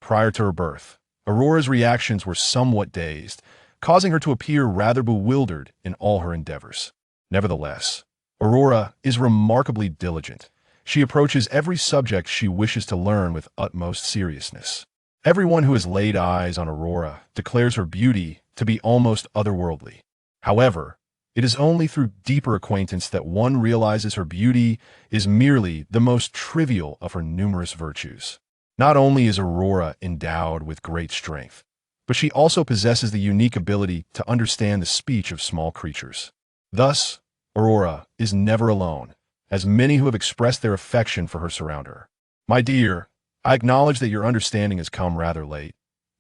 prior to her birth, Aurora's reactions were somewhat dazed, causing her to appear rather bewildered in all her endeavors. Nevertheless, Aurora is remarkably diligent. She approaches every subject she wishes to learn with utmost seriousness. Everyone who has laid eyes on Aurora declares her beauty to be almost otherworldly. However, it is only through deeper acquaintance that one realizes her beauty is merely the most trivial of her numerous virtues. Not only is Aurora endowed with great strength, but she also possesses the unique ability to understand the speech of small creatures. Thus, Aurora is never alone, as many who have expressed their affection for her surround her. My dear, I acknowledge that your understanding has come rather late,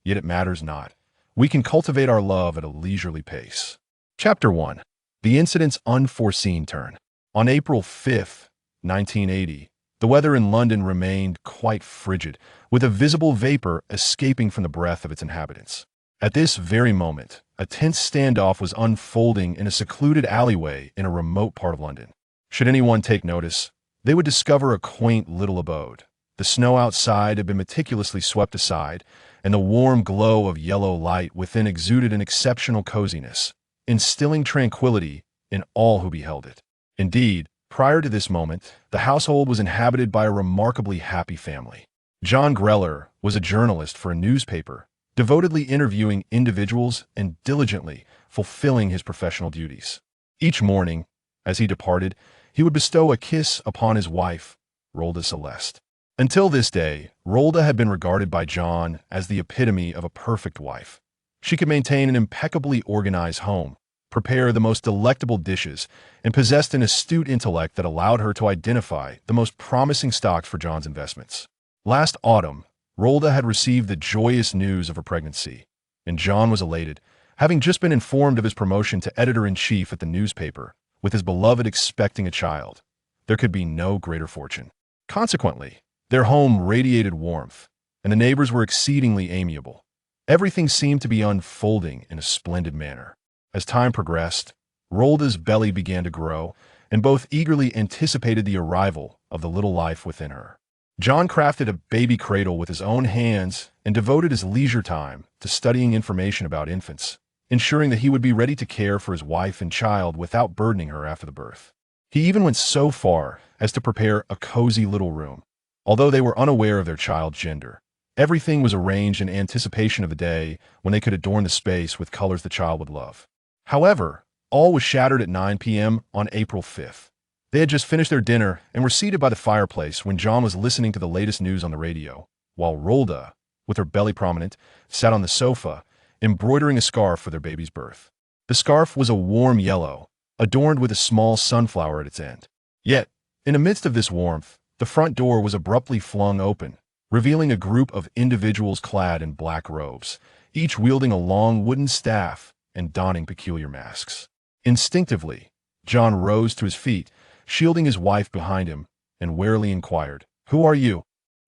yet it matters not. We can cultivate our love at a leisurely pace. Chapter 1. The incident's unforeseen turn. On April 5, 1980, the weather in London remained quite frigid, with a visible vapor escaping from the breath of its inhabitants. At this very moment, a tense standoff was unfolding in a secluded alleyway in a remote part of London. Should anyone take notice, they would discover a quaint little abode. The snow outside had been meticulously swept aside, and the warm glow of yellow light within exuded an exceptional coziness, instilling tranquility in all who beheld it. Indeed, prior to this moment, the household was inhabited by a remarkably happy family. John Greller was a journalist for a newspaper, devotedly interviewing individuals and diligently fulfilling his professional duties. Each morning, as he departed, he would bestow a kiss upon his wife, Rhoda Celeste. Until this day, Rhoda had been regarded by John as the epitome of a perfect wife. She could maintain an impeccably organized home, prepare the most delectable dishes, and possessed an astute intellect that allowed her to identify the most promising stocks for John's investments. Last autumn, Rhoda had received the joyous news of her pregnancy, and John was elated, having just been informed of his promotion to editor-in-chief at the newspaper. With his beloved expecting a child, there could be no greater fortune. Consequently, their home radiated warmth, and the neighbors were exceedingly amiable. Everything seemed to be unfolding in a splendid manner. As time progressed, Rhoda's belly began to grow, and both eagerly anticipated the arrival of the little life within her. John crafted a baby cradle with his own hands and devoted his leisure time to studying information about infants, ensuring that he would be ready to care for his wife and child without burdening her after the birth. He even went so far as to prepare a cozy little room. Although they were unaware of their child's gender, everything was arranged in anticipation of the day when they could adorn the space with colors the child would love. However, all was shattered at 9 p.m. on April 5th. They had just finished their dinner and were seated by the fireplace when John was listening to the latest news on the radio, while Rhoda, with her belly prominent, sat on the sofa, embroidering a scarf for their baby's birth. The scarf was a warm yellow, adorned with a small sunflower at its end. Yet, in the midst of this warmth, the front door was abruptly flung open, revealing a group of individuals clad in black robes, each wielding a long wooden staff and donning peculiar masks. Instinctively, John rose to his feet, shielding his wife behind him, and warily inquired, "Who are you?"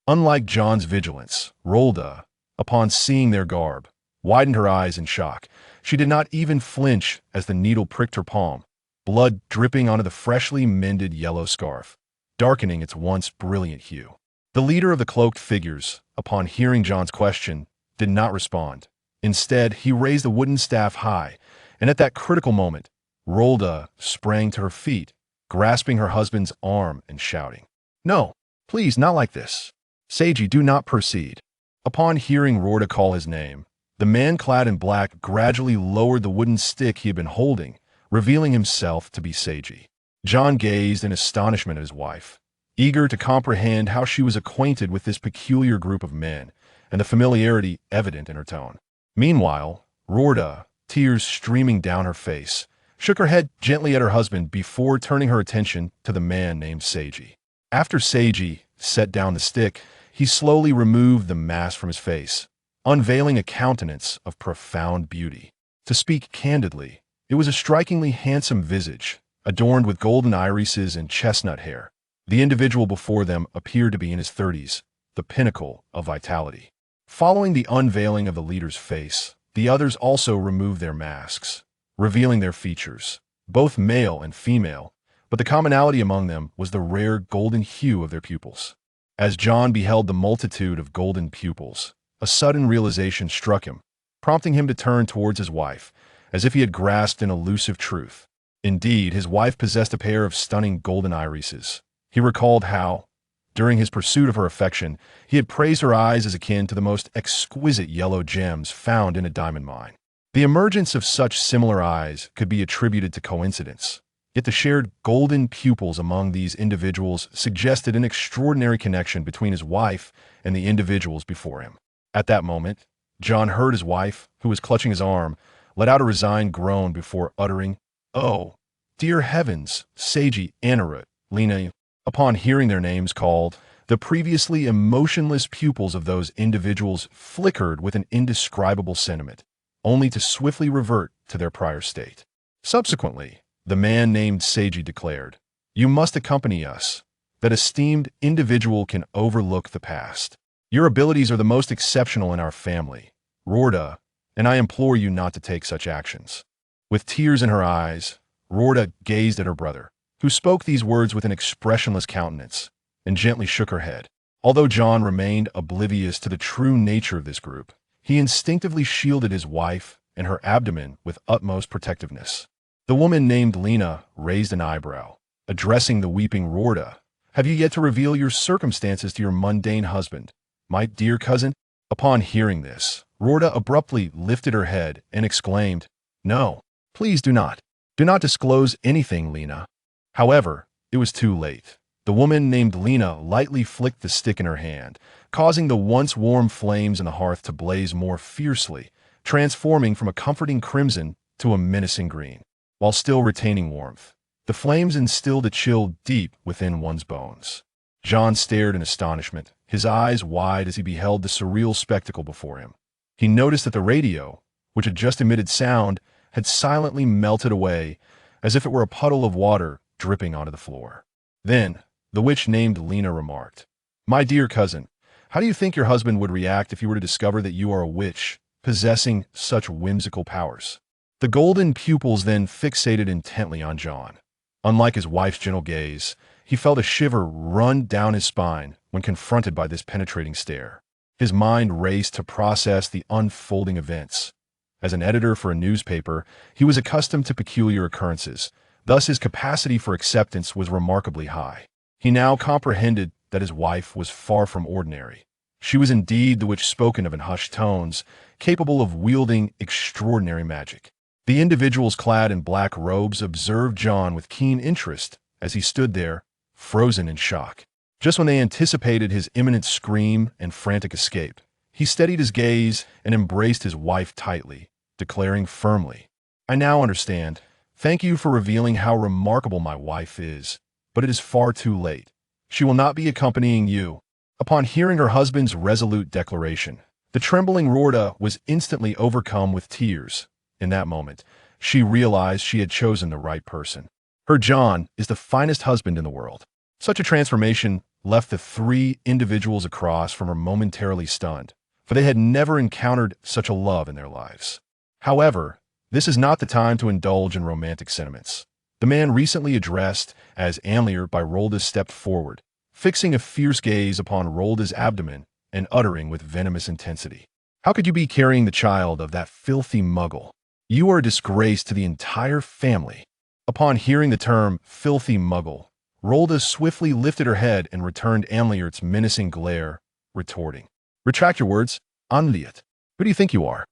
Unlike John's vigilance, Rhoda, upon seeing their garb, widened her eyes in shock. She did not even flinch as the needle pricked her palm, blood dripping onto the freshly mended yellow scarf, darkening its once brilliant hue. The leader of the cloaked figures, upon hearing John's question, did not respond. Instead, he raised the wooden staff high, and at that critical moment, Rhoda sprang to her feet, grasping her husband's arm and shouting, "No, please, not like this. Seiji, do not proceed." Upon hearing Rhoda call his name, the man clad in black gradually lowered the wooden stick he had been holding, revealing himself to be Seiji. John gazed in astonishment at his wife, eager to comprehend how she was acquainted with this peculiar group of men, and the familiarity evident in her tone. Meanwhile, Rhoda, tears streaming down her face, shook her head gently at her husband before turning her attention to the man named Seiji. After Seiji set down the stick, he slowly removed the mask from his face, unveiling a countenance of profound beauty. To speak candidly, it was a strikingly handsome visage, adorned with golden irises and chestnut hair. The individual before them appeared to be in his 30s, the pinnacle of vitality. Following the unveiling of the leader's face, the others also removed their masks, revealing their features, both male and female, but the commonality among them was the rare golden hue of their pupils. As John beheld the multitude of golden pupils, a sudden realization struck him, prompting him to turn towards his wife, as if he had grasped an elusive truth. Indeed, his wife possessed a pair of stunning golden irises. He recalled how, during his pursuit of her affection, he had praised her eyes as akin to the most exquisite yellow gems found in a diamond mine. The emergence of such similar eyes could be attributed to coincidence, yet the shared golden pupils among these individuals suggested an extraordinary connection between his wife and the individuals before him. At that moment, John heard his wife, who was clutching his arm, let out a resigned groan before uttering, "Oh, dear heavens, Seiji, Aurora, Lena." Upon hearing their names called, the previously emotionless pupils of those individuals flickered with an indescribable sentiment, only to swiftly revert to their prior state. Subsequently, the man named Seiji declared, "You must accompany us. That esteemed individual can overlook the past. Your abilities are the most exceptional in our family, Aurora, and I implore you not to take such actions." With tears in her eyes, Aurora gazed at her brother, who spoke these words with an expressionless countenance, and gently shook her head. Although John remained oblivious to the true nature of this group, he instinctively shielded his wife and her abdomen with utmost protectiveness. The woman named Lena raised an eyebrow, addressing the weeping Aurora. "Have you yet to reveal your circumstances to your mundane husband, my dear cousin?" Upon hearing this, Aurora abruptly lifted her head and exclaimed, "No, please do not. Do not disclose anything, Lena." However, it was too late. The woman named Lena lightly flicked the stick in her hand, causing the once warm flames in the hearth to blaze more fiercely, transforming from a comforting crimson to a menacing green. While still retaining warmth, the flames instilled a chill deep within one's bones. John stared in astonishment, his eyes wide as he beheld the surreal spectacle before him. He noticed that the radio, which had just emitted sound, had silently melted away, as if it were a puddle of water dripping onto the floor. Then, the witch named Lena remarked, "My dear cousin, how do you think your husband would react if he were to discover that you are a witch, possessing such whimsical powers?" The golden pupils then fixated intently on John. Unlike his wife's gentle gaze, he felt a shiver run down his spine when confronted by this penetrating stare. His mind raced to process the unfolding events. As an editor for a newspaper, he was accustomed to peculiar occurrences, thus his capacity for acceptance was remarkably high. He now comprehended that his wife was far from ordinary. She was indeed the witch spoken of in hushed tones, capable of wielding extraordinary magic. The individuals clad in black robes observed John with keen interest as he stood there, frozen in shock. Just when they anticipated his imminent scream and frantic escape, he steadied his gaze and embraced his wife tightly, declaring firmly, "I now understand. Thank you for revealing how remarkable my wife is, but it is far too late. She will not be accompanying you." Upon hearing her husband's resolute declaration, the trembling Aurora was instantly overcome with tears. In that moment, she realized she had chosen the right person. Her John is the finest husband in the world. Such a transformation left the three individuals across from her momentarily stunned, for they had never encountered such a love in their lives. However, this is not the time to indulge in romantic sentiments. The man recently addressed as Amlier by Roldas stepped forward, fixing a fierce gaze upon Roldas' abdomen and uttering with venomous intensity, "How could you be carrying the child of that filthy muggle? You are a disgrace to the entire family." Upon hearing the term filthy muggle, Roldas swiftly lifted her head and returned Amliert's menacing glare, retorting, "Retract your words, Anliet. Who do you think you are?"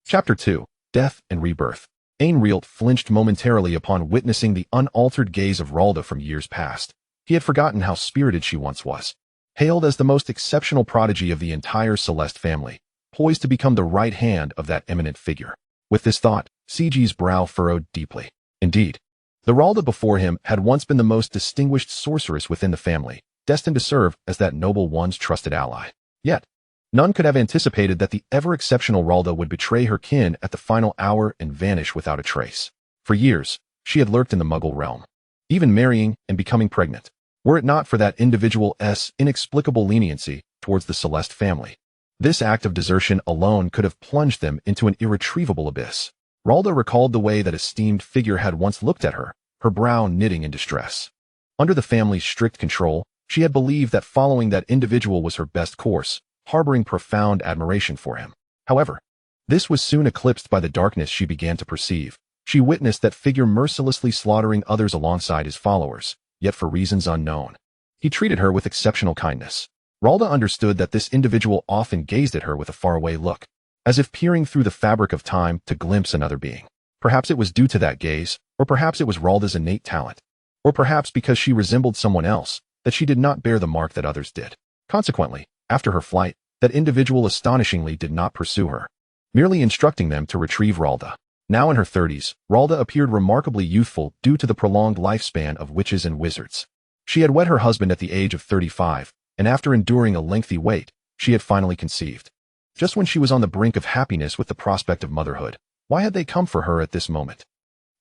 Chapter 2. Death and Rebirth. Einrielt flinched momentarily upon witnessing the unaltered gaze of Ralda from years past. He had forgotten how spirited she once was. Hailed as the most exceptional prodigy of the entire Celeste family, poised to become the right hand of that eminent figure. With this thought, Seiji's brow furrowed deeply. Indeed, the Ralda before him had once been the most distinguished sorceress within the family, destined to serve as that noble one's trusted ally. Yet, none could have anticipated that the ever-exceptional Ralda would betray her kin at the final hour and vanish without a trace. For years, she had lurked in the Muggle realm, even marrying and becoming pregnant, were it not for that individual's inexplicable leniency towards the Celeste family. This act of desertion alone could have plunged them into an irretrievable abyss. Ralda recalled the way that esteemed figure had once looked at her, her brow knitting in distress. Under the family's strict control, she had believed that following that individual was her best course, harboring profound admiration for him. However, this was soon eclipsed by the darkness she began to perceive. She witnessed that figure mercilessly slaughtering others alongside his followers, yet for reasons unknown. He treated her with exceptional kindness. Ralda understood that this individual often gazed at her with a faraway look, as if peering through the fabric of time to glimpse another being. Perhaps it was due to that gaze, or perhaps it was Ralda's innate talent, or perhaps because she resembled someone else, that she did not bear the mark that others did. Consequently, after her flight, that individual astonishingly did not pursue her, merely instructing them to retrieve Ralda. Now in her 30s, Ralda appeared remarkably youthful due to the prolonged lifespan of witches and wizards. She had wed her husband at the age of 35, and after enduring a lengthy wait, she had finally conceived. Just when she was on the brink of happiness with the prospect of motherhood, why had they come for her at this moment?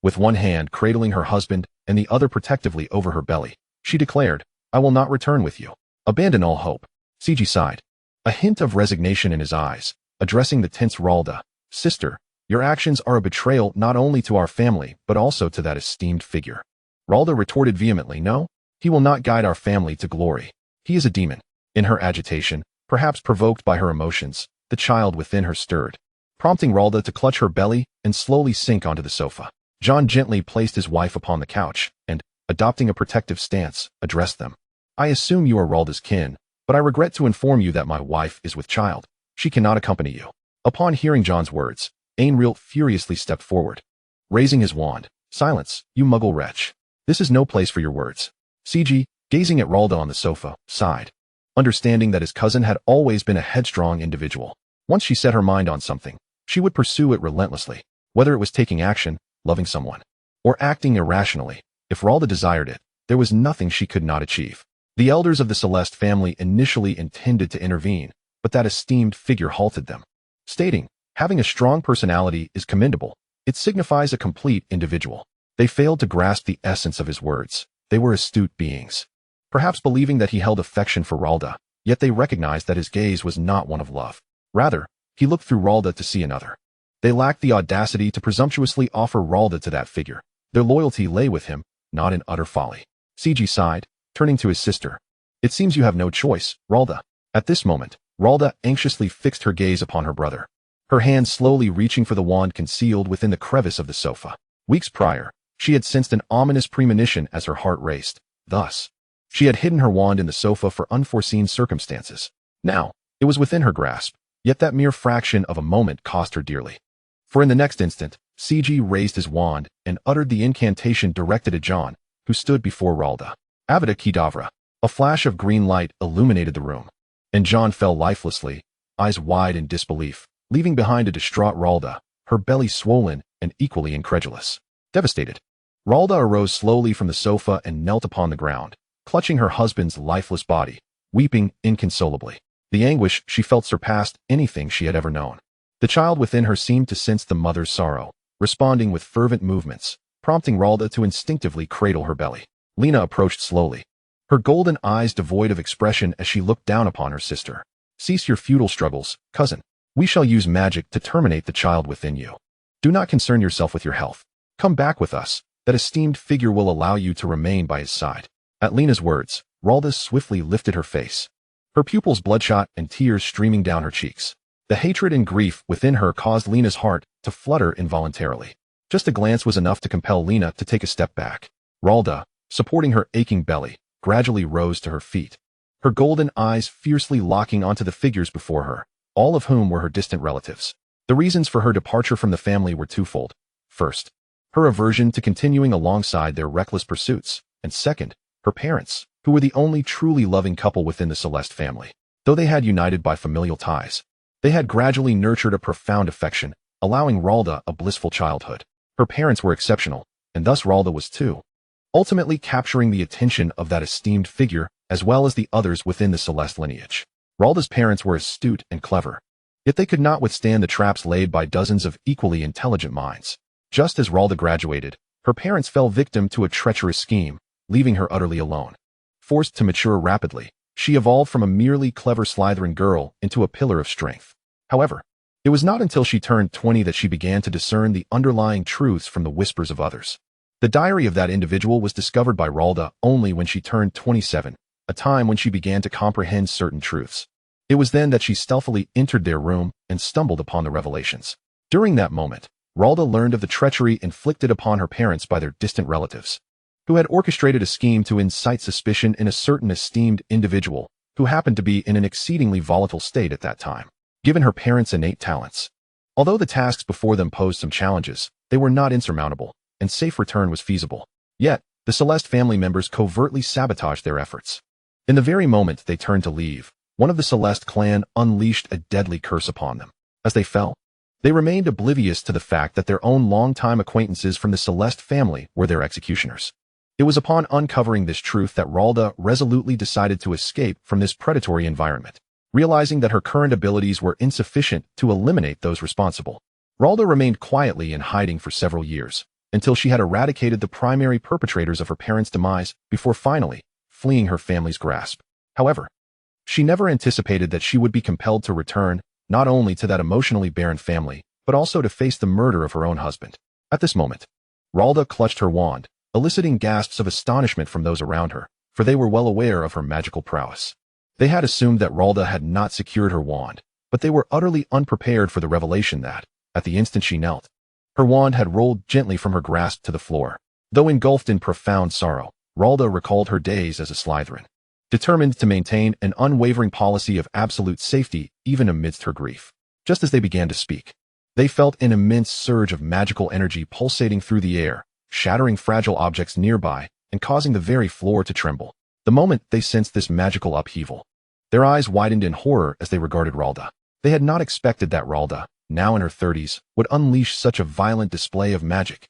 With one hand cradling her husband and the other protectively over her belly, she declared, "I will not return with you. Abandon all hope." CG sighed, a hint of resignation in his eyes, addressing the tense Ralda. "Sister, your actions are a betrayal not only to our family but also to that esteemed figure." Ralda retorted vehemently, "No, he will not guide our family to glory. He is a demon." In her agitation, perhaps provoked by her emotions, the child within her stirred, prompting Ralda to clutch her belly and slowly sink onto the sofa. John gently placed his wife upon the couch and, adopting a protective stance, addressed them. "I assume you are Ralda's kin, but I regret to inform you that my wife is with child. She cannot accompany you." Upon hearing John's words, Ainreal furiously stepped forward, raising his wand. "Silence, you muggle wretch. This is no place for your words." CG, gazing at Ralda on the sofa, sighed, understanding that his cousin had always been a headstrong individual. Once she set her mind on something, she would pursue it relentlessly, whether it was taking action, loving someone, or acting irrationally. If Ralda desired it, there was nothing she could not achieve. The elders of the Celeste family initially intended to intervene, but that esteemed figure halted them, stating, "Having a strong personality is commendable. It signifies a complete individual." They failed to grasp the essence of his words. They were astute beings, perhaps believing that he held affection for Ralda, yet they recognized that his gaze was not one of love. Rather, he looked through Ralda to see another. They lacked the audacity to presumptuously offer Ralda to that figure. Their loyalty lay with him, not in utter folly. CG sighed, turning to his sister. "It seems you have no choice, Ralda." At this moment, Ralda anxiously fixed her gaze upon her brother, her hand slowly reaching for the wand concealed within the crevice of the sofa. Weeks prior, she had sensed an ominous premonition as her heart raced. Thus, she had hidden her wand in the sofa for unforeseen circumstances. Now, it was within her grasp, yet that mere fraction of a moment cost her dearly. For in the next instant, CG raised his wand and uttered the incantation directed at John, who stood before Ralda. Avada Kedavra. A flash of green light illuminated the room, and John fell lifelessly, eyes wide in disbelief, leaving behind a distraught Ralda, her belly swollen and equally incredulous. Devastated, Ralda arose slowly from the sofa and knelt upon the ground, clutching her husband's lifeless body, weeping inconsolably. The anguish she felt surpassed anything she had ever known. The child within her seemed to sense the mother's sorrow, responding with fervent movements, prompting Ralda to instinctively cradle her belly. Lena approached slowly, her golden eyes devoid of expression as she looked down upon her sister. "Cease your futile struggles, cousin. We shall use magic to terminate the child within you. Do not concern yourself with your health. Come back with us. That esteemed figure will allow you to remain by his side." At Lena's words, Ralda swiftly lifted her face, her pupils bloodshot and tears streaming down her cheeks. The hatred and grief within her caused Lena's heart to flutter involuntarily. Just a glance was enough to compel Lena to take a step back. Ralda, supporting her aching belly, gradually rose to her feet, her golden eyes fiercely locking onto the figures before her, all of whom were her distant relatives. The reasons for her departure from the family were twofold. First, her aversion to continuing alongside their reckless pursuits, and second, her parents, who were the only truly loving couple within the Celeste family. Though they had united by familial ties, they had gradually nurtured a profound affection, allowing Ralda a blissful childhood. Her parents were exceptional, and thus Ralda was too, ultimately capturing the attention of that esteemed figure as well as the others within the Celeste lineage. Ralda's parents were astute and clever, yet they could not withstand the traps laid by dozens of equally intelligent minds. Just as Ralda graduated, her parents fell victim to a treacherous scheme, leaving her utterly alone. Forced to mature rapidly, she evolved from a merely clever Slytherin girl into a pillar of strength. However, it was not until she turned 20 that she began to discern the underlying truths from the whispers of others. The diary of that individual was discovered by Ralda only when she turned 27, a time when she began to comprehend certain truths. It was then that she stealthily entered their room and stumbled upon the revelations. During that moment, Ralda learned of the treachery inflicted upon her parents by their distant relatives, who had orchestrated a scheme to incite suspicion in a certain esteemed individual who happened to be in an exceedingly volatile state at that time, given her parents' innate talents. Although the tasks before them posed some challenges, they were not insurmountable, and safe return was feasible. Yet, the Celeste family members covertly sabotaged their efforts. In the very moment they turned to leave, one of the Celeste clan unleashed a deadly curse upon them. As they fell, they remained oblivious to the fact that their own longtime acquaintances from the Celeste family were their executioners. It was upon uncovering this truth that Ralda resolutely decided to escape from this predatory environment. Realizing that her current abilities were insufficient to eliminate those responsible, Ralda remained quietly in hiding for several years, until she had eradicated the primary perpetrators of her parents' demise before finally fleeing her family's grasp. However, she never anticipated that she would be compelled to return not only to that emotionally barren family, but also to face the murder of her own husband. At this moment, Ralda clutched her wand, eliciting gasps of astonishment from those around her, for they were well aware of her magical prowess. They had assumed that Ralda had not secured her wand, but they were utterly unprepared for the revelation that, at the instant she knelt, her wand had rolled gently from her grasp to the floor. Though engulfed in profound sorrow, Ralda recalled her days as a Slytherin, determined to maintain an unwavering policy of absolute safety even amidst her grief. Just as they began to speak, they felt an immense surge of magical energy pulsating through the air, shattering fragile objects nearby and causing the very floor to tremble. The moment they sensed this magical upheaval, their eyes widened in horror as they regarded Ralda. They had not expected that Ralda, now in her 30s, would unleash such a violent display of magic.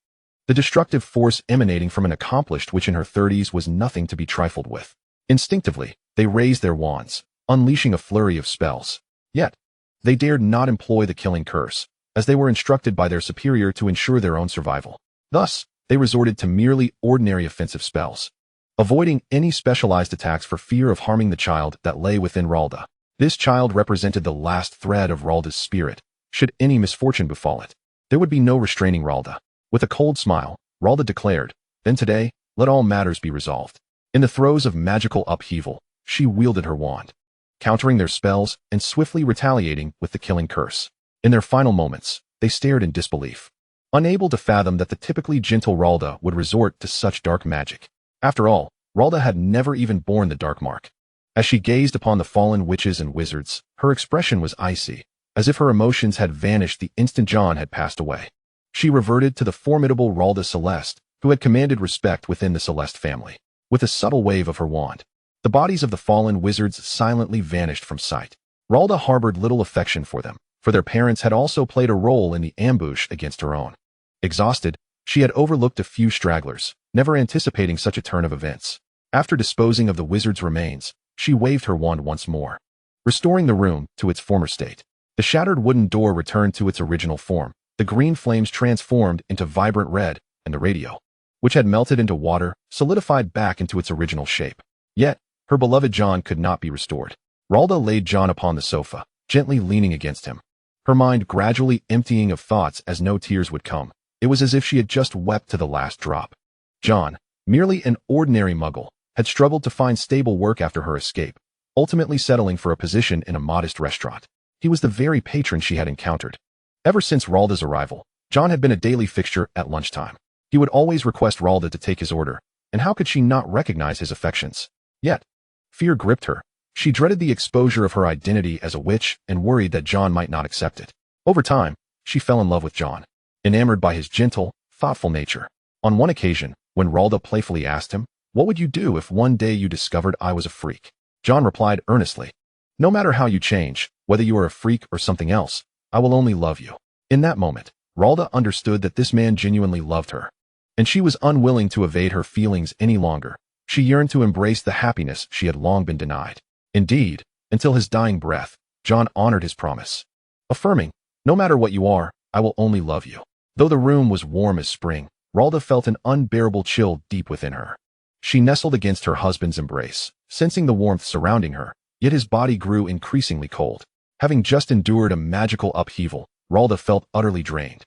The destructive force emanating from an accomplished witch in her 30s was nothing to be trifled with. Instinctively, they raised their wands, unleashing a flurry of spells. Yet, they dared not employ the killing curse, as they were instructed by their superior to ensure their own survival. Thus, they resorted to merely ordinary offensive spells, avoiding any specialized attacks for fear of harming the child that lay within Ralda. This child represented the last thread of Ralda's spirit. Should any misfortune befall it, there would be no restraining Ralda. With a cold smile, Ralda declared, "Then today, let all matters be resolved." In the throes of magical upheaval, she wielded her wand, countering their spells and swiftly retaliating with the killing curse. In their final moments, they stared in disbelief, unable to fathom that the typically gentle Ralda would resort to such dark magic. After all, Ralda had never even borne the dark mark. As she gazed upon the fallen witches and wizards, her expression was icy, as if her emotions had vanished the instant John had passed away. She reverted to the formidable Ralda Celeste, who had commanded respect within the Celeste family. With a subtle wave of her wand, the bodies of the fallen wizards silently vanished from sight. Ralda harbored little affection for them, for their parents had also played a role in the ambush against her own. Exhausted, she had overlooked a few stragglers, never anticipating such a turn of events. After disposing of the wizard's remains, she waved her wand once more, restoring the room to its former state. The shattered wooden door returned to its original form, the green flames transformed into vibrant red, and the radio, which had melted into water, solidified back into its original shape. Yet, her beloved John could not be restored. Ralda laid John upon the sofa, gently leaning against him, her mind gradually emptying of thoughts as no tears would come. It was as if she had just wept to the last drop. John, merely an ordinary muggle, had struggled to find stable work after her escape, ultimately settling for a position in a modest restaurant. He was the very patron she had encountered. Ever since Ralda's arrival, John had been a daily fixture at lunchtime. He would always request Ralda to take his order, and how could she not recognize his affections? Yet, fear gripped her. She dreaded the exposure of her identity as a witch and worried that John might not accept it. Over time, she fell in love with John, enamored by his gentle, thoughtful nature. On one occasion, when Ralda playfully asked him, "What would you do if one day you discovered I was a freak?" John replied earnestly, "No matter how you change, whether you are a freak or something else, I will only love you." In that moment, Ralda understood that this man genuinely loved her, and she was unwilling to evade her feelings any longer. She yearned to embrace the happiness she had long been denied. Indeed, until his dying breath, John honored his promise, affirming, "No matter what you are, I will only love you." Though the room was warm as spring, Ralda felt an unbearable chill deep within her. She nestled against her husband's embrace, sensing the warmth surrounding her, yet his body grew increasingly cold. Having just endured a magical upheaval, Ralda felt utterly drained,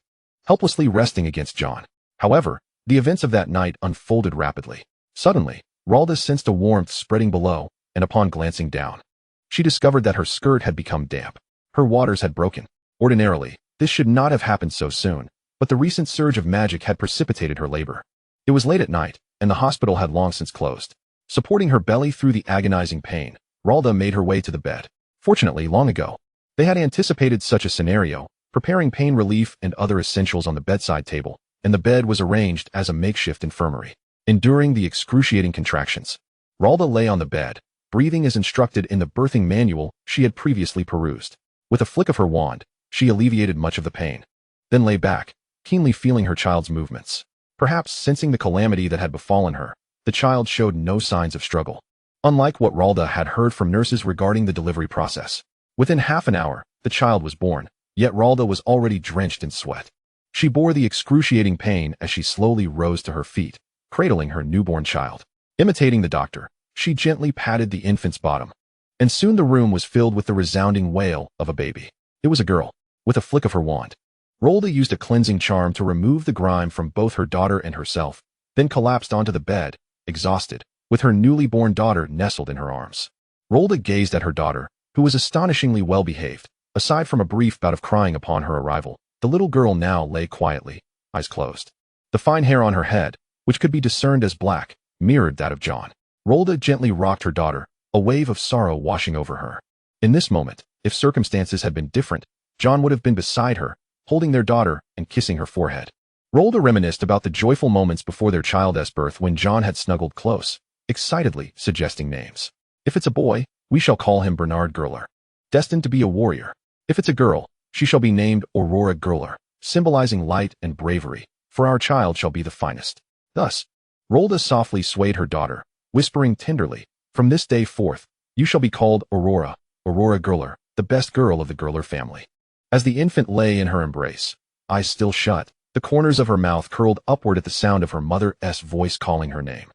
helplessly resting against John. However, the events of that night unfolded rapidly. Suddenly, Ralda sensed a warmth spreading below, and upon glancing down, she discovered that her skirt had become damp. Her waters had broken. Ordinarily, this should not have happened so soon, but the recent surge of magic had precipitated her labor. It was late at night, and the hospital had long since closed. Supporting her belly through the agonizing pain, Ralda made her way to the bed. Fortunately, long ago, they had anticipated such a scenario, preparing pain relief and other essentials on the bedside table, and the bed was arranged as a makeshift infirmary. Enduring the excruciating contractions, Ralda lay on the bed, breathing as instructed in the birthing manual she had previously perused. With a flick of her wand, she alleviated much of the pain, then lay back, keenly feeling her child's movements. Perhaps sensing the calamity that had befallen her, the child showed no signs of struggle. Unlike what Ralda had heard from nurses regarding the delivery process, within half an hour, the child was born, yet Ralda was already drenched in sweat. She bore the excruciating pain as she slowly rose to her feet, cradling her newborn child. Imitating the doctor, she gently patted the infant's bottom, and soon the room was filled with the resounding wail of a baby. It was a girl. With a flick of her wand, Ralda used a cleansing charm to remove the grime from both her daughter and herself, then collapsed onto the bed, exhausted, with her newly born daughter nestled in her arms. Ralda gazed at her daughter, who was astonishingly well behaved. Aside from a brief bout of crying upon her arrival, the little girl now lay quietly, eyes closed. The fine hair on her head, which could be discerned as black, mirrored that of John. Ralda gently rocked her daughter, a wave of sorrow washing over her. In this moment, if circumstances had been different, John would have been beside her, holding their daughter and kissing her forehead. Ralda reminisced about the joyful moments before their child's birth when John had snuggled close, excitedly suggesting names. If it's a boy, we shall call him Bernard Gerler, destined to be a warrior. If it's a girl, she shall be named Aurora Gerler, symbolizing light and bravery, for our child shall be the finest. Thus, Ralda softly swayed her daughter, whispering tenderly, from this day forth, you shall be called Aurora, Aurora Gerler, the best girl of the Gerler family. As the infant lay in her embrace, eyes still shut, the corners of her mouth curled upward at the sound of her mother's voice calling her name.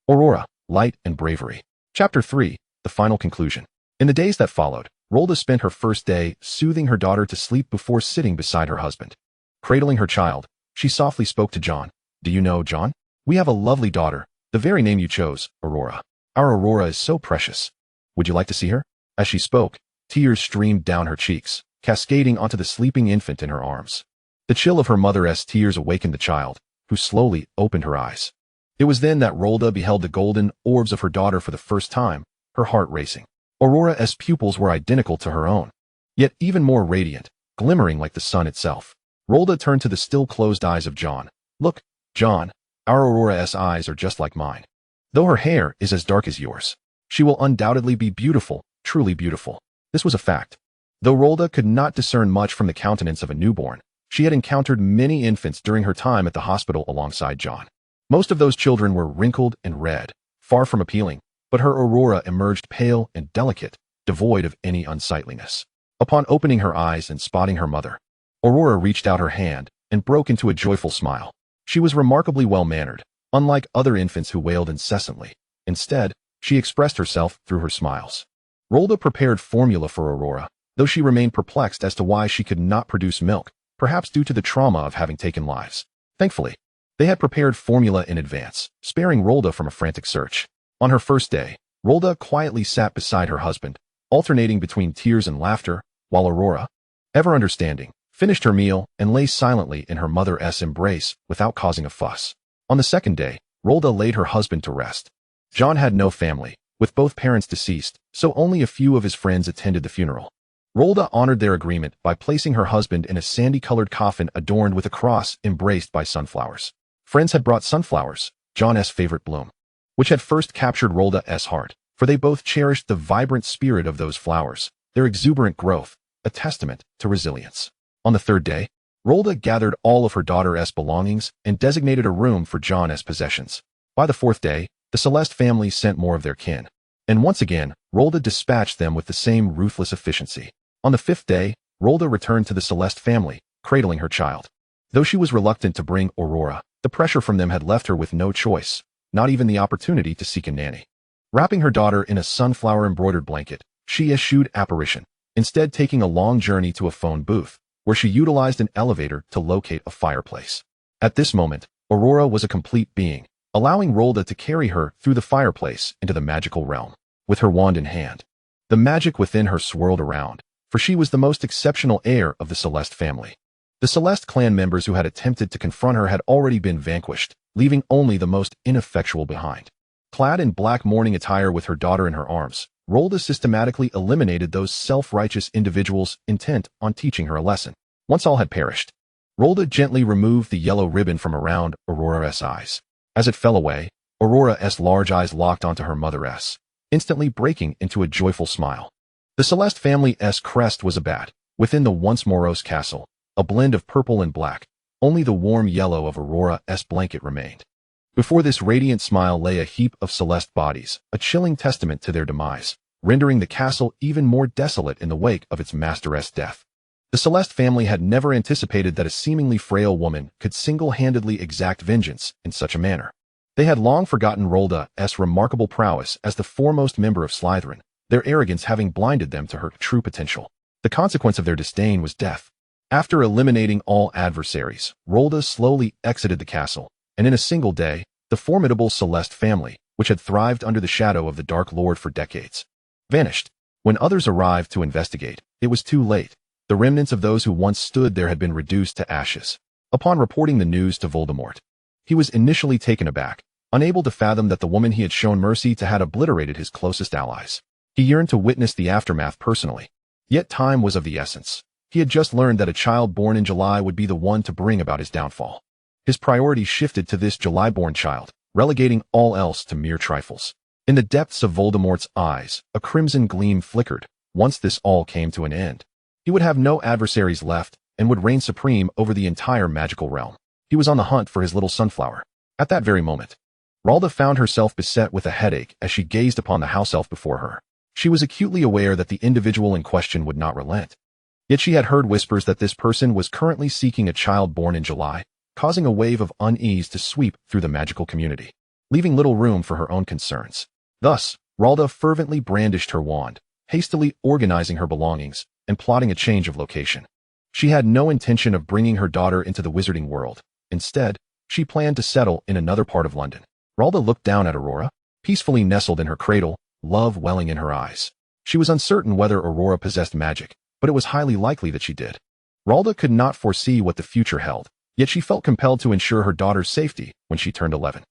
Aurora, light and bravery. Chapter 3, the final conclusion. In the days that followed, Ralda spent her first day soothing her daughter to sleep before sitting beside her husband. Cradling her child, she softly spoke to John. Do you know, John? We have a lovely daughter, the very name you chose, Aurora. Our Aurora is so precious. Would you like to see her? As she spoke, tears streamed down her cheeks, cascading onto the sleeping infant in her arms. The chill of her mother's tears awakened the child, who slowly opened her eyes. It was then that Ralda beheld the golden orbs of her daughter for the first time, her heart racing. Aurora's pupils were identical to her own, yet even more radiant, glimmering like the sun itself. Ralda turned to the still closed eyes of John. Look, John, our Aurora's eyes are just like mine. Though her hair is as dark as yours, she will undoubtedly be beautiful, truly beautiful. This was a fact. Though Ralda could not discern much from the countenance of a newborn, she had encountered many infants during her time at the hospital alongside John. Most of those children were wrinkled and red, far from appealing, but her Aurora emerged pale and delicate, devoid of any unsightliness. Upon opening her eyes and spotting her mother, Aurora reached out her hand and broke into a joyful smile. She was remarkably well-mannered, unlike other infants who wailed incessantly. Instead, she expressed herself through her smiles. Ralda prepared formula for Aurora, though she remained perplexed as to why she could not produce milk, perhaps due to the trauma of having taken lives. Thankfully, they had prepared formula in advance, sparing Ralda from a frantic search. On her first day, Ralda quietly sat beside her husband, alternating between tears and laughter, while Aurora, ever understanding, finished her meal and lay silently in her mother's embrace without causing a fuss. On the second day, Ralda laid her husband to rest. John had no family, with both parents deceased, so only a few of his friends attended the funeral. Ralda honored their agreement by placing her husband in a sandy-colored coffin adorned with a cross embraced by sunflowers. Friends had brought sunflowers, John's favorite bloom, which had first captured Ralda's heart, for they both cherished the vibrant spirit of those flowers, their exuberant growth, a testament to resilience. On the third day, Ralda gathered all of her daughter's belongings and designated a room for John's possessions. By the fourth day, the Celeste family sent more of their kin, and once again, Ralda dispatched them with the same ruthless efficiency. On the fifth day, Ralda returned to the Celeste family, cradling her child. Though she was reluctant to bring Aurora, the pressure from them had left her with no choice, not even the opportunity to seek a nanny. Wrapping her daughter in a sunflower-embroidered blanket, she eschewed apparition, instead taking a long journey to a phone booth, where she utilized an elevator to locate a fireplace. At this moment, Aurora was a complete being, allowing Ralda to carry her through the fireplace into the magical realm. With her wand in hand, The magic within her swirled around, for she was the most exceptional heir of the Celeste family. The Celeste clan members who had attempted to confront her had already been vanquished, leaving only the most ineffectual behind. Clad in black mourning attire with her daughter in her arms, Rolda systematically eliminated those self-righteous individuals intent on teaching her a lesson. Once all had perished, Rolda gently removed the yellow ribbon from around Aurora's eyes. As it fell away, Aurora's large eyes locked onto her mother's, instantly breaking into a joyful smile. The Celeste family's crest was a bat. Within the once morose castle, a blend of purple and black, only the warm yellow of Aurora's blanket remained. Before this radiant smile lay a heap of Celeste bodies, a chilling testament to their demise, rendering the castle even more desolate in the wake of its master's death. The Celeste family had never anticipated that a seemingly frail woman could single-handedly exact vengeance in such a manner. They had long forgotten Rolda's remarkable prowess as the foremost member of Slytherin, their arrogance having blinded them to her true potential. The consequence of their disdain was death. After eliminating all adversaries, Rolda slowly exited the castle, and in a single day, the formidable Celeste family, which had thrived under the shadow of the Dark Lord for decades, vanished. When others arrived to investigate, it was too late. The remnants of those who once stood there had been reduced to ashes. Upon reporting the news to Voldemort, he was initially taken aback, unable to fathom that the woman he had shown mercy to had obliterated his closest allies. He yearned to witness the aftermath personally. Yet time was of the essence. He had just learned that a child born in July would be the one to bring about his downfall. His priorities shifted to this July-born child, relegating all else to mere trifles. In the depths of Voldemort's eyes, a crimson gleam flickered. Once this all came to an end, he would have no adversaries left and would reign supreme over the entire magical realm. He was on the hunt for his little sunflower. At that very moment, Rolda found herself beset with a headache as she gazed upon the house elf before her. She was acutely aware that the individual in question would not relent. Yet she had heard whispers that this person was currently seeking a child born in July, causing a wave of unease to sweep through the magical community, leaving little room for her own concerns. Thus, Rolda fervently brandished her wand, hastily organizing her belongings and plotting a change of location. She had no intention of bringing her daughter into the wizarding world. Instead, she planned to settle in another part of London. Rolda looked down at Aurora, peacefully nestled in her cradle, love welling in her eyes. She was uncertain whether Aurora possessed magic, but it was highly likely that she did. Rolda could not foresee what the future held, yet she felt compelled to ensure her daughter's safety when she turned 11.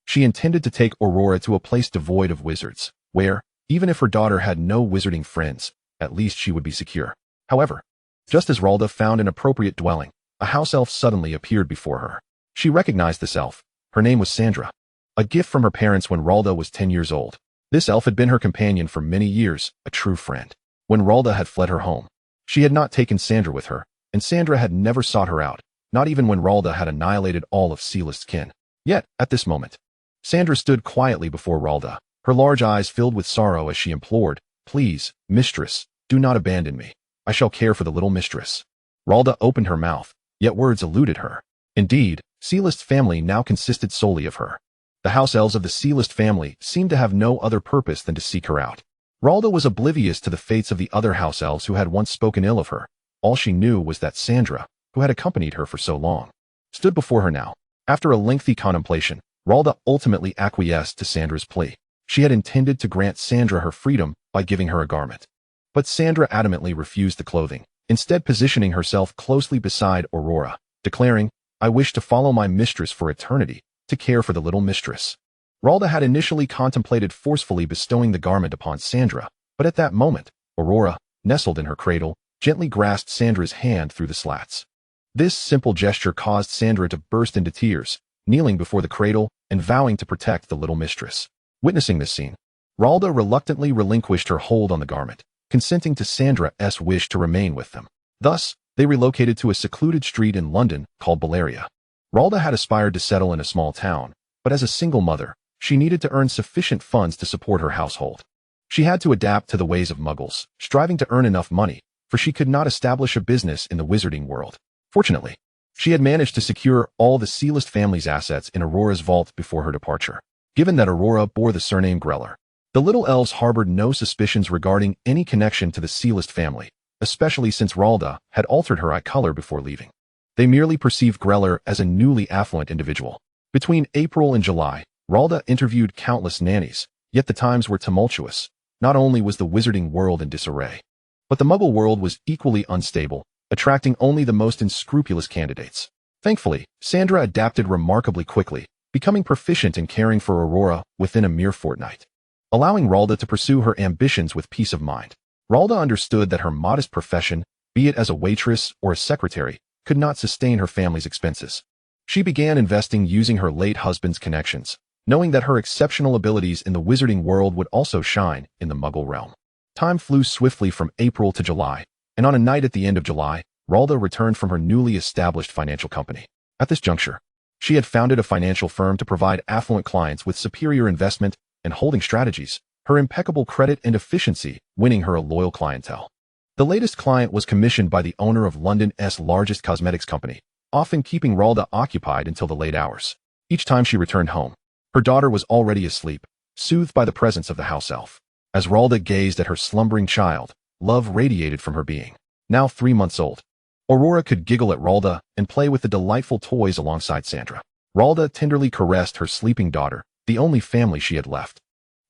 She intended to take Aurora to a place devoid of wizards, where, even if her daughter had no wizarding friends, at least she would be secure. However, just as Rolda found an appropriate dwelling, a house elf suddenly appeared before her. She recognized this elf. Her name was Sandra, a gift from her parents when Rolda was 10 years old. This elf had been her companion for many years, a true friend. When Rolda had fled her home, she had not taken Sandra with her, and Sandra had never sought her out, not even when Rolda had annihilated all of Celeste's kin. Yet, at this moment, Sandra stood quietly before Rolda, her large eyes filled with sorrow as she implored, "Please, mistress, do not abandon me. I shall care for the little mistress." Rolda opened her mouth, yet words eluded her. Indeed, Celeste's family now consisted solely of her. The house elves of the Celeste family seemed to have no other purpose than to seek her out. Rolda was oblivious to the fates of the other house elves who had once spoken ill of her. All she knew was that Sandra, who had accompanied her for so long, stood before her now. After a lengthy contemplation, Rolda ultimately acquiesced to Sandra's plea. She had intended to grant Sandra her freedom by giving her a garment. But Sandra adamantly refused the clothing, instead positioning herself closely beside Aurora, declaring, "I wish to follow my mistress for eternity, to care for the little mistress." Rolda had initially contemplated forcefully bestowing the garment upon Sandra, but at that moment, Aurora, nestled in her cradle, gently grasped Sandra's hand through the slats. This simple gesture caused Sandra to burst into tears, kneeling before the cradle and vowing to protect the little mistress. Witnessing this scene, Rolda reluctantly relinquished her hold on the garment, consenting to Sandra's wish to remain with them. Thus, they relocated to a secluded street in London called Belleria. Rolda had aspired to settle in a small town, but as a single mother, she needed to earn sufficient funds to support her household. She had to adapt to the ways of muggles, striving to earn enough money, for she could not establish a business in the wizarding world. Fortunately, she had managed to secure all the Celeste family's assets in Aurora's vault before her departure. Given that Aurora bore the surname Greller, the little elves harbored no suspicions regarding any connection to the Celeste family, especially since Rolda had altered her eye color before leaving. They merely perceived Greller as a newly affluent individual. Between April and July, Rolda interviewed countless nannies, yet the times were tumultuous. Not only was the wizarding world in disarray, but the Muggle world was equally unstable, attracting only the most unscrupulous candidates. Thankfully, Sandra adapted remarkably quickly, becoming proficient in caring for Aurora within a mere fortnight, allowing Ralda to pursue her ambitions with peace of mind. Ralda understood that her modest profession, be it as a waitress or a secretary, could not sustain her family's expenses. She began investing using her late husband's connections, knowing that her exceptional abilities in the wizarding world would also shine in the Muggle realm. Time flew swiftly from April to July, and on a night at the end of July, Ralda returned from her newly established financial company. At this juncture, she had founded a financial firm to provide affluent clients with superior investment and holding strategies, her impeccable credit and efficiency winning her a loyal clientele. The latest client was commissioned by the owner of London's largest cosmetics company, often keeping Ralda occupied until the late hours. Each time she returned home, her daughter was already asleep, soothed by the presence of the house elf. As Ralda gazed at her slumbering child, love radiated from her being. Now 3 months old, Aurora could giggle at Ralda and play with the delightful toys alongside Sandra. Ralda tenderly caressed her sleeping daughter, the only family she had left,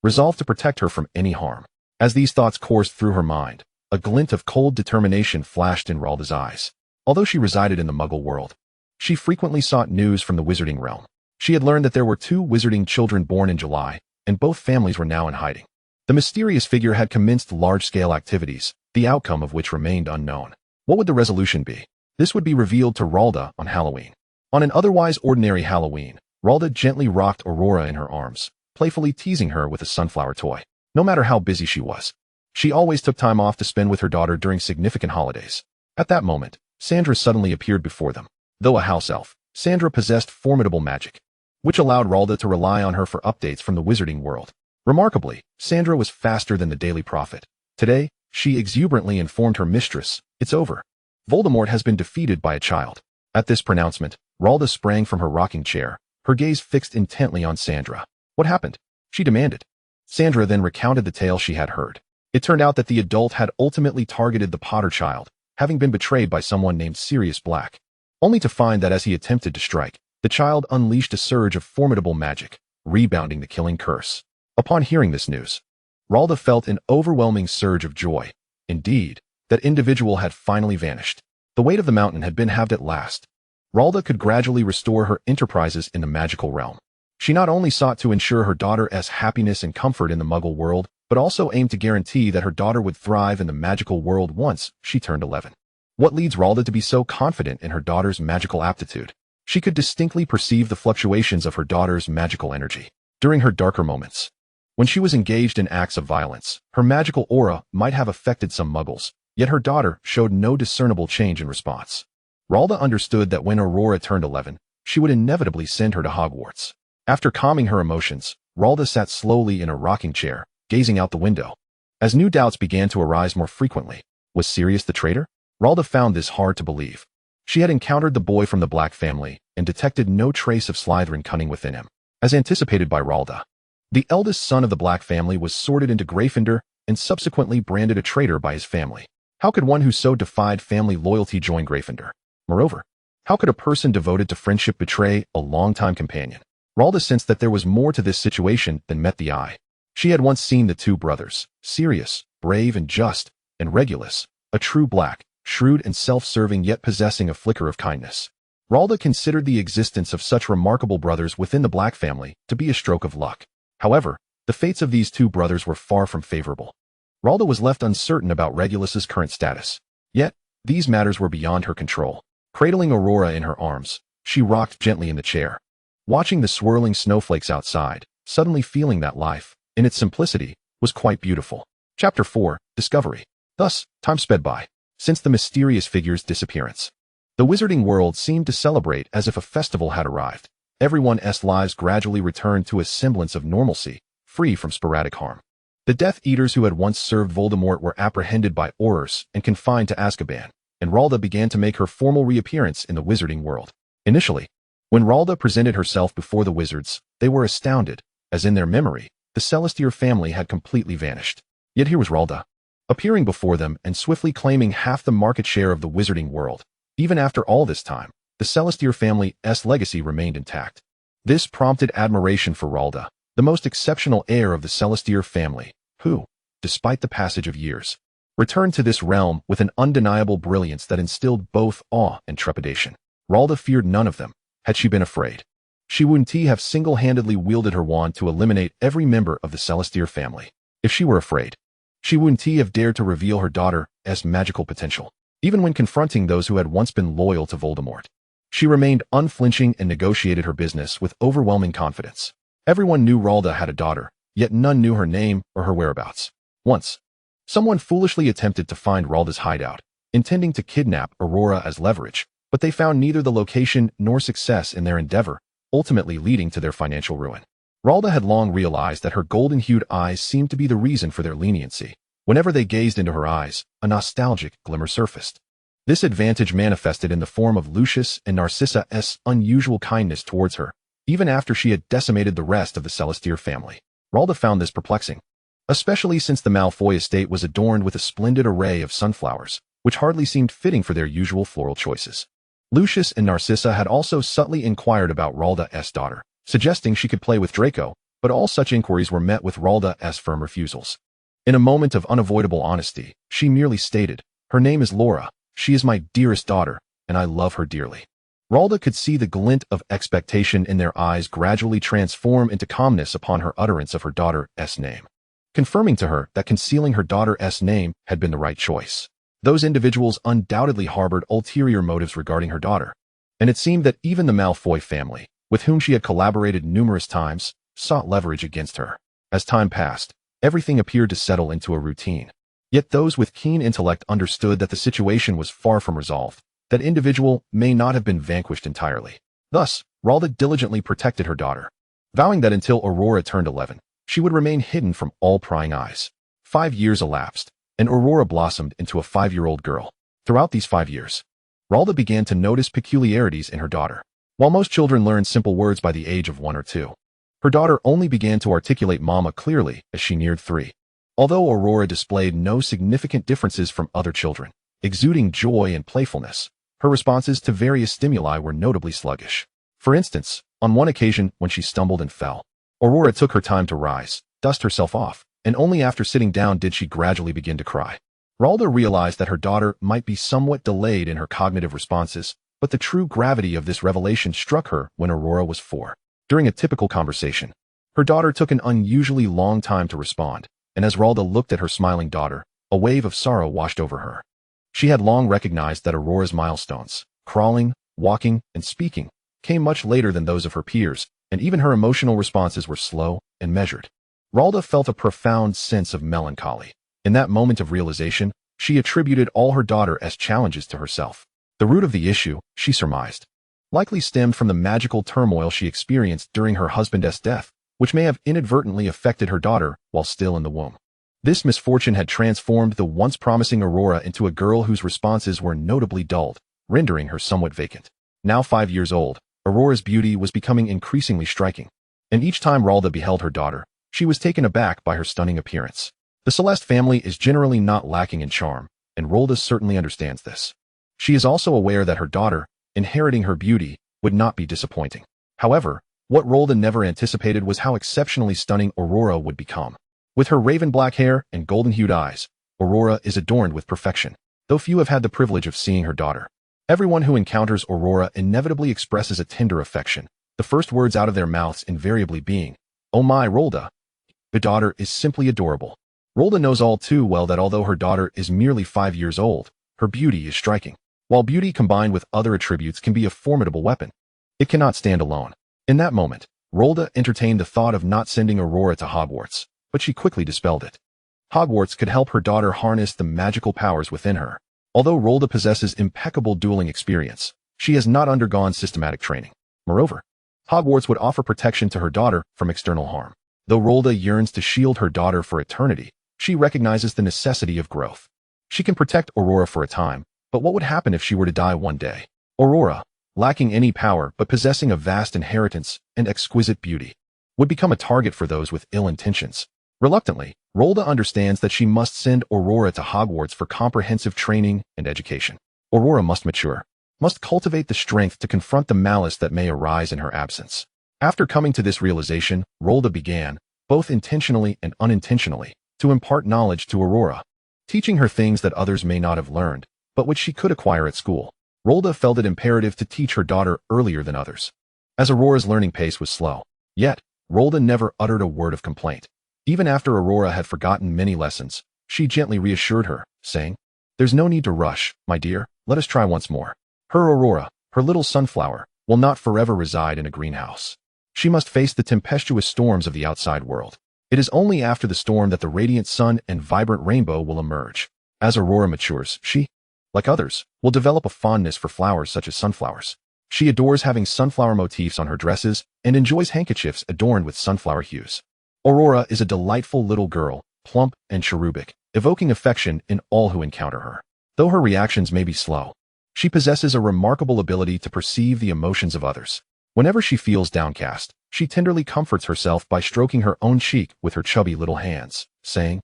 resolved to protect her from any harm. As these thoughts coursed through her mind, a glint of cold determination flashed in Ralda's eyes. Although she resided in the Muggle world, she frequently sought news from the wizarding realm. She had learned that there were 2 wizarding children born in July, and both families were now in hiding. The mysterious figure had commenced large-scale activities, the outcome of which remained unknown. What would the resolution be? This would be revealed to Ralda on Halloween. On an otherwise ordinary Halloween, Ralda gently rocked Aurora in her arms, playfully teasing her with a sunflower toy. No matter how busy she was, she always took time off to spend with her daughter during significant holidays. At that moment, Sandra suddenly appeared before them. Though a house elf, Sandra possessed formidable magic, which allowed Ralda to rely on her for updates from the wizarding world. Remarkably, Sandra was faster than the Daily Prophet. Today, she exuberantly informed her mistress, "It's over. Voldemort has been defeated by a child." At this pronouncement, Ralda sprang from her rocking chair, her gaze fixed intently on Sandra. "What happened?" she demanded. Sandra then recounted the tale she had heard. It turned out that the adult had ultimately targeted the Potter child, having been betrayed by someone named Sirius Black, only to find that as he attempted to strike, the child unleashed a surge of formidable magic, rebounding the killing curse. Upon hearing this news, Ralda felt an overwhelming surge of joy. Indeed, that individual had finally vanished. The weight of the mountain had been halved at last. Ralda could gradually restore her enterprises in the magical realm. She not only sought to ensure her daughter's happiness and comfort in the Muggle world, but also aimed to guarantee that her daughter would thrive in the magical world once she turned 11. What leads Ralda to be so confident in her daughter's magical aptitude? She could distinctly perceive the fluctuations of her daughter's magical energy. During her darker moments, when she was engaged in acts of violence, her magical aura might have affected some Muggles, yet her daughter showed no discernible change in response. Ralda understood that when Aurora turned 11, she would inevitably send her to Hogwarts. After calming her emotions, Ralda sat slowly in a rocking chair, gazing out the window. As new doubts began to arise more frequently, was Sirius the traitor? Ralda found this hard to believe. She had encountered the boy from the Black family and detected no trace of Slytherin cunning within him. As anticipated by Ralda, the eldest son of the Black family was sorted into Gryffindor and subsequently branded a traitor by his family. How could one who so defied family loyalty join Gryffindor? Moreover, how could a person devoted to friendship betray a longtime companion? Ralda sensed that there was more to this situation than met the eye. She had once seen the 2 brothers, Sirius, brave and just, and Regulus, a true Black, shrewd and self-serving yet possessing a flicker of kindness. Ralda considered the existence of such remarkable brothers within the Black family to be a stroke of luck. However, the fates of these 2 brothers were far from favorable. Ralda was left uncertain about Regulus's current status. Yet, these matters were beyond her control. Cradling Aurora in her arms, she rocked gently in the chair, watching the swirling snowflakes outside, suddenly feeling that life, in its simplicity, was quite beautiful. Chapter 4, Discovery. Thus, time sped by. Since the mysterious figure's disappearance, the wizarding world seemed to celebrate as if a festival had arrived. Everyone's lives gradually returned to a semblance of normalcy, free from sporadic harm. The Death Eaters who had once served Voldemort were apprehended by Aurors and confined to Azkaban, and Ralda began to make her formal reappearance in the wizarding world. Initially, when Ralda presented herself before the wizards, they were astounded, as in their memory, the Celestier family had completely vanished. Yet here was Ralda, appearing before them and swiftly claiming half the market share of the wizarding world. Even after all this time, the Celestier family's legacy remained intact. This prompted admiration for Ralda, the most exceptional heir of the Celestier family, who, despite the passage of years, returned to this realm with an undeniable brilliance that instilled both awe and trepidation. Ralda feared none of them, had she been afraid. She wouldn't have single-handedly wielded her wand to eliminate every member of the Celestier family. If she were afraid, she wouldn't have dared to reveal her daughter's magical potential. Even when confronting those who had once been loyal to Voldemort, she remained unflinching and negotiated her business with overwhelming confidence. Everyone knew Ralda had a daughter, yet none knew her name or her whereabouts. Once, someone foolishly attempted to find Ralda's hideout, intending to kidnap Aurora as leverage, but they found neither the location nor success in their endeavor, ultimately leading to their financial ruin. Ralda had long realized that her golden-hued eyes seemed to be the reason for their leniency. Whenever they gazed into her eyes, a nostalgic glimmer surfaced. This advantage manifested in the form of Lucius and Narcissa's unusual kindness towards her, even after she had decimated the rest of the Celestier family. Ralda found this perplexing, especially since the Malfoy estate was adorned with a splendid array of sunflowers, which hardly seemed fitting for their usual floral choices. Lucius and Narcissa had also subtly inquired about Ralda's daughter, suggesting she could play with Draco, but all such inquiries were met with Ralda's firm refusals. In a moment of unavoidable honesty, she merely stated, "Her name is Laura, she is my dearest daughter, and I love her dearly." Ralda could see the glint of expectation in their eyes gradually transform into calmness upon her utterance of her daughter's name, confirming to her that concealing her daughter's name had been the right choice. Those individuals undoubtedly harbored ulterior motives regarding her daughter, and it seemed that even the Malfoy family, with whom she had collaborated numerous times, sought leverage against her. As time passed, everything appeared to settle into a routine. Yet those with keen intellect understood that the situation was far from resolved, that individual may not have been vanquished entirely. Thus, Ralda diligently protected her daughter, vowing that until Aurora turned 11, she would remain hidden from all prying eyes. 5 years elapsed, and Aurora blossomed into a 5-year-old girl. Throughout these 5 years, Ralda began to notice peculiarities in her daughter. While most children learn simple words by the age of 1 or 2, her daughter only began to articulate mama clearly as she neared 3. Although Aurora displayed no significant differences from other children, exuding joy and playfulness, her responses to various stimuli were notably sluggish. For instance, on one occasion when she stumbled and fell, Aurora took her time to rise, dust herself off, and only after sitting down did she gradually begin to cry. Ralda realized that her daughter might be somewhat delayed in her cognitive responses, but the true gravity of this revelation struck her when Aurora was 4. During a typical conversation, her daughter took an unusually long time to respond, and as Ralda looked at her smiling daughter, a wave of sorrow washed over her. She had long recognized that Aurora's milestones, crawling, walking, and speaking, came much later than those of her peers, and even her emotional responses were slow and measured. Ralda felt a profound sense of melancholy. In that moment of realization, she attributed all her daughter's challenges to herself. The root of the issue, she surmised, likely stemmed from the magical turmoil she experienced during her husband's death, which may have inadvertently affected her daughter while still in the womb. This misfortune had transformed the once promising Aurora into a girl whose responses were notably dulled, rendering her somewhat vacant. Now 5 years old, Aurora's beauty was becoming increasingly striking, and each time Ralda beheld her daughter, she was taken aback by her stunning appearance. The Celeste family is generally not lacking in charm, and Ralda certainly understands this. She is also aware that her daughter, inheriting her beauty, would not be disappointing. However, what Ralda never anticipated was how exceptionally stunning Aurora would become. With her raven-black hair and golden-hued eyes, Aurora is adorned with perfection. Though few have had the privilege of seeing her daughter, everyone who encounters Aurora inevitably expresses a tender affection, the first words out of their mouths invariably being, "Oh my, Ralda, the daughter is simply adorable." Ralda knows all too well that although her daughter is merely 5 years old, her beauty is striking. While beauty combined with other attributes can be a formidable weapon, it cannot stand alone. In that moment, Ralda entertained the thought of not sending Aurora to Hogwarts, but she quickly dispelled it. Hogwarts could help her daughter harness the magical powers within her. Although Ralda possesses impeccable dueling experience, she has not undergone systematic training. Moreover, Hogwarts would offer protection to her daughter from external harm. Though Ralda yearns to shield her daughter for eternity, she recognizes the necessity of growth. She can protect Aurora for a time, but what would happen if she were to die one day? Aurora, lacking any power but possessing a vast inheritance and exquisite beauty, would become a target for those with ill intentions. Reluctantly, Ralda understands that she must send Aurora to Hogwarts for comprehensive training and education. Aurora must mature, must cultivate the strength to confront the malice that may arise in her absence. After coming to this realization, Ralda began, both intentionally and unintentionally, to impart knowledge to Aurora, teaching her things that others may not have learned, but which she could acquire at school. Rolda felt it imperative to teach her daughter earlier than others, as Aurora's learning pace was slow. Yet, Rolda never uttered a word of complaint. Even after Aurora had forgotten many lessons, she gently reassured her, saying, "There's no need to rush, my dear, let us try once more. Her Aurora, her little sunflower, will not forever reside in a greenhouse. She must face the tempestuous storms of the outside world. It is only after the storm that the radiant sun and vibrant rainbow will emerge. As Aurora matures, she, like others, will develop a fondness for flowers such as sunflowers. She adores having sunflower motifs on her dresses and enjoys handkerchiefs adorned with sunflower hues. Aurora is a delightful little girl, plump and cherubic, evoking affection in all who encounter her. Though her reactions may be slow, she possesses a remarkable ability to perceive the emotions of others. Whenever she feels downcast, she tenderly comforts herself by stroking her own cheek with her chubby little hands, saying,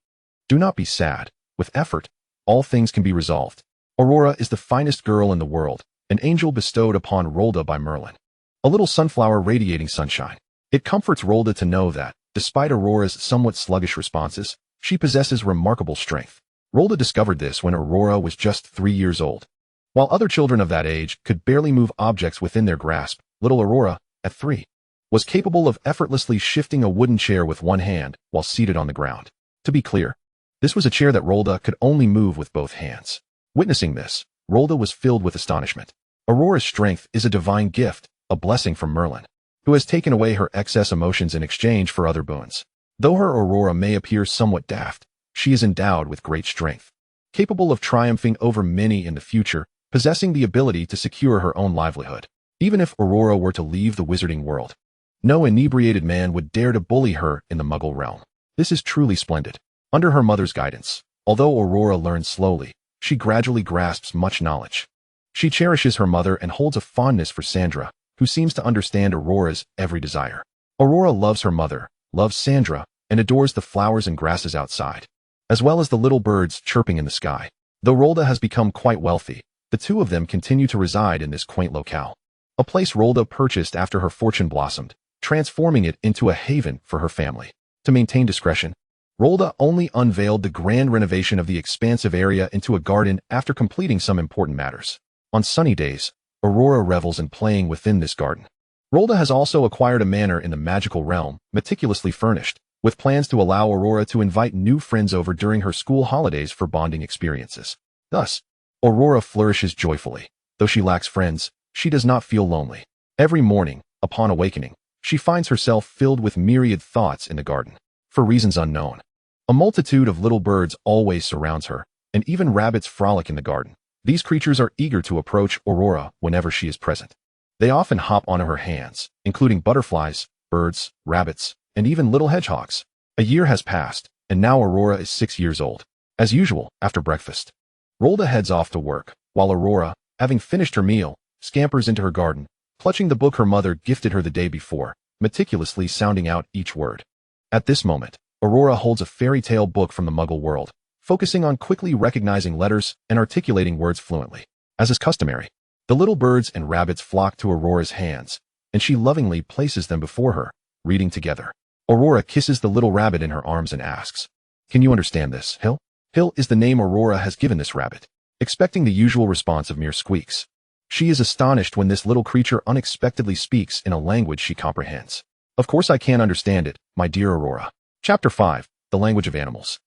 "Do not be sad. With effort, all things can be resolved." Aurora is the finest girl in the world, an angel bestowed upon Rolda by Merlin. A little sunflower radiating sunshine. It comforts Rolda to know that, despite Aurora's somewhat sluggish responses, she possesses remarkable strength. Rolda discovered this when Aurora was just 3 years old. While other children of that age could barely move objects within their grasp, little Aurora, at 3, was capable of effortlessly shifting a wooden chair with one hand while seated on the ground. To be clear, this was a chair that Rolda could only move with both hands. Witnessing this, Rolda was filled with astonishment. Aurora's strength is a divine gift, a blessing from Merlin, who has taken away her excess emotions in exchange for other boons. Though her Aurora may appear somewhat daft, she is endowed with great strength, capable of triumphing over many in the future, possessing the ability to secure her own livelihood. Even if Aurora were to leave the wizarding world, no inebriated man would dare to bully her in the Muggle realm. This is truly splendid. Under her mother's guidance, although Aurora learns slowly, she gradually grasps much knowledge. She cherishes her mother and holds a fondness for Sandra, who seems to understand Aurora's every desire. Aurora loves her mother, loves Sandra, and adores the flowers and grasses outside, as well as the little birds chirping in the sky. Though Rolda has become quite wealthy, the two of them continue to reside in this quaint locale, a place Rolda purchased after her fortune blossomed, transforming it into a haven for her family. To maintain discretion, Rolda only unveiled the grand renovation of the expansive area into a garden after completing some important matters. On sunny days, Aurora revels in playing within this garden. Rolda has also acquired a manor in the magical realm, meticulously furnished, with plans to allow Aurora to invite new friends over during her school holidays for bonding experiences. Thus, Aurora flourishes joyfully. Though she lacks friends, she does not feel lonely. Every morning, upon awakening, she finds herself filled with myriad thoughts in the garden. For reasons unknown, a multitude of little birds always surrounds her, and even rabbits frolic in the garden. These creatures are eager to approach Aurora whenever she is present. They often hop onto her hands, including butterflies, birds, rabbits, and even little hedgehogs. A year has passed, and now Aurora is 6 years old. As usual, after breakfast, Rolda heads off to work, while Aurora, having finished her meal, scampers into her garden, clutching the book her mother gifted her the day before, meticulously sounding out each word. At this moment, Aurora holds a fairy tale book from the Muggle world, focusing on quickly recognizing letters and articulating words fluently. As is customary, the little birds and rabbits flock to Aurora's hands, and she lovingly places them before her, reading together. Aurora kisses the little rabbit in her arms and asks, "Can you understand this, Hill?" Hill is the name Aurora has given this rabbit, expecting the usual response of mere squeaks. She is astonished when this little creature unexpectedly speaks in a language she comprehends. "Of course I can understand it, my dear Aurora." Chapter 5, The Language of Animals.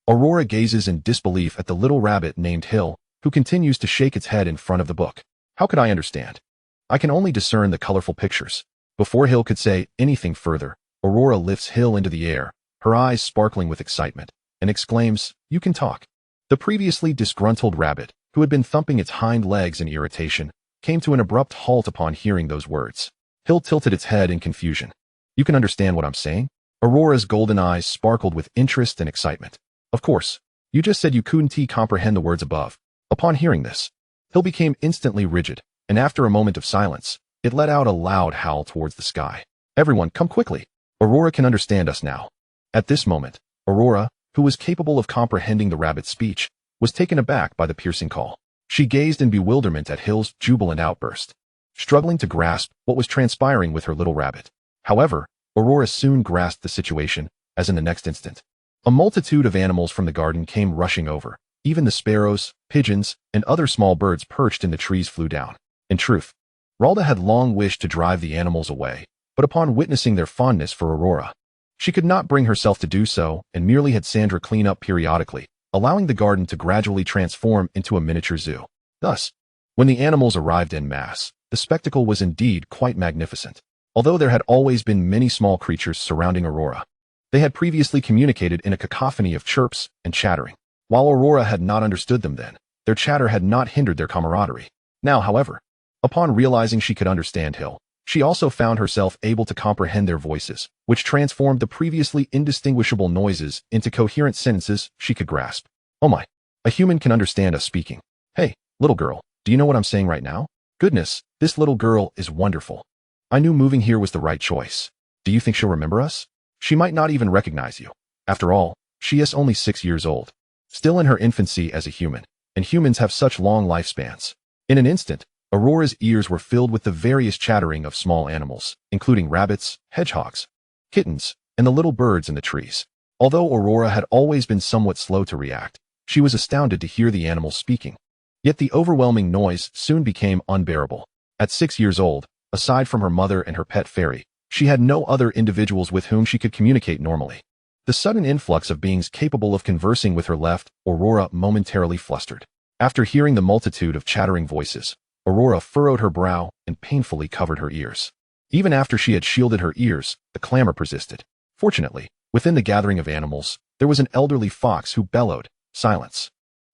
Aurora gazes in disbelief at the little rabbit named Hill, who continues to shake its head in front of the book. "How could I understand? I can only discern the colorful pictures." Before Hill could say anything further, Aurora lifts Hill into the air, her eyes sparkling with excitement, and exclaims, "You can talk." The previously disgruntled rabbit, who had been thumping its hind legs in irritation, came to an abrupt halt upon hearing those words. Hill tilted its head in confusion. "You can understand what I'm saying?" Aurora's golden eyes sparkled with interest and excitement. "Of course. You just said you couldn't comprehend the words above." Upon hearing this, Hill became instantly rigid, and after a moment of silence, it let out a loud howl towards the sky. "Everyone, come quickly. Aurora can understand us now." At this moment, Aurora, who was capable of comprehending the rabbit's speech, was taken aback by the piercing call. She gazed in bewilderment at Hill's jubilant outburst, struggling to grasp what was transpiring with her little rabbit. However, Aurora soon grasped the situation, as in the next instant, A multitude of animals from the garden came rushing over. Even the sparrows, pigeons, and other small birds perched in the trees flew down. In truth, Ralda had long wished to drive the animals away, but upon witnessing their fondness for Aurora, she could not bring herself to do so and merely had Sandra clean up periodically, allowing the garden to gradually transform into a miniature zoo. Thus, when the animals arrived en masse, the spectacle was indeed quite magnificent. Although there had always been many small creatures surrounding Aurora, they had previously communicated in a cacophony of chirps and chattering. While Aurora had not understood them then, their chatter had not hindered their camaraderie. Now, however, upon realizing she could understand Hill, she also found herself able to comprehend their voices, which transformed the previously indistinguishable noises into coherent sentences she could grasp. Oh my, a human can understand us speaking. Hey, little girl, do you know what I'm saying right now? Goodness, this little girl is wonderful. I knew moving here was the right choice. Do you think she'll remember us? She might not even recognize you. After all, she is only 6 years old, still in her infancy as a human, and humans have such long lifespans. In an instant, Aurora's ears were filled with the various chattering of small animals, including rabbits, hedgehogs, kittens, and the little birds in the trees. Although Aurora had always been somewhat slow to react, she was astounded to hear the animals speaking. Yet the overwhelming noise soon became unbearable. At 6 years old, aside from her mother and her pet fairy, she had no other individuals with whom she could communicate normally. The sudden influx of beings capable of conversing with her left Aurora momentarily flustered. After hearing the multitude of chattering voices, Aurora furrowed her brow and painfully covered her ears. Even after she had shielded her ears, the clamor persisted. Fortunately, within the gathering of animals, there was an elderly fox who bellowed, "Silence."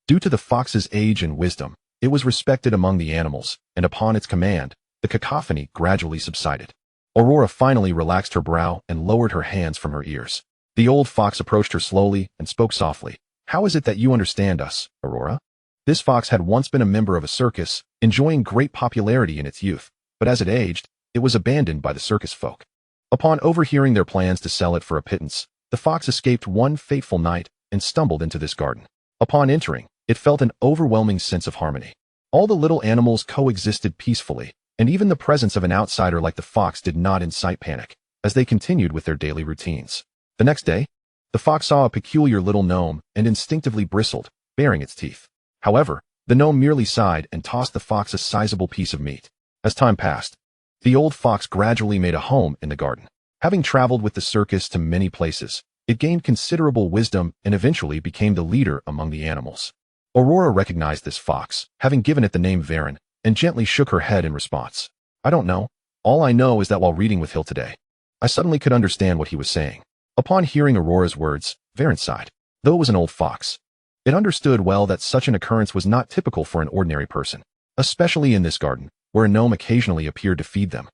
Due to the fox's age and wisdom, it was respected among the animals, and upon its command, the cacophony gradually subsided. Aurora finally relaxed her brow and lowered her hands from her ears. The old fox approached her slowly and spoke softly. "How is it that you understand us, Aurora?" This fox had once been a member of a circus, enjoying great popularity in its youth, but as it aged, it was abandoned by the circus folk. Upon overhearing their plans to sell it for a pittance, the fox escaped one fateful night and stumbled into this garden. Upon entering, it felt an overwhelming sense of harmony. All the little animals coexisted peacefully, and even the presence of an outsider like the fox did not incite panic, as they continued with their daily routines. The next day, the fox saw a peculiar little gnome and instinctively bristled, baring its teeth. However, the gnome merely sighed and tossed the fox a sizable piece of meat. As time passed, the old fox gradually made a home in the garden. Having traveled with the circus to many places, it gained considerable wisdom and eventually became the leader among the animals. Aurora recognized this fox, having given it the name Varen, and gently shook her head in response. "I don't know. All I know is that while reading with Hill today, I suddenly could understand what he was saying." Upon hearing Aurora's words, Varen sighed. Though it was an old fox, it understood well that such an occurrence was not typical for an ordinary person, especially in this garden, where a gnome occasionally appeared to feed them.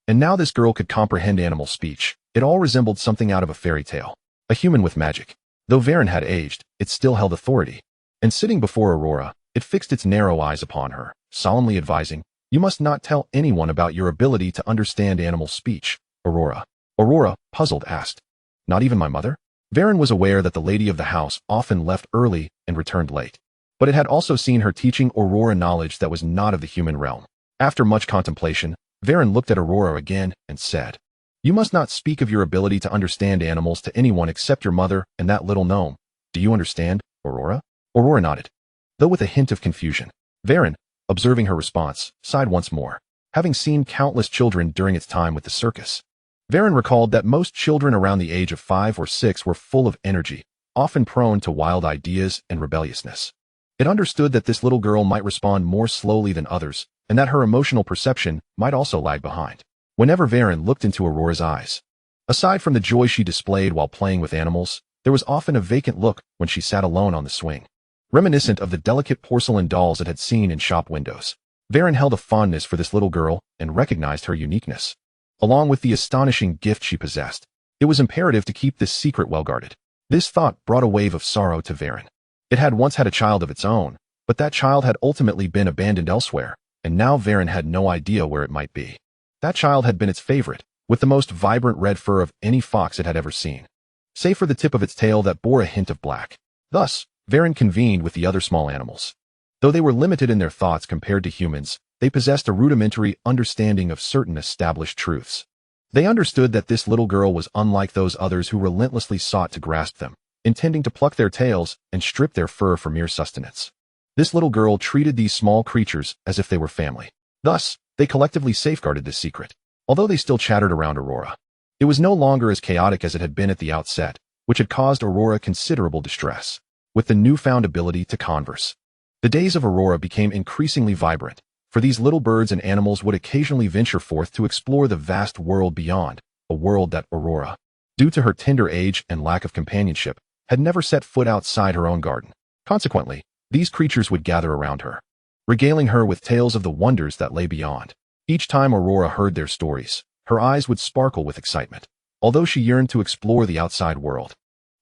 And now this girl could comprehend animal speech. It all resembled something out of a fairy tale. A human with magic. Though Varen had aged, it still held authority. And sitting before Aurora, it fixed its narrow eyes upon her, solemnly advising, "You must not tell anyone about your ability to understand animal speech, Aurora." Aurora, puzzled, asked, "Not even my mother?" Varen was aware that the lady of the house often left early and returned late, but it had also seen her teaching Aurora knowledge that was not of the human realm. After much contemplation, Varen looked at Aurora again and said, "You must not speak of your ability to understand animals to anyone except your mother and that little gnome. Do you understand, Aurora?" Aurora nodded, though with a hint of confusion. Varen, observing her response, sighed once more. Having seen countless children during its time with the circus, Varen recalled that most children around the age of 5 or 6 were full of energy, often prone to wild ideas and rebelliousness. It understood that this little girl might respond more slowly than others, and that her emotional perception might also lag behind. Whenever Varen looked into Aurora's eyes, aside from the joy she displayed while playing with animals, there was often a vacant look when she sat alone on the swing, reminiscent of the delicate porcelain dolls it had seen in shop windows. Varen held a fondness for this little girl and recognized her uniqueness. Along with the astonishing gift she possessed, it was imperative to keep this secret well guarded. This thought brought a wave of sorrow to Varen. It had once had a child of its own, but that child had ultimately been abandoned elsewhere, and now Varen had no idea where it might be. That child had been its favorite, with the most vibrant red fur of any fox it had ever seen, save for the tip of its tail that bore a hint of black. Thus, Varen convened with the other small animals. Though they were limited in their thoughts compared to humans, they possessed a rudimentary understanding of certain established truths. They understood that this little girl was unlike those others who relentlessly sought to grasp them. intending to pluck their tails and strip their fur for mere sustenance. This little girl treated these small creatures as if they were family. Thus, they collectively safeguarded this secret. Although they still chattered around Aurora, it was no longer as chaotic as it had been at the outset, which had caused Aurora considerable distress. With the newfound ability to converse, the days of Aurora became increasingly vibrant, for these little birds and animals would occasionally venture forth to explore the vast world beyond, a world that Aurora, due to her tender age and lack of companionship, had never set foot outside her own garden. Consequently, these creatures would gather around her, regaling her with tales of the wonders that lay beyond. Each time Aurora heard their stories, her eyes would sparkle with excitement. Although she yearned to explore the outside world,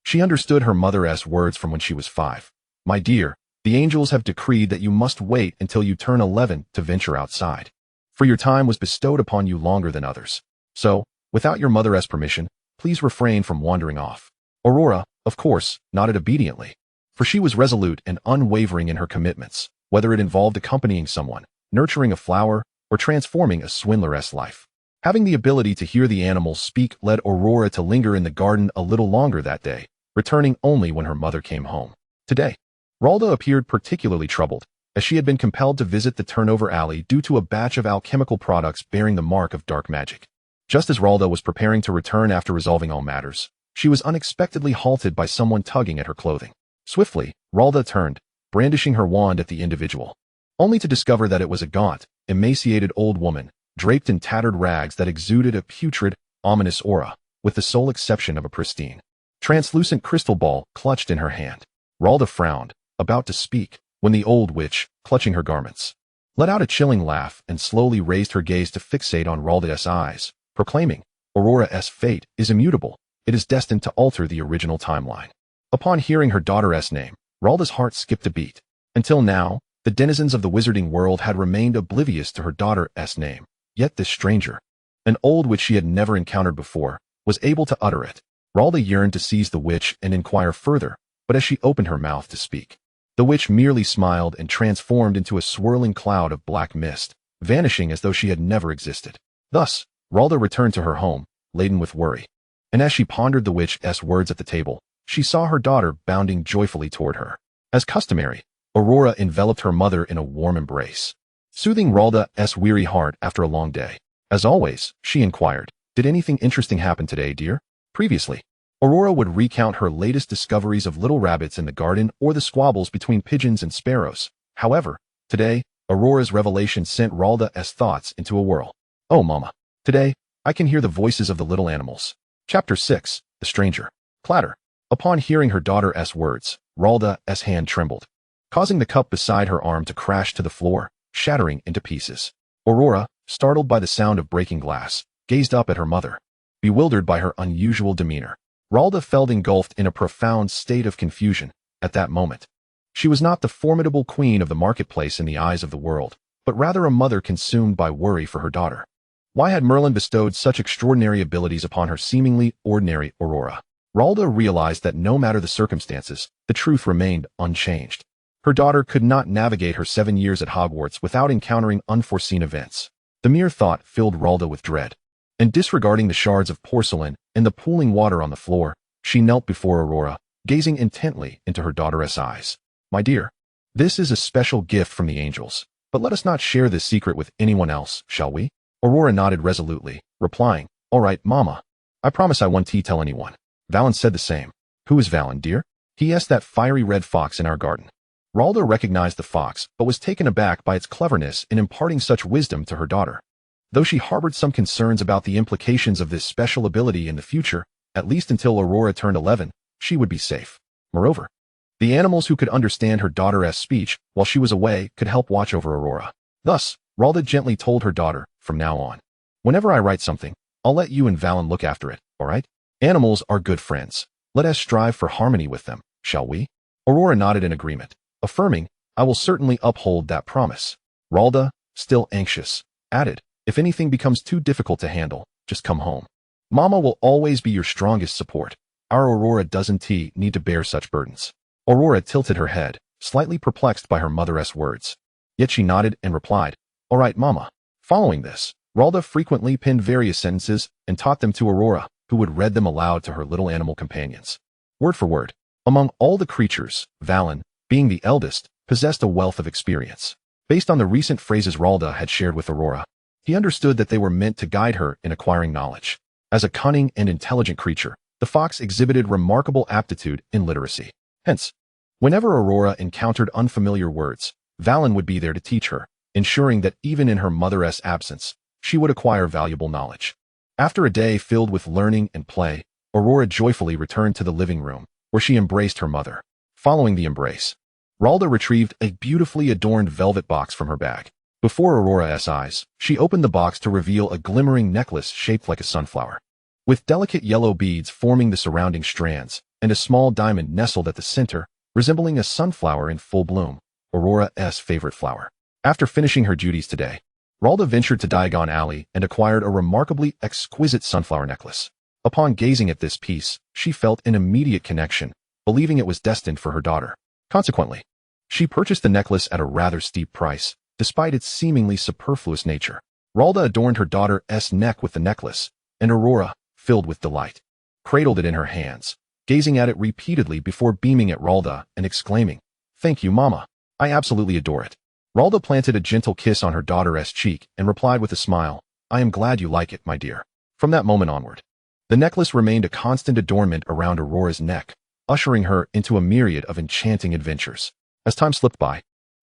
she understood her mother's words from when she was 5. My dear, the angels have decreed that you must wait until you turn 11 to venture outside. For your time was bestowed upon you longer than others. So, without your mother's permission, please refrain from wandering off. Aurora, of course, nodded obediently, for she was resolute and unwavering in her commitments, whether it involved accompanying someone, nurturing a flower, or transforming a swindler's life. Having the ability to hear the animals speak led Aurora to linger in the garden a little longer that day, returning only when her mother came home. Today, Ralda appeared particularly troubled, as she had been compelled to visit the turnover alley due to a batch of alchemical products bearing the mark of dark magic. Just as Ralda was preparing to return after resolving all matters, she was unexpectedly halted by someone tugging at her clothing. Swiftly, Ralda turned, brandishing her wand at the individual, only to discover that it was a gaunt, emaciated old woman, draped in tattered rags that exuded a putrid, ominous aura, with the sole exception of a pristine, translucent crystal ball clutched in her hand. Ralda frowned, about to speak, when the old witch, clutching her garments, let out a chilling laugh and slowly raised her gaze to fixate on Ralda's eyes, proclaiming, Aurora's fate is immutable. It is destined to alter the original timeline. Upon hearing her daughter's name, Ralda's heart skipped a beat. Until now, the denizens of the wizarding world had remained oblivious to her daughter's name. Yet this stranger, an old witch she had never encountered before, was able to utter it. Ralda yearned to seize the witch and inquire further, but as she opened her mouth to speak, the witch merely smiled and transformed into a swirling cloud of black mist, vanishing as though she had never existed. Thus, Ralda returned to her home, laden with worry. And as she pondered the witch's words at the table, she saw her daughter bounding joyfully toward her. As customary, Aurora enveloped her mother in a warm embrace, soothing Ralda's weary heart after a long day. As always, she inquired, did anything interesting happen today, dear? Previously, Aurora would recount her latest discoveries of little rabbits in the garden or the squabbles between pigeons and sparrows. However, today, Aurora's revelation sent Ralda's thoughts into a whirl. Oh, Mama. Today, I can hear the voices of the little animals. Chapter 6, The Stranger. Clatter. Upon hearing her daughter's words, Ralda's hand trembled, causing the cup beside her arm to crash to the floor, shattering into pieces. Aurora, startled by the sound of breaking glass, gazed up at her mother, bewildered by her unusual demeanor. Ralda felt engulfed in a profound state of confusion. At that moment, she was not the formidable queen of the marketplace in the eyes of the world, but rather a mother consumed by worry for her daughter. Why had Merlin bestowed such extraordinary abilities upon her seemingly ordinary Aurora? Ralda realized that no matter the circumstances, the truth remained unchanged. Her daughter could not navigate her 7 years at Hogwarts without encountering unforeseen events. The mere thought filled Ralda with dread. And disregarding the shards of porcelain and the pooling water on the floor, she knelt before Aurora, gazing intently into her daughter's eyes. My dear, this is a special gift from the angels, but let us not share this secret with anyone else, shall we? Aurora nodded resolutely, replying, all right, Mama. I promise I won't tell anyone. Valen said the same. Who is Valen, dear? He asked that fiery red fox in our garden. Ralda recognized the fox, but was taken aback by its cleverness in imparting such wisdom to her daughter. Though she harbored some concerns about the implications of this special ability in the future, at least until Aurora turned 11, she would be safe. Moreover, the animals who could understand her daughter's speech while she was away could help watch over Aurora. Thus, Ralda gently told her daughter, from now on, whenever I write something, I'll let you and Valen look after it, all right? Animals are good friends. Let us strive for harmony with them, shall we? Aurora nodded in agreement, affirming, I will certainly uphold that promise. Ralda, still anxious, added, if anything becomes too difficult to handle, just come home. Mama will always be your strongest support. Our Aurora doesn't need to bear such burdens. Aurora tilted her head, slightly perplexed by her mother's words. Yet she nodded and replied, all right, Mama. Following this, Ralda frequently penned various sentences and taught them to Aurora, who would read them aloud to her little animal companions. Word for word, Among all the creatures, Valen, being the eldest, possessed a wealth of experience. Based on the recent phrases Ralda had shared with Aurora, he understood that they were meant to guide her in acquiring knowledge. As a cunning and intelligent creature, the fox exhibited remarkable aptitude in literacy. Hence, whenever Aurora encountered unfamiliar words, Valen would be there to teach her, ensuring that even in her mother's absence, she would acquire valuable knowledge. After a day filled with learning and play, Aurora joyfully returned to the living room, where she embraced her mother. Following the embrace, Ralda retrieved a beautifully adorned velvet box from her bag. Before Aurora's eyes, she opened the box to reveal a glimmering necklace shaped like a sunflower. With delicate yellow beads forming the surrounding strands, and a small diamond nestled at the center, resembling a sunflower in full bloom, Aurora's favorite flower. After finishing her duties today, Ralda ventured to Diagon Alley and acquired a remarkably exquisite sunflower necklace. Upon gazing at this piece, she felt an immediate connection, believing it was destined for her daughter. Consequently, she purchased the necklace at a rather steep price, despite its seemingly superfluous nature. Ralda adorned her daughter's neck with the necklace, and Aurora, filled with delight, cradled it in her hands, gazing at it repeatedly before beaming at Ralda and exclaiming, "Thank you, Mama. I absolutely adore it." Ralda planted a gentle kiss on her daughter's cheek and replied with a smile, "I am glad you like it, my dear." From that moment onward, the necklace remained a constant adornment around Aurora's neck, ushering her into a myriad of enchanting adventures. As time slipped by,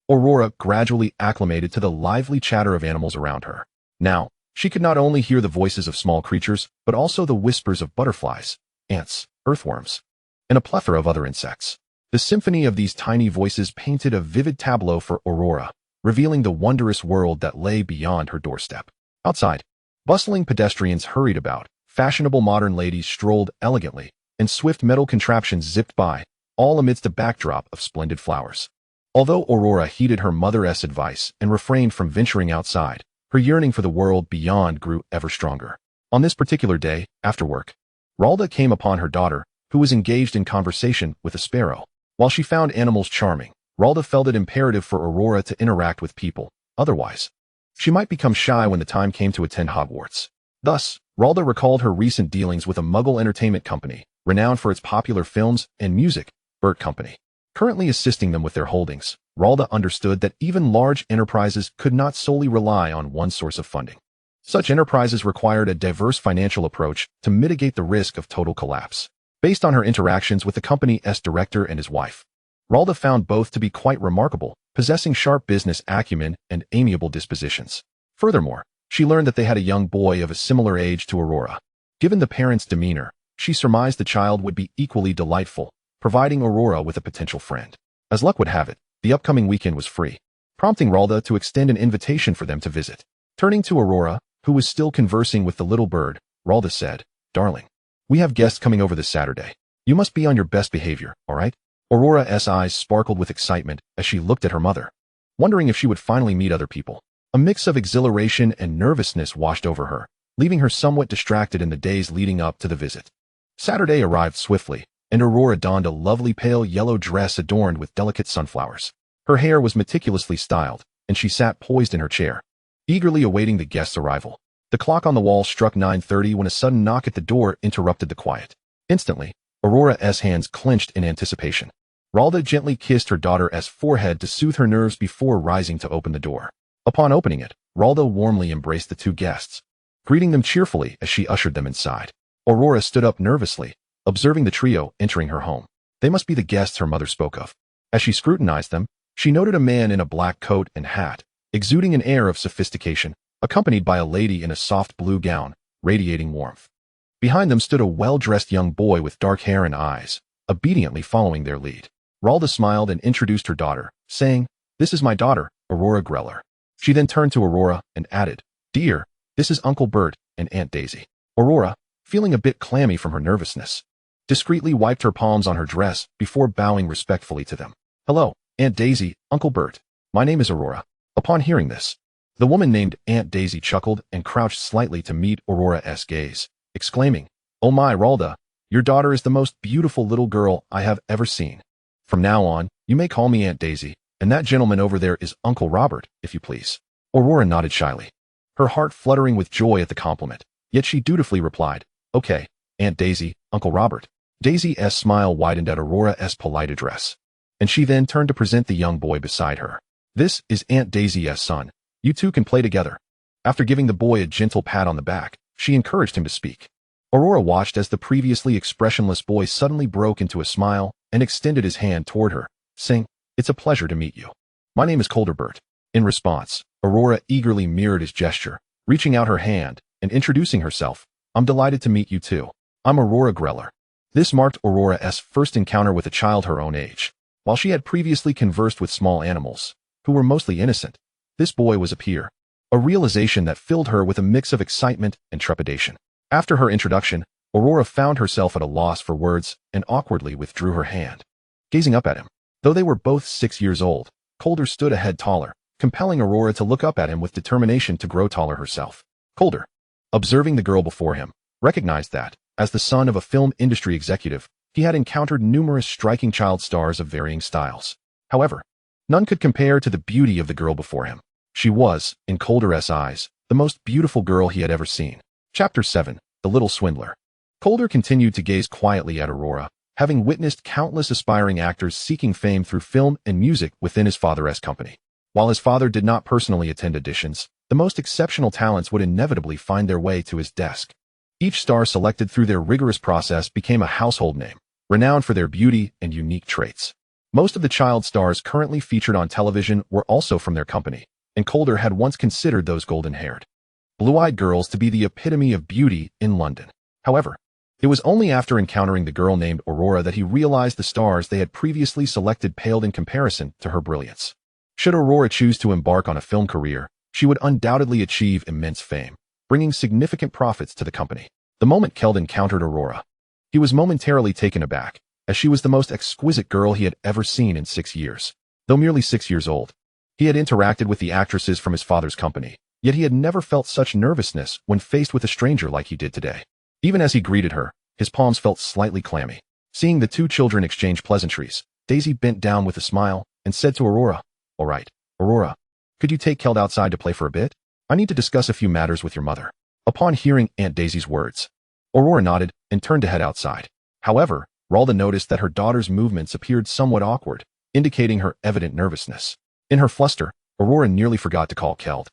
Aurora gradually acclimated to the lively chatter of animals around her. Now, she could not only hear the voices of small creatures, but also the whispers of butterflies, ants, earthworms, and a plethora of other insects. The symphony of these tiny voices painted a vivid tableau for Aurora, revealing the wondrous world that lay beyond her doorstep. Outside, bustling pedestrians hurried about, fashionable modern ladies strolled elegantly, and swift metal contraptions zipped by, all amidst a backdrop of splendid flowers. Although Aurora heeded her mother's advice and refrained from venturing outside, her yearning for the world beyond grew ever stronger. On this particular day, after work, Ralda came upon her daughter, who was engaged in conversation with a sparrow. While she found animals charming, Ralda felt it imperative for Aurora to interact with people, otherwise, she might become shy when the time came to attend Hogwarts. Thus, Ralda recalled her recent dealings with a Muggle entertainment company, renowned for its popular films and music, Burt Company. Currently assisting them with their holdings, Ralda understood that even large enterprises could not solely rely on one source of funding. Such enterprises required a diverse financial approach to mitigate the risk of total collapse. Based on her interactions with the company's director and his wife, Ralda found both to be quite remarkable, possessing sharp business acumen and amiable dispositions. Furthermore, she learned that they had a young boy of a similar age to Aurora. Given the parents' demeanor, she surmised the child would be equally delightful, providing Aurora with a potential friend. As luck would have it, the upcoming weekend was free, prompting Ralda to extend an invitation for them to visit. Turning to Aurora, who was still conversing with the little bird, Ralda said, "Darling, we have guests coming over this Saturday. You must be on your best behavior, all right?" Aurora's eyes sparkled with excitement as she looked at her mother, wondering if she would finally meet other people. A mix of exhilaration and nervousness washed over her, leaving her somewhat distracted in the days leading up to the visit. Saturday arrived swiftly, and Aurora donned a lovely pale yellow dress adorned with delicate sunflowers. Her hair was meticulously styled, and she sat poised in her chair, eagerly awaiting the guest's arrival. The clock on the wall struck 9:30 when a sudden knock at the door interrupted the quiet. Instantly, Aurora's hands clenched in anticipation. Ralda gently kissed her daughter's forehead to soothe her nerves before rising to open the door. Upon opening it, Ralda warmly embraced the two guests, greeting them cheerfully as she ushered them inside. Aurora stood up nervously, observing the trio entering her home. They must be the guests her mother spoke of. As she scrutinized them, she noted a man in a black coat and hat, exuding an air of sophistication, accompanied by a lady in a soft blue gown, radiating warmth. Behind them stood a well-dressed young boy with dark hair and eyes, obediently following their lead. Ralda smiled and introduced her daughter, saying, "This is my daughter, Aurora Greller." She then turned to Aurora and added, "Dear, this is Uncle Bert and Aunt Daisy." Aurora, feeling a bit clammy from her nervousness, discreetly wiped her palms on her dress before bowing respectfully to them. "Hello, Aunt Daisy, Uncle Bert. My name is Aurora." Upon hearing this, the woman named Aunt Daisy chuckled and crouched slightly to meet Aurora's gaze, exclaiming, "Oh my, Ralda, your daughter is the most beautiful little girl I have ever seen. From now on, you may call me Aunt Daisy, and that gentleman over there is Uncle Robert, if you please." Aurora nodded shyly, her heart fluttering with joy at the compliment, yet she dutifully replied, "Okay, Aunt Daisy, Uncle Robert." Daisy's smile widened at Aurora's polite address, and she then turned to present the young boy beside her. "This is Aunt Daisy's son. You two can play together." After giving the boy a gentle pat on the back, she encouraged him to speak. Aurora watched as the previously expressionless boy suddenly broke into a smile and extended his hand toward her, saying, "It's a pleasure to meet you. My name is Colderbert." In response, Aurora eagerly mirrored his gesture, reaching out her hand and introducing herself. "I'm delighted to meet you too. I'm Aurora Greller." This marked Aurora's first encounter with a child her own age. While she had previously conversed with small animals, who were mostly innocent, this boy was a peer, a realization that filled her with a mix of excitement and trepidation. After her introduction, Aurora found herself at a loss for words and awkwardly withdrew her hand. Gazing up at him, though they were both 6 years old, Colder stood a head taller, compelling Aurora to look up at him with determination to grow taller herself. Colder, observing the girl before him, recognized that, as the son of a film industry executive, he had encountered numerous striking child stars of varying styles. However, none could compare to the beauty of the girl before him. She was, in Colder's eyes, the most beautiful girl he had ever seen. Chapter 7, The Little Swindler. Colder continued to gaze quietly at Aurora, having witnessed countless aspiring actors seeking fame through film and music within his father's company. While his father did not personally attend auditions, the most exceptional talents would inevitably find their way to his desk. Each star selected through their rigorous process became a household name, renowned for their beauty and unique traits. Most of the child stars currently featured on television were also from their company, and Colder had once considered those golden-haired, blue-eyed girls to be the epitome of beauty in London. However, it was only after encountering the girl named Aurora that he realized the stars they had previously selected paled in comparison to her brilliance. Should Aurora choose to embark on a film career, she would undoubtedly achieve immense fame, bringing significant profits to the company. The moment Keld encountered Aurora, he was momentarily taken aback, as she was the most exquisite girl he had ever seen in 6 years. Though merely 6 years old, he had interacted with the actresses from his father's company, yet he had never felt such nervousness when faced with a stranger like he did today. Even as he greeted her, his palms felt slightly clammy. Seeing the two children exchange pleasantries, Daisy bent down with a smile and said to Aurora, "All right, Aurora, could you take Keld outside to play for a bit? I need to discuss a few matters with your mother." Upon hearing Aunt Daisy's words, Aurora nodded and turned to head outside. However, Ralda noticed that her daughter's movements appeared somewhat awkward, indicating her evident nervousness. In her fluster, Aurora nearly forgot to call Keld.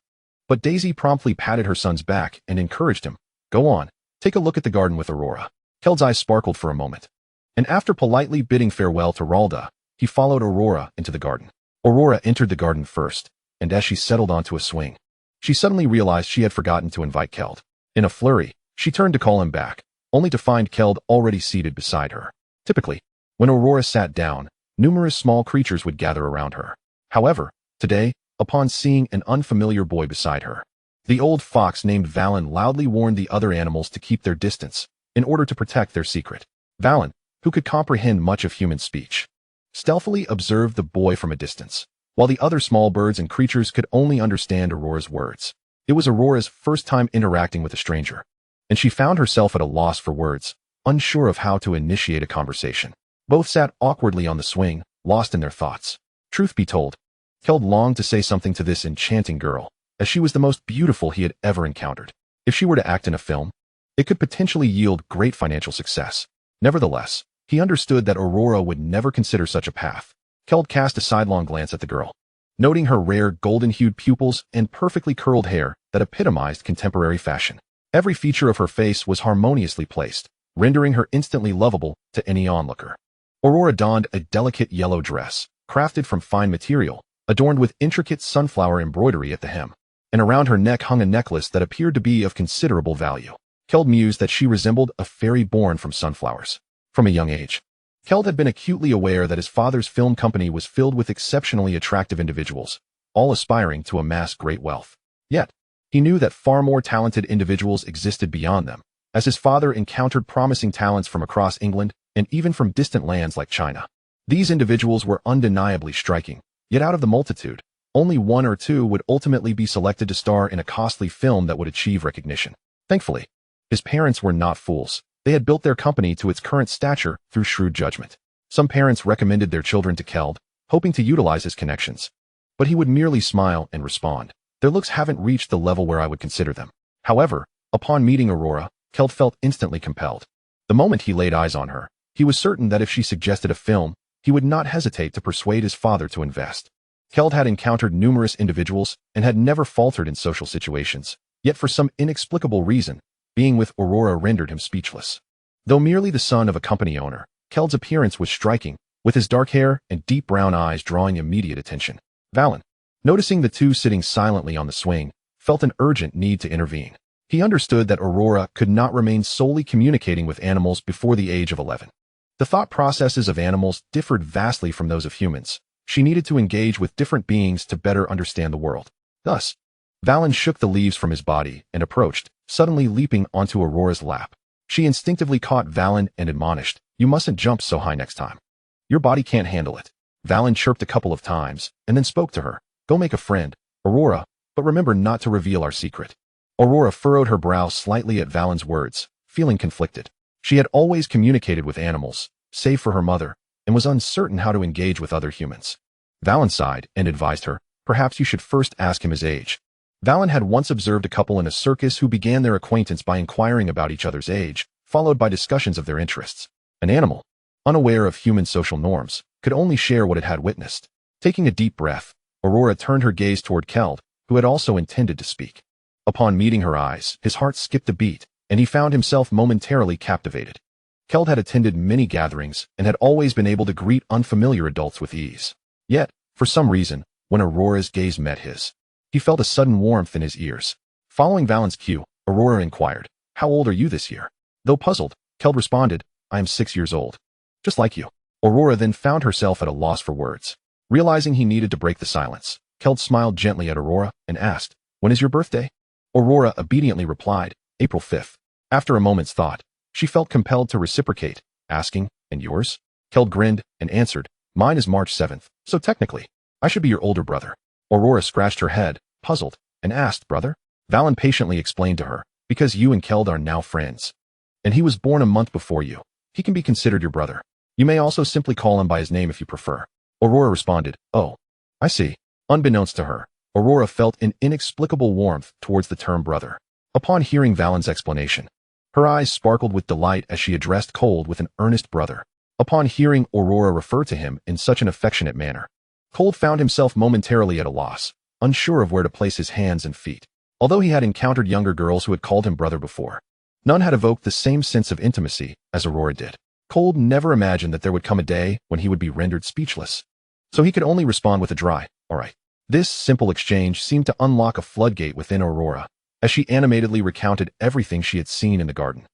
But Daisy promptly patted her son's back and encouraged him. "Go on, take a look at the garden with Aurora." Keld's eyes sparkled for a moment, and after politely bidding farewell to Ralda, he followed Aurora into the garden. Aurora entered the garden first, and as she settled onto a swing, she suddenly realized she had forgotten to invite Keld. In a flurry, she turned to call him back, only to find Keld already seated beside her. Typically, when Aurora sat down, numerous small creatures would gather around her. However, today, upon seeing an unfamiliar boy beside her, the old fox named Valen loudly warned the other animals to keep their distance in order to protect their secret. Valen, who could comprehend much of human speech, stealthily observed the boy from a distance, while the other small birds and creatures could only understand Aurora's words. It was Aurora's first time interacting with a stranger, and she found herself at a loss for words, unsure of how to initiate a conversation. Both sat awkwardly on the swing, lost in their thoughts. Truth be told, Keld longed to say something to this enchanting girl, as she was the most beautiful he had ever encountered. If she were to act in a film, it could potentially yield great financial success. Nevertheless, he understood that Aurora would never consider such a path. Keld cast a sidelong glance at the girl, noting her rare golden-hued pupils and perfectly curled hair that epitomized contemporary fashion. Every feature of her face was harmoniously placed, rendering her instantly lovable to any onlooker. Aurora donned a delicate yellow dress, crafted from fine material, adorned with intricate sunflower embroidery at the hem, and around her neck hung a necklace that appeared to be of considerable value. Keld mused that she resembled a fairy born from sunflowers. From a young age, Keld had been acutely aware that his father's film company was filled with exceptionally attractive individuals, all aspiring to amass great wealth. Yet, he knew that far more talented individuals existed beyond them, as his father encountered promising talents from across England and even from distant lands like China. These individuals were undeniably striking, yet out of the multitude, only one or two would ultimately be selected to star in a costly film that would achieve recognition. Thankfully, his parents were not fools. They had built their company to its current stature through shrewd judgment. Some parents recommended their children to Keld, hoping to utilize his connections. But he would merely smile and respond, "Their looks haven't reached the level where I would consider them." However, upon meeting Aurora, Keld felt instantly compelled. The moment he laid eyes on her, He was certain that if she suggested a film, he would not hesitate to persuade his father to invest. Keld had encountered numerous individuals and had never faltered in social situations, yet for some inexplicable reason, being with Aurora rendered him speechless. Though merely the son of a company owner, Keld's appearance was striking, with his dark hair and deep brown eyes drawing immediate attention. Valen, noticing the two sitting silently on the swing, felt an urgent need to intervene. He understood that Aurora could not remain solely communicating with animals before the age of 11. The thought processes of animals differed vastly from those of humans. She needed to engage with different beings to better understand the world. Thus, Valen shook the leaves from his body and approached, suddenly leaping onto Aurora's lap. She instinctively caught Valen and admonished, "You mustn't jump so high next time. Your body can't handle it." Valen chirped a couple of times and then spoke to her. "Go make a friend, Aurora, but remember not to reveal our secret." Aurora furrowed her brow slightly at Valen's words, feeling conflicted. She had always communicated with animals, save for her mother, and was uncertain how to engage with other humans. Valen sighed and advised her, "Perhaps you should first ask him his age." Valen had once observed a couple in a circus who began their acquaintance by inquiring about each other's age, followed by discussions of their interests. An animal, unaware of human social norms, could only share what it had witnessed. Taking a deep breath, Aurora turned her gaze toward Keld, who had also intended to speak. Upon meeting her eyes, his heart skipped a beat, and he found himself momentarily captivated. Keld had attended many gatherings and had always been able to greet unfamiliar adults with ease. Yet, for some reason, when Aurora's gaze met his, he felt a sudden warmth in his ears. Following Valen's cue, Aurora inquired, "How old are you this year?" Though puzzled, Keld responded, "I am 6 years old. Just like you." Aurora then found herself at a loss for words. Realizing he needed to break the silence, Keld smiled gently at Aurora and asked, "When is your birthday?" Aurora obediently replied, "April 5th. After a moment's thought, she felt compelled to reciprocate, asking, "And yours?" Keld grinned and answered, "Mine is March 7th, so technically, I should be your older brother." Aurora scratched her head, puzzled, and asked, "Brother?" Valen patiently explained to her, "Because you and Keld are now friends. And he was born a month before you. He can be considered your brother. You may also simply call him by his name if you prefer." Aurora responded, "Oh, I see." Unbeknownst to her, Aurora felt an inexplicable warmth towards the term brother. Upon hearing Valen's explanation, her eyes sparkled with delight as she addressed Cold with an earnest brother. Upon hearing Aurora refer to him in such an affectionate manner, Cold found himself momentarily at a loss, unsure of where to place his hands and feet. Although he had encountered younger girls who had called him brother before, none had evoked the same sense of intimacy as Aurora did. Cold never imagined that there would come a day when he would be rendered speechless, so he could only respond with a dry, "All right." This simple exchange seemed to unlock a floodgate within Aurora, as she animatedly recounted everything she had seen in the garden,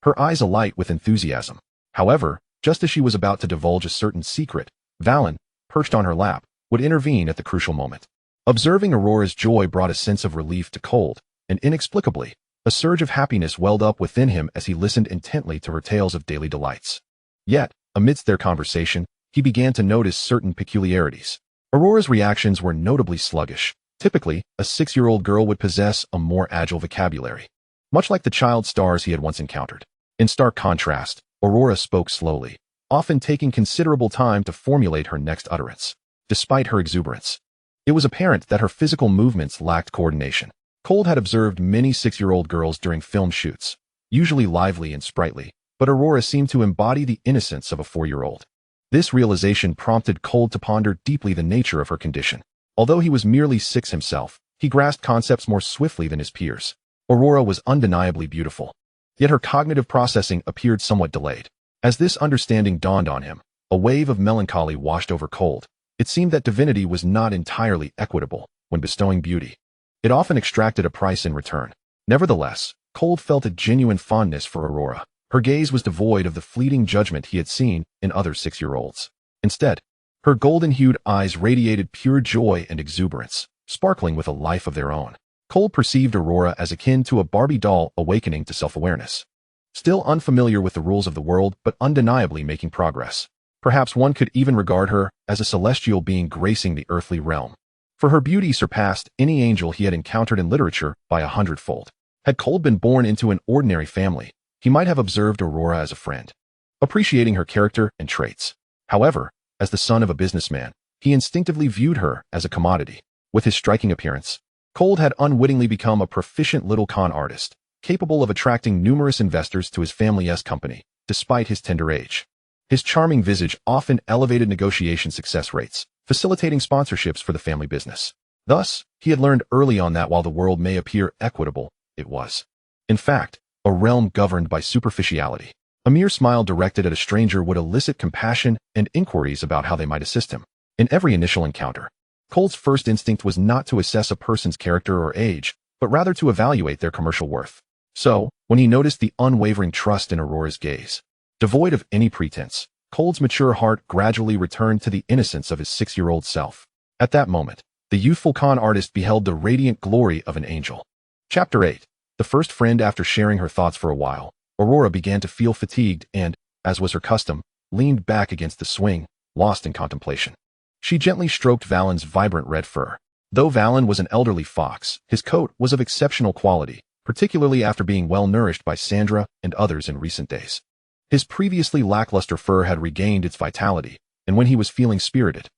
her eyes alight with enthusiasm. However, just as she was about to divulge a certain secret, Valen, perched on her lap, would intervene at the crucial moment. Observing Aurora's joy brought a sense of relief to Cold, and inexplicably, a surge of happiness welled up within him as he listened intently to her tales of daily delights. Yet, amidst their conversation, he began to notice certain peculiarities. Aurora's reactions were notably sluggish. Typically, a 6-year-old girl would possess a more agile vocabulary, much like the child stars he had once encountered. In stark contrast, Aurora spoke slowly, often taking considerable time to formulate her next utterance. Despite her exuberance, it was apparent that her physical movements lacked coordination. Cold had observed many 6-year-old girls during film shoots, usually lively and sprightly, but Aurora seemed to embody the innocence of a 4-year-old. This realization prompted Cold to ponder deeply the nature of her condition. Although he was merely 6 himself, he grasped concepts more swiftly than his peers. Aurora was undeniably beautiful, yet her cognitive processing appeared somewhat delayed. As this understanding dawned on him, a wave of melancholy washed over Cold. It seemed that divinity was not entirely equitable when bestowing beauty. It often extracted a price in return. Nevertheless, Cold felt a genuine fondness for Aurora. Her gaze was devoid of the fleeting judgment he had seen in other 6-year-olds. Instead, her golden-hued eyes radiated pure joy and exuberance, sparkling with a life of their own. Cold perceived Aurora as akin to a Barbie doll awakening to self-awareness. Still unfamiliar with the rules of the world, but undeniably making progress. Perhaps one could even regard her as a celestial being gracing the earthly realm, for her beauty surpassed any angel he had encountered in literature by 100-fold. Had Cold been born into an ordinary family, he might have observed Aurora as a friend, appreciating her character and traits. However, as the son of a businessman, he instinctively viewed her as a commodity. With his striking appearance, Cold had unwittingly become a proficient little con artist, capable of attracting numerous investors to his family's company, despite his tender age. His charming visage often elevated negotiation success rates, facilitating sponsorships for the family business. Thus, he had learned early on that while the world may appear equitable, it was, in fact, a realm governed by superficiality. A mere smile directed at a stranger would elicit compassion and inquiries about how they might assist him. In every initial encounter, Cole's first instinct was not to assess a person's character or age, but rather to evaluate their commercial worth. So, when he noticed the unwavering trust in Aurora's gaze, devoid of any pretense, Cole's mature heart gradually returned to the innocence of his 6-year-old self. At that moment, the youthful con artist beheld the radiant glory of an angel. Chapter 8. The first friend. After sharing her thoughts for a while, Aurora began to feel fatigued and, as was her custom, leaned back against the swing, lost in contemplation. She gently stroked Valen's vibrant red fur. Though Valen was an elderly fox, his coat was of exceptional quality, particularly after being well nourished by Sandra and others in recent days. His previously lackluster fur had regained its vitality, and when he was feeling spirited,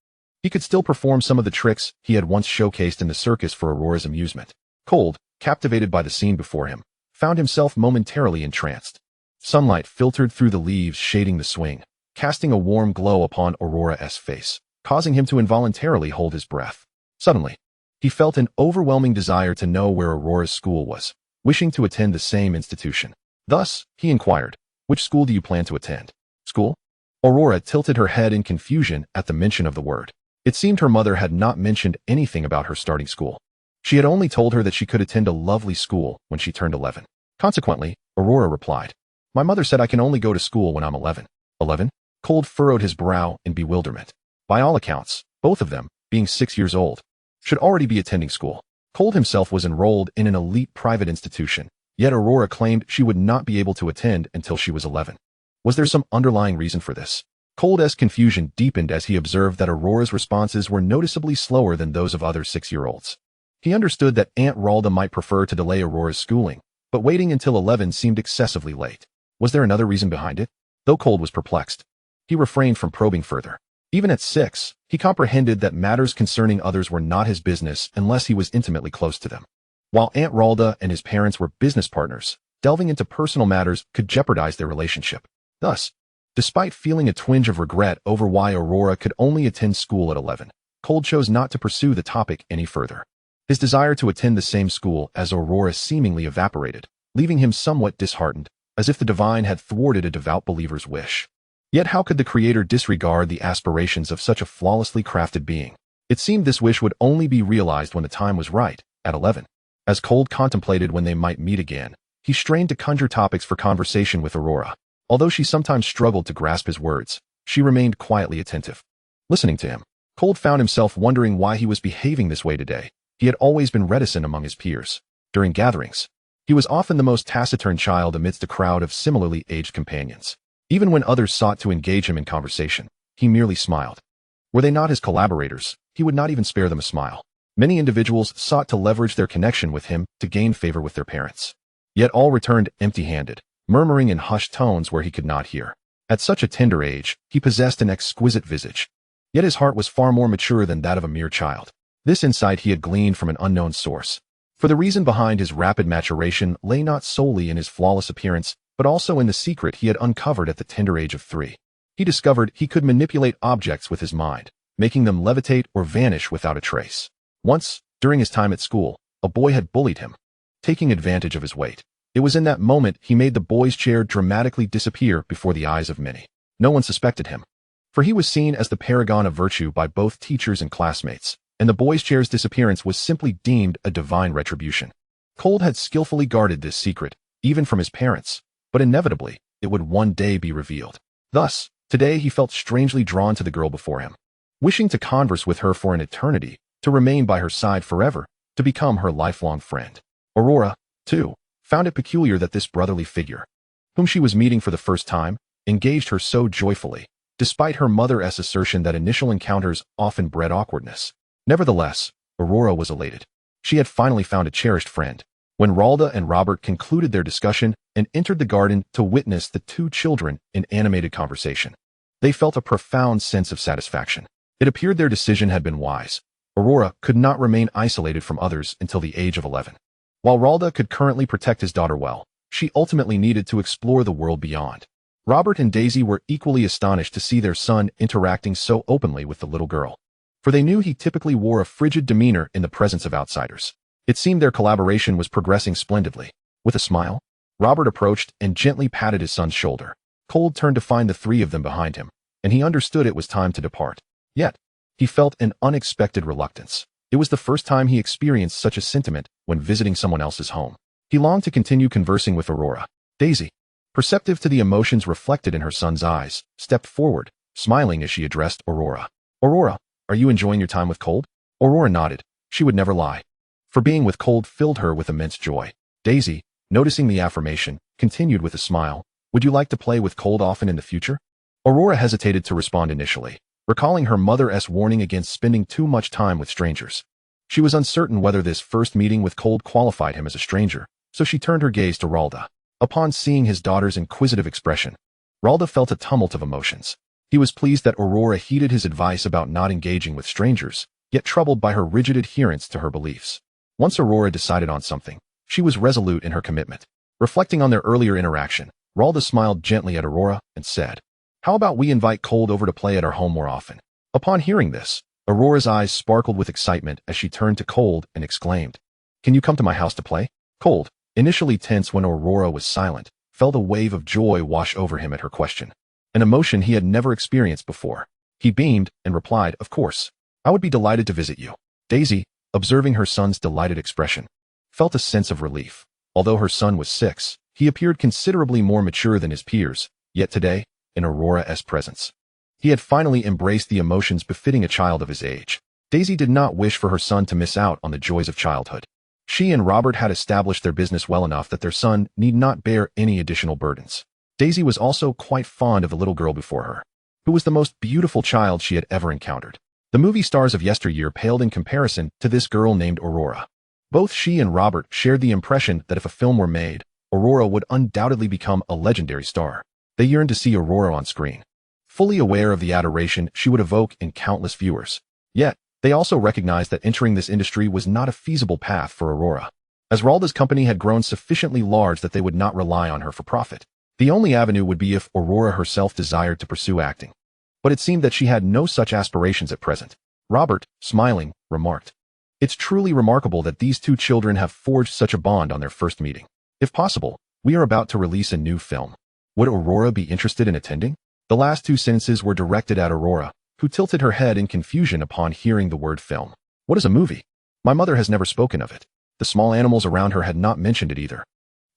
he could still perform some of the tricks he had once showcased in the circus for Aurora's amusement. Cold, captivated by the scene before him, found himself momentarily entranced. Sunlight filtered through the leaves shading the swing, casting a warm glow upon Aurora's face, causing him to involuntarily hold his breath. Suddenly, he felt an overwhelming desire to know where Aurora's school was, wishing to attend the same institution. Thus, he inquired, "Which school do you plan to attend?" "School?" Aurora tilted her head in confusion at the mention of the word. It seemed her mother had not mentioned anything about her starting school. She had only told her that she could attend a lovely school when she turned 11. Consequently, Aurora replied, "My mother said I can only go to school when I'm 11. 11? Cold furrowed his brow in bewilderment. By all accounts, both of them, being 6 years old, should already be attending school. Cold himself was enrolled in an elite private institution, yet Aurora claimed she would not be able to attend until she was 11. Was there some underlying reason for this? Cold's confusion deepened as he observed that Aurora's responses were noticeably slower than those of other 6-year-olds. He understood that Aunt Ralda might prefer to delay Aurora's schooling, but waiting until 11 seemed excessively late. Was there another reason behind it? Though Cold was perplexed, he refrained from probing further. Even at 6, he comprehended that matters concerning others were not his business unless he was intimately close to them. While Aunt Ralda and his parents were business partners, delving into personal matters could jeopardize their relationship. Thus, despite feeling a twinge of regret over why Aurora could only attend school at 11, Cold chose not to pursue the topic any further. His desire to attend the same school as Aurora seemingly evaporated, leaving him somewhat disheartened, as if the divine had thwarted a devout believer's wish. Yet how could the Creator disregard the aspirations of such a flawlessly crafted being? It seemed this wish would only be realized when the time was right, at 11. As Cold contemplated when they might meet again, he strained to conjure topics for conversation with Aurora. Although she sometimes struggled to grasp his words, she remained quietly attentive. Listening to him, Cold found himself wondering why he was behaving this way today. He had always been reticent among his peers. During gatherings, he was often the most taciturn child amidst a crowd of similarly aged companions. Even when others sought to engage him in conversation, he merely smiled. Were they not his collaborators, he would not even spare them a smile. Many individuals sought to leverage their connection with him to gain favor with their parents. Yet all returned empty-handed, murmuring in hushed tones where he could not hear. At such a tender age, he possessed an exquisite visage. Yet his heart was far more mature than that of a mere child. This insight he had gleaned from an unknown source. For the reason behind his rapid maturation lay not solely in his flawless appearance, but also in the secret he had uncovered at the tender age of 3. He discovered he could manipulate objects with his mind, making them levitate or vanish without a trace. Once, during his time at school, a boy had bullied him, taking advantage of his weight. It was in that moment he made the boy's chair dramatically disappear before the eyes of many. No one suspected him, for he was seen as the paragon of virtue by both teachers and classmates, and the boy's chair's disappearance was simply deemed a divine retribution. Cold had skillfully guarded this secret, even from his parents, but inevitably, it would one day be revealed. Thus, today he felt strangely drawn to the girl before him, wishing to converse with her for an eternity, to remain by her side forever, to become her lifelong friend. Aurora, too, found it peculiar that this brotherly figure, whom she was meeting for the first time, engaged her so joyfully, despite her mother's assertion that initial encounters often bred awkwardness. Nevertheless, Aurora was elated. She had finally found a cherished friend. When Ralda and Robert concluded their discussion and entered the garden to witness the two children in animated conversation, they felt a profound sense of satisfaction. It appeared their decision had been wise. Aurora could not remain isolated from others until the age of 11. While Ralda could currently protect his daughter well, she ultimately needed to explore the world beyond. Robert and Daisy were equally astonished to see their son interacting so openly with the little girl, for they knew he typically wore a frigid demeanor in the presence of outsiders. It seemed their collaboration was progressing splendidly. With a smile, Robert approached and gently patted his son's shoulder. Cold turned to find the three of them behind him, and he understood it was time to depart. Yet, he felt an unexpected reluctance. It was the first time he experienced such a sentiment when visiting someone else's home. He longed to continue conversing with Aurora. Daisy, perceptive to the emotions reflected in her son's eyes, stepped forward, smiling as she addressed Aurora. Aurora, are you enjoying your time with Cold? Aurora nodded. She would never lie. For being with Cold filled her with immense joy. Daisy, noticing the affirmation, continued with a smile. Would you like to play with Cold often in the future? Aurora hesitated to respond initially, recalling her mother's warning against spending too much time with strangers. She was uncertain whether this first meeting with Cold qualified him as a stranger, so she turned her gaze to Ralda. Upon seeing his daughter's inquisitive expression, Ralda felt a tumult of emotions. He was pleased that Aurora heeded his advice about not engaging with strangers, yet troubled by her rigid adherence to her beliefs. Once Aurora decided on something, she was resolute in her commitment. Reflecting on their earlier interaction, Ralda smiled gently at Aurora and said, "How about we invite Cold over to play at our home more often?" Upon hearing this, Aurora's eyes sparkled with excitement as she turned to Cold and exclaimed, "Can you come to my house to play?" Cold, initially tense when Aurora was silent, felt a wave of joy wash over him at her question, an emotion he had never experienced before. He beamed and replied, "Of course. I would be delighted to visit you." Daisy, observing her son's delighted expression, felt a sense of relief. Although her son was 6, he appeared considerably more mature than his peers, yet today, in Aurora's presence, he had finally embraced the emotions befitting a child of his age. Daisy did not wish for her son to miss out on the joys of childhood. She and Robert had established their business well enough that their son need not bear any additional burdens. Daisy was also quite fond of the little girl before her, who was the most beautiful child she had ever encountered. The movie stars of yesteryear paled in comparison to this girl named Aurora. Both she and Robert shared the impression that if a film were made, Aurora would undoubtedly become a legendary star. They yearned to see Aurora on screen, fully aware of the adoration she would evoke in countless viewers. Yet, they also recognized that entering this industry was not a feasible path for Aurora, as Ralda's company had grown sufficiently large that they would not rely on her for profit. The only avenue would be if Aurora herself desired to pursue acting. But it seemed that she had no such aspirations at present. Robert, smiling, remarked, "It's truly remarkable that these two children have forged such a bond on their first meeting. If possible, we are about to release a new film. Would Aurora be interested in attending?" The last two sentences were directed at Aurora, who tilted her head in confusion upon hearing the word film. "What is a movie? My mother has never spoken of it." The small animals around her had not mentioned it either,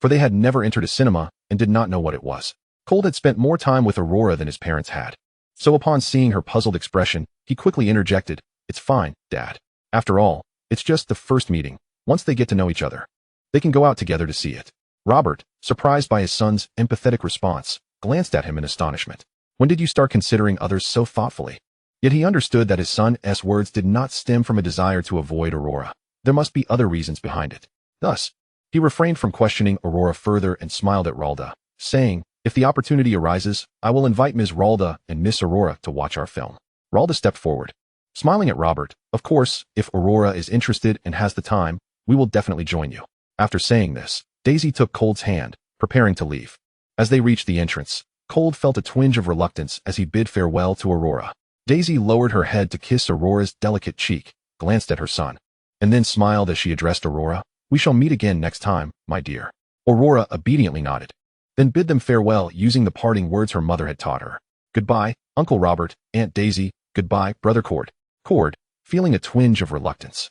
for they had never entered a cinema and did not know what it was. Cold had spent more time with Aurora than his parents had, so upon seeing her puzzled expression, he quickly interjected, "It's fine, Dad. After all, it's just the first meeting. Once they get to know each other, they can go out together to see it." Robert, surprised by his son's empathetic response, glanced at him in astonishment. When did you start considering others so thoughtfully? Yet he understood that his son's words did not stem from a desire to avoid Aurora. There must be other reasons behind it. Thus, he refrained from questioning Aurora further and smiled at Ralda, saying, "If the opportunity arises, I will invite Ms. Ralda and Miss Aurora to watch our film." Ralda stepped forward, smiling at Robert. "Of course, if Aurora is interested and has the time, we will definitely join you." After saying this, Daisy took Cold's hand, preparing to leave. As they reached the entrance, Cold felt a twinge of reluctance as he bid farewell to Aurora. Daisy lowered her head to kiss Aurora's delicate cheek, glanced at her son, and then smiled as she addressed Aurora. "We shall meet again next time, my dear." Aurora obediently nodded, then bid them farewell using the parting words her mother had taught her. "Goodbye, Uncle Robert, Aunt Daisy, goodbye, Brother Cord." Cord, feeling a twinge of reluctance,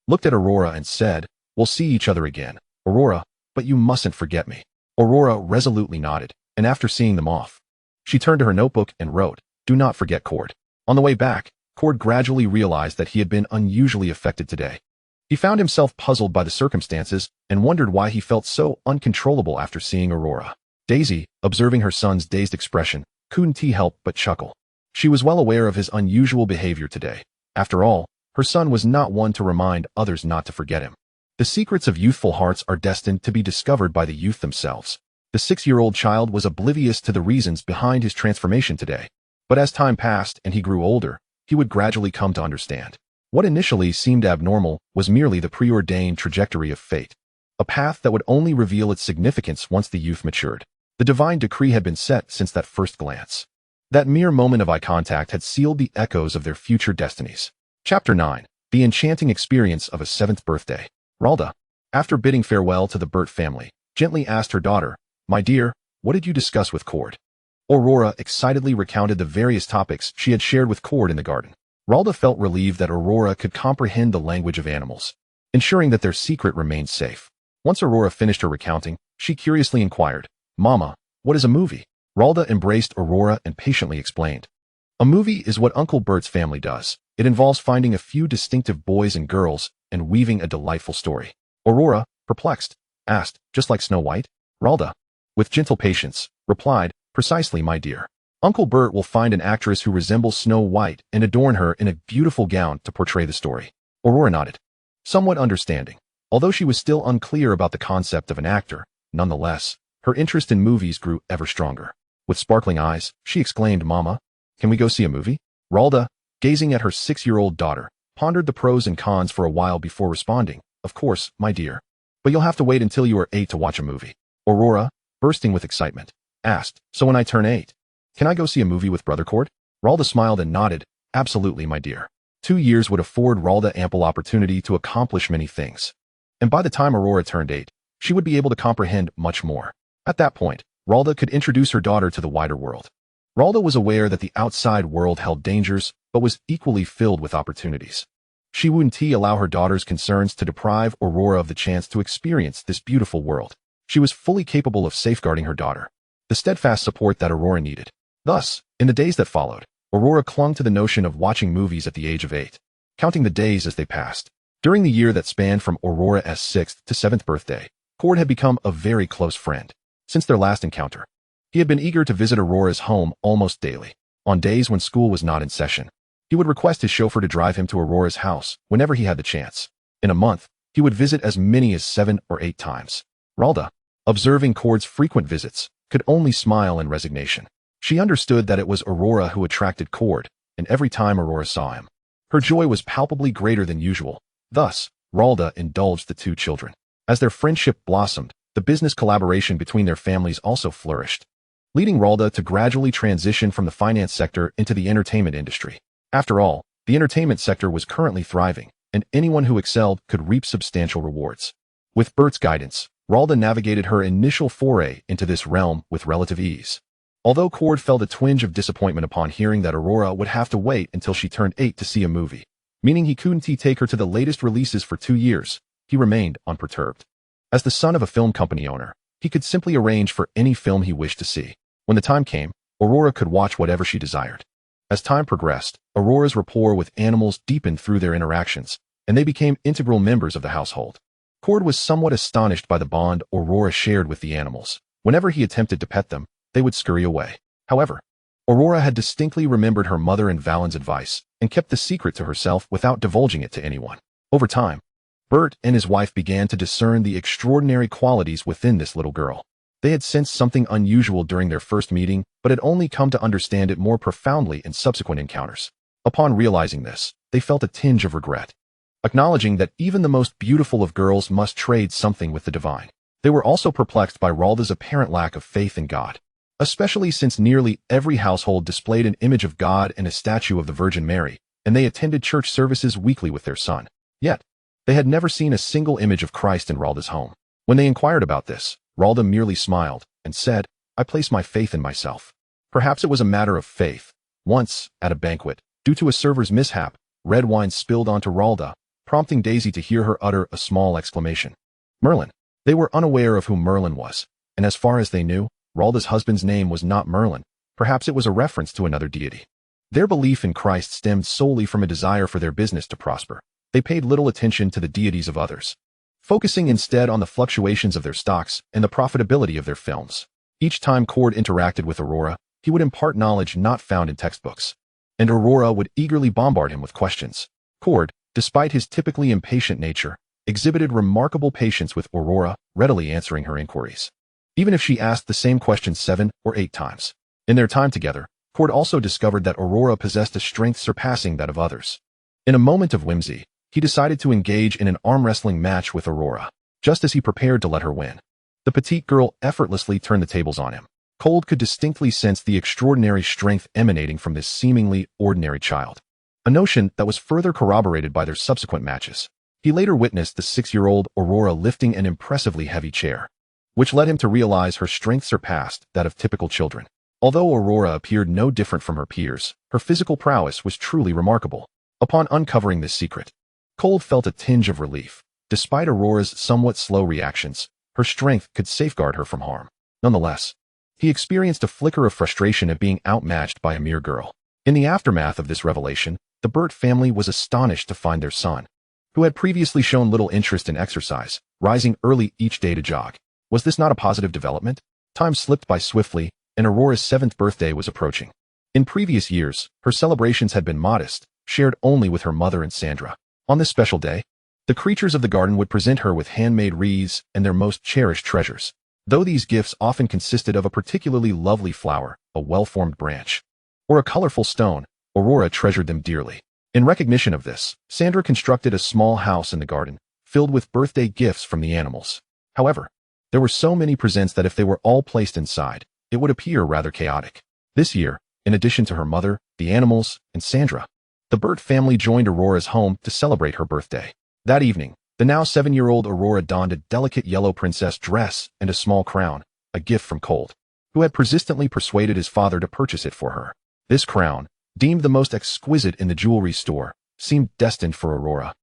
looked at Aurora and said, "We'll see each other again, Aurora, but you mustn't forget me." Aurora resolutely nodded, and after seeing them off, she turned to her notebook and wrote, "Do not forget Cord." On the way back, Cord gradually realized that he had been unusually affected today. He found himself puzzled by the circumstances and wondered why he felt so uncontrollable after seeing Aurora. Daisy, observing her son's dazed expression, couldn't help but chuckle. She was well aware of his unusual behavior today. After all, her son was not one to remind others not to forget him. The secrets of youthful hearts are destined to be discovered by the youth themselves. The 6-year-old child was oblivious to the reasons behind his transformation today. But as time passed and he grew older, he would gradually come to understand. What initially seemed abnormal was merely the preordained trajectory of fate, a path that would only reveal its significance once the youth matured. The divine decree had been set since that first glance. That mere moment of eye contact had sealed the echoes of their future destinies. Chapter 9. The enchanting experience of a 7th birthday. Ralda, after bidding farewell to the Burt family, gently asked her daughter, "My dear, what did you discuss with Cord?" Aurora excitedly recounted the various topics she had shared with Cord in the garden. Ralda felt relieved that Aurora could comprehend the language of animals, ensuring that their secret remained safe. Once Aurora finished her recounting, she curiously inquired, "Mama, what is a movie?" Ralda embraced Aurora and patiently explained. A movie is what Uncle Bert's family does. It involves finding a few distinctive boys and girls and weaving a delightful story. Aurora, perplexed, asked, "Just like Snow White?" Ralda, with gentle patience, replied, "Precisely, my dear. Uncle Bert will find an actress who resembles Snow White and adorn her in a beautiful gown to portray the story." Aurora nodded, somewhat understanding. Although she was still unclear about the concept of an actor, nonetheless, her interest in movies grew ever stronger. With sparkling eyes, she exclaimed, "Mama, can we go see a movie?" Ralda, gazing at her 6-year-old daughter, pondered the pros and cons for a while before responding, "Of course, my dear. But you'll have to wait until you are 8 to watch a movie." Aurora, bursting with excitement, asked, "So when I turn 8, can I go see a movie with Brother Cord?" Ralda smiled and nodded, "Absolutely, my dear." 2 years would afford Ralda ample opportunity to accomplish many things. And by the time Aurora turned 8, she would be able to comprehend much more. At that point, Ralda could introduce her daughter to the wider world. Ralda was aware that the outside world held dangers, but was equally filled with opportunities. She wouldn't allow her daughter's concerns to deprive Aurora of the chance to experience this beautiful world. She was fully capable of safeguarding her daughter, the steadfast support that Aurora needed. Thus, in the days that followed, Aurora clung to the notion of watching movies at the age of 8, counting the days as they passed. During the year that spanned from Aurora's 6th to 7th birthday, Cord had become a very close friend. Since their last encounter, he had been eager to visit Aurora's home almost daily. On days when school was not in session, he would request his chauffeur to drive him to Aurora's house whenever he had the chance. In a month, he would visit as many as 7 or 8 times. Ralda, observing Cord's frequent visits, could only smile in resignation. She understood that it was Aurora who attracted Cord, and every time Aurora saw him, her joy was palpably greater than usual. Thus, Ralda indulged the two children. As their friendship blossomed, the business collaboration between their families also flourished, leading Ralda to gradually transition from the finance sector into the entertainment industry. After all, the entertainment sector was currently thriving, and anyone who excelled could reap substantial rewards. With Bert's guidance, Ralda navigated her initial foray into this realm with relative ease. Although Cord felt a twinge of disappointment upon hearing that Aurora would have to wait until she turned 8 to see a movie, meaning he couldn't take her to the latest releases for 2 years, he remained unperturbed. As the son of a film company owner, he could simply arrange for any film he wished to see. When the time came, Aurora could watch whatever she desired. As time progressed, Aurora's rapport with animals deepened through their interactions, and they became integral members of the household. Cord was somewhat astonished by the bond Aurora shared with the animals. Whenever he attempted to pet them, they would scurry away. However, Aurora had distinctly remembered her mother and Valen's advice and kept the secret to herself without divulging it to anyone. Over time, Bert and his wife began to discern the extraordinary qualities within this little girl. They had sensed something unusual during their first meeting, but had only come to understand it more profoundly in subsequent encounters. Upon realizing this, they felt a tinge of regret, acknowledging that even the most beautiful of girls must trade something with the divine. They were also perplexed by Ralda's apparent lack of faith in God, especially since nearly every household displayed an image of God and a statue of the Virgin Mary, and they attended church services weekly with their son. Yet, they had never seen a single image of Christ in Ralda's home. When they inquired about this, Ralda merely smiled and said, "I place my faith in myself." Perhaps it was a matter of faith. Once, at a banquet, due to a server's mishap, red wine spilled onto Ralda, prompting Daisy to hear her utter a small exclamation. Merlin. They were unaware of who Merlin was, and as far as they knew, Ralda's husband's name was not Merlin. Perhaps it was a reference to another deity. Their belief in Christ stemmed solely from a desire for their business to prosper. They paid little attention to the deities of others, focusing instead on the fluctuations of their stocks and the profitability of their films. Each time Cord interacted with Aurora, he would impart knowledge not found in textbooks, and Aurora would eagerly bombard him with questions. Cord, despite his typically impatient nature, exhibited remarkable patience with Aurora, readily answering her inquiries, even if she asked the same question 7 or 8 times. In their time together, Cord also discovered that Aurora possessed a strength surpassing that of others. In a moment of whimsy, he decided to engage in an arm wrestling match with Aurora, just as he prepared to let her win. The petite girl effortlessly turned the tables on him. Cold could distinctly sense the extraordinary strength emanating from this seemingly ordinary child, a notion that was further corroborated by their subsequent matches. He later witnessed the 6-year-old Aurora lifting an impressively heavy chair, which led him to realize her strength surpassed that of typical children. Although Aurora appeared no different from her peers, her physical prowess was truly remarkable. Upon uncovering this secret, Cold felt a tinge of relief. Despite Aurora's somewhat slow reactions, her strength could safeguard her from harm. Nonetheless, he experienced a flicker of frustration at being outmatched by a mere girl. In the aftermath of this revelation, the Burt family was astonished to find their son, who had previously shown little interest in exercise, rising early each day to jog. Was this not a positive development? Time slipped by swiftly, and Aurora's 7th birthday was approaching. In previous years, her celebrations had been modest, shared only with her mother and Sandra. On this special day, the creatures of the garden would present her with handmade wreaths and their most cherished treasures. Though these gifts often consisted of a particularly lovely flower, a well-formed branch, or a colorful stone, Aurora treasured them dearly. In recognition of this, Sandra constructed a small house in the garden, filled with birthday gifts from the animals. However, there were so many presents that if they were all placed inside, it would appear rather chaotic. This year, in addition to her mother, the animals, and Sandra, the Burt family joined Aurora's home to celebrate her birthday. That evening, the now 7-year-old Aurora donned a delicate yellow princess dress and a small crown, a gift from Cold, who had persistently persuaded his father to purchase it for her. This crown, deemed the most exquisite in the jewelry store, seemed destined for Aurora,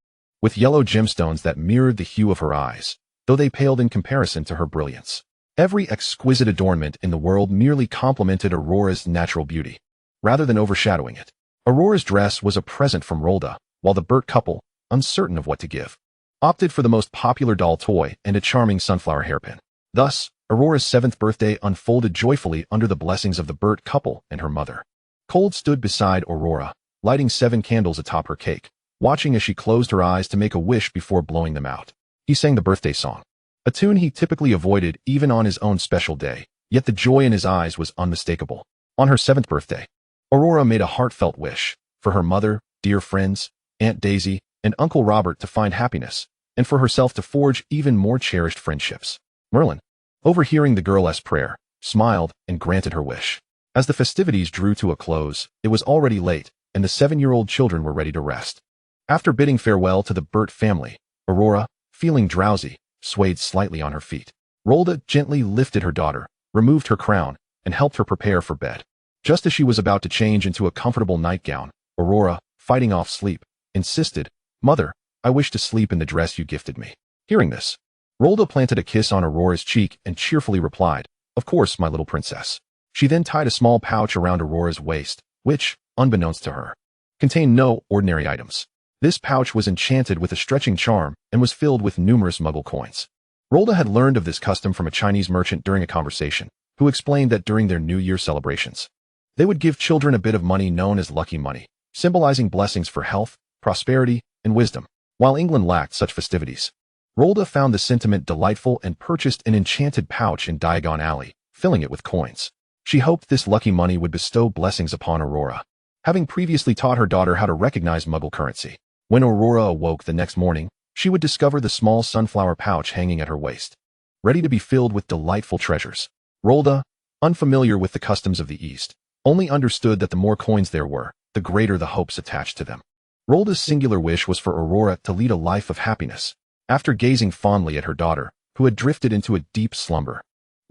with yellow gemstones that mirrored the hue of her eyes, though they paled in comparison to her brilliance. Every exquisite adornment in the world merely complemented Aurora's natural beauty, rather than overshadowing it. Aurora's dress was a present from Rolda, while the Burt couple, uncertain of what to give, opted for the most popular doll toy and a charming sunflower hairpin. Thus, Aurora's 7th birthday unfolded joyfully under the blessings of the Burt couple and her mother. Cold stood beside Aurora, lighting 7 candles atop her cake, watching as she closed her eyes to make a wish before blowing them out. He sang the birthday song, a tune he typically avoided even on his own special day, yet the joy in his eyes was unmistakable. On her 7th birthday, Aurora made a heartfelt wish for her mother, dear friends, Aunt Daisy, and Uncle Robert to find happiness, and for herself to forge even more cherished friendships. Merlin, overhearing the girl's prayer, smiled and granted her wish. As the festivities drew to a close, it was already late, and the 7-year-old children were ready to rest. After bidding farewell to the Burt family, Aurora, feeling drowsy, swayed slightly on her feet. Rolda gently lifted her daughter, removed her crown, and helped her prepare for bed. Just as she was about to change into a comfortable nightgown, Aurora, fighting off sleep, insisted, "Mother, I wish to sleep in the dress you gifted me." Hearing this, Rolda planted a kiss on Aurora's cheek and cheerfully replied, "Of course, my little princess." She then tied a small pouch around Aurora's waist, which, unbeknownst to her, contained no ordinary items. This pouch was enchanted with a stretching charm and was filled with numerous Muggle coins. Rolda had learned of this custom from a Chinese merchant during a conversation, who explained that during their New Year celebrations, they would give children a bit of money known as lucky money, symbolizing blessings for health, prosperity, and wisdom. While England lacked such festivities, Rolda found the sentiment delightful and purchased an enchanted pouch in Diagon Alley, filling it with coins. She hoped this lucky money would bestow blessings upon Aurora, having previously taught her daughter how to recognize Muggle currency. When Aurora awoke the next morning, she would discover the small sunflower pouch hanging at her waist, ready to be filled with delightful treasures. Rolda, unfamiliar with the customs of the East, only understood that the more coins there were, the greater the hopes attached to them. Rolda's singular wish was for Aurora to lead a life of happiness. After gazing fondly at her daughter, who had drifted into a deep slumber,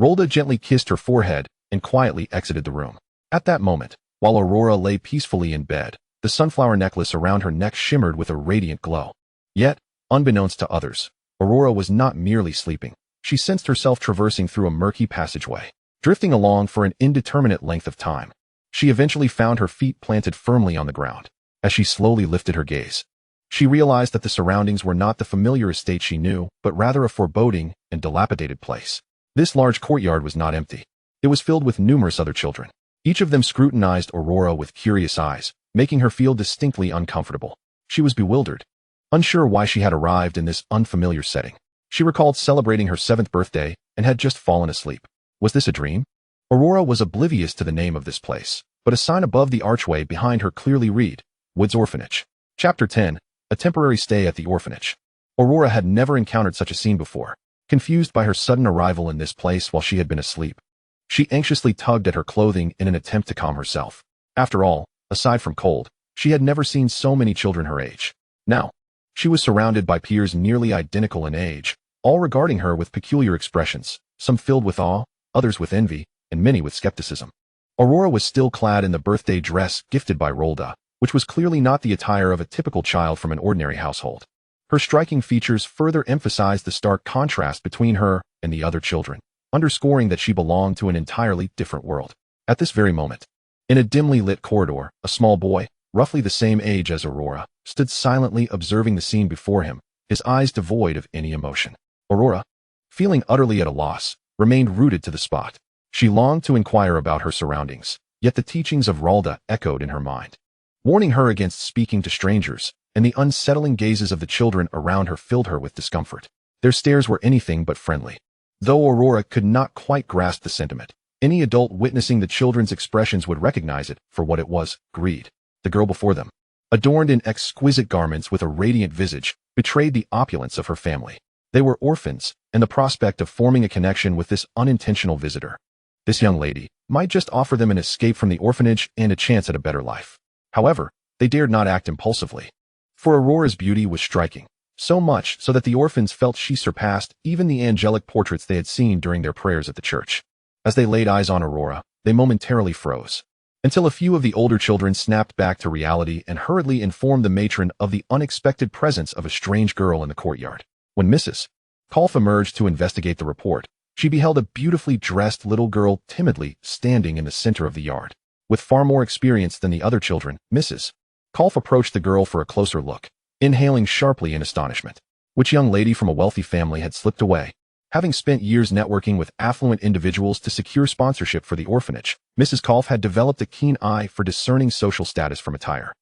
Rolda gently kissed her forehead and quietly exited the room. At that moment, while Aurora lay peacefully in bed, the sunflower necklace around her neck shimmered with a radiant glow. Yet, unbeknownst to others, Aurora was not merely sleeping. She sensed herself traversing through a murky passageway, drifting along for an indeterminate length of time. She eventually found her feet planted firmly on the ground. As she slowly lifted her gaze, she realized that the surroundings were not the familiar estate she knew, but rather a foreboding and dilapidated place. This large courtyard was not empty. It was filled with numerous other children. Each of them scrutinized Aurora with curious eyes, making her feel distinctly uncomfortable. She was bewildered, unsure why she had arrived in this unfamiliar setting. She recalled celebrating her 7th birthday and had just fallen asleep. Was this a dream? Aurora was oblivious to the name of this place, but a sign above the archway behind her clearly read, Woods Orphanage. Chapter 10, A Temporary Stay at the Orphanage. Aurora had never encountered such a scene before. confused by her sudden arrival in this place while she had been asleep. She anxiously tugged at her clothing in an attempt to calm herself. After all, aside from cold, she had never seen so many children her age. Now, she was surrounded by peers nearly identical in age, all regarding her with peculiar expressions, some filled with awe, others with envy, and many with skepticism. Aurora was still clad in the birthday dress gifted by Rolda, which was clearly not the attire of a typical child from an ordinary household. Her striking features further emphasized the stark contrast between her and the other children, underscoring that she belonged to an entirely different world. At this very moment, in a dimly lit corridor, a small boy, roughly the same age as Aurora, stood silently observing the scene before him, his eyes devoid of any emotion. Aurora, feeling utterly at a loss, remained rooted to the spot. She longed to inquire about her surroundings, yet the teachings of Rolda echoed in her mind, warning her against speaking to strangers, and the unsettling gazes of the children around her filled her with discomfort. Their stares were anything but friendly. Though Aurora could not quite grasp the sentiment, any adult witnessing the children's expressions would recognize it for what it was: greed. The girl before them, adorned in exquisite garments with a radiant visage, betrayed the opulence of her family. They were orphans, and the prospect of forming a connection with this unintentional visitor, this young lady, might just offer them an escape from the orphanage and a chance at a better life. However, they dared not act impulsively. For Aurora's beauty was striking, so much so that the orphans felt she surpassed even the angelic portraits they had seen during their prayers at the church. As they laid eyes on Aurora, they momentarily froze, until a few of the older children snapped back to reality and hurriedly informed the matron of the unexpected presence of a strange girl in the courtyard. When Mrs. Kolf emerged to investigate the report, she beheld a beautifully dressed little girl timidly standing in the center of the yard. With far more experience than the other children, Mrs. Kolf approached the girl for a closer look, inhaling sharply in astonishment. Which young lady from a wealthy family had slipped away? Having spent years networking with affluent individuals to secure sponsorship for the orphanage, Mrs. Kolf had developed a keen eye for discerning social status from attire.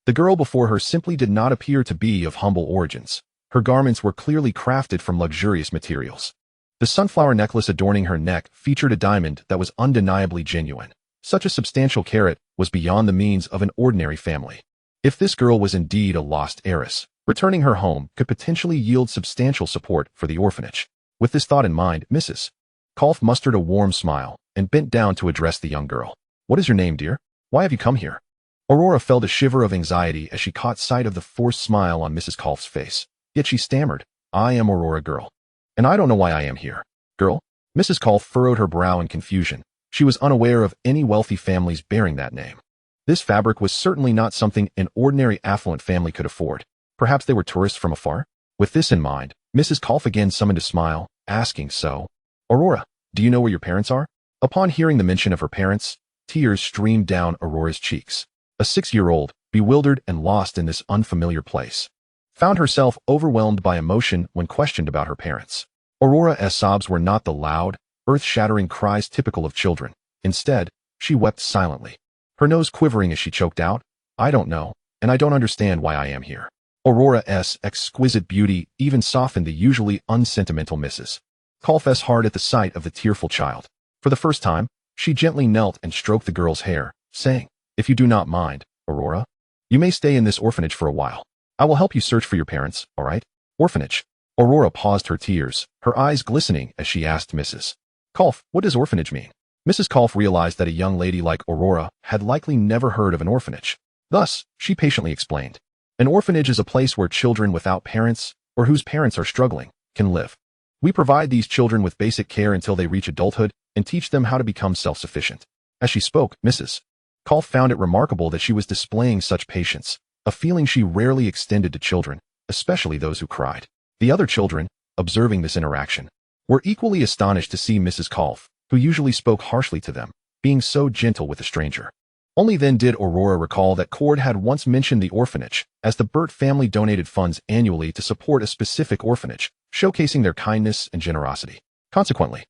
The girl before her simply did not appear to be of humble origins. Her garments were clearly crafted from luxurious materials. The sunflower necklace adorning her neck featured a diamond that was undeniably genuine. Such a substantial carat was beyond the means of an ordinary family. If this girl was indeed a lost heiress, returning her home could potentially yield substantial support for the orphanage. With this thought in mind, Mrs. Kolf mustered a warm smile and bent down to address the young girl. "What is your name, dear? Why have you come here?" Aurora felt a shiver of anxiety as she caught sight of the forced smile on Mrs. Kolf's face. Yet she stammered, "I am Aurora, girl. And I don't know why I am here." "Girl?" Mrs. Kolf furrowed her brow in confusion. She was unaware of any wealthy families bearing that name. This fabric was certainly not something an ordinary affluent family could afford. Perhaps they were tourists from afar? With this in mind, Mrs. Kolf again summoned a smile, asking, "So, Aurora, do you know where your parents are?" Upon hearing the mention of her parents, tears streamed down Aurora's cheeks. A 6-year-old, bewildered and lost in this unfamiliar place, found herself overwhelmed by emotion when questioned about her parents. Aurora's sobs were not the loud, earth-shattering cries typical of children. Instead, she wept silently, her nose quivering as she choked out, "I don't know, and I don't understand why I am here." Aurora's exquisite beauty even softened the usually unsentimental Mrs. Kolf's heart at the sight of the tearful child. For the first time, she gently knelt and stroked the girl's hair, saying, "If you do not mind, Aurora, you may stay in this orphanage for a while. I will help you search for your parents, all right?" Orphanage. Aurora paused her tears, her eyes glistening as she asked Mrs. Kolf, "What does orphanage mean?" Mrs. Kolf realized that a young lady like Aurora had likely never heard of an orphanage. Thus, she patiently explained, "An orphanage is a place where children without parents, or whose parents are struggling, can live. We provide these children with basic care until they reach adulthood and teach them how to become self-sufficient." As she spoke, Mrs. Kolf found it remarkable that she was displaying such patience, a feeling she rarely extended to children, especially those who cried. The other children, observing this interaction, were equally astonished to see Mrs. Kolf, who usually spoke harshly to them, being so gentle with a stranger. Only then did Aurora recall that Cord had once mentioned the orphanage, as the Burt family donated funds annually to support a specific orphanage, showcasing their kindness and generosity. Consequently,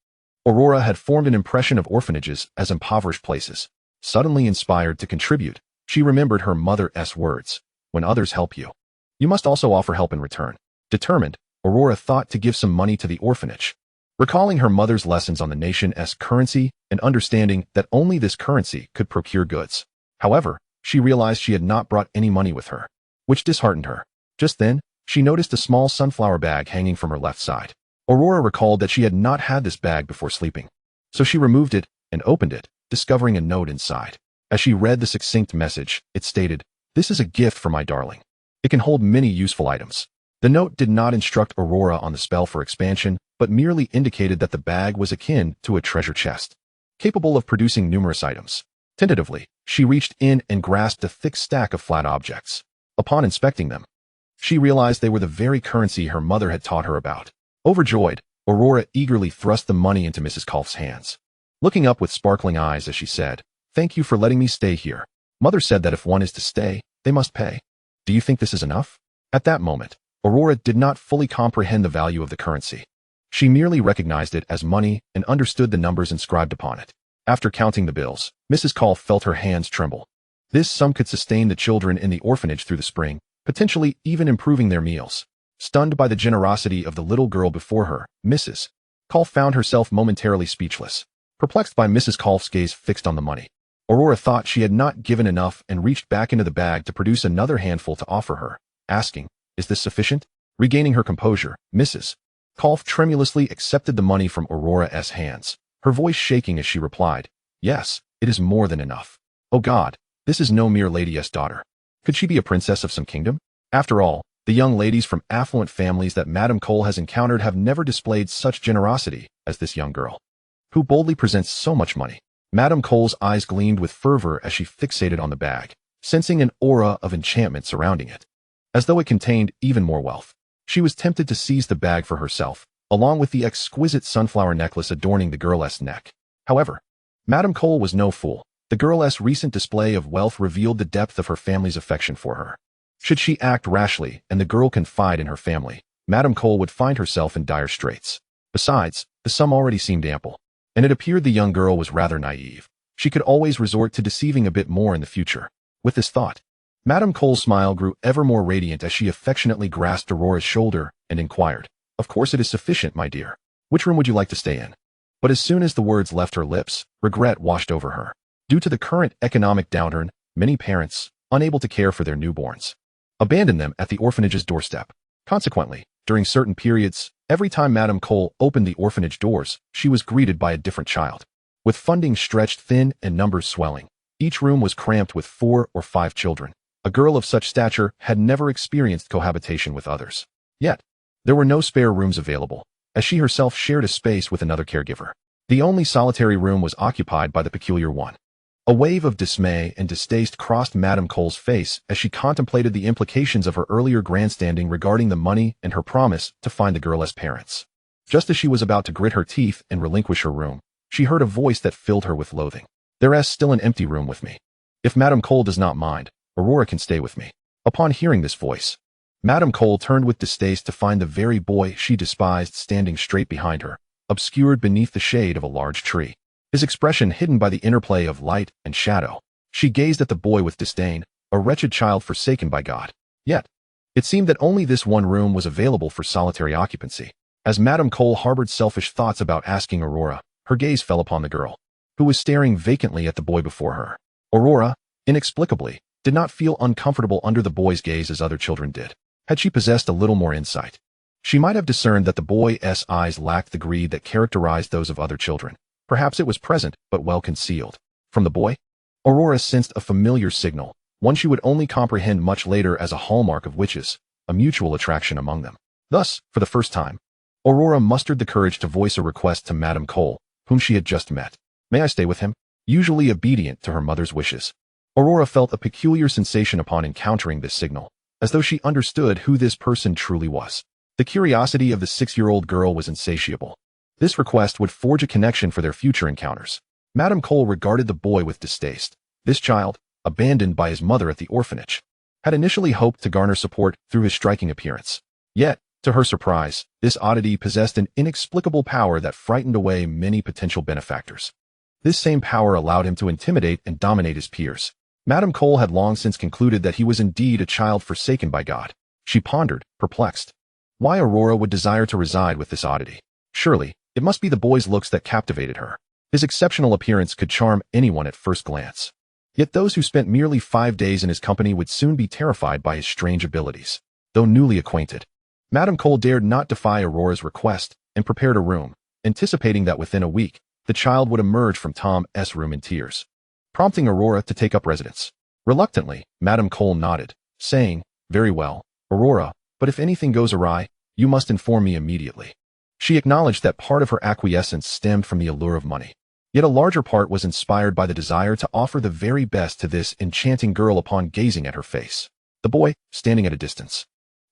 Aurora had formed an impression of orphanages as impoverished places. Suddenly inspired to contribute, she remembered her mother's words, "When others help you, you must also offer help in return." Determined, Aurora thought to give some money to the orphanage, recalling her mother's lessons on the nation's currency and understanding that only this currency could procure goods. However, she realized she had not brought any money with her, which disheartened her. Just then, she noticed a small sunflower bag hanging from her left side. Aurora recalled that she had not had this bag before sleeping. So she removed it and opened it, discovering a note inside. As she read the succinct message, it stated, "This is a gift for my darling. It can hold many useful items." The note did not instruct Aurora on the spell for expansion, but merely indicated that the bag was akin to a treasure chest, capable of producing numerous items. Tentatively, she reached in and grasped a thick stack of flat objects. Upon inspecting them, she realized they were the very currency her mother had taught her about. Overjoyed, Aurora eagerly thrust the money into Mrs. Kolf's hands, looking up with sparkling eyes as she said, "Thank you for letting me stay here. Mother said that if one is to stay, they must pay. Do you think this is enough?" At that moment, Aurora did not fully comprehend the value of the currency. She merely recognized it as money and understood the numbers inscribed upon it. After counting the bills, Mrs. Kolf felt her hands tremble. This sum could sustain the children in the orphanage through the spring, potentially even improving their meals. Stunned by the generosity of the little girl before her, Mrs. Kolf found herself momentarily speechless. Perplexed by Mrs. Kolf's gaze fixed on the money, Aurora thought she had not given enough and reached back into the bag to produce another handful to offer her, asking, "Is this sufficient?" Regaining her composure, Mrs. Kolf tremulously accepted the money from Aurora's hands, her voice shaking as she replied, "Yes, it is more than enough. Oh God, this is no mere lady's daughter. Could she be a princess of some kingdom? After all, the young ladies from affluent families that Madame Cole has encountered have never displayed such generosity as this young girl, who boldly presents so much money." Madame Cole's eyes gleamed with fervor as she fixated on the bag, sensing an aura of enchantment surrounding it, as though it contained even more wealth. She was tempted to seize the bag for herself, along with the exquisite sunflower necklace adorning the girl's neck. However, Madame Cole was no fool. The girl's recent display of wealth revealed the depth of her family's affection for her. Should she act rashly and the girl confide in her family, Madame Cole would find herself in dire straits. Besides, the sum already seemed ample, and it appeared the young girl was rather naive. She could always resort to deceiving a bit more in the future. With this thought, Madame Cole's smile grew ever more radiant as she affectionately grasped Aurora's shoulder and inquired, "Of course it is sufficient, my dear. Which room would you like to stay in?" But as soon as the words left her lips, regret washed over her. Due to the current economic downturn, many parents, unable to care for their newborns, abandon them at the orphanage's doorstep. Consequently, during certain periods, every time Madame Cole opened the orphanage doors, she was greeted by a different child. With funding stretched thin and numbers swelling, each room was cramped with 4 or 5 children. A girl of such stature had never experienced cohabitation with others. Yet, there were no spare rooms available, as she herself shared a space with another caregiver. The only solitary room was occupied by the peculiar one. A wave of dismay and distaste crossed Madame Cole's face as she contemplated the implications of her earlier grandstanding regarding the money and her promise to find the girl's parents. Just as she was about to grit her teeth and relinquish her room, she heard a voice that filled her with loathing. "There is still an empty room with me. If Madame Cole does not mind, Aurora can stay with me." Upon hearing this voice, Madame Cole turned with distaste to find the very boy she despised standing straight behind her, obscured beneath the shade of a large tree. His expression hidden by the interplay of light and shadow. She gazed at the boy with disdain, a wretched child forsaken by God. Yet, it seemed that only this one room was available for solitary occupancy. As Madame Cole harbored selfish thoughts about asking Aurora, her gaze fell upon the girl, who was staring vacantly at the boy before her. Aurora, inexplicably, did not feel uncomfortable under the boy's gaze as other children did. Had she possessed a little more insight, she might have discerned that the boy's eyes lacked the greed that characterized those of other children. Perhaps it was present, but well concealed. From the boy, Aurora sensed a familiar signal, one she would only comprehend much later as a hallmark of witches, a mutual attraction among them. Thus, for the first time, Aurora mustered the courage to voice a request to Madame Cole, whom she had just met. "May I stay with him?" Usually obedient to her mother's wishes, Aurora felt a peculiar sensation upon encountering this signal, as though she understood who this person truly was. The curiosity of the 6-year-old girl was insatiable. This request would forge a connection for their future encounters. Madame Cole regarded the boy with distaste. This child, abandoned by his mother at the orphanage, had initially hoped to garner support through his striking appearance. Yet, to her surprise, this oddity possessed an inexplicable power that frightened away many potential benefactors. This same power allowed him to intimidate and dominate his peers. Madame Cole had long since concluded that he was indeed a child forsaken by God. She pondered, perplexed, why Aurora would desire to reside with this oddity. Surely, it must be the boy's looks that captivated her. His exceptional appearance could charm anyone at first glance. Yet those who spent merely 5 days in his company would soon be terrified by his strange abilities. Though newly acquainted, Madame Cole dared not defy Aurora's request, and prepared a room, anticipating that within a week, the child would emerge from Tom's room in tears, prompting Aurora to take up residence. Reluctantly, Madame Cole nodded, saying, "Very well, Aurora, but if anything goes awry, you must inform me immediately." She acknowledged that part of her acquiescence stemmed from the allure of money. Yet a larger part was inspired by the desire to offer the very best to this enchanting girl upon gazing at her face. The boy, standing at a distance,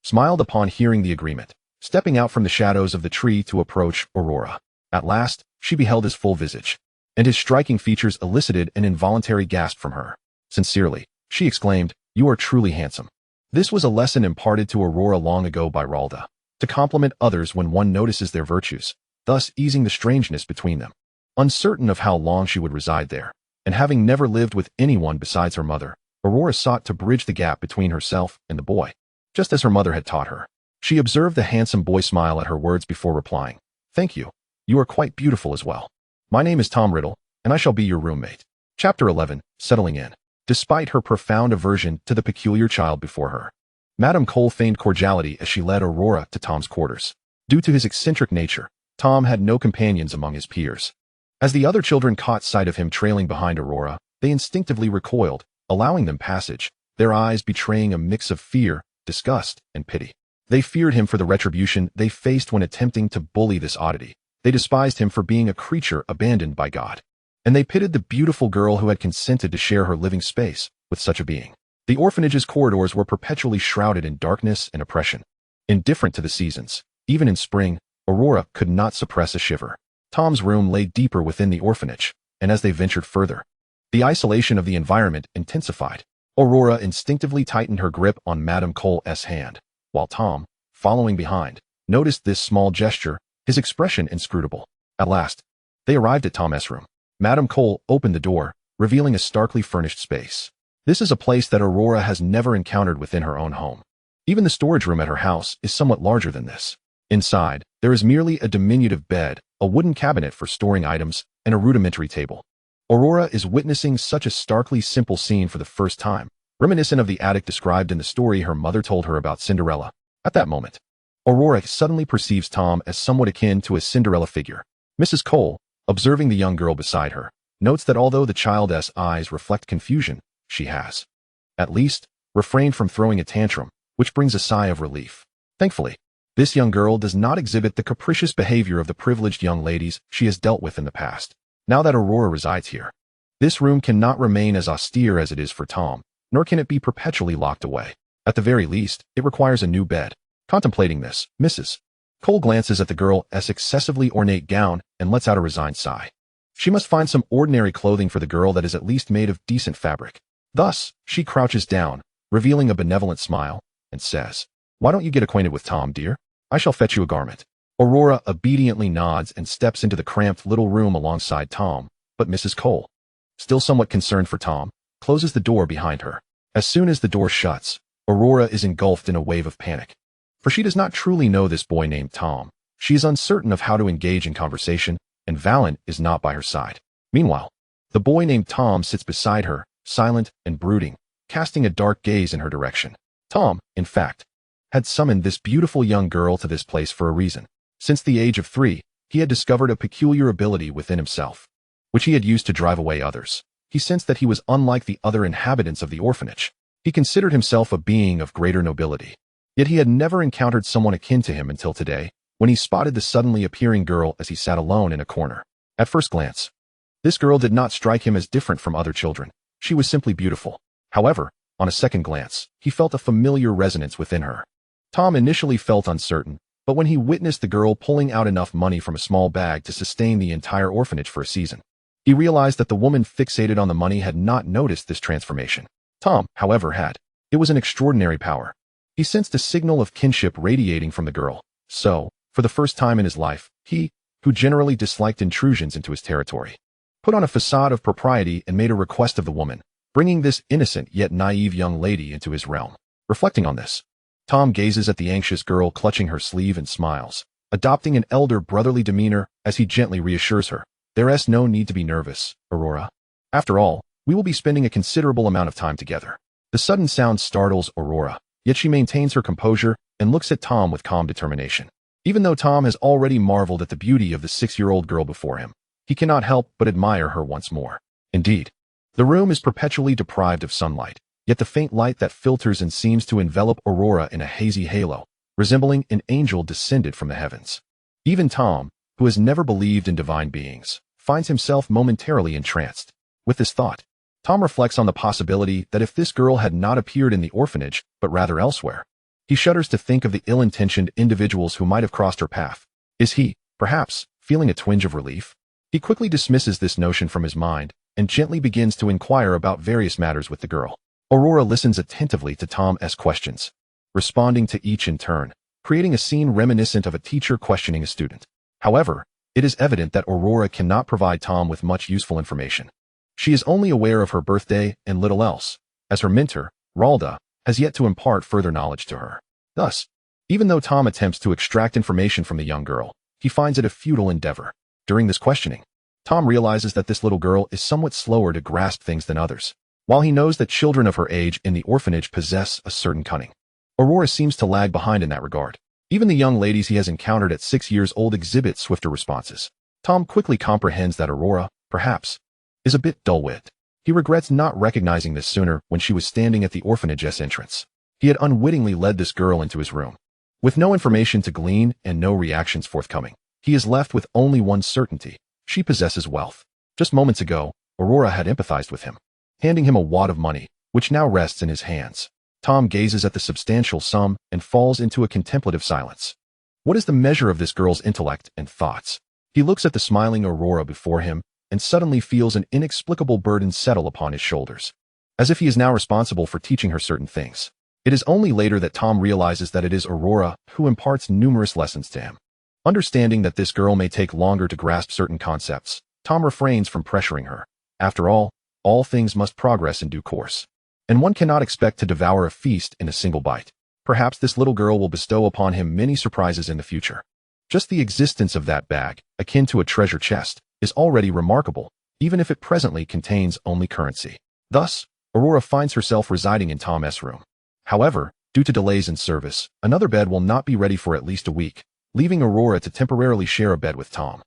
smiled upon hearing the agreement, stepping out from the shadows of the tree to approach Aurora. At last, she beheld his full visage, and his striking features elicited an involuntary gasp from her. "Sincerely," she exclaimed, "you are truly handsome." This was a lesson imparted to Aurora long ago by Ralda, to compliment others when one notices their virtues, thus easing the strangeness between them. Uncertain of how long she would reside there, and having never lived with anyone besides her mother, Aurora sought to bridge the gap between herself and the boy, just as her mother had taught her. She observed the handsome boy smile at her words before replying, "Thank you. You are quite beautiful as well. My name is Tom Riddle, and I shall be your roommate." Chapter 11, Settling In. Despite her profound aversion to the peculiar child before her, Madame Cole feigned cordiality as she led Aurora to Tom's quarters. Due to his eccentric nature, Tom had no companions among his peers. As the other children caught sight of him trailing behind Aurora, they instinctively recoiled, allowing them passage, their eyes betraying a mix of fear, disgust, and pity. They feared him for the retribution they faced when attempting to bully this oddity. They despised him for being a creature abandoned by God. And they pitted the beautiful girl who had consented to share her living space with such a being. The orphanage's corridors were perpetually shrouded in darkness and oppression. Indifferent to the seasons, even in spring, Aurora could not suppress a shiver. Tom's room lay deeper within the orphanage, and as they ventured further, the isolation of the environment intensified. Aurora instinctively tightened her grip on Madame Cole's hand, while Tom, following behind, noticed this small gesture, his expression inscrutable. At last, they arrived at Tom's room. Madame Cole opened the door, revealing a starkly furnished space. This is a place that Aurora has never encountered within her own home. Even the storage room at her house is somewhat larger than this. Inside, there is merely a diminutive bed, a wooden cabinet for storing items, and a rudimentary table. Aurora is witnessing such a starkly simple scene for the first time, reminiscent of the attic described in the story her mother told her about Cinderella. At that moment, Aurora suddenly perceives Tom as somewhat akin to a Cinderella figure. Mrs. Cole, observing the young girl beside her, notes that although the child's eyes reflect confusion, she has, at least, refrained from throwing a tantrum, which brings a sigh of relief. Thankfully, this young girl does not exhibit the capricious behavior of the privileged young ladies she has dealt with in the past. Now that Aurora resides here, this room cannot remain as austere as it is for Tom, nor can it be perpetually locked away. At the very least, it requires a new bed. Contemplating this, Mrs. Cole glances at the girl's excessively ornate gown and lets out a resigned sigh. She must find some ordinary clothing for the girl that is at least made of decent fabric. Thus, she crouches down, revealing a benevolent smile, and says, "Why don't you get acquainted with Tom, dear? I shall fetch you a garment." Aurora obediently nods and steps into the cramped little room alongside Tom, but Mrs. Cole, still somewhat concerned for Tom, closes the door behind her. As soon as the door shuts, Aurora is engulfed in a wave of panic. For she does not truly know this boy named Tom. She is uncertain of how to engage in conversation, and Valen is not by her side. Meanwhile, the boy named Tom sits beside her, silent and brooding, casting a dark gaze in her direction. Tom, in fact, had summoned this beautiful young girl to this place for a reason. Since the age of 3, he had discovered a peculiar ability within himself, which he had used to drive away others. He sensed that he was unlike the other inhabitants of the orphanage. He considered himself a being of greater nobility. Yet he had never encountered someone akin to him until today, when he spotted the suddenly appearing girl as he sat alone in a corner. At first glance, this girl did not strike him as different from other children. She was simply beautiful. However, on a second glance, he felt a familiar resonance within her. Tom initially felt uncertain, but when he witnessed the girl pulling out enough money from a small bag to sustain the entire orphanage for a season, he realized that the woman fixated on the money had not noticed this transformation. Tom, however, had. It was an extraordinary power. He sensed a signal of kinship radiating from the girl. So, for the first time in his life, he, who generally disliked intrusions into his territory, put on a facade of propriety and made a request of the woman, bringing this innocent yet naive young lady into his realm. Reflecting on this, Tom gazes at the anxious girl clutching her sleeve and smiles, adopting an elder brotherly demeanor as he gently reassures her. "There's no need to be nervous, Aurora. After all, we will be spending a considerable amount of time together." The sudden sound startles Aurora, yet she maintains her composure and looks at Tom with calm determination. Even though Tom has already marveled at the beauty of the 6-year-old girl before him, he cannot help but admire her once more. Indeed, the room is perpetually deprived of sunlight, yet the faint light that filters and seems to envelop Aurora in a hazy halo, resembling an angel descended from the heavens. Even Tom, who has never believed in divine beings, finds himself momentarily entranced. With this thought, Tom reflects on the possibility that if this girl had not appeared in the orphanage, but rather elsewhere, he shudders to think of the ill-intentioned individuals who might have crossed her path. Is he, perhaps, feeling a twinge of relief? He quickly dismisses this notion from his mind and gently begins to inquire about various matters with the girl. Aurora listens attentively to Tom's questions, responding to each in turn, creating a scene reminiscent of a teacher questioning a student. However, it is evident that Aurora cannot provide Tom with much useful information. She is only aware of her birthday and little else, as her mentor, Ralda, has yet to impart further knowledge to her. Thus, even though Tom attempts to extract information from the young girl, he finds it a futile endeavor. During this questioning, Tom realizes that this little girl is somewhat slower to grasp things than others. While he knows that children of her age in the orphanage possess a certain cunning, Aurora seems to lag behind in that regard. Even the young ladies he has encountered at 6 years old exhibit swifter responses. Tom quickly comprehends that Aurora, perhaps, is a bit dull-witted. He regrets not recognizing this sooner when she was standing at the orphanage's entrance. He had unwittingly led this girl into his room. With no information to glean and no reactions forthcoming, he is left with only one certainty: she possesses wealth. Just moments ago, Aurora had empathized with him, handing him a wad of money, which now rests in his hands. Tom gazes at the substantial sum and falls into a contemplative silence. What is the measure of this girl's intellect and thoughts? He looks at the smiling Aurora before him and suddenly feels an inexplicable burden settle upon his shoulders, as if he is now responsible for teaching her certain things. It is only later that Tom realizes that it is Aurora who imparts numerous lessons to him. Understanding that this girl may take longer to grasp certain concepts, Tom refrains from pressuring her. After all things must progress in due course, and one cannot expect to devour a feast in a single bite. Perhaps this little girl will bestow upon him many surprises in the future. Just the existence of that bag, akin to a treasure chest, is already remarkable, even if it presently contains only currency. Thus, Aurora finds herself residing in Tom's room. However, due to delays in service, another bed will not be ready for at least a week, leaving Aurora to temporarily share a bed with Tom.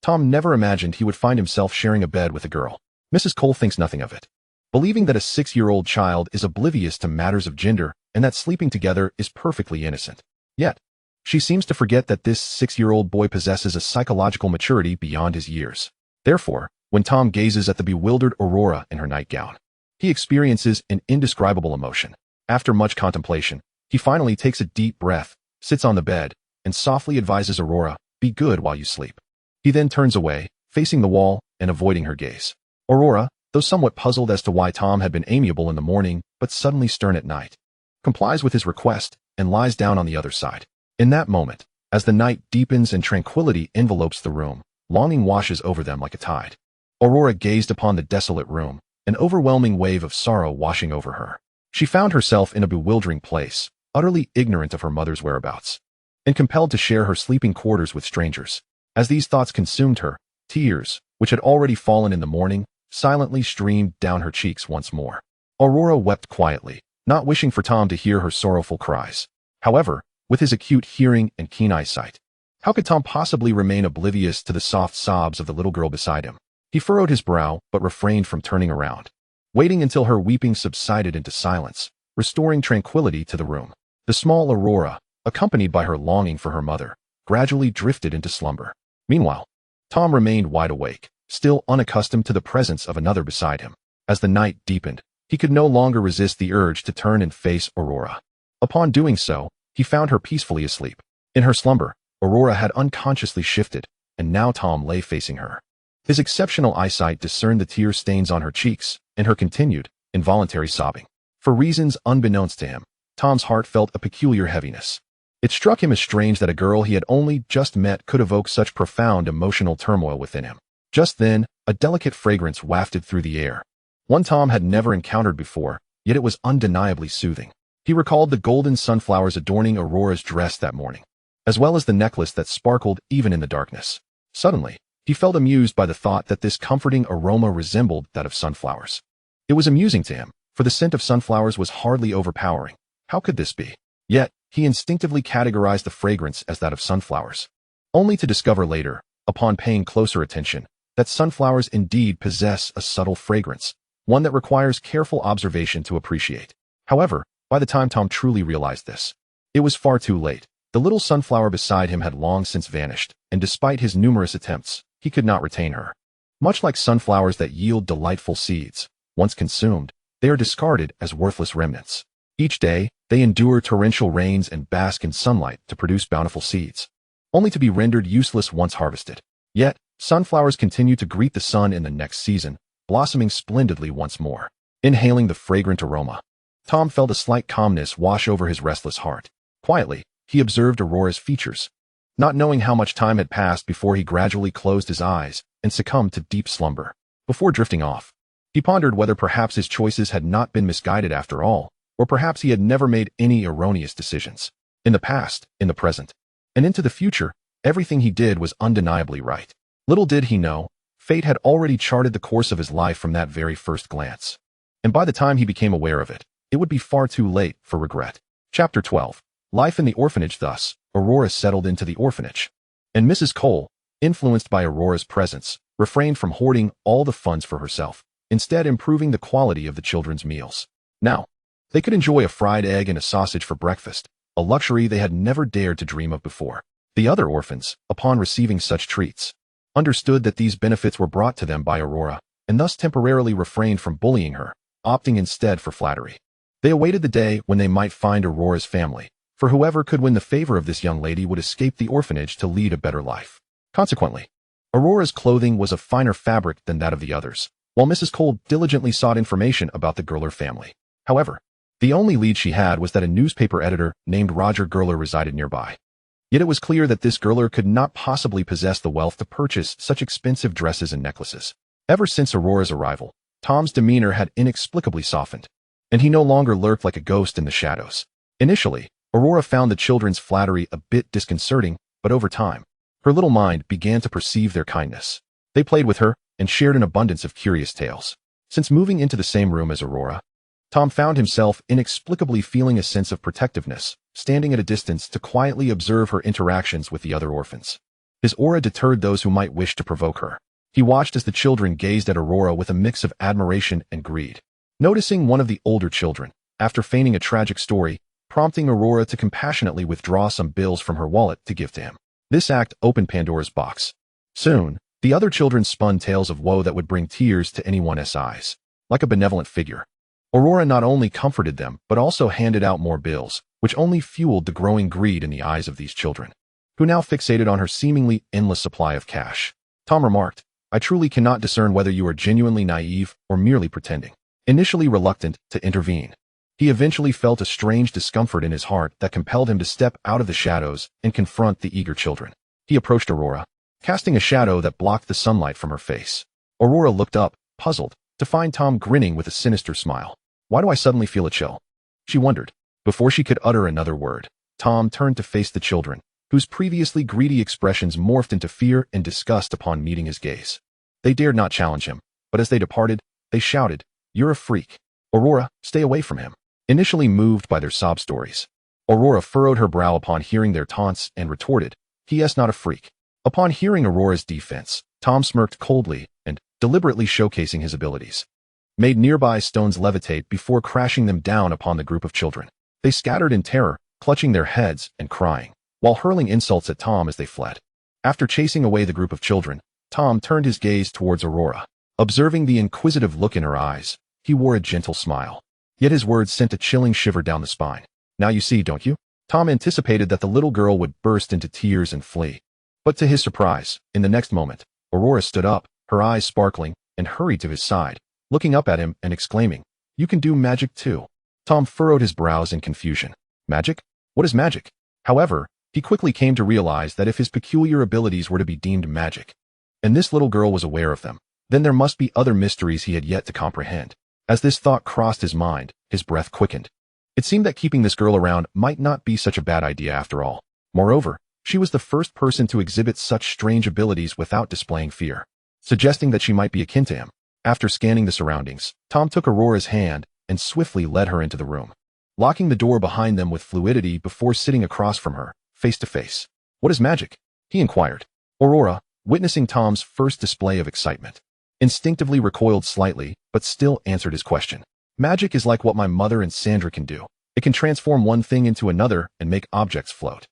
Tom never imagined he would find himself sharing a bed with a girl. Mrs. Cole thinks nothing of it, believing that a 6-year-old child is oblivious to matters of gender and that sleeping together is perfectly innocent. Yet, she seems to forget that this 6-year-old boy possesses a psychological maturity beyond his years. Therefore, when Tom gazes at the bewildered Aurora in her nightgown, he experiences an indescribable emotion. After much contemplation, he finally takes a deep breath, sits on the bed, and softly advises Aurora, "Be good while you sleep." He then turns away, facing the wall and avoiding her gaze. Aurora, though somewhat puzzled as to why Tom had been amiable in the morning but suddenly stern at night, complies with his request and lies down on the other side. In that moment, as the night deepens and tranquility envelopes the room, longing washes over them like a tide. Aurora gazed upon the desolate room, an overwhelming wave of sorrow washing over her. She found herself in a bewildering place, utterly ignorant of her mother's whereabouts, and compelled to share her sleeping quarters with strangers. As these thoughts consumed her, tears, which had already fallen in the morning, silently streamed down her cheeks once more. Aurora wept quietly, not wishing for Tom to hear her sorrowful cries. However, with his acute hearing and keen eyesight, how could Tom possibly remain oblivious to the soft sobs of the little girl beside him? He furrowed his brow but refrained from turning around, waiting until her weeping subsided into silence, restoring tranquility to the room. The small Aurora, accompanied by her longing for her mother, gradually drifted into slumber. Meanwhile, Tom remained wide awake, still unaccustomed to the presence of another beside him. As the night deepened, he could no longer resist the urge to turn and face Aurora. Upon doing so, he found her peacefully asleep. In her slumber, Aurora had unconsciously shifted, and now Tom lay facing her. His exceptional eyesight discerned the tear stains on her cheeks and her continued, involuntary sobbing. For reasons unbeknownst to him, Tom's heart felt a peculiar heaviness. It struck him as strange that a girl he had only just met could evoke such profound emotional turmoil within him. Just then, a delicate fragrance wafted through the air, one Tom had never encountered before, yet it was undeniably soothing. He recalled the golden sunflowers adorning Aurora's dress that morning, as well as the necklace that sparkled even in the darkness. Suddenly, he felt amused by the thought that this comforting aroma resembled that of sunflowers. It was amusing to him, for the scent of sunflowers was hardly overpowering. How could this be? Yet, he instinctively categorized the fragrance as that of sunflowers, only to discover later, upon paying closer attention, that sunflowers indeed possess a subtle fragrance, one that requires careful observation to appreciate. However, by the time Tom truly realized this, it was far too late. The little sunflower beside him had long since vanished, and despite his numerous attempts, he could not retain her. Much like sunflowers that yield delightful seeds, once consumed, they are discarded as worthless remnants. Each day, they endure torrential rains and bask in sunlight to produce bountiful seeds, only to be rendered useless once harvested. Yet, sunflowers continue to greet the sun in the next season, blossoming splendidly once more. Inhaling the fragrant aroma, Tom felt a slight calmness wash over his restless heart. Quietly, he observed Aurora's features, not knowing how much time had passed before he gradually closed his eyes and succumbed to deep slumber. Before drifting off, he pondered whether perhaps his choices had not been misguided after all, or perhaps he had never made any erroneous decisions. In the past, in the present, and into the future, everything he did was undeniably right. Little did he know, fate had already charted the course of his life from that very first glance. And by the time he became aware of it, it would be far too late for regret. Chapter 12. Life in the orphanage. Thus, Aurora settled into the orphanage, and Mrs. Cole, influenced by Aurora's presence, refrained from hoarding all the funds for herself, instead improving the quality of the children's meals. Now, they could enjoy a fried egg and a sausage for breakfast, a luxury they had never dared to dream of before. The other orphans, upon receiving such treats, understood that these benefits were brought to them by Aurora, and thus temporarily refrained from bullying her, opting instead for flattery. They awaited the day when they might find Aurora's family, for whoever could win the favor of this young lady would escape the orphanage to lead a better life. Consequently, Aurora's clothing was of finer fabric than that of the others, while Mrs. Cole diligently sought information about the Gurler family. However, the only lead she had was that a newspaper editor named Roger Gurler resided nearby. Yet it was clear that this Gurler could not possibly possess the wealth to purchase such expensive dresses and necklaces. Ever since Aurora's arrival, Tom's demeanor had inexplicably softened, and he no longer lurked like a ghost in the shadows. Initially, Aurora found the children's flattery a bit disconcerting, but over time, her little mind began to perceive their kindness. They played with her and shared an abundance of curious tales. Since moving into the same room as Aurora, Tom found himself inexplicably feeling a sense of protectiveness, standing at a distance to quietly observe her interactions with the other orphans. His aura deterred those who might wish to provoke her. He watched as the children gazed at Aurora with a mix of admiration and greed. Noticing one of the older children, after feigning a tragic story, prompting Aurora to compassionately withdraw some bills from her wallet to give to him. This act opened Pandora's box. Soon, the other children spun tales of woe that would bring tears to anyone's eyes. Like a benevolent figure, Aurora not only comforted them, but also handed out more bills, which only fueled the growing greed in the eyes of these children, who now fixated on her seemingly endless supply of cash. Tom remarked, "I truly cannot discern whether you are genuinely naive or merely pretending." Initially reluctant to intervene, he eventually felt a strange discomfort in his heart that compelled him to step out of the shadows and confront the eager children. He approached Aurora, casting a shadow that blocked the sunlight from her face. Aurora looked up, puzzled, to find Tom grinning with a sinister smile. "Why do I suddenly feel a chill?" she wondered. Before she could utter another word, Tom turned to face the children, whose previously greedy expressions morphed into fear and disgust upon meeting his gaze. They dared not challenge him, but as they departed, they shouted, "You're a freak. Aurora, stay away from him." Initially moved by their sob stories, Aurora furrowed her brow upon hearing their taunts and retorted, "He is not a freak." Upon hearing Aurora's defense, Tom smirked coldly and, deliberately showcasing his abilities, made nearby stones levitate before crashing them down upon the group of children. They scattered in terror, clutching their heads and crying, while hurling insults at Tom as they fled. After chasing away the group of children, Tom turned his gaze towards Aurora. Observing the inquisitive look in her eyes, he wore a gentle smile. Yet his words sent a chilling shiver down the spine. "Now you see, don't you?" Tom anticipated that the little girl would burst into tears and flee. But to his surprise, in the next moment, Aurora stood up, her eyes sparkling, and hurried to his side, looking up at him and exclaiming, "You can do magic too." Tom furrowed his brows in confusion. Magic? What is magic? However, he quickly came to realize that if his peculiar abilities were to be deemed magic, and this little girl was aware of them, then there must be other mysteries he had yet to comprehend. As this thought crossed his mind, his breath quickened. It seemed that keeping this girl around might not be such a bad idea after all. Moreover, she was the first person to exhibit such strange abilities without displaying fear, suggesting that she might be akin to him. After scanning the surroundings, Tom took Aurora's hand and swiftly led her into the room. locking the door behind them with fluidity before sitting across from her, face to face. "What is magic?" he inquired. Aurora, witnessing Tom's first display of excitement, instinctively recoiled slightly, but still answered his question. "Magic is like what my mother and Sandra can do. It can transform one thing into another and make objects float."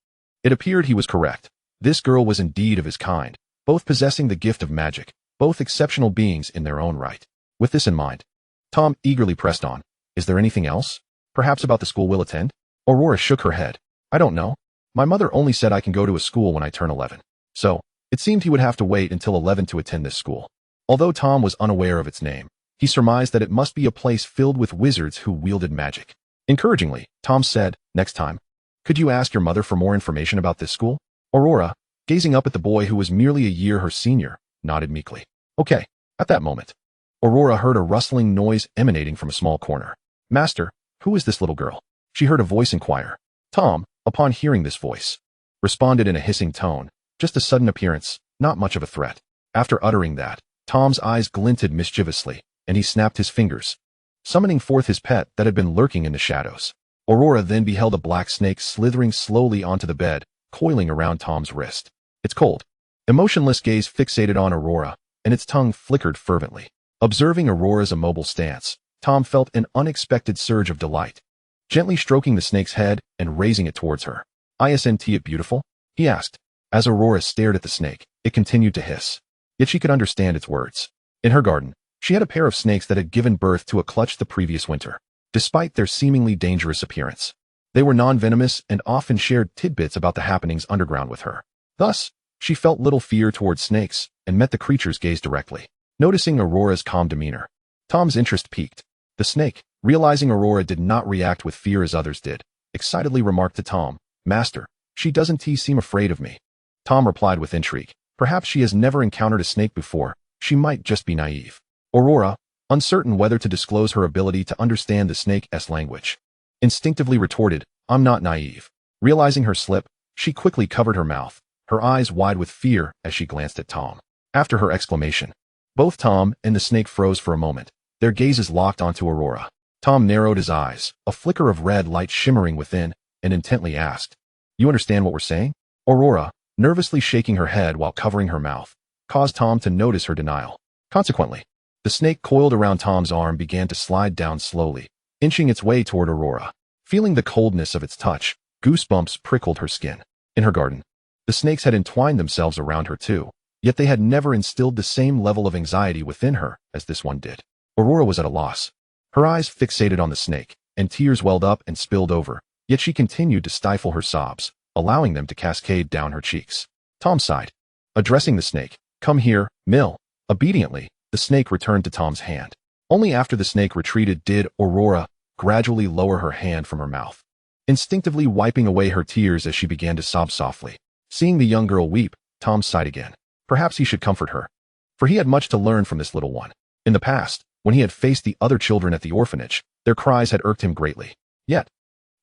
It appeared he was correct. This girl was indeed of his kind, both possessing the gift of magic, both exceptional beings in their own right. With this in mind, Tom eagerly pressed on. "Is there anything else? Perhaps about the school we'll attend?" Aurora shook her head. "I don't know. My mother only said I can go to a school when I turn 11. So, it seemed he would have to wait until 11 to attend this school." Although Tom was unaware of its name, he surmised that it must be a place filled with wizards who wielded magic. Encouragingly, Tom said, "Next time, could you ask your mother for more information about this school?" Aurora, gazing up at the boy who was merely a year her senior, nodded meekly. "Okay." At that moment, Aurora heard a rustling noise emanating from a small corner. "Master, who is this little girl?" she heard a voice inquire. Tom, upon hearing this voice, responded in a hissing tone, "Just a sudden appearance, not much of a threat." After uttering that, Tom's eyes glinted mischievously, and he snapped his fingers, summoning forth his pet that had been lurking in the shadows. Aurora then beheld a black snake slithering slowly onto the bed, coiling around Tom's wrist. Its cold, emotionless gaze fixated on Aurora, and its tongue flickered fervently. Observing Aurora's immobile stance, Tom felt an unexpected surge of delight. Gently stroking the snake's head and raising it towards her. "Isn't it beautiful?" he asked. As Aurora stared at the snake, it continued to hiss. Yet she could understand its words. In her garden, she had a pair of snakes that had given birth to a clutch the previous winter. Despite their seemingly dangerous appearance, they were non-venomous and often shared tidbits about the happenings underground with her. Thus, she felt little fear towards snakes and met the creature's gaze directly. Noticing Aurora's calm demeanor, Tom's interest piqued. The snake, realizing Aurora did not react with fear as others did, excitedly remarked to Tom, "Master, she doesn't seem afraid of me." Tom replied with intrigue, "Perhaps she has never encountered a snake before. She might just be naive." Aurora, uncertain whether to disclose her ability to understand the snake's language, instinctively retorted, "I'm not naive." Realizing her slip, she quickly covered her mouth, her eyes wide with fear as she glanced at Tom. After her exclamation, both Tom and the snake froze for a moment, their gazes locked onto Aurora. Tom narrowed his eyes, a flicker of red light shimmering within, and intently asked, "You understand what we're saying?" Aurora, nervously shaking her head while covering her mouth, caused Tom to notice her denial. Consequently, the snake coiled around Tom's arm began to slide down slowly, inching its way toward Aurora. Feeling the coldness of its touch, goosebumps prickled her skin. In her garden, the snakes had entwined themselves around her too, yet they had never instilled the same level of anxiety within her as this one did. Aurora was at a loss. Her eyes fixated on the snake, and tears welled up and spilled over, yet she continued to stifle her sobs, allowing them to cascade down her cheeks. Tom sighed. Addressing the snake, "Come here, Mill." Obediently, the snake returned to Tom's hand. Only after the snake retreated did Aurora gradually lower her hand from her mouth, instinctively wiping away her tears as she began to sob softly. Seeing the young girl weep, Tom sighed again. Perhaps he should comfort her, for he had much to learn from this little one. In the past, when he had faced the other children at the orphanage, their cries had irked him greatly. Yet,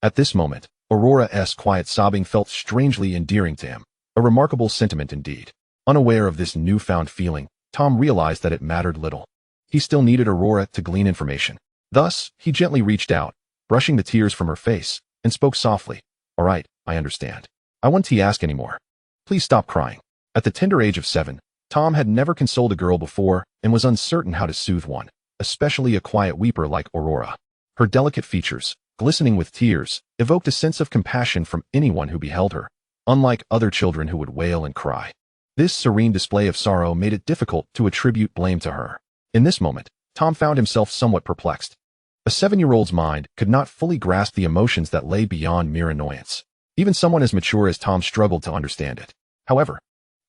at this moment, Aurora's quiet sobbing felt strangely endearing to him, a remarkable sentiment indeed. Unaware of this newfound feeling, Tom realized that it mattered little. He still needed Aurora to glean information. Thus, he gently reached out, brushing the tears from her face, and spoke softly, "All right, I understand. I won't ask any more. Please stop crying." At the tender age of 7, Tom had never consoled a girl before and was uncertain how to soothe one, especially a quiet weeper like Aurora. Her delicate features, glistening with tears, evoked a sense of compassion from anyone who beheld her, unlike other children who would wail and cry. This serene display of sorrow made it difficult to attribute blame to her. In this moment, Tom found himself somewhat perplexed. A 7-year-old's mind could not fully grasp the emotions that lay beyond mere annoyance. Even someone as mature as Tom struggled to understand it. However,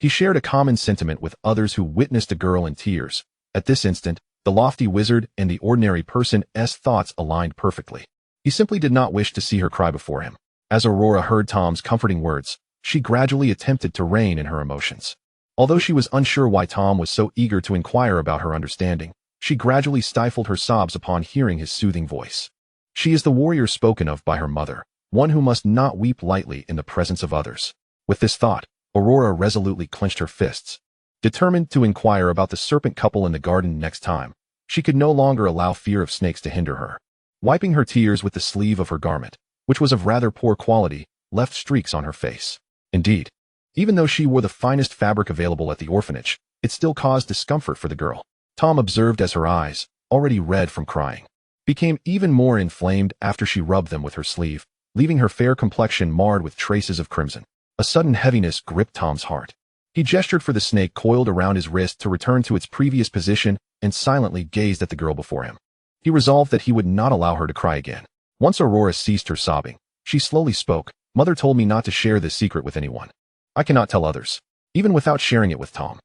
he shared a common sentiment with others who witnessed a girl in tears. At this instant, the lofty wizard and the ordinary person's thoughts aligned perfectly. He simply did not wish to see her cry before him. As Aurora heard Tom's comforting words, she gradually attempted to rein in her emotions. Although she was unsure why Tom was so eager to inquire about her understanding, she gradually stifled her sobs upon hearing his soothing voice. She is the warrior spoken of by her mother, one who must not weep lightly in the presence of others. With this thought, Aurora resolutely clenched her fists. Determined to inquire about the serpent couple in the garden next time, she could no longer allow fear of snakes to hinder her. Wiping her tears with the sleeve of her garment, which was of rather poor quality, left streaks on her face. Indeed, even though she wore the finest fabric available at the orphanage, it still caused discomfort for the girl. Tom observed as her eyes, already red from crying, became even more inflamed after she rubbed them with her sleeve, leaving her fair complexion marred with traces of crimson. A sudden heaviness gripped Tom's heart. He gestured for the snake coiled around his wrist to return to its previous position and silently gazed at the girl before him. He resolved that he would not allow her to cry again. Once Aurora ceased her sobbing, she slowly spoke. "Mother told me not to share this secret with anyone. I cannot tell others, even without sharing it with Tom."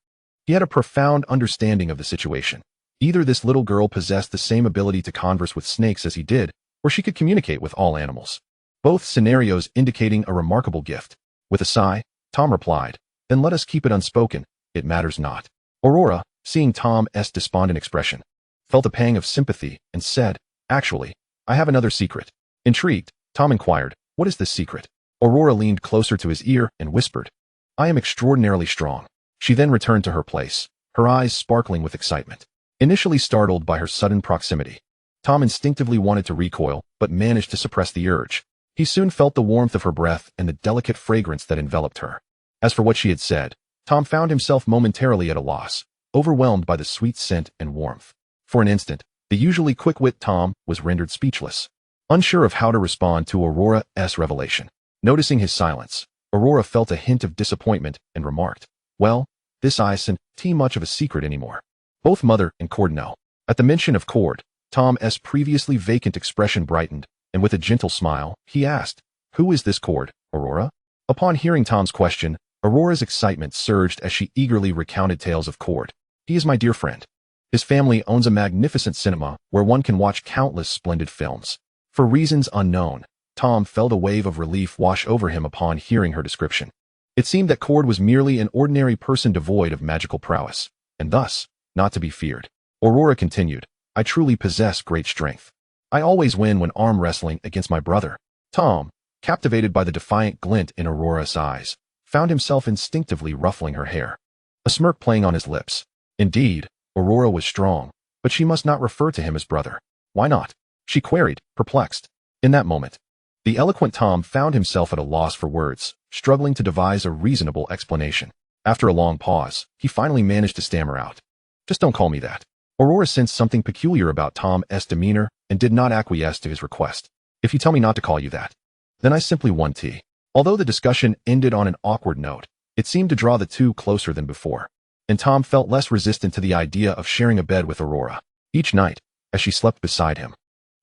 He had a profound understanding of the situation. Either this little girl possessed the same ability to converse with snakes as he did, or she could communicate with all animals. Both scenarios indicating a remarkable gift. With a sigh, Tom replied, "Then let us keep it unspoken, it matters not." Aurora, seeing Tom's despondent expression, felt a pang of sympathy and said, "Actually, I have another secret." Intrigued, Tom inquired, "What is this secret?" Aurora leaned closer to his ear and whispered, "I am extraordinarily strong." She then returned to her place, her eyes sparkling with excitement. Initially startled by her sudden proximity, Tom instinctively wanted to recoil, but managed to suppress the urge. He soon felt the warmth of her breath and the delicate fragrance that enveloped her. As for what she had said, Tom found himself momentarily at a loss, overwhelmed by the sweet scent and warmth. For an instant, the usually quick-witted Tom was rendered speechless, unsure of how to respond to Aurora's revelation. Noticing his silence, Aurora felt a hint of disappointment and remarked, "Well, this isn't much of a secret anymore. Both Mother and Cord know." At the mention of Cord, Tom's previously vacant expression brightened, and with a gentle smile, he asked, "Who is this Cord, Aurora?" Upon hearing Tom's question, Aurora's excitement surged as she eagerly recounted tales of Cord. "He is my dear friend. His family owns a magnificent cinema where one can watch countless splendid films." For reasons unknown, Tom felt a wave of relief wash over him upon hearing her description. It seemed that Cord was merely an ordinary person devoid of magical prowess, and thus, not to be feared. Aurora continued, "I truly possess great strength. I always win when arm wrestling against my brother." Tom, captivated by the defiant glint in Aurora's eyes, found himself instinctively ruffling her hair, a smirk playing on his lips. Indeed, Aurora was strong, but she must not refer to him as brother. Why not? She queried, perplexed. In that moment, the eloquent Tom found himself at a loss for words, struggling to devise a reasonable explanation. After a long pause, he finally managed to stammer out, "Just don't call me that." Aurora sensed something peculiar about Tom's demeanor and did not acquiesce to his request. "If you tell me not to call you that, then I simply want tea." Although the discussion ended on an awkward note, it seemed to draw the two closer than before, and Tom felt less resistant to the idea of sharing a bed with Aurora. Each night, as she slept beside him,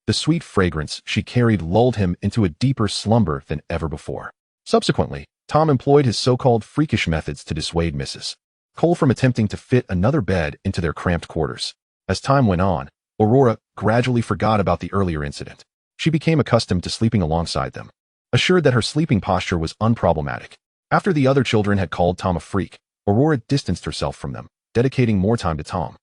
the sweet fragrance she carried lulled him into a deeper slumber than ever before. Subsequently, Tom employed his so-called freakish methods to dissuade Mrs. Cole from attempting to fit another bed into their cramped quarters. As time went on, Aurora gradually forgot about the earlier incident. She became accustomed to sleeping alongside them, assured that her sleeping posture was unproblematic. After the other children had called Tom a freak, Aurora distanced herself from them, dedicating more time to Tom,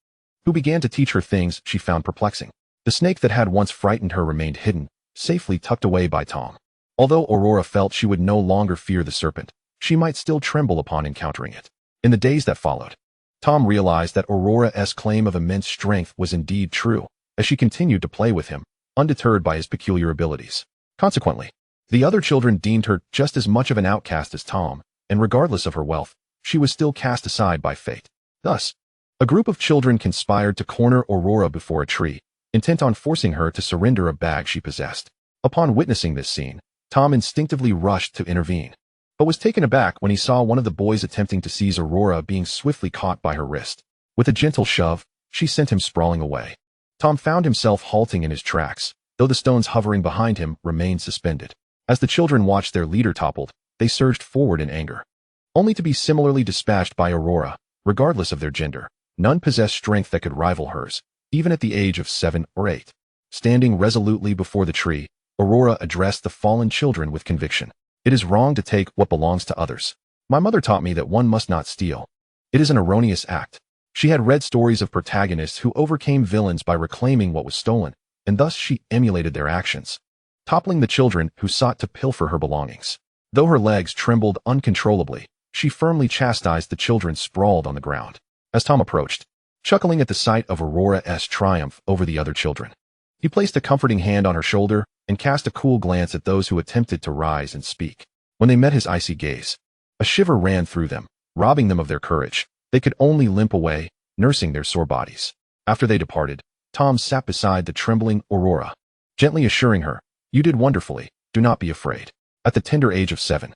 who began to teach her things she found perplexing. The snake that had once frightened her remained hidden, safely tucked away by Tom. Although Aurora felt she would no longer fear the serpent, she might still tremble upon encountering it. In the days that followed, Tom realized that Aurora's claim of immense strength was indeed true, as she continued to play with him, undeterred by his peculiar abilities. Consequently, the other children deemed her just as much of an outcast as Tom, and regardless of her wealth, she was still cast aside by fate. Thus, a group of children conspired to corner Aurora before a tree, intent on forcing her to surrender a bag she possessed. Upon witnessing this scene, Tom instinctively rushed to intervene, but was taken aback when he saw one of the boys attempting to seize Aurora being swiftly caught by her wrist. With a gentle shove, she sent him sprawling away. Tom found himself halting in his tracks, though the stones hovering behind him remained suspended. As the children watched their leader toppled, they surged forward in anger, only to be similarly dispatched by Aurora. Regardless of their gender, none possessed strength that could rival hers, even at the age of 7 or 8. Standing resolutely before the tree, Aurora addressed the fallen children with conviction. "It is wrong to take what belongs to others. My mother taught me that one must not steal. It is an erroneous act." She had read stories of protagonists who overcame villains by reclaiming what was stolen, and thus she emulated their actions, toppling the children who sought to pilfer her belongings. Though her legs trembled uncontrollably, she firmly chastised the children sprawled on the ground. As Tom approached, chuckling at the sight of Aurora's triumph over the other children, He placed a comforting hand on her shoulder and cast a cool glance at those who attempted to rise and speak. When they met his icy gaze, a shiver ran through them, robbing them of their courage. They could only limp away, nursing their sore bodies. After they departed, Tom sat beside the trembling Aurora, gently assuring her, "You did wonderfully, do not be afraid." At the tender age of 7,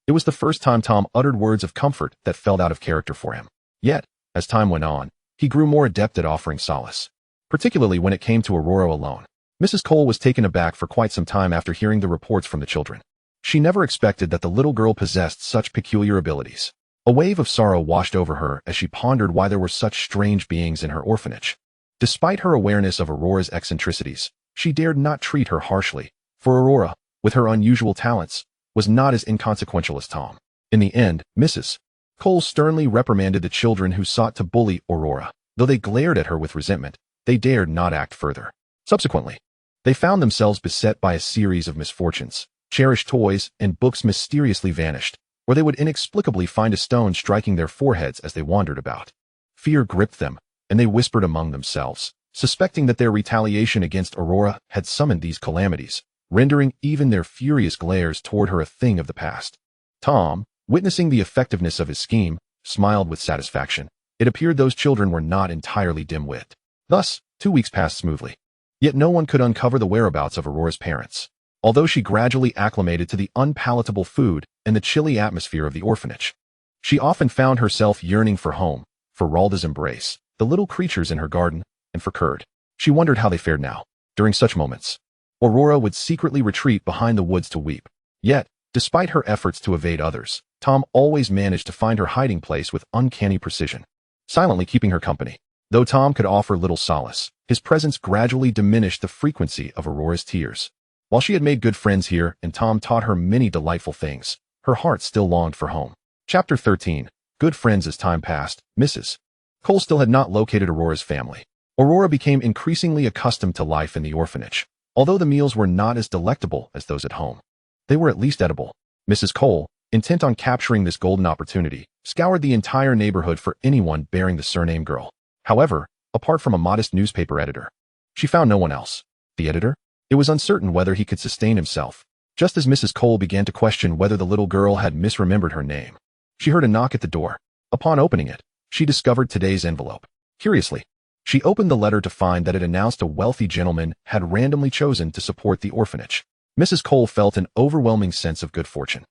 it was the first time Tom uttered words of comfort that felt out of character for him. Yet, as time went on, he grew more adept at offering solace, particularly when it came to Aurora alone. Mrs. Cole was taken aback for quite some time after hearing the reports from the children. She never expected that the little girl possessed such peculiar abilities. A wave of sorrow washed over her as she pondered why there were such strange beings in her orphanage. Despite her awareness of Aurora's eccentricities, she dared not treat her harshly, for Aurora, with her unusual talents, was not as inconsequential as Tom. In the end, Mrs. Cole sternly reprimanded the children who sought to bully Aurora. Though they glared at her with resentment, they dared not act further. Subsequently, they found themselves beset by a series of misfortunes. Cherished toys and books mysteriously vanished, or they would inexplicably find a stone striking their foreheads as they wandered about. Fear gripped them, and they whispered among themselves, suspecting that their retaliation against Aurora had summoned these calamities, rendering even their furious glares toward her a thing of the past. Tom, witnessing the effectiveness of his scheme, smiled with satisfaction. It appeared those children were not entirely dim-witted. Thus, 2 weeks passed smoothly. Yet no one could uncover the whereabouts of Aurora's parents. Although she gradually acclimated to the unpalatable food and the chilly atmosphere of the orphanage, she often found herself yearning for home, for Ralda's embrace, the little creatures in her garden, and for Curd. She wondered how they fared now. During such moments, Aurora would secretly retreat behind the woods to weep. Yet, despite her efforts to evade others, Tom always managed to find her hiding place with uncanny precision, silently keeping her company. Though Tom could offer little solace, his presence gradually diminished the frequency of Aurora's tears. While she had made good friends here and Tom taught her many delightful things, her heart still longed for home. Chapter 13. Good friends. As time passed, Mrs. Cole still had not located Aurora's family. Aurora became increasingly accustomed to life in the orphanage. Although the meals were not as delectable as those at home, they were at least edible. Mrs. Cole, intent on capturing this golden opportunity, scoured the entire neighborhood for anyone bearing the surname Girl. However, apart from a modest newspaper editor, she found no one else. The editor? It was uncertain whether he could sustain himself, just as Mrs. Cole began to question whether the little girl had misremembered her name. She heard a knock at the door. Upon opening it, she discovered today's envelope. Curiously, she opened the letter to find that it announced a wealthy gentleman had randomly chosen to support the orphanage. Mrs. Cole felt an overwhelming sense of good fortune.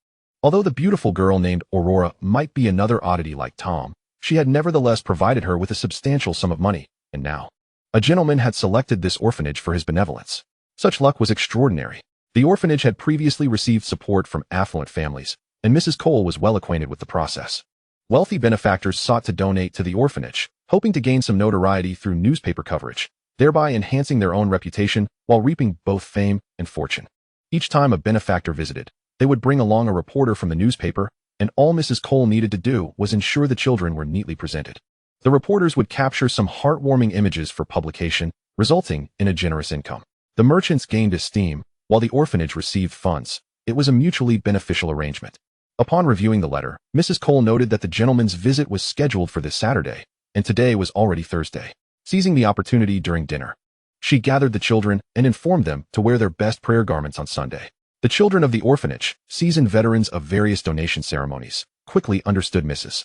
Although the beautiful girl named Aurora might be another oddity like Tom, she had nevertheless provided her with a substantial sum of money, and now, a gentleman had selected this orphanage for his benevolence. Such luck was extraordinary. The orphanage had previously received support from affluent families, and Mrs. Cole was well acquainted with the process. Wealthy benefactors sought to donate to the orphanage, hoping to gain some notoriety through newspaper coverage, thereby enhancing their own reputation while reaping both fame and fortune. Each time a benefactor visited, they would bring along a reporter from the newspaper, and all Mrs. Cole needed to do was ensure the children were neatly presented. The reporters would capture some heartwarming images for publication, resulting in a generous income. The merchants gained esteem, while the orphanage received funds. It was a mutually beneficial arrangement. Upon reviewing the letter, Mrs. Cole noted that the gentleman's visit was scheduled for this Saturday, and today was already Thursday. Seizing the opportunity during dinner, she gathered the children and informed them to wear their best prayer garments on Sunday. The children of the orphanage, seasoned veterans of various donation ceremonies, quickly understood Mrs.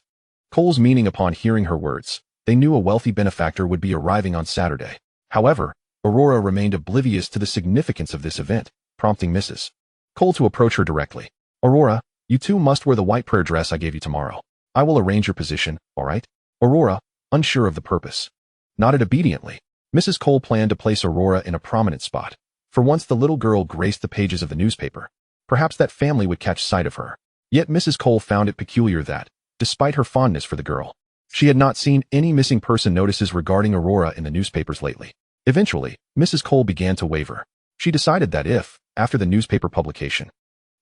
Cole's meaning upon hearing her words. They knew a wealthy benefactor would be arriving on Saturday. However, Aurora remained oblivious to the significance of this event, prompting Mrs. Cole to approach her directly. "Aurora, you two must wear the white prayer dress I gave you tomorrow. I will arrange your position, all right?" Aurora, unsure of the purpose, nodded obediently. Mrs. Cole planned to place Aurora in a prominent spot. For once the little girl graced the pages of the newspaper, perhaps that family would catch sight of her. Yet Mrs. Cole found it peculiar that, despite her fondness for the girl, she had not seen any missing person notices regarding Aurora in the newspapers lately. Eventually, Mrs. Cole began to waver. She decided that if, after the newspaper publication,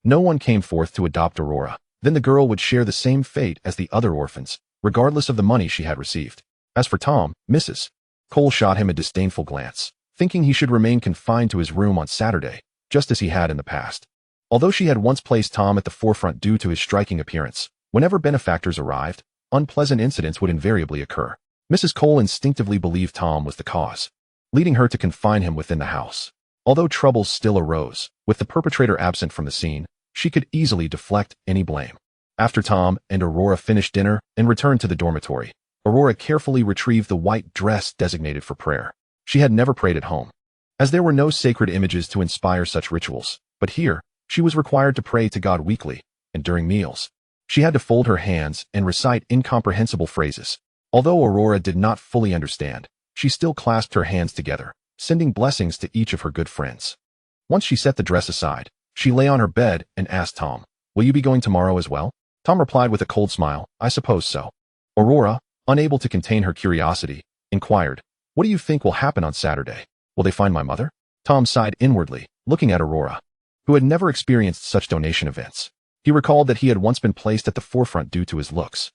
no one came forth to adopt Aurora, then the girl would share the same fate as the other orphans, regardless of the money she had received. As for Tom, Mrs. Cole shot him a disdainful glance, thinking he should remain confined to his room on Saturday, just as he had in the past. Although she had once placed Tom at the forefront due to his striking appearance, whenever benefactors arrived, unpleasant incidents would invariably occur. Mrs. Cole instinctively believed Tom was the cause. leading her to confine him within the house. Although troubles still arose, with the perpetrator absent from the scene, she could easily deflect any blame. After Tom and Aurora finished dinner and returned to the dormitory, Aurora carefully retrieved the white dress designated for prayer. She had never prayed at home, as there were no sacred images to inspire such rituals, but here, she was required to pray to God weekly, and during meals. She had to fold her hands and recite incomprehensible phrases. Although Aurora did not fully understand, she still clasped her hands together, sending blessings to each of her good friends. Once she set the dress aside, she lay on her bed and asked Tom, "Will you be going tomorrow as well?" Tom replied with a cold smile, "I suppose so." Aurora, unable to contain her curiosity, inquired, "What do you think will happen on Saturday? Will they find my mother?" Tom sighed inwardly, looking at Aurora, who had never experienced such donation events. He recalled that he had once been placed at the forefront due to his looks.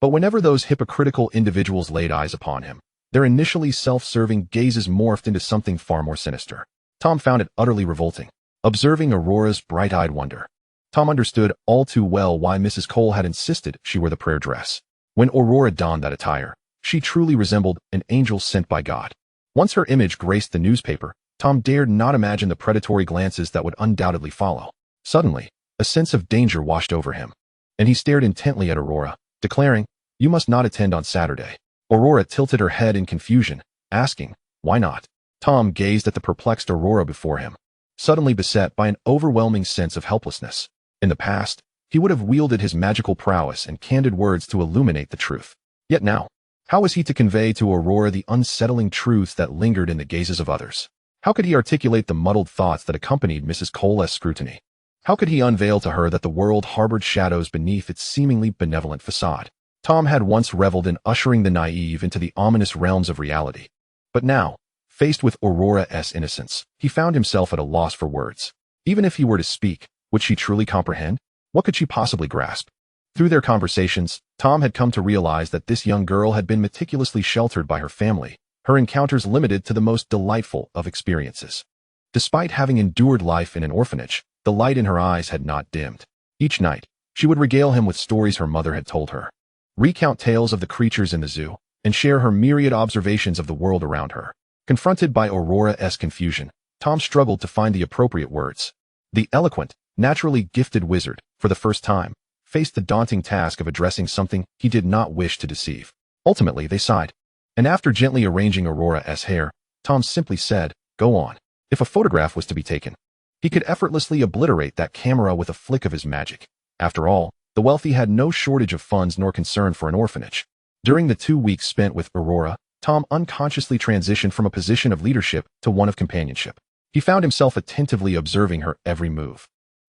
But whenever those hypocritical individuals laid eyes upon him, their initially self-serving gazes morphed into something far more sinister. Tom found it utterly revolting, observing Aurora's bright-eyed wonder. Tom understood all too well why Mrs. Cole had insisted she wear the prayer dress. When Aurora donned that attire, she truly resembled an angel sent by God. Once her image graced the newspaper, Tom dared not imagine the predatory glances that would undoubtedly follow. Suddenly, a sense of danger washed over him, and he stared intently at Aurora, declaring, "You must not attend on Saturday." Aurora tilted her head in confusion, asking, "Why not?" Tom gazed at the perplexed Aurora before him, suddenly beset by an overwhelming sense of helplessness. In the past, he would have wielded his magical prowess and candid words to illuminate the truth. Yet now, how was he to convey to Aurora the unsettling truths that lingered in the gazes of others? How could he articulate the muddled thoughts that accompanied Mrs. Cole's scrutiny? How could he unveil to her that the world harbored shadows beneath its seemingly benevolent facade? Tom had once reveled in ushering the naive into the ominous realms of reality. But now, faced with Aurora's innocence, he found himself at a loss for words. Even if he were to speak, would she truly comprehend? What could she possibly grasp? Through their conversations, Tom had come to realize that this young girl had been meticulously sheltered by her family, her encounters limited to the most delightful of experiences. Despite having endured life in an orphanage, the light in her eyes had not dimmed. Each night, she would regale him with stories her mother had told her, recount tales of the creatures in the zoo, and share her myriad observations of the world around her. Confronted by Aurora's confusion, Tom struggled to find the appropriate words. The eloquent, naturally gifted wizard, for the first time, faced the daunting task of addressing something he did not wish to deceive. Ultimately, they sighed. And after gently arranging Aurora's hair, Tom simply said, "Go on." If a photograph was to be taken, he could effortlessly obliterate that camera with a flick of his magic. After all, the wealthy had no shortage of funds nor concern for an orphanage. During the 2 weeks spent with Aurora, Tom unconsciously transitioned from a position of leadership to one of companionship. He found himself attentively observing her every move,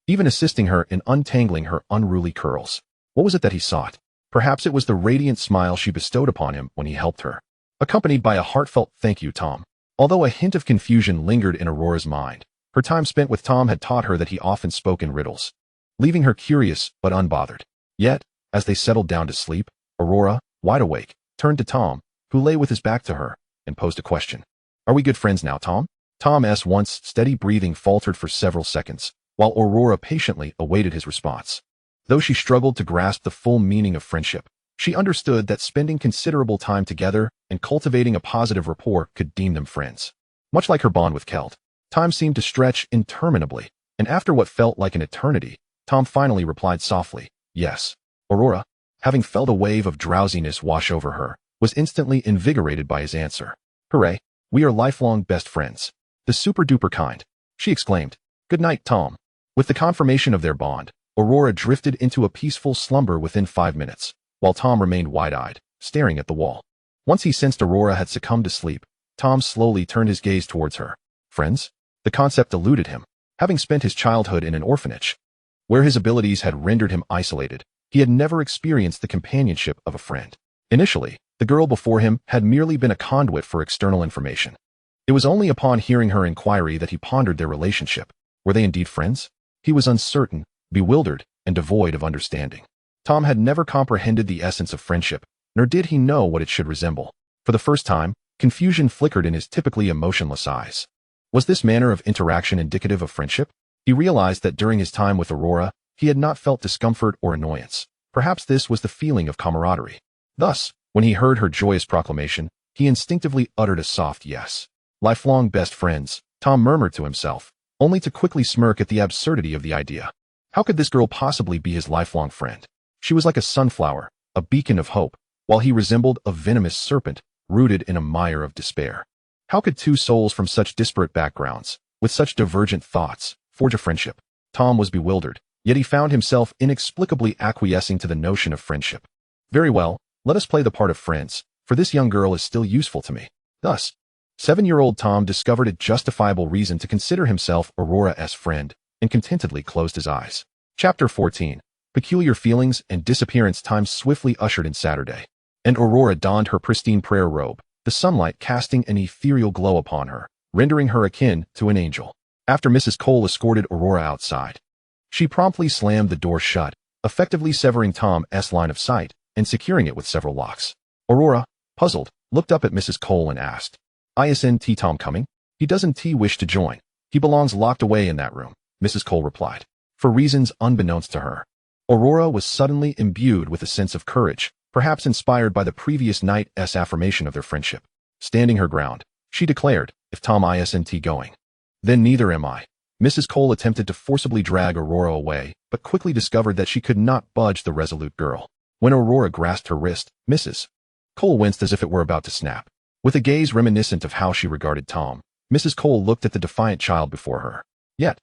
even assisting her in untangling her unruly curls. What was it that he sought? Perhaps it was the radiant smile she bestowed upon him when he helped her, accompanied by a heartfelt "Thank you, Tom." Although a hint of confusion lingered in Aurora's mind, her time spent with Tom had taught her that he often spoke in riddles, leaving her curious but unbothered. Yet, as they settled down to sleep, Aurora, wide awake, turned to Tom, who lay with his back to her, and posed a question. "Are we good friends now, Tom?" Tom's once steady breathing faltered for several seconds, while Aurora patiently awaited his response. Though she struggled to grasp the full meaning of friendship, she understood that spending considerable time together and cultivating a positive rapport could deem them friends. Much like her bond with Kelt, time seemed to stretch interminably, and after what felt like an eternity, Tom finally replied softly, "Yes." Aurora, having felt a wave of drowsiness wash over her, was instantly invigorated by his answer. "Hooray, we are lifelong best friends. The super-duper kind," she exclaimed. "Good night, Tom." With the confirmation of their bond, Aurora drifted into a peaceful slumber within 5 minutes, while Tom remained wide-eyed, staring at the wall. Once he sensed Aurora had succumbed to sleep, Tom slowly turned his gaze towards her. Friends? The concept eluded him. Having spent his childhood in an orphanage, where his abilities had rendered him isolated, he had never experienced the companionship of a friend. Initially, the girl before him had merely been a conduit for external information. It was only upon hearing her inquiry that he pondered their relationship. Were they indeed friends? He was uncertain, bewildered, and devoid of understanding. Tom had never comprehended the essence of friendship, nor did he know what it should resemble. For the first time, confusion flickered in his typically emotionless eyes. Was this manner of interaction indicative of friendship? He realized that during his time with Aurora, he had not felt discomfort or annoyance. Perhaps this was the feeling of camaraderie. Thus, when he heard her joyous proclamation, he instinctively uttered a soft yes. Lifelong best friends, Tom murmured to himself, only to quickly smirk at the absurdity of the idea. How could this girl possibly be his lifelong friend? She was like a sunflower, a beacon of hope, while he resembled a venomous serpent, rooted in a mire of despair. How could two souls from such disparate backgrounds, with such divergent thoughts, forge a friendship? Tom was bewildered, yet he found himself inexplicably acquiescing to the notion of friendship. Very well, let us play the part of friends, for this young girl is still useful to me. Thus, 7-year-old Tom discovered a justifiable reason to consider himself Aurora's friend, and contentedly closed his eyes. Chapter 14. Peculiar feelings and disappearance. Time swiftly ushered in Saturday, and Aurora donned her pristine prayer robe, the sunlight casting an ethereal glow upon her, rendering her akin to an angel. After Mrs. Cole escorted Aurora outside, she promptly slammed the door shut, effectively severing Tom's line of sight and securing it with several locks. Aurora, puzzled, looked up at Mrs. Cole and asked, "Isn't Tom coming?" "He doesn't wish to join. He belongs locked away in that room," Mrs. Cole replied, for reasons unbeknownst to her. Aurora was suddenly imbued with a sense of courage, perhaps inspired by the previous night's affirmation of their friendship. Standing her ground, she declared, "If Tom isn't going, then neither am I." Mrs. Cole attempted to forcibly drag Aurora away, but quickly discovered that she could not budge the resolute girl. When Aurora grasped her wrist, Mrs. Cole winced as if it were about to snap. With a gaze reminiscent of how she regarded Tom, Mrs. Cole looked at the defiant child before her. Yet,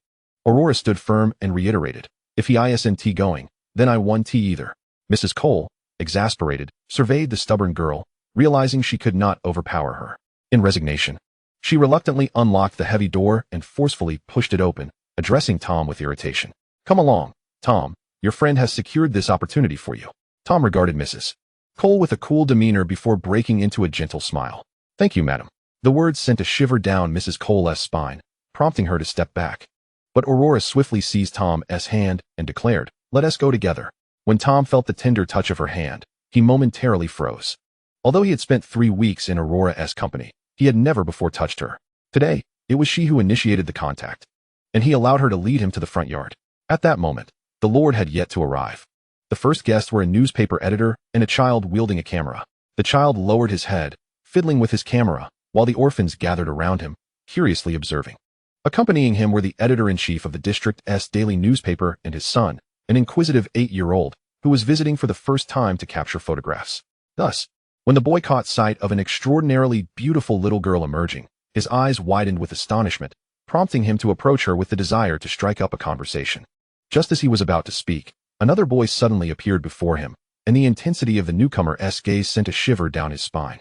Aurora stood firm and reiterated, "If he isn't going, then I won't either." Mrs. Cole, exasperated, surveyed the stubborn girl, realizing she could not overpower her. In resignation, she reluctantly unlocked the heavy door and forcefully pushed it open, addressing Tom with irritation. "Come along, Tom, your friend has secured this opportunity for you." Tom regarded Mrs. Cole with a cool demeanor before breaking into a gentle smile. "Thank you, madam." The words sent a shiver down Mrs. Cole's spine, prompting her to step back. But Aurora swiftly seized Tom's hand and declared, "Let us go together." When Tom felt the tender touch of her hand, he momentarily froze. Although he had spent 3 weeks in Aurora's company, he had never before touched her. Today, it was she who initiated the contact, and he allowed her to lead him to the front yard. At that moment, the Lord had yet to arrive. The first guests were a newspaper editor and a child wielding a camera. The child lowered his head, fiddling with his camera, while the orphans gathered around him, curiously observing. Accompanying him were the editor-in-chief of the district's daily newspaper and his son, an inquisitive 8-year-old, who was visiting for the first time to capture photographs. Thus, when the boy caught sight of an extraordinarily beautiful little girl emerging, his eyes widened with astonishment, prompting him to approach her with the desire to strike up a conversation. Just as he was about to speak, another boy suddenly appeared before him, and the intensity of the newcomer's gaze sent a shiver down his spine.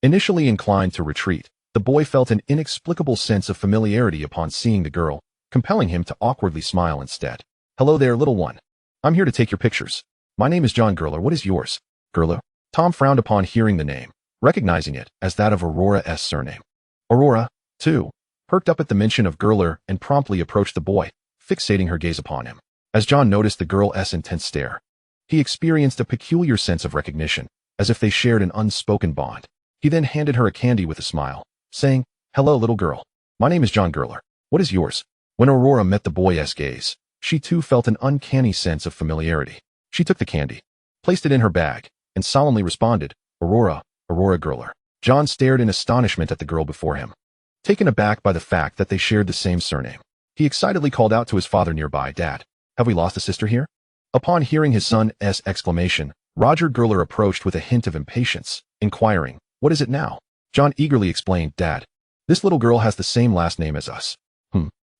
Initially inclined to retreat, the boy felt an inexplicable sense of familiarity upon seeing the girl, compelling him to awkwardly smile instead. "Hello there, little one. I'm here to take your pictures. My name is John Gerler. What is yours?" "Gerler?" Tom frowned upon hearing the name, recognizing it as that of Aurora's surname. Aurora, too, perked up at the mention of Gerler and promptly approached the boy, fixating her gaze upon him. As John noticed the girl's intense stare, he experienced a peculiar sense of recognition, as if they shared an unspoken bond. He then handed her a candy with a smile, saying, "Hello, little girl. My name is John Gerler. What is yours?" When Aurora met the boy's gaze, she too felt an uncanny sense of familiarity. She took the candy, placed it in her bag, and solemnly responded, "Aurora, Aurora Gerler." John stared in astonishment at the girl before him, taken aback by the fact that they shared the same surname. He excitedly called out to his father nearby, "Dad, have we lost a sister here?" Upon hearing his son's exclamation, Roger Gerler approached with a hint of impatience, inquiring, "What is it now?" John eagerly explained, "Dad, this little girl has the same last name as us."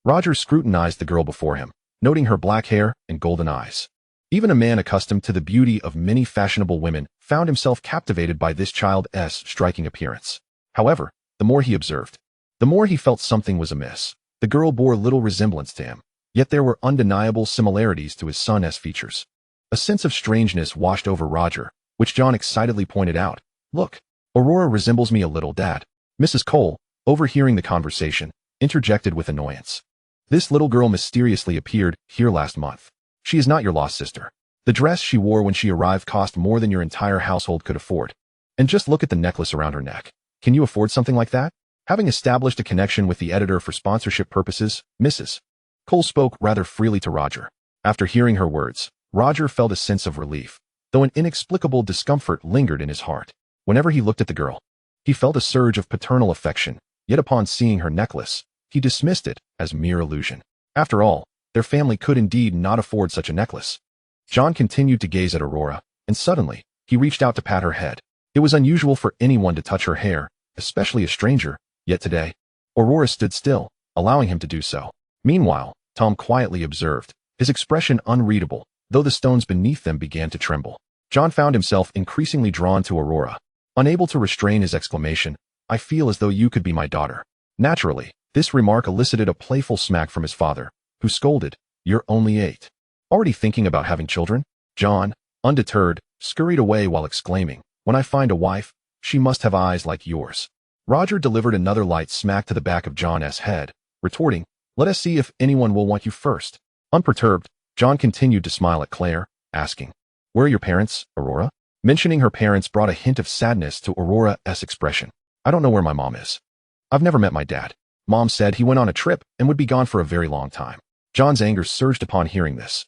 Roger scrutinized the girl before him, noting her black hair and golden eyes. Even a man accustomed to the beauty of many fashionable women found himself captivated by this child's striking appearance. However, the more he observed, the more he felt something was amiss. The girl bore little resemblance to him, yet there were undeniable similarities to his son's features. A sense of strangeness washed over Roger, which John excitedly pointed out. "Look, Aurora resembles me a little, Dad." Mrs. Cole, overhearing the conversation, interjected with annoyance. "This little girl mysteriously appeared here last month. She is not your lost sister. The dress she wore when she arrived cost more than your entire household could afford. And just look at the necklace around her neck. Can you afford something like that?" Having established a connection with the editor for sponsorship purposes, Mrs. Cole spoke rather freely to Roger. After hearing her words, Roger felt a sense of relief, though an inexplicable discomfort lingered in his heart. Whenever he looked at the girl, he felt a surge of paternal affection, Yet upon seeing her necklace, he dismissed it as mere illusion. After all, their family could indeed not afford such a necklace. John continued to gaze at Aurora, and suddenly, he reached out to pat her head. It was unusual for anyone to touch her hair, especially a stranger, yet today, Aurora stood still, allowing him to do so. Meanwhile, Tom quietly observed, his expression unreadable, though the stones beneath them began to tremble. John found himself increasingly drawn to Aurora. Unable to restrain his exclamation, "I feel as though you could be my daughter." Naturally, this remark elicited a playful smack from his father, who scolded, "You're only 8. Already thinking about having children?" John, undeterred, scurried away while exclaiming, "When I find a wife, she must have eyes like yours." Roger delivered another light smack to the back of John's head, retorting, "Let us see if anyone will want you first." Unperturbed, John continued to smile at Claire, asking, "Where are your parents, Aurora?" Mentioning her parents brought a hint of sadness to Aurora's expression. "I don't know where my mom is. I've never met my dad. Mom said he went on a trip and would be gone for a very long time." John's anger surged upon hearing this.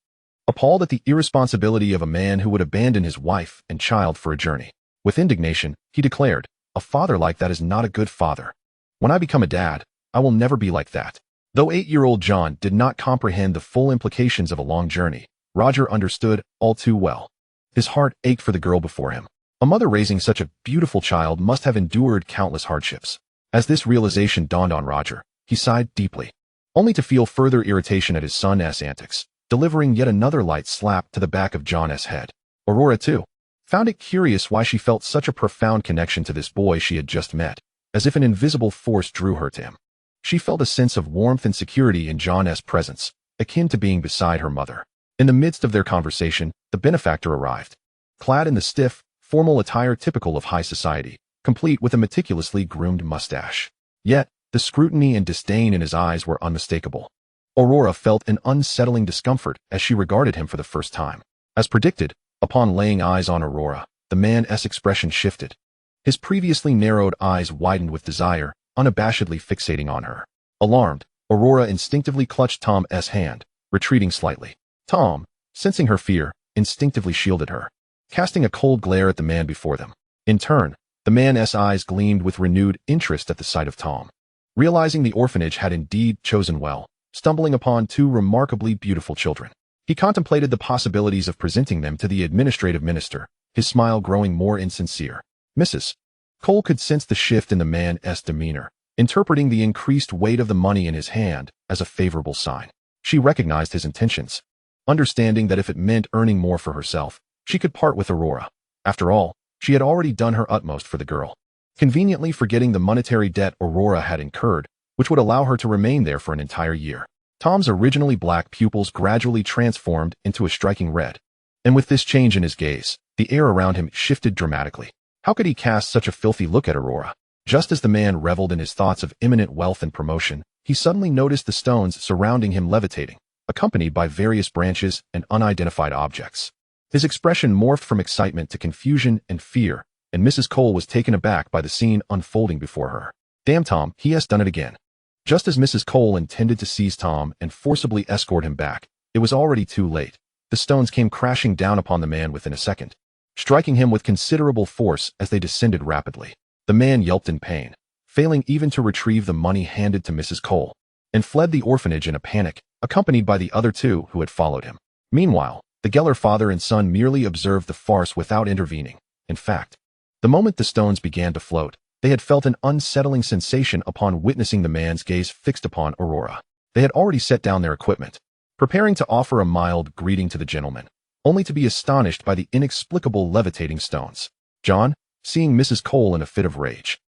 Appalled at the irresponsibility of a man who would abandon his wife and child for a journey. With indignation, he declared, "A father like that is not a good father. When I become a dad, I will never be like that." Though 8-year-old John did not comprehend the full implications of a long journey, Roger understood all too well. His heart ached for the girl before him. A mother raising such a beautiful child must have endured countless hardships. As this realization dawned on Roger, he sighed deeply, only to feel further irritation at his son's antics, delivering yet another light slap to the back of John's head. Aurora, too, found it curious why she felt such a profound connection to this boy she had just met, as if an invisible force drew her to him. She felt a sense of warmth and security in John's presence, akin to being beside her mother. In the midst of their conversation, the benefactor arrived, clad in the stiff, formal attire typical of high society, complete with a meticulously groomed mustache. Yet, the scrutiny and disdain in his eyes were unmistakable. Aurora felt an unsettling discomfort as she regarded him for the first time. As predicted, upon laying eyes on Aurora, the man's expression shifted. His previously narrowed eyes widened with desire, unabashedly fixating on her. Alarmed, Aurora instinctively clutched Tom's hand, retreating slightly. Tom, sensing her fear, instinctively shielded her, casting a cold glare at the man before them. In turn, the man's eyes gleamed with renewed interest at the sight of Tom. Realizing the orphanage had indeed chosen well, stumbling upon 2 remarkably beautiful children, he contemplated the possibilities of presenting them to the administrative minister, his smile growing more insincere. Mrs. Cole could sense the shift in the man's demeanor, interpreting the increased weight of the money in his hand as a favorable sign. She recognized his intentions, understanding that if it meant earning more for herself, she could part with Aurora. After all, she had already done her utmost for the girl, conveniently forgetting the monetary debt Aurora had incurred, which would allow her to remain there for an entire year. Tom's originally black pupils gradually transformed into a striking red, and with this change in his gaze, the air around him shifted dramatically. How could he cast such a filthy look at Aurora? Just as the man reveled in his thoughts of imminent wealth and promotion, he suddenly noticed the stones surrounding him levitating, accompanied by various branches and unidentified objects. His expression morphed from excitement to confusion and fear, and Mrs. Cole was taken aback by the scene unfolding before her. "Damn, Tom, he has done it again." Just as Mrs. Cole intended to seize Tom and forcibly escort him back, it was already too late. The stones came crashing down upon the man within a second, striking him with considerable force as they descended rapidly. The man yelped in pain, failing even to retrieve the money handed to Mrs. Cole, and fled the orphanage in a panic, accompanied by the other 2 who had followed him. Meanwhile, the Geller father and son merely observed the farce without intervening. In fact, the moment the stones began to float, they had felt an unsettling sensation upon witnessing the man's gaze fixed upon Aurora. They had already set down their equipment, preparing to offer a mild greeting to the gentleman, only to be astonished by the inexplicable levitating stones. John, seeing Mrs. Cole in a fit of rage,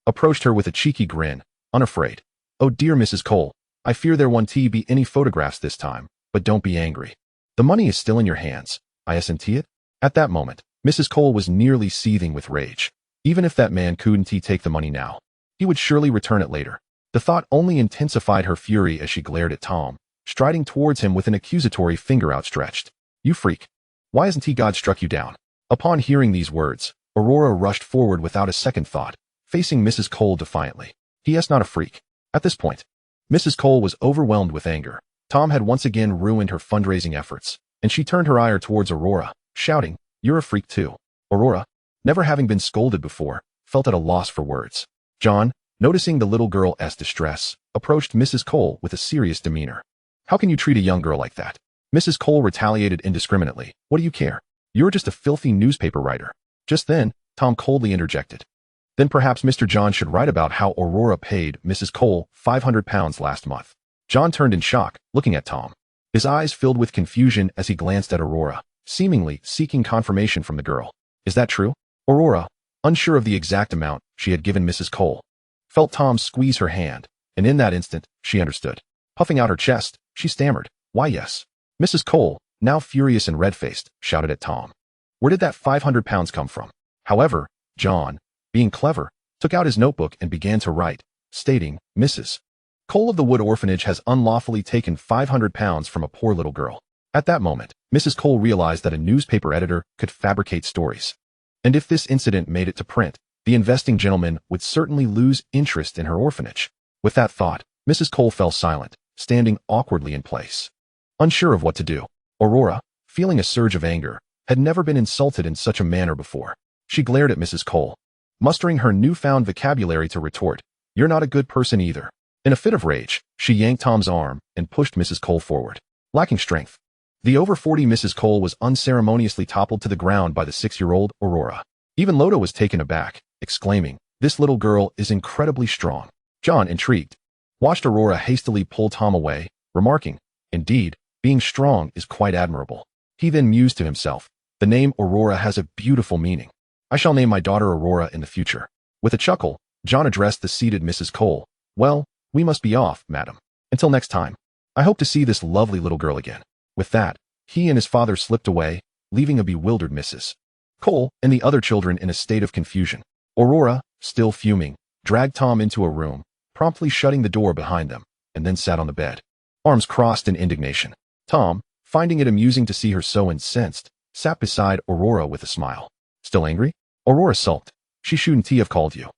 approached her with a cheeky grin, unafraid. "Oh dear Mrs. Cole, I fear there won't be any photographs this time, but don't be angry. The money is still in your hands, isn't it?" At that moment, Mrs. Cole was nearly seething with rage. Even if that man couldn't take the money now, he would surely return it later. The thought only intensified her fury as she glared at Tom, striding towards him with an accusatory finger outstretched. "You freak. Why hasn't he God struck you down?" Upon hearing these words, Aurora rushed forward without a second thought, facing Mrs. Cole defiantly. "He is not a freak." At this point, Mrs. Cole was overwhelmed with anger. Tom had once again ruined her fundraising efforts, and she turned her ire towards Aurora, shouting, "You're a freak too." Aurora, never having been scolded before, felt at a loss for words. John, noticing the little girl's distress, approached Mrs. Cole with a serious demeanor. "How can you treat a young girl like that?" Mrs. Cole retaliated indiscriminately. "What do you care? You're just a filthy newspaper writer." Just then, Tom coldly interjected. "Then perhaps Mr. John should write about how Aurora paid Mrs. Cole £500 last month." John turned in shock, looking at Tom. His eyes filled with confusion as he glanced at Aurora, seemingly seeking confirmation from the girl. "Is that true?" Aurora, unsure of the exact amount she had given Mrs. Cole, felt Tom squeeze her hand, and in that instant, she understood. Puffing out her chest, she stammered, "Why, yes." Mrs. Cole, now furious and red-faced, shouted at Tom. Where did that £500 come from? However, John, being clever, took out his notebook and began to write, stating, "Mrs. Cole of the Wood Orphanage has unlawfully taken £500 from a poor little girl." At that moment, Mrs. Cole realized that a newspaper editor could fabricate stories. And if this incident made it to print, the investing gentleman would certainly lose interest in her orphanage. With that thought, Mrs. Cole fell silent, standing awkwardly in place. Unsure of what to do, Aurora, feeling a surge of anger, had never been insulted in such a manner before. She glared at Mrs. Cole, mustering her newfound vocabulary to retort, "You're not a good person either." In a fit of rage, she yanked Tom's arm and pushed Mrs. Cole forward. Lacking strength, the over 40 Mrs. Cole was unceremoniously toppled to the ground by the 6-year-old Aurora. Even Lodo was taken aback, exclaiming, "This little girl is incredibly strong." John, intrigued, watched Aurora hastily pull Tom away, remarking, "Indeed, being strong is quite admirable." He then mused to himself, "The name Aurora has a beautiful meaning. I shall name my daughter Aurora in the future." With a chuckle, John addressed the seated Mrs. Cole. "Well, we must be off, madam. Until next time. I hope to see this lovely little girl again." With that, he and his father slipped away, leaving a bewildered Mrs. Cole and the other children in a state of confusion. Aurora, still fuming, dragged Tom into a room, promptly shutting the door behind them, and then sat on the bed, arms crossed in indignation. Tom, finding it amusing to see her so incensed, sat beside Aurora with a smile. "Still angry?" Aurora sulked. "She shouldn't have called you.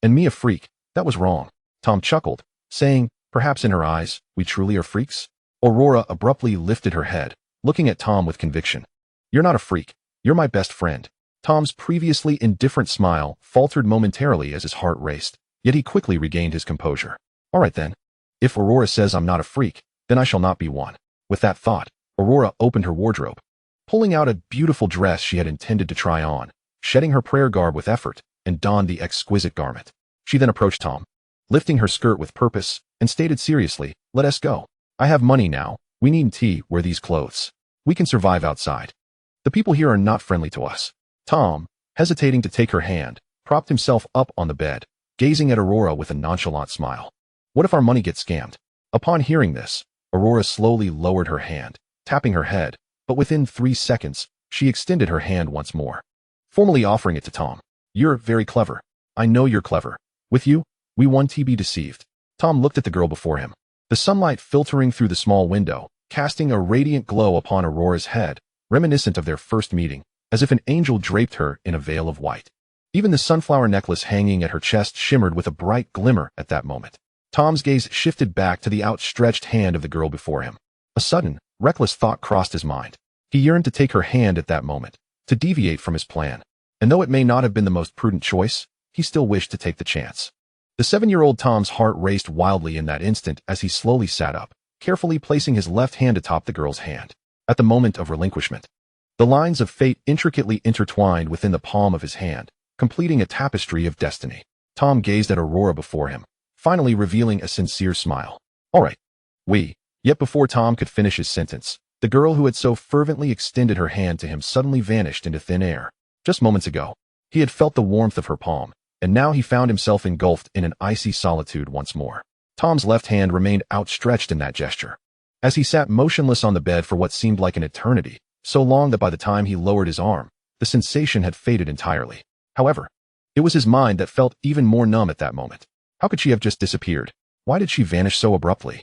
And me a freak. That was wrong." Tom chuckled, saying, "Perhaps in her eyes, we truly are freaks?" Aurora abruptly lifted her head, looking at Tom with conviction. "You're not a freak. You're my best friend." Tom's previously indifferent smile faltered momentarily as his heart raced, yet he quickly regained his composure. "All right then. If Aurora says I'm not a freak, then I shall not be one." With that thought, Aurora opened her wardrobe, pulling out a beautiful dress she had intended to try on, shedding her prayer garb with effort, and donned the exquisite garment. She then approached Tom, lifting her skirt with purpose, and stated seriously, "Let us go. I have money now. We needn't wear these clothes. We can survive outside. The people here are not friendly to us." Tom, hesitating to take her hand, propped himself up on the bed, gazing at Aurora with a nonchalant smile. "What if our money gets scammed?" Upon hearing this, Aurora slowly lowered her hand, tapping her head, but within 3 seconds, she extended her hand once more, formally offering it to Tom. "You're very clever. I know you're clever. With you, we won't be deceived." Tom looked at the girl before him, the sunlight filtering through the small window, casting a radiant glow upon Aurora's head, reminiscent of their first meeting, as if an angel draped her in a veil of white. Even the sunflower necklace hanging at her chest shimmered with a bright glimmer at that moment. Tom's gaze shifted back to the outstretched hand of the girl before him. A sudden, reckless thought crossed his mind. He yearned to take her hand at that moment, to deviate from his plan. And though it may not have been the most prudent choice, he still wished to take the chance. The 7-year-old Tom's heart raced wildly in that instant as he slowly sat up, carefully placing his left hand atop the girl's hand. At the moment of relinquishment, the lines of fate intricately intertwined within the palm of his hand, completing a tapestry of destiny. Tom gazed at Aurora before him, finally revealing a sincere smile. "All right. Yet before Tom could finish his sentence, the girl who had so fervently extended her hand to him suddenly vanished into thin air. Just moments ago, he had felt the warmth of her palm, and now he found himself engulfed in an icy solitude once more. Tom's left hand remained outstretched in that gesture. As he sat motionless on the bed for what seemed like an eternity, so long that by the time he lowered his arm, the sensation had faded entirely. However, it was his mind that felt even more numb at that moment. How could she have just disappeared? Why did she vanish so abruptly?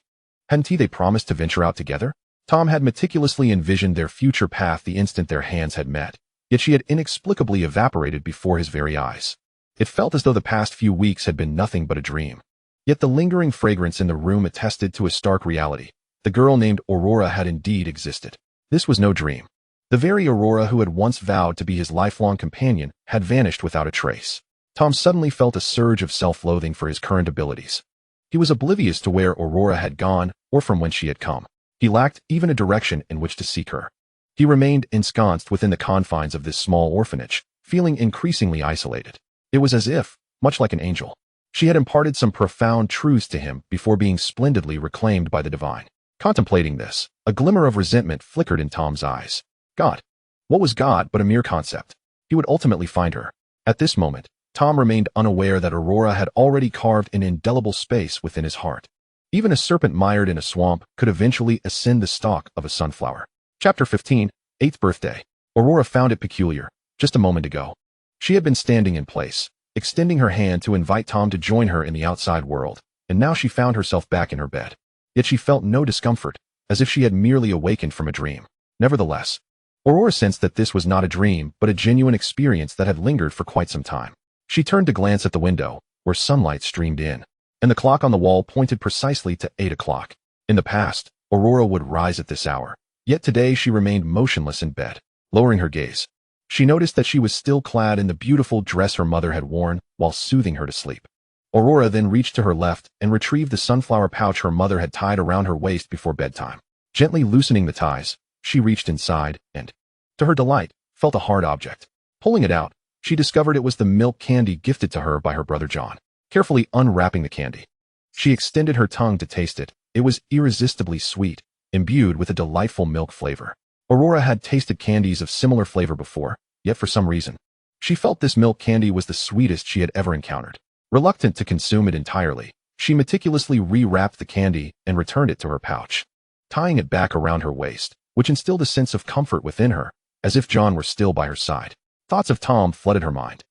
Hadn't they promised to venture out together? Tom had meticulously envisioned their future path the instant their hands had met, yet she had inexplicably evaporated before his very eyes. It felt as though the past few weeks had been nothing but a dream. Yet the lingering fragrance in the room attested to a stark reality. The girl named Aurora had indeed existed. This was no dream. The very Aurora who had once vowed to be his lifelong companion had vanished without a trace. Tom suddenly felt a surge of self-loathing for his current abilities. He was oblivious to where Aurora had gone or from whence she had come. He lacked even a direction in which to seek her. He remained ensconced within the confines of this small orphanage, feeling increasingly isolated. It was as if, much like an angel, she had imparted some profound truths to him before being splendidly reclaimed by the divine. Contemplating this, a glimmer of resentment flickered in Tom's eyes. God. What was God but a mere concept? He would ultimately find her. At this moment, Tom remained unaware that Aurora had already carved an indelible space within his heart. Even a serpent mired in a swamp could eventually ascend the stalk of a sunflower. Chapter 15, 8th Birthday. Aurora found it peculiar, just a moment ago. She had been standing in place, extending her hand to invite Tom to join her in the outside world, and now she found herself back in her bed. Yet she felt no discomfort, as if she had merely awakened from a dream. Nevertheless, Aurora sensed that this was not a dream but a genuine experience that had lingered for quite some time. She turned to glance at the window, where sunlight streamed in, and the clock on the wall pointed precisely to 8 o'clock. In the past, Aurora would rise at this hour, yet today she remained motionless in bed. Lowering her gaze, she noticed that she was still clad in the beautiful dress her mother had worn while soothing her to sleep. Aurora then reached to her left and retrieved the sunflower pouch her mother had tied around her waist before bedtime. Gently loosening the ties, she reached inside and, to her delight, felt a hard object. Pulling it out, she discovered it was the milk candy gifted to her by her brother John. Carefully unwrapping the candy, she extended her tongue to taste it. It was irresistibly sweet, imbued with a delightful milk flavor. Aurora had tasted candies of similar flavor before, yet for some reason, she felt this milk candy was the sweetest she had ever encountered. Reluctant to consume it entirely, she meticulously rewrapped the candy and returned it to her pouch, tying it back around her waist, which instilled a sense of comfort within her, as if John were still by her side. Thoughts of Tom flooded her mind,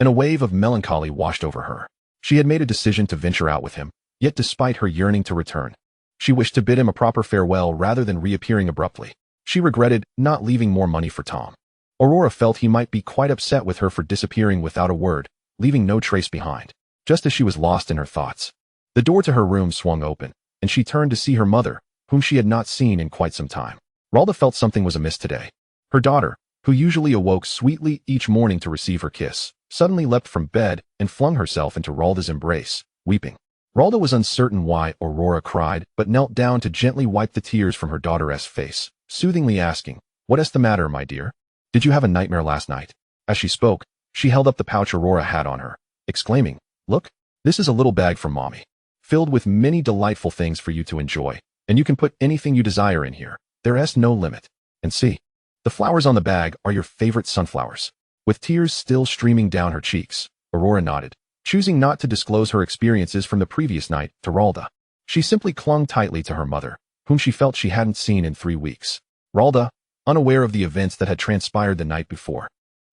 and a wave of melancholy washed over her. She had made a decision to venture out with him, yet despite her yearning to return, she wished to bid him a proper farewell rather than reappearing abruptly. She regretted not leaving more money for Tom. Aurora felt he might be quite upset with her for disappearing without a word, leaving no trace behind. Just as she was lost in her thoughts, the door to her room swung open, and she turned to see her mother, whom she had not seen in quite some time. Ralda felt something was amiss today. Her daughter, who usually awoke sweetly each morning to receive her kiss, suddenly leapt from bed and flung herself into Ralda's embrace, weeping. Ralda was uncertain why Aurora cried, but knelt down to gently wipe the tears from her daughter's face, soothingly asking, "What is the matter, my dear? Did you have a nightmare last night?" As she spoke, she held up the pouch Aurora had on her, exclaiming, "Look, this is a little bag from Mommy, filled with many delightful things for you to enjoy, and you can put anything you desire in here. There is no limit. And see, the flowers on the bag are your favorite sunflowers." With tears still streaming down her cheeks, Aurora nodded, choosing not to disclose her experiences from the previous night to Ralda. She simply clung tightly to her mother, whom she felt she hadn't seen in 3 weeks. Ralda, unaware of the events that had transpired the night before,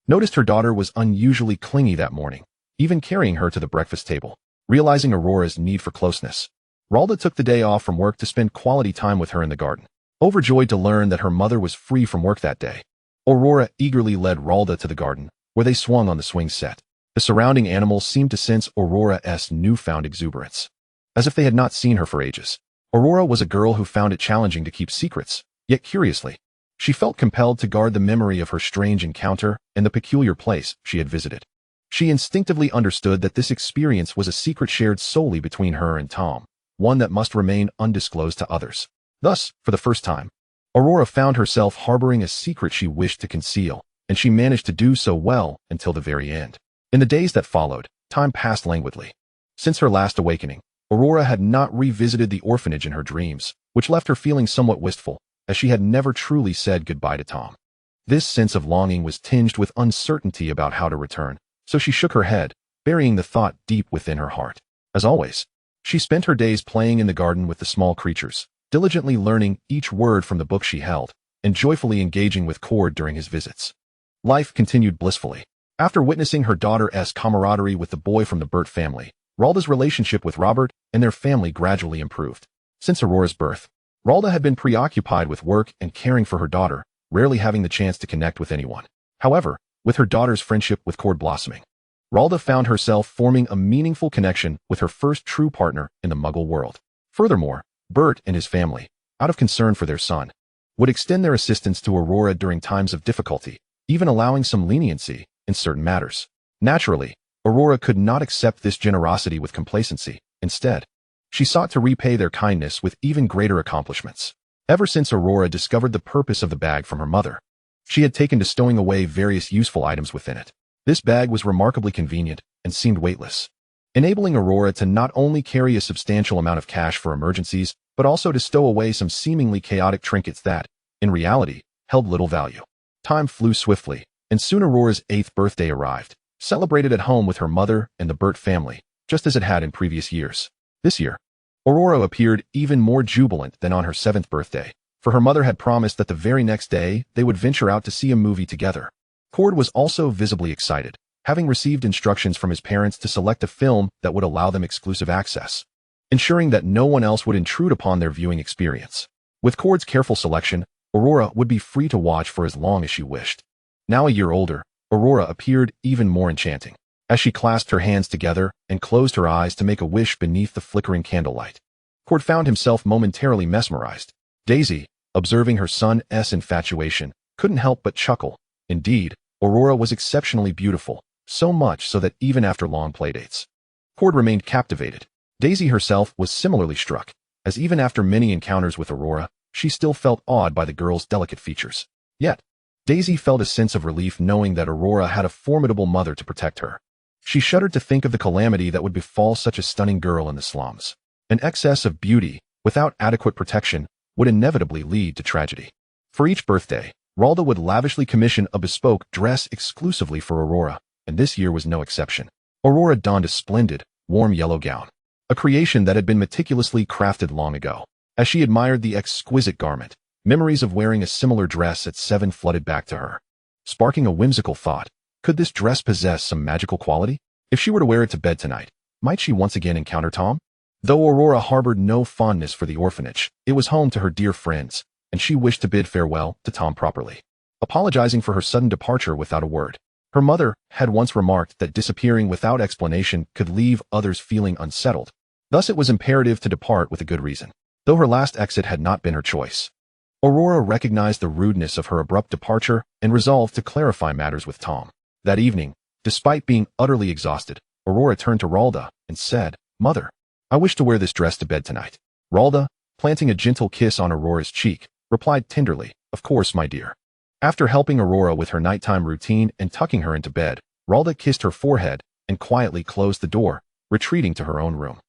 noticed her daughter was unusually clingy that morning, even carrying her to the breakfast table. Realizing Aurora's need for closeness, Ralda took the day off from work to spend quality time with her in the garden. Overjoyed to learn that her mother was free from work that day, Aurora eagerly led Ralda to the garden, where they swung on the swing set. The surrounding animals seemed to sense Aurora's newfound exuberance, as if they had not seen her for ages. Aurora was a girl who found it challenging to keep secrets, yet curiously, she felt compelled to guard the memory of her strange encounter and the peculiar place she had visited. She instinctively understood that this experience was a secret shared solely between her and Tom, one that must remain undisclosed to others. Thus, for the first time, Aurora found herself harboring a secret she wished to conceal, and she managed to do so well until the very end. In the days that followed, time passed languidly. Since her last awakening, Aurora had not revisited the orphanage in her dreams, which left her feeling somewhat wistful, as she had never truly said goodbye to Tom. This sense of longing was tinged with uncertainty about how to return, so she shook her head, burying the thought deep within her heart. As always, she spent her days playing in the garden with the small creatures, diligently learning each word from the book she held, and joyfully engaging with Cord during his visits. Life continued blissfully. After witnessing her daughter's camaraderie with the boy from the Burt family, Ralda's relationship with Robert and their family gradually improved. Since Aurora's birth, Ralda had been preoccupied with work and caring for her daughter, rarely having the chance to connect with anyone. However, with her daughter's friendship with Cord blossoming, Ralda found herself forming a meaningful connection with her first true partner in the Muggle world. Furthermore, Burt and his family, out of concern for their son, would extend their assistance to Aurora during times of difficulty, even allowing some leniency in certain matters. Naturally, Aurora could not accept this generosity with complacency. Instead, she sought to repay their kindness with even greater accomplishments. Ever since Aurora discovered the purpose of the bag from her mother, she had taken to stowing away various useful items within it. This bag was remarkably convenient and seemed weightless, enabling Aurora to not only carry a substantial amount of cash for emergencies, but also to stow away some seemingly chaotic trinkets that, in reality, held little value. Time flew swiftly, and soon Aurora's 8th birthday arrived, celebrated at home with her mother and the Burt family, just as it had in previous years. This year, Aurora appeared even more jubilant than on her 7th birthday, for her mother had promised that the very next day they would venture out to see a movie together. Cord was also visibly excited, having received instructions from his parents to select a film that would allow them exclusive access, ensuring that no one else would intrude upon their viewing experience. With Cord's careful selection, Aurora would be free to watch for as long as she wished. Now a year older, Aurora appeared even more enchanting, as she clasped her hands together and closed her eyes to make a wish beneath the flickering candlelight. Cord found himself momentarily mesmerized. Daisy, observing her son's infatuation, couldn't help but chuckle. Indeed, Aurora was exceptionally beautiful, so much so that even after long playdates, Cord remained captivated. Daisy herself was similarly struck, as even after many encounters with Aurora, she still felt awed by the girl's delicate features. Yet, Daisy felt a sense of relief knowing that Aurora had a formidable mother to protect her. She shuddered to think of the calamity that would befall such a stunning girl in the slums. An excess of beauty, without adequate protection, would inevitably lead to tragedy. For each birthday, Ralda would lavishly commission a bespoke dress exclusively for Aurora, and this year was no exception. Aurora donned a splendid, warm yellow gown, a creation that had been meticulously crafted long ago. As she admired the exquisite garment, memories of wearing a similar dress at 7 flooded back to her, sparking a whimsical thought. Could this dress possess some magical quality? If she were to wear it to bed tonight, might she once again encounter Tom? Though Aurora harbored no fondness for the orphanage, it was home to her dear friends, and she wished to bid farewell to Tom properly. Apologizing for her sudden departure without a word, her mother had once remarked that disappearing without explanation could leave others feeling unsettled. Thus it was imperative to depart with a good reason, though her last exit had not been her choice. Aurora recognized the rudeness of her abrupt departure and resolved to clarify matters with Tom. That evening, despite being utterly exhausted, Aurora turned to Ralda and said, "Mother, I wish to wear this dress to bed tonight." Ralda, planting a gentle kiss on Aurora's cheek, replied tenderly, "Of course, my dear." After helping Aurora with her nighttime routine and tucking her into bed, Ralda kissed her forehead and quietly closed the door, retreating to her own room.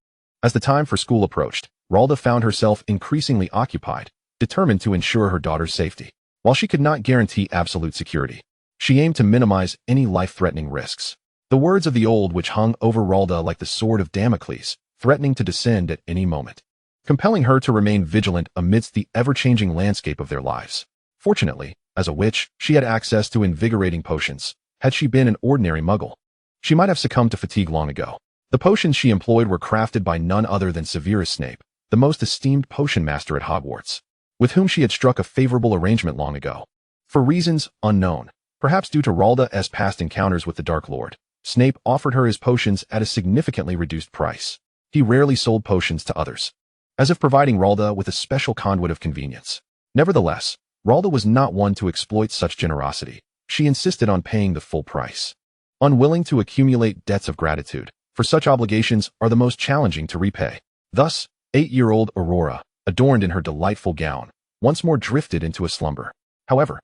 As the time for school approached, Ralda found herself increasingly occupied, determined to ensure her daughter's safety. While she could not guarantee absolute security, she aimed to minimize any life-threatening risks. The words of the old witch hung over Ralda like the sword of Damocles, threatening to descend at any moment, compelling her to remain vigilant amidst the ever-changing landscape of their lives. Fortunately, as a witch, she had access to invigorating potions. Had she been an ordinary muggle, she might have succumbed to fatigue long ago. The potions she employed were crafted by none other than Severus Snape, the most esteemed potion master at Hogwarts, with whom she had struck a favorable arrangement long ago. For reasons unknown, perhaps due to Ralda's past encounters with the Dark Lord, Snape offered her his potions at a significantly reduced price. He rarely sold potions to others, as if providing Ralda with a special conduit of convenience. Nevertheless, Ralda was not one to exploit such generosity. She insisted on paying the full price, unwilling to accumulate debts of gratitude, for such obligations are the most challenging to repay. Thus, 8-year-old Aurora, adorned in her delightful gown, once more drifted into a slumber. However,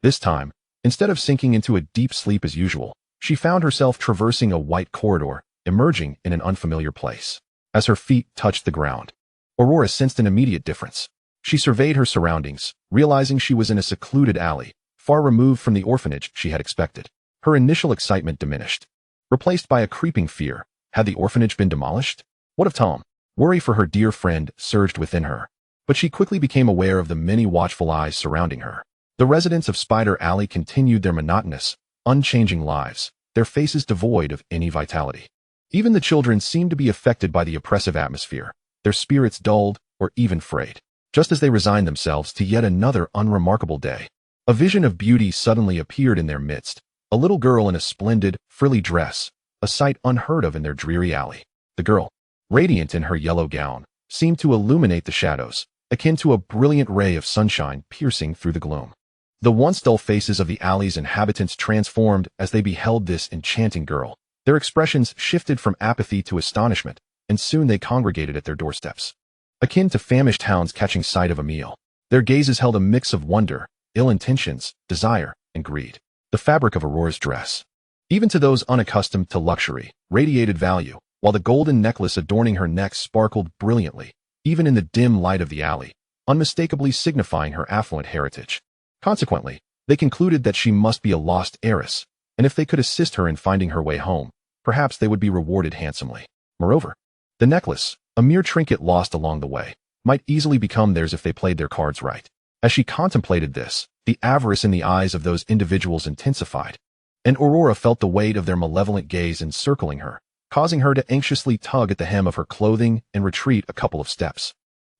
this time, instead of sinking into a deep sleep as usual, she found herself traversing a white corridor, emerging in an unfamiliar place. As her feet touched the ground, Aurora sensed an immediate difference. She surveyed her surroundings, realizing she was in a secluded alley, far removed from the orphanage she had expected. Her initial excitement diminished, replaced by a creeping fear. Had the orphanage been demolished? What of Tom? Worry for her dear friend surged within her, but she quickly became aware of the many watchful eyes surrounding her. The residents of Spider Alley continued their monotonous, unchanging lives, their faces devoid of any vitality. Even the children seemed to be affected by the oppressive atmosphere, their spirits dulled or even frayed. Just as they resigned themselves to yet another unremarkable day, a vision of beauty suddenly appeared in their midst, a little girl in a splendid, frilly dress, a sight unheard of in their dreary alley. The girl, radiant in her yellow gown, seemed to illuminate the shadows, akin to a brilliant ray of sunshine piercing through the gloom. The once dull faces of the alley's inhabitants transformed as they beheld this enchanting girl, Their expressions shifted from apathy to astonishment, and soon they congregated at their doorsteps. Akin to famished hounds catching sight of a meal, their gazes held a mix of wonder, ill intentions, desire, and greed. The fabric of Aurora's dress, even to those unaccustomed to luxury, radiated value, while the golden necklace adorning her neck sparkled brilliantly, even in the dim light of the alley, unmistakably signifying her affluent heritage. Consequently, they concluded that she must be a lost heiress, and if they could assist her in finding her way home, perhaps they would be rewarded handsomely. Moreover, the necklace, a mere trinket lost along the way, might easily become theirs if they played their cards right. As she contemplated this, the avarice in the eyes of those individuals intensified, and Aurora felt the weight of their malevolent gaze encircling her, causing her to anxiously tug at the hem of her clothing and retreat a couple of steps.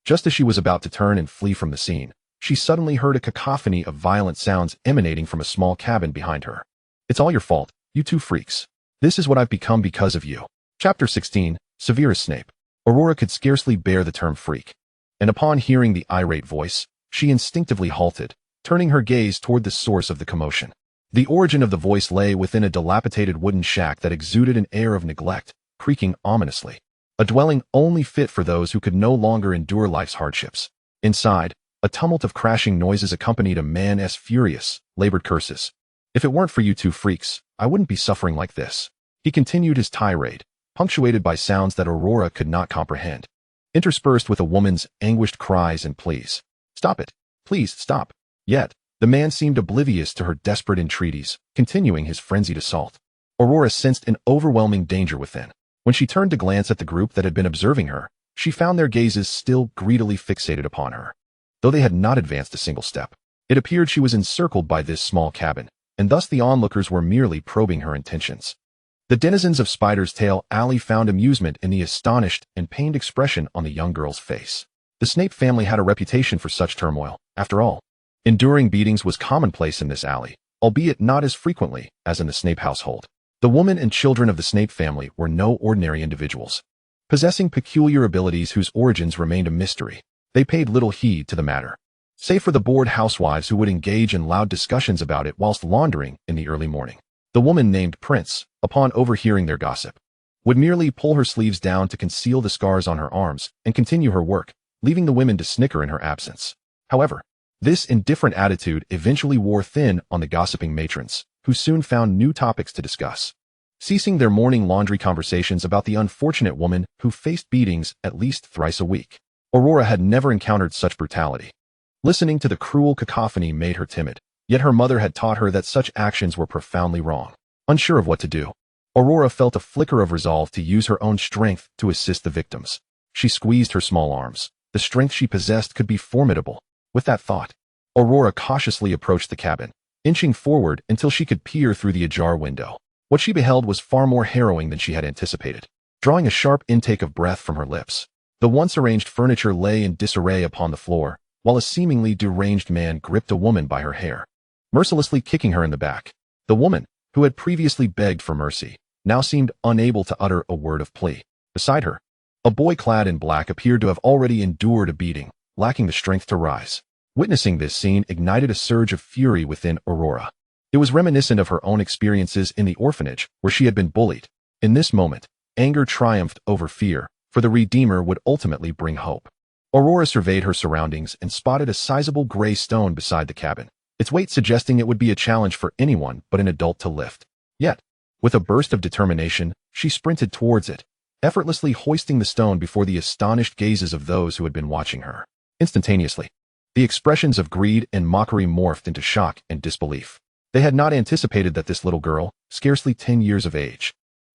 Just as she was about to turn and flee from the scene, she suddenly heard a cacophony of violent sounds emanating from a small cabin behind her. "It's all your fault, you two freaks. This is what I've become because of you." Chapter 16, Severus Snape. Aurora could scarcely bear the term freak, and upon hearing the irate voice, she instinctively halted, turning her gaze toward the source of the commotion. The origin of the voice lay within a dilapidated wooden shack that exuded an air of neglect, creaking ominously. A dwelling only fit for those who could no longer endure life's hardships. Inside, a tumult of crashing noises accompanied a man's furious, labored curses. "If it weren't for you two freaks, I wouldn't be suffering like this." He continued his tirade, punctuated by sounds that Aurora could not comprehend, interspersed with a woman's anguished cries and pleas. "Stop it. Please, stop." Yet, the man seemed oblivious to her desperate entreaties, continuing his frenzied assault. Aurora sensed an overwhelming danger within. When she turned to glance at the group that had been observing her, she found their gazes still greedily fixated upon her. Though they had not advanced a single step, it appeared she was encircled by this small cabin, and thus the onlookers were merely probing her intentions. The denizens of Spider's Tail Alley found amusement in the astonished and pained expression on the young girl's face. The Snape family had a reputation for such turmoil. After all, enduring beatings was commonplace in this alley, albeit not as frequently as in the Snape household. The women and children of the Snape family were no ordinary individuals, possessing peculiar abilities whose origins remained a mystery. They paid little heed to the matter, save for the bored housewives who would engage in loud discussions about it whilst laundering in the early morning. The woman named Prince, upon overhearing their gossip, would merely pull her sleeves down to conceal the scars on her arms and continue her work, leaving the women to snicker in her absence. However, this indifferent attitude eventually wore thin on the gossiping matrons, who soon found new topics to discuss, ceasing their morning laundry conversations about the unfortunate woman who faced beatings at least thrice a week. Aurora had never encountered such brutality. Listening to the cruel cacophony made her timid, yet her mother had taught her that such actions were profoundly wrong. Unsure of what to do, Aurora felt a flicker of resolve to use her own strength to assist the victims. She squeezed her small arms. The strength she possessed could be formidable. With that thought, Aurora cautiously approached the cabin, inching forward until she could peer through the ajar window. What she beheld was far more harrowing than she had anticipated. Drawing a sharp intake of breath from her lips, the once arranged furniture lay in disarray upon the floor, while a seemingly deranged man gripped a woman by her hair, mercilessly kicking her in the back. The woman, who had previously begged for mercy, now seemed unable to utter a word of plea. Beside her, a boy clad in black appeared to have already endured a beating, lacking the strength to rise. Witnessing this scene ignited a surge of fury within Aurora. It was reminiscent of her own experiences in the orphanage, where she had been bullied. In this moment, anger triumphed over fear, for the Redeemer would ultimately bring hope. Aurora surveyed her surroundings and spotted a sizable gray stone beside the cabin, its weight suggesting it would be a challenge for anyone but an adult to lift. Yet, with a burst of determination, she sprinted towards it, effortlessly hoisting the stone before the astonished gazes of those who had been watching her. Instantaneously, the expressions of greed and mockery morphed into shock and disbelief. They had not anticipated that this little girl, scarcely 10 years of age,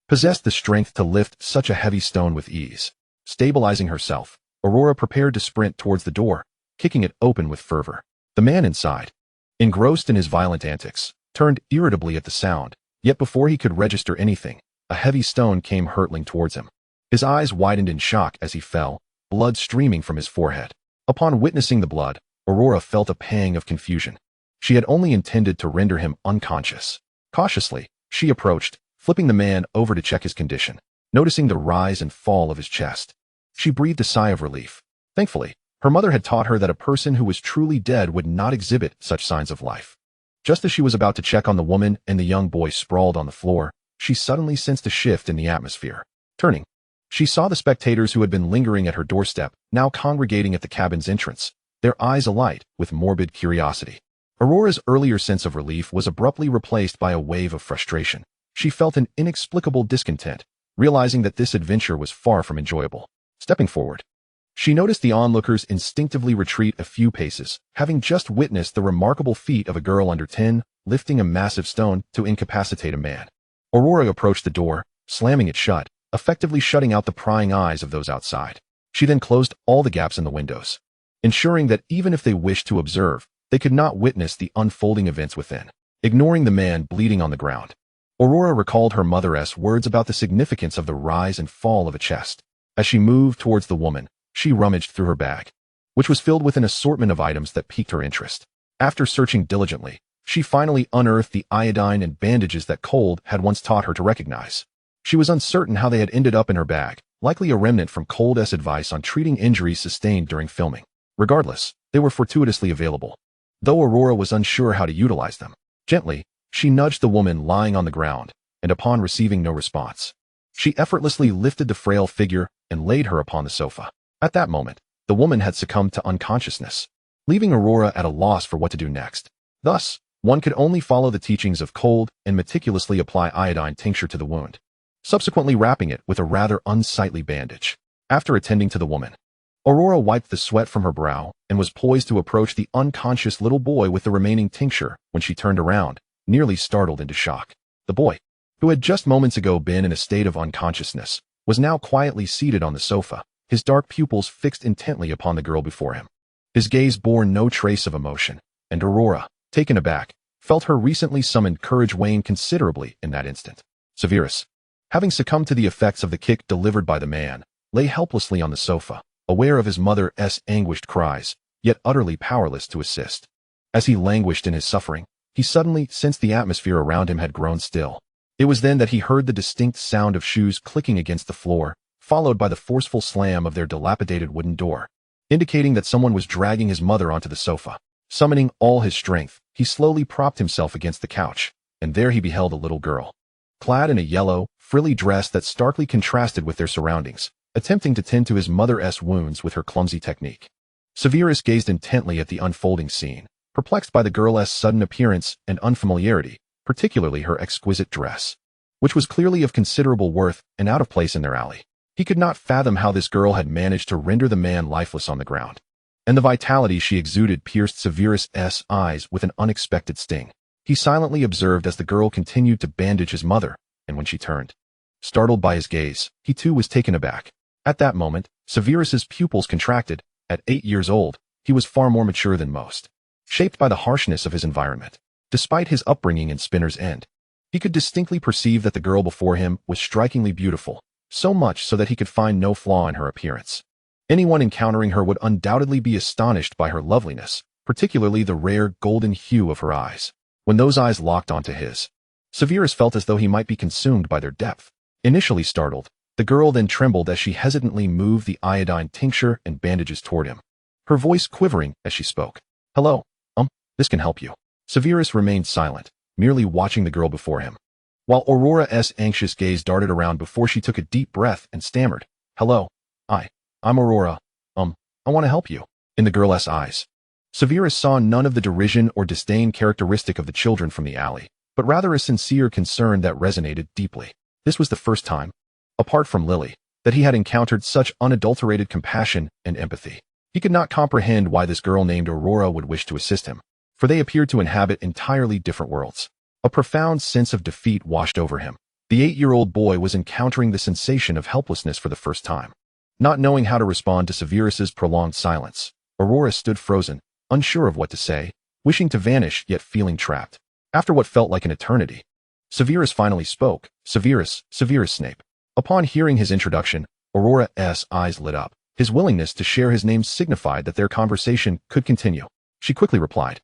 possessed the strength to lift such a heavy stone with ease. Stabilizing herself, Aurora prepared to sprint towards the door, kicking it open with fervor. The man inside, engrossed in his violent antics, turned irritably at the sound, yet before he could register anything, a heavy stone came hurtling towards him. His eyes widened in shock as he fell, blood streaming from his forehead. Upon witnessing the blood, Aurora felt a pang of confusion. She had only intended to render him unconscious. Cautiously, she approached, flipping the man over to check his condition. Noticing the rise and fall of his chest, she breathed a sigh of relief. Thankfully, her mother had taught her that a person who was truly dead would not exhibit such signs of life. Just as she was about to check on the woman and the young boy sprawled on the floor, she suddenly sensed a shift in the atmosphere. Turning, she saw the spectators who had been lingering at her doorstep now congregating at the cabin's entrance, their eyes alight with morbid curiosity. Aurora's earlier sense of relief was abruptly replaced by a wave of frustration. She felt an inexplicable discontent, realizing that this adventure was far from enjoyable. Stepping forward, she noticed the onlookers instinctively retreat a few paces, having just witnessed the remarkable feat of a girl under 10 lifting a massive stone to incapacitate a man. Aurora approached the door, slamming it shut, effectively shutting out the prying eyes of those outside. She then closed all the gaps in the windows, ensuring that even if they wished to observe, they could not witness the unfolding events within. Ignoring the man bleeding on the ground, Aurora recalled her mother's words about the significance of the rise and fall of a chest. As she moved towards the woman, she rummaged through her bag, which was filled with an assortment of items that piqued her interest. After searching diligently, she finally unearthed the iodine and bandages that Cold had once taught her to recognize. She was uncertain how they had ended up in her bag, likely a remnant from Cold's advice on treating injuries sustained during filming. Regardless, they were fortuitously available, though Aurora was unsure how to utilize them. Gently, she nudged the woman lying on the ground, and upon receiving no response, she effortlessly lifted the frail figure and laid her upon the sofa. At that moment, the woman had succumbed to unconsciousness, leaving Aurora at a loss for what to do next. Thus, one could only follow the teachings of Cold and meticulously apply iodine tincture to the wound, subsequently wrapping it with a rather unsightly bandage. After attending to the woman, Aurora wiped the sweat from her brow and was poised to approach the unconscious little boy with the remaining tincture when she turned around, nearly startled into shock. The boy, who had just moments ago been in a state of unconsciousness, was now quietly seated on the sofa, his dark pupils fixed intently upon the girl before him. His gaze bore no trace of emotion, and Aurora, taken aback, felt her recently summoned courage wane considerably in that instant. Severus, having succumbed to the effects of the kick delivered by the man, lay helplessly on the sofa, aware of his mother's anguished cries, yet utterly powerless to assist. As he languished in his suffering, he suddenly sensed the atmosphere around him had grown still. It was then that he heard the distinct sound of shoes clicking against the floor, followed by the forceful slam of their dilapidated wooden door, indicating that someone was dragging his mother onto the sofa. Summoning all his strength, he slowly propped himself against the couch, and there he beheld a little girl, clad in a yellow, frilly dress that starkly contrasted with their surroundings, attempting to tend to his mother's wounds with her clumsy technique. Severus gazed intently at the unfolding scene, perplexed by the girl's sudden appearance and unfamiliarity, particularly her exquisite dress, which was clearly of considerable worth and out of place in their alley. He could not fathom how this girl had managed to render the man lifeless on the ground, and the vitality she exuded pierced Severus's eyes with an unexpected sting. He silently observed as the girl continued to bandage his mother, and when she turned, startled by his gaze, he too was taken aback. At that moment, Severus's pupils contracted. At 8 years old, he was far more mature than most, shaped by the harshness of his environment. Despite his upbringing in Spinner's End, he could distinctly perceive that the girl before him was strikingly beautiful, so much so that he could find no flaw in her appearance. Anyone encountering her would undoubtedly be astonished by her loveliness, particularly the rare golden hue of her eyes. When those eyes locked onto his, Severus felt as though he might be consumed by their depth. Initially startled, the girl then trembled as she hesitantly moved the iodine tincture and bandages toward him, her voice quivering as she spoke. "Hello, this can help you." Severus remained silent, merely watching the girl before him, while Aurora's anxious gaze darted around before she took a deep breath and stammered, "Hello, I'm Aurora. I want to help you." In the girl's eyes, Severus saw none of the derision or disdain characteristic of the children from the alley, but rather a sincere concern that resonated deeply. This was the first time, apart from Lily, that he had encountered such unadulterated compassion and empathy. He could not comprehend why this girl named Aurora would wish to assist him, for they appeared to inhabit entirely different worlds. A profound sense of defeat washed over him. The 8-year-old boy was encountering the sensation of helplessness for the first time. Not knowing how to respond to Severus's prolonged silence, Aurora stood frozen, unsure of what to say, wishing to vanish yet feeling trapped. After what felt like an eternity, Severus finally spoke. Severus Snape." Upon hearing his introduction, Aurora's eyes lit up. His willingness to share his name signified that their conversation could continue. She quickly replied,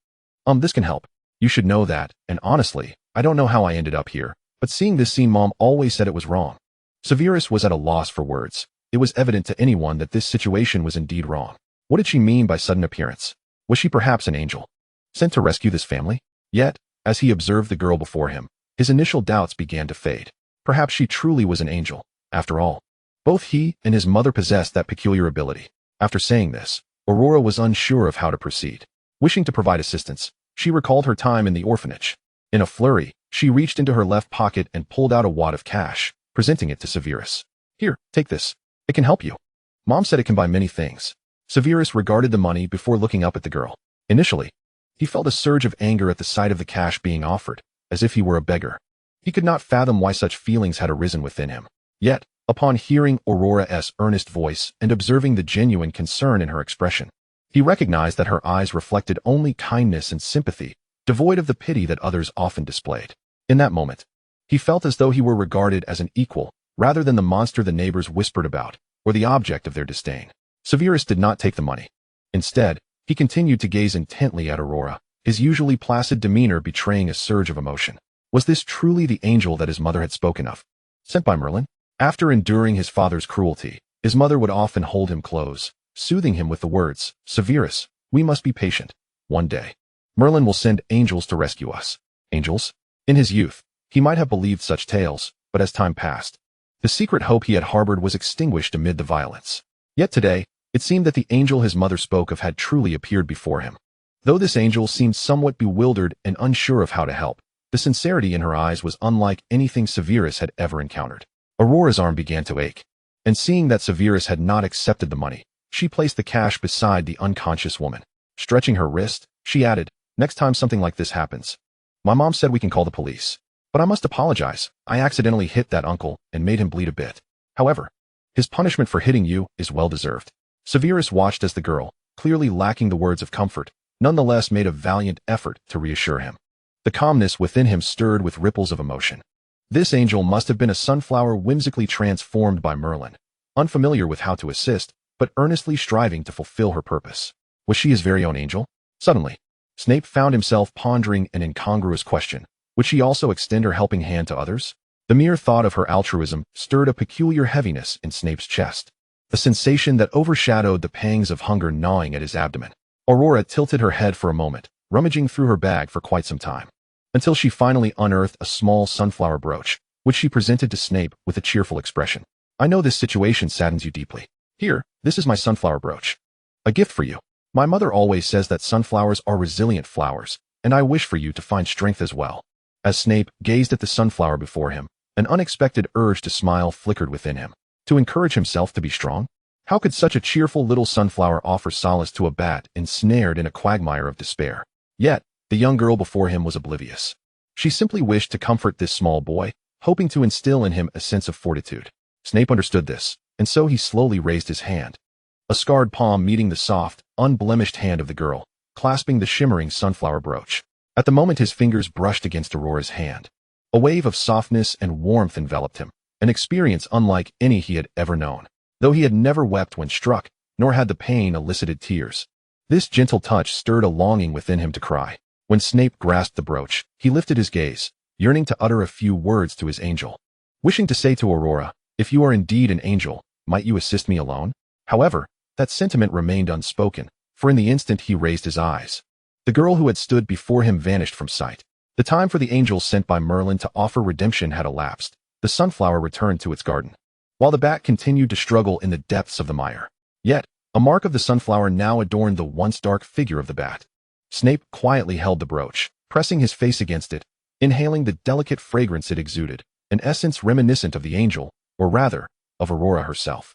"This can help. You should know that, and honestly, I don't know how I ended up here, but seeing this scene, Mom always said it was wrong." Severus was at a loss for words. It was evident to anyone that this situation was indeed wrong. What did she mean by sudden appearance? Was she perhaps an angel, sent to rescue this family? Yet, as he observed the girl before him, his initial doubts began to fade. Perhaps she truly was an angel, after all. Both he and his mother possessed that peculiar ability. After saying this, Aurora was unsure of how to proceed. Wishing to provide assistance, she recalled her time in the orphanage. In a flurry, she reached into her left pocket and pulled out a wad of cash, presenting it to Severus. Here, take this. It can help you. Mom said it can buy many things. Severus regarded the money before looking up at the girl. Initially, he felt a surge of anger at the sight of the cash being offered, as if he were a beggar. He could not fathom why such feelings had arisen within him. Yet, upon hearing Aurora's earnest voice and observing the genuine concern in her expression, he recognized that her eyes reflected only kindness and sympathy, devoid of the pity that others often displayed. In that moment, he felt as though he were regarded as an equal, rather than the monster the neighbors whispered about, or the object of their disdain. Severus did not take the money. Instead, he continued to gaze intently at Aurora, his usually placid demeanor betraying a surge of emotion. Was this truly the angel that his mother had spoken of? Sent by Merlin? After enduring his father's cruelty, his mother would often hold him close, soothing him with the words, "Severus, we must be patient. One day, Merlin will send angels to rescue us." Angels? In his youth, he might have believed such tales, but as time passed, the secret hope he had harbored was extinguished amid the violence. Yet today, it seemed that the angel his mother spoke of had truly appeared before him. Though this angel seemed somewhat bewildered and unsure of how to help, the sincerity in her eyes was unlike anything Severus had ever encountered. Aurora's arm began to ache, and seeing that Severus had not accepted the money, she placed the cash beside the unconscious woman. Stretching her wrist, she added, "Next time something like this happens, my mom said we can call the police. But I must apologize, I accidentally hit that uncle and made him bleed a bit. However, his punishment for hitting you is well deserved." Severus watched as the girl, clearly lacking the words of comfort, nonetheless made a valiant effort to reassure him. The calmness within him stirred with ripples of emotion. This angel must have been a sunflower whimsically transformed by Merlin, unfamiliar with how to assist, but earnestly striving to fulfill her purpose. Was she his very own angel? Suddenly, Snape found himself pondering an incongruous question. Would she also extend her helping hand to others? The mere thought of her altruism stirred a peculiar heaviness in Snape's chest, a sensation that overshadowed the pangs of hunger gnawing at his abdomen. Aurora tilted her head for a moment, rummaging through her bag for quite some time, until she finally unearthed a small sunflower brooch, which she presented to Snape with a cheerful expression. "I know this situation saddens you deeply. Here, this is my sunflower brooch. A gift for you. My mother always says that sunflowers are resilient flowers, and I wish for you to find strength as well." As Snape gazed at the sunflower before him, an unexpected urge to smile flickered within him. To encourage himself to be strong? How could such a cheerful little sunflower offer solace to a bat ensnared in a quagmire of despair? Yet, the young girl before him was oblivious. She simply wished to comfort this small boy, hoping to instill in him a sense of fortitude. Snape understood this, and so he slowly raised his hand. A scarred palm meeting the soft, unblemished hand of the girl, clasping the shimmering sunflower brooch. At the moment his fingers brushed against Aurora's hand. A wave of softness and warmth enveloped him, an experience unlike any he had ever known. Though he had never wept when struck, nor had the pain elicited tears, this gentle touch stirred a longing within him to cry. When Snape grasped the brooch, he lifted his gaze, yearning to utter a few words to his angel. Wishing to say to Aurora, "If you are indeed an angel, might you assist me alone?" However, that sentiment remained unspoken, for in the instant he raised his eyes, the girl who had stood before him vanished from sight. The time for the angel sent by Merlin to offer redemption had elapsed. The sunflower returned to its garden, while the bat continued to struggle in the depths of the mire. Yet, a mark of the sunflower now adorned the once dark figure of the bat. Snape quietly held the brooch, pressing his face against it, inhaling the delicate fragrance it exuded, an essence reminiscent of the angel, or rather, of Aurora herself.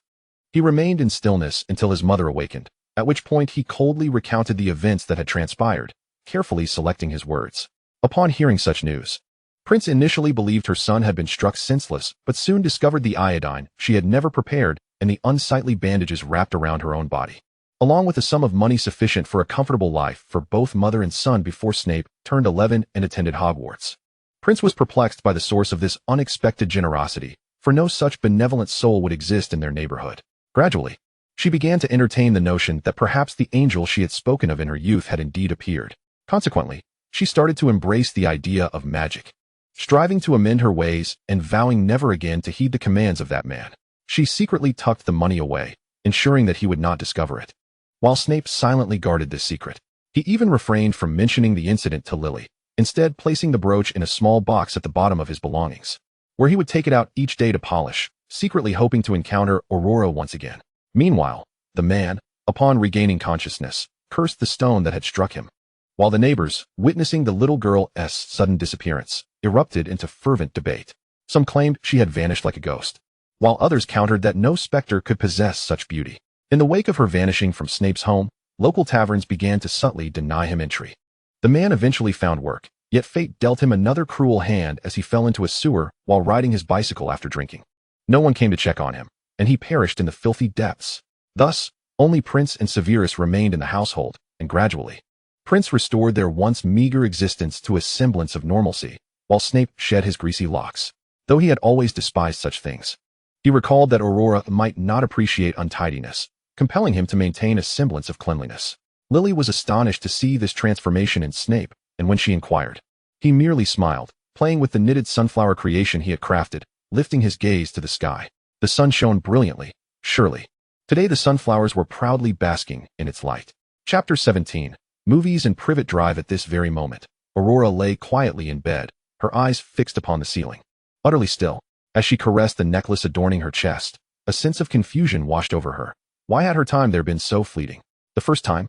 He remained in stillness until his mother awakened, at which point he coldly recounted the events that had transpired, carefully selecting his words. Upon hearing such news, Prince initially believed her son had been struck senseless, but soon discovered the iodine she had never prepared and the unsightly bandages wrapped around her own body, along with a sum of money sufficient for a comfortable life for both mother and son before Snape turned 11 and attended Hogwarts. Prince was perplexed by the source of this unexpected generosity, for no such benevolent soul would exist in their neighborhood. Gradually, she began to entertain the notion that perhaps the angel she had spoken of in her youth had indeed appeared. Consequently, she started to embrace the idea of magic. Striving to amend her ways and vowing never again to heed the commands of that man, she secretly tucked the money away, ensuring that he would not discover it. While Snape silently guarded this secret, he even refrained from mentioning the incident to Lily, instead placing the brooch in a small box at the bottom of his belongings. where he would take it out each day to polish, secretly hoping to encounter Aurora once again. Meanwhile, the man, upon regaining consciousness, cursed the stone that had struck him, while the neighbors, witnessing the little girl's sudden disappearance, erupted into fervent debate. Some claimed she had vanished like a ghost, while others countered that no specter could possess such beauty. In the wake of her vanishing from Snape's home, local taverns began to subtly deny him entry. The man eventually found work, yet fate dealt him another cruel hand as he fell into a sewer while riding his bicycle after drinking. No one came to check on him, and he perished in the filthy depths. Thus, only Prince and Severus remained in the household, and gradually, Prince restored their once meager existence to a semblance of normalcy, while Snape shed his greasy locks. Though he had always despised such things, he recalled that Aurora might not appreciate untidiness, compelling him to maintain a semblance of cleanliness. Lily was astonished to see this transformation in Snape, and when she inquired, he merely smiled, playing with the knitted sunflower creation he had crafted, lifting his gaze to the sky. The sun shone brilliantly, surely. Today the sunflowers were proudly basking in its light. Chapter 17. Movies and Privet Drive. At this very moment, Aurora lay quietly in bed, her eyes fixed upon the ceiling. Utterly still, as she caressed the necklace adorning her chest, a sense of confusion washed over her. Why had her time there been so fleeting? The first time?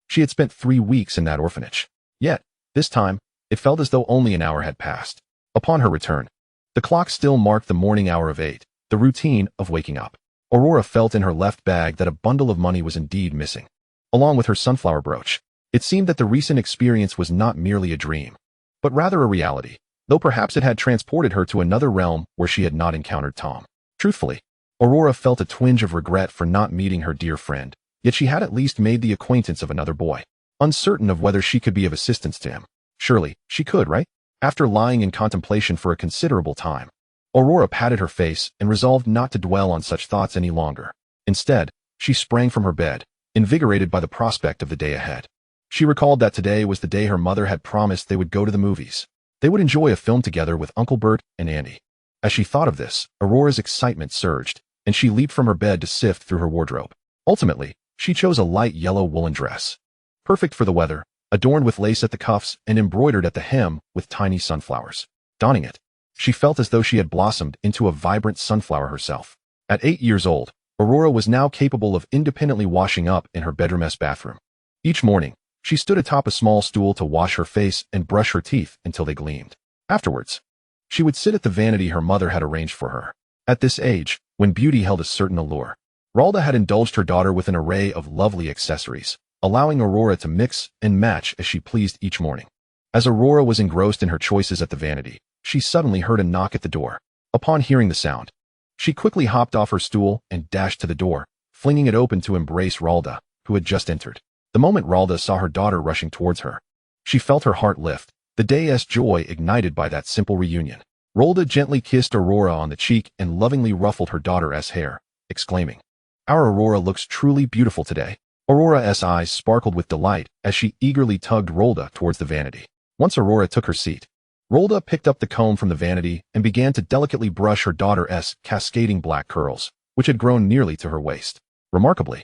She had spent 3 weeks in that orphanage. Yet, this time, it felt as though only an hour had passed. Upon her return, the clock still marked the morning hour of 8, the routine of waking up. Aurora felt in her left bag that a bundle of money was indeed missing, along with her sunflower brooch. It seemed that the recent experience was not merely a dream, but rather a reality, though perhaps it had transported her to another realm where she had not encountered Tom. Truthfully, Aurora felt a twinge of regret for not meeting her dear friend, yet she had at least made the acquaintance of another boy. Uncertain of whether she could be of assistance to him. Surely, she could, right? After lying in contemplation for a considerable time, Aurora patted her face and resolved not to dwell on such thoughts any longer. Instead, she sprang from her bed, invigorated by the prospect of the day ahead. She recalled that today was the day her mother had promised they would go to the movies. They would enjoy a film together with Uncle Bert and Andy. As she thought of this, Aurora's excitement surged, and she leaped from her bed to sift through her wardrobe. Ultimately, she chose a light yellow woolen dress, perfect for the weather, adorned with lace at the cuffs and embroidered at the hem with tiny sunflowers. Donning it, she felt as though she had blossomed into a vibrant sunflower herself. At 8 years old, Aurora was now capable of independently washing up in her bedroom-esque bathroom. Each morning, she stood atop a small stool to wash her face and brush her teeth until they gleamed. Afterwards, she would sit at the vanity her mother had arranged for her. At this age, when beauty held a certain allure, Ralda had indulged her daughter with an array of lovely accessories, allowing Aurora to mix and match as she pleased each morning. As Aurora was engrossed in her choices at the vanity, she suddenly heard a knock at the door. Upon hearing the sound, she quickly hopped off her stool and dashed to the door, flinging it open to embrace Ralda, who had just entered. The moment Ralda saw her daughter rushing towards her, she felt her heart lift, the day's joy ignited by that simple reunion. Ralda gently kissed Aurora on the cheek and lovingly ruffled her daughter's hair, exclaiming, "Our Aurora looks truly beautiful today." Aurora's eyes sparkled with delight as she eagerly tugged Ralda towards the vanity. Once Aurora took her seat, Ralda picked up the comb from the vanity and began to delicately brush her daughter's cascading black curls, which had grown nearly to her waist. Remarkably,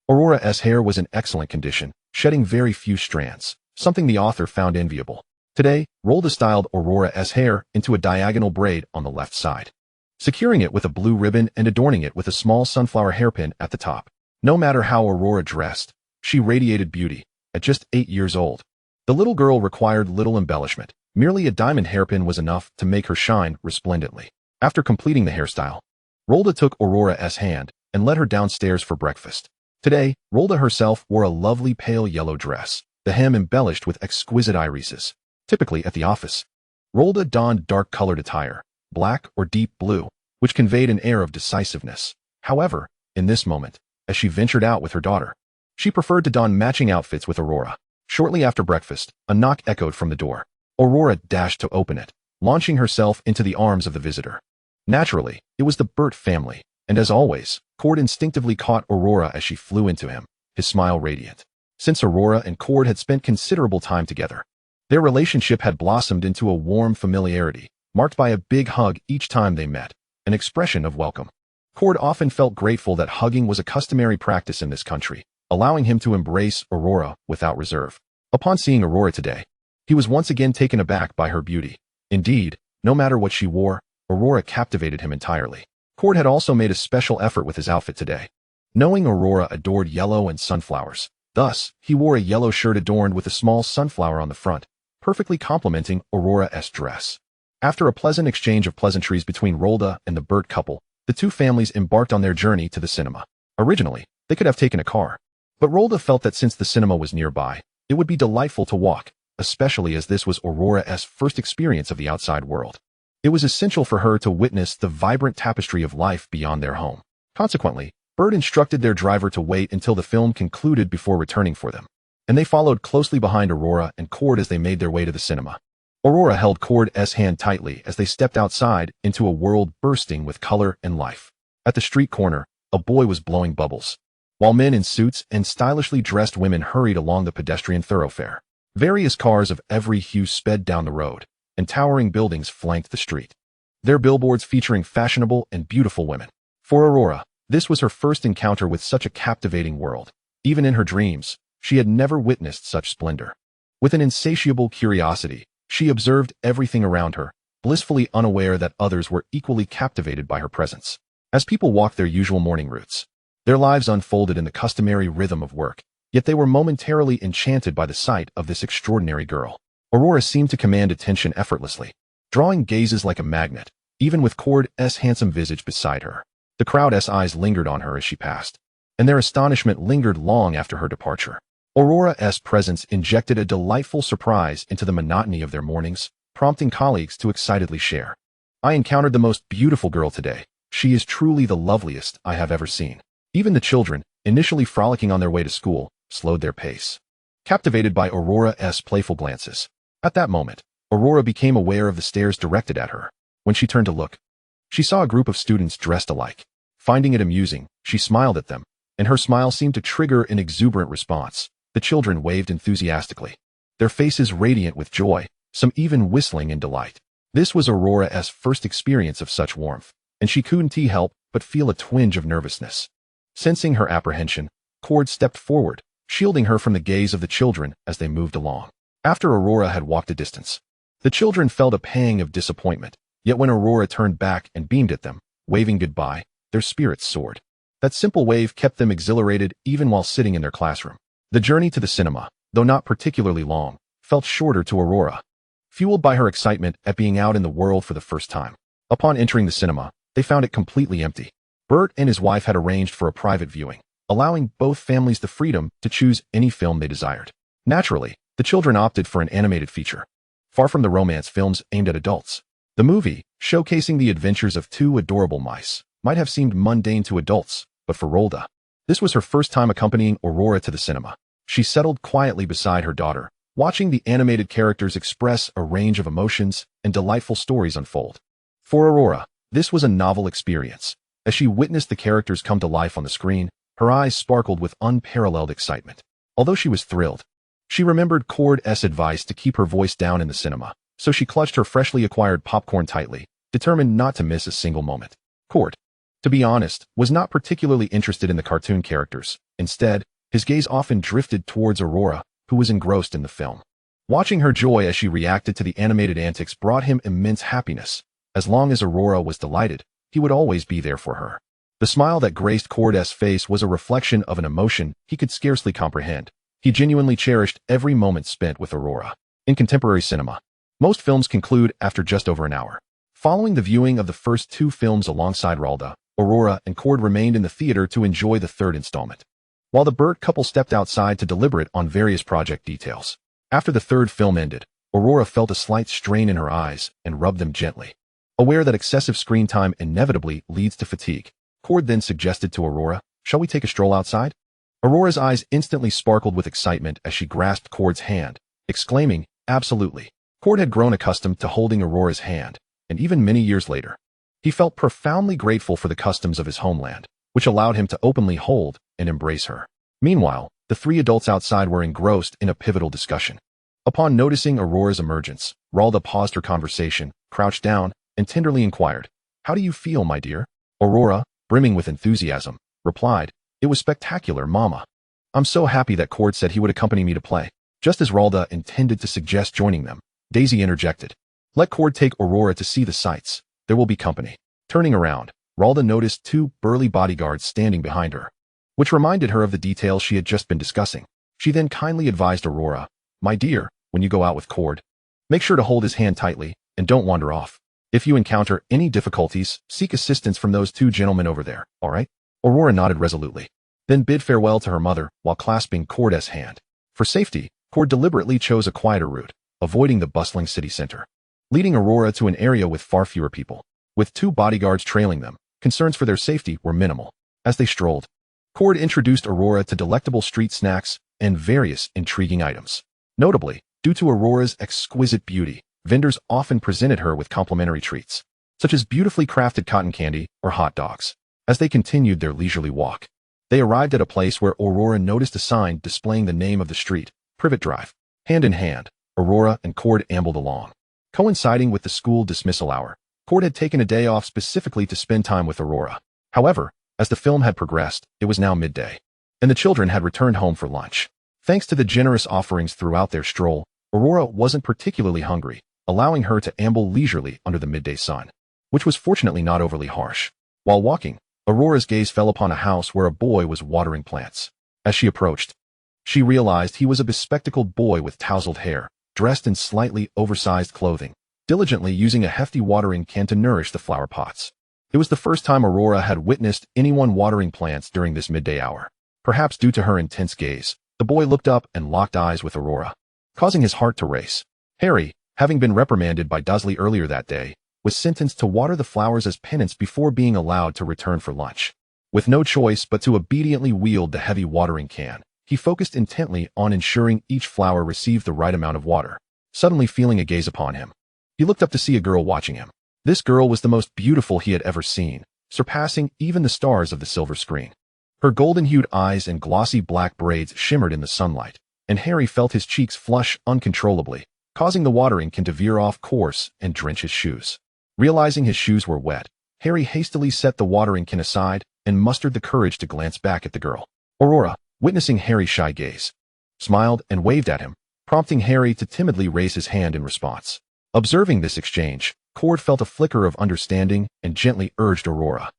Aurora's hair was in excellent condition, shedding very few strands, something the author found enviable. Today, Ralda styled Aurora's hair into a diagonal braid on the left side, securing it with a blue ribbon and adorning it with a small sunflower hairpin at the top. No matter how Aurora dressed, she radiated beauty. At just 8 years old, the little girl required little embellishment. Merely a diamond hairpin was enough to make her shine resplendently. After completing the hairstyle, Ralda took Aurora's hand and led her downstairs for breakfast. Today, Ralda herself wore a lovely pale yellow dress, the hem embellished with exquisite irises. Typically at the office, Ralda donned dark-colored attire, black or deep blue, which conveyed an air of decisiveness. However, in this moment, as she ventured out with her daughter, she preferred to don matching outfits with Aurora. Shortly after breakfast, a knock echoed from the door. Aurora dashed to open it, launching herself into the arms of the visitor. Naturally, it was the Burt family, and as always, Cord instinctively caught Aurora as she flew into him, his smile radiant. Since Aurora and Cord had spent considerable time together, their relationship had blossomed into a warm familiarity, marked by a big hug each time they met, an expression of welcome. Cord often felt grateful that hugging was a customary practice in this country, allowing him to embrace Aurora without reserve. Upon seeing Aurora today, he was once again taken aback by her beauty. Indeed, no matter what she wore, Aurora captivated him entirely. Cord had also made a special effort with his outfit today. Knowing Aurora adored yellow and sunflowers, thus, he wore a yellow shirt adorned with a small sunflower on the front, perfectly complementing Aurora's dress. After a pleasant exchange of pleasantries between Rolda and the Burt couple, the two families embarked on their journey to the cinema. Originally, they could have taken a car, but Rolda felt that since the cinema was nearby, it would be delightful to walk, especially as this was Aurora's first experience of the outside world. It was essential for her to witness the vibrant tapestry of life beyond their home. Consequently, Burt instructed their driver to wait until the film concluded before returning for them, and they followed closely behind Aurora and Cord as they made their way to the cinema. Aurora held Cord's hand tightly as they stepped outside into a world bursting with color and life. At the street corner, a boy was blowing bubbles, while men in suits and stylishly dressed women hurried along the pedestrian thoroughfare. Various cars of every hue sped down the road, and towering buildings flanked the street, their billboards featuring fashionable and beautiful women. For Aurora, this was her first encounter with such a captivating world. Even in her dreams, she had never witnessed such splendor. With an insatiable curiosity, she observed everything around her, blissfully unaware that others were equally captivated by her presence. As people walked their usual morning routes, their lives unfolded in the customary rhythm of work, yet they were momentarily enchanted by the sight of this extraordinary girl. Aurora seemed to command attention effortlessly, drawing gazes like a magnet, even with Cord's handsome visage beside her. The crowd's eyes lingered on her as she passed, and their astonishment lingered long after her departure. Aurora's presence injected a delightful surprise into the monotony of their mornings, prompting colleagues to excitedly share. "I encountered the most beautiful girl today. She is truly the loveliest I have ever seen." Even the children, initially frolicking on their way to school, slowed their pace, captivated by Aurora's playful glances. At that moment, Aurora became aware of the stares directed at her. When she turned to look, she saw a group of students dressed alike. Finding it amusing, she smiled at them, and her smile seemed to trigger an exuberant response. The children waved enthusiastically, their faces radiant with joy, some even whistling in delight. This was Aurora's first experience of such warmth, and she couldn't help but feel a twinge of nervousness. Sensing her apprehension, Cord stepped forward, shielding her from the gaze of the children as they moved along. After Aurora had walked a distance, the children felt a pang of disappointment, yet when Aurora turned back and beamed at them, waving goodbye, their spirits soared. That simple wave kept them exhilarated even while sitting in their classroom. The journey to the cinema, though not particularly long, felt shorter to Aurora, fueled by her excitement at being out in the world for the first time. Upon entering the cinema, they found it completely empty. Burt and his wife had arranged for a private viewing, allowing both families the freedom to choose any film they desired. Naturally, the children opted for an animated feature, far from the romance films aimed at adults. The movie, showcasing the adventures of two adorable mice, might have seemed mundane to adults, but for Rolda, this was her first time accompanying Aurora to the cinema. She settled quietly beside her daughter, watching the animated characters express a range of emotions and delightful stories unfold. For Aurora, this was a novel experience. As she witnessed the characters come to life on the screen, her eyes sparkled with unparalleled excitement. Although she was thrilled, she remembered Cord's advice to keep her voice down in the cinema, so she clutched her freshly acquired popcorn tightly, determined not to miss a single moment. Cord, to be honest, was not particularly interested in the cartoon characters. Instead, his gaze often drifted towards Aurora, who was engrossed in the film. Watching her joy as she reacted to the animated antics brought him immense happiness. As long as Aurora was delighted, he would always be there for her. The smile that graced Cord's face was a reflection of an emotion he could scarcely comprehend. He genuinely cherished every moment spent with Aurora. In contemporary cinema, most films conclude after just over an hour. Following the viewing of the first two films alongside Rolda, Aurora and Cord remained in the theater to enjoy the third installment, while the Burt couple stepped outside to deliberate on various project details. After the third film ended, Aurora felt a slight strain in her eyes and rubbed them gently. Aware that excessive screen time inevitably leads to fatigue, Cord then suggested to Aurora, "Shall we take a stroll outside?" Aurora's eyes instantly sparkled with excitement as she grasped Cord's hand, exclaiming, "Absolutely." Cord had grown accustomed to holding Aurora's hand, and even many years later, he felt profoundly grateful for the customs of his homeland, which allowed him to openly hold and embrace her. Meanwhile, the three adults outside were engrossed in a pivotal discussion. Upon noticing Aurora's emergence, Rolda paused her conversation, crouched down, and tenderly inquired, "How do you feel, my dear?" Aurora, brimming with enthusiasm, replied, "It was spectacular, Mama. I'm so happy that Cord said he would accompany me to play." Just as Rolda intended to suggest joining them, Daisy interjected, "Let Cord take Aurora to see the sights. there will be company. Turning around, Ralda noticed two burly bodyguards standing behind her, which reminded her of the details she had just been discussing. She then kindly advised Aurora, "My dear, when you go out with Cord, make sure to hold his hand tightly and don't wander off. If you encounter any difficulties, seek assistance from those two gentlemen over there, all right?" Aurora nodded resolutely, then bid farewell to her mother while clasping Cord's hand. For safety, Cord deliberately chose a quieter route, avoiding the bustling city center, leading Aurora to an area with far fewer people. With two bodyguards trailing them, concerns for their safety were minimal. As they strolled, Cord introduced Aurora to delectable street snacks and various intriguing items. Notably, due to Aurora's exquisite beauty, vendors often presented her with complimentary treats, such as beautifully crafted cotton candy or hot dogs. As they continued their leisurely walk, they arrived at a place where Aurora noticed a sign displaying the name of the street, Privet Drive. Hand in hand, Aurora and Cord ambled along. Coinciding with the school dismissal hour, Cord had taken a day off specifically to spend time with Aurora. However, as the film had progressed, it was now midday, and the children had returned home for lunch. Thanks to the generous offerings throughout their stroll, Aurora wasn't particularly hungry, allowing her to amble leisurely under the midday sun, which was fortunately not overly harsh. While walking, Aurora's gaze fell upon a house where a boy was watering plants. As she approached, she realized he was a bespectacled boy with tousled hair, dressed in slightly oversized clothing, diligently using a hefty watering can to nourish the flower pots. It was the first time Aurora had witnessed anyone watering plants during this midday hour. Perhaps due to her intense gaze, the boy looked up and locked eyes with Aurora, causing his heart to race. Harry, having been reprimanded by Dudley earlier that day, was sentenced to water the flowers as penance before being allowed to return for lunch. With no choice but to obediently wield the heavy watering can, he focused intently on ensuring each flower received the right amount of water. Suddenly feeling a gaze upon him, he looked up to see a girl watching him. This girl was the most beautiful he had ever seen, surpassing even the stars of the silver screen. Her golden-hued eyes and glossy black braids shimmered in the sunlight, and Harry felt his cheeks flush uncontrollably, causing the watering can to veer off course and drench his shoes. Realizing his shoes were wet, Harry hastily set the watering can aside and mustered the courage to glance back at the girl. Aurora, witnessing Harry's shy gaze, smiled and waved at him, prompting Harry to timidly raise his hand in response. Observing this exchange, Cord felt a flicker of understanding and gently urged Aurora,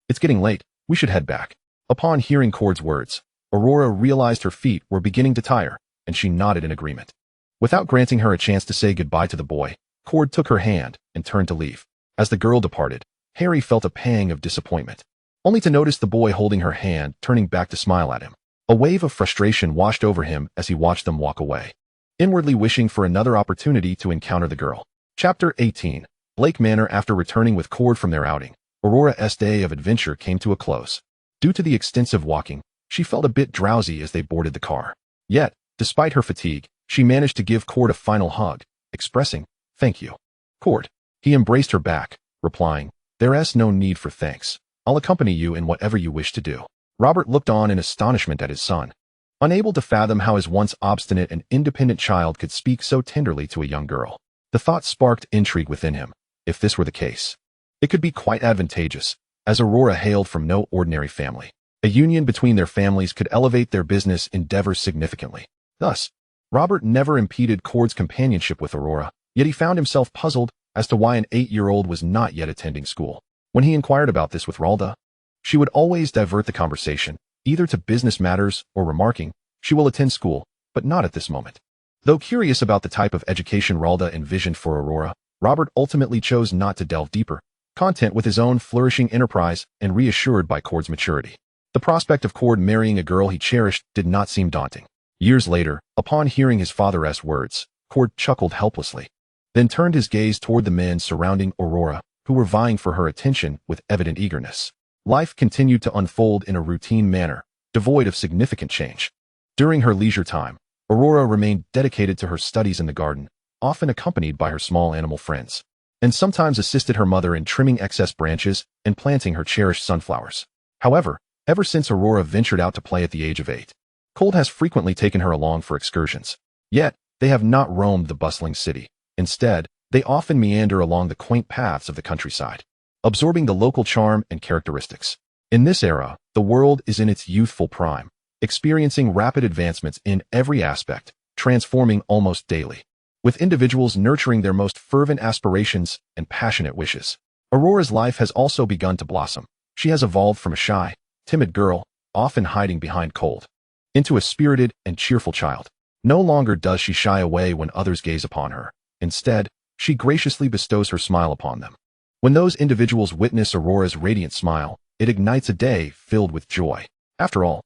"It's getting late, we should head back." Upon hearing Cord's words, Aurora realized her feet were beginning to tire, and she nodded in agreement. Without granting her a chance to say goodbye to the boy, Cord took her hand and turned to leave. As the girl departed, Harry felt a pang of disappointment, only to notice the boy holding her hand turning back to smile at him. A wave of frustration washed over him as he watched them walk away, inwardly wishing for another opportunity to encounter the girl. Chapter 18. Blake Manor. After returning with Cord from their outing, Aurora's day of adventure came to a close. Due to the extensive walking, she felt a bit drowsy as they boarded the car. Yet, despite her fatigue, she managed to give Cord a final hug, expressing, "Thank you, Cord." He embraced her back, replying, "There's no need for thanks. I'll accompany you in whatever you wish to do." Robert looked on in astonishment at his son, unable to fathom how his once obstinate and independent child could speak so tenderly to a young girl. The thought sparked intrigue within him. If this were the case, it could be quite advantageous, as Aurora hailed from no ordinary family. A union between their families could elevate their business endeavors significantly. Thus, Robert never impeded Cord's companionship with Aurora, yet he found himself puzzled as to why an 8-year-old was not yet attending school. When he inquired about this with Ralda, she would always divert the conversation, either to business matters or remarking, "She will attend school, but not at this moment." Though curious about the type of education Ralda envisioned for Aurora, Robert ultimately chose not to delve deeper, content with his own flourishing enterprise and reassured by Cord's maturity. The prospect of Cord marrying a girl he cherished did not seem daunting. Years later, upon hearing his father's words, Cord chuckled helplessly, then turned his gaze toward the men surrounding Aurora, who were vying for her attention with evident eagerness. Life continued to unfold in a routine manner, devoid of significant change. During her leisure time, Aurora remained dedicated to her studies in the garden, often accompanied by her small animal friends, and sometimes assisted her mother in trimming excess branches and planting her cherished sunflowers. However, ever since Aurora ventured out to play at the age of 8, Colt has frequently taken her along for excursions. Yet, they have not roamed the bustling city. Instead, they often meander along the quaint paths of the countryside, absorbing the local charm and characteristics. In this era, the world is in its youthful prime, experiencing rapid advancements in every aspect, transforming almost daily, with individuals nurturing their most fervent aspirations and passionate wishes. Aurora's life has also begun to blossom. She has evolved from a shy, timid girl, often hiding behind cold, into a spirited and cheerful child. No longer does she shy away when others gaze upon her. Instead, she graciously bestows her smile upon them. When those individuals witness Aurora's radiant smile, it ignites a day filled with joy. After all,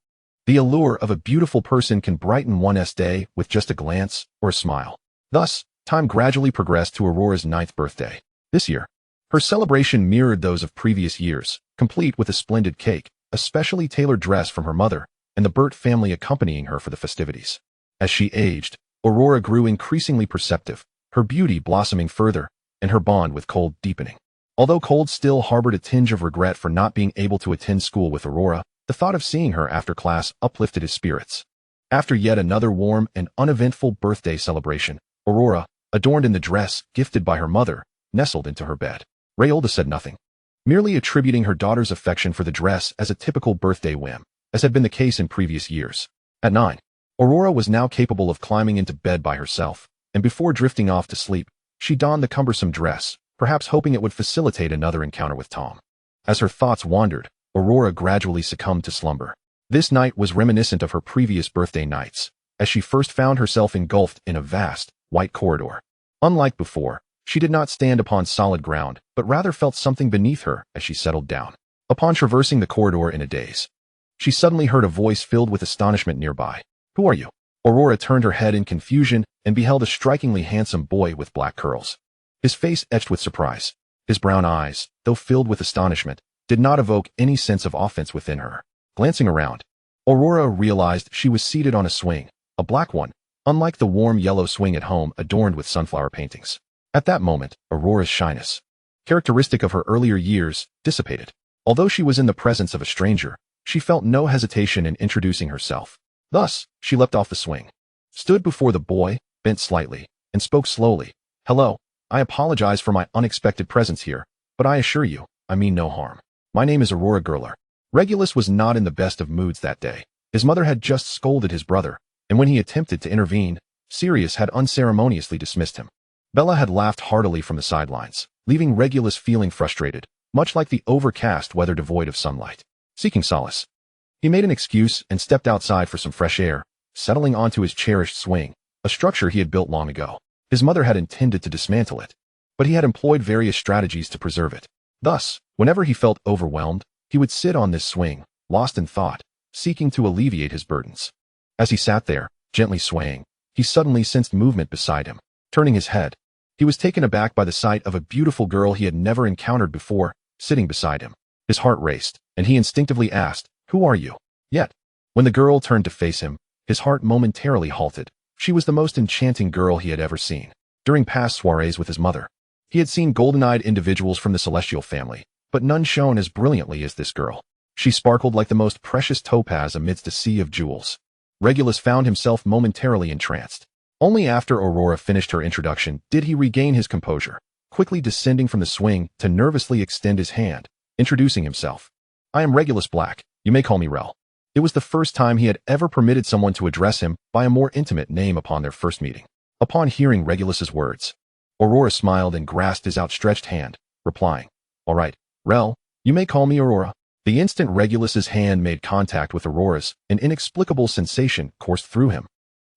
the allure of a beautiful person can brighten one's day with just a glance or a smile. Thus, time gradually progressed to Aurora's 9th birthday. This year, her celebration mirrored those of previous years, complete with a splendid cake, a specially tailored dress from her mother, and the Burt family accompanying her for the festivities. As she aged, Aurora grew increasingly perceptive, her beauty blossoming further, and her bond with Cold deepening. Although Cold still harbored a tinge of regret for not being able to attend school with Aurora, the thought of seeing her after class uplifted his spirits. After yet another warm and uneventful birthday celebration, Aurora, adorned in the dress gifted by her mother, nestled into her bed. Rayolda said nothing, merely attributing her daughter's affection for the dress as a typical birthday whim, as had been the case in previous years. At 9, Aurora was now capable of climbing into bed by herself, and before drifting off to sleep, she donned the cumbersome dress, perhaps hoping it would facilitate another encounter with Tom. As her thoughts wandered, Aurora gradually succumbed to slumber. This night was reminiscent of her previous birthday nights, as she first found herself engulfed in a vast, white corridor. Unlike before, she did not stand upon solid ground, but rather felt something beneath her as she settled down. Upon traversing the corridor in a daze, she suddenly heard a voice filled with astonishment nearby. "Who are you?" Aurora turned her head in confusion and beheld a strikingly handsome boy with black curls. His face etched with surprise. His brown eyes, though filled with astonishment, did not evoke any sense of offense within her. Glancing around, Aurora realized she was seated on a swing, a black one, unlike the warm yellow swing at home adorned with sunflower paintings. At that moment, Aurora's shyness, characteristic of her earlier years, dissipated. Although she was in the presence of a stranger, she felt no hesitation in introducing herself. Thus, she leapt off the swing, stood before the boy, bent slightly, and spoke slowly. "Hello, I apologize for my unexpected presence here, but I assure you, I mean no harm. My name is Aurora Gerler." Regulus was not in the best of moods that day. His mother had just scolded his brother, and when he attempted to intervene, Sirius had unceremoniously dismissed him. Bella had laughed heartily from the sidelines, leaving Regulus feeling frustrated, much like the overcast weather devoid of sunlight. Seeking solace, he made an excuse and stepped outside for some fresh air, settling onto his cherished swing, a structure he had built long ago. His mother had intended to dismantle it, but he had employed various strategies to preserve it. Thus, whenever he felt overwhelmed, he would sit on this swing, lost in thought, seeking to alleviate his burdens. As he sat there, gently swaying, he suddenly sensed movement beside him. Turning his head, he was taken aback by the sight of a beautiful girl he had never encountered before, sitting beside him. His heart raced, and he instinctively asked, "Who are you?" Yet, when the girl turned to face him, his heart momentarily halted. She was the most enchanting girl he had ever seen. During past soirees with his mother, he had seen golden-eyed individuals from the celestial family, but none shone as brilliantly as this girl. She sparkled like the most precious topaz amidst a sea of jewels. Regulus found himself momentarily entranced. Only after Aurora finished her introduction did he regain his composure, quickly descending from the swing to nervously extend his hand, introducing himself. "I am Regulus Black. You may call me Rel." It was the first time he had ever permitted someone to address him by a more intimate name upon their first meeting. Upon hearing Regulus's words, Aurora smiled and grasped his outstretched hand, replying, "All right, Rel, you may call me Aurora." The instant Regulus's hand made contact with Aurora's, an inexplicable sensation coursed through him,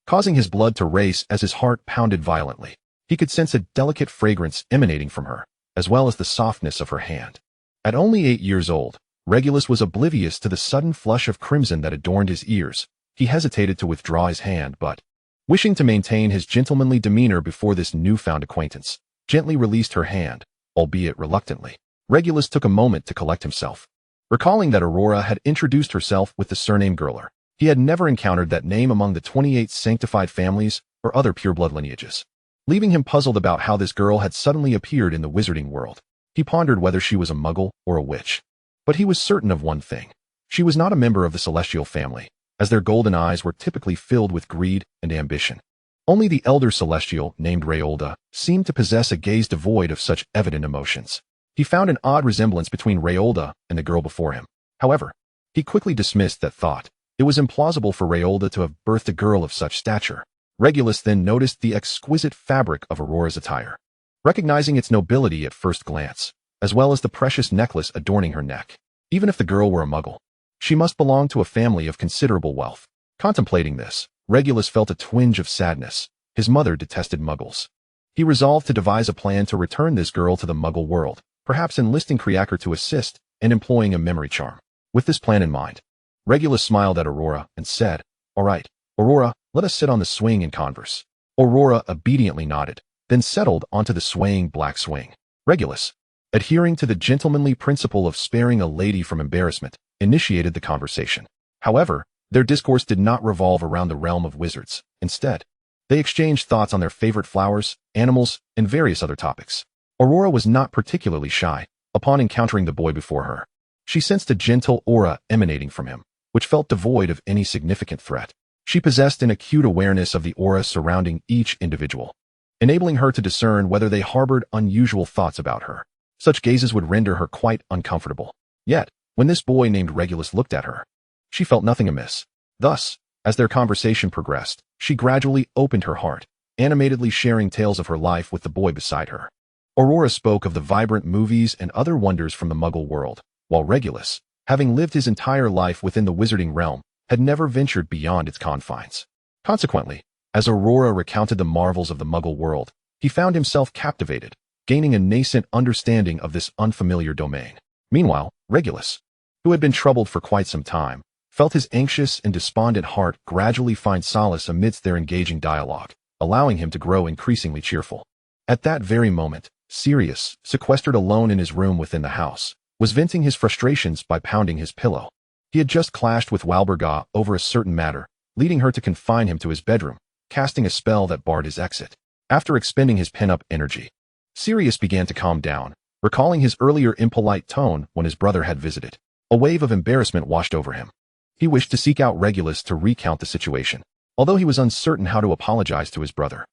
causing his blood to race as his heart pounded violently. He could sense a delicate fragrance emanating from her, as well as the softness of her hand. At only 8 years old, Regulus was oblivious to the sudden flush of crimson that adorned his ears. He hesitated to withdraw his hand, but, wishing to maintain his gentlemanly demeanor before this newfound acquaintance, gently released her hand, albeit reluctantly. Regulus took a moment to collect himself. Recalling that Aurora had introduced herself with the surname Gerler, he had never encountered that name among the 28 sanctified families or other pureblood lineages. Leaving him puzzled about how this girl had suddenly appeared in the wizarding world, he pondered whether she was a muggle or a witch. But he was certain of one thing. She was not a member of the celestial family, as their golden eyes were typically filled with greed and ambition. Only the elder celestial, named Rayolda, seemed to possess a gaze devoid of such evident emotions. He found an odd resemblance between Rayolda and the girl before him. However, he quickly dismissed that thought. It was implausible for Rayolda to have birthed a girl of such stature. Regulus then noticed the exquisite fabric of Aurora's attire. Recognizing its nobility at first glance, as well as the precious necklace adorning her neck. Even if the girl were a muggle, she must belong to a family of considerable wealth. Contemplating this, Regulus felt a twinge of sadness. His mother detested muggles. He resolved to devise a plan to return this girl to the muggle world, perhaps enlisting Kriaker to assist and employing a memory charm. With this plan in mind, Regulus smiled at Aurora and said, "All right, Aurora, let us sit on the swing and converse." Aurora obediently nodded, then settled onto the swaying black swing. Regulus, adhering to the gentlemanly principle of sparing a lady from embarrassment, initiated the conversation. However, their discourse did not revolve around the realm of wizards. Instead, they exchanged thoughts on their favorite flowers, animals, and various other topics. Aurora was not particularly shy. Upon encountering the boy before her, she sensed a gentle aura emanating from him, which felt devoid of any significant threat. She possessed an acute awareness of the aura surrounding each individual, enabling her to discern whether they harbored unusual thoughts about her. Such gazes would render her quite uncomfortable. Yet, when this boy named Regulus looked at her, she felt nothing amiss. Thus, as their conversation progressed, she gradually opened her heart, animatedly sharing tales of her life with the boy beside her. Aurora spoke of the vibrant movies and other wonders from the Muggle world, while Regulus, having lived his entire life within the wizarding realm, had never ventured beyond its confines. Consequently, as Aurora recounted the marvels of the Muggle world, he found himself captivated, gaining a nascent understanding of this unfamiliar domain. Meanwhile, Regulus, who had been troubled for quite some time, felt his anxious and despondent heart gradually find solace amidst their engaging dialogue, allowing him to grow increasingly cheerful. At that very moment, Sirius, sequestered alone in his room within the house, was venting his frustrations by pounding his pillow. He had just clashed with Walburga over a certain matter, leading her to confine him to his bedroom, casting a spell that barred his exit. After expending his pent-up energy, Sirius began to calm down, recalling his earlier impolite tone when his brother had visited. A wave of embarrassment washed over him. He wished to seek out Regulus to recount the situation, although he was uncertain how to apologize to his brother.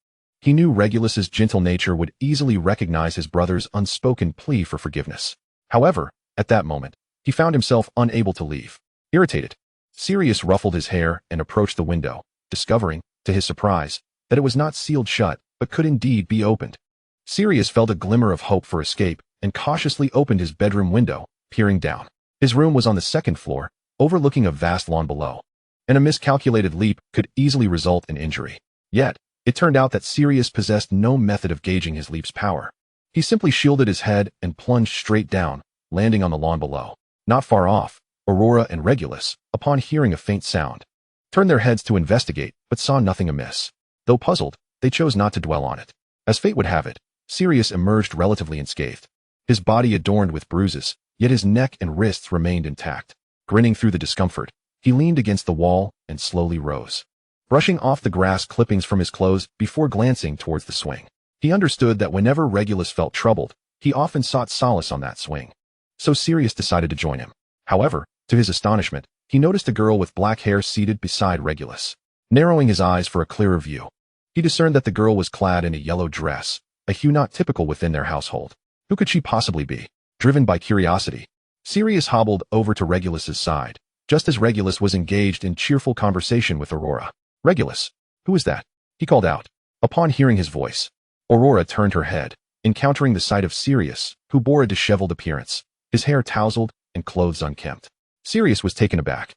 He knew Regulus's gentle nature would easily recognize his brother's unspoken plea for forgiveness. However, at that moment, he found himself unable to leave. Irritated, Sirius ruffled his hair and approached the window, discovering, to his surprise, that it was not sealed shut, but could indeed be opened. Sirius felt a glimmer of hope for escape and cautiously opened his bedroom window, peering down. His room was on the second floor, overlooking a vast lawn below, and a miscalculated leap could easily result in injury. Yet, it turned out that Sirius possessed no method of gauging his leap's power. He simply shielded his head and plunged straight down, landing on the lawn below. Not far off, Aurora and Regulus, upon hearing a faint sound, turned their heads to investigate, but saw nothing amiss. Though puzzled, they chose not to dwell on it. As fate would have it, Sirius emerged relatively unscathed. His body adorned with bruises, yet his neck and wrists remained intact. Grinning through the discomfort, he leaned against the wall and slowly rose, brushing off the grass clippings from his clothes before glancing towards the swing. He understood that whenever Regulus felt troubled, he often sought solace on that swing. So Sirius decided to join him. However, to his astonishment, he noticed a girl with black hair seated beside Regulus. Narrowing his eyes for a clearer view, he discerned that the girl was clad in a yellow dress, a hue not typical within their household. Who could she possibly be? Driven by curiosity, Sirius hobbled over to Regulus's side, just as Regulus was engaged in cheerful conversation with Aurora. "Regulus, who is that?" he called out. Upon hearing his voice, Aurora turned her head, encountering the sight of Sirius, who bore a disheveled appearance, his hair tousled and clothes unkempt. Sirius was taken aback.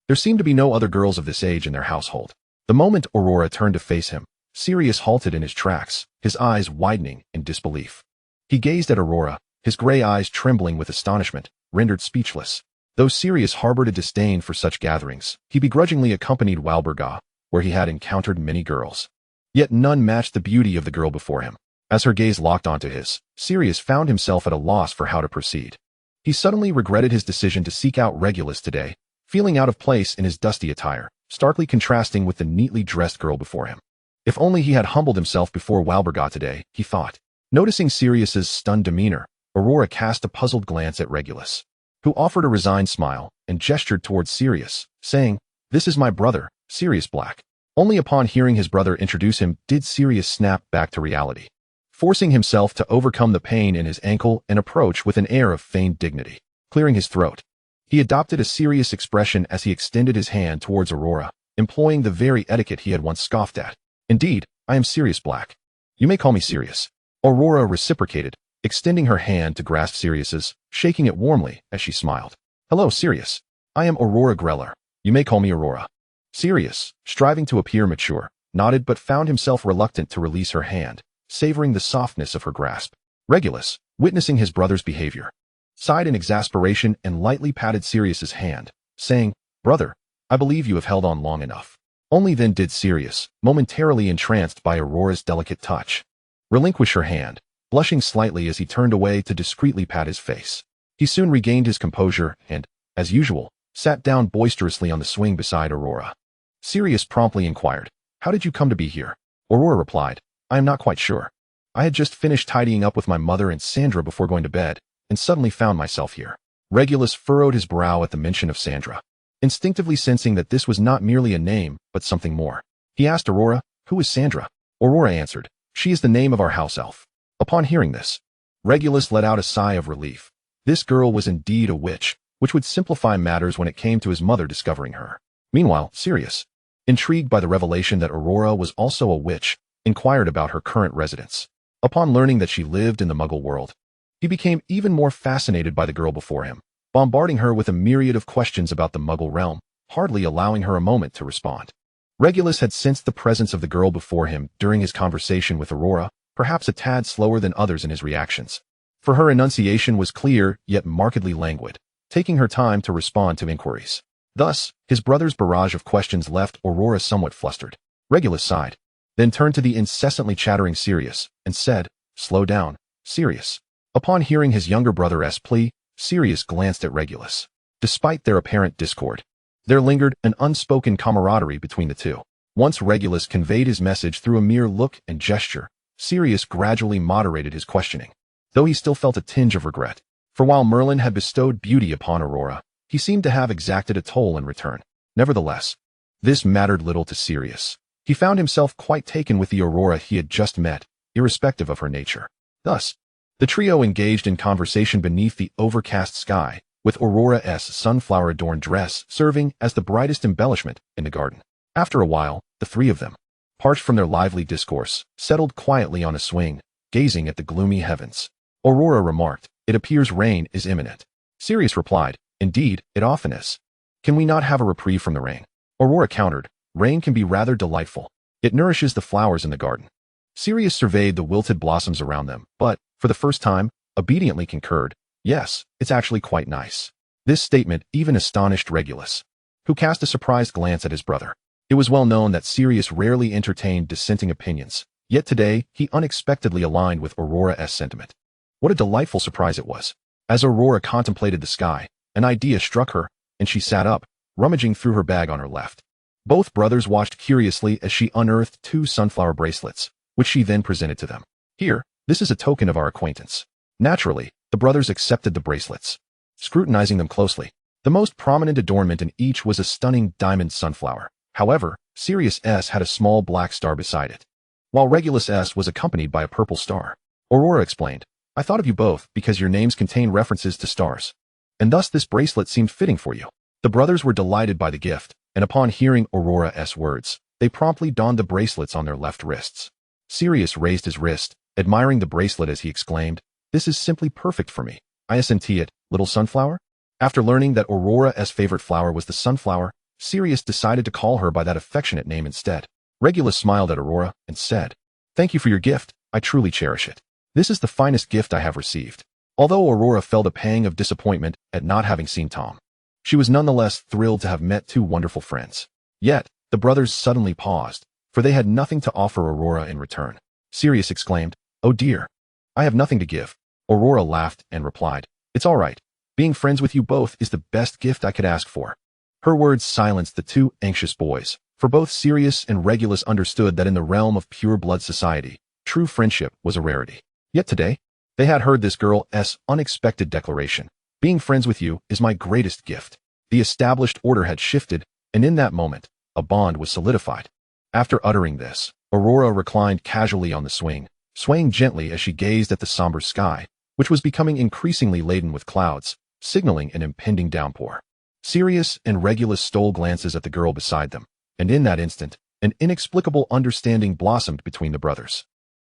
There seemed to be no other girls of this age in their household. The moment Aurora turned to face him, Sirius halted in his tracks, his eyes widening in disbelief. He gazed at Aurora, his gray eyes trembling with astonishment, rendered speechless. Though Sirius harbored a disdain for such gatherings, he begrudgingly accompanied Walburga, where he had encountered many girls. Yet none matched the beauty of the girl before him. As her gaze locked onto his, Sirius found himself at a loss for how to proceed. He suddenly regretted his decision to seek out Regulus today, feeling out of place in his dusty attire, starkly contrasting with the neatly dressed girl before him. If only he had humbled himself before Walburga today, he thought. Noticing Sirius's stunned demeanor, Aurora cast a puzzled glance at Regulus, who offered a resigned smile and gestured towards Sirius, saying, "This is my brother, Sirius Black." Only upon hearing his brother introduce him did Sirius snap back to reality, forcing himself to overcome the pain in his ankle and approach with an air of feigned dignity. Clearing his throat, he adopted a serious expression as he extended his hand towards Aurora, employing the very etiquette he had once scoffed at. "Indeed, I am Sirius Black. You may call me Sirius." Aurora reciprocated, extending her hand to grasp Sirius's, shaking it warmly as she smiled. "Hello, Sirius. I am Aurora Greller. You may call me Aurora." Sirius, striving to appear mature, nodded but found himself reluctant to release her hand, savoring the softness of her grasp. Regulus, witnessing his brother's behavior, sighed in exasperation and lightly patted Sirius's hand, saying, "Brother, I believe you have held on long enough." Only then did Sirius, momentarily entranced by Aurora's delicate touch, relinquish her hand, blushing slightly as he turned away to discreetly pat his face. He soon regained his composure and, as usual, sat down boisterously on the swing beside Aurora. Sirius promptly inquired, "How did you come to be here?" Aurora replied, "I am not quite sure. I had just finished tidying up with my mother and Sandra before going to bed, and suddenly found myself here." Regulus furrowed his brow at the mention of Sandra, instinctively sensing that this was not merely a name, but something more. He asked Aurora, "Who is Sandra?" Aurora answered, "She is the name of our house elf." Upon hearing this, Regulus let out a sigh of relief. This girl was indeed a witch, which would simplify matters when it came to his mother discovering her. Meanwhile, Sirius, intrigued by the revelation that Aurora was also a witch, inquired about her current residence. Upon learning that she lived in the Muggle world, he became even more fascinated by the girl before him, bombarding her with a myriad of questions about the Muggle realm, hardly allowing her a moment to respond. Regulus had sensed the presence of the girl before him during his conversation with Aurora, perhaps a tad slower than others in his reactions. For her enunciation was clear, yet markedly languid, taking her time to respond to inquiries. Thus, his brother's barrage of questions left Aurora somewhat flustered. Regulus sighed, then turned to the incessantly chattering Sirius, and said, "Slow down, Sirius." Upon hearing his younger brother's plea, Sirius glanced at Regulus. Despite their apparent discord, there lingered an unspoken camaraderie between the two. Once Regulus conveyed his message through a mere look and gesture, Sirius gradually moderated his questioning, though he still felt a tinge of regret. For while Merlin had bestowed beauty upon Aurora, he seemed to have exacted a toll in return. Nevertheless, this mattered little to Sirius. He found himself quite taken with the Aurora he had just met, irrespective of her nature. Thus, the trio engaged in conversation beneath the overcast sky, with Aurora's sunflower-adorned dress serving as the brightest embellishment in the garden. After a while, the three of them, parched from their lively discourse, settled quietly on a swing, gazing at the gloomy heavens. Aurora remarked, "It appears rain is imminent." Sirius replied, "Indeed, it often is. Can we not have a reprieve from the rain?" Aurora countered, "Rain can be rather delightful. It nourishes the flowers in the garden." Sirius surveyed the wilted blossoms around them, but, for the first time, obediently concurred, "Yes, it's actually quite nice." This statement even astonished Regulus, who cast a surprised glance at his brother. It was well known that Sirius rarely entertained dissenting opinions, yet today he unexpectedly aligned with Aurora's sentiment. What a delightful surprise it was. As Aurora contemplated the sky, an idea struck her, and she sat up, rummaging through her bag on her left. Both brothers watched curiously as she unearthed 2 sunflower bracelets, which she then presented to them. "Here, this is a token of our acquaintance." Naturally, the brothers accepted the bracelets, scrutinizing them closely. The most prominent adornment in each was a stunning diamond sunflower. However, Sirius S had a small black star beside it, while Regulus S was accompanied by a purple star. Aurora explained, "I thought of you both because your names contain references to stars, and thus this bracelet seemed fitting for you." The brothers were delighted by the gift, and upon hearing Aurora's words, they promptly donned the bracelets on their left wrists. Sirius raised his wrist, admiring the bracelet as he exclaimed, "This is simply perfect for me. I assent it, little sunflower." After learning that Aurora's favorite flower was the sunflower, Sirius decided to call her by that affectionate name instead. Regulus smiled at Aurora and said, "Thank you for your gift. I truly cherish it. This is the finest gift I have received." Although Aurora felt a pang of disappointment at not having seen Tom, she was nonetheless thrilled to have met 2 wonderful friends. Yet, the brothers suddenly paused, for they had nothing to offer Aurora in return. Sirius exclaimed, "Oh dear, I have nothing to give." Aurora laughed and replied, "It's all right. Being friends with you both is the best gift I could ask for." Her words silenced the 2 anxious boys, for both Sirius and Regulus understood that in the realm of pure-blood society, true friendship was a rarity. Yet today, they had heard this girl's unexpected declaration, "Being friends with you is my greatest gift." The established order had shifted, and in that moment, a bond was solidified. After uttering this, Aurora reclined casually on the swing, swaying gently as she gazed at the somber sky, which was becoming increasingly laden with clouds, signaling an impending downpour. Sirius and Regulus stole glances at the girl beside them, and in that instant, an inexplicable understanding blossomed between the brothers.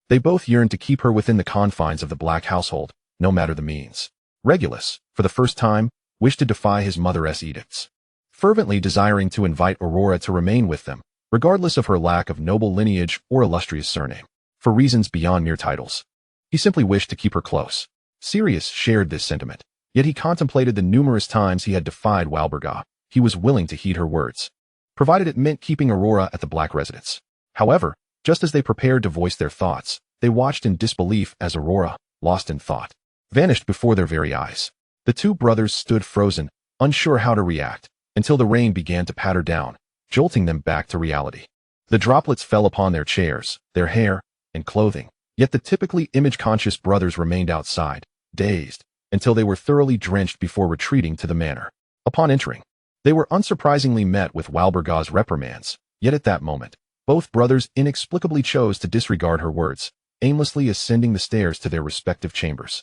They both yearned to keep her within the confines of the Black household, no matter the means. Regulus, for the first time, wished to defy his mother's edicts, fervently desiring to invite Aurora to remain with them, regardless of her lack of noble lineage or illustrious surname, for reasons beyond mere titles. He simply wished to keep her close. Sirius shared this sentiment, yet he contemplated the numerous times he had defied Walburga. He was willing to heed her words, provided it meant keeping Aurora at the Black residence. However, just as they prepared to voice their thoughts, they watched in disbelief as Aurora, lost in thought, vanished before their very eyes. The two brothers stood frozen, unsure how to react, until the rain began to patter down, jolting them back to reality. The droplets fell upon their chairs, their hair, and clothing, yet the typically image-conscious brothers remained outside, dazed, until they were thoroughly drenched before retreating to the manor. Upon entering, they were unsurprisingly met with Walburga's reprimands, yet at that moment, both brothers inexplicably chose to disregard her words, aimlessly ascending the stairs to their respective chambers.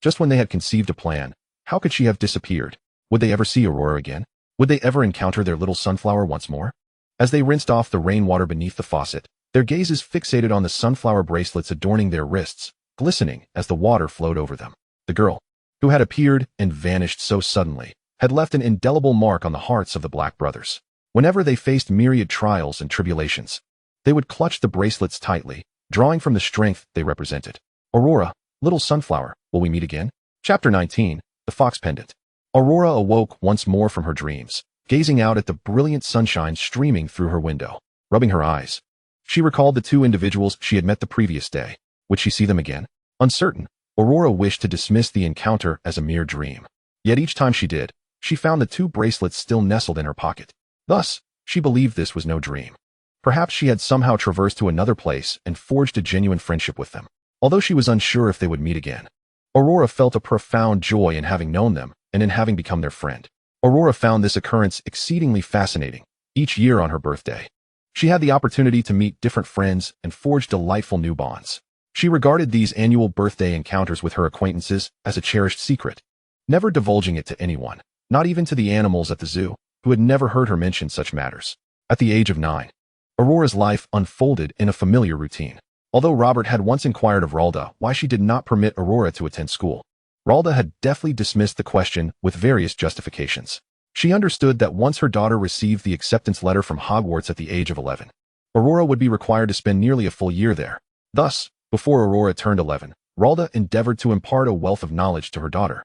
Just when they had conceived a plan, how could she have disappeared? Would they ever see Aurora again? Would they ever encounter their little sunflower once more? As they rinsed off the rainwater beneath the faucet, their gazes fixated on the sunflower bracelets adorning their wrists, glistening as the water flowed over them. The girl, who had appeared and vanished so suddenly, had left an indelible mark on the hearts of the Black brothers. Whenever they faced myriad trials and tribulations, they would clutch the bracelets tightly, drawing from the strength they represented. Aurora, little sunflower, will we meet again? Chapter 19, The Fox Pendant. Aurora awoke once more from her dreams, gazing out at the brilliant sunshine streaming through her window, rubbing her eyes. She recalled the two individuals she had met the previous day. Would she see them again? Uncertain, Aurora wished to dismiss the encounter as a mere dream. Yet each time she did, she found the two bracelets still nestled in her pocket. Thus, she believed this was no dream. Perhaps she had somehow traversed to another place and forged a genuine friendship with them. Although she was unsure if they would meet again, Aurora felt a profound joy in having known them and in having become their friend. Aurora found this occurrence exceedingly fascinating. Each year on her birthday, she had the opportunity to meet different friends and forge delightful new bonds. She regarded these annual birthday encounters with her acquaintances as a cherished secret, never divulging it to anyone, not even to the animals at the zoo, who had never heard her mention such matters. At the age of 9, Aurora's life unfolded in a familiar routine. Although Robert had once inquired of Ralda why she did not permit Aurora to attend school, Ralda had deftly dismissed the question with various justifications. She understood that once her daughter received the acceptance letter from Hogwarts at the age of 11, Aurora would be required to spend nearly a full year there. Thus, before Aurora turned 11, Ralda endeavored to impart a wealth of knowledge to her daughter,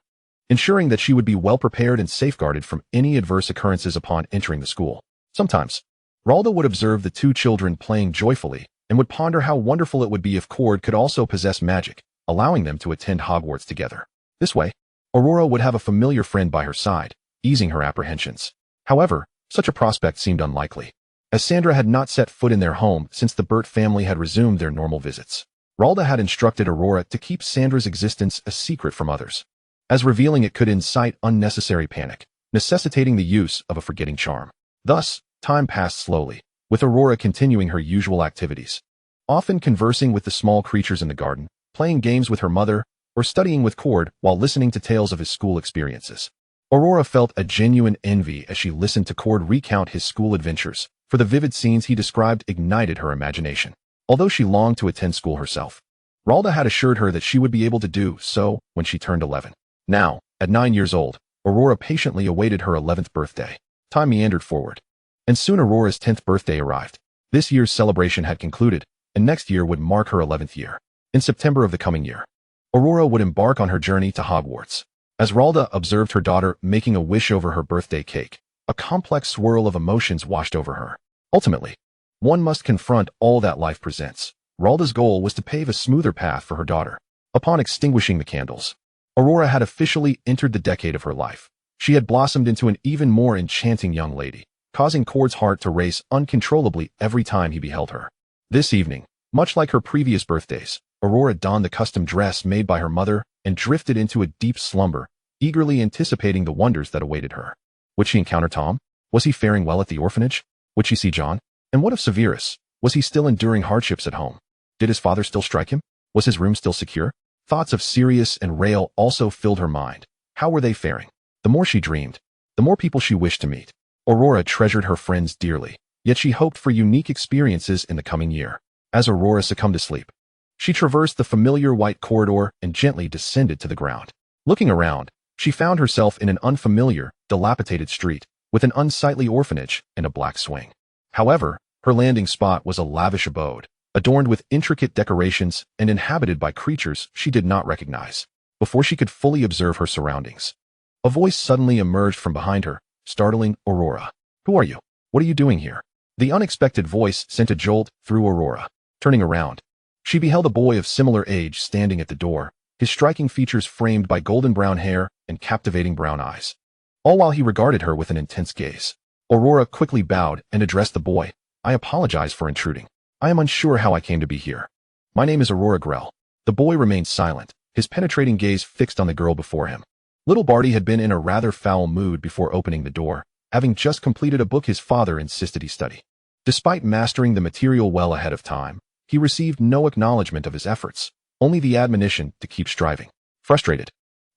ensuring that she would be well prepared and safeguarded from any adverse occurrences upon entering the school. Sometimes, Ralda would observe the two children playing joyfully and would ponder how wonderful it would be if Cord could also possess magic, allowing them to attend Hogwarts together. This way, Aurora would have a familiar friend by her side, easing her apprehensions. However, such a prospect seemed unlikely, as Sandra had not set foot in their home since the Burt family had resumed their normal visits. Ralda had instructed Aurora to keep Sandra's existence a secret from others, as revealing it could incite unnecessary panic, necessitating the use of a forgetting charm. Thus, time passed slowly, with Aurora continuing her usual activities, often conversing with the small creatures in the garden, playing games with her mother, or studying with Cord while listening to tales of his school experiences. Aurora felt a genuine envy as she listened to Cord recount his school adventures, for the vivid scenes he described ignited her imagination. Although she longed to attend school herself, Ralda had assured her that she would be able to do so when she turned 11. Now, at 9 years old, Aurora patiently awaited her 11th birthday. Time meandered forward, and soon Aurora's 10th birthday arrived. This year's celebration had concluded, and next year would mark her 11th year. In September of the coming year, Aurora would embark on her journey to Hogwarts. As Ralda observed her daughter making a wish over her birthday cake, a complex swirl of emotions washed over her. Ultimately, one must confront all that life presents. Ralda's goal was to pave a smoother path for her daughter. Upon extinguishing the candles, Aurora had officially entered the decade of her life. She had blossomed into an even more enchanting young lady, causing Cord's heart to race uncontrollably every time he beheld her. This evening, much like her previous birthdays, Aurora donned the custom dress made by her mother and drifted into a deep slumber, eagerly anticipating the wonders that awaited her. Would she encounter Tom? Was he faring well at the orphanage? Would she see John? And what of Severus? Was he still enduring hardships at home? Did his father still strike him? Was his room still secure? Thoughts of Sirius and Rael also filled her mind. How were they faring? The more she dreamed, the more people she wished to meet. Aurora treasured her friends dearly, yet she hoped for unique experiences in the coming year. As Aurora succumbed to sleep, She traversed the familiar white corridor and gently descended to the ground. Looking around, she found herself in an unfamiliar, dilapidated street, with an unsightly orphanage and a black swing. However, her landing spot was a lavish abode, adorned with intricate decorations and inhabited by creatures she did not recognize. Before she could fully observe her surroundings, a voice suddenly emerged from behind her, startling Aurora. "Who are you? What are you doing here?" The unexpected voice sent a jolt through Aurora. Turning around, she beheld a boy of similar age standing at the door, his striking features framed by golden brown hair and captivating brown eyes, all while he regarded her with an intense gaze. Aurora quickly bowed and addressed the boy. "I apologize for intruding. I am unsure how I came to be here. My name is Aurora Grell." The boy remained silent, his penetrating gaze fixed on the girl before him. Little Barty had been in a rather foul mood before opening the door, having just completed a book his father insisted he study. Despite mastering the material well ahead of time, he received no acknowledgement of his efforts, only the admonition to keep striving. Frustrated,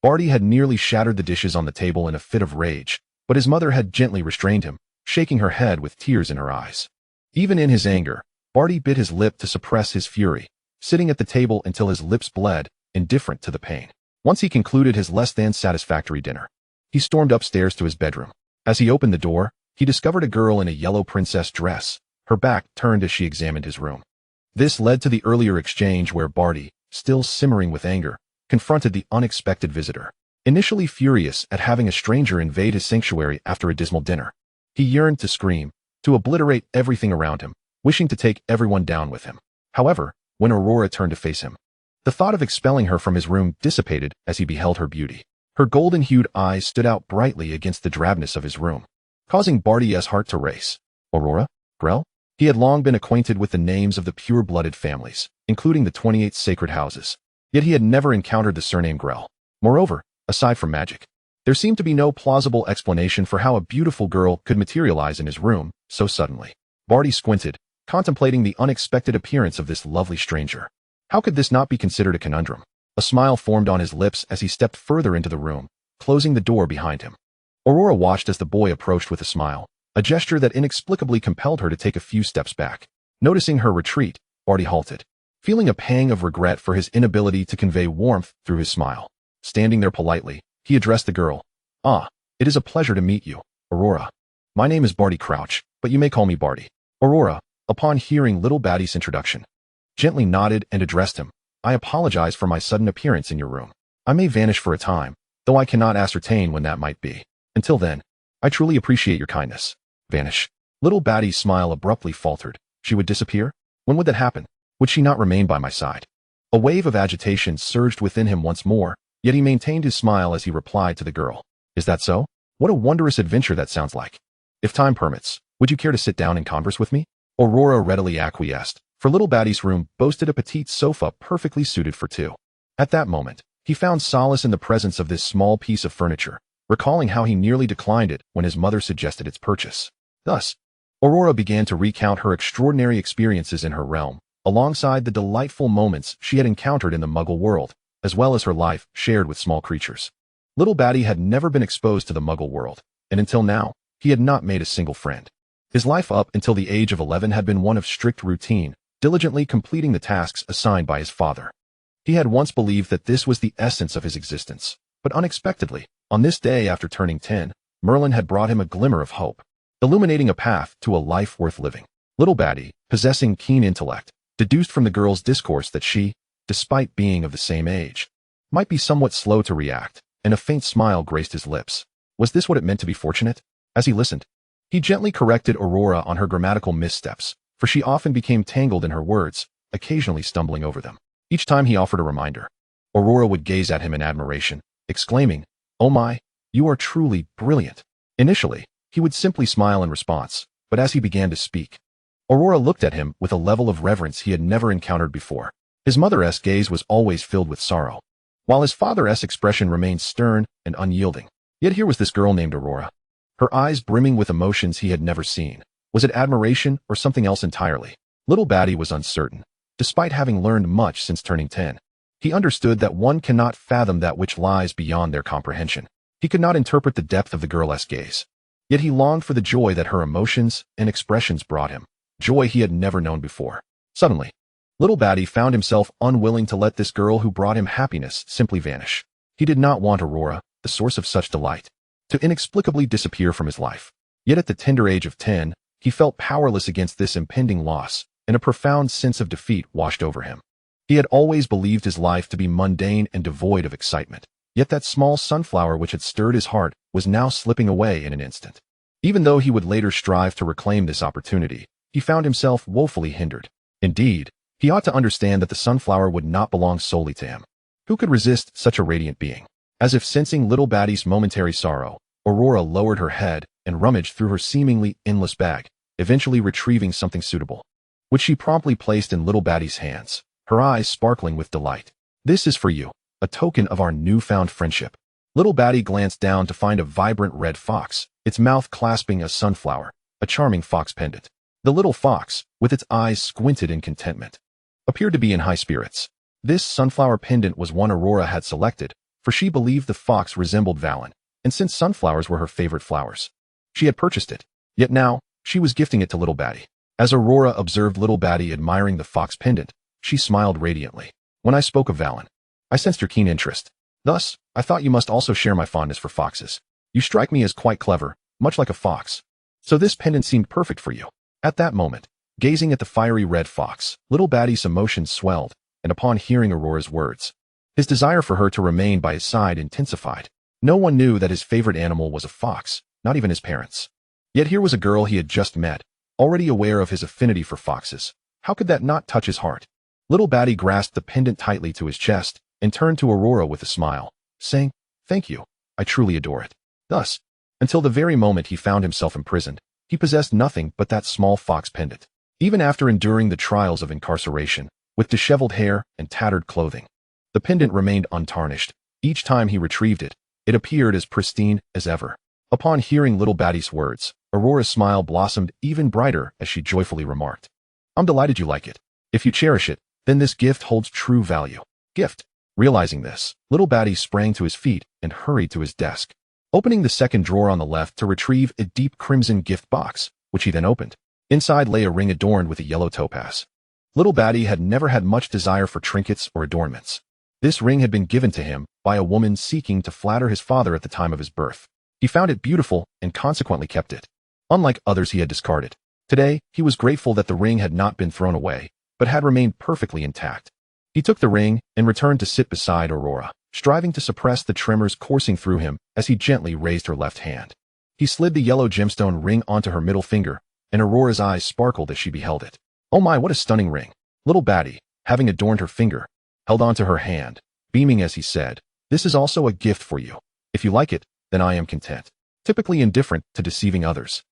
Barty had nearly shattered the dishes on the table in a fit of rage, but his mother had gently restrained him, shaking her head with tears in her eyes. Even in his anger, Barty bit his lip to suppress his fury, sitting at the table until his lips bled, indifferent to the pain. Once he concluded his less than satisfactory dinner, he stormed upstairs to his bedroom. As he opened the door, he discovered a girl in a yellow princess dress, her back turned as she examined his room. This led to the earlier exchange where Barty, still simmering with anger, confronted the unexpected visitor. Initially furious at having a stranger invade his sanctuary after a dismal dinner, he yearned to scream, to obliterate everything around him, wishing to take everyone down with him. However, when Aurora turned to face him, the thought of expelling her from his room dissipated as he beheld her beauty. Her golden-hued eyes stood out brightly against the drabness of his room, causing Barty's heart to race. Aurora Grell? He had long been acquainted with the names of the pure-blooded families, including the 28 sacred houses, yet he had never encountered the surname Grell. Moreover, aside from magic, there seemed to be no plausible explanation for how a beautiful girl could materialize in his room so suddenly. Barty squinted, contemplating the unexpected appearance of this lovely stranger. How could this not be considered a conundrum? A smile formed on his lips as he stepped further into the room, closing the door behind him. Aurora watched as the boy approached with a smile, a gesture that inexplicably compelled her to take a few steps back. Noticing her retreat, Barty halted, feeling a pang of regret for his inability to convey warmth through his smile. Standing there politely, he addressed the girl. "Ah, it is a pleasure to meet you, Aurora. My name is Barty Crouch, but you may call me Barty." Aurora, upon hearing little Batty's introduction, gently nodded and addressed him. "I apologize for my sudden appearance in your room. I may vanish for a time, though I cannot ascertain when that might be. Until then, I truly appreciate your kindness." Vanish. Little Batty's smile abruptly faltered. She would disappear? When would that happen? Would she not remain by my side? A wave of agitation surged within him once more, yet he maintained his smile as he replied to the girl. "Is that so? What a wondrous adventure that sounds like. If time permits, would you care to sit down and converse with me?" Aurora readily acquiesced, for little Batty's room boasted a petite sofa perfectly suited for two. At that moment, he found solace in the presence of this small piece of furniture, recalling how he nearly declined it when his mother suggested its purchase. Thus, Aurora began to recount her extraordinary experiences in her realm, alongside the delightful moments she had encountered in the Muggle world, as well as her life shared with small creatures. Little Batty had never been exposed to the Muggle world, and until now, he had not made a single friend. His life up until the age of 11 had been one of strict routine, diligently completing the tasks assigned by his father. He had once believed that this was the essence of his existence, but unexpectedly, on this day after turning 10, Merlin had brought him a glimmer of hope, illuminating a path to a life worth living. Little Batty, possessing keen intellect, deduced from the girl's discourse that she, despite being of the same age, might be somewhat slow to react, and a faint smile graced his lips. Was this what it meant to be fortunate? As he listened, he gently corrected Aurora on her grammatical missteps, for she often became tangled in her words, occasionally stumbling over them. Each time he offered a reminder, Aurora would gaze at him in admiration, exclaiming, "Oh my, you are truly brilliant." Initially, he would simply smile in response, but as he began to speak, Aurora looked at him with a level of reverence he had never encountered before. His mother's gaze was always filled with sorrow, while his father's expression remained stern and unyielding. Yet here was this girl named Aurora, her eyes brimming with emotions he had never seen. Was it admiration or something else entirely? Little Batty was uncertain, despite having learned much since turning 10. He understood that one cannot fathom that which lies beyond their comprehension. He could not interpret the depth of the girl's gaze. Yet he longed for the joy that her emotions and expressions brought him, joy he had never known before. Suddenly, Little Batty found himself unwilling to let this girl who brought him happiness simply vanish. He did not want Aurora, the source of such delight, to inexplicably disappear from his life. Yet at the tender age of 10, he felt powerless against this impending loss, and a profound sense of defeat washed over him. He had always believed his life to be mundane and devoid of excitement, yet that small sunflower which had stirred his heart was now slipping away in an instant. Even though he would later strive to reclaim this opportunity, he found himself woefully hindered. Indeed, he ought to understand that the sunflower would not belong solely to him. Who could resist such a radiant being? As if sensing Little Batty's momentary sorrow, Aurora lowered her head and rummaged through her seemingly endless bag, eventually retrieving something suitable, which she promptly placed in Little Batty's hands, her eyes sparkling with delight. "This is for you, a token of our newfound friendship." Little Batty glanced down to find a vibrant red fox, its mouth clasping a sunflower, a charming fox pendant. The little fox, with its eyes squinted in contentment, appeared to be in high spirits. This sunflower pendant was one Aurora had selected, for she believed the fox resembled Valen, and since sunflowers were her favorite flowers, she had purchased it. Yet now, she was gifting it to Little Batty. As Aurora observed Little Batty admiring the fox pendant, she smiled radiantly. "When I spoke of Valen, I sensed your keen interest. Thus, I thought you must also share my fondness for foxes. You strike me as quite clever, much like a fox. So this pendant seemed perfect for you." At that moment, gazing at the fiery red fox, Little Batty's emotions swelled, and upon hearing Aurora's words, his desire for her to remain by his side intensified. No one knew that his favorite animal was a fox, not even his parents. Yet here was a girl he had just met, already aware of his affinity for foxes. How could that not touch his heart? Little Batty grasped the pendant tightly to his chest and turned to Aurora with a smile, saying, "Thank you, I truly adore it." Thus, until the very moment he found himself imprisoned, he possessed nothing but that small fox pendant. Even after enduring the trials of incarceration, with disheveled hair and tattered clothing, the pendant remained untarnished. Each time he retrieved it, it appeared as pristine as ever. Upon hearing Little Batty's words, Aurora's smile blossomed even brighter as she joyfully remarked, "I'm delighted you like it. If you cherish it, then this gift holds true value." Gift. Realizing this, Little Batty sprang to his feet and hurried to his desk, opening the second drawer on the left to retrieve a deep crimson gift box, which he then opened. Inside lay a ring adorned with a yellow topaz. Little Batty had never had much desire for trinkets or adornments. This ring had been given to him by a woman seeking to flatter his father at the time of his birth. He found it beautiful and consequently kept it. Unlike others he had discarded, today he was grateful that the ring had not been thrown away, but had remained perfectly intact. He took the ring and returned to sit beside Aurora, striving to suppress the tremors coursing through him as he gently raised her left hand. He slid the yellow gemstone ring onto her middle finger, and Aurora's eyes sparkled as she beheld it. "Oh my, what a stunning ring!" Little Batty, having adorned her finger, held onto her hand, beaming as he said, "This is also a gift for you. If you like it, then I am content." Typically indifferent to deceiving others,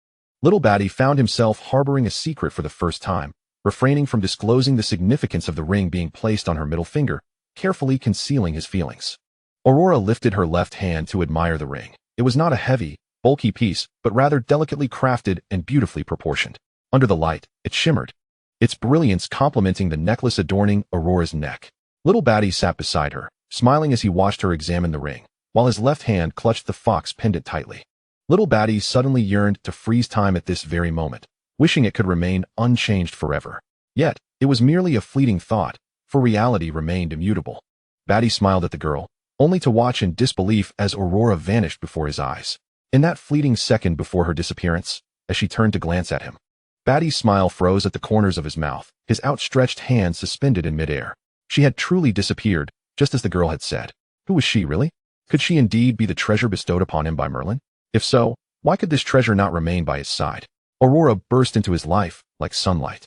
Little Batty found himself harboring a secret for the first time, refraining from disclosing the significance of the ring being placed on her middle finger, carefully concealing his feelings. Aurora lifted her left hand to admire the ring. It was not a heavy, bulky piece, but rather delicately crafted and beautifully proportioned. Under the light, it shimmered, its brilliance complementing the necklace adorning Aurora's neck. Little Batty sat beside her, smiling as he watched her examine the ring, while his left hand clutched the fox pendant tightly. Little Batty suddenly yearned to freeze time at this very moment, wishing it could remain unchanged forever. Yet, it was merely a fleeting thought, for reality remained immutable. Batty smiled at the girl, only to watch in disbelief as Aurora vanished before his eyes. In that fleeting second before her disappearance, as she turned to glance at him, Batty's smile froze at the corners of his mouth, his outstretched hand suspended in midair. She had truly disappeared, just as the girl had said. Who was she, really? Could she indeed be the treasure bestowed upon him by Merlin? If so, why could this treasure not remain by his side? Aurora burst into his life, like sunlight.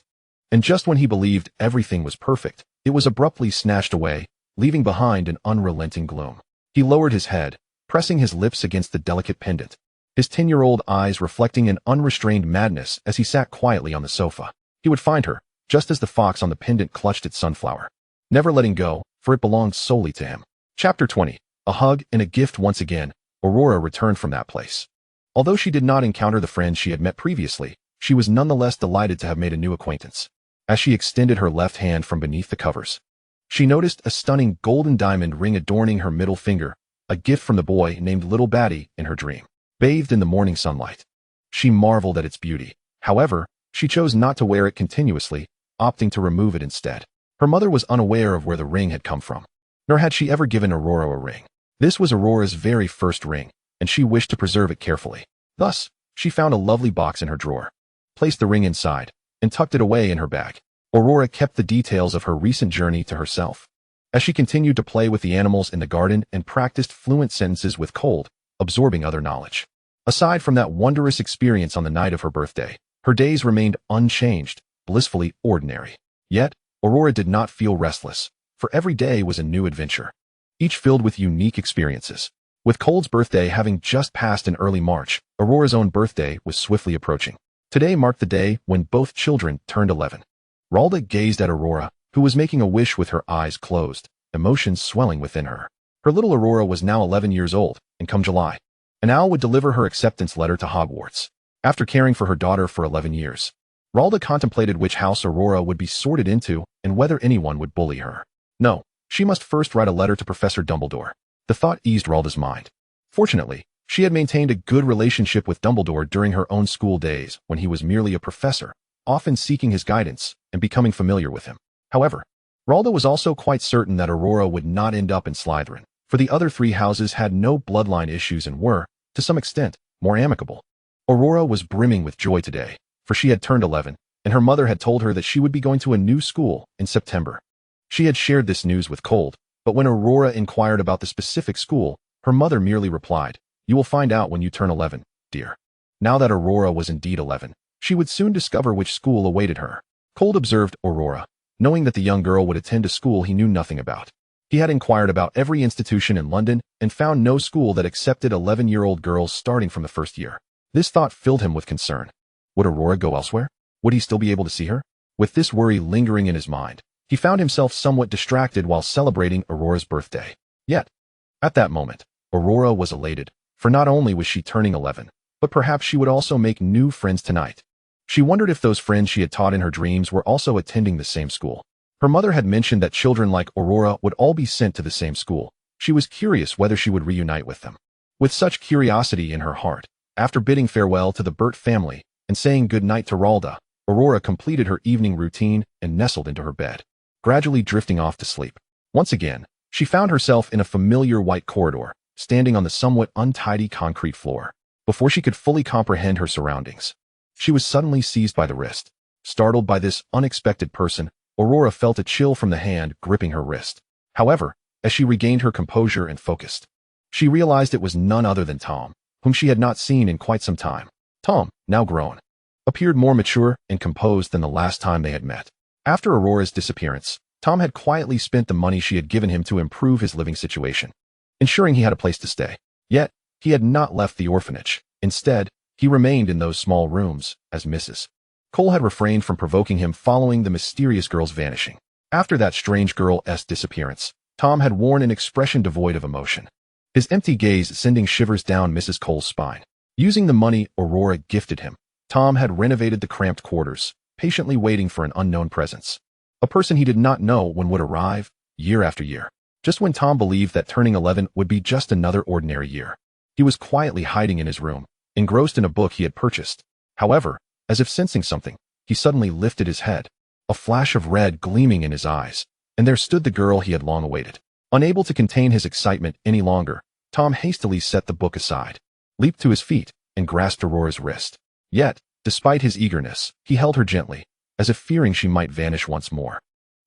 And just when he believed everything was perfect, it was abruptly snatched away, leaving behind an unrelenting gloom. He lowered his head, pressing his lips against the delicate pendant, his 10-year-old eyes reflecting an unrestrained madness as he sat quietly on the sofa. He would find her, just as the fox on the pendant clutched its sunflower, never letting go, for it belonged solely to him. Chapter 20. A hug and a gift. Once again, Aurora returned from that place. Although she did not encounter the friend she had met previously, she was nonetheless delighted to have made a new acquaintance. As she extended her left hand from beneath the covers, she noticed a stunning golden diamond ring adorning her middle finger, a gift from the boy named Little Batty in her dream. Bathed in the morning sunlight, she marveled at its beauty. However, she chose not to wear it continuously, opting to remove it instead. Her mother was unaware of where the ring had come from, nor had she ever given Aurora a ring. This was Aurora's very first ring, and she wished to preserve it carefully. Thus, she found a lovely box in her drawer, placed the ring inside, and tucked it away in her bag. Aurora kept the details of her recent journey to herself. As she continued to play with the animals in the garden and practiced fluent sentences with Cold, absorbing other knowledge. Aside from that wondrous experience on the night of her birthday, her days remained unchanged, blissfully ordinary. Yet, Aurora did not feel restless, for every day was a new adventure, each filled with unique experiences. With Cold's birthday having just passed in early March, Aurora's own birthday was swiftly approaching. Today marked the day when both children turned 11. Ralda gazed at Aurora, who was making a wish with her eyes closed, emotions swelling within her. Her little Aurora was now 11 years old, and come July, an owl would deliver her acceptance letter to Hogwarts. After caring for her daughter for 11 years, Ralda contemplated which house Aurora would be sorted into and whether anyone would bully her. No, she must first write a letter to Professor Dumbledore. The thought eased Ralda's mind. Fortunately, she had maintained a good relationship with Dumbledore during her own school days when he was merely a professor, often seeking his guidance and becoming familiar with him. However, Ralda was also quite certain that Aurora would not end up in Slytherin, for the other three houses had no bloodline issues and were, to some extent, more amicable. Aurora was brimming with joy today, for she had turned 11, and her mother had told her that she would be going to a new school in September. She had shared this news with Cold, but when Aurora inquired about the specific school, her mother merely replied, "You will find out when you turn 11, dear." Now that Aurora was indeed 11, she would soon discover which school awaited her. Cold observed Aurora, knowing that the young girl would attend a school he knew nothing about. He had inquired about every institution in London and found no school that accepted 11-year-old girls starting from the first year. This thought filled him with concern. Would Aurora go elsewhere? Would he still be able to see her? With this worry lingering in his mind, he found himself somewhat distracted while celebrating Aurora's birthday. Yet, at that moment, Aurora was elated, for not only was she turning 11, but perhaps she would also make new friends tonight. She wondered if those friends she had taught in her dreams were also attending the same school. Her mother had mentioned that children like Aurora would all be sent to the same school. She was curious whether she would reunite with them. With such curiosity in her heart, after bidding farewell to the Burt family and saying good night to Ralda, Aurora completed her evening routine and nestled into her bed, gradually drifting off to sleep. Once again, she found herself in a familiar white corridor, standing on the somewhat untidy concrete floor. Before she could fully comprehend her surroundings, she was suddenly seized by the wrist. Startled by this unexpected person, Aurora felt a chill from the hand gripping her wrist. However, as she regained her composure and focused, she realized it was none other than Tom, whom she had not seen in quite some time. Tom, now grown, appeared more mature and composed than the last time they had met. After Aurora's disappearance, Tom had quietly spent the money she had given him to improve his living situation, ensuring he had a place to stay. Yet, he had not left the orphanage. Instead, he remained in those small rooms, as Mrs. Cole had refrained from provoking him following the mysterious girl's vanishing. After that strange girl's disappearance, Tom had worn an expression devoid of emotion, his empty gaze sending shivers down Mrs. Cole's spine. Using the money Aurora gifted him, Tom had renovated the cramped quarters, patiently waiting for an unknown presence. A person he did not know when would arrive, year after year. Just when Tom believed that turning 11 would be just another ordinary year, he was quietly hiding in his room, engrossed in a book he had purchased. However, as if sensing something, he suddenly lifted his head, a flash of red gleaming in his eyes, and there stood the girl he had long awaited. Unable to contain his excitement any longer, Tom hastily set the book aside, leaped to his feet, and grasped Aurora's wrist. Yet, despite his eagerness, he held her gently, as if fearing she might vanish once more.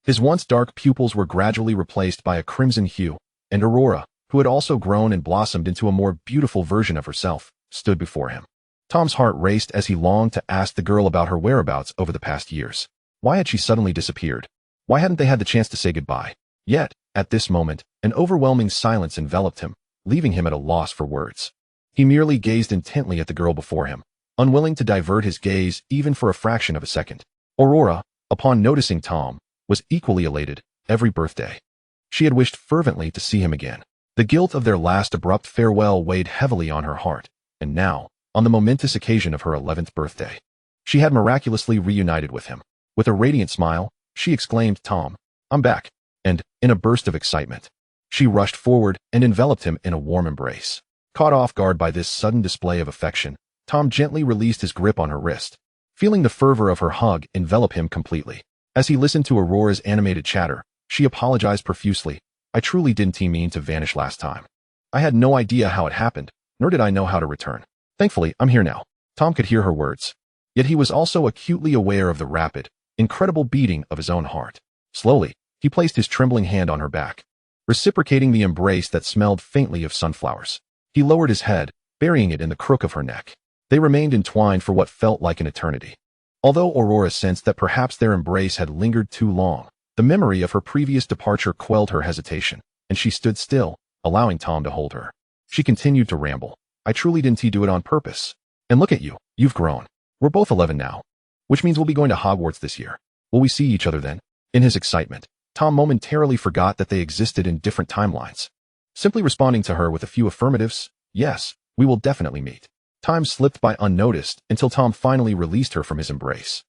His once dark pupils were gradually replaced by a crimson hue, and Aurora, who had also grown and blossomed into a more beautiful version of herself, stood before him. Tom's heart raced as he longed to ask the girl about her whereabouts over the past years. Why had she suddenly disappeared? Why hadn't they had the chance to say goodbye? Yet, at this moment, an overwhelming silence enveloped him, leaving him at a loss for words. He merely gazed intently at the girl before him, unwilling to divert his gaze even for a fraction of a second. Aurora, upon noticing Tom, was equally elated every birthday. She had wished fervently to see him again. The guilt of their last abrupt farewell weighed heavily on her heart, and now, on the momentous occasion of her 11th birthday, she had miraculously reunited with him. With a radiant smile, she exclaimed, "Tom, I'm back," and, in a burst of excitement, she rushed forward and enveloped him in a warm embrace. Caught off guard by this sudden display of affection, Tom gently released his grip on her wrist, feeling the fervor of her hug envelop him completely. As he listened to Aurora's animated chatter, she apologized profusely. I truly didn't mean to vanish last time. I had no idea how it happened, nor did I know how to return. Thankfully, I'm here now. Tom could hear her words. Yet he was also acutely aware of the rapid, incredible beating of his own heart. Slowly, he placed his trembling hand on her back, reciprocating the embrace that smelled faintly of sunflowers. He lowered his head, burying it in the crook of her neck. They remained entwined for what felt like an eternity. Although Aurora sensed that perhaps their embrace had lingered too long, the memory of her previous departure quelled her hesitation, and she stood still, allowing Tom to hold her. She continued to ramble. I truly didn't do it on purpose. And look at you, you've grown. We're both 11 now. Which means we'll be going to Hogwarts this year. Will we see each other then? In his excitement, Tom momentarily forgot that they existed in different timelines. Simply responding to her with a few affirmatives, yes, we will definitely meet. Time slipped by unnoticed until Tom finally released her from his embrace.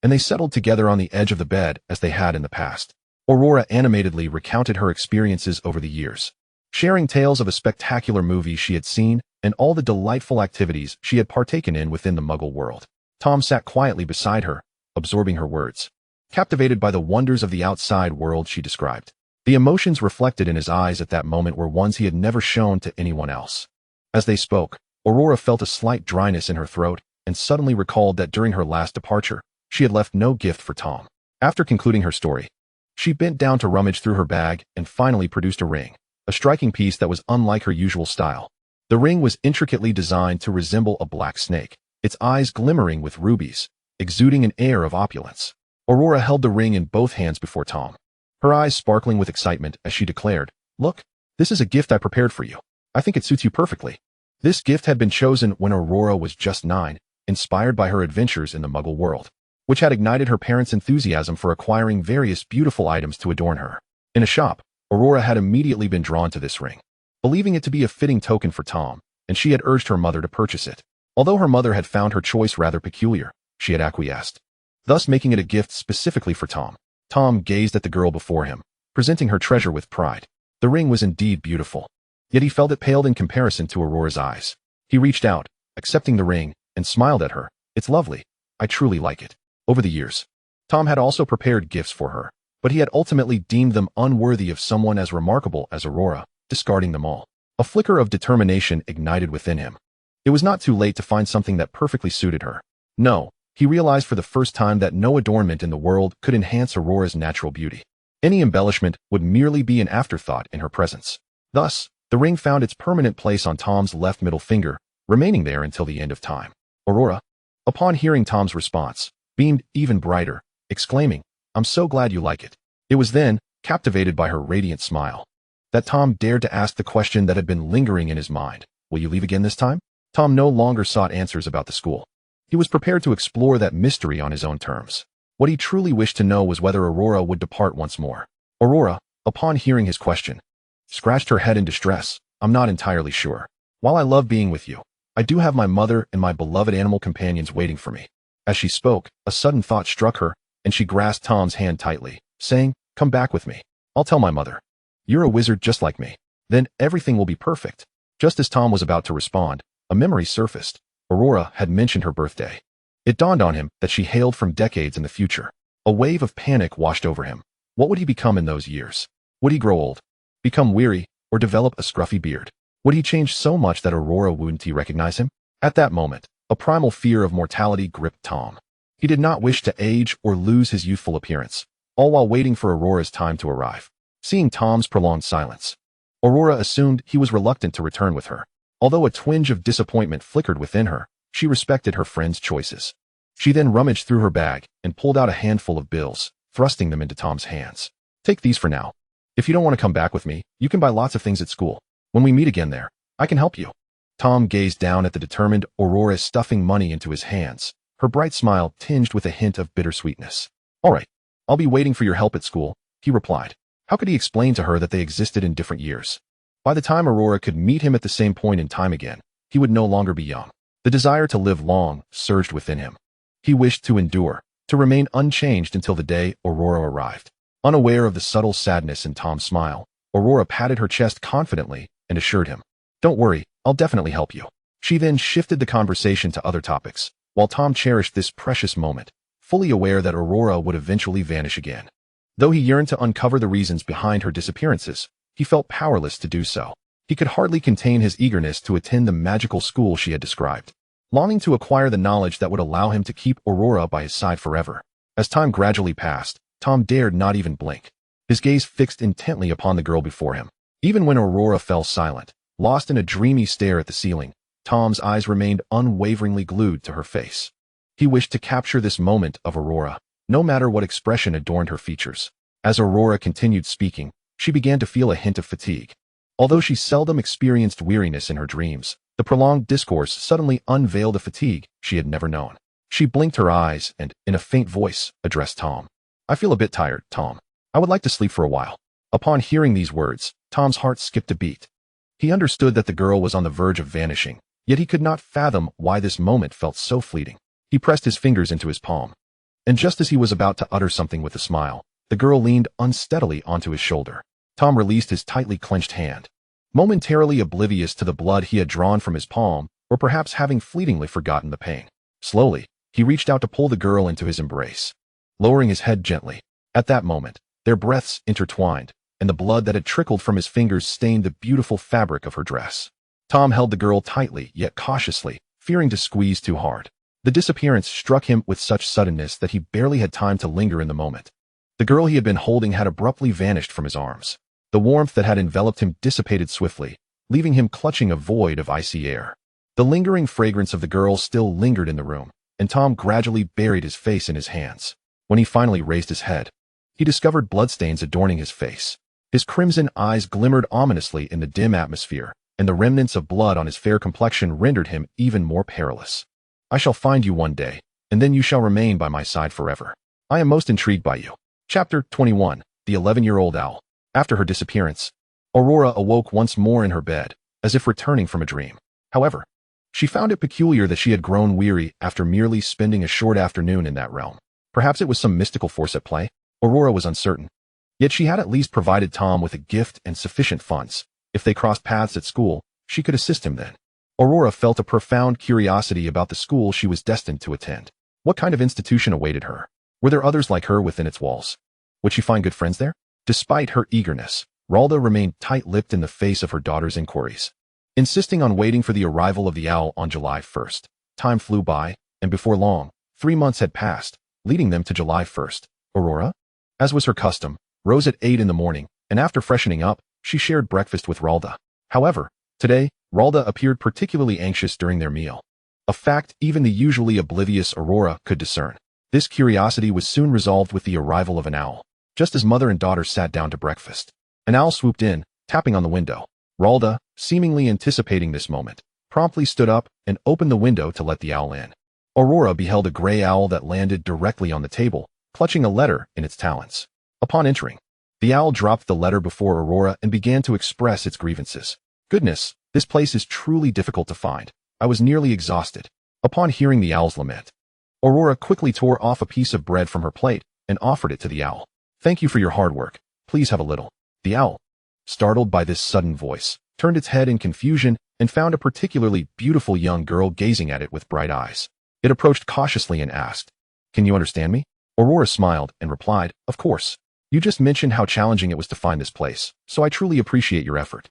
And they settled together on the edge of the bed as they had in the past. Aurora animatedly recounted her experiences over the years, sharing tales of a spectacular movie she had seen and all the delightful activities she had partaken in within the Muggle world. Tom sat quietly beside her, absorbing her words, captivated by the wonders of the outside world she described. The emotions reflected in his eyes at that moment were ones he had never shown to anyone else. As they spoke, Aurora felt a slight dryness in her throat and suddenly recalled that during her last departure, she had left no gift for Tom. After concluding her story, she bent down to rummage through her bag and finally produced a ring, a striking piece that was unlike her usual style. The ring was intricately designed to resemble a black snake, its eyes glimmering with rubies, exuding an air of opulence. Aurora held the ring in both hands before Tom, her eyes sparkling with excitement as she declared, "Look, this is a gift I prepared for you. I think it suits you perfectly." This gift had been chosen when Aurora was just 9, inspired by her adventures in the Muggle world, which had ignited her parents' enthusiasm for acquiring various beautiful items to adorn her. In a shop, Aurora had immediately been drawn to this ring, believing it to be a fitting token for Tom, and she had urged her mother to purchase it. Although her mother had found her choice rather peculiar, she had acquiesced, thus making it a gift specifically for Tom. Tom gazed at the girl before him, presenting her treasure with pride. The ring was indeed beautiful, yet he felt it paled in comparison to Aurora's eyes. He reached out, accepting the ring, and smiled at her. "It's lovely. I truly like it." Over the years, Tom had also prepared gifts for her, but he had ultimately deemed them unworthy of someone as remarkable as Aurora, discarding them all. A flicker of determination ignited within him. It was not too late to find something that perfectly suited her. No, he realized for the first time that no adornment in the world could enhance Aurora's natural beauty. Any embellishment would merely be an afterthought in her presence. Thus, the ring found its permanent place on Tom's left middle finger, remaining there until the end of time. Aurora, upon hearing Tom's response, beamed even brighter, exclaiming, "I'm so glad you like it." It was then, captivated by her radiant smile, that Tom dared to ask the question that had been lingering in his mind. "Will you leave again this time?" Tom no longer sought answers about the school. He was prepared to explore that mystery on his own terms. What he truly wished to know was whether Aurora would depart once more. Aurora, upon hearing his question, scratched her head in distress. "I'm not entirely sure. While I love being with you, I do have my mother and my beloved animal companions waiting for me." As she spoke, a sudden thought struck her, and she grasped Tom's hand tightly, saying, "Come back with me. I'll tell my mother. You're a wizard just like me. Then everything will be perfect." Just as Tom was about to respond, a memory surfaced. Aurora had mentioned her birthday. It dawned on him that she hailed from decades in the future. A wave of panic washed over him. What would he become in those years? Would he grow old, become weary, or develop a scruffy beard? Would he change so much that Aurora wouldn't recognize him? At that moment, a primal fear of mortality gripped Tom. He did not wish to age or lose his youthful appearance, all while waiting for Aurora's time to arrive. Seeing Tom's prolonged silence, Aurora assumed he was reluctant to return with her. Although a twinge of disappointment flickered within her, she respected her friend's choices. She then rummaged through her bag and pulled out a handful of bills, thrusting them into Tom's hands. "Take these for now. If you don't want to come back with me, you can buy lots of things at school. When we meet again there, I can help you." Tom gazed down at the determined Aurora stuffing money into his hands, her bright smile tinged with a hint of bittersweetness. "All right, I'll be waiting for your help at school," he replied. How could he explain to her that they existed in different years? By the time Aurora could meet him at the same point in time again, he would no longer be young. The desire to live long surged within him. He wished to endure, to remain unchanged until the day Aurora arrived. Unaware of the subtle sadness in Tom's smile, Aurora patted her chest confidently and assured him, "Don't worry, I'll definitely help you." She then shifted the conversation to other topics, while Tom cherished this precious moment, fully aware that Aurora would eventually vanish again. Though he yearned to uncover the reasons behind her disappearances, he felt powerless to do so. He could hardly contain his eagerness to attend the magical school she had described, longing to acquire the knowledge that would allow him to keep Aurora by his side forever. As time gradually passed, Tom dared not even blink, his gaze fixed intently upon the girl before him. Even when Aurora fell silent, lost in a dreamy stare at the ceiling, Tom's eyes remained unwaveringly glued to her face. He wished to capture this moment of Aurora, no matter what expression adorned her features. As Aurora continued speaking, she began to feel a hint of fatigue. Although she seldom experienced weariness in her dreams, the prolonged discourse suddenly unveiled a fatigue she had never known. She blinked her eyes and, in a faint voice, addressed Tom. "I feel a bit tired, Tom. I would like to sleep for a while." Upon hearing these words, Tom's heart skipped a beat. He understood that the girl was on the verge of vanishing, yet he could not fathom why this moment felt so fleeting. He pressed his fingers into his palm, and just as he was about to utter something with a smile, the girl leaned unsteadily onto his shoulder. Tom released his tightly clenched hand, momentarily oblivious to the blood he had drawn from his palm, or perhaps having fleetingly forgotten the pain. Slowly, he reached out to pull the girl into his embrace, lowering his head gently. At that moment, their breaths intertwined, and the blood that had trickled from his fingers stained the beautiful fabric of her dress. Tom held the girl tightly yet cautiously, fearing to squeeze too hard. The disappearance struck him with such suddenness that he barely had time to linger in the moment. The girl he had been holding had abruptly vanished from his arms. The warmth that had enveloped him dissipated swiftly, leaving him clutching a void of icy air. The lingering fragrance of the girl still lingered in the room, and Tom gradually buried his face in his hands. When he finally raised his head, he discovered bloodstains adorning his face. His crimson eyes glimmered ominously in the dim atmosphere, and the remnants of blood on his fair complexion rendered him even more perilous. "I shall find you one day, and then you shall remain by my side forever. I am most intrigued by you." Chapter 21. The 11-year-old Owl. After her disappearance, Aurora awoke once more in her bed, as if returning from a dream. However, she found it peculiar that she had grown weary after merely spending a short afternoon in that realm. Perhaps it was some mystical force at play. Aurora was uncertain. Yet she had at least provided Tom with a gift and sufficient funds. If they crossed paths at school, she could assist him then. Aurora felt a profound curiosity about the school she was destined to attend. What kind of institution awaited her? Were there others like her within its walls? Would she find good friends there? Despite her eagerness, Ralda remained tight-lipped in the face of her daughter's inquiries, insisting on waiting for the arrival of the owl on July 1st. Time flew by, and before long, 3 months had passed, leading them to July 1st. Aurora, as was her custom, rose at 8 in the morning, and after freshening up, she shared breakfast with Ralda. However, today, Ralda appeared particularly anxious during their meal, a fact even the usually oblivious Aurora could discern. This curiosity was soon resolved with the arrival of an owl. Just as mother and daughter sat down to breakfast, an owl swooped in, tapping on the window. Ralda, seemingly anticipating this moment, promptly stood up and opened the window to let the owl in. Aurora beheld a gray owl that landed directly on the table, clutching a letter in its talons. Upon entering, the owl dropped the letter before Aurora and began to express its grievances. "Goodness, this place is truly difficult to find. I was nearly exhausted." Upon hearing the owl's lament, Aurora quickly tore off a piece of bread from her plate and offered it to the owl. "Thank you for your hard work. Please have a little." The owl, startled by this sudden voice, turned its head in confusion and found a particularly beautiful young girl gazing at it with bright eyes. It approached cautiously and asked, "Can you understand me?" Aurora smiled and replied, "Of course. You just mentioned how challenging it was to find this place, so I truly appreciate your effort."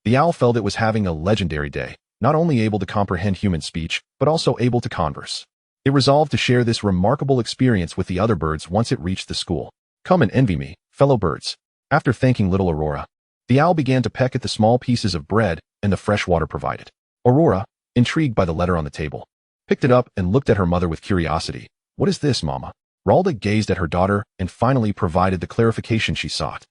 The owl felt it was having a legendary day, not only able to comprehend human speech, but also able to converse. It resolved to share this remarkable experience with the other birds once it reached the school. "Come and envy me, fellow birds." After thanking little Aurora, the owl began to peck at the small pieces of bread and the fresh water provided. Aurora, intrigued by the letter on the table, picked it up and looked at her mother with curiosity. "What is this, Mama?" Ralda gazed at her daughter and finally provided the clarification she sought.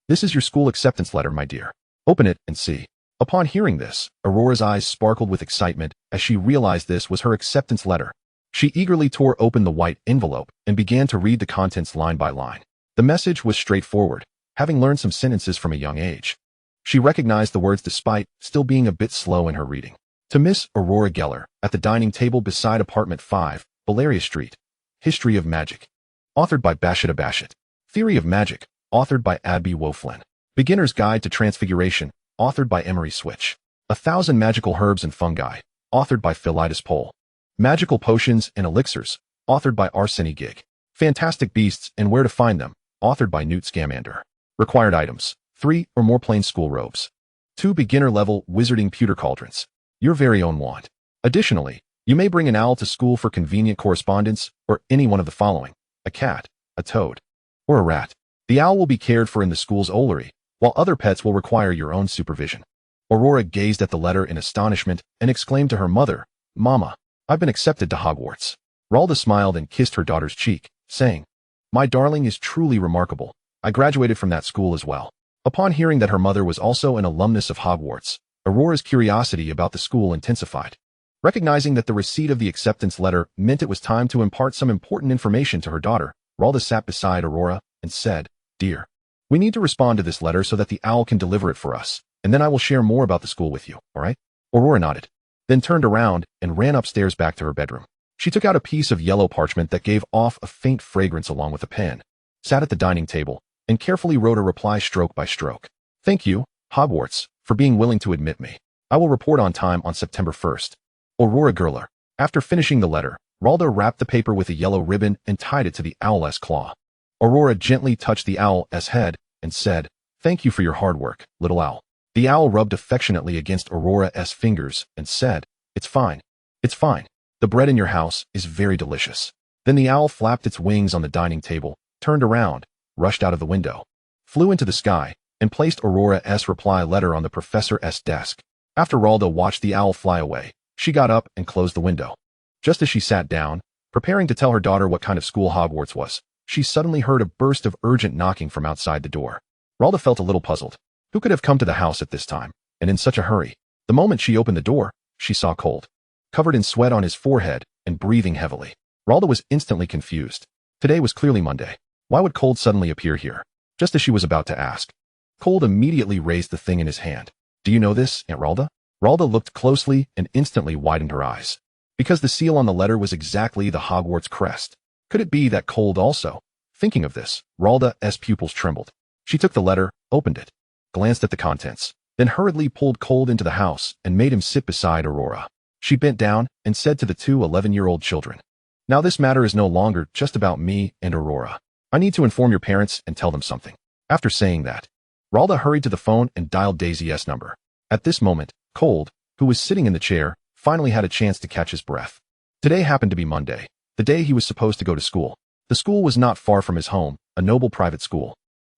"This is your school acceptance letter, my dear. Open it and see." Upon hearing this, Aurora's eyes sparkled with excitement as she realized this was her acceptance letter. She eagerly tore open the white envelope and began to read the contents line by line. The message was straightforward, having learned some sentences from a young age. She recognized the words despite still being a bit slow in her reading. To Miss Aurora Geller, at the dining table beside apartment 5, Valeria Street. History of Magic. Authored by Bashida Bashit. Theory of Magic. Authored by Abby Woflin. Beginner's Guide to Transfiguration. Authored by Emery Switch. 1,000 Magical Herbs and Fungi. Authored by Philitis Pole. Magical Potions and Elixirs. Authored by Arseny Gig. Fantastic Beasts and Where to Find Them, authored by Newt Scamander. Required items: 3 or more plain school robes, 2 beginner-level wizarding pewter cauldrons, your very own wand. Additionally, you may bring an owl to school for convenient correspondence, or any one of the following: a cat, a toad, or a rat. The owl will be cared for in the school's owlery, while other pets will require your own supervision. Aurora gazed at the letter in astonishment and exclaimed to her mother, "Mama, I've been accepted to Hogwarts." Ralda smiled and kissed her daughter's cheek, saying, "My darling is truly remarkable. I graduated from that school as well." Upon hearing that her mother was also an alumnus of Hogwarts, Aurora's curiosity about the school intensified. Recognizing that the receipt of the acceptance letter meant it was time to impart some important information to her daughter, Ralda sat beside Aurora and said, "Dear, we need to respond to this letter so that the owl can deliver it for us, and then I will share more about the school with you, all right?" Aurora nodded, then turned around and ran upstairs back to her bedroom. She took out a piece of yellow parchment that gave off a faint fragrance along with a pen, sat at the dining table, and carefully wrote a reply stroke by stroke. "Thank you, Hogwarts, for being willing to admit me. I will report on time on September 1st. Aurora Gurler." After finishing the letter, Ralda wrapped the paper with a yellow ribbon and tied it to the owl's claw. Aurora gently touched the owl's head and said, "Thank you for your hard work, little owl." The owl rubbed affectionately against Aurora's fingers and said, "It's fine. It's fine. The bread in your house is very delicious." Then the owl flapped its wings on the dining table, turned around, rushed out of the window, flew into the sky, and placed Aurora's reply letter on the professor's desk. After Ralda watched the owl fly away, she got up and closed the window. Just as she sat down, preparing to tell her daughter what kind of school Hogwarts was, she suddenly heard a burst of urgent knocking from outside the door. Ralda felt a little puzzled. Who could have come to the house at this time, and in such a hurry? The moment she opened the door, she saw Cold, covered in sweat on his forehead and breathing heavily. Ralda was instantly confused. Today was clearly Monday. Why would Cold suddenly appear here? Just as she was about to ask, Cold immediately raised the thing in his hand. "Do you know this, Aunt Ralda?" Ralda looked closely and instantly widened her eyes, because the seal on the letter was exactly the Hogwarts crest. Could it be that Cold also? Thinking of this, Ralda's pupils trembled. She took the letter, opened it, glanced at the contents, then hurriedly pulled Cold into the house and made him sit beside Aurora. She bent down and said to the two 11-year-old children, "Now this matter is no longer just about me and Aurora. I need to inform your parents and tell them something." After saying that, Ralda hurried to the phone and dialed Daisy's number. At this moment, Cold, who was sitting in the chair, finally had a chance to catch his breath. Today happened to be Monday, the day he was supposed to go to school. The school was not far from his home, a noble private school.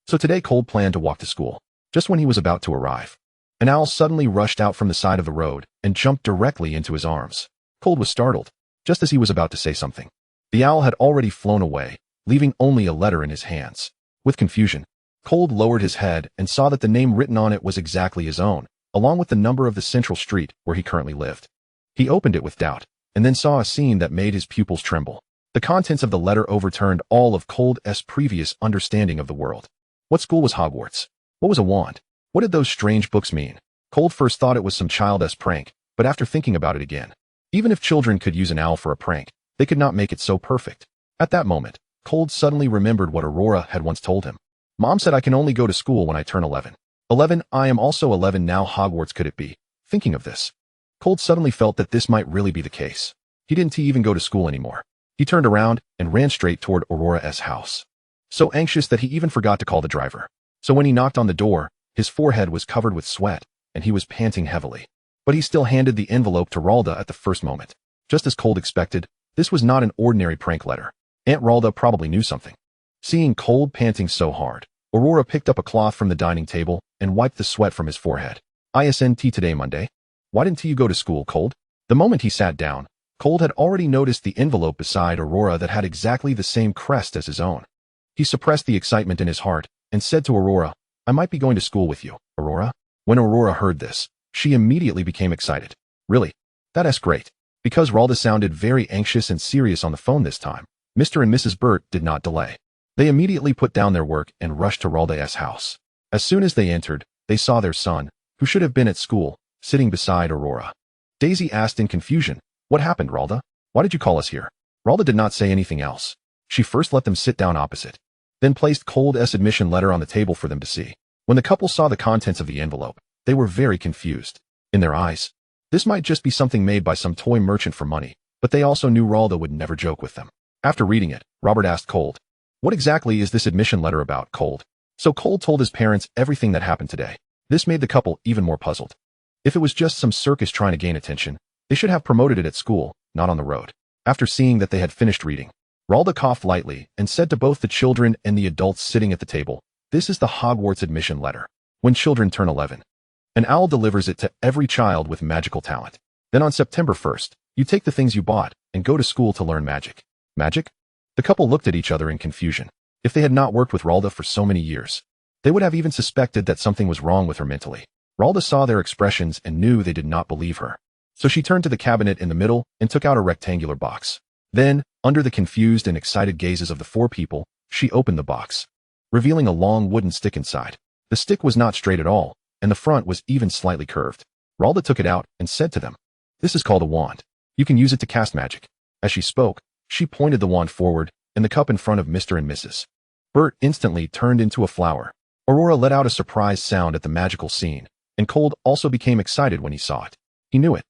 So today Cold planned to walk to school. Just when he was about to arrive, an owl suddenly rushed out from the side of the road and jumped directly into his arms. Cold was startled, just as he was about to say something. The owl had already flown away, leaving only a letter in his hands. With confusion, Cold lowered his head and saw that the name written on it was exactly his own, along with the number of the central street where he currently lived. He opened it with doubt, and then saw a scene that made his pupils tremble. The contents of the letter overturned all of Cold's previous understanding of the world. What school was Hogwarts? What was a wand? What did those strange books mean? Cold first thought it was some childish prank, but after thinking about it again, even if children could use an owl for a prank, they could not make it so perfect. At that moment, Cold suddenly remembered what Aurora had once told him. "Mom said I can only go to school when I turn 11. 11, I am also 11 now. Hogwarts could it be?" Thinking of this, Cold suddenly felt that this might really be the case. He didn't even go to school anymore. He turned around and ran straight toward Aurora's house, so anxious that he even forgot to call the driver. So when he knocked on the door, his forehead was covered with sweat, and he was panting heavily. But he still handed the envelope to Ralda at the first moment. Just as Cold expected, this was not an ordinary prank letter. Aunt Ralda probably knew something. Seeing Cold panting so hard, Aurora picked up a cloth from the dining table and wiped the sweat from his forehead. "Isn't today Monday? Why didn't you go to school, Cold?" The moment he sat down, Cold had already noticed the envelope beside Aurora that had exactly the same crest as his own. He suppressed the excitement in his heart and said to Aurora, "I might be going to school with you, Aurora." When Aurora heard this, she immediately became excited. "Really? That's great." Because Ralda sounded very anxious and serious on the phone this time, Mr. and Mrs. Burt did not delay. They immediately put down their work and rushed to Ralda's house. As soon as they entered, they saw their son, who should have been at school, sitting beside Aurora. Daisy asked in confusion, "What happened, Ralda? Why did you call us here?" Ralda did not say anything else. She first let them sit down opposite, then placed Cold's admission letter on the table for them to see. When the couple saw the contents of the envelope, they were very confused. In their eyes, this might just be something made by some toy merchant for money, but they also knew Ralda would never joke with them. After reading it, Robert asked Cold, "What exactly is this admission letter about, Cold?" So Cold told his parents everything that happened today. This made the couple even more puzzled. If it was just some circus trying to gain attention, they should have promoted it at school, not on the road. After seeing that they had finished reading, Ralda coughed lightly and said to both the children and the adults sitting at the table, "This is the Hogwarts admission letter. When children turn 11, an owl delivers it to every child with magical talent. Then on September 1st, you take the things you bought and go to school to learn magic." Magic? The couple looked at each other in confusion. If they had not worked with Ralda for so many years, they would have even suspected that something was wrong with her mentally. Ralda saw their expressions and knew they did not believe her. So she turned to the cabinet in the middle and took out a rectangular box. Then, under the confused and excited gazes of the four people, she opened the box, revealing a long wooden stick inside. The stick was not straight at all, and the front was even slightly curved. Ralda took it out and said to them, "This is called a wand. You can use it to cast magic." As she spoke, she pointed the wand forward and the cup in front of Mr. and Mrs. Bert instantly turned into a flower. Aurora let out a surprised sound at the magical scene, and Cold also became excited when he saw it. He knew it.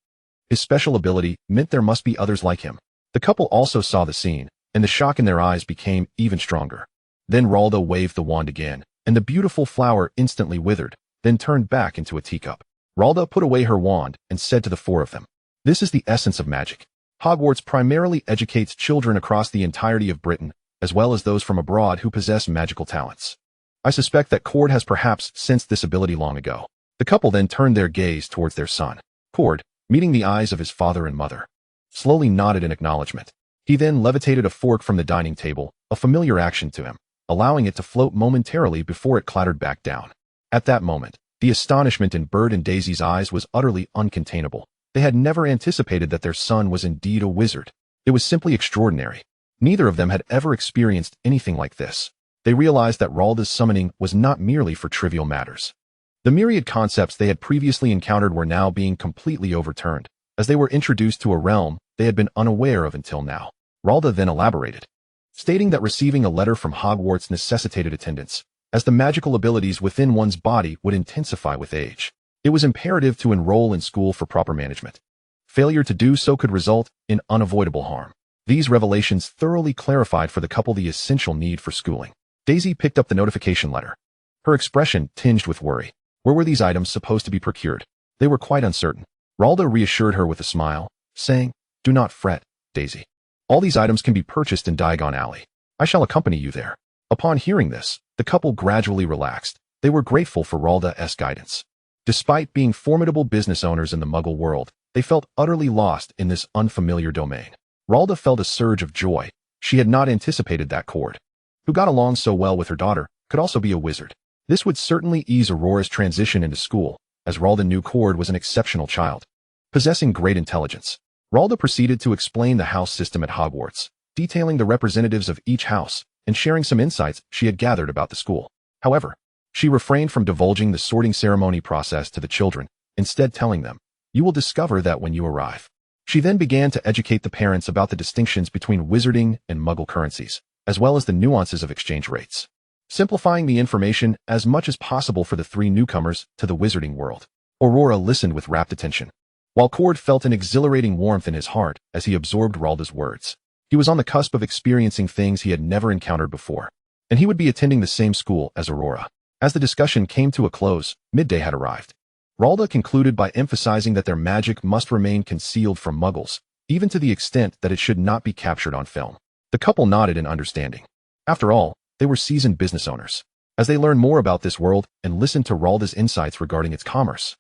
His special ability meant there must be others like him. The couple also saw the scene, and the shock in their eyes became even stronger. Then Ralda waved the wand again, and the beautiful flower instantly withered, then turned back into a teacup. Ralda put away her wand and said to the four of them, "This is the essence of magic. Hogwarts primarily educates children across the entirety of Britain, as well as those from abroad who possess magical talents. I suspect that Cord has perhaps sensed this ability long ago." The couple then turned their gaze towards their son. Cord, meeting the eyes of his father and mother, slowly nodded in acknowledgement. He then levitated a fork from the dining table, a familiar action to him, allowing it to float momentarily before it clattered back down. At that moment, the astonishment in Bert and Daisy's eyes was utterly uncontainable. They had never anticipated that their son was indeed a wizard. It was simply extraordinary. Neither of them had ever experienced anything like this. They realized that Ralda's summoning was not merely for trivial matters. The myriad concepts they had previously encountered were now being completely overturned, as they were introduced to a realm they had been unaware of until now. Ralda then elaborated, stating that receiving a letter from Hogwarts necessitated attendance, as the magical abilities within one's body would intensify with age. It was imperative to enroll in school for proper management. Failure to do so could result in unavoidable harm. These revelations thoroughly clarified for the couple the essential need for schooling. Daisy picked up the notification letter, her expression tinged with worry. Where were these items supposed to be procured? They were quite uncertain. Ralda reassured her with a smile, saying, "Do not fret, Daisy. All these items can be purchased in Diagon Alley. I shall accompany you there." Upon hearing this, the couple gradually relaxed. They were grateful for Ralda's guidance. Despite being formidable business owners in the Muggle world, they felt utterly lost in this unfamiliar domain. Ralda felt a surge of joy. She had not anticipated that Cord, who got along so well with her daughter, could also be a wizard. This would certainly ease Aurora's transition into school, as Ralda knew Cord was an exceptional child, possessing great intelligence. Ralda proceeded to explain the house system at Hogwarts, detailing the representatives of each house and sharing some insights she had gathered about the school. However, she refrained from divulging the sorting ceremony process to the children, instead telling them, "You will discover that when you arrive." She then began to educate the parents about the distinctions between wizarding and Muggle currencies, as well as the nuances of exchange rates, simplifying the information as much as possible for the three newcomers to the wizarding world. Aurora listened with rapt attention, while Cord felt an exhilarating warmth in his heart as he absorbed Ralda's words. He was on the cusp of experiencing things he had never encountered before, and he would be attending the same school as Aurora. As the discussion came to a close, midday had arrived. Ralda concluded by emphasizing that their magic must remain concealed from Muggles, even to the extent that it should not be captured on film. The couple nodded in understanding. After all, they were seasoned business owners. As they learned more about this world and listened to Ralda's insights regarding its commerce,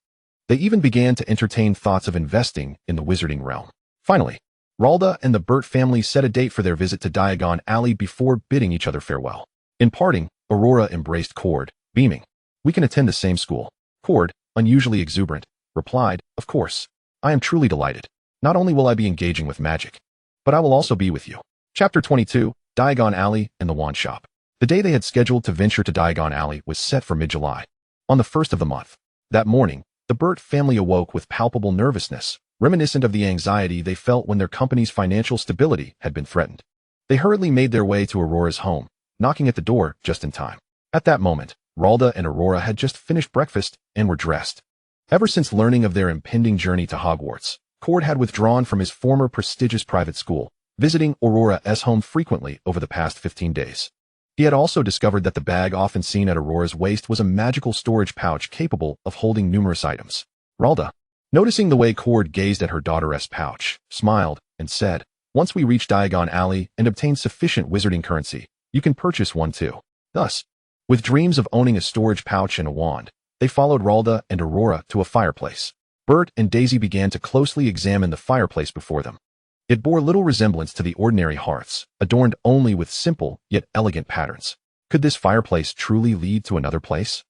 they even began to entertain thoughts of investing in the wizarding realm. Finally, Ralda and the Burt family set a date for their visit to Diagon Alley before bidding each other farewell. In parting, Aurora embraced Cord, beaming. "We can attend the same school." Cord, unusually exuberant, replied, "Of course. I am truly delighted. Not only will I be engaging with magic, but I will also be with you." Chapter 22, Diagon Alley and the Wand Shop. The day they had scheduled to venture to Diagon Alley was set for mid-July, on the 1st of the month. That morning, the Burt family awoke with palpable nervousness, reminiscent of the anxiety they felt when their company's financial stability had been threatened. They hurriedly made their way to Aurora's home, knocking at the door just in time. At that moment, Ralda and Aurora had just finished breakfast and were dressed. Ever since learning of their impending journey to Hogwarts, Cord had withdrawn from his former prestigious private school, visiting Aurora's home frequently over the past 15 days. He had also discovered that the bag often seen at Aurora's waist was a magical storage pouch capable of holding numerous items. Ralda, noticing the way Cord gazed at her daughter's pouch, smiled and said, "Once we reach Diagon Alley and obtain sufficient wizarding currency, you can purchase one too." Thus, with dreams of owning a storage pouch and a wand, they followed Ralda and Aurora to a fireplace. Bert and Daisy began to closely examine the fireplace before them. It bore little resemblance to the ordinary hearths, adorned only with simple yet elegant patterns. Could this fireplace truly lead to another place?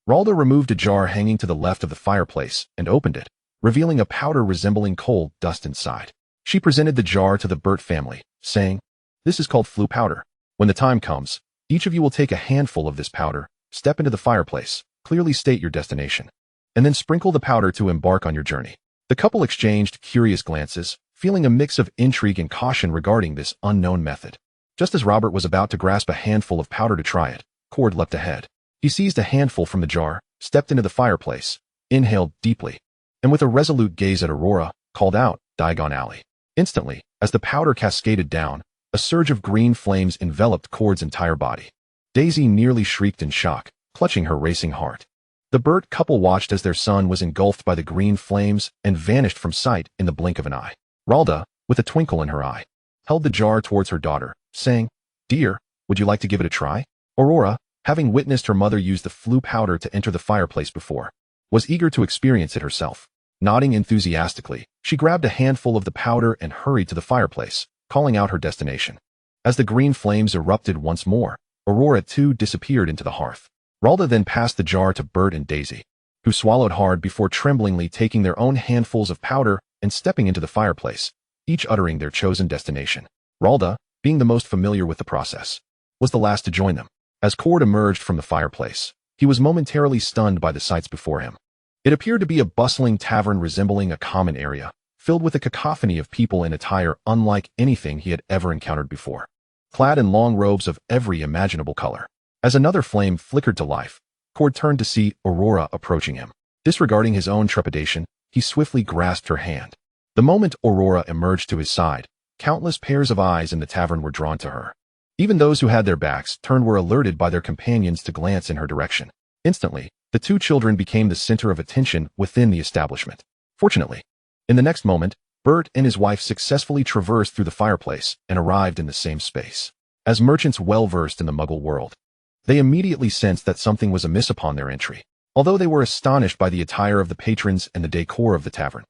Ralda removed a jar hanging to the left of the fireplace and opened it, revealing a powder resembling coal dust inside. She presented the jar to the Bert family, saying, "This is called flue powder. When the time comes, each of you will take a handful of this powder, step into the fireplace, clearly state your destination, and then sprinkle the powder to embark on your journey." The couple exchanged curious glances, feeling a mix of intrigue and caution regarding this unknown method. Just as Robert was about to grasp a handful of powder to try it, Cord leapt ahead. He seized a handful from the jar, stepped into the fireplace, inhaled deeply, and with a resolute gaze at Aurora, called out, "Diagon Alley." Instantly, as the powder cascaded down, a surge of green flames enveloped Cord's entire body. Daisy nearly shrieked in shock, clutching her racing heart. The Bert couple watched as their son was engulfed by the green flames and vanished from sight in the blink of an eye. Ralda, with a twinkle in her eye, held the jar towards her daughter, saying, "Dear, would you like to give it a try?" Aurora, having witnessed her mother use the flue powder to enter the fireplace before, was eager to experience it herself. Nodding enthusiastically, she grabbed a handful of the powder and hurried to the fireplace, calling out her destination. As the green flames erupted once more, Aurora too disappeared into the hearth. Ralda then passed the jar to Bert and Daisy, who swallowed hard before tremblingly taking their own handfuls of powder and stepping into the fireplace, each uttering their chosen destination. Ralda, being the most familiar with the process, was the last to join them. As Cord emerged from the fireplace, he was momentarily stunned by the sights before him. It appeared to be a bustling tavern resembling a common area, filled with a cacophony of people in attire unlike anything he had ever encountered before, clad in long robes of every imaginable color. As another flame flickered to life, Cord turned to see Aurora approaching him. Disregarding his own trepidation, he swiftly grasped her hand. The moment Aurora emerged to his side, countless pairs of eyes in the tavern were drawn to her. Even those who had their backs turned were alerted by their companions to glance in her direction. Instantly, the two children became the center of attention within the establishment. Fortunately, in the next moment, Bert and his wife successfully traversed through the fireplace and arrived in the same space. As merchants well-versed in the Muggle world, they immediately sensed that something was amiss upon their entry. Although they were astonished by the attire of the patrons and the decor of the tavern,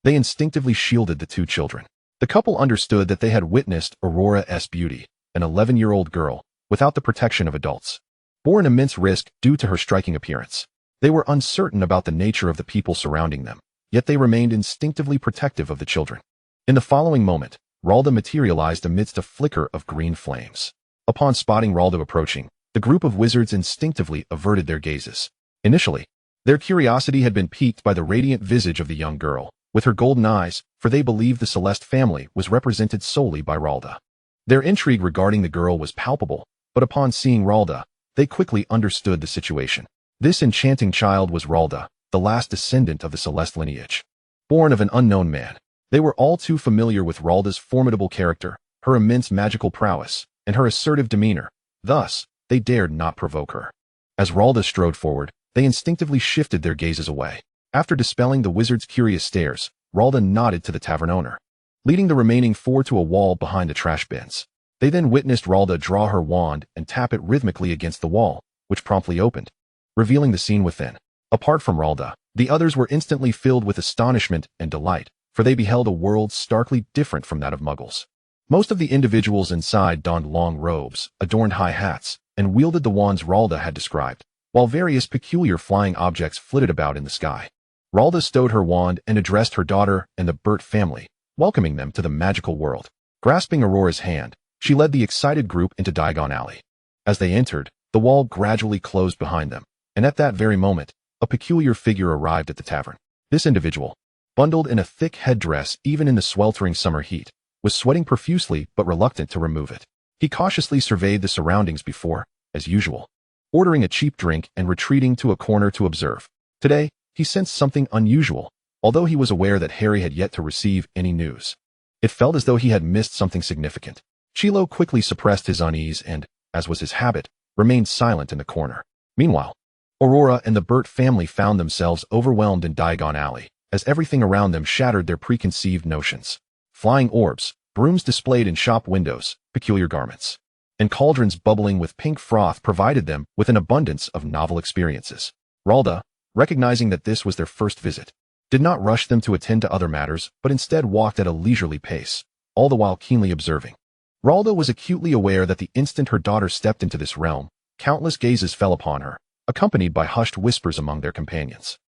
they instinctively shielded the two children. The couple understood that they had witnessed Aurora's beauty, an 11-year-old girl, without the protection of adults, bore an immense risk due to her striking appearance. They were uncertain about the nature of the people surrounding them, yet they remained instinctively protective of the children. In the following moment, Ralda materialized amidst a flicker of green flames. Upon spotting Ralda approaching, the group of wizards instinctively averted their gazes. Initially, their curiosity had been piqued by the radiant visage of the young girl, with her golden eyes, for they believed the Celeste family was represented solely by Ralda. Their intrigue regarding the girl was palpable, but upon seeing Ralda, they quickly understood the situation. This enchanting child was Ralda, the last descendant of the Celeste lineage. Born of an unknown man, they were all too familiar with Ralda's formidable character, her immense magical prowess, and her assertive demeanor. Thus, they dared not provoke her. As Ralda strode forward, they instinctively shifted their gazes away. After dispelling the wizard's curious stares, Ralda nodded to the tavern owner, leading the remaining four to a wall behind the trash bins. They then witnessed Ralda draw her wand and tap it rhythmically against the wall, which promptly opened, revealing the scene within. Apart from Ralda, the others were instantly filled with astonishment and delight, for they beheld a world starkly different from that of Muggles. Most of the individuals inside donned long robes, adorned high hats, and wielded the wands Ralda had described, while various peculiar flying objects flitted about in the sky. Ralda stowed her wand and addressed her daughter and the Bert family, welcoming them to the magical world. Grasping Aurora's hand, she led the excited group into Diagon Alley. As they entered, the wall gradually closed behind them, and at that very moment, a peculiar figure arrived at the tavern. This individual, bundled in a thick headdress even in the sweltering summer heat, was sweating profusely but reluctant to remove it. He cautiously surveyed the surroundings before, as usual, ordering a cheap drink and retreating to a corner to observe. Today, he sensed something unusual, although he was aware that Harry had yet to receive any news. It felt as though he had missed something significant. Chilo quickly suppressed his unease and, as was his habit, remained silent in the corner. Meanwhile, Aurora and the Burt family found themselves overwhelmed in Diagon Alley, as everything around them shattered their preconceived notions. Flying orbs, brooms displayed in shop windows, peculiar garments, and cauldrons bubbling with pink froth provided them with an abundance of novel experiences. Ralda, recognizing that this was their first visit, did not rush them to attend to other matters, but instead walked at a leisurely pace, all the while keenly observing. Ralda was acutely aware that the instant her daughter stepped into this realm, countless gazes fell upon her, accompanied by hushed whispers among their companions.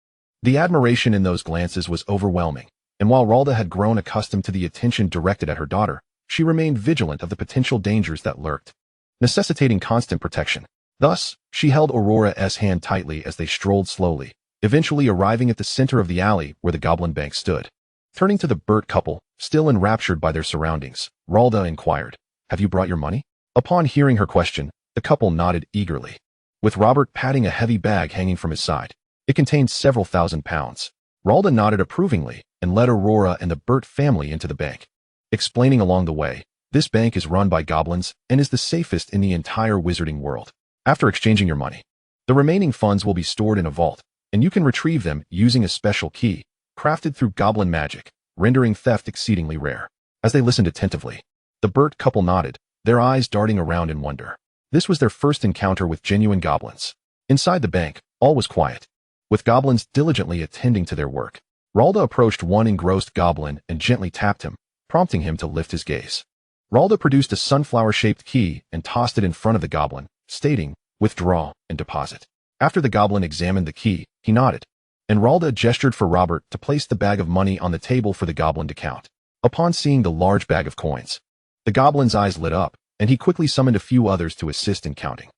The admiration in those glances was overwhelming, and while Ralda had grown accustomed to the attention directed at her daughter, she remained vigilant of the potential dangers that lurked, necessitating constant protection. Thus, she held Aurora's hand tightly as they strolled slowly, eventually arriving at the center of the alley where the goblin bank stood. Turning to the Burt couple, still enraptured by their surroundings, Ralda inquired, "Have you brought your money?" Upon hearing her question, the couple nodded eagerly, with Robert patting a heavy bag hanging from his side. It contained several £1,000s. Ralda nodded approvingly and led Aurora and the Burt family into the bank, explaining along the way, "This bank is run by goblins and is the safest in the entire wizarding world. After exchanging your money, the remaining funds will be stored in a vault, and you can retrieve them using a special key, crafted through goblin magic, rendering theft exceedingly rare." As they listened attentively, the Burt couple nodded, their eyes darting around in wonder. This was their first encounter with genuine goblins. Inside the bank, all was quiet, with goblins diligently attending to their work. Ralda approached one engrossed goblin and gently tapped him, prompting him to lift his gaze. Ralda produced a sunflower-shaped key and tossed it in front of the goblin, stating, "Withdraw and deposit." After the goblin examined the key, he nodded, and Ralda gestured for Robert to place the bag of money on the table for the goblin to count. Upon seeing the large bag of coins, the goblin's eyes lit up, and he quickly summoned a few others to assist in counting.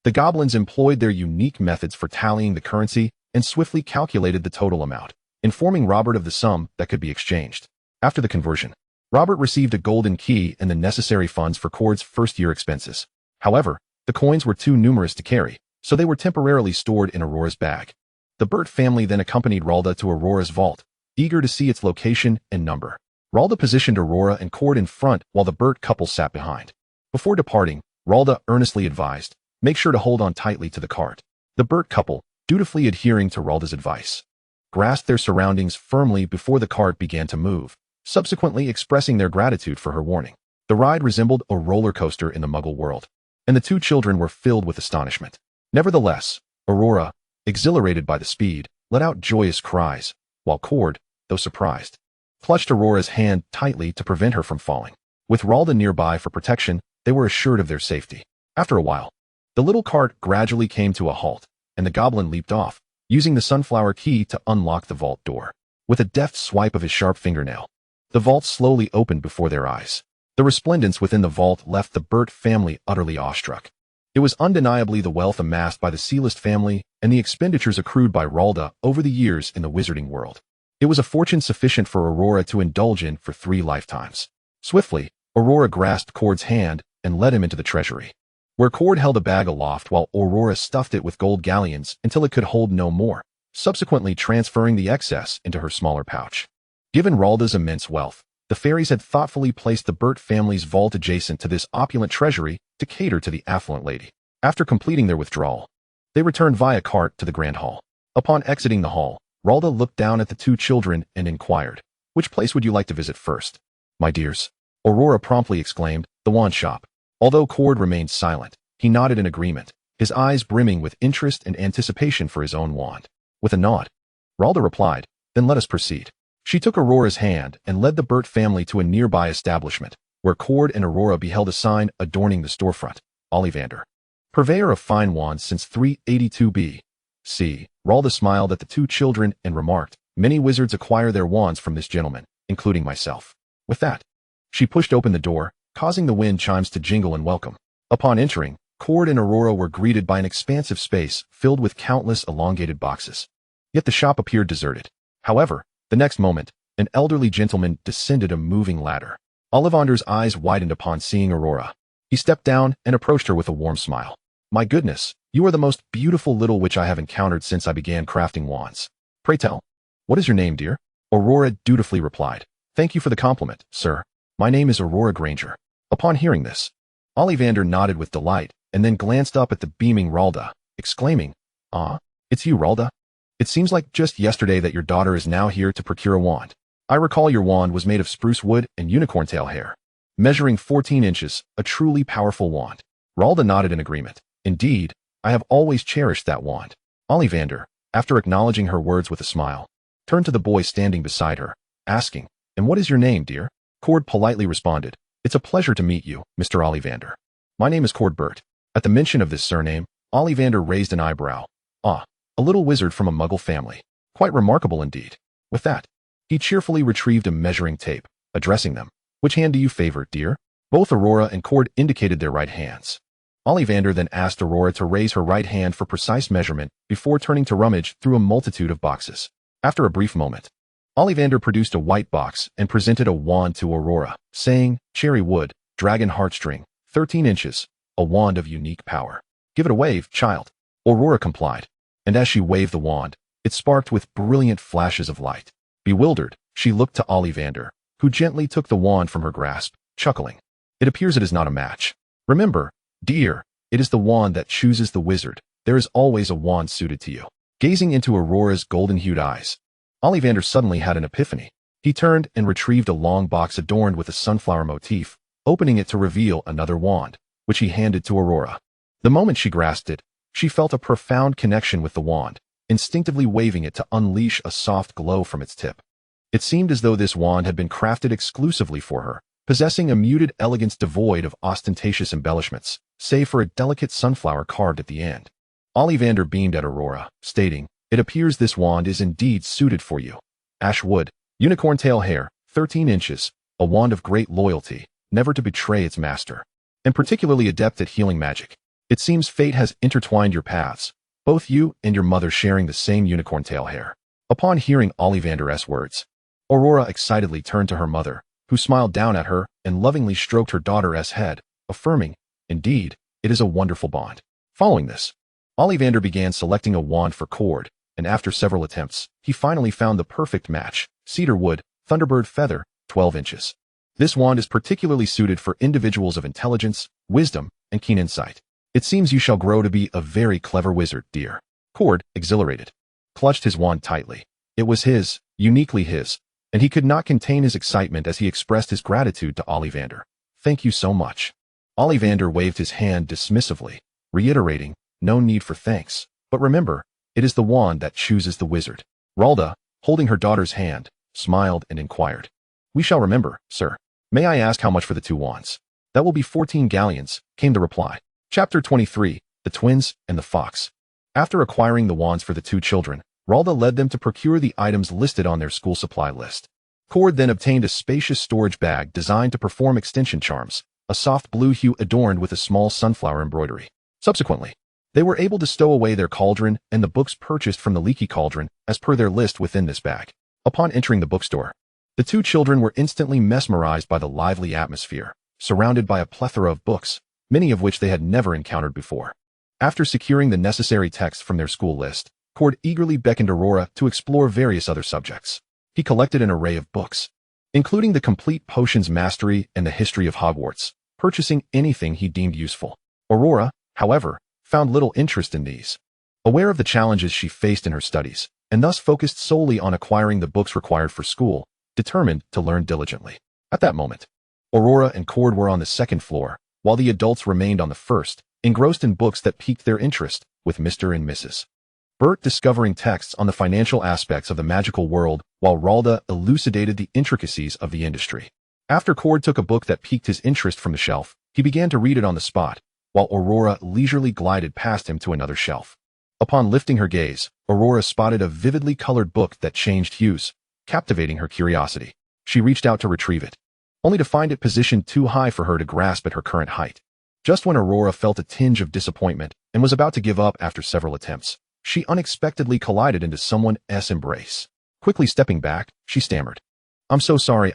The goblins employed their unique methods for tallying the currency and swiftly calculated the total amount, informing Robert of the sum that could be exchanged. After the conversion, Robert received a golden key and the necessary funds for Cord's first-year expenses. However, the coins were too numerous to carry, so they were temporarily stored in Aurora's bag. The Burt family then accompanied Ralda to Aurora's vault, eager to see its location and number. Ralda positioned Aurora and Cord in front while the Burt couple sat behind. Before departing, Ralda earnestly advised, "Make sure to hold on tightly to the cart." The Burt couple, dutifully adhering to Ralda's advice, grasped their surroundings firmly before the cart began to move, subsequently expressing their gratitude for her warning. The ride resembled a roller coaster in the Muggle world, and the two children were filled with astonishment. Nevertheless, Aurora, exhilarated by the speed, let out joyous cries, while Cord, though surprised, clutched Aurora's hand tightly to prevent her from falling. With Ralda nearby for protection, they were assured of their safety. After a while, the little cart gradually came to a halt, and the goblin leaped off, using the sunflower key to unlock the vault door. With a deft swipe of his sharp fingernail, the vault slowly opened before their eyes. The resplendence within the vault left the Burt family utterly awestruck. It was undeniably the wealth amassed by the Sealist family and the expenditures accrued by Ralda over the years in the wizarding world. It was a fortune sufficient for Aurora to indulge in for 3 lifetimes. Swiftly, Aurora grasped Cord's hand and led him into the treasury, where Cord held a bag aloft while Aurora stuffed it with gold galleons until it could hold no more, subsequently transferring the excess into her smaller pouch. Given Ralda's immense wealth, the fairies had thoughtfully placed the Burt family's vault adjacent to this opulent treasury to cater to the affluent lady. After completing their withdrawal, they returned via cart to the grand hall. Upon exiting the hall, Ralda looked down at the two children and inquired, "Which place would you like to visit first?" "My dears," Aurora promptly exclaimed, "the wand shop." Although Cord remained silent, he nodded in agreement, his eyes brimming with interest and anticipation for his own wand. With a nod, Ralda replied, "Then let us proceed." She took Aurora's hand and led the Burt family to a nearby establishment, where Cord and Aurora beheld a sign adorning the storefront, "Ollivander, purveyor of fine wands since 382 B.C." Ralda smiled at the two children and remarked, "Many wizards acquire their wands from this gentleman, including myself." With that, she pushed open the door, causing the wind chimes to jingle in welcome. Upon entering, Cord and Aurora were greeted by an expansive space filled with countless elongated boxes. Yet the shop appeared deserted. However, the next moment, an elderly gentleman descended a moving ladder. Ollivander's eyes widened upon seeing Aurora. He stepped down and approached her with a warm smile. "My goodness, you are the most beautiful little witch I have encountered since I began crafting wands. Pray tell, what is your name, dear?" Aurora dutifully replied, Thank you for the compliment, sir. My name is Aurora Granger. Upon hearing this, Ollivander nodded with delight and then glanced up at the beaming Ralda, exclaiming, "Ah, it's you, Ralda. It seems like just yesterday that your daughter is now here to procure a wand. I recall your wand was made of spruce wood and unicorn tail hair, measuring 14 inches, a truly powerful wand." Ralda nodded in agreement. "Indeed, I have always cherished that wand." Ollivander, after acknowledging her words with a smile, turned to the boy standing beside her, asking, "And what is your name, dear?" Cord politely responded, "It's a pleasure to meet you, Mr. Ollivander. My name is Cord Burt." At the mention of this surname, Ollivander raised an eyebrow. "Ah, a little wizard from a Muggle family. Quite remarkable indeed." With that, he cheerfully retrieved a measuring tape, addressing them. "Which hand do you favor, dear?" Both Aurora and Cord indicated their right hands. Ollivander then asked Aurora to raise her right hand for precise measurement before turning to rummage through a multitude of boxes. After a brief moment, Ollivander produced a white box and presented a wand to Aurora, saying, "Cherry wood, dragon heartstring, 13 inches, a wand of unique power. Give it a wave, child." Aurora complied, and as she waved the wand, it sparked with brilliant flashes of light. Bewildered, she looked to Ollivander, who gently took the wand from her grasp, chuckling. "It appears it is not a match. Remember, dear, it is the wand that chooses the wizard. There is always a wand suited to you." Gazing into Aurora's golden-hued eyes, Ollivander suddenly had an epiphany. He turned and retrieved a long box adorned with a sunflower motif, opening it to reveal another wand, which he handed to Aurora. The moment she grasped it, she felt a profound connection with the wand, instinctively waving it to unleash a soft glow from its tip. It seemed as though this wand had been crafted exclusively for her, possessing a muted elegance devoid of ostentatious embellishments, save for a delicate sunflower carved at the end. Ollivander beamed at Aurora, stating, "It appears this wand is indeed suited for you. Ash wood, unicorn tail hair, 13 inches, a wand of great loyalty, never to betray its master, and particularly adept at healing magic. It seems fate has intertwined your paths, both you and your mother sharing the same unicorn tail hair." Upon hearing Ollivander's words, Aurora excitedly turned to her mother, who smiled down at her and lovingly stroked her daughter's head, affirming, "Indeed, it is a wonderful bond." Following this, Ollivander began selecting a wand for Cord, and after several attempts, he finally found the perfect match: cedar wood, thunderbird feather, 12 inches. This wand is particularly suited for individuals of intelligence, wisdom, and keen insight. "It seems you shall grow to be a very clever wizard, dear." Cord, exhilarated, clutched his wand tightly. It was his, uniquely his, and he could not contain his excitement as he expressed his gratitude to Ollivander. "Thank you so much." Ollivander waved his hand dismissively, reiterating, "No need for thanks, but remember, it is the wand that chooses the wizard." Ralda, holding her daughter's hand, smiled and inquired, "We shall remember, sir. May I ask how much for the 2 wands?" "That will be 14 galleons," came the reply. Chapter 23, The Twins and the Fox. After acquiring the wands for the 2 children, Ralda led them to procure the items listed on their school supply list. Cord then obtained a spacious storage bag designed to perform extension charms, a soft blue hue adorned with a small sunflower embroidery. Subsequently, they were able to stow away their cauldron and the books purchased from the leaky cauldron as per their list within this bag. Upon entering the bookstore, the 2 children were instantly mesmerized by the lively atmosphere, surrounded by a plethora of books, many of which they had never encountered before. After securing the necessary text from their school list, Cord eagerly beckoned Aurora to explore various other subjects. He collected an array of books, including the Complete Potions Mastery and the History of Hogwarts, purchasing anything he deemed useful. Aurora, however, found little interest in these. Aware of the challenges she faced in her studies, and thus focused solely on acquiring the books required for school, determined to learn diligently. At that moment, Aurora and Cord were on the 2nd floor, while the adults remained on the 1st, engrossed in books that piqued their interest, with Mr. and Mrs. Burt discovering texts on the financial aspects of the magical world, while Ralda elucidated the intricacies of the industry. After Cord took a book that piqued his interest from the shelf, he began to read it on the spot, while Aurora leisurely glided past him to another shelf. Upon lifting her gaze, Aurora spotted a vividly colored book that changed hues, captivating her curiosity. She reached out to retrieve it, only to find it positioned too high for her to grasp at her current height. Just when Aurora felt a tinge of disappointment and was about to give up after several attempts, she unexpectedly collided into someone's embrace. Quickly stepping back, she stammered, I'm so sorry.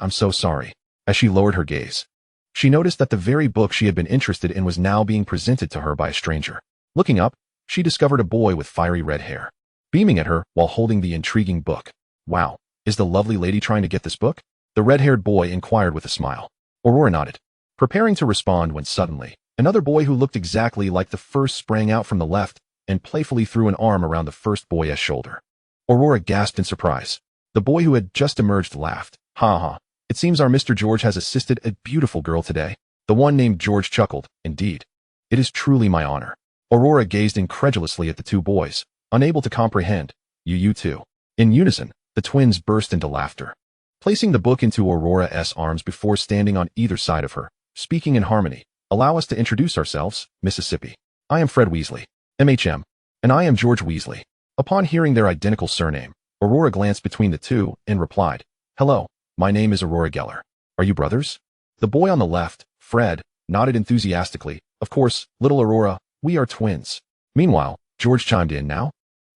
As she lowered her gaze, she noticed that the very book she had been interested in was now being presented to her by a stranger. Looking up, she discovered a boy with fiery red hair, beaming at her while holding the intriguing book. Wow, is the lovely lady trying to get this book? The red-haired boy inquired with a smile. Aurora nodded, preparing to respond when suddenly, another boy who looked exactly like the first sprang out from the left and playfully threw an arm around the first boy's shoulder. Aurora gasped in surprise. The boy who had just emerged laughed. Ha ha, it seems our Mr. George has assisted a beautiful girl today. The one named George chuckled. Indeed. It is truly my honor. Aurora gazed incredulously at the two boys, unable to comprehend. You too. In unison, the twins burst into laughter. Placing the book into Aurora's arms before standing on either side of her, speaking in harmony, allow us to introduce ourselves, Mississippi. I am Fred Weasley, MHM, and I am George Weasley. Upon hearing their identical surname, Aurora glanced between the two and replied, Hello, my name is Aurora Geller. Are you brothers? The boy on the left, Fred, nodded enthusiastically. Of course, little Aurora, we are twins. Meanwhile, George chimed in now.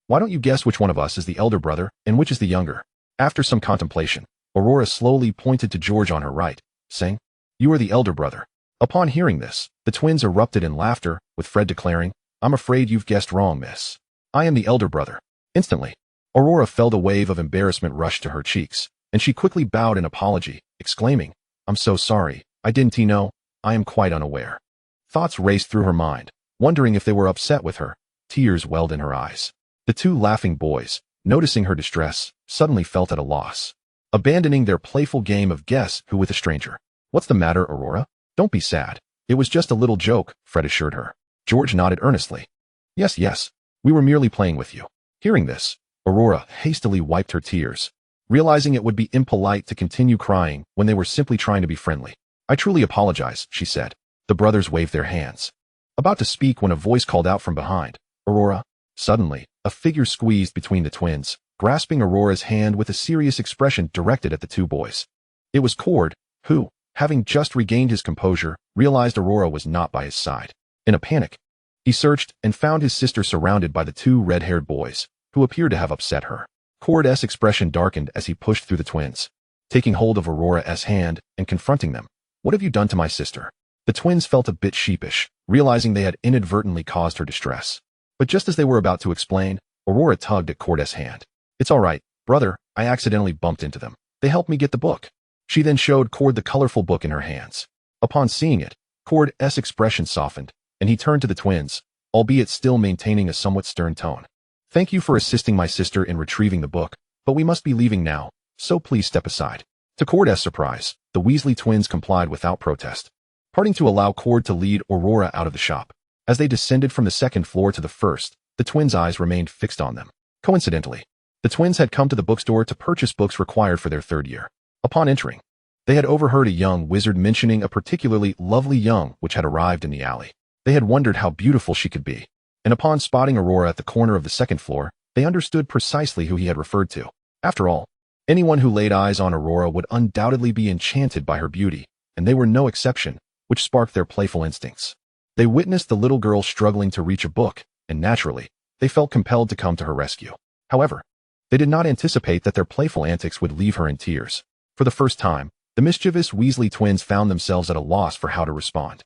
Why don't you guess which one of us is the elder brother and which is the younger? After some contemplation, Aurora slowly pointed to George on her right, saying, You are the elder brother. Upon hearing this, the twins erupted in laughter, with Fred declaring, I'm afraid you've guessed wrong, miss. I am the elder brother. Instantly, Aurora felt a wave of embarrassment rush to her cheeks, and she quickly bowed in apology, exclaiming, I'm so sorry, I didn't know, I am quite unaware. Thoughts raced through her mind, wondering if they were upset with her. Tears welled in her eyes. The two laughing boys, noticing her distress, suddenly felt at a loss, abandoning their playful game of guess who with a stranger. What's the matter, Aurora? Don't be sad. It was just a little joke, Fred assured her. George nodded earnestly. Yes, we were merely playing with you. Hearing this, Aurora hastily wiped her tears, realizing it would be impolite to continue crying when they were simply trying to be friendly. I truly apologize, she said. The brothers waved their hands, about to speak when a voice called out from behind, Aurora. Suddenly, a figure squeezed between the twins, grasping Aurora's hand with a serious expression directed at the two boys. It was Cord, who, having just regained his composure, realized Aurora was not by his side. In a panic, he searched and found his sister surrounded by the two red-haired boys, who appeared to have upset her. Cord's expression darkened as he pushed through the twins, taking hold of Aurora's hand and confronting them. What have you done to my sister? The twins felt a bit sheepish, realizing they had inadvertently caused her distress. But just as they were about to explain, Aurora tugged at Cord's hand. It's all right, brother, I accidentally bumped into them. They helped me get the book. She then showed Cord the colorful book in her hands. Upon seeing it, Cord's expression softened, and he turned to the twins, albeit still maintaining a somewhat stern tone. Thank you for assisting my sister in retrieving the book, but we must be leaving now, so please step aside. To Cord's surprise, the Weasley twins complied without protest, parting to allow Cord to lead Aurora out of the shop. As they descended from the second floor to the first, the twins' eyes remained fixed on them. Coincidentally, the twins had come to the bookstore to purchase books required for their third year. Upon entering, they had overheard a young wizard mentioning a particularly lovely young witch had arrived in the alley. They had wondered how beautiful she could be, and upon spotting Aurora at the corner of the second floor, they understood precisely who he had referred to. After all, anyone who laid eyes on Aurora would undoubtedly be enchanted by her beauty, and they were no exception, which sparked their playful instincts. They witnessed the little girl struggling to reach a book, and naturally, they felt compelled to come to her rescue. However, they did not anticipate that their playful antics would leave her in tears. For the first time, the mischievous Weasley twins found themselves at a loss for how to respond.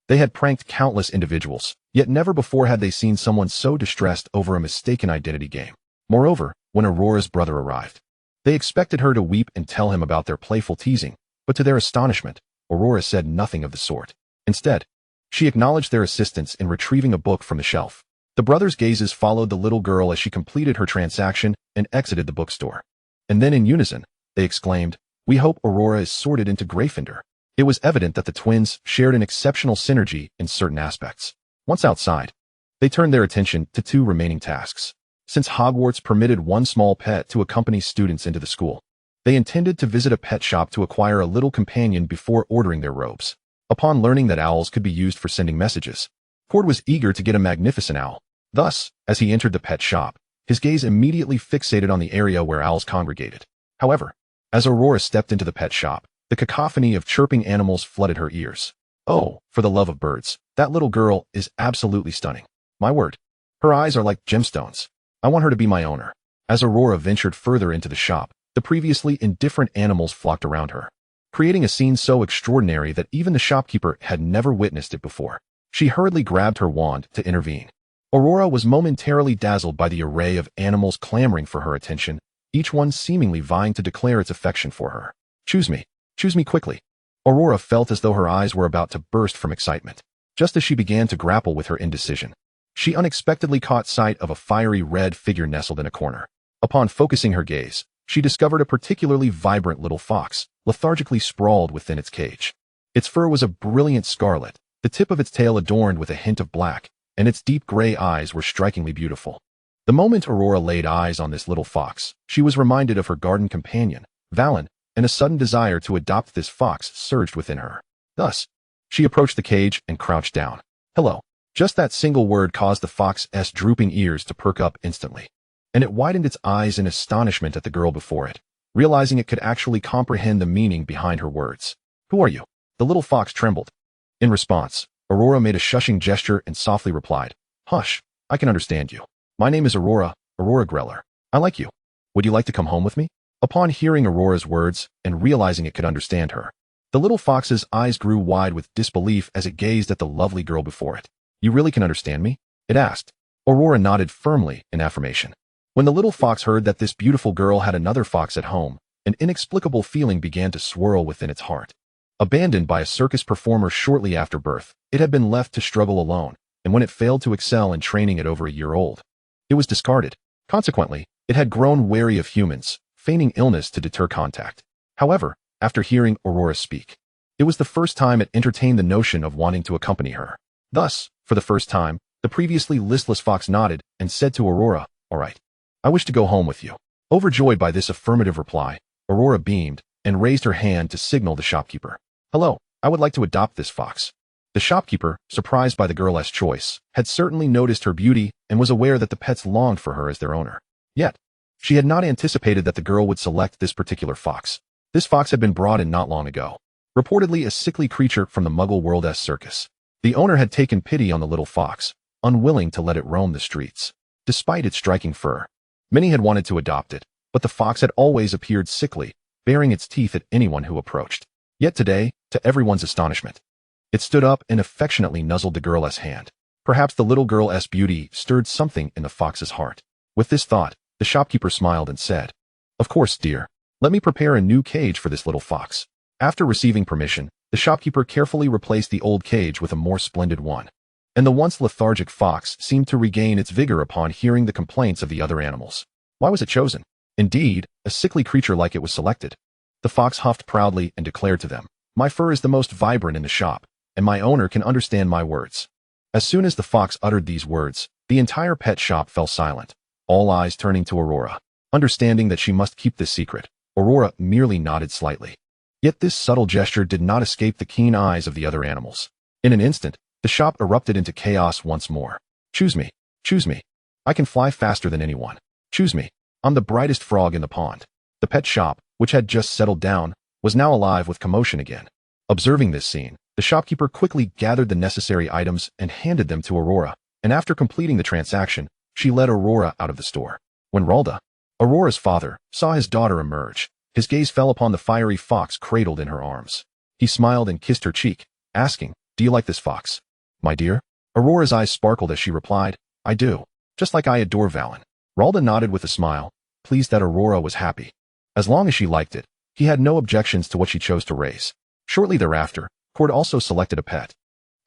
They had pranked countless individuals, yet never before had they seen someone so distressed over a mistaken identity game. Moreover, when Aurora's brother arrived, they expected her to weep and tell him about their playful teasing, but to their astonishment, Aurora said nothing of the sort. Instead, she acknowledged their assistance in retrieving a book from the shelf. The brothers' gazes followed the little girl as she completed her transaction and exited the bookstore. And then in unison, they exclaimed, We hope Aurora is sorted into Gryffindor. It was evident that the twins shared an exceptional synergy in certain aspects. Once outside, they turned their attention to two remaining tasks. Since Hogwarts permitted one small pet to accompany students into the school, they intended to visit a pet shop to acquire a little companion before ordering their robes. Upon learning that owls could be used for sending messages, Cord was eager to get a magnificent owl. Thus, as he entered the pet shop, his gaze immediately fixated on the area where owls congregated. However, as Aurora stepped into the pet shop, the cacophony of chirping animals flooded her ears. Oh, for the love of birds, that little girl is absolutely stunning. My word, her eyes are like gemstones. I want her to be my owner. As Aurora ventured further into the shop, the previously indifferent animals flocked around her, creating a scene so extraordinary that even the shopkeeper had never witnessed it before. She hurriedly grabbed her wand to intervene. Aurora was momentarily dazzled by the array of animals clamoring for her attention, each one seemingly vying to declare its affection for her. Choose me. Choose me quickly. Aurora felt as though her eyes were about to burst from excitement. Just as she began to grapple with her indecision, she unexpectedly caught sight of a fiery red figure nestled in a corner. Upon focusing her gaze, she discovered a particularly vibrant little fox, lethargically sprawled within its cage. Its fur was a brilliant scarlet, the tip of its tail adorned with a hint of black, and its deep gray eyes were strikingly beautiful. The moment Aurora laid eyes on this little fox, she was reminded of her garden companion, Valen, and a sudden desire to adopt this fox surged within her. Thus, she approached the cage and crouched down. Hello. Just that single word caused the fox's drooping ears to perk up instantly, and it widened its eyes in astonishment at the girl before it, realizing it could actually comprehend the meaning behind her words. Who are you? The little fox trembled. In response, Aurora made a shushing gesture and softly replied, Hush, I can understand you. My name is Aurora, Aurora Greller. I like you. Would you like to come home with me? Upon hearing Aurora's words and realizing it could understand her, the little fox's eyes grew wide with disbelief as it gazed at the lovely girl before it. You really can understand me? It asked. Aurora nodded firmly in affirmation. When the little fox heard that this beautiful girl had another fox at home, an inexplicable feeling began to swirl within its heart. Abandoned by a circus performer shortly after birth, it had been left to struggle alone, and when it failed to excel in training at over a year old, it was discarded. Consequently, it had grown wary of humans, feigning illness to deter contact. However, after hearing Aurora speak, it was the first time it entertained the notion of wanting to accompany her. Thus, for the first time, the previously listless fox nodded and said to Aurora, All right, I wish to go home with you. Overjoyed by this affirmative reply, Aurora beamed and raised her hand to signal the shopkeeper. Hello, I would like to adopt this fox. The shopkeeper, surprised by the girl's choice, had certainly noticed her beauty and was aware that the pets longed for her as their owner. Yet, she had not anticipated that the girl would select this particular fox. This fox had been brought in not long ago, reportedly a sickly creature from the Muggle world's circus. The owner had taken pity on the little fox, unwilling to let it roam the streets. Despite its striking fur, many had wanted to adopt it, but the fox had always appeared sickly, baring its teeth at anyone who approached. Yet today, to everyone's astonishment, it stood up and affectionately nuzzled the girl's hand. Perhaps the little girl's beauty stirred something in the fox's heart. With this thought, the shopkeeper smiled and said, Of course, dear. Let me prepare a new cage for this little fox. After receiving permission, the shopkeeper carefully replaced the old cage with a more splendid one, and the once lethargic fox seemed to regain its vigor upon hearing the complaints of the other animals. Why was it chosen? Indeed, a sickly creature like it was selected. The fox huffed proudly and declared to them, My fur is the most vibrant in the shop, and my owner can understand my words. As soon as the fox uttered these words, the entire pet shop fell silent, all eyes turning to Aurora. Understanding that she must keep this secret, Aurora merely nodded slightly. Yet this subtle gesture did not escape the keen eyes of the other animals. In an instant, the shop erupted into chaos once more. Choose me. Choose me. I can fly faster than anyone. Choose me. I'm the brightest frog in the pond. The pet shop, which had just settled down, was now alive with commotion again. Observing this scene, the shopkeeper quickly gathered the necessary items and handed them to Aurora, and after completing the transaction, she led Aurora out of the store. When Ralda, Aurora's father, saw his daughter emerge, his gaze fell upon the fiery fox cradled in her arms. He smiled and kissed her cheek, asking, Do you like this fox? My dear? Aurora's eyes sparkled as she replied, I do. Just like I adore Valen. Ralda nodded with a smile, pleased that Aurora was happy. As long as she liked it, he had no objections to what she chose to raise. Shortly thereafter, Cord also selected a pet.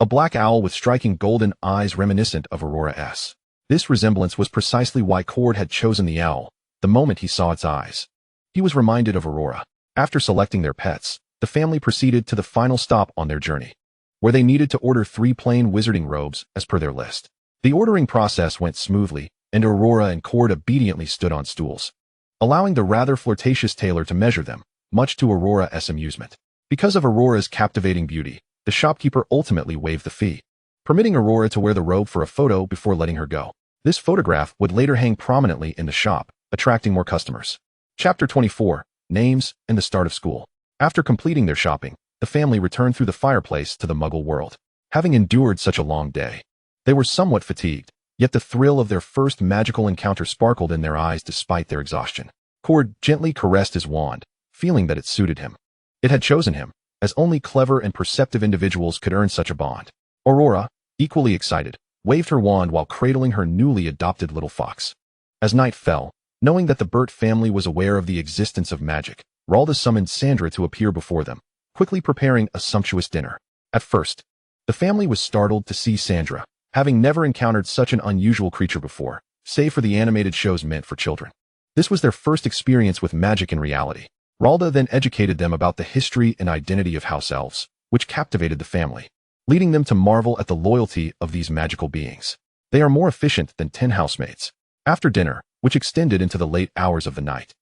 A black owl with striking golden eyes reminiscent of Aurora's. This resemblance was precisely why Cord had chosen the owl, the moment he saw its eyes. He was reminded of Aurora. After selecting their pets, the family proceeded to the final stop on their journey, where they needed to order 3 plain wizarding robes as per their list. The ordering process went smoothly, and Aurora and Cord obediently stood on stools, allowing the rather flirtatious tailor to measure them, much to Aurora's amusement. Because of Aurora's captivating beauty, the shopkeeper ultimately waived the fee, permitting Aurora to wear the robe for a photo before letting her go. This photograph would later hang prominently in the shop, attracting more customers. Chapter 24, Names and the Start of School. After completing their shopping, the family returned through the fireplace to the Muggle world. Having endured such a long day, they were somewhat fatigued, yet the thrill of their first magical encounter sparkled in their eyes despite their exhaustion. Cord gently caressed his wand, feeling that it suited him. It had chosen him, as only clever and perceptive individuals could earn such a bond. Aurora, equally excited, waved her wand while cradling her newly adopted little fox. As night fell, knowing that the Burt family was aware of the existence of magic, Ralda summoned Sandra to appear before them, quickly preparing a sumptuous dinner. At first, the family was startled to see Sandra, having never encountered such an unusual creature before, save for the animated shows meant for children. This was their first experience with magic in reality. Ralda then educated them about the history and identity of house elves, which captivated the family, leading them to marvel at the loyalty of these magical beings. They are more efficient than 10 housemates. After dinner, which extended into the late hours of the night,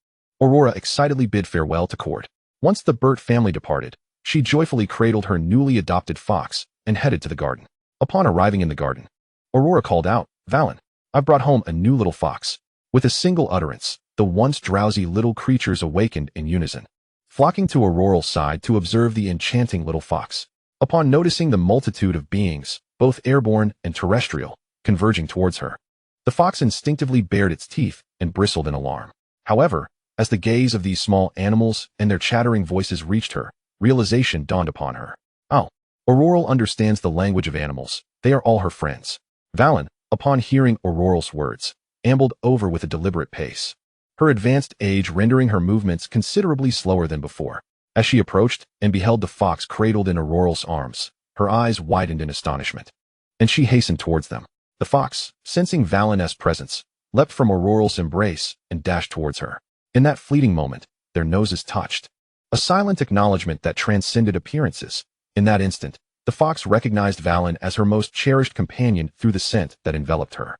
Aurora excitedly bid farewell to court. Once the Burt family departed, she joyfully cradled her newly adopted fox and headed to the garden. Upon arriving in the garden, Aurora called out, "Valen, I've brought home a new little fox." With a single utterance, the once drowsy little creatures awakened in unison, flocking to Aurora's side to observe the enchanting little fox. Upon noticing the multitude of beings, both airborne and terrestrial, converging towards her, the fox instinctively bared its teeth and bristled in alarm. However, as the gaze of these small animals and their chattering voices reached her, realization dawned upon her. Oh, Aurora understands the language of animals. They are all her friends. Valen, upon hearing Aurora's words, ambled over with a deliberate pace, her advanced age rendering her movements considerably slower than before. As she approached and beheld the fox cradled in Aurora's arms, her eyes widened in astonishment, and she hastened towards them. The fox, sensing Valen's presence, leapt from Aurora's embrace and dashed towards her. In that fleeting moment, their noses touched, a silent acknowledgement that transcended appearances. In that instant, the fox recognized Valen as her most cherished companion through the scent that enveloped her.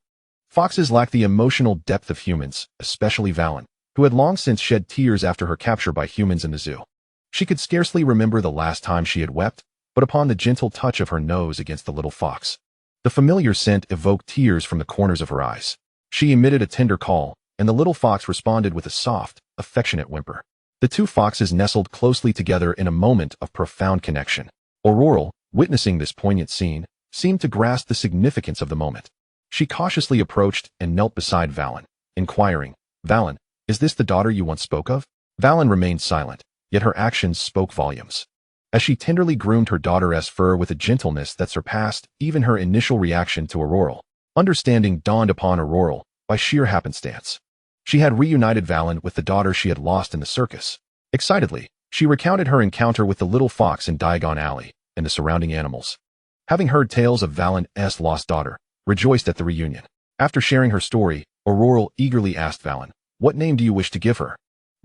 Foxes lack the emotional depth of humans, especially Valen, who had long since shed tears after her capture by humans in the zoo. She could scarcely remember the last time she had wept, but upon the gentle touch of her nose against the little fox, the familiar scent evoked tears from the corners of her eyes. She emitted a tender call, and the little fox responded with a soft, affectionate whimper. The two foxes nestled closely together in a moment of profound connection. Aurora, witnessing this poignant scene, seemed to grasp the significance of the moment. She cautiously approached and knelt beside Valen, inquiring, "Valen, is this the daughter you once spoke of?" Valen remained silent, yet her actions spoke volumes. As she tenderly groomed her daughter's fur with a gentleness that surpassed even her initial reaction to Aurora, understanding dawned upon Aurora by sheer happenstance. She had reunited Valen with the daughter she had lost in the circus. Excitedly, she recounted her encounter with the little fox in Diagon Alley and the surrounding animals. Having heard tales of Valen's lost daughter, rejoiced at the reunion. After sharing her story, Aurora eagerly asked Valen, "What name do you wish to give her?"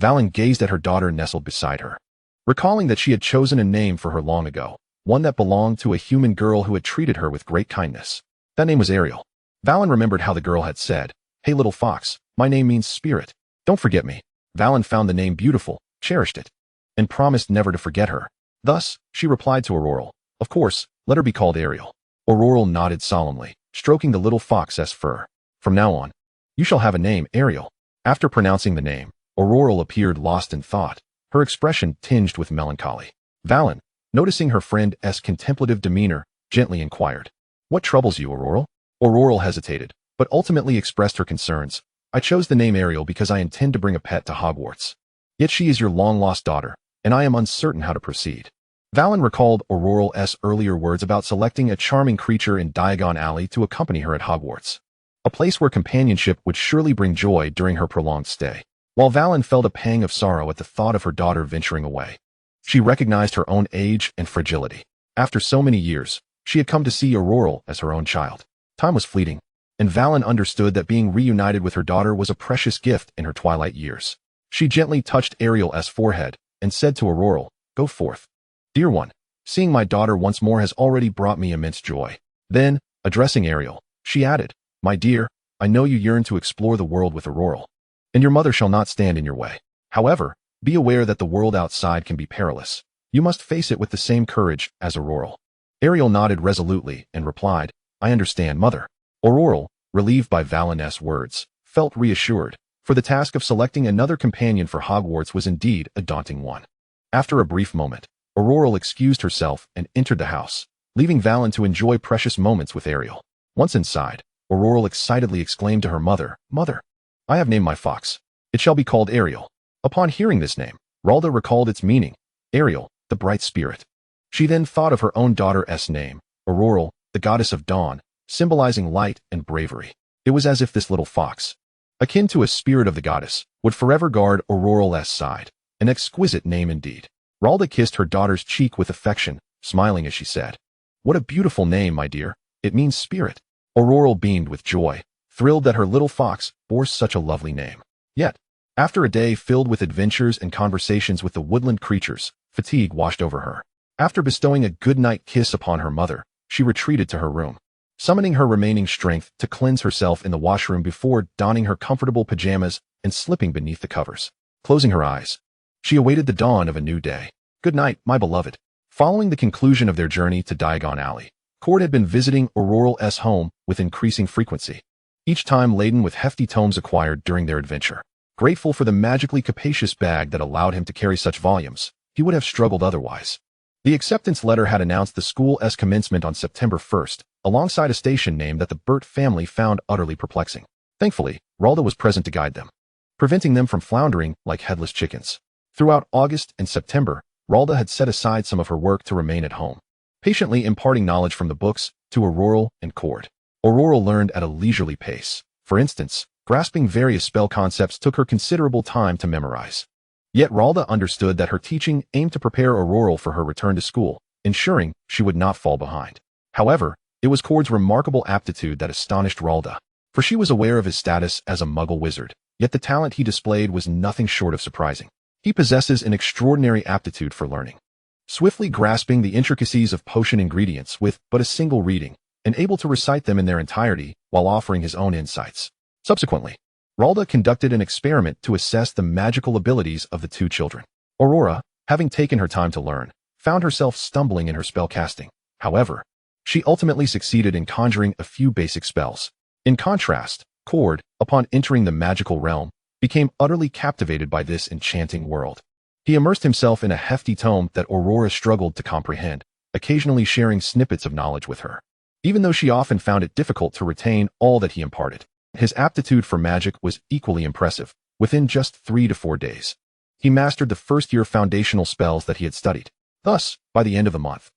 Valen gazed at her daughter nestled beside her, recalling that she had chosen a name for her long ago, one that belonged to a human girl who had treated her with great kindness. That name was Ariel. Valen remembered how the girl had said, "Hey little fox, my name means spirit. Don't forget me." Valen found the name beautiful, cherished it, and promised never to forget her. Thus, she replied to Aurora, "Of course, let her be called Ariel." Aurora nodded solemnly, stroking the little fox's fur. "From now on, you shall have a name, Ariel." After pronouncing the name, Aurora appeared lost in thought, her expression tinged with melancholy. Valen, noticing her friend's contemplative demeanor, gently inquired, "What troubles you, Aurora?" Aurora hesitated, but ultimately expressed her concerns. "I chose the name Ariel because I intend to bring a pet to Hogwarts. Yet she is your long-lost daughter, and I am uncertain how to proceed." Valen recalled Aurora's earlier words about selecting a charming creature in Diagon Alley to accompany her at Hogwarts, a place where companionship would surely bring joy during her prolonged stay. While Valen felt a pang of sorrow at the thought of her daughter venturing away, she recognized her own age and fragility. After so many years, she had come to see Aurora as her own child. Time was fleeting, and Valen understood that being reunited with her daughter was a precious gift in her twilight years. She gently touched Ariel's forehead and said to Aurora, "Go forth. Dear one, seeing my daughter once more has already brought me immense joy." Then, addressing Ariel, she added, "My dear, I know you yearn to explore the world with Aurora, and your mother shall not stand in your way. However, be aware that the world outside can be perilous. You must face it with the same courage as Aurora." Ariel nodded resolutely and replied, "I understand, mother." Aurora, relieved by Valen's words, felt reassured, for the task of selecting another companion for Hogwarts was indeed a daunting one. After a brief moment, Aurora excused herself and entered the house, leaving Valen to enjoy precious moments with Ariel. Once inside, Aurora excitedly exclaimed to her mother, "Mother, I have named my fox. It shall be called Ariel." Upon hearing this name, Ralda recalled its meaning, Ariel, the bright spirit. She then thought of her own daughter's name, Aurora, the goddess of dawn, symbolizing light and bravery. It was as if this little fox, akin to a spirit of the goddess, would forever guard Aurora's side, An exquisite name indeed. Ralda kissed her daughter's cheek with affection, smiling as she said, "What a beautiful name, my dear. It means spirit." Aurora beamed with joy, thrilled that her little fox bore such a lovely name. Yet, after a day filled with adventures and conversations with the woodland creatures, fatigue washed over her. After bestowing a goodnight kiss upon her mother, she retreated to her room, summoning her remaining strength to cleanse herself in the washroom before donning her comfortable pajamas and slipping beneath the covers. Closing her eyes, she awaited the dawn of a new day. "Good night, my beloved." Following the conclusion of their journey to Diagon Alley, Cord had been visiting Aurora's home with increasing frequency, each time laden with hefty tomes acquired during their adventure. Grateful for the magically capacious bag that allowed him to carry such volumes, he would have struggled otherwise. The acceptance letter had announced the school's commencement on September 1st, alongside a station name that the Burt family found utterly perplexing. Thankfully, Ralda was present to guide them, preventing them from floundering like headless chickens. Throughout August and September, Ralda had set aside some of her work to remain at home, patiently imparting knowledge from the books to Aurora and Cord. Aurora learned at a leisurely pace. For instance, grasping various spell concepts took her considerable time to memorize. Yet Ralda understood that her teaching aimed to prepare Aurora for her return to school, ensuring she would not fall behind. However, it was Cord's remarkable aptitude that astonished Ralda, for she was aware of his status as a Muggle wizard, yet the talent he displayed was nothing short of surprising. He possesses an extraordinary aptitude for learning, swiftly grasping the intricacies of potion ingredients with but a single reading, and able to recite them in their entirety while offering his own insights. Subsequently, Ralda conducted an experiment to assess the magical abilities of the two children. Aurora, having taken her time to learn, found herself stumbling in her spellcasting. However, she ultimately succeeded in conjuring a few basic spells. In contrast, Cord, upon entering the magical realm, became utterly captivated by this enchanting world. He immersed himself in a hefty tome that Aurora struggled to comprehend, occasionally sharing snippets of knowledge with her, even though she often found it difficult to retain all that he imparted. His aptitude for magic was equally impressive. Within just 3 to 4 days, he mastered the first-year foundational spells that he had studied. Thus, by the end of the month,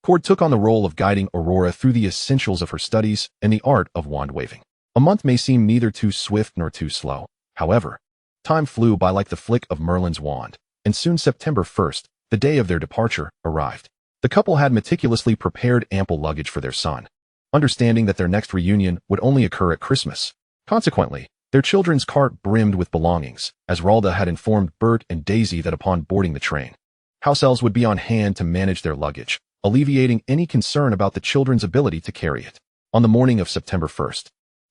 Cord took on the role of guiding Aurora through the essentials of her studies and the art of wand-waving. A month may seem neither too swift nor too slow. However, time flew by like the flick of Merlin's wand, and soon September 1st, the day of their departure, arrived. The couple had meticulously prepared ample luggage for their son, understanding that their next reunion would only occur at Christmas. Consequently, their children's cart brimmed with belongings, as Ralda had informed Bert and Daisy that upon boarding the train, house elves would be on hand to manage their luggage, alleviating any concern about the children's ability to carry it. On the morning of September 1st,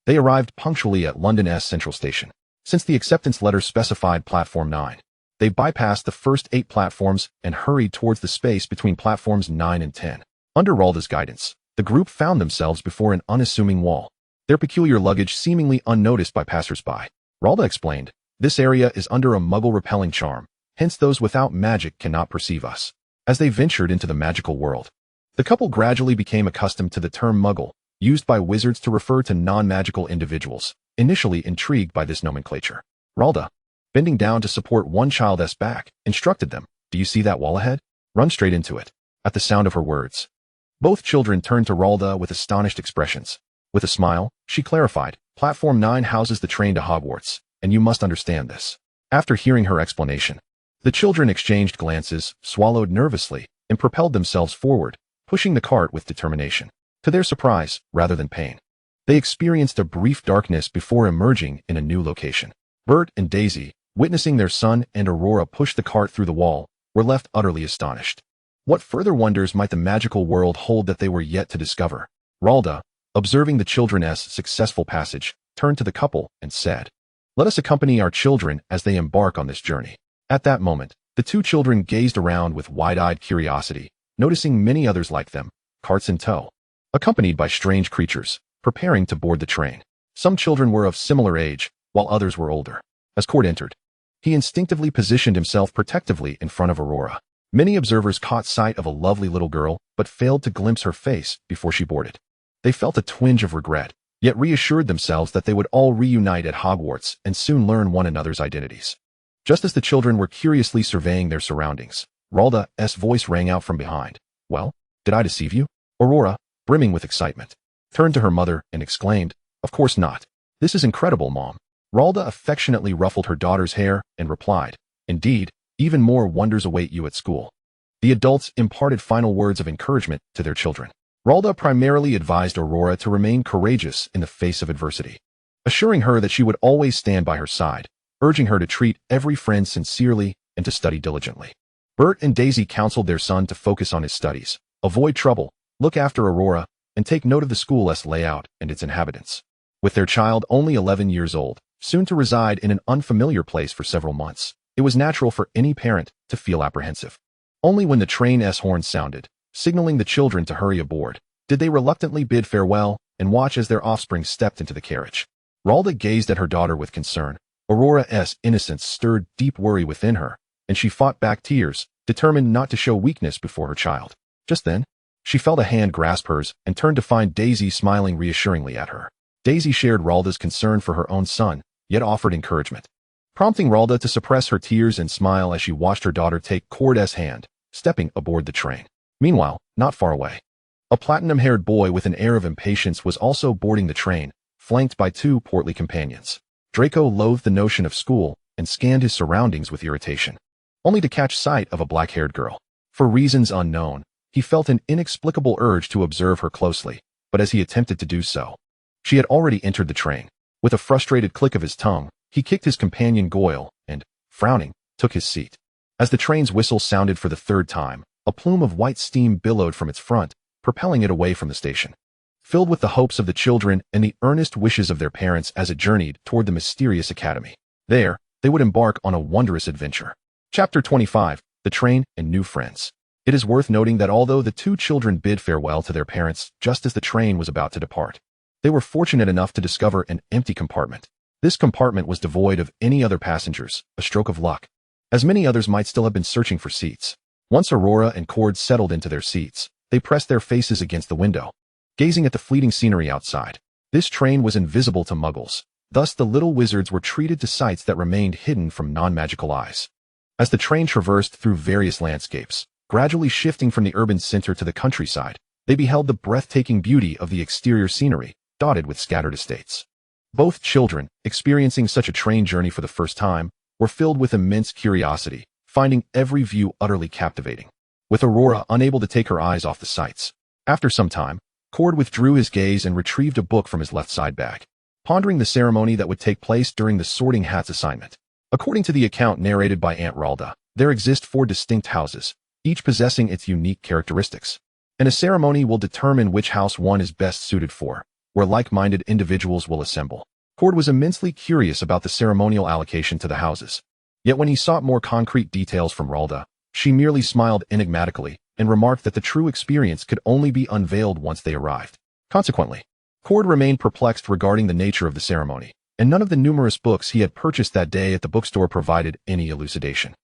they arrived punctually at London's Central Station. Since the acceptance letter specified Platform 9, they bypassed the first 8 platforms and hurried towards the space between platforms 9 and 10. Under Ralda's guidance, the group found themselves before an unassuming wall, their peculiar luggage seemingly unnoticed by passers-by. Ralda explained, "This area is under a Muggle-repelling charm, hence those without magic cannot perceive us." As they ventured into the magical world, the couple gradually became accustomed to the term Muggle, used by wizards to refer to non-magical individuals, initially intrigued by this nomenclature. Ralda, bending down to support one child's back, instructed them, "Do you see that wall ahead? Run straight into it." At the sound of her words, both children turned to Ralda with astonished expressions. With a smile, she clarified, "Platform 9 houses the train to Hogwarts, and you must understand this." After hearing her explanation, the children exchanged glances, swallowed nervously, and propelled themselves forward, pushing the cart with determination. To their surprise, rather than pain, they experienced a brief darkness before emerging in a new location. Bert and Daisy, witnessing their son and Aurora push the cart through the wall, were left utterly astonished. What further wonders might the magical world hold that they were yet to discover? Ralda, observing the children's successful passage, turned to the couple and said, "Let us accompany our children as they embark on this journey." At that moment, the two children gazed around with wide-eyed curiosity, noticing many others like them, carts in tow, accompanied by strange creatures, preparing to board the train. Some children were of similar age, while others were older. As Cord entered, he instinctively positioned himself protectively in front of Aurora. Many observers caught sight of a lovely little girl, but failed to glimpse her face before she boarded. They felt a twinge of regret, yet reassured themselves that they would all reunite at Hogwarts and soon learn one another's identities. Just as the children were curiously surveying their surroundings, Ralda's voice rang out from behind. "Well, did I deceive you?" Aurora, brimming with excitement, turned to her mother and exclaimed, "Of course not. This is incredible, Mom." Ralda affectionately ruffled her daughter's hair and replied, "Indeed, even more wonders await you at school. The adults imparted final words of encouragement to their children. Ralda primarily advised Aurora to remain courageous in the face of adversity, assuring her that she would always stand by her side, urging her to treat every friend sincerely and to study diligently. Bert and Daisy counseled their son to focus on his studies, avoid trouble, look after Aurora, and take note of the school's layout and its inhabitants. With their child only 11 years old, soon to reside in an unfamiliar place for several months, it was natural for any parent to feel apprehensive. Only when the train's horn sounded, signaling the children to hurry aboard, did they reluctantly bid farewell and watch as their offspring stepped into the carriage. Ralda gazed at her daughter with concern. Aurora's innocence stirred deep worry within her, and she fought back tears, determined not to show weakness before her child. Just then, she felt a hand grasp hers and turned to find Daisy smiling reassuringly at her. Daisy shared Ralda's concern for her own son, yet offered encouragement, prompting Ralda to suppress her tears and smile as she watched her daughter take Cord's hand, stepping aboard the train. Meanwhile, not far away, a platinum-haired boy with an air of impatience was also boarding the train, flanked by two portly companions. Draco loathed the notion of school and scanned his surroundings with irritation, only to catch sight of a black-haired girl. For reasons unknown, he felt an inexplicable urge to observe her closely, but as he attempted to do so, she had already entered the train. With a frustrated click of his tongue, he kicked his companion Goyle and, frowning, took his seat. As the train's whistle sounded for the third time, a plume of white steam billowed from its front, propelling it away from the station. Filled with the hopes of the children and the earnest wishes of their parents as it journeyed toward the mysterious academy. There, they would embark on a wondrous adventure. Chapter 25, The Train and New Friends. It is worth noting that although the two children bid farewell to their parents just as the train was about to depart, they were fortunate enough to discover an empty compartment. This compartment was devoid of any other passengers, a stroke of luck, as many others might still have been searching for seats. Once Aurora and Cord settled into their seats, they pressed their faces against the window, gazing at the fleeting scenery outside. This train was invisible to muggles, thus the little wizards were treated to sights that remained hidden from non-magical eyes. As the train traversed through various landscapes, gradually shifting from the urban center to the countryside, they beheld the breathtaking beauty of the exterior scenery, dotted with scattered estates. Both children, experiencing such a train journey for the first time, were filled with immense curiosity, finding every view utterly captivating. With Aurora unable to take her eyes off the sights, after some time, Cord withdrew his gaze and retrieved a book from his left side bag, pondering the ceremony that would take place during the sorting hats assignment. According to the account narrated by Aunt Ralda, there exist 4 distinct houses, each possessing its unique characteristics, and a ceremony will determine which house one is best suited for, where like-minded individuals will assemble. Cord was immensely curious about the ceremonial allocation to the houses. Yet when he sought more concrete details from Ralda, she merely smiled enigmatically and remarked that the true experience could only be unveiled once they arrived. Consequently, Cord remained perplexed regarding the nature of the ceremony, and none of the numerous books he had purchased that day at the bookstore provided any elucidation.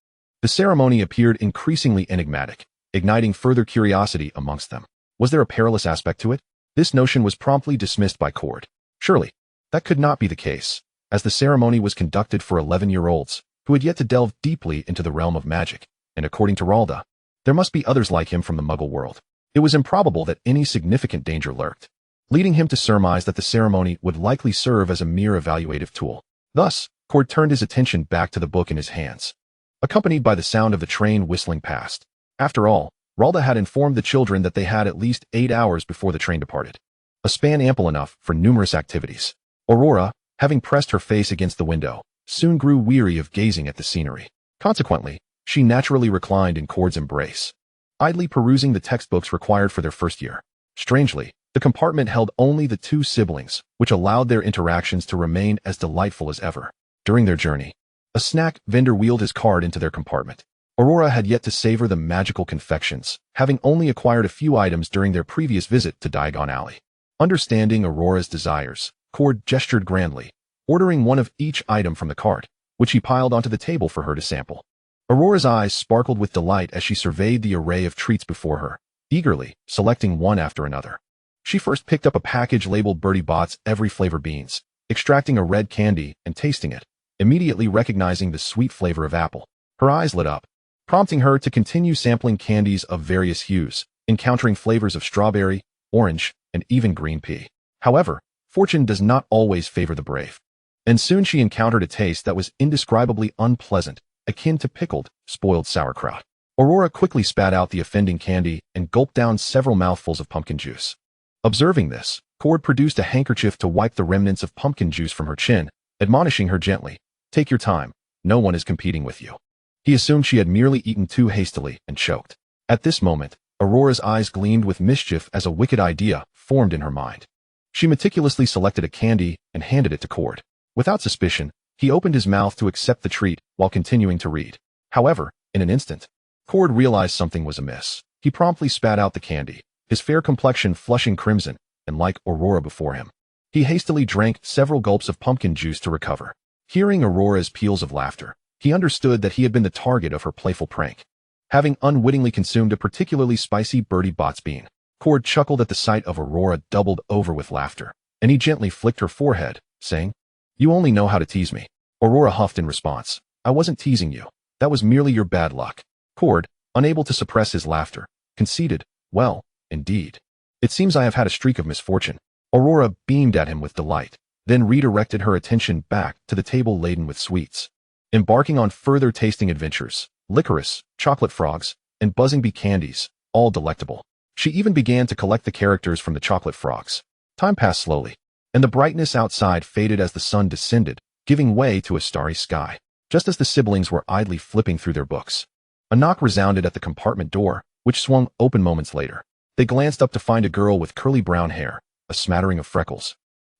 The ceremony appeared increasingly enigmatic, igniting further curiosity amongst them. Was there a perilous aspect to it? This notion was promptly dismissed by Cord. Surely, that could not be the case, as the ceremony was conducted for 11-year-olds, who had yet to delve deeply into the realm of magic, and according to Ralda, there must be others like him from the Muggle world. It was improbable that any significant danger lurked, leading him to surmise that the ceremony would likely serve as a mere evaluative tool. Thus, Cord turned his attention back to the book in his hands, accompanied by the sound of the train whistling past. After all, Ralda had informed the children that they had at least 8 hours before the train departed, a span ample enough for numerous activities. Aurora, having pressed her face against the window, soon grew weary of gazing at the scenery. Consequently, she naturally reclined in Cord's embrace, idly perusing the textbooks required for their first year. Strangely, the compartment held only the 2 siblings, which allowed their interactions to remain as delightful as ever. During their journey, a snack vendor wheeled his cart into their compartment. Aurora had yet to savor the magical confections, having only acquired a few items during their previous visit to Diagon Alley. Understanding Aurora's desires, Cord gestured grandly, ordering one of each item from the cart, which he piled onto the table for her to sample. Aurora's eyes sparkled with delight as she surveyed the array of treats before her, eagerly selecting one after another. She first picked up a package labeled Bertie Bott's Every Flavor Beans, extracting a red candy and tasting it, immediately recognizing the sweet flavor of apple. Her eyes lit up, prompting her to continue sampling candies of various hues, encountering flavors of strawberry, orange, and even green pea. However, fortune does not always favor the brave, and soon she encountered a taste that was indescribably unpleasant, akin to pickled, spoiled sauerkraut. Aurora quickly spat out the offending candy and gulped down several mouthfuls of pumpkin juice. Observing this, Cord produced a handkerchief to wipe the remnants of pumpkin juice from her chin, admonishing her gently, "Take your time, no one is competing with you." He assumed she had merely eaten too hastily and choked. At this moment, Aurora's eyes gleamed with mischief as a wicked idea formed in her mind. She meticulously selected a candy and handed it to Cord. Without suspicion, he opened his mouth to accept the treat while continuing to read. However, in an instant, Cord realized something was amiss. He promptly spat out the candy, his fair complexion flushing crimson, and like Aurora before him. He hastily drank several gulps of pumpkin juice to recover. Hearing Aurora's peals of laughter, he understood that he had been the target of her playful prank. Having unwittingly consumed a particularly spicy Bertie Bott's bean, Cord chuckled at the sight of Aurora doubled over with laughter, and he gently flicked her forehead, saying, "You only know how to tease me." Aurora huffed in response, "I wasn't teasing you. That was merely your bad luck." Cord, unable to suppress his laughter, conceded, "Well, indeed. It seems I have had a streak of misfortune." Aurora beamed at him with delight, then redirected her attention back to the table laden with sweets. Embarking on further tasting adventures, licorice, chocolate frogs, and buzzing bee candies, all delectable. She even began to collect the characters from the chocolate frogs. Time passed slowly, and the brightness outside faded as the sun descended, giving way to a starry sky. Just as the siblings were idly flipping through their books, a knock resounded at the compartment door, which swung open moments later. They glanced up to find a girl with curly brown hair, a smattering of freckles,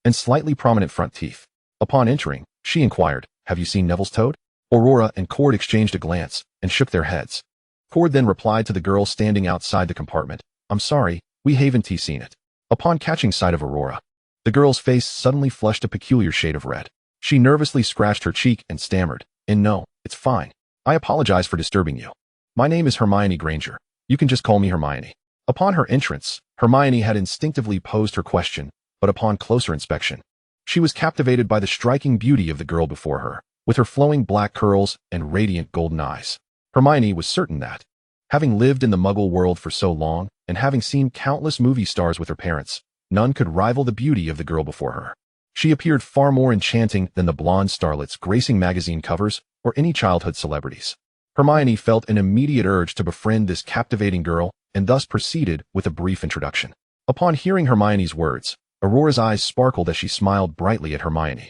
and slightly prominent front teeth. Upon entering, she inquired, "Have you seen Neville's toad?" Aurora and Cord exchanged a glance and shook their heads. Cord then replied to the girl standing outside the compartment, "I'm sorry, we haven't seen it." Upon catching sight of Aurora, the girl's face suddenly flushed a peculiar shade of red. She nervously scratched her cheek and stammered, "No, it's fine. I apologize for disturbing you. My name is Hermione Granger. You can just call me Hermione." Upon her entrance, Hermione had instinctively posed her question, but upon closer inspection, she was captivated by the striking beauty of the girl before her, with her flowing black curls and radiant golden eyes. Hermione was certain that, having lived in the Muggle world for so long and having seen countless movie stars with her parents, none could rival the beauty of the girl before her. She appeared far more enchanting than the blonde starlets gracing magazine covers or any childhood celebrities. Hermione felt an immediate urge to befriend this captivating girl and thus proceeded with a brief introduction. Upon hearing Hermione's words, Aurora's eyes sparkled as she smiled brightly at Hermione,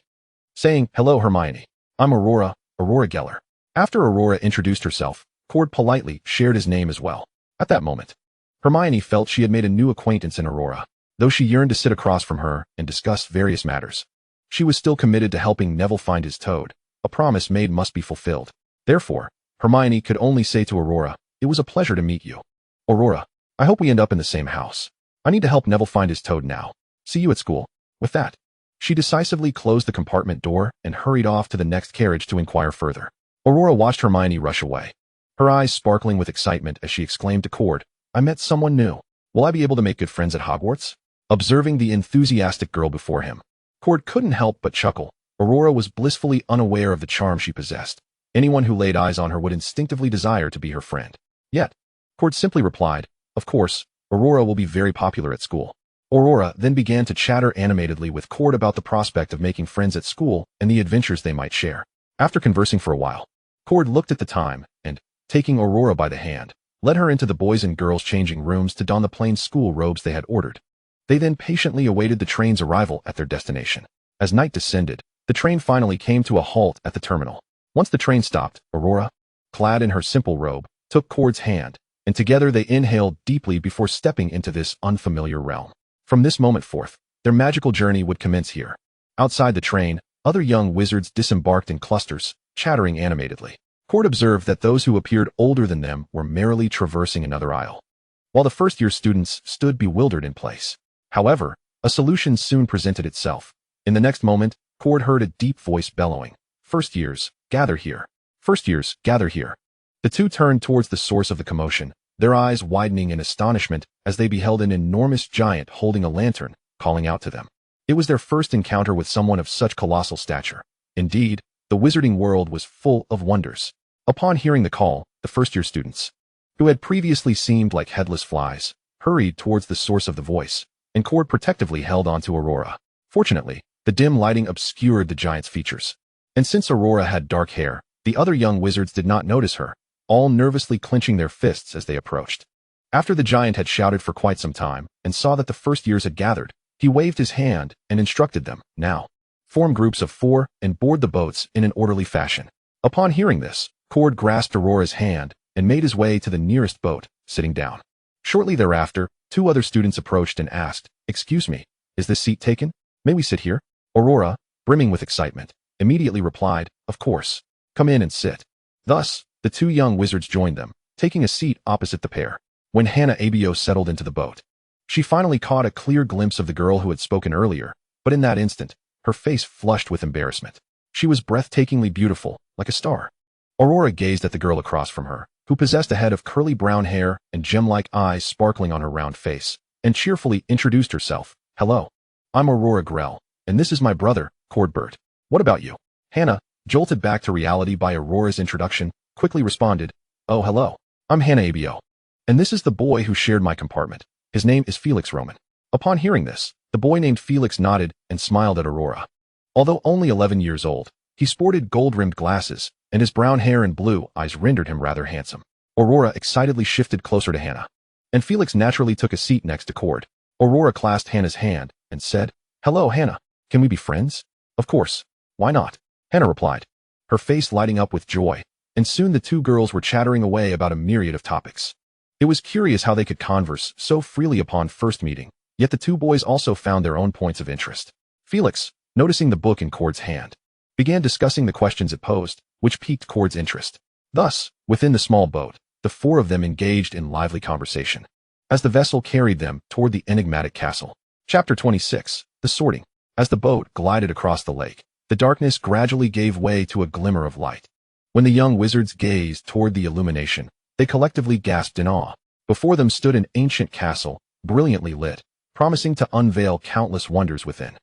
saying, "Hello, Hermione. I'm Aurora Geller." After Aurora introduced herself, Cord politely shared his name as well. At that moment, Hermione felt she had made a new acquaintance in Aurora. Though she yearned to sit across from her and discuss various matters, she was still committed to helping Neville find his toad. A promise made must be fulfilled. Therefore, Hermione could only say to Aurora, "It was a pleasure to meet you. Aurora, I hope we end up in the same house. I need to help Neville find his toad now. See you at school." With that, she decisively closed the compartment door and hurried off to the next carriage to inquire further. Aurora watched Hermione rush away, her eyes sparkling with excitement as she exclaimed to Cord, "I met someone new. Will I be able to make good friends at Hogwarts?" Observing the enthusiastic girl before him, Cord couldn't help but chuckle. Aurora was blissfully unaware of the charm she possessed. Anyone who laid eyes on her would instinctively desire to be her friend. Yet, Cord simply replied, "Of course, Aurora will be very popular at school." Aurora then began to chatter animatedly with Cord about the prospect of making friends at school and the adventures they might share. After conversing for a while, Cord looked at the time and, taking Aurora by the hand, led her into the boys' and girls' changing rooms to don the plain school robes they had ordered. They then patiently awaited the train's arrival at their destination. As night descended, the train finally came to a halt at the terminal. Once the train stopped, Aurora, clad in her simple robe, took Cord's hand, and together they inhaled deeply before stepping into this unfamiliar realm. From this moment forth, their magical journey would commence here. Outside the train, other young wizards disembarked in clusters, chattering animatedly. Cord observed that those who appeared older than them were merrily traversing another aisle, while the first-year students stood bewildered in place. However, a solution soon presented itself. In the next moment, Cord heard a deep voice bellowing, "First years, gather here. First years, gather here." The two turned towards the source of the commotion, their eyes widening in astonishment as they beheld an enormous giant holding a lantern, calling out to them. It was their first encounter with someone of such colossal stature. Indeed, the wizarding world was full of wonders. Upon hearing the call, the first-year students, who had previously seemed like headless flies, hurried towards the source of the voice, and Cord protectively held on to Aurora. Fortunately, the dim lighting obscured the giant's features, and since Aurora had dark hair, The other young wizards did not notice her, all nervously clenching their fists as they approached. After the giant had shouted for quite some time and saw that the first years had gathered, he waved his hand and instructed them, now, form groups of 4 and board the boats in an orderly fashion. Upon hearing this, Cord grasped Aurora's hand and made his way to the nearest boat, sitting down. Shortly thereafter, 2 other students approached and asked, "Excuse me, is this seat taken? May we sit here?" Aurora, brimming with excitement, immediately replied, "Of course. Come in and sit." Thus, the 2 young wizards joined them, taking a seat opposite the pair. When Hannah Abio settled into the boat, she finally caught a clear glimpse of the girl who had spoken earlier, but in that instant, her face flushed with embarrassment. She was breathtakingly beautiful, like a star. Aurora gazed at the girl across from her, who possessed a head of curly brown hair and gem-like eyes sparkling on her round face, and cheerfully introduced herself. "Hello. I'm Aurora Grell, and this is my brother, Cordbert. What about you?" Hannah, jolted back to reality by Aurora's introduction, quickly responded, "Oh, hello. I'm Hannah Abio. And this is the boy who shared my compartment. His name is Felix Roman." Upon hearing this, the boy named Felix nodded and smiled at Aurora. Although only 11 years old, he sported gold-rimmed glasses, and his brown hair and blue eyes rendered him rather handsome. Aurora excitedly shifted closer to Hannah, and Felix naturally took a seat next to Cord. Aurora clasped Hannah's hand and said, "Hello, Hannah. Can we be friends?" "Of course. Why not?" Hannah replied, her face lighting up with joy, and soon the 2 girls were chattering away about a myriad of topics. It was curious how they could converse so freely upon first meeting, yet the 2 boys also found their own points of interest. Felix, noticing the book in Cord's hand, began discussing the questions it posed, which piqued Cord's interest. Thus, within the small boat, the 4 of them engaged in lively conversation, as the vessel carried them toward the enigmatic castle. Chapter 26, The Sorting. As the boat glided across the lake, the darkness gradually gave way to a glimmer of light. When the young wizards gazed toward the illumination, they collectively gasped in awe. Before them stood an ancient castle, brilliantly lit, promising to unveil countless wonders within.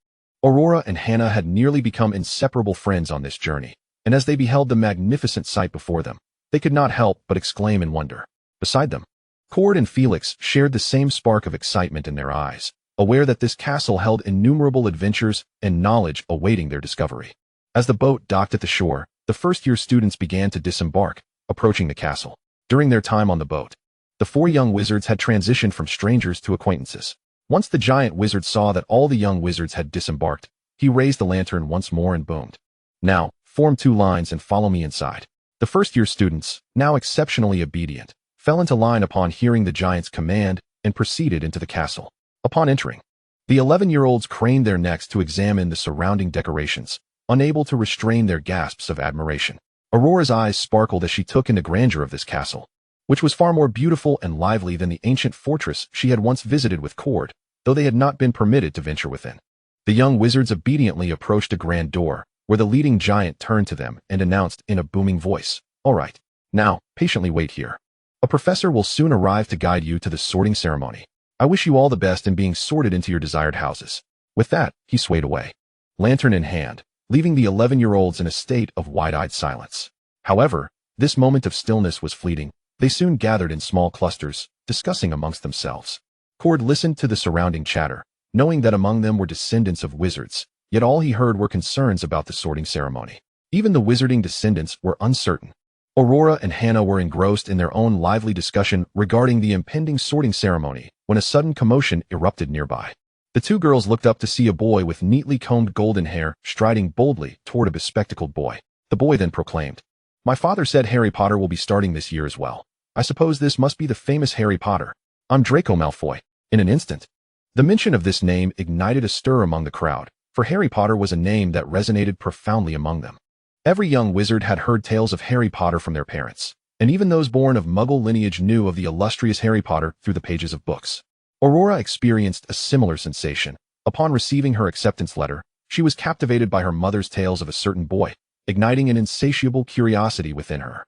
Aurora and Hannah had nearly become inseparable friends on this journey, and as they beheld the magnificent sight before them, they could not help but exclaim in wonder. Beside them, Cord and Felix shared the same spark of excitement in their eyes, aware that this castle held innumerable adventures and knowledge awaiting their discovery. As the boat docked at the shore, the first-year students began to disembark, approaching the castle. During their time on the boat, the 4 young wizards had transitioned from strangers to acquaintances. Once the giant wizard saw that all the young wizards had disembarked, he raised the lantern once more and boomed, "Now, form 2 lines and follow me inside." The first-year students, now exceptionally obedient, fell into line upon hearing the giant's command and proceeded into the castle. Upon entering, the 11-year-olds craned their necks to examine the surrounding decorations, unable to restrain their gasps of admiration. Aurora's eyes sparkled as she took in the grandeur of this castle, which was far more beautiful and lively than the ancient fortress she had once visited with Cord, though they had not been permitted to venture within. The young wizards obediently approached a grand door, where the leading giant turned to them and announced in a booming voice, "All right, now, patiently wait here. A professor will soon arrive to guide you to the sorting ceremony. I wish you all the best in being sorted into your desired houses." With that, he swayed away, lantern in hand, leaving the 11-year-olds in a state of wide-eyed silence. However, this moment of stillness was fleeting. They soon gathered in small clusters, discussing amongst themselves. Cord listened to the surrounding chatter, knowing that among them were descendants of wizards, yet all he heard were concerns about the sorting ceremony. Even the wizarding descendants were uncertain. Aurora and Hannah were engrossed in their own lively discussion regarding the impending sorting ceremony when a sudden commotion erupted nearby. The 2 girls looked up to see a boy with neatly combed golden hair striding boldly toward a bespectacled boy. The boy then proclaimed, "My father said Harry Potter will be starting this year as well. I suppose this must be the famous Harry Potter. I'm Draco Malfoy." In an instant, the mention of this name ignited a stir among the crowd, for Harry Potter was a name that resonated profoundly among them. Every young wizard had heard tales of Harry Potter from their parents, and even those born of Muggle lineage knew of the illustrious Harry Potter through the pages of books. Aurora experienced a similar sensation. Upon receiving her acceptance letter, she was captivated by her mother's tales of a certain boy, igniting an insatiable curiosity within her.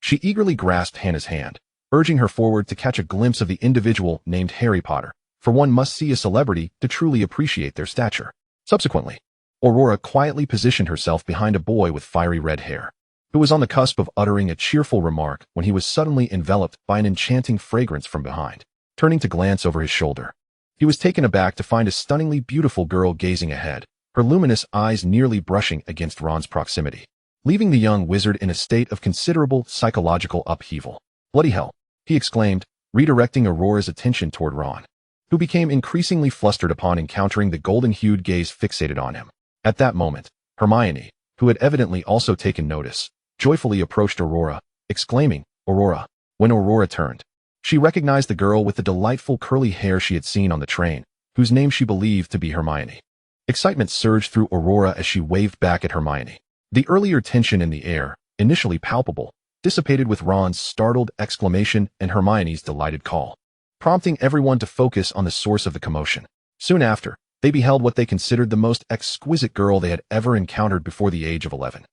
She eagerly grasped Hannah's hand, urging her forward to catch a glimpse of the individual named Harry Potter, for one must see a celebrity to truly appreciate their stature. Subsequently, Aurora quietly positioned herself behind a boy with fiery red hair, who was on the cusp of uttering a cheerful remark when he was suddenly enveloped by an enchanting fragrance from behind. Turning to glance over his shoulder, he was taken aback to find a stunningly beautiful girl gazing ahead, her luminous eyes nearly brushing against Ron's proximity. leaving the young wizard in a state of considerable psychological upheaval. "Bloody hell," he exclaimed, redirecting Aurora's attention toward Ron, who became increasingly flustered upon encountering the golden-hued gaze fixated on him. At that moment, Hermione, who had evidently also taken notice, joyfully approached Aurora, exclaiming, "Aurora." When Aurora turned, she recognized the girl with the delightful curly hair she had seen on the train, whose name she believed to be Hermione. Excitement surged through Aurora as she waved back at Hermione. The earlier tension in the air, initially palpable, dissipated with Ron's startled exclamation and Hermione's delighted call, prompting everyone to focus on the source of the commotion. Soon after, they beheld what they considered the most exquisite girl they had ever encountered before the age of 11.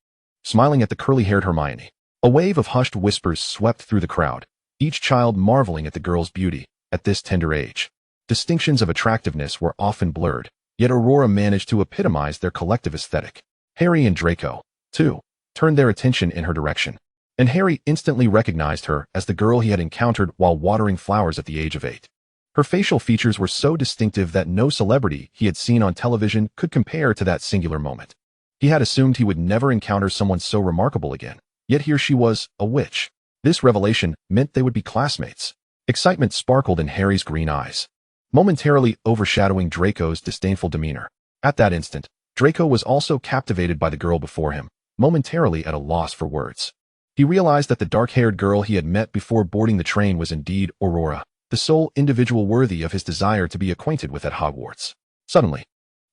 Smiling at the curly-haired Hermione, a wave of hushed whispers swept through the crowd, each child marveling at the girl's beauty at this tender age. Distinctions of attractiveness were often blurred, yet Aurora managed to epitomize their collective aesthetic. Harry and Draco, too, turned their attention in her direction, and Harry instantly recognized her as the girl he had encountered while watering flowers at the age of 8. Her facial features were so distinctive that no celebrity he had seen on television could compare to that singular moment. He had assumed he would never encounter someone so remarkable again, yet here she was, a witch. This revelation meant they would be classmates. Excitement sparkled in Harry's green eyes, momentarily overshadowing Draco's disdainful demeanor. At that instant, Draco was also captivated by the girl before him, momentarily at a loss for words. He realized that the dark-haired girl he had met before boarding the train was indeed Aurora, the sole individual worthy of his desire to be acquainted with at Hogwarts. Suddenly,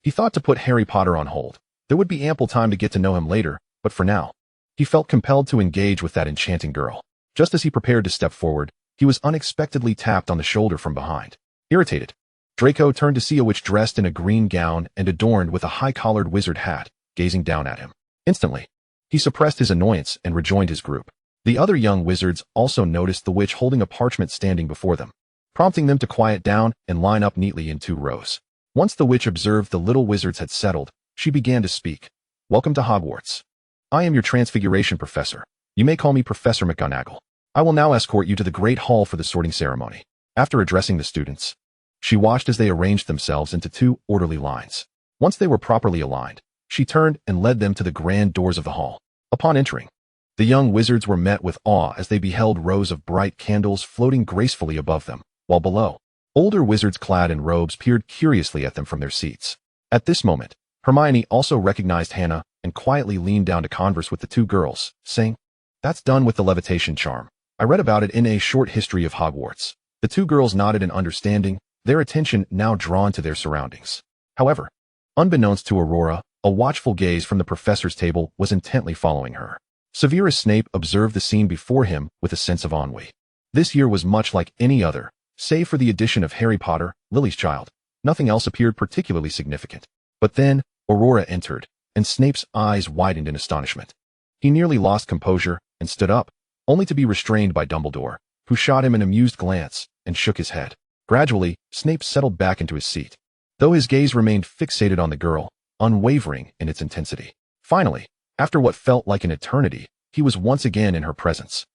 he thought to put Harry Potter on hold. There would be ample time to get to know him later, but for now, he felt compelled to engage with that enchanting girl. Just as he prepared to step forward, he was unexpectedly tapped on the shoulder from behind. Irritated, Draco turned to see a witch dressed in a green gown and adorned with a high-collared wizard hat, gazing down at him. Instantly, he suppressed his annoyance and rejoined his group. The other young wizards also noticed the witch holding a parchment standing before them, prompting them to quiet down and line up neatly in 2 rows. Once the witch observed the little wizards had settled, she began to speak. "Welcome to Hogwarts. I am your Transfiguration Professor. You may call me Professor McGonagall. I will now escort you to the Great Hall for the sorting ceremony." After addressing the students, she watched as they arranged themselves into 2 orderly lines. Once they were properly aligned, she turned and led them to the grand doors of the hall. Upon entering, the young wizards were met with awe as they beheld rows of bright candles floating gracefully above them, while below, older wizards clad in robes peered curiously at them from their seats. At this moment, Hermione also recognized Hannah and quietly leaned down to converse with the 2 girls, saying, "That's done with the levitation charm. I read about it in a short history of Hogwarts." The 2 girls nodded in understanding, their attention now drawn to their surroundings. However, unbeknownst to Aurora, a watchful gaze from the professor's table was intently following her. Severus Snape observed the scene before him with a sense of ennui. This year was much like any other, save for the addition of Harry Potter, Lily's child. Nothing else appeared particularly significant. But then, Aurora entered, and Snape's eyes widened in astonishment. He nearly lost composure and stood up, only to be restrained by Dumbledore, who shot him an amused glance and shook his head. Gradually, Snape settled back into his seat, though his gaze remained fixated on the girl, unwavering in its intensity. Finally, after what felt like an eternity, he was once again in her presence,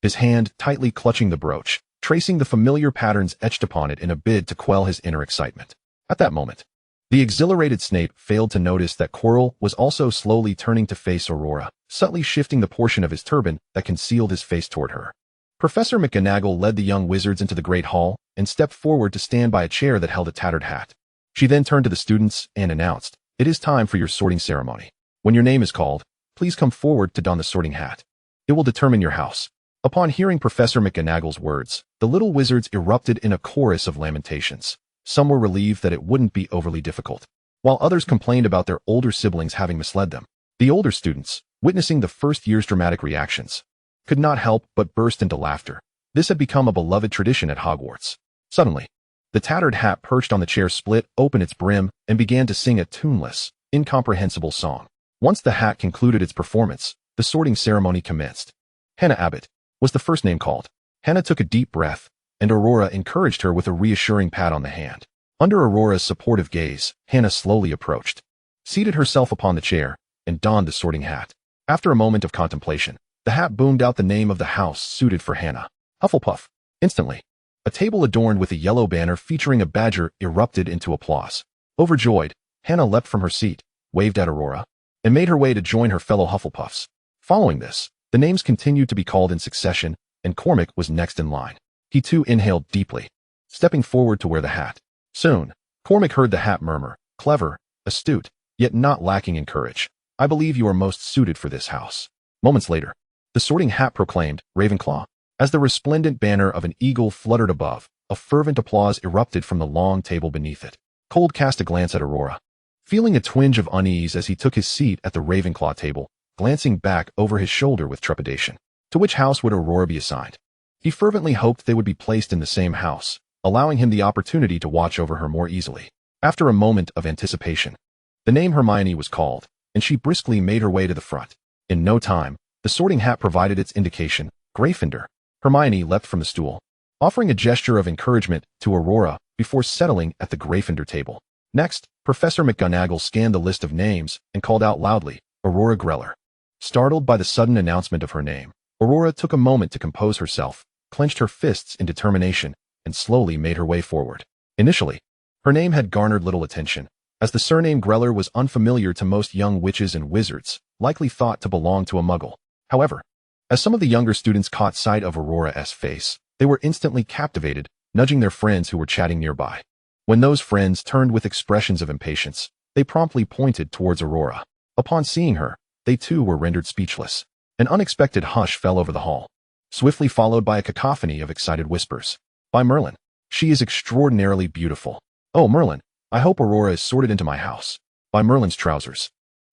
his hand tightly clutching the brooch, tracing the familiar patterns etched upon it in a bid to quell his inner excitement. At that moment, the exhilarated Snape failed to notice that Quirrell was also slowly turning to face Aurora, subtly shifting the portion of his turban that concealed his face toward her. Professor McGonagall led the young wizards into the Great Hall and stepped forward to stand by a chair that held a tattered hat. She then turned to the students and announced, "It is time for your sorting ceremony. When your name is called, please come forward to don the sorting hat. It will determine your house." Upon hearing Professor McGonagall's words, the little wizards erupted in a chorus of lamentations. Some were relieved that it wouldn't be overly difficult, while others complained about their older siblings having misled them. The older students, witnessing the first year's dramatic reactions, could not help but burst into laughter. This had become a beloved tradition at Hogwarts. Suddenly, the tattered hat perched on the chair split open its brim and began to sing a tuneless, incomprehensible song. Once the hat concluded its performance, the sorting ceremony commenced. Hannah Abbott was the first name called. Hannah took a deep breath, and Aurora encouraged her with a reassuring pat on the hand. Under Aurora's supportive gaze, Hannah slowly approached, seated herself upon the chair, and donned the sorting hat. After a moment of contemplation, the hat boomed out the name of the house suited for Hannah, Hufflepuff. Instantly, a table adorned with a yellow banner featuring a badger erupted into applause. Overjoyed, Hannah leapt from her seat, waved at Aurora, and made her way to join her fellow Hufflepuffs. Following this, the names continued to be called in succession, and Cormac was next in line. He too inhaled deeply, stepping forward to wear the hat. Soon, Cormac heard the hat murmur, "Clever, astute, yet not lacking in courage. I believe you are most suited for this house." Moments later, the Sorting Hat proclaimed, "Ravenclaw." As the resplendent banner of an eagle fluttered above, a fervent applause erupted from the long table beneath it. Cold cast a glance at Aurora, feeling a twinge of unease as he took his seat at the Ravenclaw table, glancing back over his shoulder with trepidation. To which house would Aurora be assigned? He fervently hoped they would be placed in the same house, allowing him the opportunity to watch over her more easily. After a moment of anticipation, the name Hermione was called, and she briskly made her way to the front. In no time, the Sorting Hat provided its indication, "Gryffindor." Hermione leapt from the stool, offering a gesture of encouragement to Aurora before settling at the Gryffindor table. Next, Professor McGonagall scanned the list of names and called out loudly, "Aurora Greller." Startled by the sudden announcement of her name, Aurora took a moment to compose herself, clenched her fists in determination, and slowly made her way forward. Initially, her name had garnered little attention, as the surname Greller was unfamiliar to most young witches and wizards, likely thought to belong to a muggle. However, as some of the younger students caught sight of Aurora's face, they were instantly captivated, nudging their friends who were chatting nearby. When those friends turned with expressions of impatience, they promptly pointed towards Aurora. Upon seeing her, they too were rendered speechless. An unexpected hush fell over the hall, swiftly followed by a cacophony of excited whispers. "By Merlin, she is extraordinarily beautiful. Oh, Merlin, I hope Aurora is sorted into my house. By Merlin's trousers,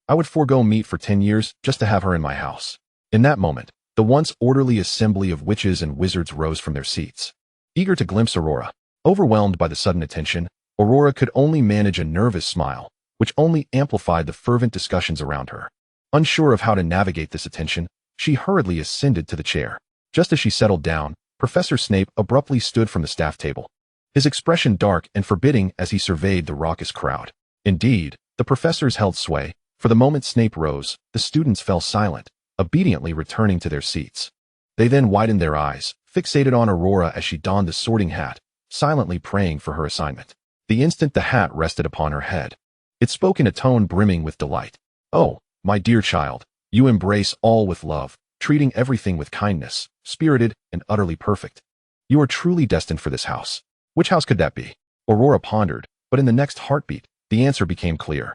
I would forego meat for 10 years just to have her in my house." In that moment, the once orderly assembly of witches and wizards rose from their seats, eager to glimpse Aurora. Overwhelmed by the sudden attention, Aurora could only manage a nervous smile, which only amplified the fervent discussions around her. Unsure of how to navigate this attention, she hurriedly ascended to the chair. Just as she settled down, Professor Snape abruptly stood from the staff table, his expression dark and forbidding as he surveyed the raucous crowd. Indeed, the professors held sway. For the moment Snape rose, the students fell silent, obediently returning to their seats. They then widened their eyes, fixated on Aurora as she donned the Sorting Hat, silently praying for her assignment. The instant the hat rested upon her head, it spoke in a tone brimming with delight. "Oh, my dear child, you embrace all with love, treating everything with kindness, spirited and utterly perfect. You are truly destined for this house." Which house could that be? Aurora pondered, but in the next heartbeat, the answer became clear.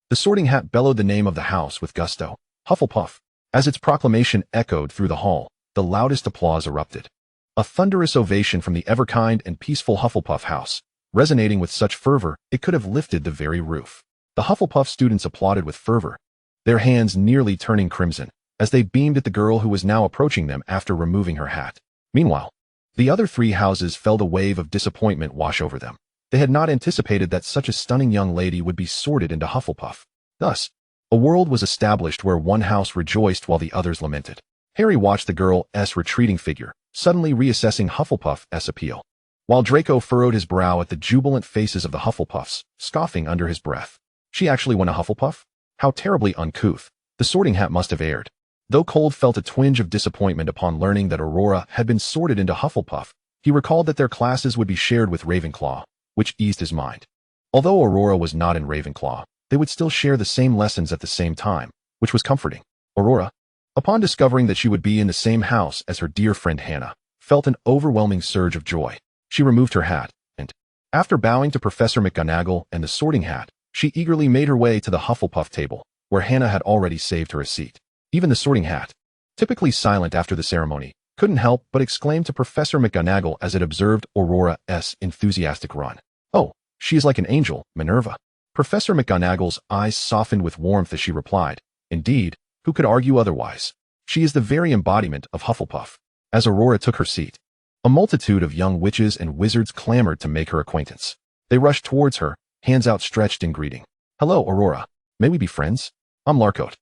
The Sorting Hat bellowed the name of the house with gusto, Hufflepuff. As its proclamation echoed through the hall, the loudest applause erupted. A thunderous ovation from the ever-kind and peaceful Hufflepuff house, resonating with such fervor it could have lifted the very roof. The Hufflepuff students applauded with fervor, their hands nearly turning crimson, as they beamed at the girl who was now approaching them after removing her hat. Meanwhile, the other three houses felt a wave of disappointment wash over them. They had not anticipated that such a stunning young lady would be sorted into Hufflepuff. Thus, a world was established where one house rejoiced while the others lamented. Harry watched the girl's retreating figure, suddenly reassessing Hufflepuff's appeal, while Draco furrowed his brow at the jubilant faces of the Hufflepuffs, scoffing under his breath. She actually won a Hufflepuff? How terribly uncouth. The Sorting Hat must have erred. Though Cold felt a twinge of disappointment upon learning that Aurora had been sorted into Hufflepuff, he recalled that their classes would be shared with Ravenclaw, which eased his mind. Although Aurora was not in Ravenclaw, they would still share the same lessons at the same time, which was comforting. Aurora, upon discovering that she would be in the same house as her dear friend Hannah, felt an overwhelming surge of joy. She removed her hat, and, after bowing to Professor McGonagall and the Sorting Hat, she eagerly made her way to the Hufflepuff table, where Hannah had already saved her a seat. Even the Sorting Hat, typically silent after the ceremony, couldn't help but exclaim to Professor McGonagall as it observed Aurora's enthusiastic run. "Oh, she is like an angel, Minerva." Professor McGonagall's eyes softened with warmth as she replied, "Indeed, who could argue otherwise? She is the very embodiment of Hufflepuff." As Aurora took her seat, a multitude of young witches and wizards clamored to make her acquaintance. They rushed towards her, hands outstretched in greeting. "Hello, Aurora. May we be friends? I'm Larcoat.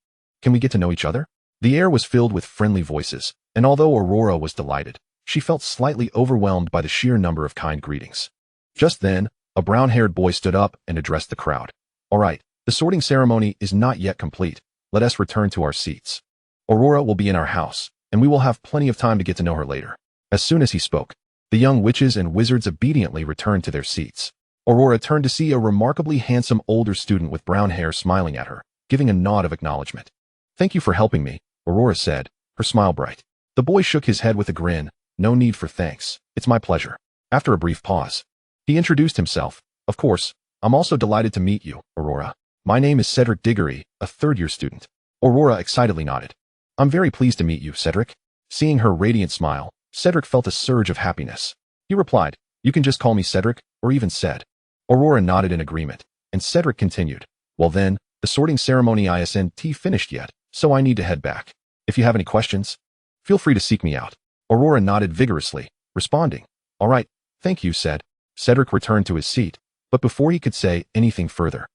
Can we get to know each other?" The air was filled with friendly voices, and although Aurora was delighted, she felt slightly overwhelmed by the sheer number of kind greetings. Just then, a brown-haired boy stood up and addressed the crowd. "All right, the sorting ceremony is not yet complete. Let us return to our seats. Aurora will be in our house, and we will have plenty of time to get to know her later." As soon as he spoke, the young witches and wizards obediently returned to their seats. Aurora turned to see a remarkably handsome older student with brown hair smiling at her, giving a nod of acknowledgement. "Thank you for helping me," Aurora said, her smile bright. The boy shook his head with a grin. No need for thanks. It's my pleasure. After a brief pause, he introduced himself. Of course, I'm also delighted to meet you, Aurora. My name is Cedric Diggory, a third-year student. Aurora excitedly nodded. I'm very pleased to meet you, Cedric. Seeing her radiant smile, Cedric felt a surge of happiness. He replied, you can just call me Cedric, or even Ced. Aurora nodded in agreement, and Cedric continued. Well then, the sorting ceremony isn't finished yet, so I need to head back. If you have any questions, feel free to seek me out. Aurora nodded vigorously, responding, all right, thank you, Ced. Cedric returned to his seat, but before he could say anything further,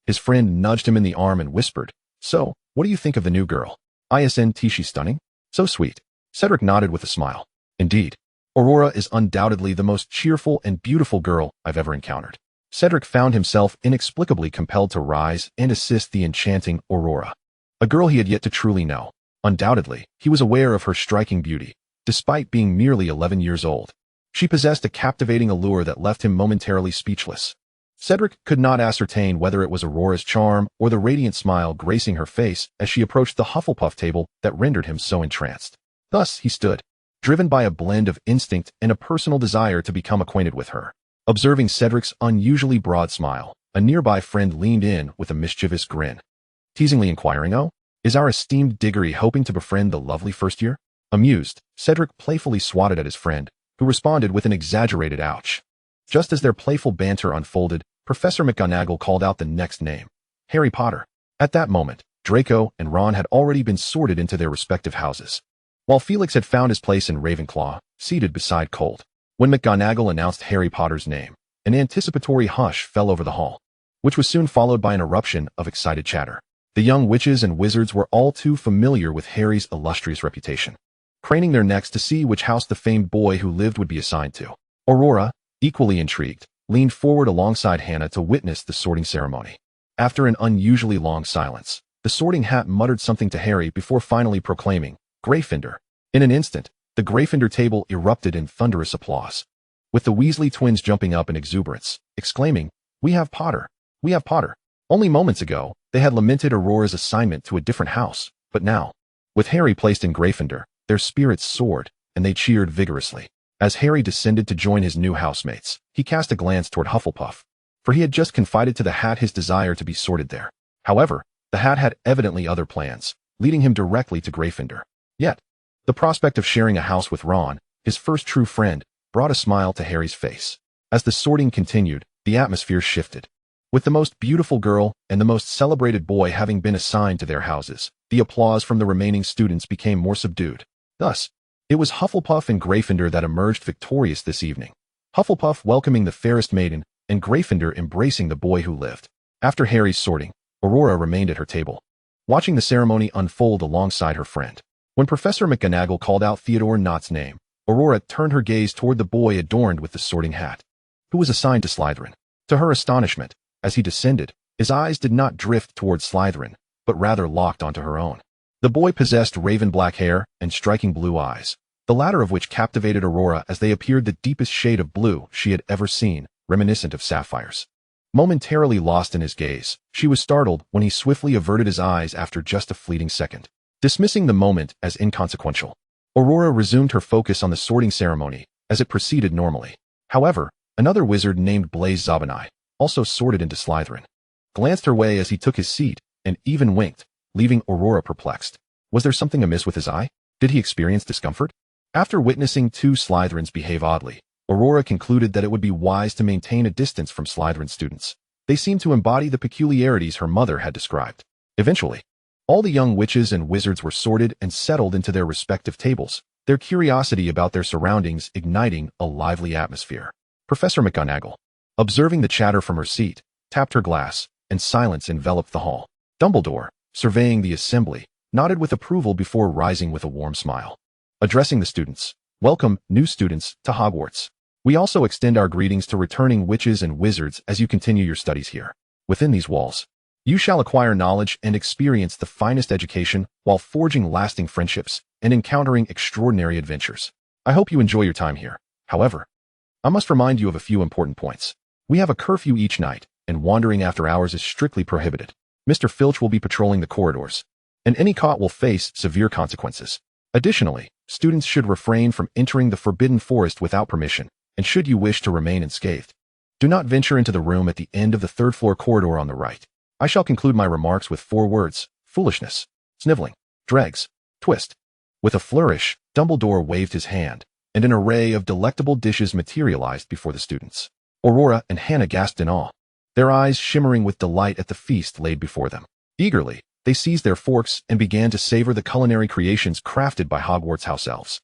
his friend nudged him in the arm and whispered, so, what do you think of the new girl? Isn't she stunning? So sweet. Cedric nodded with a smile. Indeed, Aurora is undoubtedly the most cheerful and beautiful girl I've ever encountered. Cedric found himself inexplicably compelled to rise and assist the enchanting Aurora, a girl he had yet to truly know. Undoubtedly, he was aware of her striking beauty, despite being merely 11 years old. She possessed a captivating allure that left him momentarily speechless. Cedric could not ascertain whether it was Aurora's charm or the radiant smile gracing her face as she approached the Hufflepuff table that rendered him so entranced. Thus he stood, driven by a blend of instinct and a personal desire to become acquainted with her. Observing Cedric's unusually broad smile, a nearby friend leaned in with a mischievous grin, teasingly inquiring, oh, is our esteemed Diggory hoping to befriend the lovely first year? Amused, Cedric playfully swatted at his friend, who responded with an exaggerated ouch. Just as their playful banter unfolded, Professor McGonagall called out the next name, Harry Potter. At that moment, Draco and Ron had already been sorted into their respective houses, while Felix had found his place in Ravenclaw, seated beside Colt. When McGonagall announced Harry Potter's name, an anticipatory hush fell over the hall, which was soon followed by an eruption of excited chatter. The young witches and wizards were all too familiar with Harry's illustrious reputation, craning their necks to see which house the famed boy who lived would be assigned to. Aurora, equally intrigued, leaned forward alongside Hannah to witness the sorting ceremony. After an unusually long silence, the sorting hat muttered something to Harry before finally proclaiming, Gryffindor. In an instant, the Gryffindor table erupted in thunderous applause, with the Weasley twins jumping up in exuberance, exclaiming, we have Potter. We have Potter. Only moments ago, they had lamented Aurora's assignment to a different house, but now, with Harry placed in Gryffindor, their spirits soared, and they cheered vigorously. As Harry descended to join his new housemates, he cast a glance toward Hufflepuff, for he had just confided to the hat his desire to be sorted there. However, the hat had evidently other plans, leading him directly to Gryffindor. Yet, the prospect of sharing a house with Ron, his first true friend, brought a smile to Harry's face. As the sorting continued, the atmosphere shifted. With the most beautiful girl and the most celebrated boy having been assigned to their houses, the applause from the remaining students became more subdued. Thus, it was Hufflepuff and Gryffindor that emerged victorious this evening. Hufflepuff welcoming the fairest maiden, and Gryffindor embracing the boy who lived. After Harry's sorting, Aurora remained at her table, watching the ceremony unfold alongside her friend. When Professor McGonagall called out Theodore Knott's name, Aurora turned her gaze toward the boy adorned with the sorting hat, who was assigned to Slytherin. To her astonishment, as he descended, his eyes did not drift toward Slytherin, but rather locked onto her own. The boy possessed raven-black hair and striking blue eyes, the latter of which captivated Aurora as they appeared the deepest shade of blue she had ever seen, reminiscent of sapphires. Momentarily lost in his gaze, she was startled when he swiftly averted his eyes after just a fleeting second. Dismissing the moment as inconsequential, Aurora resumed her focus on the sorting ceremony as it proceeded normally. However, another wizard named Blaise Zabinai, also sorted into Slytherin, glanced her way as he took his seat and even winked, leaving Aurora perplexed. Was there something amiss with his eye? Did he experience discomfort? After witnessing two Slytherins behave oddly, Aurora concluded that it would be wise to maintain a distance from Slytherin students. They seemed to embody the peculiarities her mother had described. Eventually, all the young witches and wizards were sorted and settled into their respective tables, their curiosity about their surroundings igniting a lively atmosphere. Professor McGonagall, observing the chatter from her seat, tapped her glass, and silence enveloped the hall. Dumbledore, surveying the assembly, nodded with approval before rising with a warm smile. Addressing the students, welcome, new students, to Hogwarts. We also extend our greetings to returning witches and wizards as you continue your studies here. Within these walls, you shall acquire knowledge and experience the finest education while forging lasting friendships and encountering extraordinary adventures. I hope you enjoy your time here. However, I must remind you of a few important points. We have a curfew each night, and wandering after hours is strictly prohibited. Mr. Filch will be patrolling the corridors, and any caught will face severe consequences. Additionally, students should refrain from entering the forbidden forest without permission, and should you wish to remain unscathed, do not venture into the room at the end of the third-floor corridor on the right. I shall conclude my remarks with 4 words: foolishness, sniveling, dregs, twist. With a flourish, Dumbledore waved his hand, and an array of delectable dishes materialized before the students. Aurora and Hannah gasped in awe, their eyes shimmering with delight at the feast laid before them. Eagerly, they seized their forks and began to savor the culinary creations crafted by Hogwarts house elves.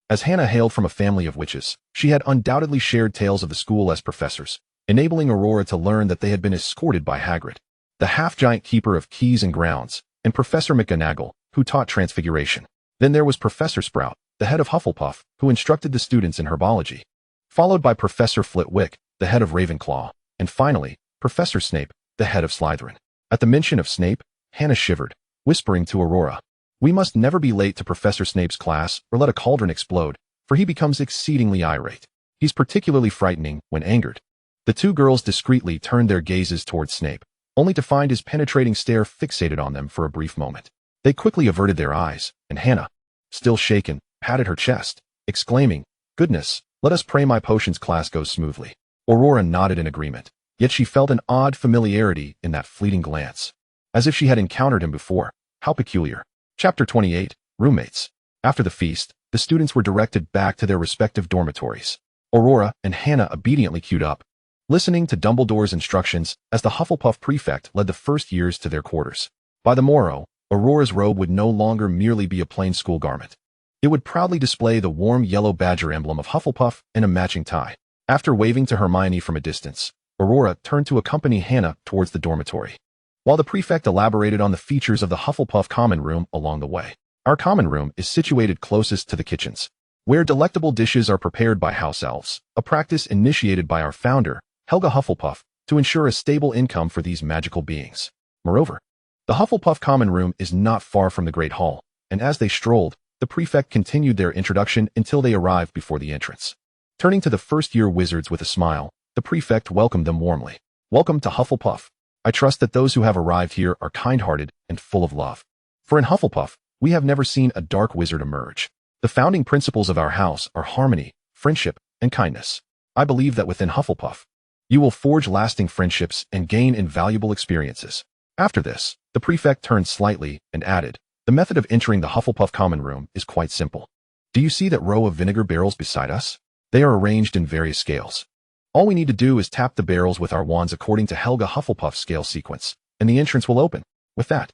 As Hannah hailed from a family of witches, she had undoubtedly shared tales of the school as professors, enabling Aurora to learn that they had been escorted by Hagrid, the half-giant keeper of keys and grounds, and Professor McGonagall, who taught transfiguration. Then there was Professor Sprout, the head of Hufflepuff, who instructed the students in herbology, followed by Professor Flitwick, the head of Ravenclaw, and finally, Professor Snape, the head of Slytherin. At the mention of Snape, Hannah shivered, whispering to Aurora, "We must never be late to Professor Snape's class or let a cauldron explode, for he becomes exceedingly irate. He's particularly frightening when angered." The 2 girls discreetly turned their gazes towards Snape, only to find his penetrating stare fixated on them for a brief moment. They quickly averted their eyes, and Hannah, still shaken, patted her chest, exclaiming, "Goodness, let us pray my potions class goes smoothly." Aurora nodded in agreement, yet she felt an odd familiarity in that fleeting glance, as if she had encountered him before. How peculiar. Chapter 28, Roommates. After the feast, the students were directed back to their respective dormitories. Aurora and Hannah obediently queued up, listening to Dumbledore's instructions as the Hufflepuff prefect led the first years to their quarters. By the morrow, Aurora's robe would no longer merely be a plain school garment. It would proudly display the warm yellow badger emblem of Hufflepuff and a matching tie. After waving to Hermione from a distance, Aurora turned to accompany Hannah towards the dormitory, while the prefect elaborated on the features of the Hufflepuff common room along the way. Our common room is situated closest to the kitchens, where delectable dishes are prepared by house elves, a practice initiated by our founder, Helga Hufflepuff, to ensure a stable income for these magical beings. Moreover, the Hufflepuff common room is not far from the Great Hall, and as they strolled, the prefect continued their introduction until they arrived before the entrance. Turning to the first-year wizards with a smile, the prefect welcomed them warmly. "Welcome to Hufflepuff. I trust that those who have arrived here are kind-hearted and full of love. For in Hufflepuff, we have never seen a dark wizard emerge. The founding principles of our house are harmony, friendship, and kindness. I believe that within Hufflepuff, you will forge lasting friendships and gain invaluable experiences." After this, the prefect turned slightly and added, "The method of entering the Hufflepuff common room is quite simple. Do you see that row of vinegar barrels beside us? They are arranged in various scales. All we need to do is tap the barrels with our wands according to Helga Hufflepuff's scale sequence, and the entrance will open." With that,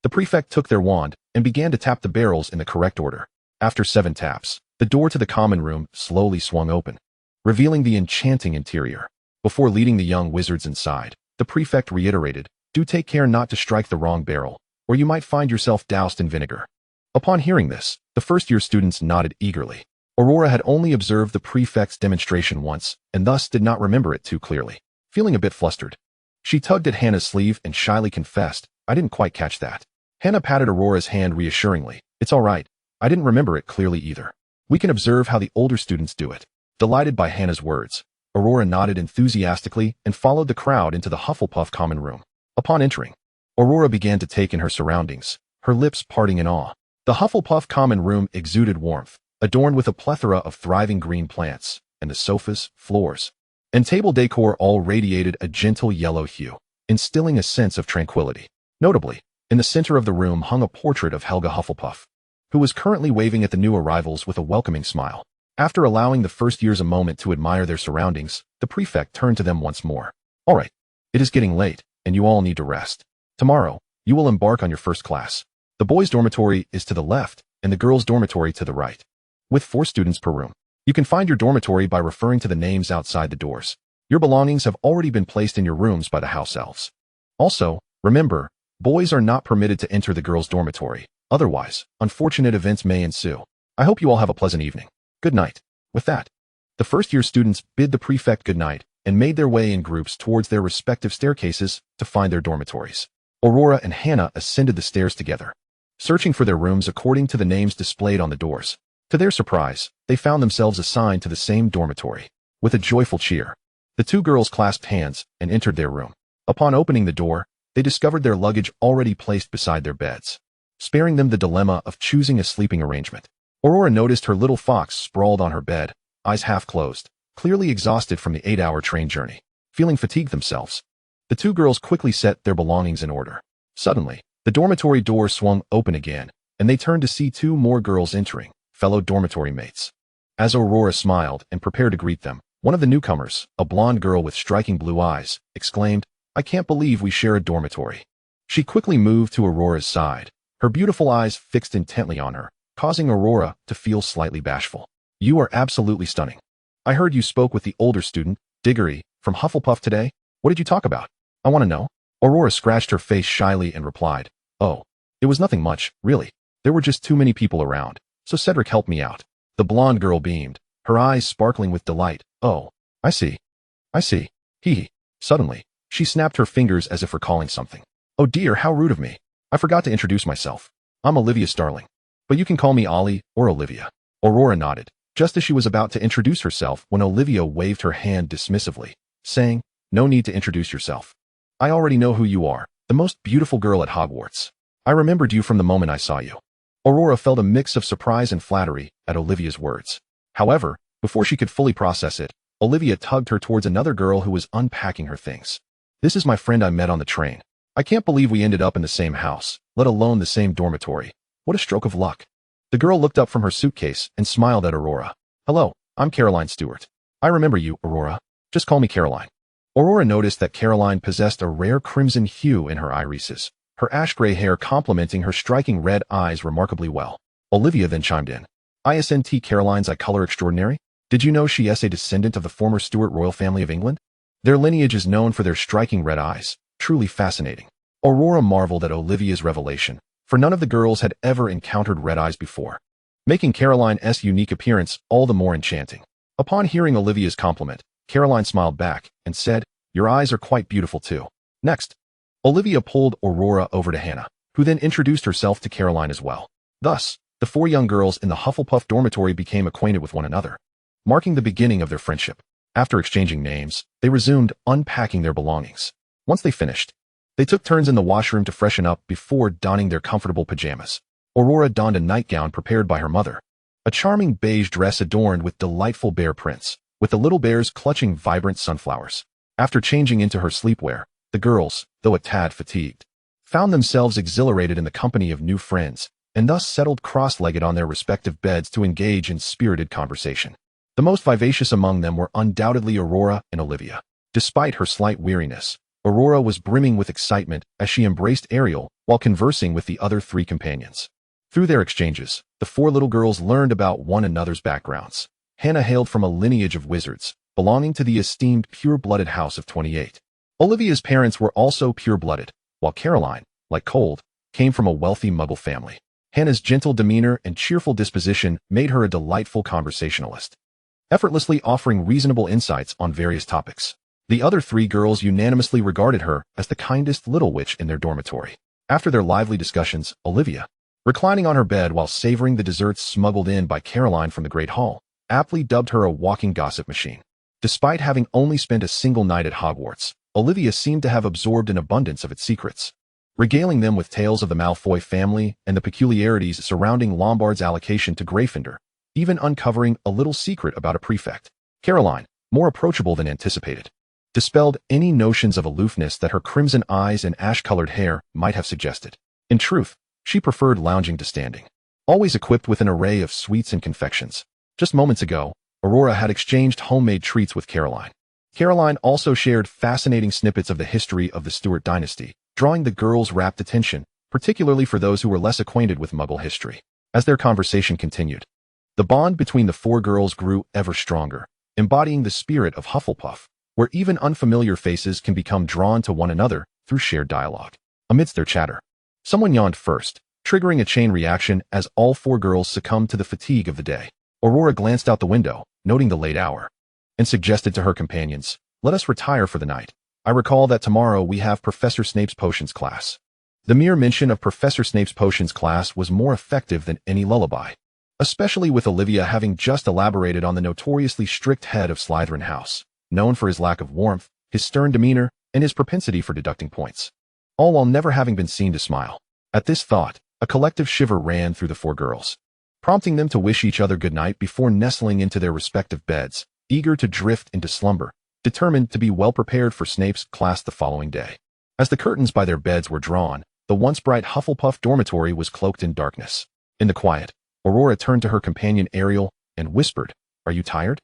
the prefect took their wand and began to tap the barrels in the correct order. After 7 taps, the door to the common room slowly swung open, revealing the enchanting interior. Before leading the young wizards inside, the prefect reiterated, "Do take care not to strike the wrong barrel, or you might find yourself doused in vinegar." Upon hearing this, the first-year students nodded eagerly. Aurora had only observed the prefect's demonstration once, and thus did not remember it too clearly. Feeling a bit flustered, she tugged at Hannah's sleeve and shyly confessed, "I didn't quite catch that." Hannah patted Aurora's hand reassuringly. "It's all right. I didn't remember it clearly either. We can observe how the older students do it." Delighted by Hannah's words, Aurora nodded enthusiastically and followed the crowd into the Hufflepuff common room. Upon entering, Aurora began to take in her surroundings, her lips parting in awe. The Hufflepuff common room exuded warmth, adorned with a plethora of thriving green plants, and the sofas, floors, and table decor all radiated a gentle yellow hue, instilling a sense of tranquility. Notably, in the center of the room hung a portrait of Helga Hufflepuff, who was currently waving at the new arrivals with a welcoming smile. After allowing the first years a moment to admire their surroundings, the prefect turned to them once more. "All right, it is getting late, and you all need to rest. Tomorrow, you will embark on your first class. The boys' dormitory is to the left, and the girls' dormitory to the right, with 4 students per room. You can find your dormitory by referring to the names outside the doors. Your belongings have already been placed in your rooms by the house elves. Also, remember, boys are not permitted to enter the girls' dormitory. Otherwise, unfortunate events may ensue. I hope you all have a pleasant evening. Good night." With that, the first-year students bid the prefect good night and made their way in groups towards their respective staircases to find their dormitories. Aurora and Hannah ascended the stairs together, searching for their rooms according to the names displayed on the doors. To their surprise, they found themselves assigned to the same dormitory. With a joyful cheer, the 2 girls clasped hands and entered their room. Upon opening the door, they discovered their luggage already placed beside their beds. sparing them the dilemma of choosing a sleeping arrangement. Aurora noticed her little fox sprawled on her bed, eyes half closed, clearly exhausted from the 8-hour train journey. Feeling fatigued themselves, the two girls quickly set their belongings in order. Suddenly, the dormitory door swung open again, and they turned to see two more girls entering, fellow dormitory mates. As Aurora smiled and prepared to greet them, one of the newcomers, a blonde girl with striking blue eyes, exclaimed, "I can't believe we share a dormitory." She quickly moved to Aurora's side, her beautiful eyes fixed intently on her, causing Aurora to feel slightly bashful. "You are absolutely stunning. I heard you spoke with the older student, Diggory, from Hufflepuff today. What did you talk about? I want to know." Aurora scratched her face shyly and replied, "Oh, it was nothing much, really. There were just too many people around, so Cedric helped me out." The blonde girl beamed, her eyes sparkling with delight. "Oh, I see. I see. Hee." Suddenly, she snapped her fingers as if recalling something. "Oh dear, how rude of me. I forgot to introduce myself. I'm Olivia Starling. But you can call me Ollie or Olivia." Aurora nodded, just as she was about to introduce herself when Olivia waved her hand dismissively, saying, "No need to introduce yourself. I already know who you are, the most beautiful girl at Hogwarts. I remembered you from the moment I saw you." Aurora felt a mix of surprise and flattery at Olivia's words. However, before she could fully process it, Olivia tugged her towards another girl who was unpacking her things. "This is my friend I met on the train. I can't believe we ended up in the same house, let alone the same dormitory. What a stroke of luck." The girl looked up from her suitcase and smiled at Aurora. "Hello, I'm Caroline Stewart. I remember you, Aurora. Just call me Caroline." Aurora noticed that Caroline possessed a rare crimson hue in her irises, her ash-gray hair complementing her striking red eyes remarkably well. Olivia then chimed in. "Isn't Caroline's eye color extraordinary? Did you know she is a descendant of the former Stuart royal family of England? Their lineage is known for their striking red eyes. Truly fascinating." Aurora marveled at Olivia's revelation, for none of the girls had ever encountered red eyes before, making Caroline's unique appearance all the more enchanting. Upon hearing Olivia's compliment, Caroline smiled back and said, "Your eyes are quite beautiful too." Next, Olivia pulled Aurora over to Hannah, who then introduced herself to Caroline as well. Thus, the four young girls in the Hufflepuff dormitory became acquainted with one another, marking the beginning of their friendship. After exchanging names, they resumed unpacking their belongings. Once they finished, they took turns in the washroom to freshen up before donning their comfortable pajamas. Aurora donned a nightgown prepared by her mother, a charming beige dress adorned with delightful bear prints, with the little bears clutching vibrant sunflowers. After changing into her sleepwear, the girls, though a tad fatigued, found themselves exhilarated in the company of new friends, and thus settled cross-legged on their respective beds to engage in spirited conversation. The most vivacious among them were undoubtedly Aurora and Olivia. Despite her slight weariness, Aurora was brimming with excitement as she embraced Ariel while conversing with the other three companions. Through their exchanges, the four little girls learned about one another's backgrounds. Hannah hailed from a lineage of wizards, belonging to the esteemed pure-blooded House of 28. Olivia's parents were also pure-blooded, while Caroline, like Cold, came from a wealthy Muggle family. Hannah's gentle demeanor and cheerful disposition made her a delightful conversationalist, effortlessly offering reasonable insights on various topics. The other three girls unanimously regarded her as the kindest little witch in their dormitory. After their lively discussions, Olivia, reclining on her bed while savoring the desserts smuggled in by Caroline from the Great Hall, aptly dubbed her a walking gossip machine. Despite having only spent a single night at Hogwarts, Olivia seemed to have absorbed an abundance of its secrets, regaling them with tales of the Malfoy family and the peculiarities surrounding Lombard's allocation to Gryffindor, even uncovering a little secret about a prefect. Caroline, more approachable than anticipated, dispelled any notions of aloofness that her crimson eyes and ash-colored hair might have suggested. In truth, she preferred lounging to standing, always equipped with an array of sweets and confections. Just moments ago, Aurora had exchanged homemade treats with Caroline. Caroline also shared fascinating snippets of the history of the Stuart dynasty, drawing the girls' rapt attention, particularly for those who were less acquainted with Muggle history. As their conversation continued, the bond between the four girls grew ever stronger, embodying the spirit of Hufflepuff, where even unfamiliar faces can become drawn to one another through shared dialogue. Amidst their chatter, someone yawned first, triggering a chain reaction as all four girls succumbed to the fatigue of the day. Aurora glanced out the window, noting the late hour, and suggested to her companions, "Let us retire for the night. I recall that tomorrow we have Professor Snape's potions class." The mere mention of Professor Snape's potions class was more effective than any lullaby, especially with Olivia having just elaborated on the notoriously strict head of Slytherin House, known for his lack of warmth, his stern demeanor, and his propensity for deducting points, all while never having been seen to smile. At this thought, A collective shiver ran through the four girls, prompting them to wish each other good night before nestling into their respective beds, eager to drift into slumber, determined to be well prepared for Snape's class the following day. As the curtains by their beds were drawn, the once bright Hufflepuff dormitory was cloaked in darkness. In the quiet, Aurora turned to her companion Ariel and whispered, "Are you tired?"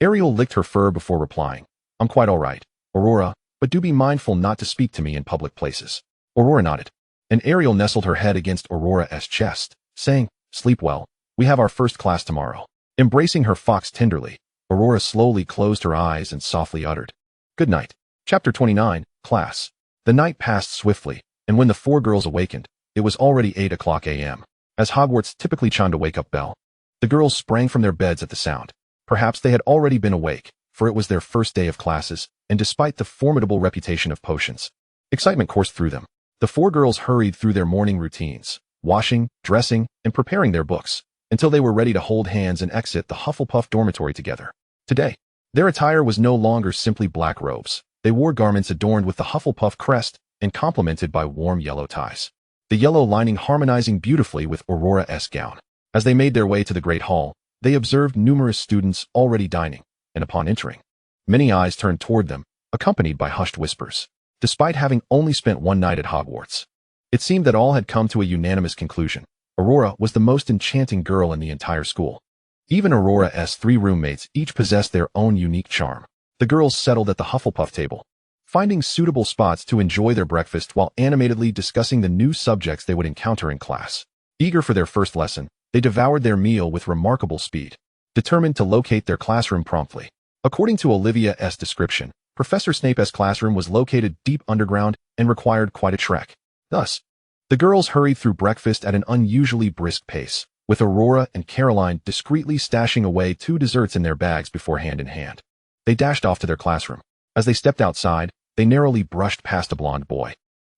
Ariel licked her fur before replying, "I'm quite all right, Aurora, but do be mindful not to speak to me in public places." Aurora nodded, and Ariel nestled her head against Aurora's chest, saying, "Sleep well. We have our first class tomorrow." Embracing her fox tenderly, Aurora slowly closed her eyes and softly uttered, "Good night." Chapter 29, Class. The night passed swiftly, and when the four girls awakened, it was already 8 a.m. As Hogwarts typically chimed a wake-up bell, the girls sprang from their beds at the sound. Perhaps they had already been awake, for it was their first day of classes, and despite the formidable reputation of potions, excitement coursed through them. The four girls hurried through their morning routines, washing, dressing, and preparing their books, until they were ready to hold hands and exit the Hufflepuff dormitory together. Today, their attire was no longer simply black robes. They wore garments adorned with the Hufflepuff crest and complemented by warm yellow ties, the yellow lining harmonizing beautifully with Aurora's gown. As they made their way to the Great Hall, they observed numerous students already dining, and upon entering, many eyes turned toward them, accompanied by hushed whispers. Despite having only spent one night at Hogwarts, it seemed that all had come to a unanimous conclusion. Aurora was the most enchanting girl in the entire school. Even Aurora's three roommates each possessed their own unique charm. The girls settled at the Hufflepuff table, finding suitable spots to enjoy their breakfast while animatedly discussing the new subjects they would encounter in class. Eager for their first lesson, they devoured their meal with remarkable speed, determined to locate their classroom promptly. According to Olivia's description, Professor Snape's classroom was located deep underground and required quite a trek. Thus, the girls hurried through breakfast at an unusually brisk pace, with Aurora and Caroline discreetly stashing away 2 desserts in their bags before hand in hand. They dashed off to their classroom. As they stepped outside, they narrowly brushed past a blonde boy,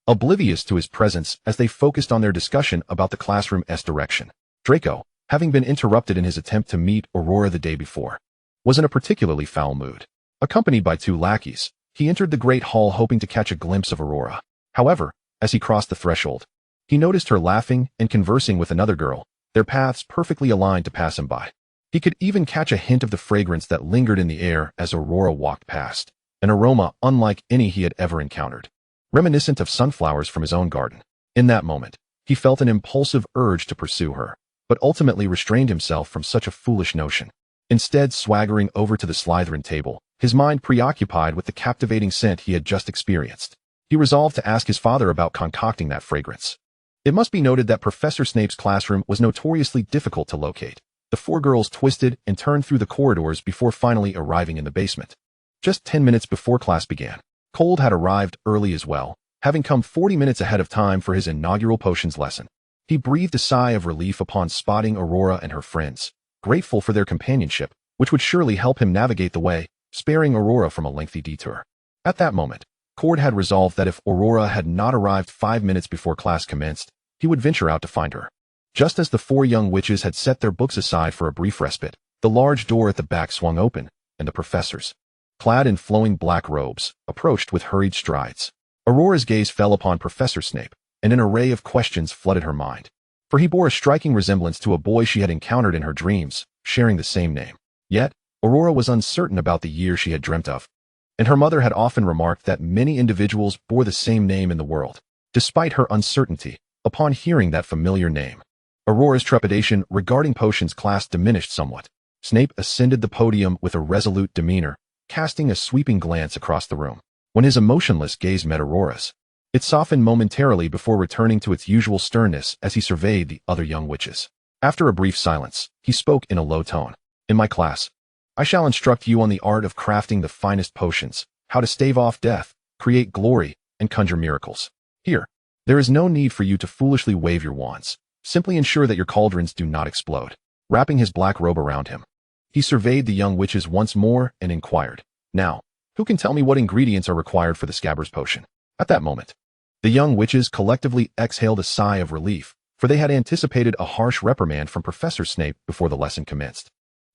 oblivious to his presence as they focused on their discussion about the classroom's direction. Draco, having been interrupted in his attempt to meet Aurora the day before, was in a particularly foul mood. Accompanied by 2 lackeys, he entered the Great Hall hoping to catch a glimpse of Aurora. However, as he crossed the threshold, he noticed her laughing and conversing with another girl, their paths perfectly aligned to pass him by. He could even catch a hint of the fragrance that lingered in the air as Aurora walked past, an aroma unlike any he had ever encountered, reminiscent of sunflowers from his own garden. In that moment, he felt an impulsive urge to pursue her, but ultimately restrained himself from such a foolish notion. Instead, swaggering over to the Slytherin table, his mind preoccupied with the captivating scent he had just experienced, he resolved to ask his father about concocting that fragrance. It must be noted that Professor Snape's classroom was notoriously difficult to locate. The 4 girls twisted and turned through the corridors before finally arriving in the basement. Just 10 minutes before class began, Cold had arrived early as well, having come 40 minutes ahead of time for his inaugural potions lesson. He breathed a sigh of relief upon spotting Aurora and her friends, grateful for their companionship, which would surely help him navigate the way, sparing Aurora from a lengthy detour. At that moment, Cord had resolved that if Aurora had not arrived 5 minutes before class commenced, he would venture out to find her. Just as the 4 young witches had set their books aside for a brief respite, the large door at the back swung open, and the professors, clad in flowing black robes, approached with hurried strides. Aurora's gaze fell upon Professor Snape, and an array of questions flooded her mind. For he bore a striking resemblance to a boy she had encountered in her dreams, sharing the same name. Yet, Aurora was uncertain about the year she had dreamt of, and her mother had often remarked that many individuals bore the same name in the world. Despite her uncertainty, upon hearing that familiar name, Aurora's trepidation regarding potions class diminished somewhat. Snape ascended the podium with a resolute demeanor, casting a sweeping glance across the room. When his emotionless gaze met Aurora's, it softened momentarily before returning to its usual sternness as he surveyed the other young witches. After a brief silence, he spoke in a low tone. "In my class, I shall instruct you on the art of crafting the finest potions, how to stave off death, create glory, and conjure miracles. Here, there is no need for you to foolishly wave your wands. Simply ensure that your cauldrons do not explode." Wrapping his black robe around him, he surveyed the young witches once more and inquired, "Now, who can tell me what ingredients are required for the Scabbers potion?" At that moment, the young witches collectively exhaled a sigh of relief, for they had anticipated a harsh reprimand from Professor Snape before the lesson commenced.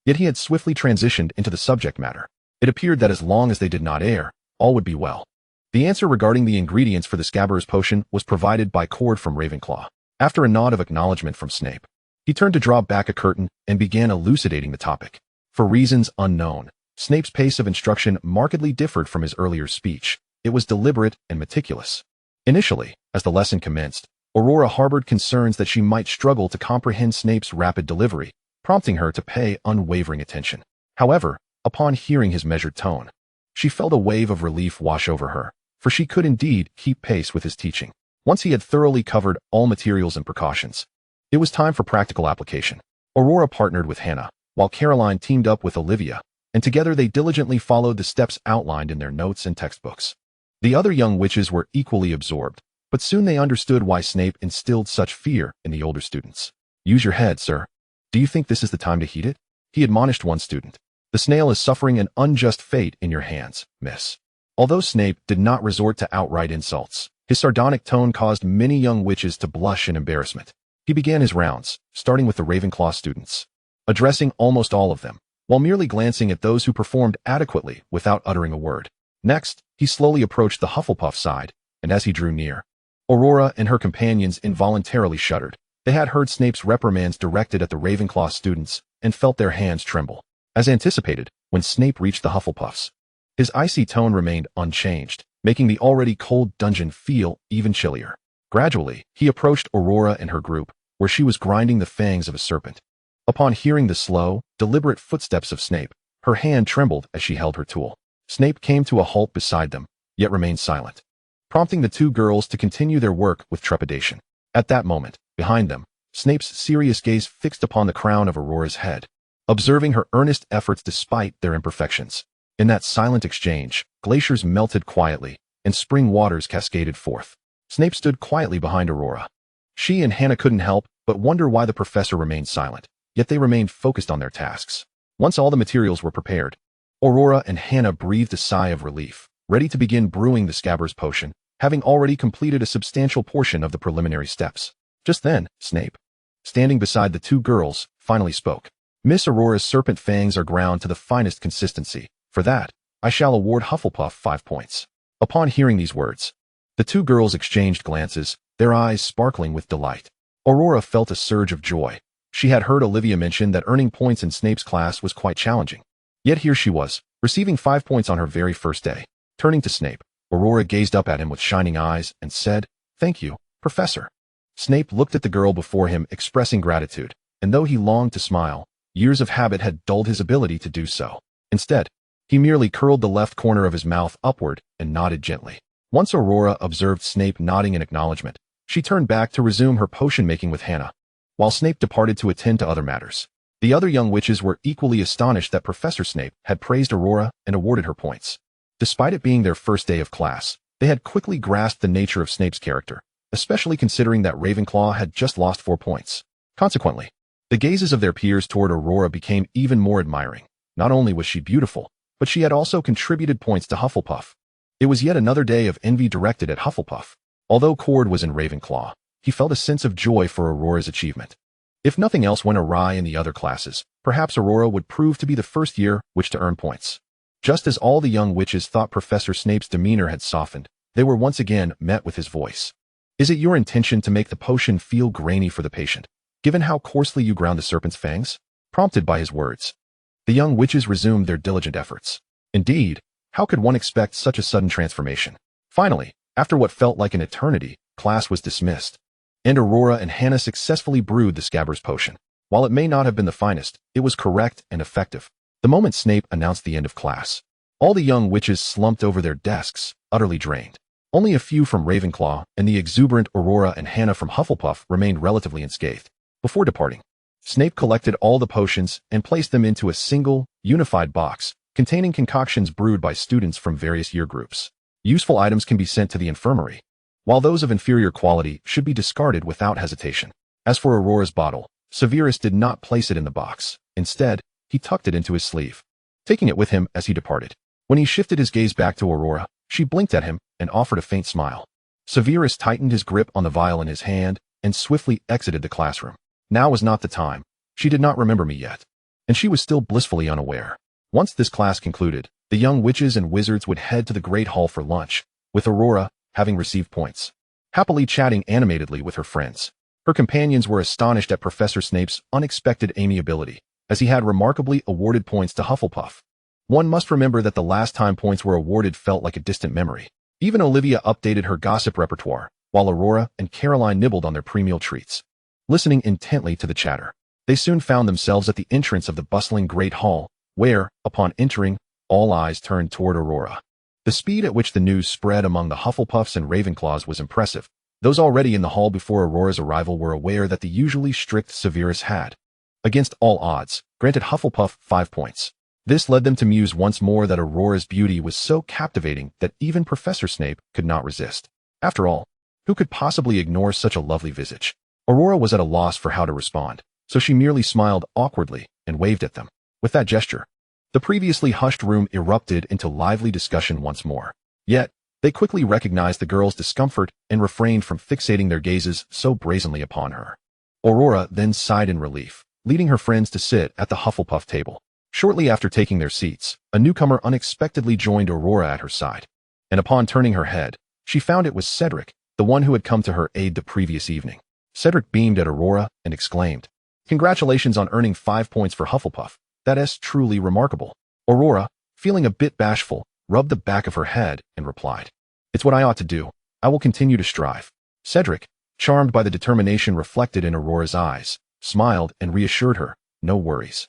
Yet he had swiftly transitioned into the subject matter. It appeared that as long as they did not err, all would be well. The answer regarding the ingredients for the Scabbers potion was provided by Cord from Ravenclaw. After a nod of acknowledgement from Snape, he turned to draw back a curtain and began elucidating the topic. For reasons unknown, Snape's pace of instruction markedly differed from his earlier speech. It was deliberate and meticulous. Initially, as the lesson commenced, Aurora harbored concerns that she might struggle to comprehend Snape's rapid delivery, prompting her to pay unwavering attention. However, upon hearing his measured tone, she felt a wave of relief wash over her, for she could indeed keep pace with his teaching. Once he had thoroughly covered all materials and precautions, it was time for practical application. Aurora partnered with Hannah, while Caroline teamed up with Olivia, and together they diligently followed the steps outlined in their notes and textbooks. The other young witches were equally absorbed, but soon they understood why Snape instilled such fear in the older students. Use your head, sir. Do you think this is the time to heat it? He admonished one student. The snail is suffering an unjust fate in your hands, miss. Although Snape did not resort to outright insults, his sardonic tone caused many young witches to blush in embarrassment. He began his rounds, starting with the Ravenclaw students, addressing almost all of them, while merely glancing at those who performed adequately without uttering a word. Next, he slowly approached the Hufflepuff side, and as he drew near, Aurora and her companions involuntarily shuddered. They had heard Snape's reprimands directed at the Ravenclaw students and felt their hands tremble. As anticipated, when Snape reached the Hufflepuffs, his icy tone remained unchanged, making the already cold dungeon feel even chillier. Gradually, he approached Aurora and her group, where she was grinding the fangs of a serpent. Upon hearing the slow, deliberate footsteps of Snape, her hand trembled as she held her tool. Snape came to a halt beside them, yet remained silent, prompting the two girls to continue their work with trepidation. At that moment, behind them, Snape's serious gaze fixed upon the crown of Aurora's head, observing her earnest efforts despite their imperfections. In that silent exchange, glaciers melted quietly, and spring waters cascaded forth. Snape stood quietly behind Aurora. She and Hannah couldn't help but wonder why the professor remained silent, yet they remained focused on their tasks. Once all the materials were prepared, Aurora and Hannah breathed a sigh of relief, ready to begin brewing the Scabbers potion, having already completed a substantial portion of the preliminary steps. Just then, Snape, standing beside the two girls, finally spoke. Miss Aurora's serpent fangs are ground to the finest consistency. For that, I shall award Hufflepuff 5 points. Upon hearing these words, the two girls exchanged glances, their eyes sparkling with delight. Aurora felt a surge of joy. She had heard Olivia mention that earning points in Snape's class was quite challenging. Yet here she was, receiving 5 points on her very first day. Turning to Snape, Aurora gazed up at him with shining eyes and said, "Thank you, Professor." Snape looked at the girl before him, expressing gratitude, and though he longed to smile, years of habit had dulled his ability to do so. Instead, he merely curled the left corner of his mouth upward and nodded gently. Once Aurora observed Snape nodding in acknowledgement, she turned back to resume her potion-making with Hannah, while Snape departed to attend to other matters. The other young witches were equally astonished that Professor Snape had praised Aurora and awarded her points. Despite it being their first day of class, they had quickly grasped the nature of Snape's character, especially considering that Ravenclaw had just lost 4 points. Consequently, the gazes of their peers toward Aurora became even more admiring. Not only was she beautiful, but she had also contributed points to Hufflepuff. It was yet another day of envy directed at Hufflepuff. Although Cord was in Ravenclaw, he felt a sense of joy for Aurora's achievement. If nothing else went awry in the other classes, perhaps Aurora would prove to be the first year which to earn points. Just as all the young witches thought Professor Snape's demeanor had softened, they were once again met with his voice. "Is it your intention to make the potion feel grainy for the patient, given how coarsely you ground the serpent's fangs?" Prompted by his words, the young witches resumed their diligent efforts. Indeed, how could one expect such a sudden transformation? Finally, after what felt like an eternity, class was dismissed, and Aurora and Hannah successfully brewed the Scabbers potion. While it may not have been the finest, it was correct and effective. The moment Snape announced the end of class, all the young witches slumped over their desks, utterly drained. Only a few from Ravenclaw and the exuberant Aurora and Hannah from Hufflepuff remained relatively unscathed. Before departing, Snape collected all the potions and placed them into a single, unified box, containing concoctions brewed by students from various year groups. Useful items can be sent to the infirmary, while those of inferior quality should be discarded without hesitation. As for Aurora's bottle, Severus did not place it in the box. Instead, he tucked it into his sleeve, taking it with him as he departed. When he shifted his gaze back to Aurora, she blinked at him and offered a faint smile. Severus tightened his grip on the vial in his hand and swiftly exited the classroom. Now was not the time. She did not remember me yet, and she was still blissfully unaware. Once this class concluded, the young witches and wizards would head to the Great Hall for lunch, with Aurora having received points, happily chatting animatedly with her friends. Her companions were astonished at Professor Snape's unexpected amiability, as he had remarkably awarded points to Hufflepuff. One must remember that the last time points were awarded felt like a distant memory. Even Olivia updated her gossip repertoire, while Aurora and Caroline nibbled on their pre-meal treats. Listening intently to the chatter, they soon found themselves at the entrance of the bustling Great Hall, where, upon entering, all eyes turned toward Aurora. The speed at which the news spread among the Hufflepuffs and Ravenclaws was impressive. Those already in the hall before Aurora's arrival were aware that the usually strict Severus had, against all odds, granted Hufflepuff 5 points. This led them to muse once more that Aurora's beauty was so captivating that even Professor Snape could not resist. After all, who could possibly ignore such a lovely visage? Aurora was at a loss for how to respond, so she merely smiled awkwardly and waved at them. With that gesture, the previously hushed room erupted into lively discussion once more. Yet, they quickly recognized the girl's discomfort and refrained from fixating their gazes so brazenly upon her. Aurora then sighed in relief, leading her friends to sit at the Hufflepuff table. Shortly after taking their seats, a newcomer unexpectedly joined Aurora at her side, and upon turning her head, she found it was Cedric, the one who had come to her aid the previous evening. Cedric beamed at Aurora and exclaimed, "Congratulations on earning 5 points for Hufflepuff. That is truly remarkable." Aurora, feeling a bit bashful, rubbed the back of her head and replied, "It's what I ought to do. I will continue to strive." Cedric, charmed by the determination reflected in Aurora's eyes, smiled and reassured her, "No worries.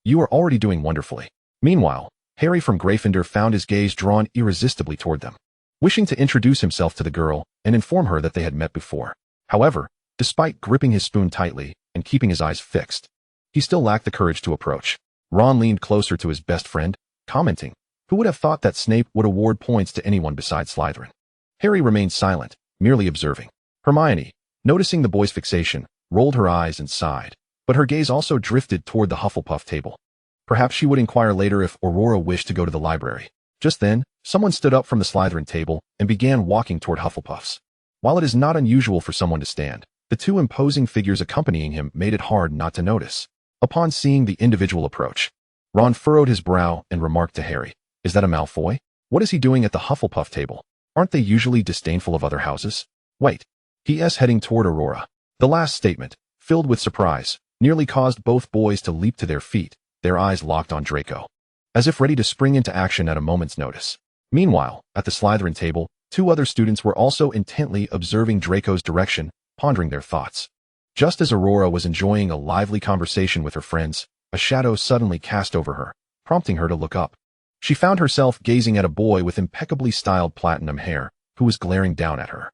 You are already doing wonderfully." Meanwhile, Harry from Gryffindor found his gaze drawn irresistibly toward them, wishing to introduce himself to the girl and inform her that they had met before. However, despite gripping his spoon tightly and keeping his eyes fixed, he still lacked the courage to approach. Ron leaned closer to his best friend, commenting, "Who would have thought that Snape would award points to anyone besides Slytherin?" Harry remained silent, merely observing. Hermione, noticing the boy's fixation, rolled her eyes and sighed, but her gaze also drifted toward the Hufflepuff table. Perhaps she would inquire later if Aurora wished to go to the library. Just then, someone stood up from the Slytherin table and began walking toward Hufflepuff's. While it is not unusual for someone to stand, the two imposing figures accompanying him made it hard not to notice. Upon seeing the individual approach, Ron furrowed his brow and remarked to Harry, "Is that a Malfoy? What is he doing at the Hufflepuff table? Aren't they usually disdainful of other houses?" "Wait." He is heading toward Aurora. The last statement, filled with surprise, nearly caused both boys to leap to their feet, their eyes locked on Draco, as if ready to spring into action at a moment's notice. Meanwhile, at the Slytherin table, 2 other students were also intently observing Draco's direction, pondering their thoughts. Just as Aurora was enjoying a lively conversation with her friends, a shadow suddenly cast over her, prompting her to look up. She found herself gazing at a boy with impeccably styled platinum hair, who was glaring down at her.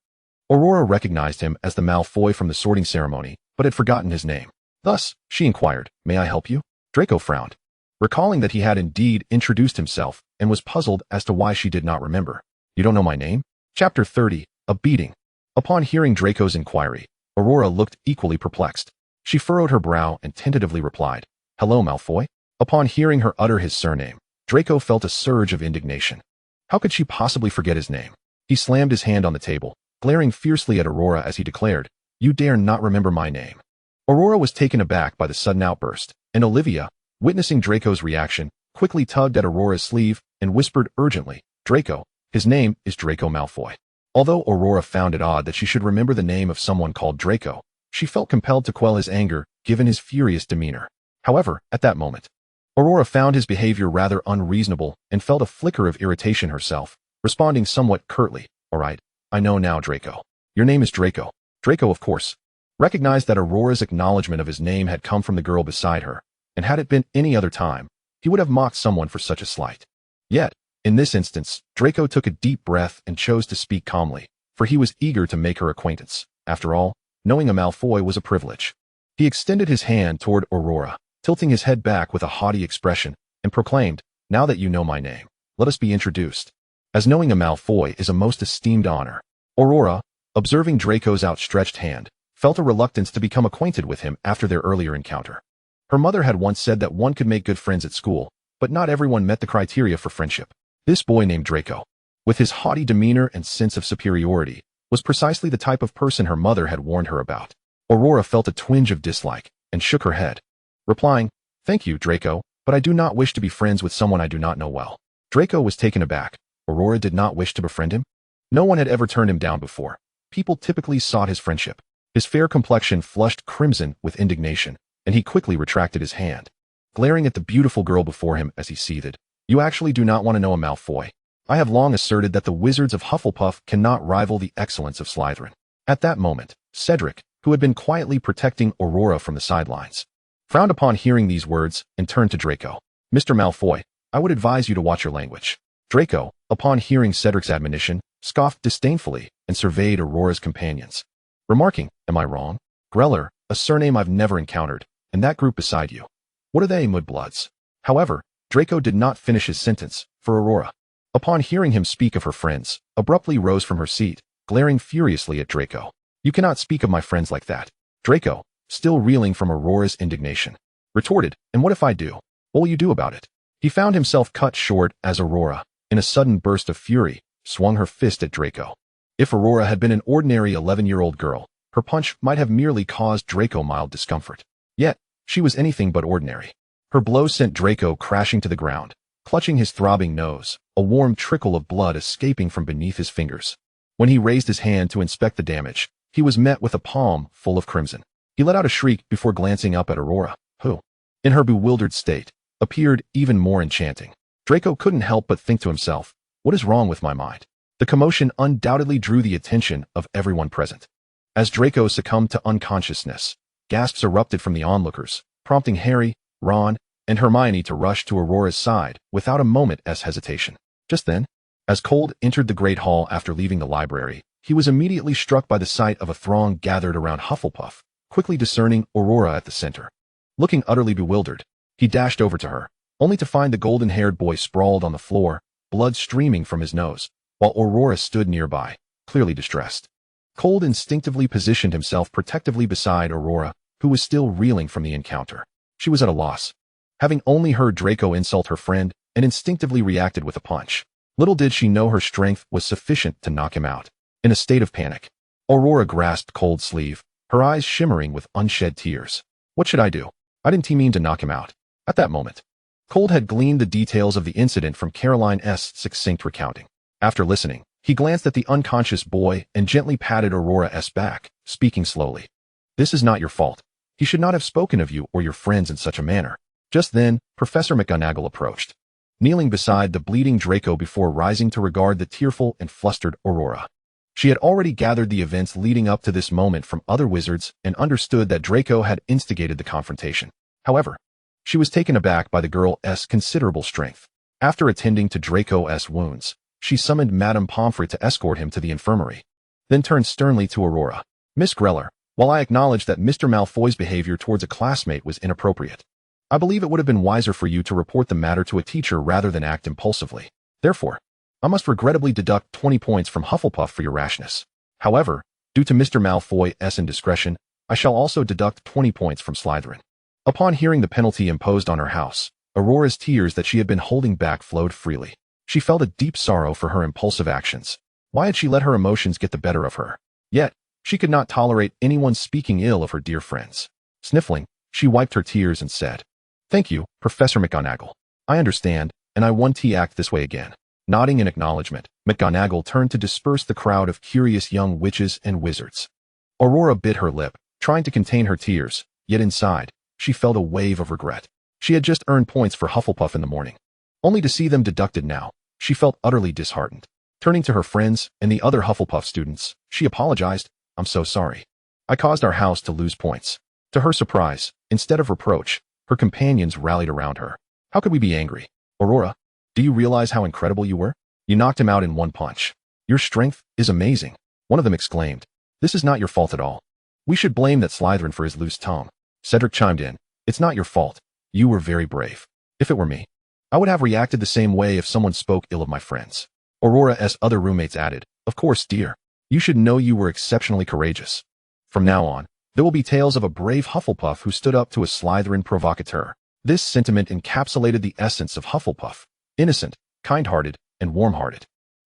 Aurora recognized him as the Malfoy from the sorting ceremony, but had forgotten his name. Thus, she inquired, "May I help you?" Draco frowned, recalling that he had indeed introduced himself and was puzzled as to why she did not remember. "You don't know my name?" Chapter 30, A Beating. Upon hearing Draco's inquiry, Aurora looked equally perplexed. She furrowed her brow and tentatively replied, "Hello, Malfoy." Upon hearing her utter his surname, Draco felt a surge of indignation. How could she possibly forget his name? He slammed his hand on the table, glaring fiercely at Aurora as he declared, "You dare not remember my name." Aurora was taken aback by the sudden outburst, and Olivia, witnessing Draco's reaction, quickly tugged at Aurora's sleeve and whispered urgently, "Draco, his name is Draco Malfoy." Although Aurora found it odd that she should remember the name of someone called Draco, she felt compelled to quell his anger given his furious demeanor. However, at that moment, Aurora found his behavior rather unreasonable and felt a flicker of irritation herself, responding somewhat curtly, "All right, I know now, Draco. Your name is Draco." Draco, of course, recognized that Aurora's acknowledgement of his name had come from the girl beside her, and had it been any other time, he would have mocked someone for such a slight. Yet, in this instance, Draco took a deep breath and chose to speak calmly, for he was eager to make her acquaintance. After all, knowing a Malfoy was a privilege. He extended his hand toward Aurora, tilting his head back with a haughty expression, and proclaimed, "Now that you know my name, let us be introduced." As knowing a Malfoy is a most esteemed honor, Aurora, observing Draco's outstretched hand, felt a reluctance to become acquainted with him after their earlier encounter. Her mother had once said that one could make good friends at school, but not everyone met the criteria for friendship. This boy named Draco, with his haughty demeanor and sense of superiority, was precisely the type of person her mother had warned her about. Aurora felt a twinge of dislike and shook her head, replying, "Thank you, Draco, but I do not wish to be friends with someone I do not know well." Draco was taken aback. Aurora did not wish to befriend him? No one had ever turned him down before. People typically sought his friendship. His fair complexion flushed crimson with indignation, and he quickly retracted his hand, glaring at the beautiful girl before him as he seethed. You actually do not want to know a Malfoy. I have long asserted that the wizards of Hufflepuff cannot rival the excellence of Slytherin. At that moment, Cedric, who had been quietly protecting Aurora from the sidelines, frowned upon hearing these words and turned to Draco. Mr. Malfoy, I would advise you to watch your language. Draco, upon hearing Cedric's admonition, scoffed disdainfully and surveyed Aurora's companions, remarking, am I wrong? Greller, a surname I've never encountered, and that group beside you. What are they, mudbloods? However, Draco did not finish his sentence, for Aurora, upon hearing him speak of her friends, abruptly rose from her seat, glaring furiously at Draco. You cannot speak of my friends like that. Draco, still reeling from Aurora's indignation, retorted, and what if I do? What will you do about it? He found himself cut short as Aurora, in a sudden burst of fury, swung her fist at Draco. If Aurora had been an ordinary 11-year-old girl, her punch might have merely caused Draco mild discomfort. Yet, she was anything but ordinary. Her blow sent Draco crashing to the ground, clutching his throbbing nose, a warm trickle of blood escaping from beneath his fingers. When he raised his hand to inspect the damage, he was met with a palm full of crimson. He let out a shriek before glancing up at Aurora, who, in her bewildered state, appeared even more enchanting. Draco couldn't help but think to himself, what is wrong with my mind? The commotion undoubtedly drew the attention of everyone present. As Draco succumbed to unconsciousness, gasps erupted from the onlookers, prompting Harry, Ron, and Hermione to rush to Aurora's side without a moment's hesitation. Just then, as Cold entered the Great Hall after leaving the library, he was immediately struck by the sight of a throng gathered around Hufflepuff, quickly discerning Aurora at the center. Looking utterly bewildered, he dashed over to her, only to find the golden-haired boy sprawled on the floor, blood streaming from his nose, while Aurora stood nearby, clearly distressed. Cold instinctively positioned himself protectively beside Aurora, who was still reeling from the encounter. She was at a loss, having only heard Draco insult her friend, and instinctively reacted with a punch. Little did she know her strength was sufficient to knock him out. In a state of panic, Aurora grasped Cold's sleeve, her eyes shimmering with unshed tears. What should I do? I didn't mean to knock him out. At that moment, Cold had gleaned the details of the incident from Caroline's succinct recounting. After listening, he glanced at the unconscious boy and gently patted Aurora's back, speaking slowly. This is not your fault. He should not have spoken of you or your friends in such a manner. Just then, Professor McGonagall approached, kneeling beside the bleeding Draco before rising to regard the tearful and flustered Aurora. She had already gathered the events leading up to this moment from other wizards and understood that Draco had instigated the confrontation. However, she was taken aback by the girl's considerable strength. After attending to Draco's wounds, she summoned Madame Pomfret to escort him to the infirmary, then turned sternly to Aurora. Miss Greller, while I acknowledge that Mr. Malfoy's behavior towards a classmate was inappropriate, I believe it would have been wiser for you to report the matter to a teacher rather than act impulsively. Therefore, I must regrettably deduct 20 points from Hufflepuff for your rashness. However, due to Mr. Malfoy's indiscretion, I shall also deduct 20 points from Slytherin. Upon hearing the penalty imposed on her house, Aurora's tears that she had been holding back flowed freely. She felt a deep sorrow for her impulsive actions. Why had she let her emotions get the better of her? Yet, she could not tolerate anyone speaking ill of her dear friends. Sniffling, she wiped her tears and said, Thank you, Professor McGonagall. I understand, and I won't act this way again. Nodding in acknowledgement, McGonagall turned to disperse the crowd of curious young witches and wizards. Aurora bit her lip, trying to contain her tears, yet inside, she felt a wave of regret. She had just earned points for Hufflepuff in the morning. Only to see them deducted now, she felt utterly disheartened. Turning to her friends and the other Hufflepuff students, she apologized. I'm so sorry. I caused our house to lose points. To her surprise, instead of reproach, her companions rallied around her. How could we be angry? Aurora, do you realize how incredible you were? You knocked him out in one punch. Your strength is amazing. One of them exclaimed. This is not your fault at all. We should blame that Slytherin for his loose tongue. Cedric chimed in. It's not your fault. You were very brave. If it were me, I would have reacted the same way if someone spoke ill of my friends. Aurora's other roommates added, Of course, dear. You should know you were exceptionally courageous. From now on, there will be tales of a brave Hufflepuff who stood up to a Slytherin provocateur. This sentiment encapsulated the essence of Hufflepuff. Innocent, kind-hearted, and warm-hearted.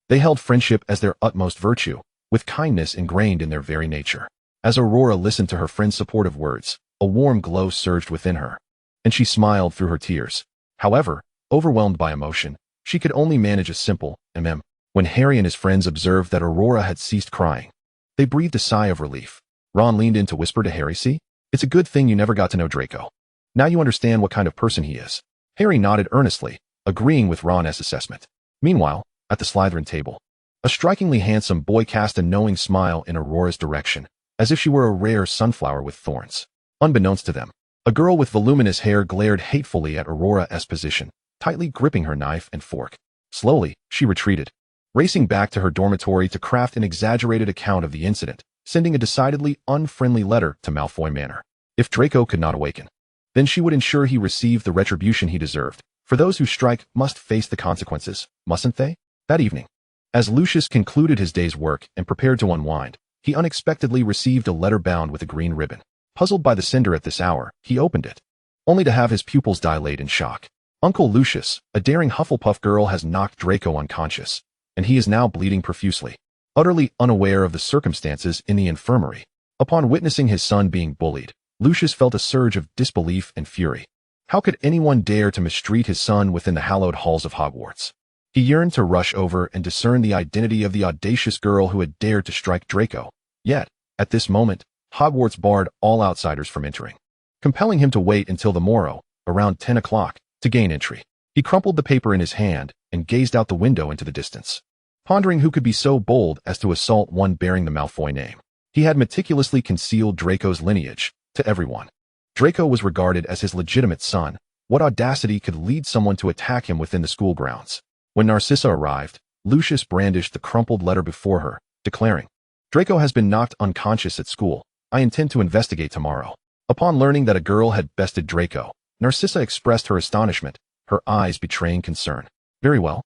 They held friendship as their utmost virtue, with kindness ingrained in their very nature. As Aurora listened to her friend's supportive words, a warm glow surged within her, and she smiled through her tears. However, overwhelmed by emotion, she could only manage a simple "mm." When Harry and his friends observed that Aurora had ceased crying, they breathed a sigh of relief. Ron leaned in to whisper to Harry, "See? It's a good thing you never got to know Draco. Now you understand what kind of person he is." Harry nodded earnestly, agreeing with Ron's assessment. Meanwhile, at the Slytherin table, a strikingly handsome boy cast a knowing smile in Aurora's direction, as if she were a rare sunflower with thorns. Unbeknownst to them, a girl with voluminous hair glared hatefully at Aurora's position, tightly gripping her knife and fork. Slowly, she retreated, racing back to her dormitory to craft an exaggerated account of the incident, sending a decidedly unfriendly letter to Malfoy Manor. If Draco could not awaken, then she would ensure he received the retribution he deserved. For those who strike must face the consequences, mustn't they? That evening, as Lucius concluded his day's work and prepared to unwind, he unexpectedly received a letter bound with a green ribbon. Puzzled by the sender at this hour, he opened it, only to have his pupils dilate in shock. Uncle Lucius, a daring Hufflepuff girl, has knocked Draco unconscious, and he is now bleeding profusely. Utterly unaware of the circumstances in the infirmary, upon witnessing his son being bullied, Lucius felt a surge of disbelief and fury. How could anyone dare to mistreat his son within the hallowed halls of Hogwarts? He yearned to rush over and discern the identity of the audacious girl who had dared to strike Draco. Yet, at this moment, Hogwarts barred all outsiders from entering, compelling him to wait until the morrow, around 10 o'clock, to gain entry. He crumpled the paper in his hand and gazed out the window into the distance, pondering who could be so bold as to assault one bearing the Malfoy name. He had meticulously concealed Draco's lineage to everyone. Draco was regarded as his legitimate son. What audacity could lead someone to attack him within the school grounds? When Narcissa arrived, Lucius brandished the crumpled letter before her, declaring, "Draco has been knocked unconscious at school. I intend to investigate tomorrow." Upon learning that a girl had bested Draco, Narcissa expressed her astonishment, her eyes betraying concern. "Very well.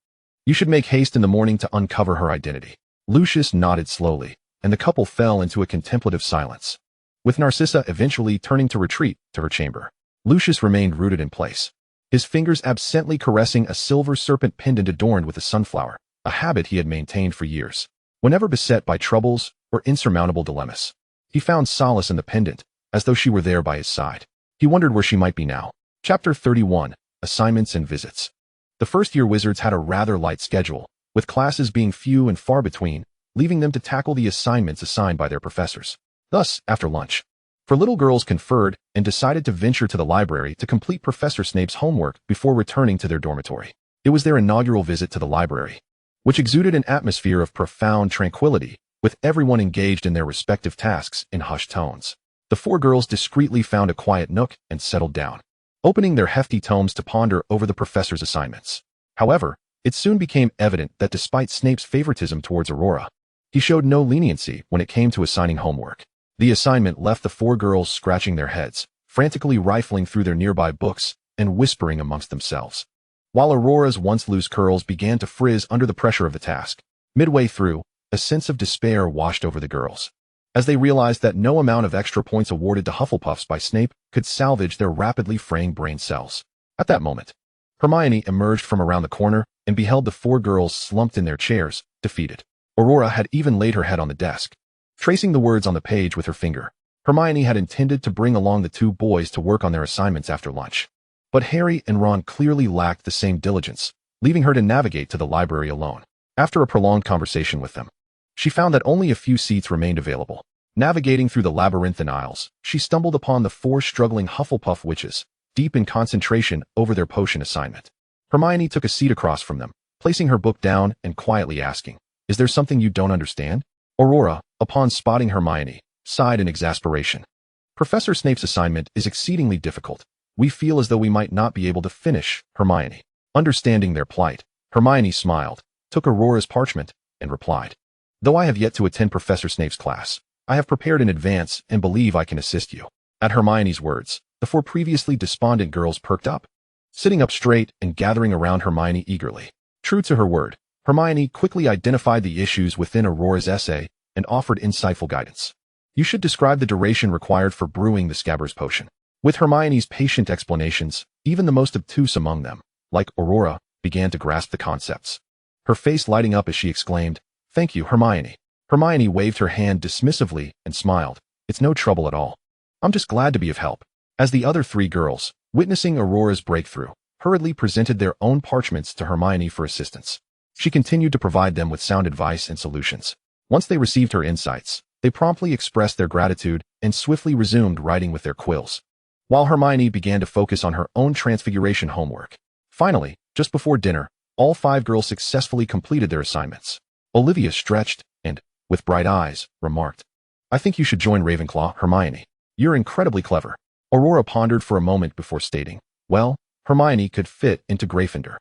You should make haste in the morning to uncover her identity." Lucius nodded slowly, and the couple fell into a contemplative silence, with Narcissa eventually turning to retreat to her chamber. Lucius remained rooted in place, his fingers absently caressing a silver serpent pendant adorned with a sunflower, a habit he had maintained for years. Whenever beset by troubles or insurmountable dilemmas, he found solace in the pendant, as though she were there by his side. He wondered where she might be now. Chapter 31, Assignments and Visits. The first-year wizards had a rather light schedule, with classes being few and far between, leaving them to tackle the assignments assigned by their professors. Thus, after lunch, for little girls conferred and decided to venture to the library to complete Professor Snape's homework before returning to their dormitory. It was their inaugural visit to the library, which exuded an atmosphere of profound tranquility, with everyone engaged in their respective tasks in hushed tones. The four girls discreetly found a quiet nook and settled down, opening their hefty tomes to ponder over the professor's assignments. However, it soon became evident that despite Snape's favoritism towards Aurora, he showed no leniency when it came to assigning homework. The assignment left the four girls scratching their heads, frantically rifling through their nearby books and whispering amongst themselves, while Aurora's once loose curls began to frizz under the pressure of the task. Midway through, a sense of despair washed over the girls, as they realized that no amount of extra points awarded to Hufflepuffs by Snape could salvage their rapidly fraying brain cells. At that moment, Hermione emerged from around the corner and beheld the four girls slumped in their chairs, defeated. Aurora had even laid her head on the desk, tracing the words on the page with her finger. Hermione had intended to bring along the two boys to work on their assignments after lunch, but Harry and Ron clearly lacked the same diligence, leaving her to navigate to the library alone. After a prolonged conversation with them, she found that only a few seats remained available. Navigating through the labyrinthine aisles, she stumbled upon the four struggling Hufflepuff witches, deep in concentration over their potion assignment. Hermione took a seat across from them, placing her book down and quietly asking, "Is there something you don't understand?" Aurora, upon spotting Hermione, sighed in exasperation. "Professor Snape's assignment is exceedingly difficult. We feel as though we might not be able to finish." Hermione, understanding their plight, Hermione smiled, took Aurora's parchment, and replied, "Though I have yet to attend Professor Snape's class, I have prepared in advance and believe I can assist you." At Hermione's words, the four previously despondent girls perked up, sitting up straight and gathering around Hermione eagerly. True to her word, Hermione quickly identified the issues within Aurora's essay and offered insightful guidance. "You should describe the duration required for brewing the Scabbers potion." With Hermione's patient explanations, even the most obtuse among them, like Aurora, began to grasp the concepts, her face lighting up as she exclaimed, "Thank you, Hermione." Hermione waved her hand dismissively and smiled. "It's no trouble at all. I'm just glad to be of help." As the other three girls, witnessing Aurora's breakthrough, hurriedly presented their own parchments to Hermione for assistance, she continued to provide them with sound advice and solutions. Once they received her insights, They promptly expressed their gratitude and swiftly resumed writing with their quills, while Hermione began to focus on her own transfiguration homework. Finally, just before dinner, all 5 girls successfully completed their assignments. Olivia stretched and, with bright eyes, remarked, "I think you should join Ravenclaw, Hermione. You're incredibly clever." Aurora pondered for a moment before stating, "Well, Hermione could fit into Gryffindor.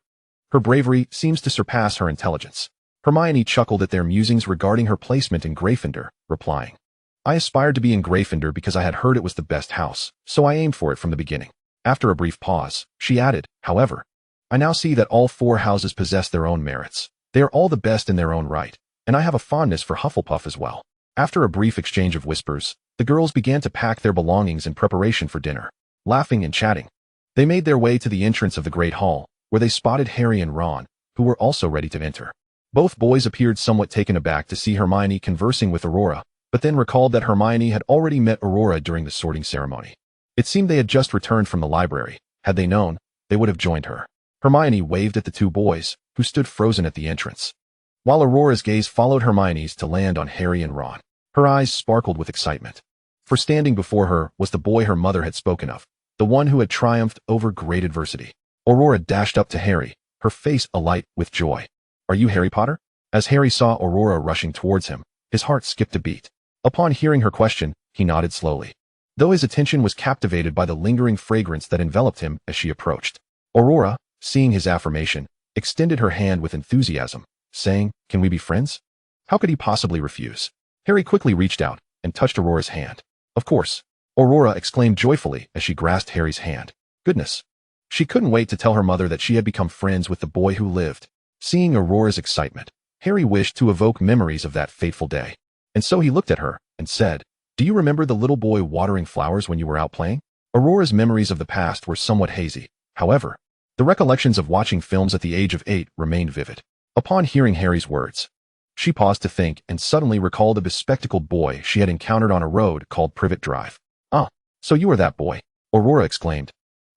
Her bravery seems to surpass her intelligence." Hermione chuckled at their musings regarding her placement in Gryffindor, replying, "I aspired to be in Gryffindor because I had heard it was the best house, so I aimed for it from the beginning." After a brief pause, she added, "However, I now see that all 4 houses possess their own merits. They are all the best in their own right, and I have a fondness for Hufflepuff as well." After a brief exchange of whispers, the girls began to pack their belongings in preparation for dinner. Laughing and chatting, they made their way to the entrance of the Great Hall, where they spotted Harry and Ron, who were also ready to enter. Both boys appeared somewhat taken aback to see Hermione conversing with Aurora, but then recalled that Hermione had already met Aurora during the sorting ceremony. It seemed they had just returned from the library. Had they known, they would have joined her. Hermione waved at the 2 boys, who stood frozen at the entrance, while Aurora's gaze followed Hermione's to land on Harry and Ron. Her eyes sparkled with excitement, for standing before her was the boy her mother had spoken of, the one who had triumphed over great adversity. Aurora dashed up to Harry, her face alight with joy. "Are you Harry Potter?" As Harry saw Aurora rushing towards him, his heart skipped a beat. Upon hearing her question, he nodded slowly, though his attention was captivated by the lingering fragrance that enveloped him as she approached. Aurora, seeing his affirmation, extended her hand with enthusiasm, saying, "Can we be friends?" How could he possibly refuse? Harry quickly reached out and touched Aurora's hand. "Of course," Aurora exclaimed joyfully as she grasped Harry's hand. Goodness! She couldn't wait to tell her mother that she had become friends with the boy who lived. Seeing Aurora's excitement, Harry wished to evoke memories of that fateful day. And so he looked at her and said, "Do you remember the little boy watering flowers when you were out playing?" Aurora's memories of the past were somewhat hazy. However, the recollections of watching films at the age of 8 remained vivid. Upon hearing Harry's words, she paused to think and suddenly recalled a bespectacled boy she had encountered on a road called Privet Drive. "Ah, so you are that boy," Aurora exclaimed,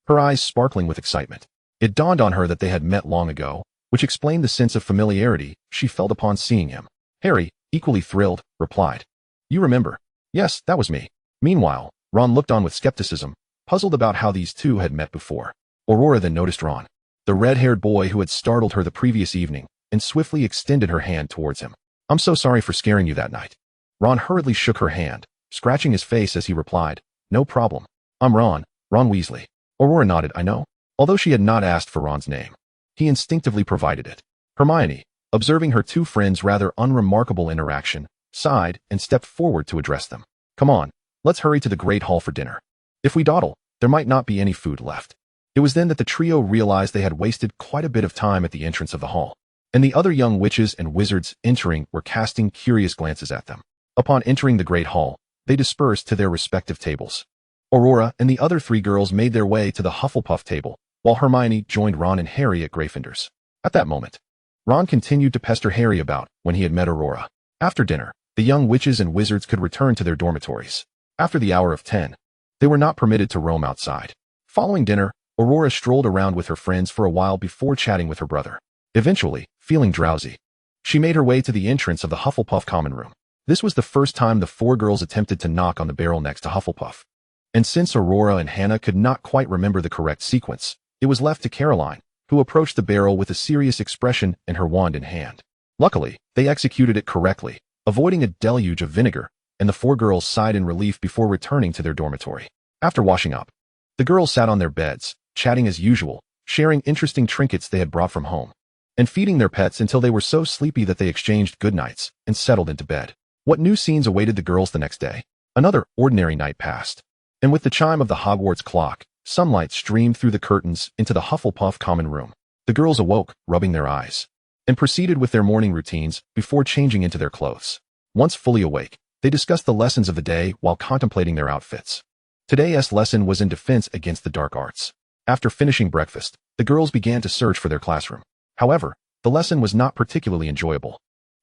her eyes sparkling with excitement. It dawned on her that they had met long ago, which explained the sense of familiarity she felt upon seeing him. Harry, equally thrilled, replied, "You remember? Yes, that was me." Meanwhile, Ron looked on with skepticism, puzzled about how these 2 had met before. Aurora then noticed Ron, the red-haired boy who had startled her the previous evening, and swiftly extended her hand towards him. "I'm so sorry for scaring you that night." Ron hurriedly shook her hand, scratching his face as he replied, "No problem. I'm Ron Weasley." Aurora nodded, "I know." Although she had not asked for Ron's name, he instinctively provided it. Hermione, observing her 2 friends' rather unremarkable interaction, sighed and stepped forward to address them. "Come on, let's hurry to the Great Hall for dinner. If we dawdle, there might not be any food left." It was then that the trio realized they had wasted quite a bit of time at the entrance of the hall, and the other young witches and wizards entering were casting curious glances at them. Upon entering the Great Hall, they dispersed to their respective tables. Aurora and the other 3 girls made their way to the Hufflepuff table, while Hermione joined Ron and Harry at Gryffindor's. At that moment, Ron continued to pester Harry about when he had met Aurora. After dinner, the young witches and wizards could return to their dormitories. After the hour of 10, they were not permitted to roam outside. Following dinner, Aurora strolled around with her friends for a while before chatting with her brother. Eventually, feeling drowsy, she made her way to the entrance of the Hufflepuff common room. This was the first time the 4 girls attempted to knock on the barrel next to Hufflepuff. And since Aurora and Hannah could not quite remember the correct sequence, it was left to Caroline, who approached the barrel with a serious expression and her wand in hand. Luckily, they executed it correctly, avoiding a deluge of vinegar, and the 4 girls sighed in relief before returning to their dormitory. After washing up, the girls sat on their beds, chatting as usual, sharing interesting trinkets they had brought from home, and feeding their pets until they were so sleepy that they exchanged goodnights and settled into bed. What new scenes awaited the girls the next day? Another ordinary night passed, and with the chime of the Hogwarts clock, sunlight streamed through the curtains into the Hufflepuff common room. The girls awoke, rubbing their eyes, and proceeded with their morning routines before changing into their clothes. Once fully awake, they discussed the lessons of the day while contemplating their outfits. Today's lesson was in defense against the dark arts. After finishing breakfast, the girls began to search for their classroom. However, the lesson was not particularly enjoyable,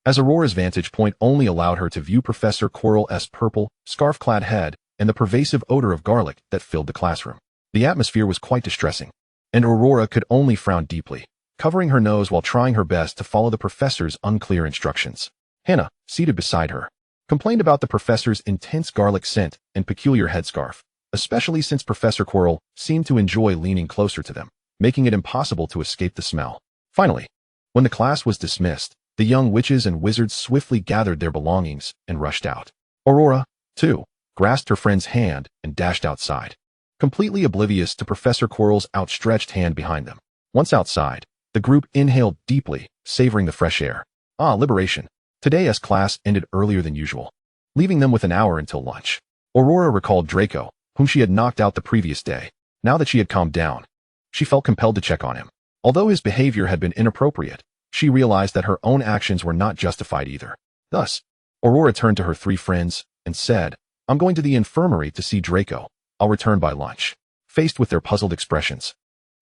as Aurora's vantage point only allowed her to view Professor Quirrell's purple, scarf-clad head and the pervasive odor of garlic that filled the classroom. The atmosphere was quite distressing, and Aurora could only frown deeply, covering her nose while trying her best to follow the professor's unclear instructions. Hannah, seated beside her, complained about the professor's intense garlic scent and peculiar headscarf, especially since Professor Quirrell seemed to enjoy leaning closer to them, making it impossible to escape the smell. Finally, when the class was dismissed, the young witches and wizards swiftly gathered their belongings and rushed out. Aurora, too, grasped her friend's hand and dashed outside, completely oblivious to Professor Quirrell's outstretched hand behind them. Once outside, the group inhaled deeply, savoring the fresh air. Liberation. Today's class ended earlier than usual, leaving them with an hour until lunch. Aurora recalled Draco, whom she had knocked out the previous day. Now that she had calmed down, she felt compelled to check on him. Although his behavior had been inappropriate, she realized that her own actions were not justified either. Thus, Aurora turned to her three friends and said, "I'm going to the infirmary to see Draco. I'll return by lunch." Faced with their puzzled expressions,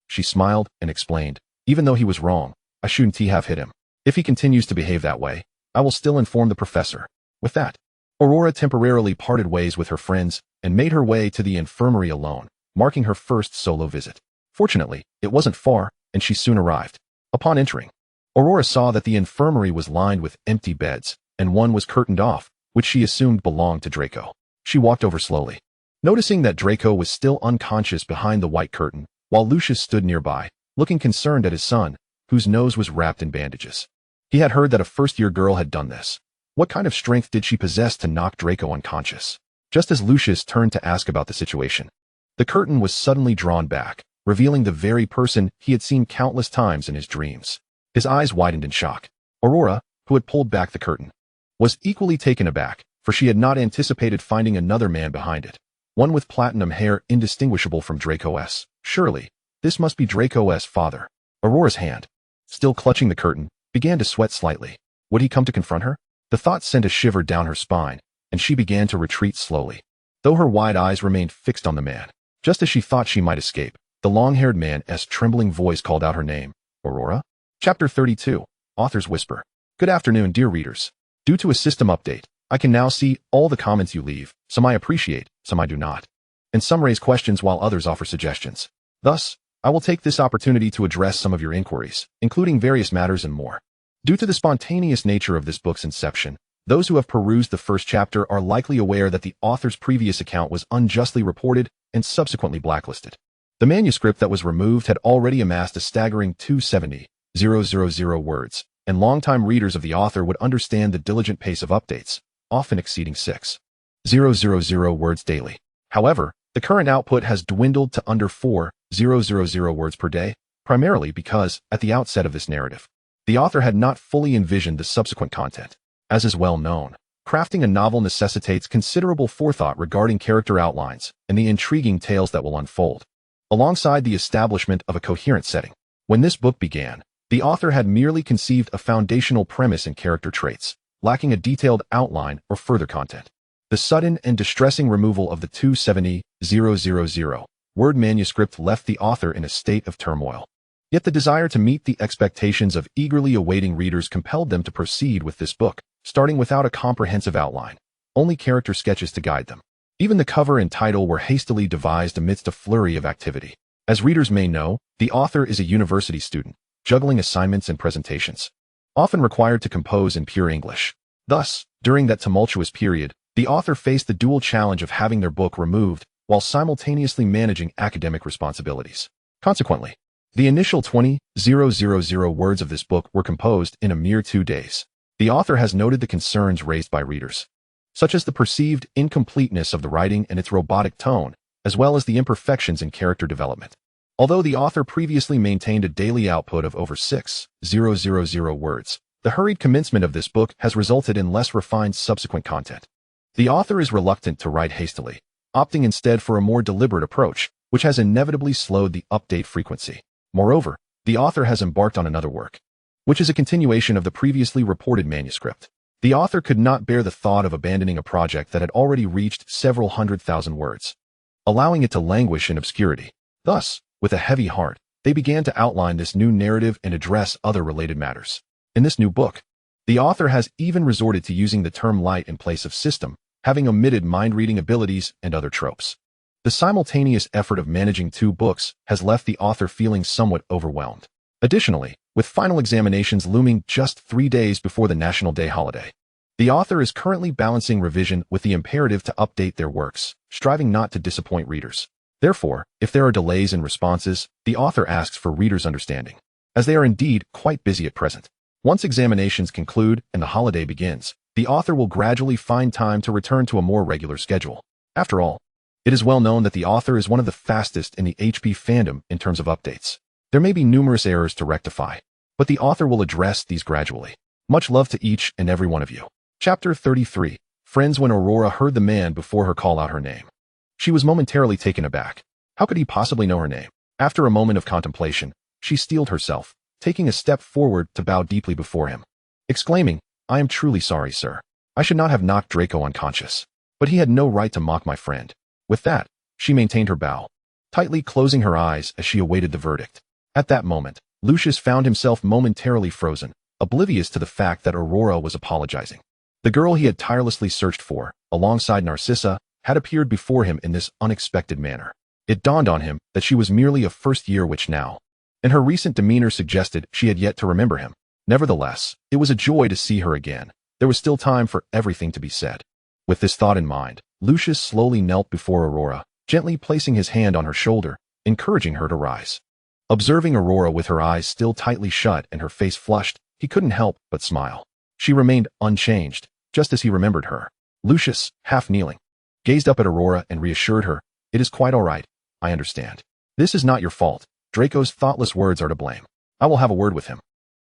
she smiled and explained, "Even though he was wrong, I shouldn't have hit him. If he continues to behave that way, I will still inform the professor." With that, Aurora temporarily parted ways with her friends and made her way to the infirmary alone, marking her first solo visit. Fortunately, it wasn't far, and she soon arrived. Upon entering, Aurora saw that the infirmary was lined with empty beds, and one was curtained off, which she assumed belonged to Draco. She walked over slowly, noticing that Draco was still unconscious behind the white curtain, while Lucius stood nearby, looking concerned at his son, whose nose was wrapped in bandages. He had heard that a first-year girl had done this. What kind of strength did she possess to knock Draco unconscious? Just as Lucius turned to ask about the situation, the curtain was suddenly drawn back, revealing the very person he had seen countless times in his dreams. His eyes widened in shock. Aurora, who had pulled back the curtain, was equally taken aback, for she had not anticipated finding another man behind it, one with platinum hair indistinguishable from Draco's. Surely, this must be Draco's father. Aurora's hand, still clutching the curtain, began to sweat slightly. Would he come to confront her? The thought sent a shiver down her spine, and she began to retreat slowly, though her wide eyes remained fixed on the man. Just as she thought she might escape, the long-haired man's trembling voice called out her name. "Aurora?" Chapter 32. Author's Whisper. Good afternoon, dear readers. Due to a system update, I can now see all the comments you leave. Some I appreciate, some I do not. And some raise questions while others offer suggestions. Thus, I will take this opportunity to address some of your inquiries, including various matters and more. Due to the spontaneous nature of this book's inception, those who have perused the first chapter are likely aware that the author's previous account was unjustly reported and subsequently blacklisted. The manuscript that was removed had already amassed a staggering 270,000 words, and longtime readers of the author would understand the diligent pace of updates, often exceeding 6,000 words daily. However, the current output has dwindled to under 4,000 words per day, primarily because, at the outset of this narrative, the author had not fully envisioned the subsequent content. As is well known, crafting a novel necessitates considerable forethought regarding character outlines and the intriguing tales that will unfold, alongside the establishment of a coherent setting. When this book began, the author had merely conceived a foundational premise and character traits, lacking a detailed outline or further content. The sudden and distressing removal of the 270,000 word manuscript left the author in a state of turmoil. Yet the desire to meet the expectations of eagerly awaiting readers compelled them to proceed with this book, starting without a comprehensive outline, only character sketches to guide them. Even the cover and title were hastily devised amidst a flurry of activity. As readers may know, the author is a university student, juggling assignments and presentations, often required to compose in pure English. Thus, during that tumultuous period, the author faced the dual challenge of having their book removed while simultaneously managing academic responsibilities. Consequently, the initial 20,000 words of this book were composed in a mere 2 days. The author has noted the concerns raised by readers, such as the perceived incompleteness of the writing and its robotic tone, as well as the imperfections in character development. Although the author previously maintained a daily output of over 6,000 words, the hurried commencement of this book has resulted in less refined subsequent content. The author is reluctant to write hastily, opting instead for a more deliberate approach, which has inevitably slowed the update frequency. Moreover, the author has embarked on another work, which is a continuation of the previously reported manuscript. The author could not bear the thought of abandoning a project that had already reached several 100,000 words, allowing it to languish in obscurity. Thus, with a heavy heart, they began to outline this new narrative and address other related matters. In this new book, the author has even resorted to using the term light in place of system, having omitted mind-reading abilities and other tropes. The simultaneous effort of managing 2 books has left the author feeling somewhat overwhelmed. Additionally, with final examinations looming just 3 days before the National Day holiday, The author is currently balancing revision with the imperative to update their works, striving not to disappoint readers. Therefore, if there are delays in responses, the author asks for readers' understanding, as they are indeed quite busy at present. Once examinations conclude and the holiday begins, the author will gradually find time to return to a more regular schedule. After all, it is well known that the author is one of the fastest in the HP fandom in terms of updates. There may be numerous errors to rectify, but the author will address these gradually. Much love to each and every one of you. Chapter 33. Friends. When Aurora heard the man before her call out her name, she was momentarily taken aback. How could he possibly know her name? After a moment of contemplation, she steeled herself, taking a step forward to bow deeply before him, exclaiming, "I am truly sorry, sir. I should not have knocked Draco unconscious. But he had no right to mock my friend." With that, she maintained her bow, tightly closing her eyes as she awaited the verdict. At that moment, Lucius found himself momentarily frozen, oblivious to the fact that Aurora was apologizing. The girl he had tirelessly searched for, alongside Narcissa, had appeared before him in this unexpected manner. It dawned on him that she was merely a first-year witch now, and her recent demeanor suggested she had yet to remember him. Nevertheless, it was a joy to see her again. There was still time for everything to be said. With this thought in mind, Lucius slowly knelt before Aurora, gently placing his hand on her shoulder, encouraging her to rise. Observing Aurora with her eyes still tightly shut and her face flushed, he couldn't help but smile. She remained unchanged, just as he remembered her. Lucius, half kneeling, gazed up at Aurora and reassured her, "It is quite all right. I understand. This is not your fault. Draco's thoughtless words are to blame. I will have a word with him."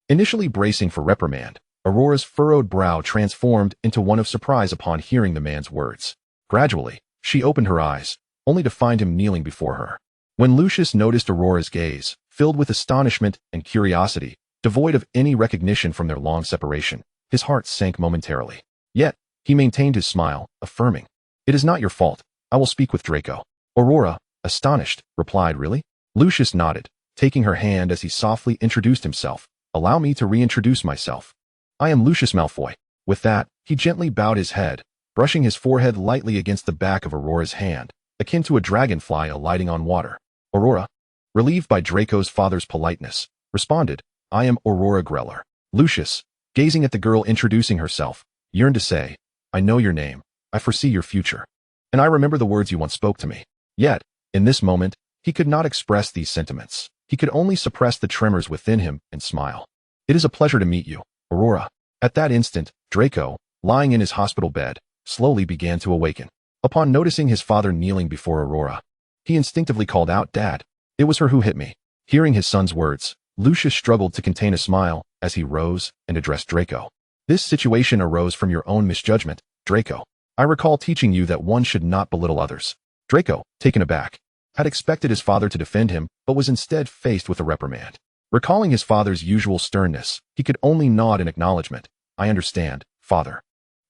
Initially bracing for reprimand, Aurora's furrowed brow transformed into one of surprise upon hearing the man's words. Gradually, she opened her eyes, only to find him kneeling before her. When Lucius noticed Aurora's gaze, filled with astonishment and curiosity, devoid of any recognition from their long separation, his heart sank momentarily. Yet, he maintained his smile, affirming, "It is not your fault. I will speak with Draco." Aurora, astonished, replied, "Really?" Lucius nodded, taking her hand as he softly introduced himself. "Allow me to reintroduce myself. I am Lucius Malfoy." With that, he gently bowed his head, brushing his forehead lightly against the back of Aurora's hand, akin to a dragonfly alighting on water. Aurora, relieved by Draco's father's politeness, responded, "I am Aurora Greller." Lucius, gazing at the girl introducing herself, yearned to say, "I know your name, I foresee your future, and I remember the words you once spoke to me." Yet, in this moment, he could not express these sentiments. He could only suppress the tremors within him and smile. "It is a pleasure to meet you, Aurora." At that instant, Draco, lying in his hospital bed, slowly began to awaken. Upon noticing his father kneeling before Aurora, he instinctively called out, "Dad." "It was her who hit me." Hearing his son's words, Lucius struggled to contain a smile as he rose and addressed Draco. "This situation arose from your own misjudgment, Draco. I recall teaching you that one should not belittle others." Draco, taken aback, had expected his father to defend him, but was instead faced with a reprimand. Recalling his father's usual sternness, he could only nod in acknowledgement. "I understand, father."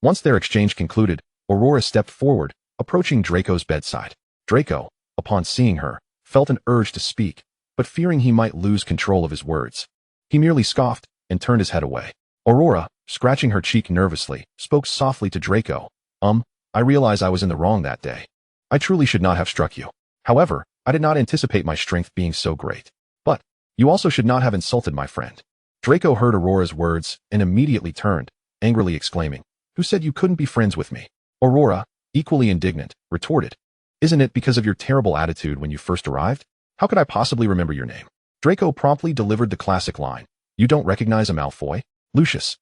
Once their exchange concluded, Aurora stepped forward, approaching Draco's bedside. Draco, upon seeing her, felt an urge to speak, but fearing he might lose control of his words, he merely scoffed and turned his head away. Aurora, scratching her cheek nervously, spoke softly to Draco. I realize I was in the wrong that day. I truly should not have struck you. However, I did not anticipate my strength being so great. But, you also should not have insulted my friend." Draco heard Aurora's words and immediately turned, angrily exclaiming, "Who said you couldn't be friends with me?" Aurora, equally indignant, retorted, "Isn't it because of your terrible attitude when you first arrived? How could I possibly remember your name?" Draco promptly delivered the classic line, "You don't recognize a Malfoy?" Lucius,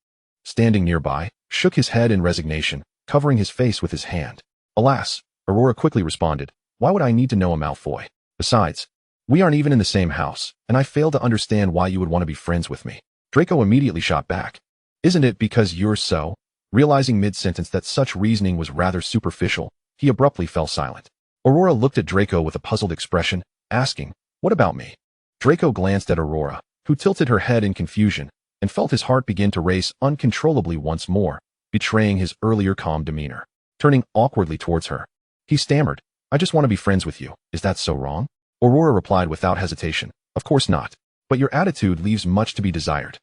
standing nearby, shook his head in resignation, covering his face with his hand. "Alas," Aurora quickly responded, "why would I need to know a Malfoy? Besides, we aren't even in the same house, and I fail to understand why you would want to be friends with me." Draco immediately shot back, "Isn't it because you're so?" Realizing mid-sentence that such reasoning was rather superficial, he abruptly fell silent. Aurora looked at Draco with a puzzled expression, asking, "What about me?" Draco glanced at Aurora, who tilted her head in confusion, and felt his heart begin to race uncontrollably once more, betraying his earlier calm demeanor. Turning awkwardly towards her, he stammered, "I just want to be friends with you. Is that so wrong?" Aurora replied without hesitation, "Of course not. But your attitude leaves much to be desired."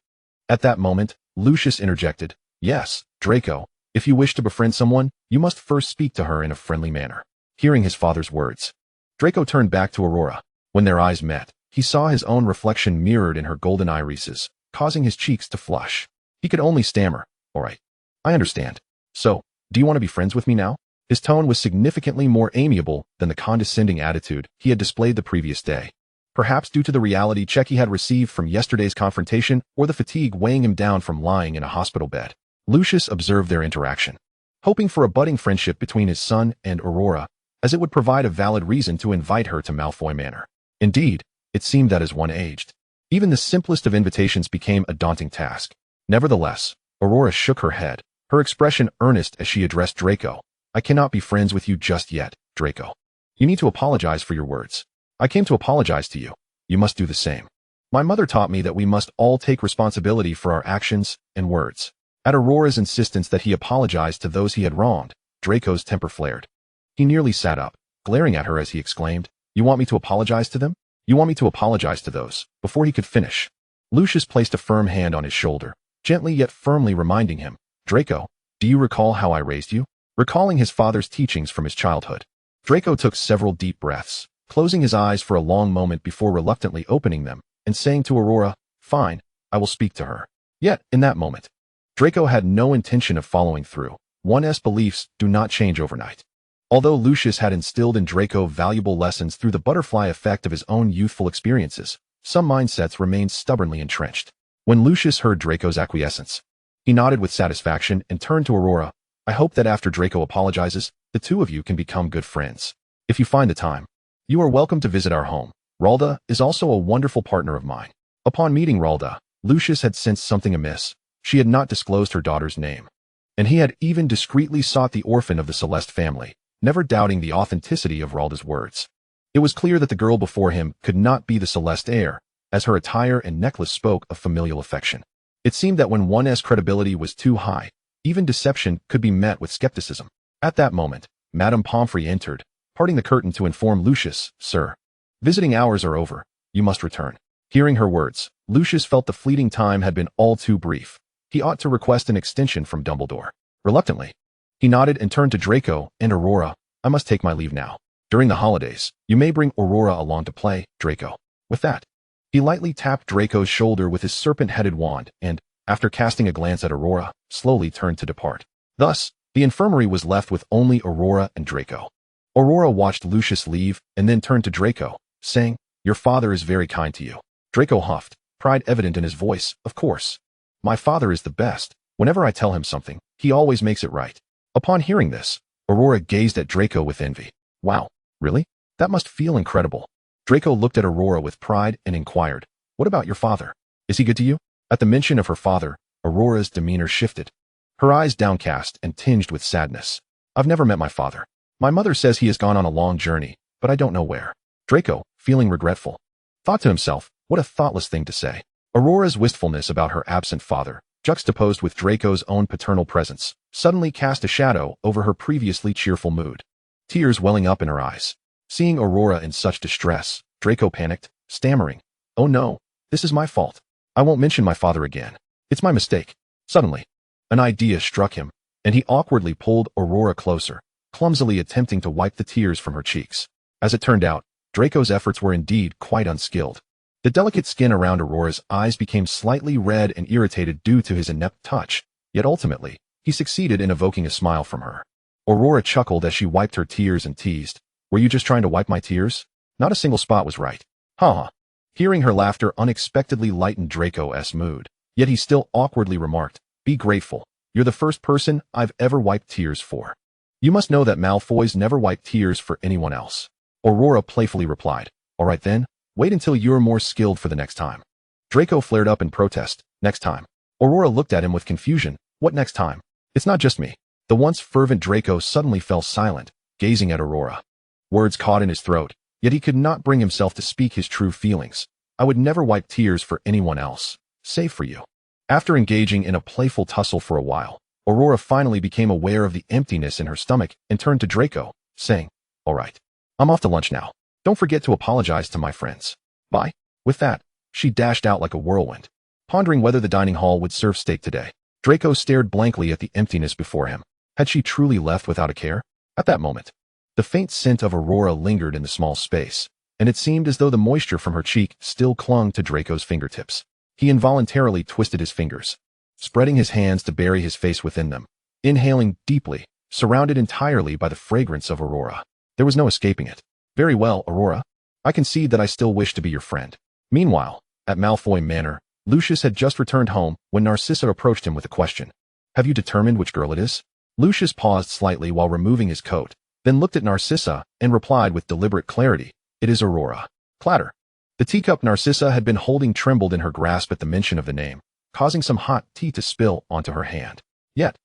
At that moment, Lucius interjected, "Yes, Draco, if you wish to befriend someone, you must first speak to her in a friendly manner." Hearing his father's words, Draco turned back to Aurora. When their eyes met, he saw his own reflection mirrored in her golden irises, causing his cheeks to flush. He could only stammer, "All right. I understand." So, do you want to be friends with me now? His tone was significantly more amiable than the condescending attitude he had displayed the previous day. Perhaps due to the reality check he had received from yesterday's confrontation or the fatigue weighing him down from lying in a hospital bed. Lucius observed their interaction, hoping for a budding friendship between his son and Aurora, as it would provide a valid reason to invite her to Malfoy Manor. Indeed, it seemed that as one aged, even the simplest of invitations became a daunting task. Nevertheless, Aurora shook her head, her expression earnest as she addressed Draco. I cannot be friends with you just yet, Draco. You need to apologize for your words. I came to apologize to you. You must do the same. My mother taught me that we must all take responsibility for our actions and words. At Aurora's insistence that he apologize to those he had wronged, Draco's temper flared. He nearly sat up, glaring at her as he exclaimed, You want me to apologize to them? You want me to apologize to those? Before he could finish, Lucius placed a firm hand on his shoulder, gently yet firmly reminding him, Draco, do you recall how I raised you? Recalling his father's teachings from his childhood. Draco took several deep breaths, closing his eyes for a long moment before reluctantly opening them, and saying to Aurora, Fine, I will speak to her. Yet, in that moment, Draco had no intention of following through. One's beliefs do not change overnight. Although Lucius had instilled in Draco valuable lessons through the butterfly effect of his own youthful experiences, some mindsets remained stubbornly entrenched. When Lucius heard Draco's acquiescence, he nodded with satisfaction and turned to Aurora. I hope that after Draco apologizes, the two of you can become good friends. If you find the time, you are welcome to visit our home. Ralda is also a wonderful partner of mine. Upon meeting Ralda, Lucius had sensed something amiss. She had not disclosed her daughter's name, and he had even discreetly sought the orphan of the Celeste family, never doubting the authenticity of Ralda's words. It was clear that the girl before him could not be the Celeste heir, as her attire and necklace spoke of familial affection. It seemed that when one's credibility was too high, even deception could be met with skepticism. At that moment, Madame Pomfrey entered, parting the curtain to inform Lucius, Sir, visiting hours are over. You must return. Hearing her words, Lucius felt the fleeting time had been all too brief. He ought to request an extension from Dumbledore. Reluctantly, he nodded and turned to Draco and Aurora. I must take my leave now. During the holidays, you may bring Aurora along to play, Draco. With that, he lightly tapped Draco's shoulder with his serpent-headed wand and, after casting a glance at Aurora, slowly turned to depart. Thus, the infirmary was left with only Aurora and Draco. Aurora watched Lucius leave and then turned to Draco, saying, Your father is very kind to you. Draco huffed, pride evident in his voice. Of course. My father is the best. Whenever I tell him something, he always makes it right. Upon hearing this, Aurora gazed at Draco with envy. Wow, really? That must feel incredible. Draco looked at Aurora with pride and inquired, What about your father? Is he good to you? At the mention of her father, Aurora's demeanor shifted, her eyes downcast and tinged with sadness. I've never met my father. My mother says he has gone on a long journey, but I don't know where. Draco, feeling regretful, thought to himself, what a thoughtless thing to say. Aurora's wistfulness about her absent father, juxtaposed with Draco's own paternal presence, suddenly cast a shadow over her previously cheerful mood. Tears welling up in her eyes. Seeing Aurora in such distress, Draco panicked, stammering, Oh no, this is my fault. I won't mention my father again. It's my mistake. Suddenly, an idea struck him, and he awkwardly pulled Aurora closer, clumsily attempting to wipe the tears from her cheeks. As it turned out, Draco's efforts were indeed quite unskilled. The delicate skin around Aurora's eyes became slightly red and irritated due to his inept touch, yet ultimately, he succeeded in evoking a smile from her. Aurora chuckled as she wiped her tears and teased, Were you just trying to wipe my tears? Not a single spot was right. Ha ha. Hearing her laughter unexpectedly lightened Draco's mood, yet he still awkwardly remarked, Be grateful. You're the first person I've ever wiped tears for. You must know that Malfoys never wipe tears for anyone else. Aurora playfully replied, All right then, wait until you're more skilled for the next time. Draco flared up in protest, Next time. Aurora looked at him with confusion, What next time? It's not just me. The once fervent Draco suddenly fell silent, gazing at Aurora. Words caught in his throat, yet he could not bring himself to speak his true feelings. I would never wipe tears for anyone else, save for you. After engaging in a playful tussle for a while, Aurora finally became aware of the emptiness in her stomach and turned to Draco, saying, All right. I'm off to lunch now. Don't forget to apologize to my friends. Bye. With that, she dashed out like a whirlwind, pondering whether the dining hall would serve steak today. Draco stared blankly at the emptiness before him. Had she truly left without a care? At that moment, the faint scent of Aurora lingered in the small space, and it seemed as though the moisture from her cheek still clung to Draco's fingertips. He involuntarily twisted his fingers, spreading his hands to bury his face within them. inhaling deeply, surrounded entirely by the fragrance of Aurora. There was no escaping it. "Very well, Aurora. I concede that I still wish to be your friend." Meanwhile, at Malfoy Manor, Lucius had just returned home when Narcissa approached him with a question. "Have you determined which girl it is?" Lucius paused slightly while removing his coat, then looked at Narcissa and replied with deliberate clarity, "It is Aurora." Clatter. The teacup Narcissa had been holding trembled in her grasp at the mention of the name, causing some hot tea to spill onto her hand. Yet,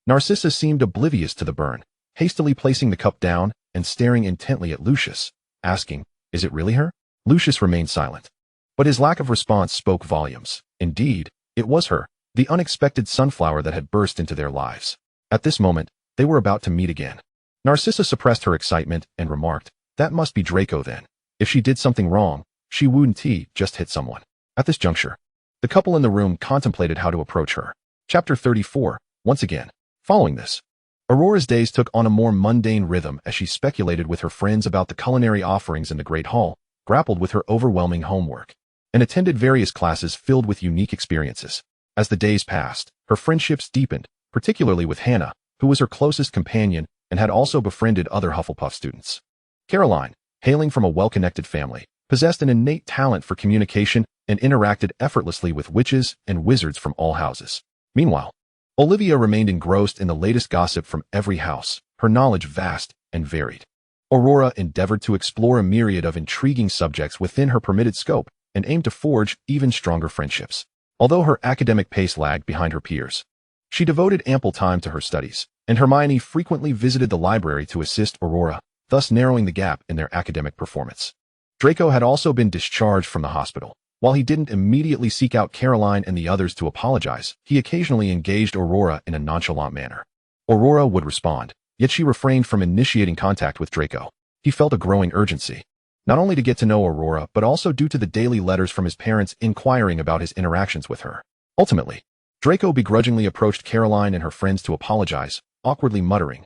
Narcissa seemed oblivious to the burn, hastily placing the cup down and staring intently at Lucius, asking, "Is it really her?" Lucius remained silent. But his lack of response spoke volumes. Indeed, it was her, the unexpected sunflower that had burst into their lives. At this moment, they were about to meet again. Narcissa suppressed her excitement and remarked, "That must be Draco then. If she did something wrong, she wouldn't just hit someone." At this juncture, the couple in the room contemplated how to approach her. Chapter 34, once again. Following this, Aurora's days took on a more mundane rhythm as she speculated with her friends about the culinary offerings in the Great Hall, grappled with her overwhelming homework, and attended various classes filled with unique experiences. As the days passed, her friendships deepened, particularly with Hannah, who was her closest companion and had also befriended other Hufflepuff students. Caroline, hailing from a well-connected family, possessed an innate talent for communication and interacted effortlessly with witches and wizards from all houses. Meanwhile, Olivia remained engrossed in the latest gossip from every house, her knowledge vast and varied. Aurora endeavored to explore a myriad of intriguing subjects within her permitted scope and aimed to forge even stronger friendships. Although her academic pace lagged behind her peers, she devoted ample time to her studies, and Hermione frequently visited the library to assist Aurora, thus narrowing the gap in their academic performance. Draco had also been discharged from the hospital. While he didn't immediately seek out Caroline and the others to apologize, he occasionally engaged Aurora in a nonchalant manner. Aurora would respond, yet she refrained from initiating contact with Draco. He felt a growing urgency, not only to get to know Aurora but also due to the daily letters from his parents inquiring about his interactions with her. Ultimately, Draco begrudgingly approached Caroline and her friends to apologize, awkwardly muttering,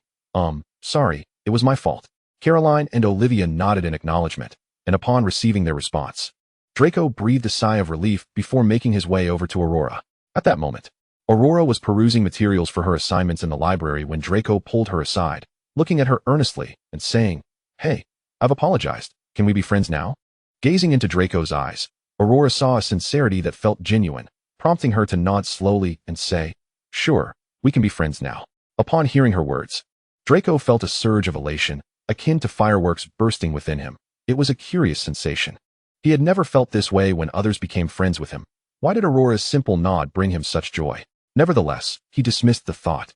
"Sorry, it was my fault." Caroline and Olivia nodded in acknowledgement, and upon receiving their response, Draco breathed a sigh of relief before making his way over to Aurora. At that moment, Aurora was perusing materials for her assignments in the library when Draco pulled her aside, looking at her earnestly and saying, "Hey, I've apologized. Can we be friends now?" Gazing into Draco's eyes, Aurora saw a sincerity that felt genuine, prompting her to nod slowly and say, "Sure, we can be friends now." Upon hearing her words, Draco felt a surge of elation, akin to fireworks bursting within him. It was a curious sensation. He had never felt this way when others became friends with him. Why did Aurora's simple nod bring him such joy? Nevertheless, he dismissed the thought.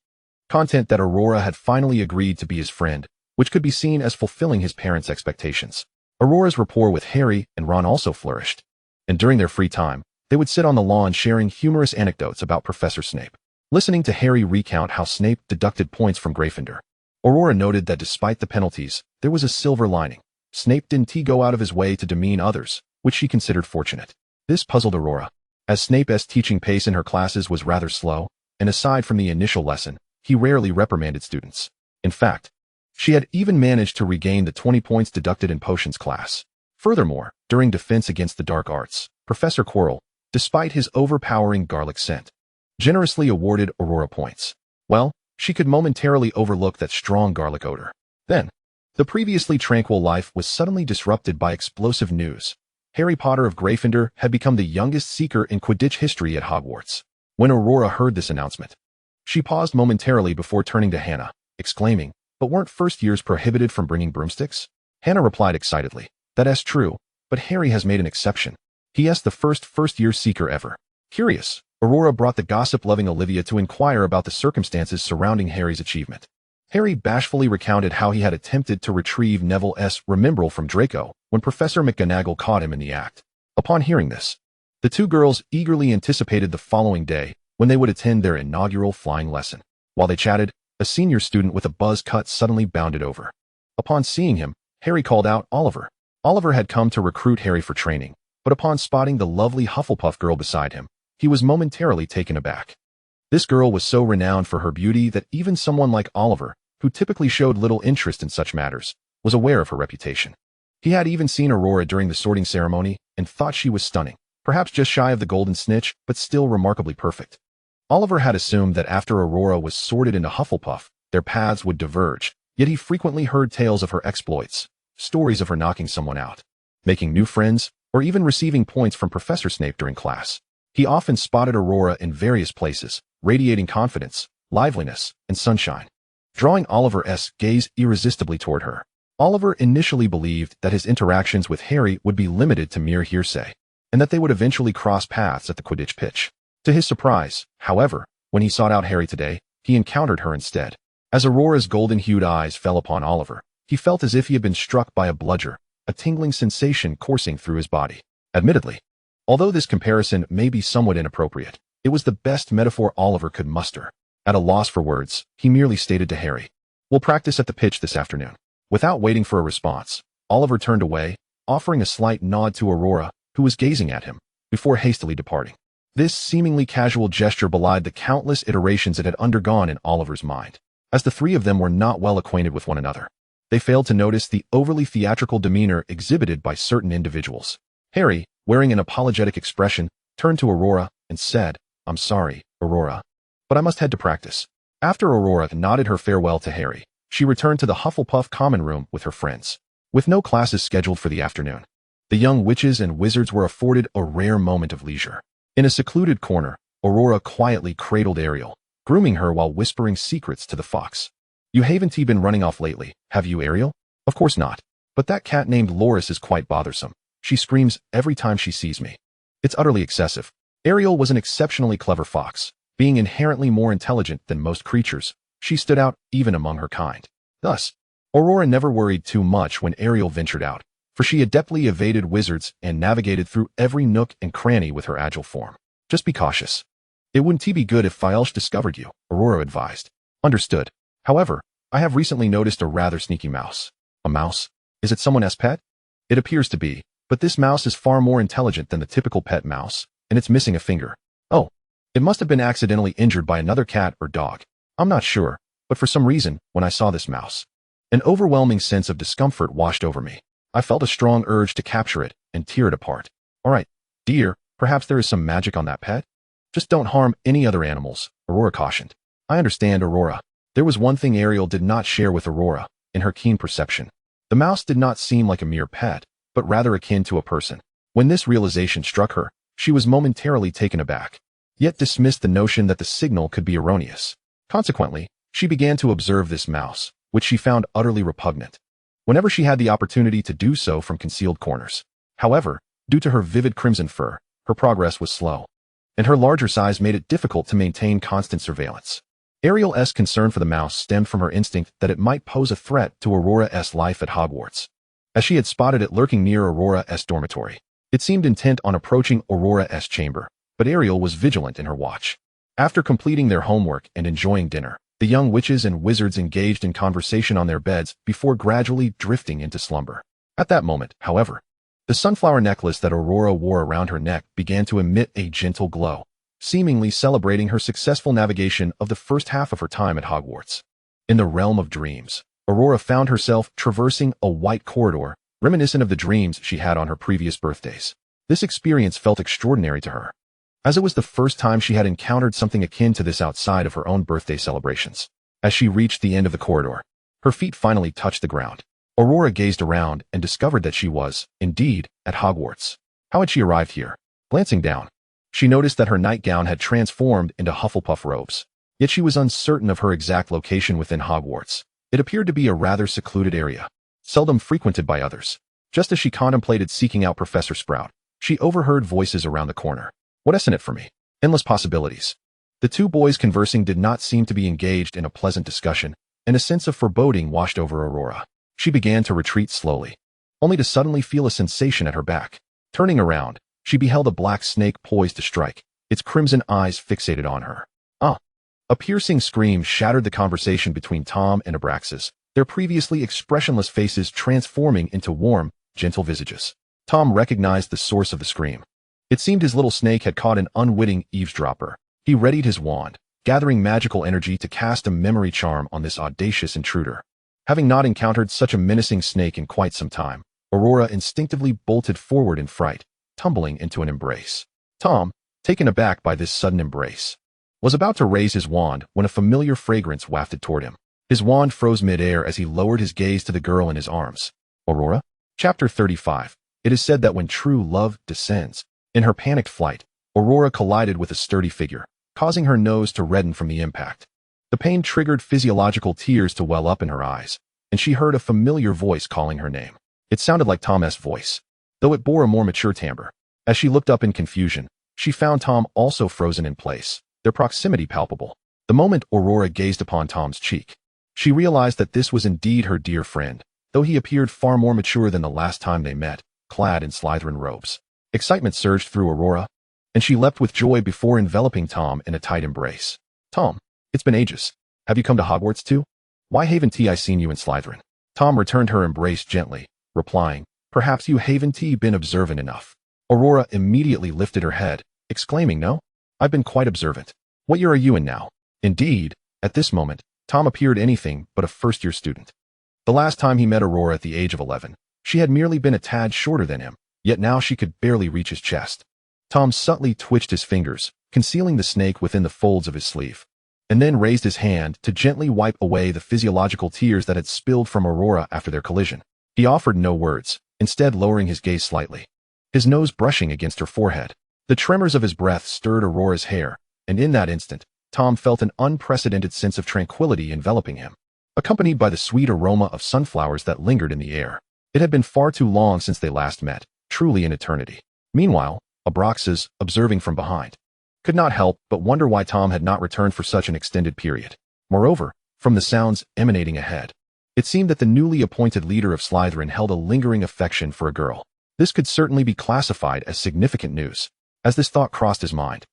Content that Aurora had finally agreed to be his friend, which could be seen as fulfilling his parents' expectations. Aurora's rapport with Harry and Ron also flourished, and during their free time, they would sit on the lawn sharing humorous anecdotes about Professor Snape. Listening to Harry recount how Snape deducted points from Gryffindor, Aurora noted that despite the penalties, there was a silver lining. Snape didn't go out of his way to demean others, which she considered fortunate. This puzzled Aurora, as Snape's teaching pace in her classes was rather slow, and aside from the initial lesson, he rarely reprimanded students. In fact, she had even managed to regain the 20 points deducted in potions class. Furthermore, during defense against the dark arts, Professor Quirrell, despite his overpowering garlic scent, generously awarded Aurora points. Well, she could momentarily overlook that strong garlic odor. Then, the previously tranquil life was suddenly disrupted by explosive news. Harry Potter of Gryffindor had become the youngest seeker in Quidditch history at Hogwarts. When Aurora heard this announcement, she paused momentarily before turning to Hannah, exclaiming, "But weren't first years prohibited from bringing broomsticks?" Hannah replied excitedly, "That's true, but Harry has made an exception. He is the first-year seeker ever." Curious, Aurora brought the gossip-loving Olivia to inquire about the circumstances surrounding Harry's achievement. Harry bashfully recounted how he had attempted to retrieve Neville's remembrall from Draco when Professor McGonagall caught him in the act. Upon hearing this, the two girls eagerly anticipated the following day when they would attend their inaugural flying lesson. While they chatted, a senior student with a buzz cut suddenly bounded over. Upon seeing him, Harry called out Oliver. Oliver had come to recruit Harry for training, but upon spotting the lovely Hufflepuff girl beside him, he was momentarily taken aback. This girl was so renowned for her beauty that even someone like Oliver, who typically showed little interest in such matters, was aware of her reputation. He had even seen Aurora during the sorting ceremony and thought she was stunning, perhaps just shy of the golden snitch, but still remarkably perfect. Oliver had assumed that after Aurora was sorted into Hufflepuff, their paths would diverge, yet he frequently heard tales of her exploits, stories of her knocking someone out, making new friends, or even receiving points from Professor Snape during class. He often spotted Aurora in various places, radiating confidence, liveliness, and sunshine, drawing Oliver's gaze irresistibly toward her. Oliver initially believed that his interactions with Harry would be limited to mere hearsay, and that they would eventually cross paths at the Quidditch pitch. To his surprise, however, when he sought out Harry today, he encountered her instead. As Aurora's golden-hued eyes fell upon Oliver, he felt as if he had been struck by a bludger, a tingling sensation coursing through his body. Admittedly, although this comparison may be somewhat inappropriate, it was the best metaphor Oliver could muster. At a loss for words, he merely stated to Harry, "We'll practice at the pitch this afternoon." Without waiting for a response, Oliver turned away, offering a slight nod to Aurora, who was gazing at him, before hastily departing. This seemingly casual gesture belied the countless iterations it had undergone in Oliver's mind. As the three of them were not well acquainted with one another, they failed to notice the overly theatrical demeanor exhibited by certain individuals. Harry, wearing an apologetic expression, turned to Aurora and said, "I'm sorry, Aurora, but I must head to practice." After Aurora nodded her farewell to Harry, she returned to the Hufflepuff common room with her friends. With no classes scheduled for the afternoon, the young witches and wizards were afforded a rare moment of leisure. In a secluded corner, Aurora quietly cradled Ariel, grooming her while whispering secrets to the fox. "You haven't been running off lately, have you, Ariel?" "Of course not. But that cat named Loris is quite bothersome. She screams every time she sees me. It's utterly excessive." Ariel was an exceptionally clever fox. Being inherently more intelligent than most creatures, she stood out even among her kind. Thus, Aurora never worried too much when Ariel ventured out, for she adeptly evaded wizards and navigated through every nook and cranny with her agile form. "Just be cautious. It wouldn't be good if Filch discovered you," Aurora advised. "Understood. However, I have recently noticed a rather sneaky mouse." "A mouse? Is it someone's pet?" "It appears to be, but this mouse is far more intelligent than the typical pet mouse, and it's missing a finger." "Oh, it must have been accidentally injured by another cat or dog. I'm not sure, but for some reason, when I saw this mouse, an overwhelming sense of discomfort washed over me. I felt a strong urge to capture it and tear it apart." "All right, dear, perhaps there is some magic on that pet? Just don't harm any other animals," Aurora cautioned. "I understand, Aurora." There was one thing Ariel did not share with Aurora, in her keen perception. The mouse did not seem like a mere pet, but rather akin to a person. When this realization struck her, she was momentarily taken aback, yet dismissed the notion that the signal could be erroneous. Consequently, she began to observe this mouse, which she found utterly repugnant, whenever she had the opportunity to do so from concealed corners. However, due to her vivid crimson fur, her progress was slow, and her larger size made it difficult to maintain constant surveillance. Ariel's concern for the mouse stemmed from her instinct that it might pose a threat to Aurora's life at Hogwarts, as she had spotted it lurking near Aurora's dormitory. It seemed intent on approaching Aurora's chamber, but Ariel was vigilant in her watch. After completing their homework and enjoying dinner, the young witches and wizards engaged in conversation on their beds before gradually drifting into slumber. At that moment, however, the sunflower necklace that Aurora wore around her neck began to emit a gentle glow, seemingly celebrating her successful navigation of the first half of her time at Hogwarts. In the realm of dreams, Aurora found herself traversing a white corridor, reminiscent of the dreams she had on her previous birthdays. This experience felt extraordinary to her, as it was the first time she had encountered something akin to this outside of her own birthday celebrations. As she reached the end of the corridor, her feet finally touched the ground. Aurora gazed around and discovered that she was, indeed, at Hogwarts. How had she arrived here? Glancing down, she noticed that her nightgown had transformed into Hufflepuff robes, yet she was uncertain of her exact location within Hogwarts. It appeared to be a rather secluded area, seldom frequented by others. Just as she contemplated seeking out Professor Sprout, she overheard voices around the corner. "What's in it for me? Endless possibilities." The two boys conversing did not seem to be engaged in a pleasant discussion, and a sense of foreboding washed over Aurora. She began to retreat slowly, only to suddenly feel a sensation at her back. Turning around, she beheld a black snake poised to strike, its crimson eyes fixated on her. "Ah!" A piercing scream shattered the conversation between Tom and Abraxas, their previously expressionless faces transforming into warm, gentle visages. Tom recognized the source of the scream. It seemed his little snake had caught an unwitting eavesdropper. He readied his wand, gathering magical energy to cast a memory charm on this audacious intruder. Having not encountered such a menacing snake in quite some time, Aurora instinctively bolted forward in fright, tumbling into an embrace. Tom, taken aback by this sudden embrace, was about to raise his wand when a familiar fragrance wafted toward him. His wand froze mid-air as he lowered his gaze to the girl in his arms. Aurora? Chapter 35. It is said that when true love descends. In her panicked flight, Aurora collided with a sturdy figure, causing her nose to redden from the impact. The pain triggered physiological tears to well up in her eyes, and she heard a familiar voice calling her name. It sounded like Tom's voice, though it bore a more mature timbre. As she looked up in confusion, she found Tom also frozen in place, their proximity palpable. The moment Aurora gazed upon Tom's cheek, she realized that this was indeed her dear friend, though he appeared far more mature than the last time they met, clad in Slytherin robes. Excitement surged through Aurora, and she leapt with joy before enveloping Tom in a tight embrace. Tom, it's been ages. Have you come to Hogwarts too? Why haven't I seen you in Slytherin? Tom returned her embrace gently, replying, perhaps you haven't been observant enough. Aurora immediately lifted her head, exclaiming, no, I've been quite observant. What year are you in now? Indeed, at this moment, Tom appeared anything but a first-year student. The last time he met Aurora at the age of 11, she had merely been a tad shorter than him, yet now she could barely reach his chest. Tom subtly twitched his fingers, concealing the snake within the folds of his sleeve, and then raised his hand to gently wipe away the physiological tears that had spilled from Aurora after their collision. He offered no words, instead lowering his gaze slightly, his nose brushing against her forehead. The tremors of his breath stirred Aurora's hair, and in that instant, Tom felt an unprecedented sense of tranquility enveloping him, accompanied by the sweet aroma of sunflowers that lingered in the air. It had been far too long since they last met, truly an eternity. Meanwhile, Abraxas, observing from behind, could not help but wonder why Tom had not returned for such an extended period. Moreover, from the sounds emanating ahead, it seemed that the newly appointed leader of Slytherin held a lingering affection for a girl. This could certainly be classified as significant news. As this thought crossed his mind,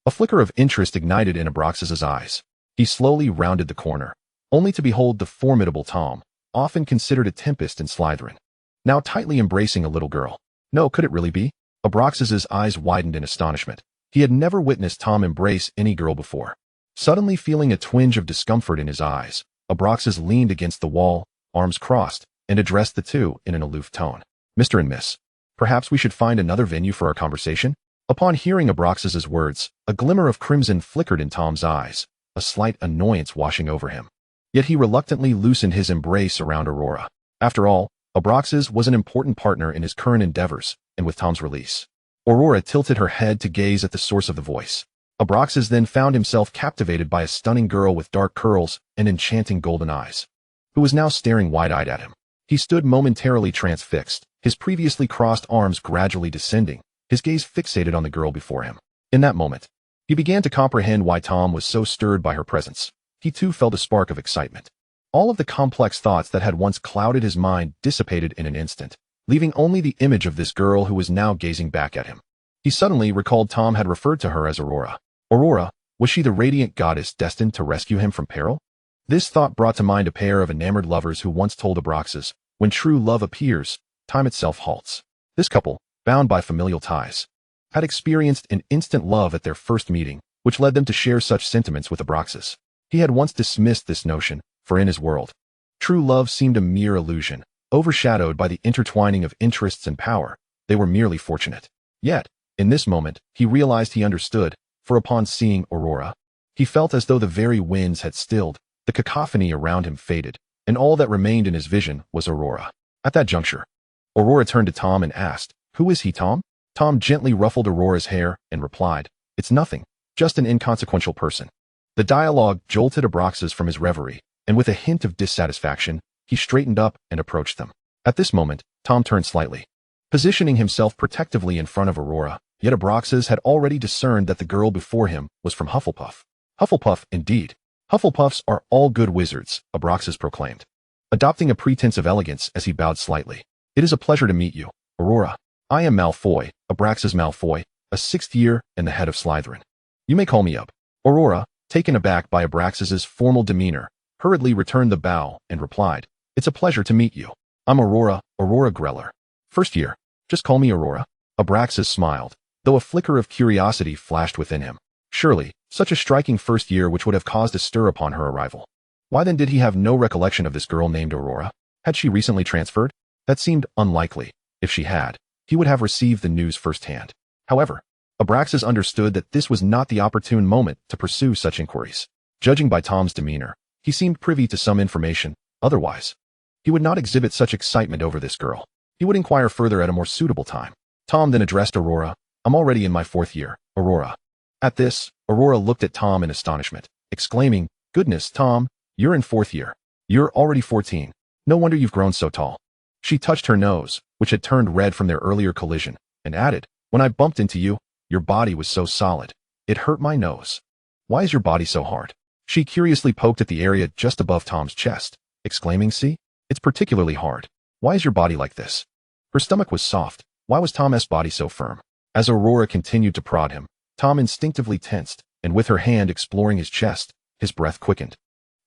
a flicker of interest ignited in Abraxas's eyes. He slowly rounded the corner, only to behold the formidable Tom, often considered a tempest in Slytherin, now tightly embracing a little girl. No, could it really be? Abraxas's eyes widened in astonishment. He had never witnessed Tom embrace any girl before. Suddenly feeling a twinge of discomfort in his eyes, Abraxas leaned against the wall, arms crossed, and addressed the two in an aloof tone. Mr. and Miss, perhaps we should find another venue for our conversation? Upon hearing Abraxas's words, a glimmer of crimson flickered in Tom's eyes, a slight annoyance washing over him. Yet he reluctantly loosened his embrace around Aurora. After all, Abraxas was an important partner in his current endeavors, and with Tom's release, Aurora tilted her head to gaze at the source of the voice. Abraxas then found himself captivated by a stunning girl with dark curls and enchanting golden eyes, who was now staring wide-eyed at him. He stood momentarily transfixed, his previously crossed arms gradually descending, his gaze fixated on the girl before him. In that moment, he began to comprehend why Tom was so stirred by her presence. He too felt a spark of excitement. All of the complex thoughts that had once clouded his mind dissipated in an instant, leaving only the image of this girl who was now gazing back at him. He suddenly recalled Tom had referred to her as Aurora. Aurora, was she the radiant goddess destined to rescue him from peril? This thought brought to mind a pair of enamored lovers who once told Abraxas, when true love appears, time itself halts. This couple, bound by familial ties, had experienced an instant love at their first meeting, which led them to share such sentiments with Abraxas. He had once dismissed this notion, for in his world, true love seemed a mere illusion, overshadowed by the intertwining of interests and power. They were merely fortunate. Yet, in this moment, he realized he understood, for upon seeing Aurora, he felt as though the very winds had stilled, the cacophony around him faded, and all that remained in his vision was Aurora. At that juncture, Aurora turned to Tom and asked, "Who is he, Tom?" Tom gently ruffled Aurora's hair and replied, "It's nothing, just an inconsequential person." The dialogue jolted Abraxas from his reverie, and with a hint of dissatisfaction, he straightened up and approached them. At this moment, Tom turned slightly, positioning himself protectively in front of Aurora, yet Abraxas had already discerned that the girl before him was from Hufflepuff. Hufflepuff, indeed. Hufflepuffs are all good wizards, Abraxas proclaimed, adopting a pretense of elegance as he bowed slightly. "It is a pleasure to meet you, Aurora. I am Malfoy, Abraxas Malfoy, a 6th year and the head of Slytherin. You may call me up." Aurora, taken aback by Abraxas's formal demeanor, hurriedly returned the bow and replied, "It's a pleasure to meet you. I'm Aurora Greller. 1st year. Just call me Aurora." Abraxas smiled, though a flicker of curiosity flashed within him. Surely, such a striking 1st year which would have caused a stir upon her arrival. Why then did he have no recollection of this girl named Aurora? Had she recently transferred? That seemed unlikely. If she had, he would have received the news firsthand. However, Abraxas understood that this was not the opportune moment to pursue such inquiries. Judging by Tom's demeanor, he seemed privy to some information. Otherwise, he would not exhibit such excitement over this girl. He would inquire further at a more suitable time. Tom then addressed Aurora. I'm already in my 4th year, Aurora. At this, Aurora looked at Tom in astonishment, exclaiming, Goodness, Tom, you're in 4th year. You're already 14. No wonder you've grown so tall. She touched her nose, which had turned red from their earlier collision, and added, When I bumped into you, your body was so solid. It hurt my nose. Why is your body so hard? She curiously poked at the area just above Tom's chest, exclaiming, See? It's particularly hard. Why is your body like this? Her stomach was soft. Why was Tom's body so firm? As Aurora continued to prod him, Tom instinctively tensed, and with her hand exploring his chest, his breath quickened.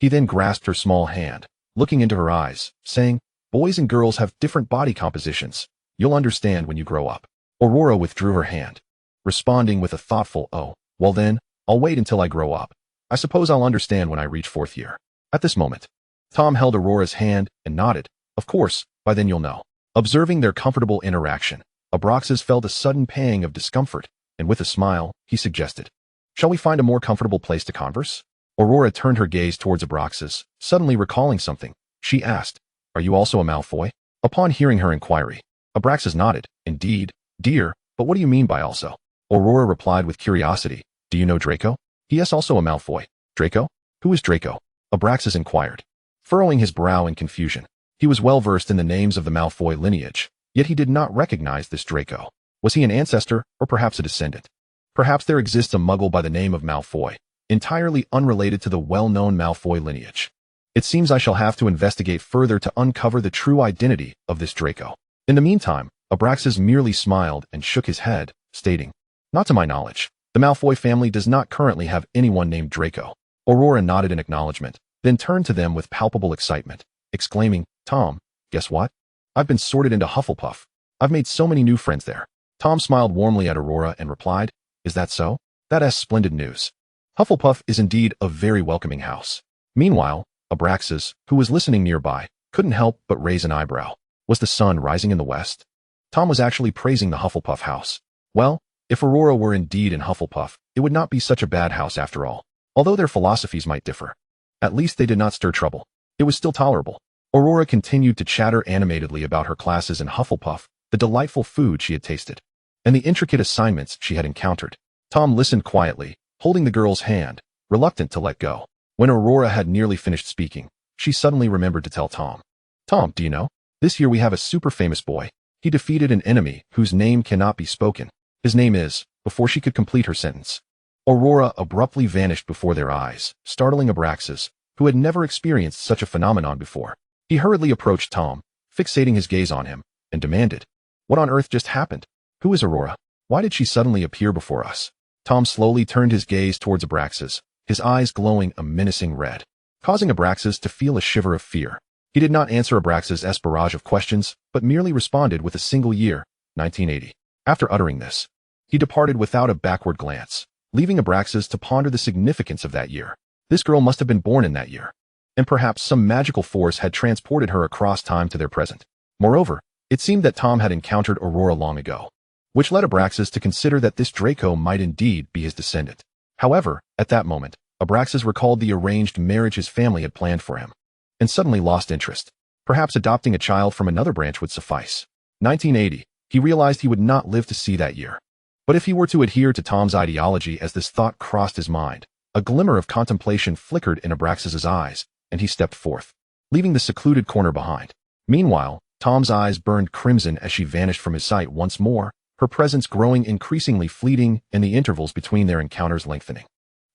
He then grasped her small hand, looking into her eyes, saying, Boys and girls have different body compositions. You'll understand when you grow up. Aurora withdrew her hand, responding with a thoughtful, Oh, well then, I'll wait until I grow up. I suppose I'll understand when I reach 4th year. At this moment, Tom held Aurora's hand and nodded. Of course, by then you'll know. Observing their comfortable interaction, Abraxas felt a sudden pang of discomfort, and with a smile, he suggested, Shall we find a more comfortable place to converse? Aurora turned her gaze towards Abraxas, suddenly recalling something. She asked, Are you also a Malfoy? Upon hearing her inquiry, Abraxas nodded. Indeed, dear, but what do you mean by also? Aurora replied with curiosity, Do you know Draco? He is also a Malfoy. Draco? Who is Draco? Abraxas inquired, furrowing his brow in confusion. He was well versed in the names of the Malfoy lineage, yet he did not recognize this Draco. Was he an ancestor, or perhaps a descendant? Perhaps there exists a muggle by the name of Malfoy, entirely unrelated to the well-known Malfoy lineage. It seems I shall have to investigate further to uncover the true identity of this Draco. In the meantime, Abraxas merely smiled and shook his head, stating, Not to my knowledge. The Malfoy family does not currently have anyone named Draco. Aurora nodded in acknowledgement, then turned to them with palpable excitement, exclaiming, Tom, guess what? I've been sorted into Hufflepuff. I've made so many new friends there. Tom smiled warmly at Aurora and replied, Is that so? That is splendid news. Hufflepuff is indeed a very welcoming house. Meanwhile, Abraxas, who was listening nearby, couldn't help but raise an eyebrow. Was the sun rising in the west? Tom was actually praising the Hufflepuff house. Well, if Aurora were indeed in Hufflepuff, it would not be such a bad house after all. Although their philosophies might differ. At least they did not stir trouble. It was still tolerable. Aurora continued to chatter animatedly about her classes in Hufflepuff, the delightful food she had tasted, and the intricate assignments she had encountered. Tom listened quietly, holding the girl's hand, reluctant to let go. When Aurora had nearly finished speaking, she suddenly remembered to tell Tom. Tom, do you know? This year we have a super famous boy. He defeated an enemy whose name cannot be spoken. His name is, before she could complete her sentence. Aurora abruptly vanished before their eyes, startling Abraxas, who had never experienced such a phenomenon before. He hurriedly approached Tom, fixating his gaze on him, and demanded, What on earth just happened? Who is Aurora? Why did she suddenly appear before us? Tom slowly turned his gaze towards Abraxas, his eyes glowing a menacing red, causing Abraxas to feel a shiver of fear. He did not answer Abraxas' barrage of questions, but merely responded with a single year, 1980. After uttering this, he departed without a backward glance, leaving Abraxas to ponder the significance of that year. This girl must have been born in that year, and perhaps some magical force had transported her across time to their present. Moreover, it seemed that Tom had encountered Aurora long ago, which led Abraxas to consider that this Draco might indeed be his descendant. However, at that moment, Abraxas recalled the arranged marriage his family had planned for him, and suddenly lost interest. Perhaps adopting a child from another branch would suffice. 1980, he realized he would not live to see that year. But if he were to adhere to Tom's ideology as this thought crossed his mind, a glimmer of contemplation flickered in Abraxas' eyes, and he stepped forth, leaving the secluded corner behind. Meanwhile, Tom's eyes burned crimson as she vanished from his sight once more, her presence growing increasingly fleeting and the intervals between their encounters lengthening.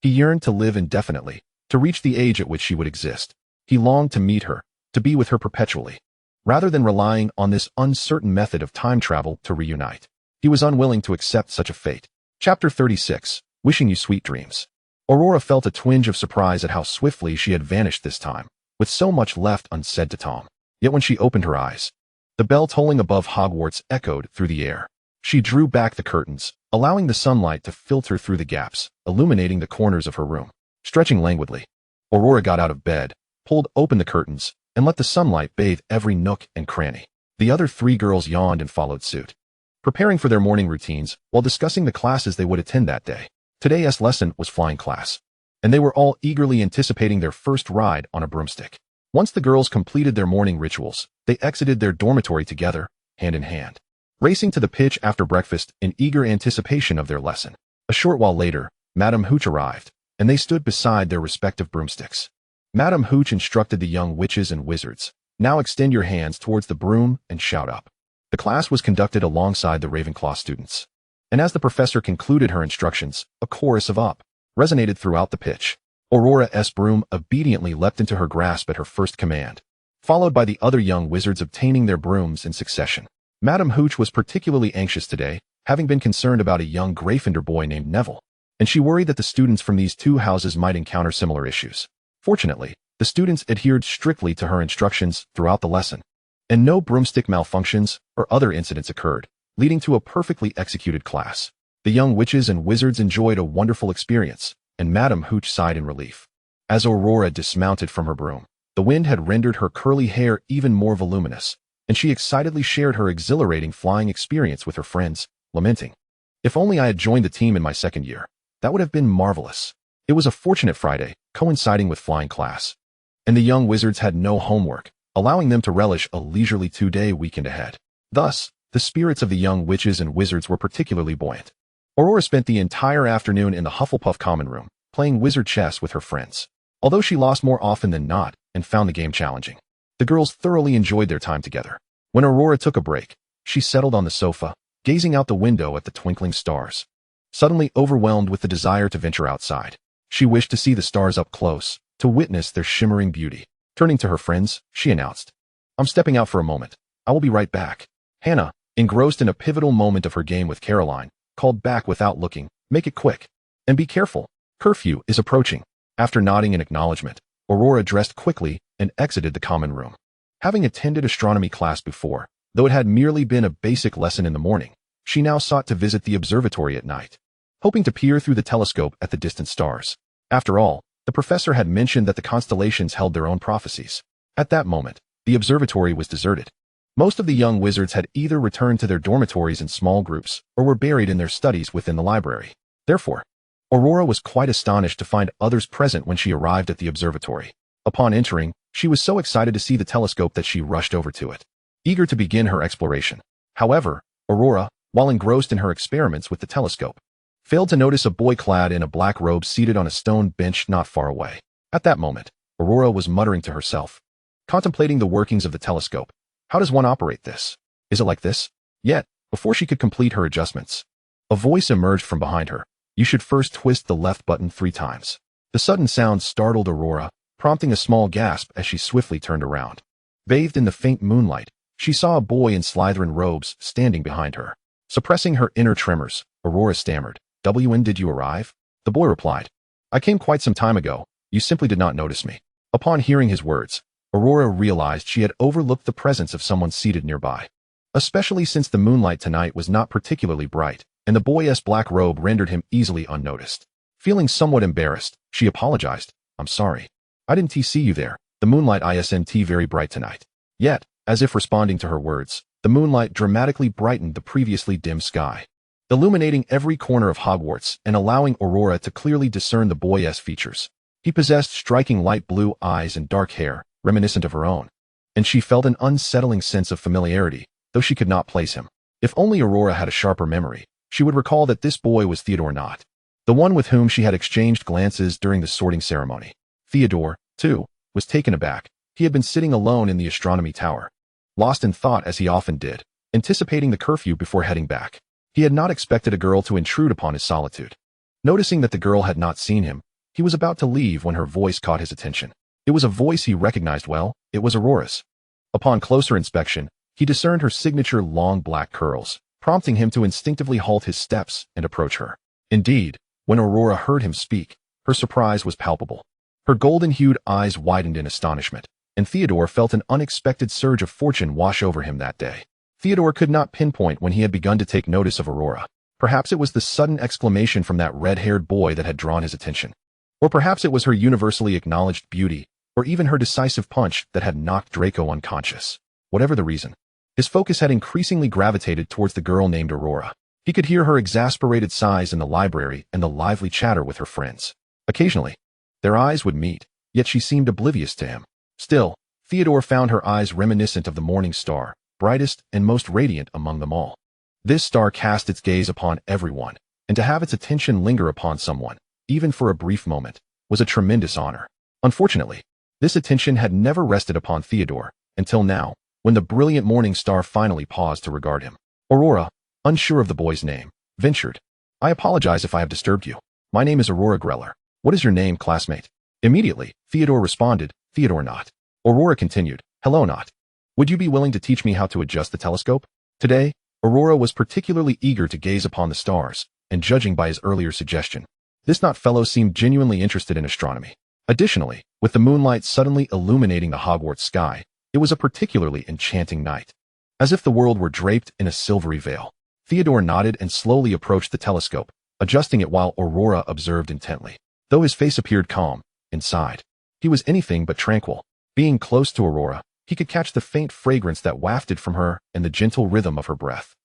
He yearned to live indefinitely, to reach the age at which she would exist. He longed to meet her, to be with her perpetually, rather than relying on this uncertain method of time travel to reunite. He was unwilling to accept such a fate. Chapter 36, Wishing You Sweet Dreams. Aurora felt a twinge of surprise at how swiftly she had vanished this time, with so much left unsaid to Tom. Yet when she opened her eyes, the bell tolling above Hogwarts echoed through the air. She drew back the curtains, allowing the sunlight to filter through the gaps, illuminating the corners of her room. Stretching languidly, Aurora got out of bed, pulled open the curtains, and let the sunlight bathe every nook and cranny. The other three girls yawned and followed suit. preparing for their morning routines while discussing the classes they would attend that day. Today's lesson was flying class, and they were all eagerly anticipating their first ride on a broomstick. Once the girls completed their morning rituals, they exited their dormitory together, hand in hand, racing to the pitch after breakfast in eager anticipation of their lesson. A short while later, Madame Hooch arrived, and they stood beside their respective broomsticks. Madame Hooch instructed the young witches and wizards, "Now extend your hands towards the broom and shout up." The class was conducted alongside the Ravenclaw students, and as the professor concluded her instructions, a chorus of "up" resonated throughout the pitch. Aurora's broom obediently leapt into her grasp at her first command, followed by the other young wizards obtaining their brooms in succession. Madame Hooch was particularly anxious today, having been concerned about a young Gryffindor boy named Neville, and she worried that the students from these two houses might encounter similar issues. Fortunately, the students adhered strictly to her instructions throughout the lesson, and no broomstick malfunctions or other incidents occurred, leading to a perfectly executed class. The young witches and wizards enjoyed a wonderful experience, and Madame Hooch sighed in relief. As Aurora dismounted from her broom, the wind had rendered her curly hair even more voluminous, and she excitedly shared her exhilarating flying experience with her friends, lamenting, "If only I had joined the team in my second year, that would have been marvelous." It was a fortunate Friday, coinciding with flying class, and the young wizards had no homework, allowing them to relish a leisurely two-day weekend ahead. Thus, the spirits of the young witches and wizards were particularly buoyant. Aurora spent the entire afternoon in the Hufflepuff common room, playing wizard chess with her friends. Although she lost more often than not and found the game challenging, the girls thoroughly enjoyed their time together. When Aurora took a break, she settled on the sofa, gazing out the window at the twinkling stars. Suddenly overwhelmed with the desire to venture outside, she wished to see the stars up close, to witness their shimmering beauty. Turning to her friends, she announced, "I'm stepping out for a moment. I will be right back." Hannah, engrossed in a pivotal moment of her game with Caroline, called back without looking, "Make it quick. And be careful. Curfew is approaching." After nodding in acknowledgement, Aurora dressed quickly and exited the common room. Having attended astronomy class before, though it had merely been a basic lesson in the morning, she now sought to visit the observatory at night, hoping to peer through the telescope at the distant stars. After all, the professor had mentioned that the constellations held their own prophecies. At that moment, the observatory was deserted. Most of the young wizards had either returned to their dormitories in small groups or were buried in their studies within the library. Therefore, Aurora was quite astonished to find others present when she arrived at the observatory. Upon entering, she was so excited to see the telescope that she rushed over to it, eager to begin her exploration. However, Aurora, while engrossed in her experiments with the telescope, failed to notice a boy clad in a black robe seated on a stone bench not far away. At that moment, Aurora was muttering to herself, contemplating the workings of the telescope. How does one operate this? Is it like this? Yet, before she could complete her adjustments, a voice emerged from behind her. "You should first twist the left button 3 times. The sudden sound startled Aurora, prompting a small gasp as she swiftly turned around. Bathed in the faint moonlight, she saw a boy in Slytherin robes standing behind her. Suppressing her inner tremors, Aurora stammered, "When did you arrive?" The boy replied, "I came quite some time ago. You simply did not notice me." Upon hearing his words, Aurora realized she had overlooked the presence of someone seated nearby, especially since the moonlight tonight was not particularly bright, and the boy's black robe rendered him easily unnoticed. Feeling somewhat embarrassed, she apologized, "I'm sorry. I didn't see you there. The moonlight isn't very bright tonight." Yet, as if responding to her words, the moonlight dramatically brightened the previously dim sky, illuminating every corner of Hogwarts and allowing Aurora to clearly discern the boy's features. He possessed striking light blue eyes and dark hair, reminiscent of her own, and she felt an unsettling sense of familiarity, though she could not place him. If only Aurora had a sharper memory, she would recall that this boy was Theodore Knott, the one with whom she had exchanged glances during the sorting ceremony. Theodore, too, was taken aback. He had been sitting alone in the astronomy tower, lost in thought as he often did, anticipating the curfew before heading back. He had not expected a girl to intrude upon his solitude. Noticing that the girl had not seen him, he was about to leave when her voice caught his attention. It was a voice he recognized well. It was Aurora's. Upon closer inspection, he discerned her signature long black curls, prompting him to instinctively halt his steps and approach her. Indeed, when Aurora heard him speak, her surprise was palpable. Her golden-hued eyes widened in astonishment, and Theodore felt an unexpected surge of fortune wash over him that day. Theodore could not pinpoint when he had begun to take notice of Aurora. Perhaps it was the sudden exclamation from that red-haired boy that had drawn his attention. Or perhaps it was her universally acknowledged beauty, or even her decisive punch that had knocked Draco unconscious. Whatever the reason, His focus had increasingly gravitated towards the girl named Aurora. He could hear her exasperated sighs in the library and the lively chatter with her friends. Occasionally, their eyes would meet, yet she seemed oblivious to him. Still, Theodore found her eyes reminiscent of the morning star, brightest and most radiant among them all. This star cast its gaze upon everyone, and to have its attention linger upon someone, even for a brief moment, was a tremendous honor. Unfortunately, this attention had never rested upon Theodore, until now, when the brilliant morning star finally paused to regard him. Aurora, unsure of the boy's name, ventured, "I apologize if I have disturbed you. My name is Aurora Greller. What is your name, classmate?" Immediately, Theodore responded, "Theodore Knott." Aurora continued, "Hello, Knott. Would you be willing to teach me how to adjust the telescope?" Today, Aurora was particularly eager to gaze upon the stars, and judging by his earlier suggestion, this Knott fellow seemed genuinely interested in astronomy. Additionally, with the moonlight suddenly illuminating the Hogwarts sky, it was a particularly enchanting night. As if the world were draped in a silvery veil, Theodore nodded and slowly approached the telescope, adjusting it while Aurora observed intently. Though his face appeared calm, inside, he was anything but tranquil. Being close to Aurora, he could catch the faint fragrance that wafted from her and the gentle rhythm of her breath.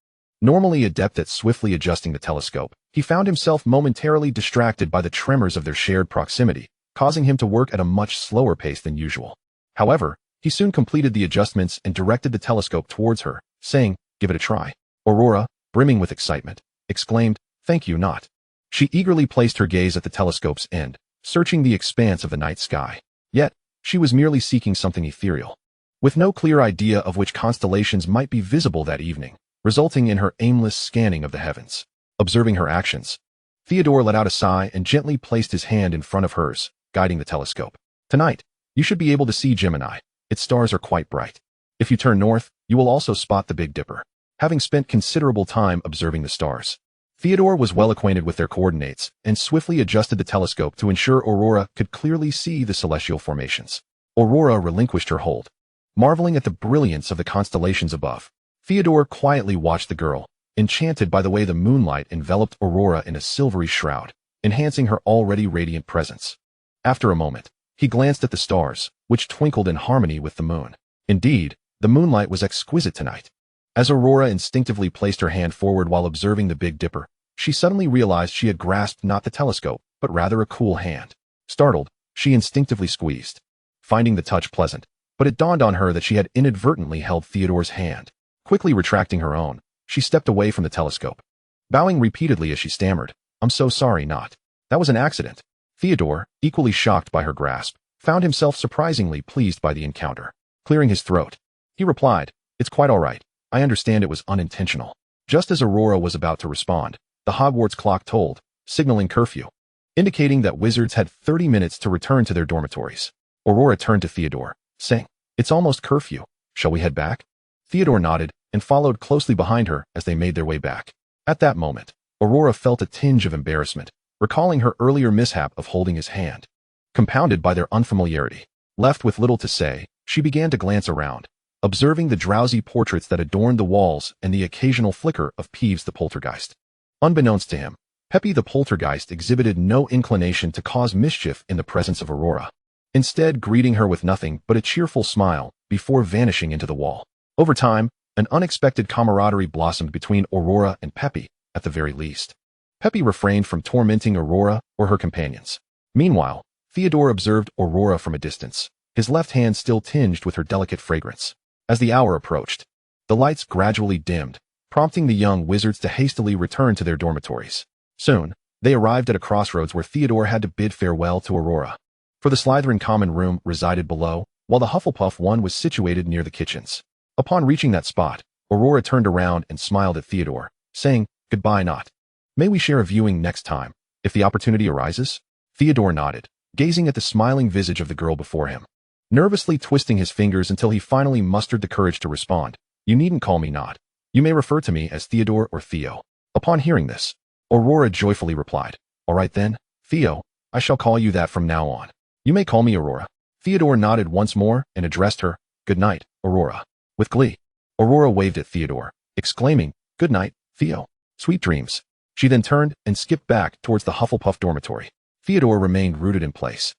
Normally adept at swiftly adjusting the telescope, he found himself momentarily distracted by the tremors of their shared proximity, causing him to work at a much slower pace than usual. However, he soon completed the adjustments and directed the telescope towards her, saying, "Give it a try." Aurora, brimming with excitement, exclaimed, "Thank you, Knott." She eagerly placed her gaze at the telescope's end, searching the expanse of the night sky. Yet, she was merely seeking something ethereal, with no clear idea of which constellations might be visible that evening, resulting in her aimless scanning of the heavens. Observing her actions, Theodore let out a sigh and gently placed his hand in front of hers, guiding the telescope. "Tonight, you should be able to see Gemini. Its stars are quite bright. If you turn north, you will also spot the Big Dipper." Having spent considerable time observing the stars, Theodore was well acquainted with their coordinates and swiftly adjusted the telescope to ensure Aurora could clearly see the celestial formations. Aurora relinquished her hold. Marveling at the brilliance of the constellations above, Theodore quietly watched the girl, enchanted by the way the moonlight enveloped Aurora in a silvery shroud, enhancing her already radiant presence. After a moment, he glanced at the stars, which twinkled in harmony with the moon. Indeed, the moonlight was exquisite tonight. As Aurora instinctively placed her hand forward while observing the Big Dipper, she suddenly realized she had grasped not the telescope, but rather a cool hand. Startled, she instinctively squeezed, finding the touch pleasant, but it dawned on her that she had inadvertently held Theodore's hand. Quickly retracting her own, she stepped away from the telescope, bowing repeatedly as she stammered, "I'm so sorry, Knott. That was an accident." Theodore, equally shocked by her grasp, found himself surprisingly pleased by the encounter. Clearing his throat, he replied, "It's quite all right. I understand it was unintentional." Just as Aurora was about to respond, the Hogwarts clock tolled, signaling curfew, indicating that wizards had 30 minutes to return to their dormitories. Aurora turned to Theodore, saying, "It's almost curfew. Shall we head back?" Theodore nodded and followed closely behind her as they made their way back. At that moment, Aurora felt a tinge of embarrassment, recalling her earlier mishap of holding his hand. Compounded by their unfamiliarity, left with little to say, she began to glance around, observing the drowsy portraits that adorned the walls and the occasional flicker of Peeves the Poltergeist. Unbeknownst to him, Peppy the Poltergeist exhibited no inclination to cause mischief in the presence of Aurora, instead greeting her with nothing but a cheerful smile before vanishing into the wall. Over time, an unexpected camaraderie blossomed between Aurora and Peppy, at the very least. Peppy refrained from tormenting Aurora or her companions. Meanwhile, Theodore observed Aurora from a distance, his left hand still tinged with her delicate fragrance. As the hour approached, the lights gradually dimmed, prompting the young wizards to hastily return to their dormitories. Soon, they arrived at a crossroads where Theodore had to bid farewell to Aurora. For the Slytherin common room resided below, while the Hufflepuff one was situated near the kitchens. Upon reaching that spot, Aurora turned around and smiled at Theodore, saying, "Goodbye, Knott. May we share a viewing next time, if the opportunity arises?" Theodore nodded, gazing at the smiling visage of the girl before him, nervously twisting his fingers until he finally mustered the courage to respond, "You needn't call me Knott. You may refer to me as Theodore or Theo." Upon hearing this, Aurora joyfully replied, "All right then, Theo, I shall call you that from now on. You may call me Aurora." Theodore nodded once more and addressed her, "Good night, Aurora." With glee, Aurora waved at Theodore, exclaiming, "Good night, Theo. Sweet dreams." She then turned and skipped back towards the Hufflepuff dormitory. Theodore remained rooted in place,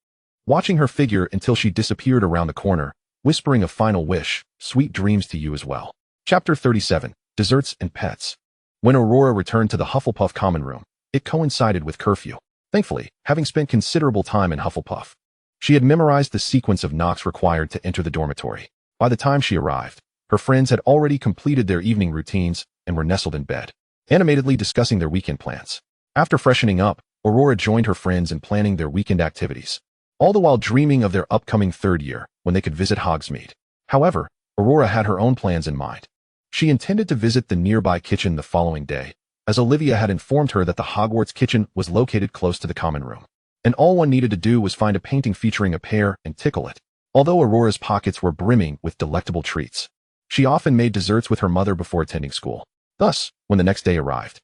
watching her figure until she disappeared around the corner, whispering a final wish, "Sweet dreams to you as well." Chapter 37. Desserts and Pets. When Aurora returned to the Hufflepuff common room, it coincided with curfew. Thankfully, having spent considerable time in Hufflepuff, she had memorized the sequence of knocks required to enter the dormitory. By the time she arrived, her friends had already completed their evening routines and were nestled in bed, animatedly discussing their weekend plans. After freshening up, Aurora joined her friends in planning their weekend activities, all the while dreaming of their upcoming third year when they could visit Hogsmeade. However, Aurora had her own plans in mind. She intended to visit the nearby kitchen the following day, as Olivia had informed her that the Hogwarts kitchen was located close to the common room, and all one needed to do was find a painting featuring a pear and tickle it. Although Aurora's pockets were brimming with delectable treats, she often made desserts with her mother before attending school. Thus, when the next day arrived,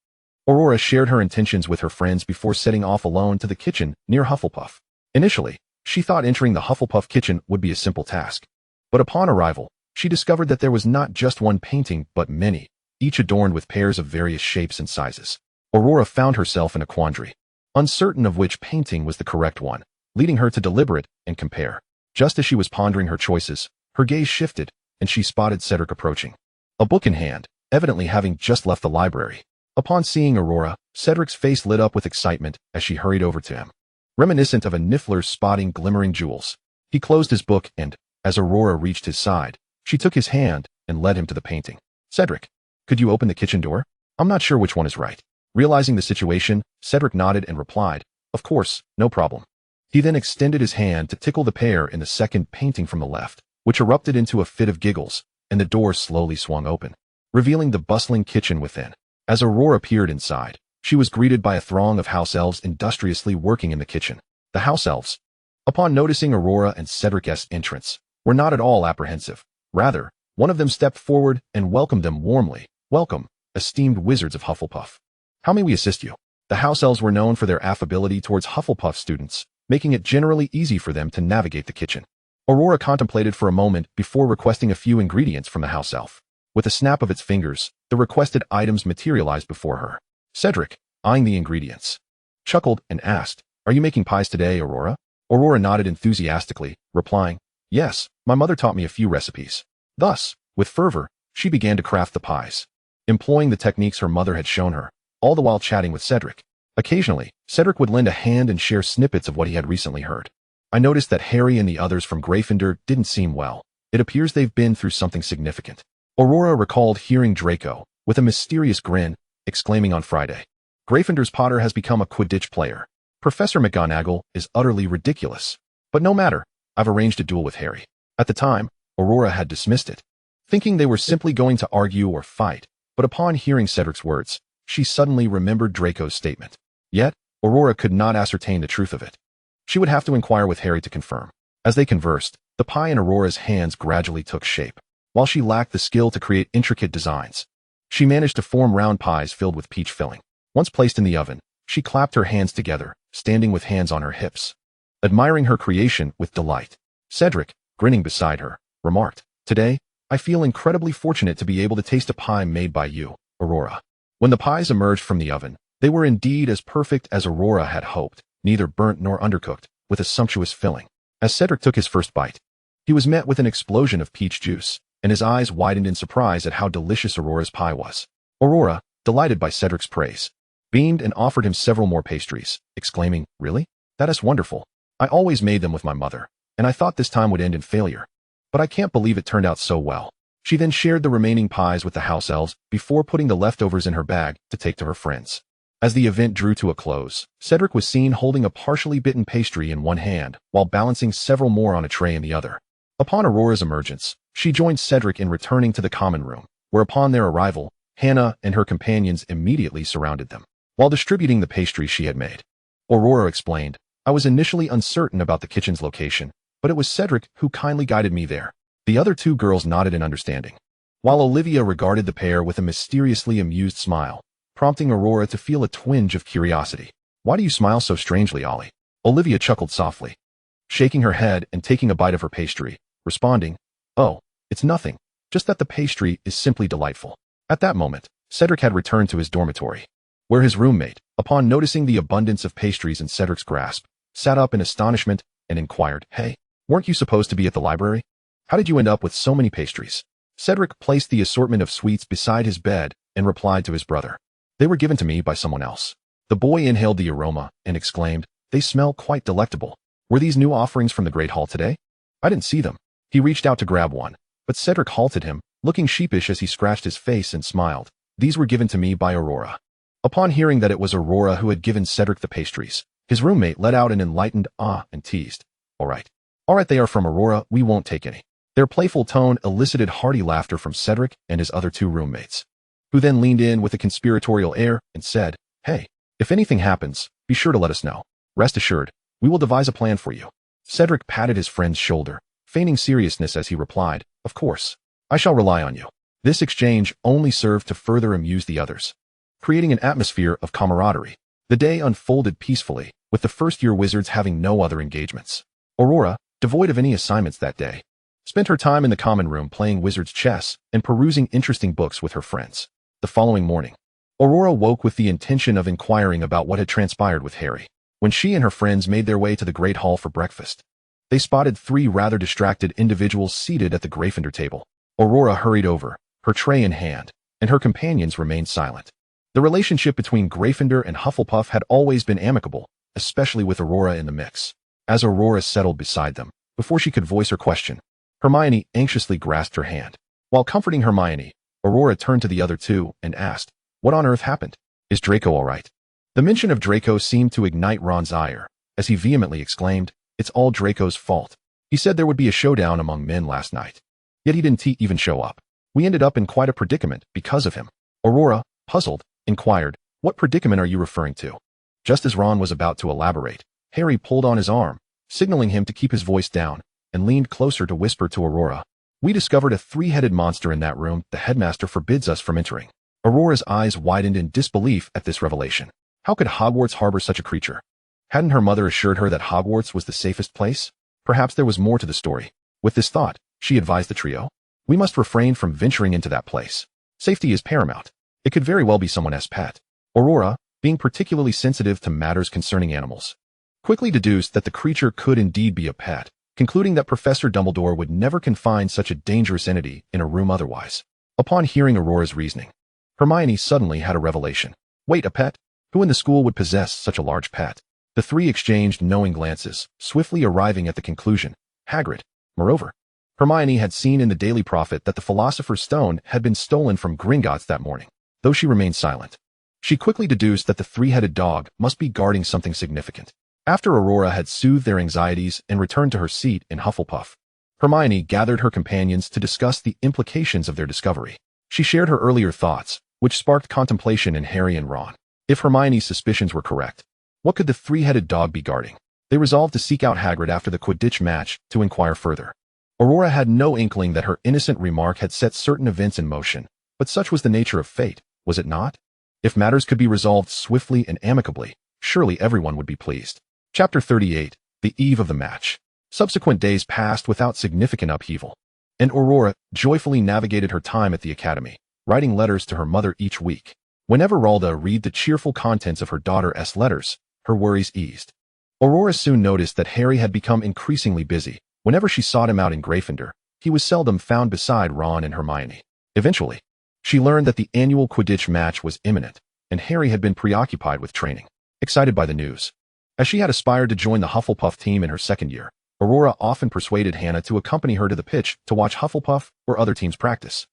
Aurora shared her intentions with her friends before setting off alone to the kitchen near Hufflepuff. Initially, she thought entering the Hufflepuff kitchen would be a simple task, but upon arrival, she discovered that there was not just one painting but many, each adorned with pears of various shapes and sizes. Aurora found herself in a quandary, uncertain of which painting was the correct one, leading her to deliberate and compare. Just as she was pondering her choices, her gaze shifted, and she spotted Cedric approaching, a book in hand, evidently having just left the library. Upon seeing Aurora, Cedric's face lit up with excitement as she hurried over to him. Reminiscent of a niffler spotting glimmering jewels, he closed his book and, as Aurora reached his side, she took his hand and led him to the painting. "Cedric, could you open the kitchen door? I'm not sure which one is right." Realizing the situation, Cedric nodded and replied, "Of course, no problem." He then extended his hand to tickle the pear in the second painting from the left, which erupted into a fit of giggles, and the door slowly swung open, revealing the bustling kitchen within. As Aurora peered inside, she was greeted by a throng of house elves industriously working in the kitchen. The house elves, upon noticing Aurora and Cedric's entrance, were not at all apprehensive. Rather, one of them stepped forward and welcomed them warmly. "Welcome, esteemed wizards of Hufflepuff. How may we assist you?" The house elves were known for their affability towards Hufflepuff students, making it generally easy for them to navigate the kitchen. Aurora contemplated for a moment before requesting a few ingredients from the house elf. With a snap of its fingers, the requested items materialized before her. Cedric, eyeing the ingredients, chuckled and asked, "Are you making pies today, Aurora?" Aurora nodded enthusiastically, replying, "Yes, my mother taught me a few recipes." Thus, with fervor, she began to craft the pies, employing the techniques her mother had shown her, all the while chatting with Cedric. Occasionally, Cedric would lend a hand and share snippets of what he had recently heard. "I noticed that Harry and the others from Gryffindor didn't seem well. It appears they've been through something significant." Aurora recalled hearing Draco, with a mysterious grin, exclaiming on Friday, "Gryffindor's Potter has become a Quidditch player. Professor McGonagall is utterly ridiculous. But no matter, I've arranged a duel with Harry." At the time, Aurora had dismissed it, thinking they were simply going to argue or fight, but upon hearing Cedric's words, she suddenly remembered Draco's statement. Yet, Aurora could not ascertain the truth of it. She would have to inquire with Harry to confirm. As they conversed, the pie in Aurora's hands gradually took shape. While she lacked the skill to create intricate designs, she managed to form round pies filled with peach filling. Once placed in the oven, she clapped her hands together, standing with hands on her hips, admiring her creation with delight. Cedric, grinning beside her, remarked, "Today, I feel incredibly fortunate to be able to taste a pie made by you, Aurora." When the pies emerged from the oven, they were indeed as perfect as Aurora had hoped, neither burnt nor undercooked, with a sumptuous filling. As Cedric took his first bite, he was met with an explosion of peach juice, and his eyes widened in surprise at how delicious Aurora's pie was. Aurora, delighted by Cedric's praise, beamed and offered him several more pastries, exclaiming, "Really? That is wonderful. I always made them with my mother, and I thought this time would end in failure. But I can't believe it turned out so well." She then shared the remaining pies with the house elves before putting the leftovers in her bag to take to her friends. As the event drew to a close, Cedric was seen holding a partially bitten pastry in one hand while balancing several more on a tray in the other. Upon Aurora's emergence, she joined Cedric in returning to the common room, where upon their arrival, Hannah and her companions immediately surrounded them. While distributing the pastry she had made, Aurora explained, "I was initially uncertain about the kitchen's location, but it was Cedric who kindly guided me there." The other two girls nodded in understanding, while Olivia regarded the pair with a mysteriously amused smile, prompting Aurora to feel a twinge of curiosity. "Why do you smile so strangely, Ollie?" Olivia chuckled softly, shaking her head and taking a bite of her pastry, responding, "Oh, it's nothing, just that the pastry is simply delightful." At that moment, Cedric had returned to his dormitory, where his roommate, upon noticing the abundance of pastries in Cedric's grasp, sat up in astonishment and inquired, "Hey, weren't you supposed to be at the library? How did you end up with so many pastries?" Cedric placed the assortment of sweets beside his bed and replied to his brother. They were given to me by someone else. The boy inhaled the aroma and exclaimed, they smell quite delectable. Were these new offerings from the Great Hall today? I didn't see them. He reached out to grab one, but Cedric halted him, looking sheepish as he scratched his face and smiled. These were given to me by Aurora. Upon hearing that it was Aurora who had given Cedric the pastries, his roommate let out an enlightened ah and teased. All right, they are from Aurora, we won't take any. Their playful tone elicited hearty laughter from Cedric and his other two roommates, who then leaned in with a conspiratorial air and said, hey, if anything happens, be sure to let us know. Rest assured, we will devise a plan for you. Cedric patted his friend's shoulder, feigning seriousness as he replied, of course, I shall rely on you. This exchange only served to further amuse the others, creating an atmosphere of camaraderie. The day unfolded peacefully, with the first-year wizards having no other engagements. Aurora, devoid of any assignments that day, spent her time in the common room playing wizard's chess and perusing interesting books with her friends. The following morning, Aurora woke with the intention of inquiring about what had transpired with Harry. When she and her friends made their way to the Great Hall for breakfast, they spotted three rather distracted individuals seated at the Gryffindor table. Aurora hurried over, her tray in hand, and her companions remained silent. The relationship between Gryffindor and Hufflepuff had always been amicable, especially with Aurora in the mix. As Aurora settled beside them, before she could voice her question, Hermione anxiously grasped her hand. While comforting Hermione, Aurora turned to the other two and asked, what on earth happened? Is Draco all right? The mention of Draco seemed to ignite Ron's ire, as he vehemently exclaimed, it's all Draco's fault. He said there would be a showdown among men last night. Yet he didn't even show up. We ended up in quite a predicament because of him. Aurora, puzzled, inquired, what predicament are you referring to? Just as Ron was about to elaborate, Harry pulled on his arm, signaling him to keep his voice down, and leaned closer to whisper to Aurora. We discovered a three-headed monster in that room. The headmaster forbids us from entering. Aurora's eyes widened in disbelief at this revelation. How could Hogwarts harbor such a creature? Hadn't her mother assured her that Hogwarts was the safest place? Perhaps there was more to the story. With this thought, she advised the trio, we must refrain from venturing into that place. Safety is paramount. It could very well be someone's pet. Aurora, being particularly sensitive to matters concerning animals, quickly deduced that the creature could indeed be a pet, concluding that Professor Dumbledore would never confine such a dangerous entity in a room otherwise. Upon hearing Aurora's reasoning, Hermione suddenly had a revelation. Wait, a pet? Who in the school would possess such a large pet? The three exchanged knowing glances, swiftly arriving at the conclusion, Hagrid. Moreover, Hermione had seen in the Daily Prophet that the Philosopher's Stone had been stolen from Gringotts that morning. Though she remained silent, she quickly deduced that the three-headed dog must be guarding something significant. After Aurora had soothed their anxieties and returned to her seat in Hufflepuff, Hermione gathered her companions to discuss the implications of their discovery. She shared her earlier thoughts, which sparked contemplation in Harry and Ron. If Hermione's suspicions were correct, what could the three-headed dog be guarding? They resolved to seek out Hagrid after the Quidditch match to inquire further. Aurora had no inkling that her innocent remark had set certain events in motion, but such was the nature of fate, was it not? If matters could be resolved swiftly and amicably, surely everyone would be pleased. Chapter 38, The Eve of the Match. Subsequent days passed without significant upheaval, and Aurora joyfully navigated her time at the academy, writing letters to her mother each week. Whenever Ralda read the cheerful contents of her daughter's letters, her worries eased. Aurora soon noticed that Harry had become increasingly busy. Whenever she sought him out in Gryffindor, he was seldom found beside Ron and Hermione. Eventually, she learned that the annual Quidditch match was imminent, and Harry had been preoccupied with training. Excited by the news, as she had aspired to join the Hufflepuff team in her second year, Aurora often persuaded Hannah to accompany her to the pitch to watch Hufflepuff or other teams practice.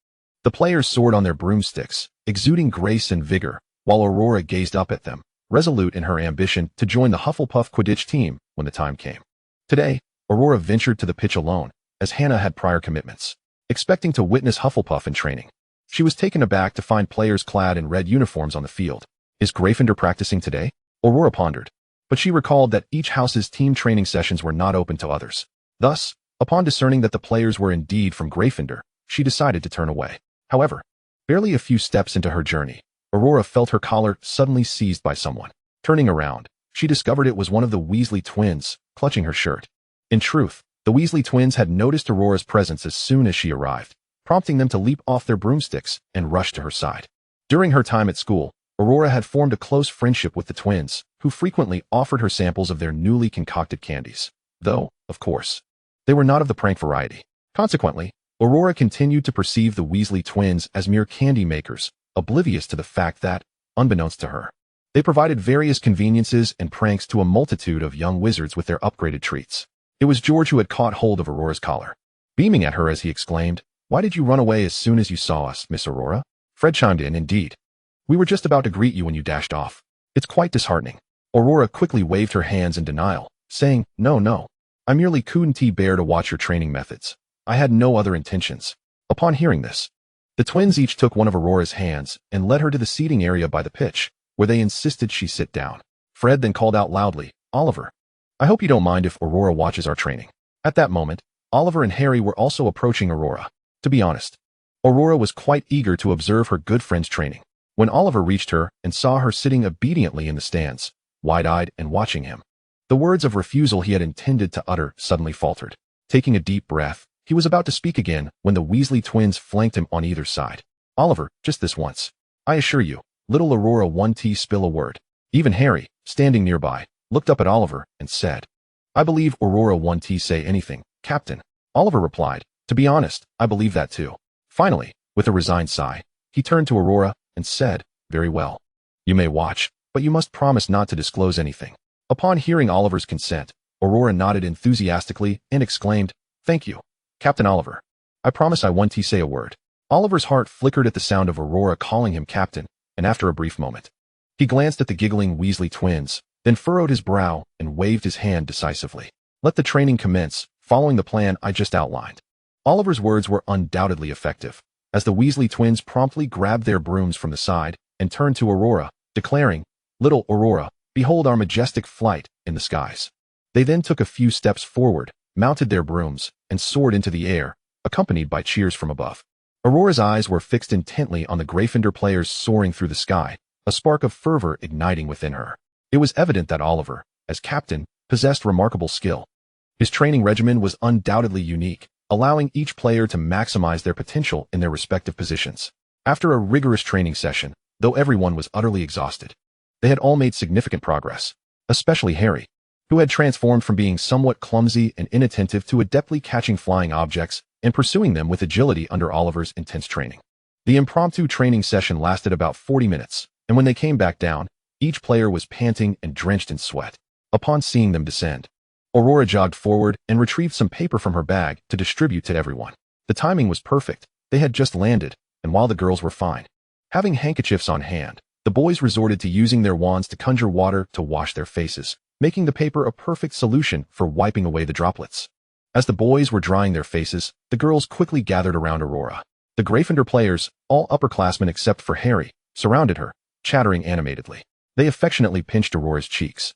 The players soared on their broomsticks, exuding grace and vigor, while Aurora gazed up at them, resolute in her ambition to join the Hufflepuff Quidditch team when the time came. Today, Aurora ventured to the pitch alone, as Hannah had prior commitments, expecting to witness Hufflepuff in training. She was taken aback to find players clad in red uniforms on the field. Is Gryffindor practicing today? Aurora pondered, but she recalled that each house's team training sessions were not open to others. Thus, upon discerning that the players were indeed from Gryffindor, she decided to turn away. However, barely a few steps into her journey, Aurora felt her collar suddenly seized by someone. Turning around, she discovered it was one of the Weasley twins, clutching her shirt. In truth, the Weasley twins had noticed Aurora's presence as soon as she arrived, prompting them to leap off their broomsticks and rush to her side. During her time at school, Aurora had formed a close friendship with the twins, who frequently offered her samples of their newly concocted candies. Though, of course, they were not of the prank variety. Consequently, Aurora continued to perceive the Weasley twins as mere candy makers, oblivious to the fact that, unbeknownst to her, they provided various conveniences and pranks to a multitude of young wizards with their upgraded treats. It was George who had caught hold of Aurora's collar, beaming at her as he exclaimed, "Why did you run away as soon as you saw us, Miss Aurora?" Fred chimed in, "Indeed. We were just about to greet you when you dashed off. It's quite disheartening." Aurora quickly waved her hands in denial, saying, No. I merely couldn't bear to watch your training methods. I had no other intentions." Upon hearing this, the twins each took one of Aurora's hands and led her to the seating area by the pitch, where they insisted she sit down. Fred then called out loudly, "Oliver, I hope you don't mind if Aurora watches our training." At that moment, Oliver and Harry were also approaching Aurora. To be honest, Aurora was quite eager to observe her good friend's training. When Oliver reached her and saw her sitting obediently in the stands, wide-eyed and watching him, the words of refusal he had intended to utter suddenly faltered. Taking a deep breath, he was about to speak again when the Weasley twins flanked him on either side. "Oliver, just this once. I assure you, little Aurora won't spill a word." Even Harry, standing nearby, looked up at Oliver and said, "I believe Aurora won't say anything, Captain." Oliver replied, "To be honest, I believe that too." Finally, with a resigned sigh, he turned to Aurora and said, "Very well. You may watch, but you must promise not to disclose anything." Upon hearing Oliver's consent, Aurora nodded enthusiastically and exclaimed, "Thank you, Captain Oliver. I promise I won't say a word." Oliver's heart flickered at the sound of Aurora calling him Captain, and after a brief moment, he glanced at the giggling Weasley twins, then furrowed his brow and waved his hand decisively. "Let the training commence, following the plan I just outlined." Oliver's words were undoubtedly effective, as the Weasley twins promptly grabbed their brooms from the side and turned to Aurora, declaring, "Little Aurora, behold our majestic flight in the skies." They then took a few steps forward, mounted their brooms, and soared into the air, accompanied by cheers from above. Aurora's eyes were fixed intently on the Gryffindor players soaring through the sky, a spark of fervor igniting within her. It was evident that Oliver, as captain, possessed remarkable skill. His training regimen was undoubtedly unique, allowing each player to maximize their potential in their respective positions. After a rigorous training session, though everyone was utterly exhausted, they had all made significant progress, especially Harry, who had transformed from being somewhat clumsy and inattentive to adeptly catching flying objects and pursuing them with agility under Oliver's intense training. The impromptu training session lasted about 40 minutes, and when they came back down, each player was panting and drenched in sweat. Upon seeing them descend, Aurora jogged forward and retrieved some paper from her bag to distribute to everyone. The timing was perfect. They had just landed, and while the girls were fine, having handkerchiefs on hand, the boys resorted to using their wands to conjure water to wash their faces, making the paper a perfect solution for wiping away the droplets. As the boys were drying their faces, the girls quickly gathered around Aurora. The Gryffindor players, all upperclassmen except for Harry, surrounded her, chattering animatedly. They affectionately pinched Aurora's cheeks,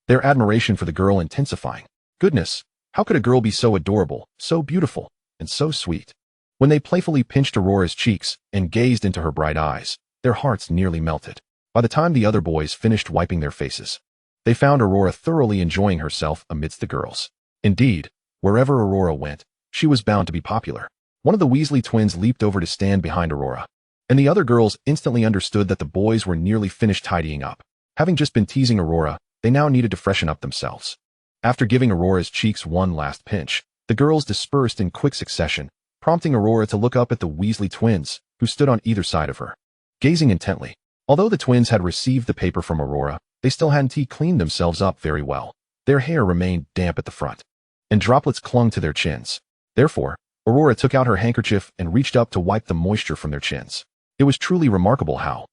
their admiration for the girl intensifying. Goodness, how could a girl be so adorable, so beautiful, and so sweet? When they playfully pinched Aurora's cheeks and gazed into her bright eyes, their hearts nearly melted. By the time the other boys finished wiping their faces, they found Aurora thoroughly enjoying herself amidst the girls. Indeed, wherever Aurora went, she was bound to be popular. One of the Weasley twins leaped over to stand behind Aurora, and the other girls instantly understood that the boys were nearly finished tidying up. Having just been teasing Aurora, they now needed to freshen up themselves. After giving Aurora's cheeks one last pinch, the girls dispersed in quick succession, prompting Aurora to look up at the Weasley twins, who stood on either side of her, gazing intently. Although the twins had received the paper from Aurora, they still hadn't cleaned themselves up very well. Their hair remained damp at the front, and droplets clung to their chins. Therefore, Aurora took out her handkerchief and reached up to wipe the moisture from their chins. It was truly remarkable how,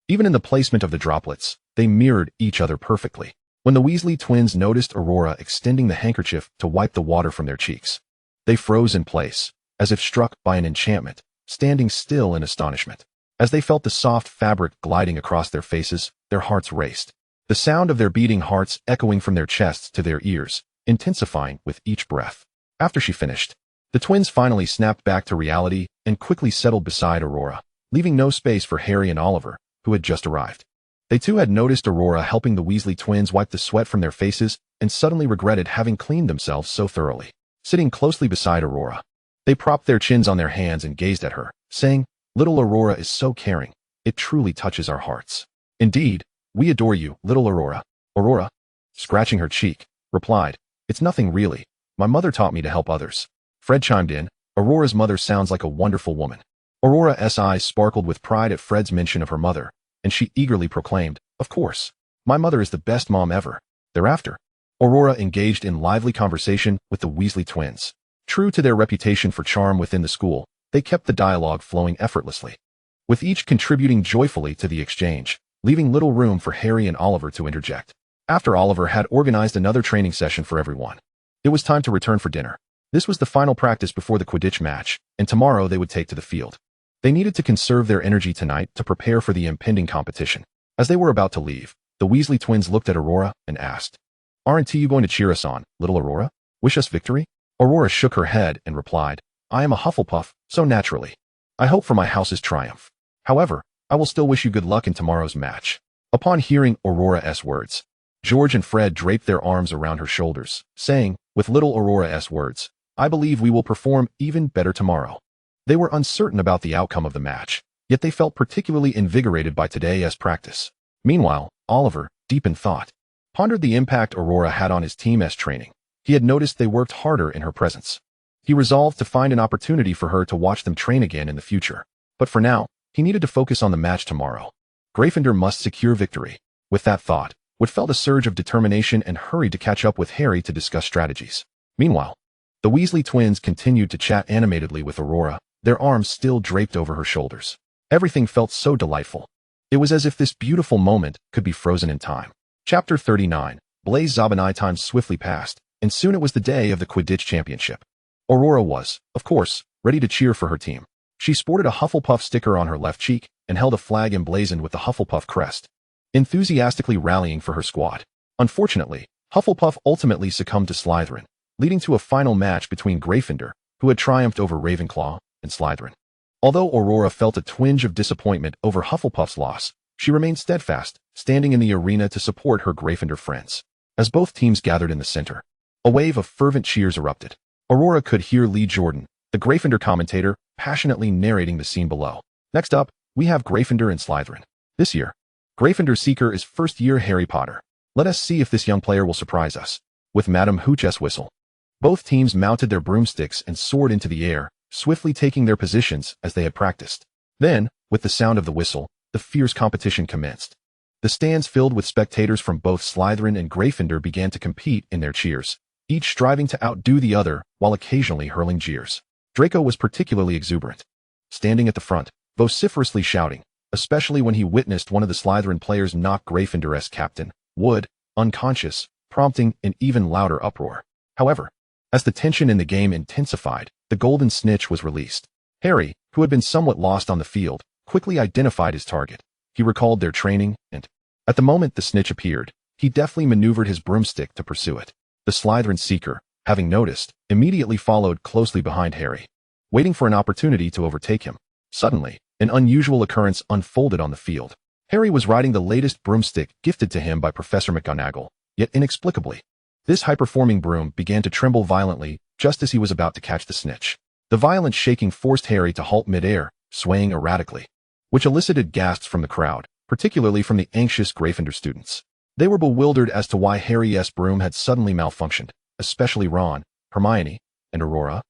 even in the placement of the droplets, they mirrored each other perfectly. When the Weasley twins noticed Aurora extending the handkerchief to wipe the water from their cheeks, they froze in place, as if struck by an enchantment, standing still in astonishment. As they felt the soft fabric gliding across their faces, their hearts raced, the sound of their beating hearts echoing from their chests to their ears, intensifying with each breath. After she finished, the twins finally snapped back to reality and quickly settled beside Aurora, leaving no space for Harry and Oliver, who had just arrived. They too had noticed Aurora helping the Weasley twins wipe the sweat from their faces and suddenly regretted having cleaned themselves so thoroughly. Sitting closely beside Aurora, they propped their chins on their hands and gazed at her, saying, "Little Aurora is so caring. It truly touches our hearts." "Indeed, we adore you, little Aurora." Aurora, scratching her cheek, replied, "It's nothing really. My mother taught me to help others." Fred chimed in, Aurora's mother sounds like a wonderful woman. Aurora's eyes sparkled with pride at Fred's mention of her mother, and she eagerly proclaimed, "Of course. My mother is the best mom ever." Thereafter, Aurora engaged in lively conversation with the Weasley twins. True to their reputation for charm within the school, they kept the dialogue flowing effortlessly, with each contributing joyfully to the exchange, leaving little room for Harry and Oliver to interject. After Oliver had organized another training session for everyone, it was time to return for dinner. This was the final practice before the Quidditch match, and tomorrow they would take to the field. They needed to conserve their energy tonight to prepare for the impending competition. As they were about to leave, the Weasley twins looked at Aurora and asked, "Aren't you going to cheer us on, little Aurora? Wish us victory?" Aurora shook her head and replied, "I am a Hufflepuff, so naturally. I hope for my house's triumph. However, I will still wish you good luck in tomorrow's match." Upon hearing Aurora's words, George and Fred draped their arms around her shoulders, saying, with little Aurora's words, "I believe we will perform even better tomorrow." They were uncertain about the outcome of the match, yet they felt particularly invigorated by today's practice. Meanwhile, Oliver, deep in thought, pondered the impact Aurora had on his team's training. He had noticed they worked harder in her presence. He resolved to find an opportunity for her to watch them train again in the future. But for now, he needed to focus on the match tomorrow. Gryffindor must secure victory. With that thought, Wood felt a surge of determination and hurried to catch up with Harry to discuss strategies. Meanwhile, the Weasley twins continued to chat animatedly with Aurora, their arms still draped over her shoulders. Everything felt so delightful. It was as if this beautiful moment could be frozen in time. Chapter 39. Blaise Zabinai. Time swiftly passed, and soon it was the day of the Quidditch Championship. Aurora was, of course, ready to cheer for her team. She sported a Hufflepuff sticker on her left cheek and held a flag emblazoned with the Hufflepuff crest, enthusiastically rallying for her squad. Unfortunately, Hufflepuff ultimately succumbed to Slytherin, leading to a final match between Gryffindor, who had triumphed over Ravenclaw, and Slytherin. Although Aurora felt a twinge of disappointment over Hufflepuff's loss, she remained steadfast, standing in the arena to support her Gryffindor friends. As both teams gathered in the center, a wave of fervent cheers erupted. Aurora could hear Lee Jordan, the Gryffindor commentator, passionately narrating the scene below. Next up, we have Gryffindor and Slytherin. This year, Gryffindor Seeker is first-year Harry Potter. Let us see if this young player will surprise us. With Madame Hooch's whistle, both teams mounted their broomsticks and soared into the air, swiftly taking their positions as they had practiced. Then, with the sound of the whistle, the fierce competition commenced. The stands filled with spectators from both Slytherin and Gryffindor began to compete in their cheers, each striving to outdo the other while occasionally hurling jeers. Draco was particularly exuberant, standing at the front, vociferously shouting, especially when he witnessed one of the Slytherin players knock Gryffindor's captain, Wood, unconscious, prompting an even louder uproar. However, as the tension in the game intensified, the golden snitch was released. Harry, who had been somewhat lost on the field, quickly identified his target. He recalled their training, and, at the moment the snitch appeared, he deftly maneuvered his broomstick to pursue it. The Slytherin Seeker, having noticed, immediately followed closely behind Harry, waiting for an opportunity to overtake him. Suddenly, an unusual occurrence unfolded on the field. Harry was riding the latest broomstick gifted to him by Professor McGonagall, yet inexplicably, this high-performing broom began to tremble violently just as he was about to catch the snitch. The violent shaking forced Harry to halt mid-air, swaying erratically, which elicited gasps from the crowd, particularly from the anxious Gryffindor students. They were bewildered as to why Harry's broom had suddenly malfunctioned, especially Ron, Hermione, and Aurora,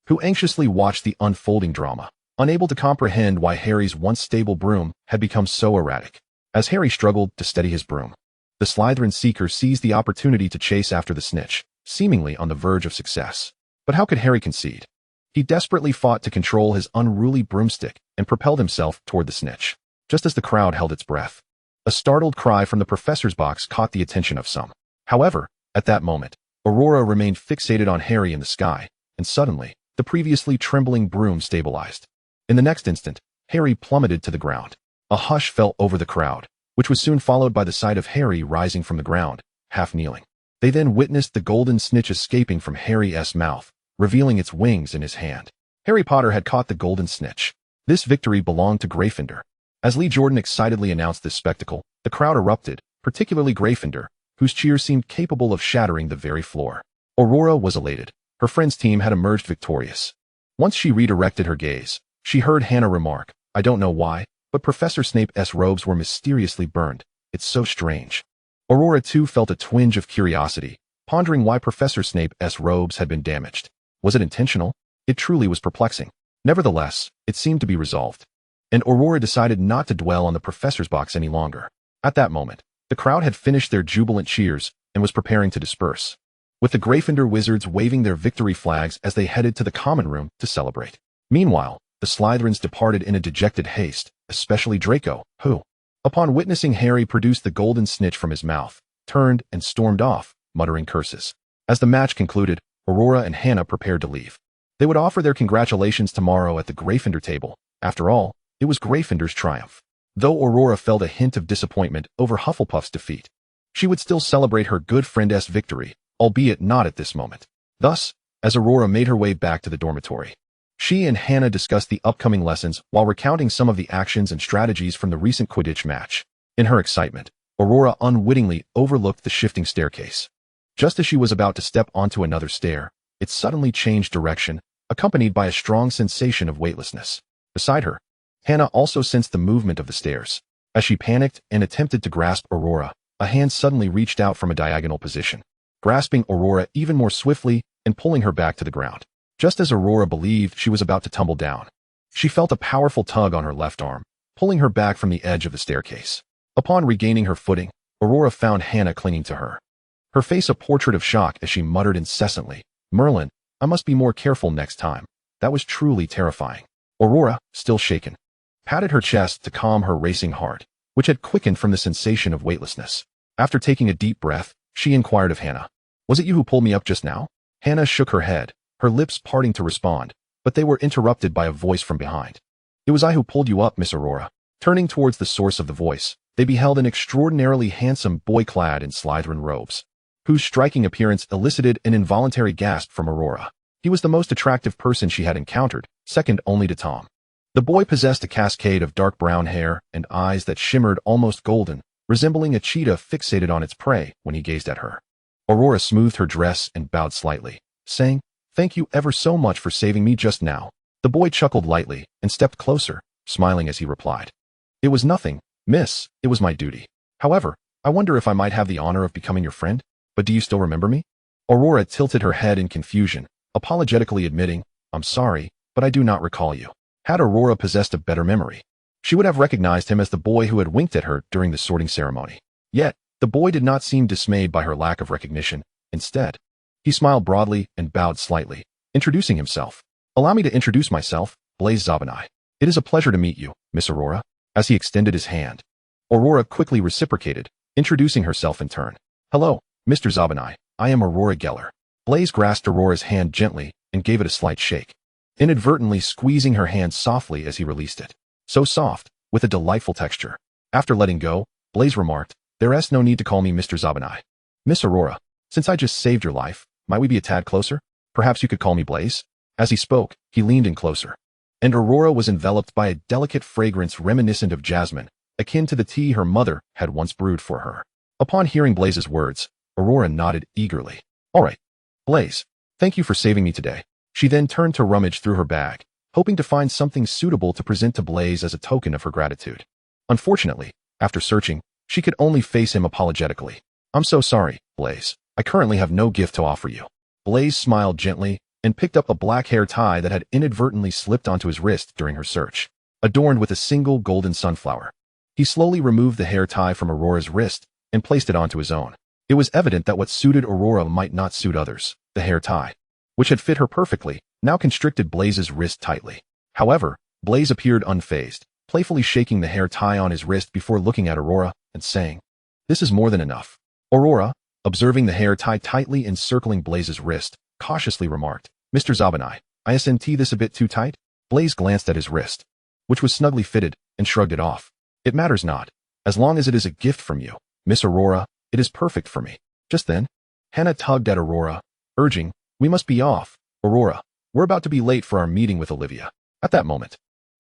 who anxiously watched the unfolding drama, unable to comprehend why Harry's once stable broom had become so erratic. As Harry struggled to steady his broom, the Slytherin Seeker seized the opportunity to chase after the snitch, seemingly on the verge of success. But how could Harry concede? He desperately fought to control his unruly broomstick and propelled himself toward the snitch. Just as the crowd held its breath, a startled cry from the professor's box caught the attention of some. However, at that moment, Aurora remained fixated on Harry in the sky, and suddenly, the previously trembling broom stabilized. In the next instant, Harry plummeted to the ground. A hush fell over the crowd, which was soon followed by the sight of Harry rising from the ground, half kneeling. They then witnessed the golden snitch escaping from Harry's mouth, revealing its wings in his hand. Harry Potter had caught the golden snitch. This victory belonged to Gryffindor. As Lee Jordan excitedly announced this spectacle, the crowd erupted, particularly Gryffindor, whose cheers seemed capable of shattering the very floor. Aurora was elated. Her friend's team had emerged victorious. Once she redirected her gaze, she heard Hannah remark, "I don't know why, but Professor Snape's robes were mysteriously burned. It's so strange." Aurora too felt a twinge of curiosity, pondering why Professor Snape's robes had been damaged. Was it intentional? It truly was perplexing. Nevertheless, it seemed to be resolved. And Aurora decided not to dwell on the professor's box any longer. At that moment, the crowd had finished their jubilant cheers and was preparing to disperse, with the Gryffindor wizards waving their victory flags as they headed to the common room to celebrate. Meanwhile, the Slytherins departed in a dejected haste, especially Draco, who, upon witnessing Harry produce the golden snitch from his mouth, turned and stormed off, muttering curses. As the match concluded, Aurora and Hannah prepared to leave. They would offer their congratulations tomorrow at the Gryffindor table. After all, it was Gryffindor's triumph. Though Aurora felt a hint of disappointment over Hufflepuff's defeat, she would still celebrate her good friend's victory, albeit not at this moment. Thus, as Aurora made her way back to the dormitory, she and Hannah discussed the upcoming lessons while recounting some of the actions and strategies from the recent Quidditch match. In her excitement, Aurora unwittingly overlooked the shifting staircase. Just as she was about to step onto another stair, it suddenly changed direction, accompanied by a strong sensation of weightlessness. Beside her, Hannah also sensed the movement of the stairs. As she panicked and attempted to grasp Aurora, a hand suddenly reached out from a diagonal position, grasping Aurora even more swiftly and pulling her back to the ground. Just as Aurora believed she was about to tumble down, she felt a powerful tug on her left arm, pulling her back from the edge of the staircase. Upon regaining her footing, Aurora found Hannah clinging to her, her face a portrait of shock as she muttered incessantly, "Merlin, I must be more careful next time." That was truly terrifying. Aurora, still shaken, patted her chest to calm her racing heart, which had quickened from the sensation of weightlessness. After taking a deep breath, she inquired of Hannah, "Was it you who pulled me up just now?" Hannah shook her head, her lips parting to respond, but they were interrupted by a voice from behind. "It was I who pulled you up, Miss Aurora." Turning towards the source of the voice, they beheld an extraordinarily handsome boy clad in Slytherin robes, whose striking appearance elicited an involuntary gasp from Aurora. He was the most attractive person she had encountered, second only to Tom. The boy possessed a cascade of dark brown hair and eyes that shimmered almost golden, resembling a cheetah fixated on its prey when he gazed at her. Aurora smoothed her dress and bowed slightly, saying, "Thank you ever so much for saving me just now." The boy chuckled lightly and stepped closer, smiling as he replied, "It was nothing, miss, it was my duty. However, I wonder if I might have the honor of becoming your friend? But do you still remember me?" Aurora tilted her head in confusion, apologetically admitting, "I'm sorry, but I do not recall you." Had Aurora possessed a better memory, she would have recognized him as the boy who had winked at her during the sorting ceremony. Yet, the boy did not seem dismayed by her lack of recognition. Instead, he smiled broadly and bowed slightly, introducing himself. "Allow me to introduce myself, Blaise Zabinai. It is a pleasure to meet you, Miss Aurora." As he extended his hand, Aurora quickly reciprocated, introducing herself in turn. "Hello, Mr. Zabinai, I am Aurora Geller." Blaise grasped Aurora's hand gently and gave it a slight shake, inadvertently squeezing her hand softly as he released it. So soft, with a delightful texture. After letting go, Blaise remarked, "There's no need to call me Mr. Zabinai. Miss Aurora, since I just saved your life, might we be a tad closer? Perhaps you could call me Blaise?" As he spoke, he leaned in closer, and Aurora was enveloped by a delicate fragrance reminiscent of jasmine, akin to the tea her mother had once brewed for her. Upon hearing Blaise's words, Aurora nodded eagerly. "All right, Blaise, thank you for saving me today." She then turned to rummage through her bag, hoping to find something suitable to present to Blaise as a token of her gratitude. Unfortunately, after searching, she could only face him apologetically. "I'm so sorry, Blaise. I currently have no gift to offer you." Blaise smiled gently and picked up a black hair tie that had inadvertently slipped onto his wrist during her search, adorned with a single golden sunflower. He slowly removed the hair tie from Aurora's wrist and placed it onto his own. It was evident that what suited Aurora might not suit others. The hair tie, which had fit her perfectly, now constricted Blaise's wrist tightly. However, Blaise appeared unfazed, playfully shaking the hair tie on his wrist before looking at Aurora and saying, "This is more than enough." Aurora, observing the hair tie tightly encircling Blaise's wrist, cautiously remarked, "Mr. Zabinai, isn't this a bit too tight?" Blaise glanced at his wrist, which was snugly fitted, and shrugged it off. "It matters not. As long as it is a gift from you, Miss Aurora, it is perfect for me." Just then, Hannah tugged at Aurora, urging, "We must be off, Aurora. We're about to be late for our meeting with Olivia." At that moment,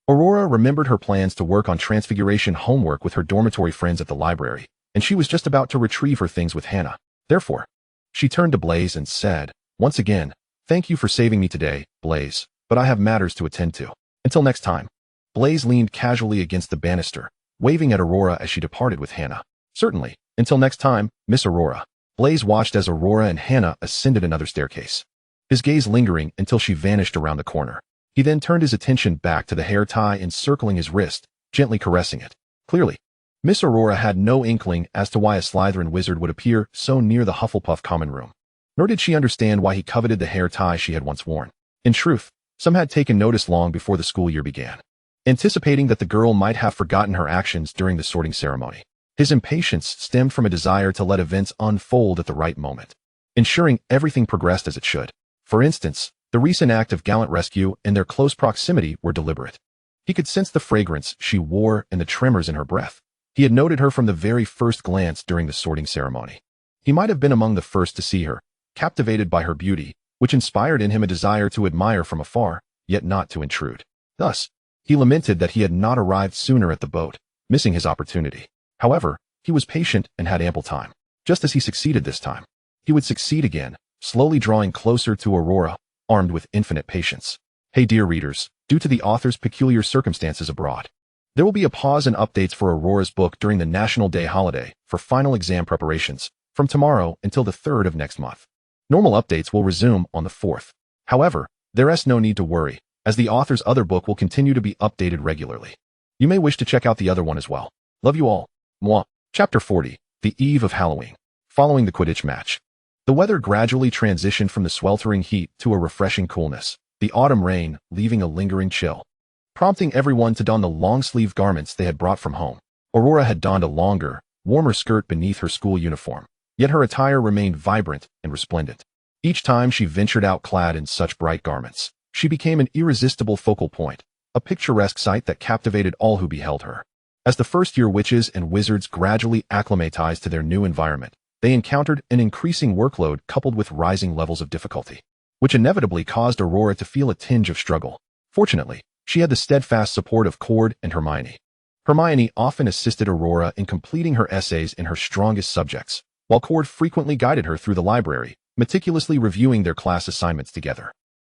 Aurora remembered her plans to work on Transfiguration homework with her dormitory friends at the library, and she was just about to retrieve her things with Hannah. Therefore, she turned to Blaise and said, "Once again, thank you for saving me today, Blaise, but I have matters to attend to. Until next time." Blaise leaned casually against the banister, waving at Aurora as she departed with Hannah. "Certainly, until next time, Miss Aurora." Blaise watched as Aurora and Hannah ascended another staircase. his gaze lingering until she vanished around the corner. He then turned his attention back to the hair tie encircling his wrist, gently caressing it. Clearly, Miss Aurora had no inkling as to why a Slytherin wizard would appear so near the Hufflepuff common room. Nor did she understand why he coveted the hair tie she had once worn. In truth, some had taken notice long before the school year began, anticipating that the girl might have forgotten her actions during the sorting ceremony. His impatience stemmed from a desire to let events unfold at the right moment, ensuring everything progressed as it should. For instance, the recent act of gallant rescue and their close proximity were deliberate. He could sense the fragrance she wore and the tremors in her breath. He had noted her from the very first glance during the sorting ceremony. He might have been among the first to see her, captivated by her beauty, which inspired in him a desire to admire from afar, yet not to intrude. Thus, he lamented that he had not arrived sooner at the boat, missing his opportunity. However, he was patient and had ample time. Just as he succeeded this time, he would succeed again, slowly drawing closer to Aurora, armed with infinite patience. Hey dear readers, due to the author's peculiar circumstances abroad, there will be a pause in updates for Aurora's book during the National Day holiday for final exam preparations, from tomorrow until the 3rd of next month. Normal updates will resume on the 4th. However, there is no need to worry, as the author's other book will continue to be updated regularly. You may wish to check out the other one as well. Love you all. Mwah. Chapter 40, The Eve of Halloween. Following the Quidditch match, the weather gradually transitioned from the sweltering heat to a refreshing coolness, the autumn rain leaving a lingering chill, prompting everyone to don the long-sleeved garments they had brought from home. Aurora had donned a longer, warmer skirt beneath her school uniform, yet her attire remained vibrant and resplendent. Each time she ventured out clad in such bright garments, she became an irresistible focal point, a picturesque sight that captivated all who beheld her. As the first-year witches and wizards gradually acclimatized to their new environment, they encountered an increasing workload coupled with rising levels of difficulty, which inevitably caused Aurora to feel a tinge of struggle. Fortunately, she had the steadfast support of Cord and Hermione. Hermione often assisted Aurora in completing her essays in her strongest subjects, while Cord frequently guided her through the library, meticulously reviewing their class assignments together.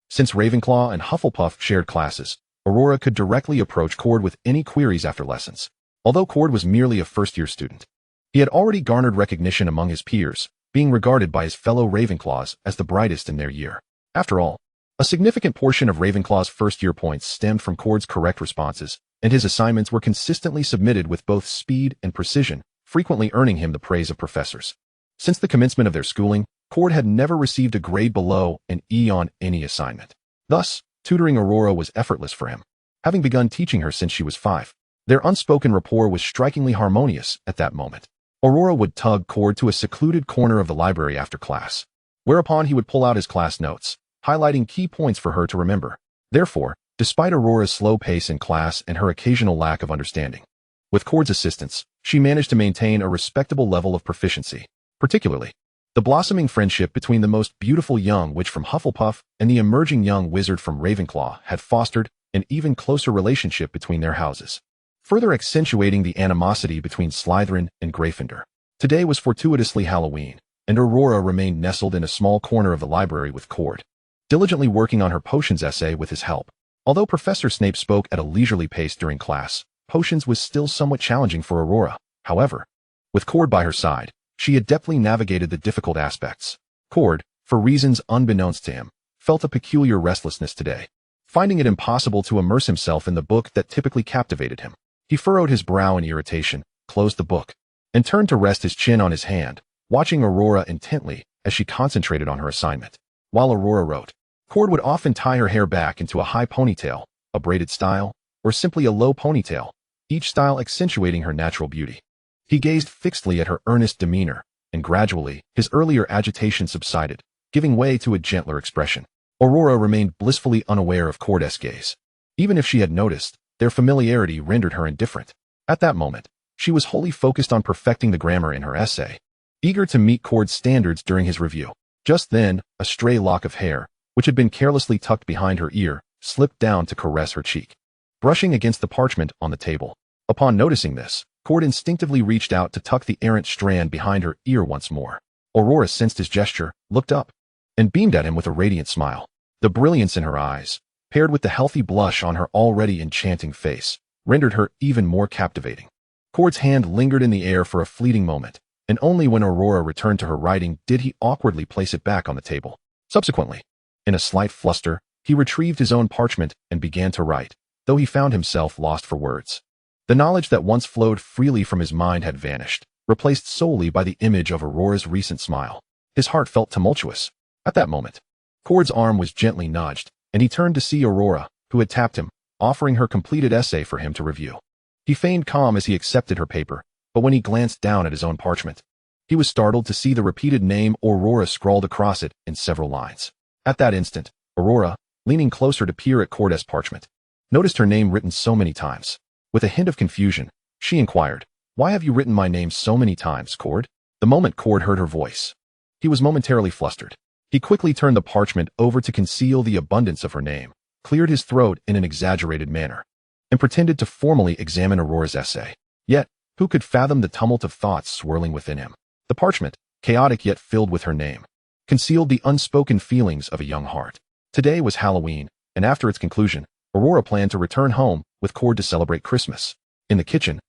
Since Ravenclaw and Hufflepuff shared classes, Aurora could directly approach Cord with any queries after lessons. Although Cord was merely a first-year student, he had already garnered recognition among his peers, being regarded by his fellow Ravenclaws as the brightest in their year. After all, a significant portion of Ravenclaw's first-year points stemmed from Cord's correct responses, and his assignments were consistently submitted with both speed and precision, frequently earning him the praise of professors. Since the commencement of their schooling, Cord had never received a grade below an E on any assignment. Thus, tutoring Aurora was effortless for him, having begun teaching her since she was 5. Their unspoken rapport was strikingly harmonious at that moment. Aurora would tug Cord to a secluded corner of the library after class, whereupon he would pull out his class notes, highlighting key points for her to remember. Therefore, despite Aurora's slow pace in class and her occasional lack of understanding, with Cord's assistance, she managed to maintain a respectable level of proficiency. Particularly, the blossoming friendship between the most beautiful young witch from Hufflepuff and the emerging young wizard from Ravenclaw had fostered an even closer relationship between their houses, further accentuating the animosity between Slytherin and Gryffindor. Today was fortuitously Halloween, and Aurora remained nestled in a small corner of the library with Cord, diligently working on her potions essay with his help. Although Professor Snape spoke at a leisurely pace during class, potions was still somewhat challenging for Aurora. However, with Cord by her side, she adeptly navigated the difficult aspects. Cord, for reasons unbeknownst to him, felt a peculiar restlessness today, finding it impossible to immerse himself in the book that typically captivated him. He furrowed his brow in irritation, closed the book, and turned to rest his chin on his hand, watching Aurora intently as she concentrated on her assignment. While Aurora wrote, Cord would often tie her hair back into a high ponytail, a braided style, or simply a low ponytail, each style accentuating her natural beauty. He gazed fixedly at her earnest demeanor, and gradually, his earlier agitation subsided, giving way to a gentler expression. Aurora remained blissfully unaware of Cord's gaze. Even if she had noticed, their familiarity rendered her indifferent. At that moment, she was wholly focused on perfecting the grammar in her essay, eager to meet Cord's standards during his review. Just then, a stray lock of hair, which had been carelessly tucked behind her ear, slipped down to caress her cheek, brushing against the parchment on the table. Upon noticing this, Cord instinctively reached out to tuck the errant strand behind her ear once more. Aurora sensed his gesture, looked up, and beamed at him with a radiant smile. The brilliance in her eyes, paired with the healthy blush on her already enchanting face, rendered her even more captivating. Cord's hand lingered in the air for a fleeting moment, and only when Aurora returned to her writing did he awkwardly place it back on the table. Subsequently, In a slight fluster, he retrieved his own parchment and began to write, though he found himself lost for words. The knowledge that once flowed freely from his mind had vanished, replaced solely by the image of Aurora's recent smile. His heart felt tumultuous. At that moment, Cord's arm was gently nudged, and he turned to see Aurora, who had tapped him, offering her completed essay for him to review. He feigned calm as he accepted her paper, but when he glanced down at his own parchment, he was startled to see the repeated name Aurora scrawled across it in several lines. At that instant, Aurora, leaning closer to peer at Cord's parchment, noticed her name written so many times. With a hint of confusion, she inquired, "Why have you written my name so many times, Cord?" The moment Cord heard her voice, he was momentarily flustered. He quickly turned the parchment over to conceal the abundance of her name, cleared his throat in an exaggerated manner, and pretended to formally examine Aurora's essay. Yet, who could fathom the tumult of thoughts swirling within him? The parchment, chaotic yet filled with her name, concealed the unspoken feelings of a young heart. Today was Halloween, and after its conclusion, Aurora planned to return home with Cord to celebrate Christmas. In the kitchen,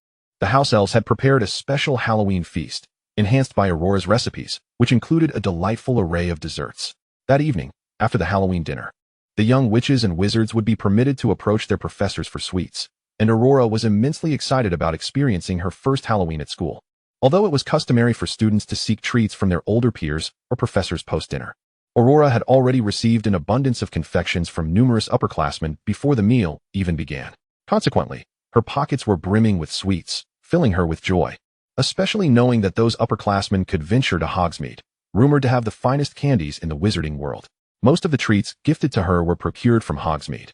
the house elves had prepared a special Halloween feast, enhanced by Aurora's recipes, which included a delightful array of desserts. That evening, after the Halloween dinner, the young witches and wizards would be permitted to approach their professors for sweets, and Aurora was immensely excited about experiencing her first Halloween at school. Although it was customary for students to seek treats from their older peers or professors post-dinner, Aurora had already received an abundance of confections from numerous upperclassmen before the meal even began. Consequently, her pockets were brimming with sweets, filling her with joy, especially knowing that those upperclassmen could venture to Hogsmeade, rumored to have the finest candies in the wizarding world. Most of the treats gifted to her were procured from Hogsmeade,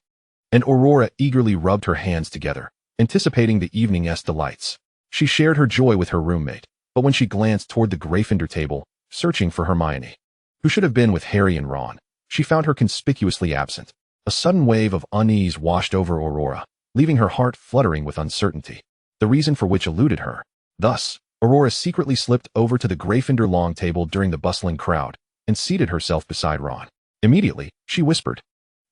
and Aurora eagerly rubbed her hands together, anticipating the evening's delights. She shared her joy with her roommate, but when she glanced toward the Gryffindor table, searching for Hermione, who should have been with Harry and Ron, she found her conspicuously absent. A sudden wave of unease washed over Aurora, leaving her heart fluttering with uncertainty, the reason for which eluded her. Thus, Aurora secretly slipped over to the Gryffindor long table during the bustling crowd and seated herself beside Ron. Immediately, she whispered,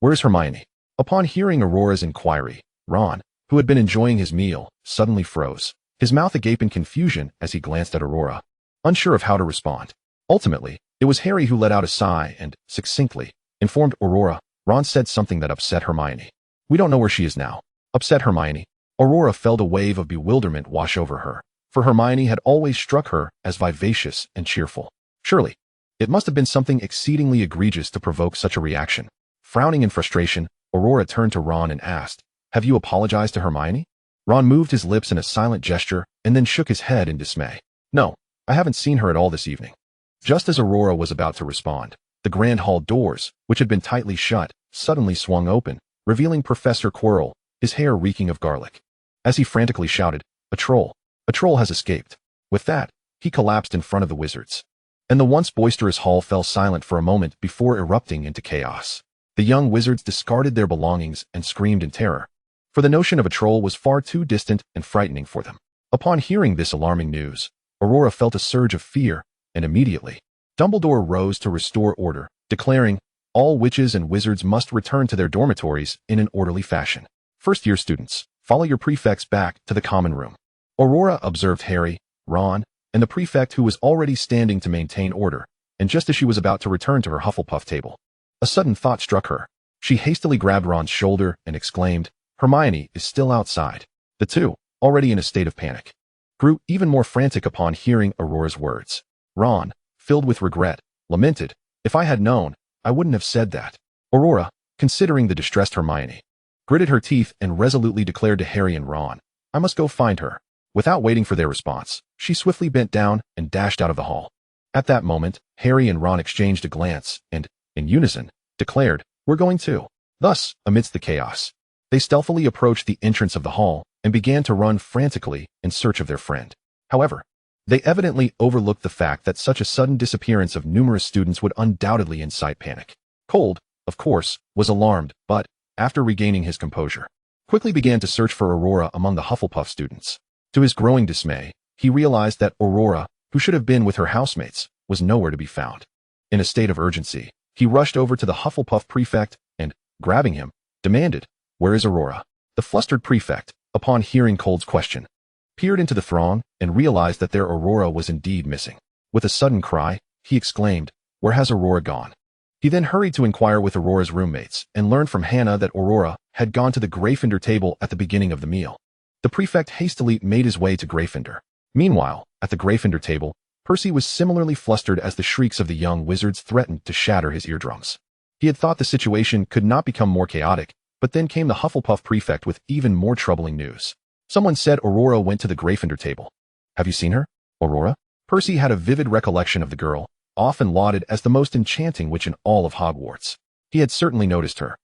"Where's Hermione?" Upon hearing Aurora's inquiry, Ron, who had been enjoying his meal, suddenly froze, his mouth agape in confusion as he glanced at Aurora, unsure of how to respond. Ultimately, it was Harry who let out a sigh and, succinctly, informed Aurora, "Ron said something that upset Hermione. We don't know where she is now." Upset Hermione? Aurora felt a wave of bewilderment wash over her, for Hermione had always struck her as vivacious and cheerful. Surely, it must have been something exceedingly egregious to provoke such a reaction. Frowning in frustration, Aurora turned to Ron and asked, "Have you apologized to Hermione?" Ron moved his lips in a silent gesture and then shook his head in dismay. "No, I haven't seen her at all this evening." Just as Aurora was about to respond, the grand hall doors, which had been tightly shut, suddenly swung open, revealing Professor Quirrell, his hair reeking of garlic. As he frantically shouted, "A troll! A troll has escaped!" With that, he collapsed in front of the wizards, and the once boisterous hall fell silent for a moment before erupting into chaos. The young wizards discarded their belongings and screamed in terror, for the notion of a troll was far too distant and frightening for them. Upon hearing this alarming news, Aurora felt a surge of fear, and immediately, Dumbledore rose to restore order, declaring, "All witches and wizards must return to their dormitories in an orderly fashion. First-year students, follow your prefects back to the common room." Aurora observed Harry, Ron, and the prefect who was already standing to maintain order, and just as she was about to return to her Hufflepuff table, a sudden thought struck her. She hastily grabbed Ron's shoulder and exclaimed, "Hermione is still outside." The two, already in a state of panic, grew even more frantic upon hearing Aurora's words. Ron, filled with regret, lamented, "If I had known, I wouldn't have said that." Aurora, considering the distressed Hermione, gritted her teeth and resolutely declared to Harry and Ron, "I must go find her." Without waiting for their response, she swiftly bent down and dashed out of the hall. At that moment, Harry and Ron exchanged a glance and, in unison, declared, "We're going too." Thus, amidst the chaos, they stealthily approached the entrance of the hall and began to run frantically in search of their friend. However, they evidently overlooked the fact that such a sudden disappearance of numerous students would undoubtedly incite panic. Cold, of course, was alarmed, but, after regaining his composure, quickly began to search for Aurora among the Hufflepuff students. To his growing dismay, he realized that Aurora, who should have been with her housemates, was nowhere to be found. In a state of urgency, he rushed over to the Hufflepuff prefect and, grabbing him, demanded, "Where is Aurora?" The flustered prefect, upon hearing Cold's question, peered into the throng and realized that their Aurora was indeed missing. With a sudden cry, he exclaimed, "Where has Aurora gone?" He then hurried to inquire with Aurora's roommates and learned from Hannah that Aurora had gone to the Gryffindor table at the beginning of the meal. The prefect hastily made his way to Gryffindor. Meanwhile, at the Gryffindor table, Percy was similarly flustered as the shrieks of the young wizards threatened to shatter his eardrums. He had thought the situation could not become more chaotic, but then came the Hufflepuff prefect with even more troubling news. Someone said Aurora went to the Gryffindor table. Have you seen her, Aurora? Percy had a vivid recollection of the girl, often lauded as the most enchanting witch in all of Hogwarts. He had certainly noticed her.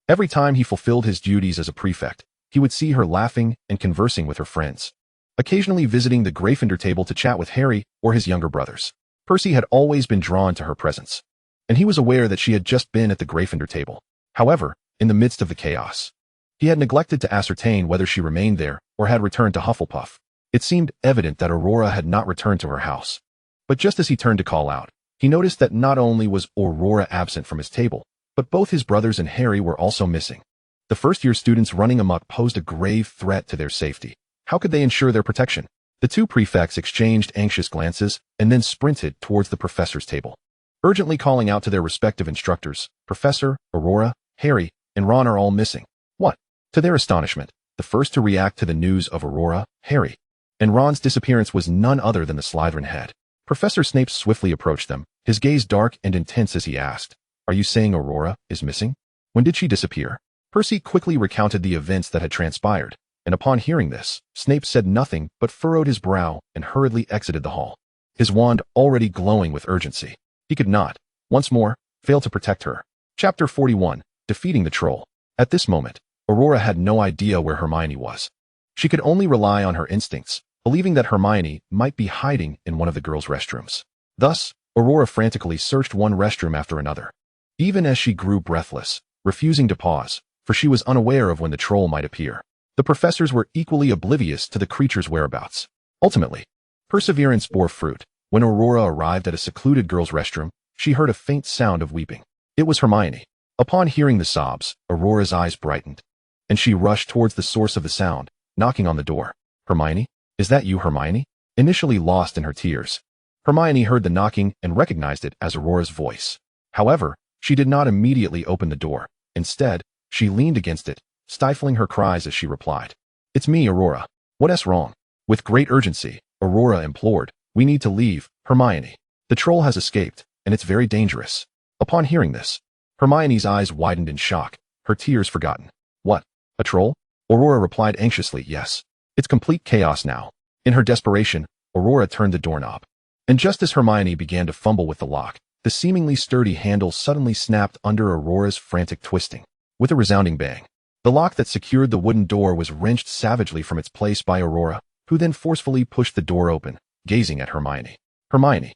Every time he fulfilled his duties as a prefect, he would see her laughing and conversing with her friends, occasionally visiting the Gryffindor table to chat with Harry or his younger brothers. Percy had always been drawn to her presence, and he was aware that she had just been at the Gryffindor table. However, in the midst of the chaos, he had neglected to ascertain whether she remained there or had returned to Hufflepuff. It seemed evident that Aurora had not returned to her house. But just as he turned to call out, he noticed that not only was Aurora absent from his table, but both his brothers and Harry were also missing. The first-year students running amok posed a grave threat to their safety. How could they ensure their protection? The two prefects exchanged anxious glances and then sprinted towards the professor's table, urgently calling out to their respective instructors. Professor, Aurora, Harry, and Ron are all missing. What? To their astonishment, the first to react to the news of Aurora, Harry, and Ron's disappearance was none other than the Slytherin head. Professor Snape swiftly approached them, his gaze dark and intense as he asked, "Are you saying Aurora is missing? When did she disappear?" Percy quickly recounted the events that had transpired, and upon hearing this, Snape said nothing but furrowed his brow and hurriedly exited the hall, his wand already glowing with urgency. He could not, once more, fail to protect her. Chapter 41, Defeating the Troll. At this moment, Aurora had no idea where Hermione was. She could only rely on her instincts, believing that Hermione might be hiding in one of the girls' restrooms. Thus, Aurora frantically searched one restroom after another, even as she grew breathless, refusing to pause, for she was unaware of when the troll might appear. The professors were equally oblivious to the creature's whereabouts. Ultimately, perseverance bore fruit. When Aurora arrived at a secluded girls' restroom, she heard a faint sound of weeping. It was Hermione. Upon hearing the sobs, Aurora's eyes brightened, and she rushed towards the source of the sound, knocking on the door. "Hermione? Is that you, Hermione?" Initially lost in her tears, Hermione heard the knocking and recognized it as Aurora's voice. However, she did not immediately open the door. Instead, she leaned against it, stifling her cries as she replied, "It's me, Aurora. What's wrong?" With great urgency, Aurora implored, "We need to leave, Hermione. The troll has escaped, and it's very dangerous." Upon hearing this, Hermione's eyes widened in shock, her tears forgotten. "What? A troll?" Aurora replied anxiously, "Yes. It's complete chaos now." In her desperation, Aurora turned the doorknob. And just as Hermione began to fumble with the lock, the seemingly sturdy handle suddenly snapped under Aurora's frantic twisting. With a resounding bang, the lock that secured the wooden door was wrenched savagely from its place by Aurora, who then forcefully pushed the door open, gazing at Hermione. Hermione,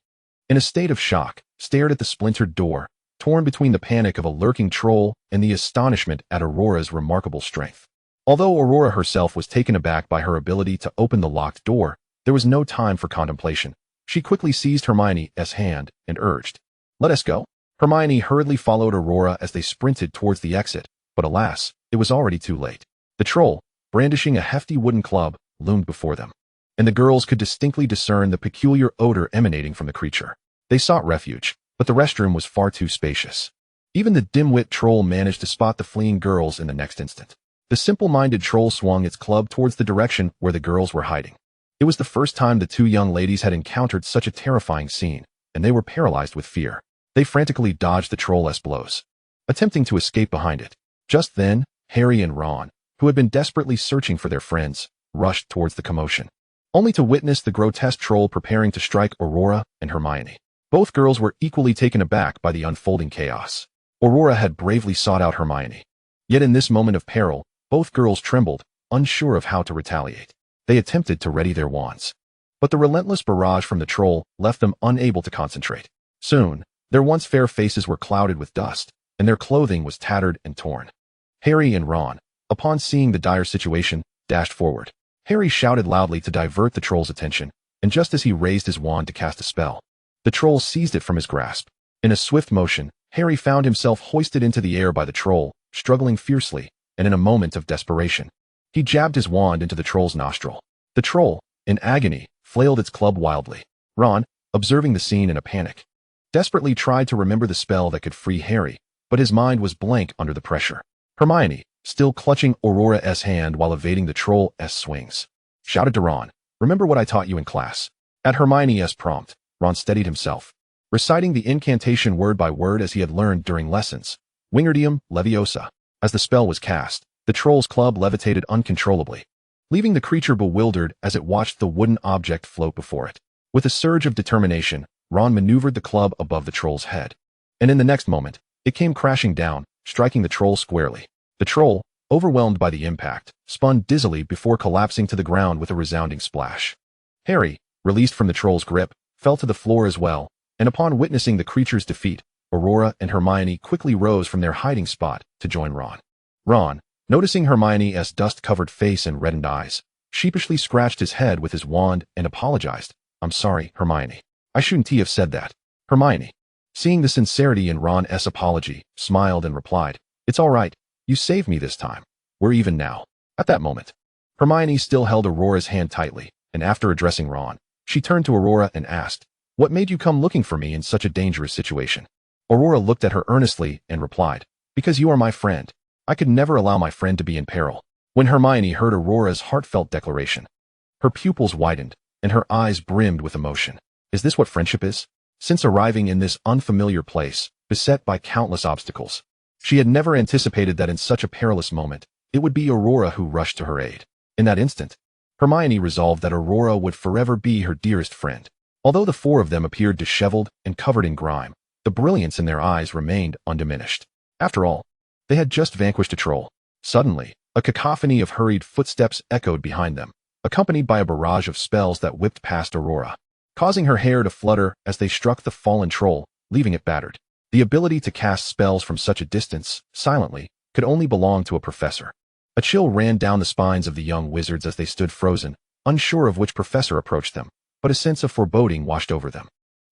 in a state of shock, stared at the splintered door, torn between the panic of a lurking troll and the astonishment at Aurora's remarkable strength. Although Aurora herself was taken aback by her ability to open the locked door, there was no time for contemplation. She quickly seized Hermione's hand and urged, "Let us go." Hermione hurriedly followed Aurora as they sprinted towards the exit, but alas, it was already too late. The troll, brandishing a hefty wooden club, loomed before them, and the girls could distinctly discern the peculiar odor emanating from the creature. They sought refuge, but the restroom was far too spacious. Even the dim-wit troll managed to spot the fleeing girls in the next instant. The simple-minded troll swung its club towards the direction where the girls were hiding. It was the first time the two young ladies had encountered such a terrifying scene, and they were paralyzed with fear. They frantically dodged the troll's blows, attempting to escape behind it. Just then, Harry and Ron, who had been desperately searching for their friends, rushed towards the commotion, only to witness the grotesque troll preparing to strike Aurora and Hermione. Both girls were equally taken aback by the unfolding chaos. Aurora had bravely sought out Hermione. Yet in this moment of peril, both girls trembled, unsure of how to retaliate. They attempted to ready their wands, but the relentless barrage from the troll left them unable to concentrate. Soon, their once fair faces were clouded with dust, and their clothing was tattered and torn. Harry and Ron, upon seeing the dire situation, dashed forward. Harry shouted loudly to divert the troll's attention, and just as he raised his wand to cast a spell, the troll seized it from his grasp. In a swift motion, Harry found himself hoisted into the air by the troll, struggling fiercely, and in a moment of desperation, he jabbed his wand into the troll's nostril. The troll, in agony, flailed its club wildly. Ron, observing the scene in a panic, desperately tried to remember the spell that could free Harry, but his mind was blank under the pressure. Hermione, still clutching Aurora's hand while evading the troll's swings, shouted to Ron, "Remember what I taught you in class." At Hermione's prompt, Ron steadied himself, reciting the incantation word by word as he had learned during lessons. Wingardium Leviosa. As the spell was cast, the troll's club levitated uncontrollably, leaving the creature bewildered as it watched the wooden object float before it. With a surge of determination, Ron maneuvered the club above the troll's head. And in the next moment, it came crashing down, striking the troll squarely. The troll, overwhelmed by the impact, spun dizzily before collapsing to the ground with a resounding splash. Harry, released from the troll's grip, fell to the floor as well, and upon witnessing the creature's defeat, Aurora and Hermione quickly rose from their hiding spot to join Ron. Ron, noticing Hermione's dust-covered face and reddened eyes, sheepishly scratched his head with his wand and apologized. "I'm sorry, Hermione. I shouldn't have said that." Hermione, seeing the sincerity in Ron's apology, smiled and replied, "It's all right. You saved me this time. We're even now." At that moment, Hermione still held Aurora's hand tightly, and after addressing Ron, she turned to Aurora and asked, "What made you come looking for me in such a dangerous situation?" Aurora looked at her earnestly and replied, "Because you are my friend. I could never allow my friend to be in peril." When Hermione heard Aurora's heartfelt declaration, her pupils widened, and her eyes brimmed with emotion. Is this what friendship is? Since arriving in this unfamiliar place, beset by countless obstacles, she had never anticipated that in such a perilous moment, it would be Aurora who rushed to her aid. In that instant, Hermione resolved that Aurora would forever be her dearest friend. Although the four of them appeared disheveled and covered in grime, the brilliance in their eyes remained undiminished. After all, they had just vanquished a troll. Suddenly, a cacophony of hurried footsteps echoed behind them, accompanied by a barrage of spells that whipped past Aurora, causing her hair to flutter as they struck the fallen troll, leaving it battered. The ability to cast spells from such a distance, silently, could only belong to a professor. A chill ran down the spines of the young wizards as they stood frozen, unsure of which professor approached them, but a sense of foreboding washed over them.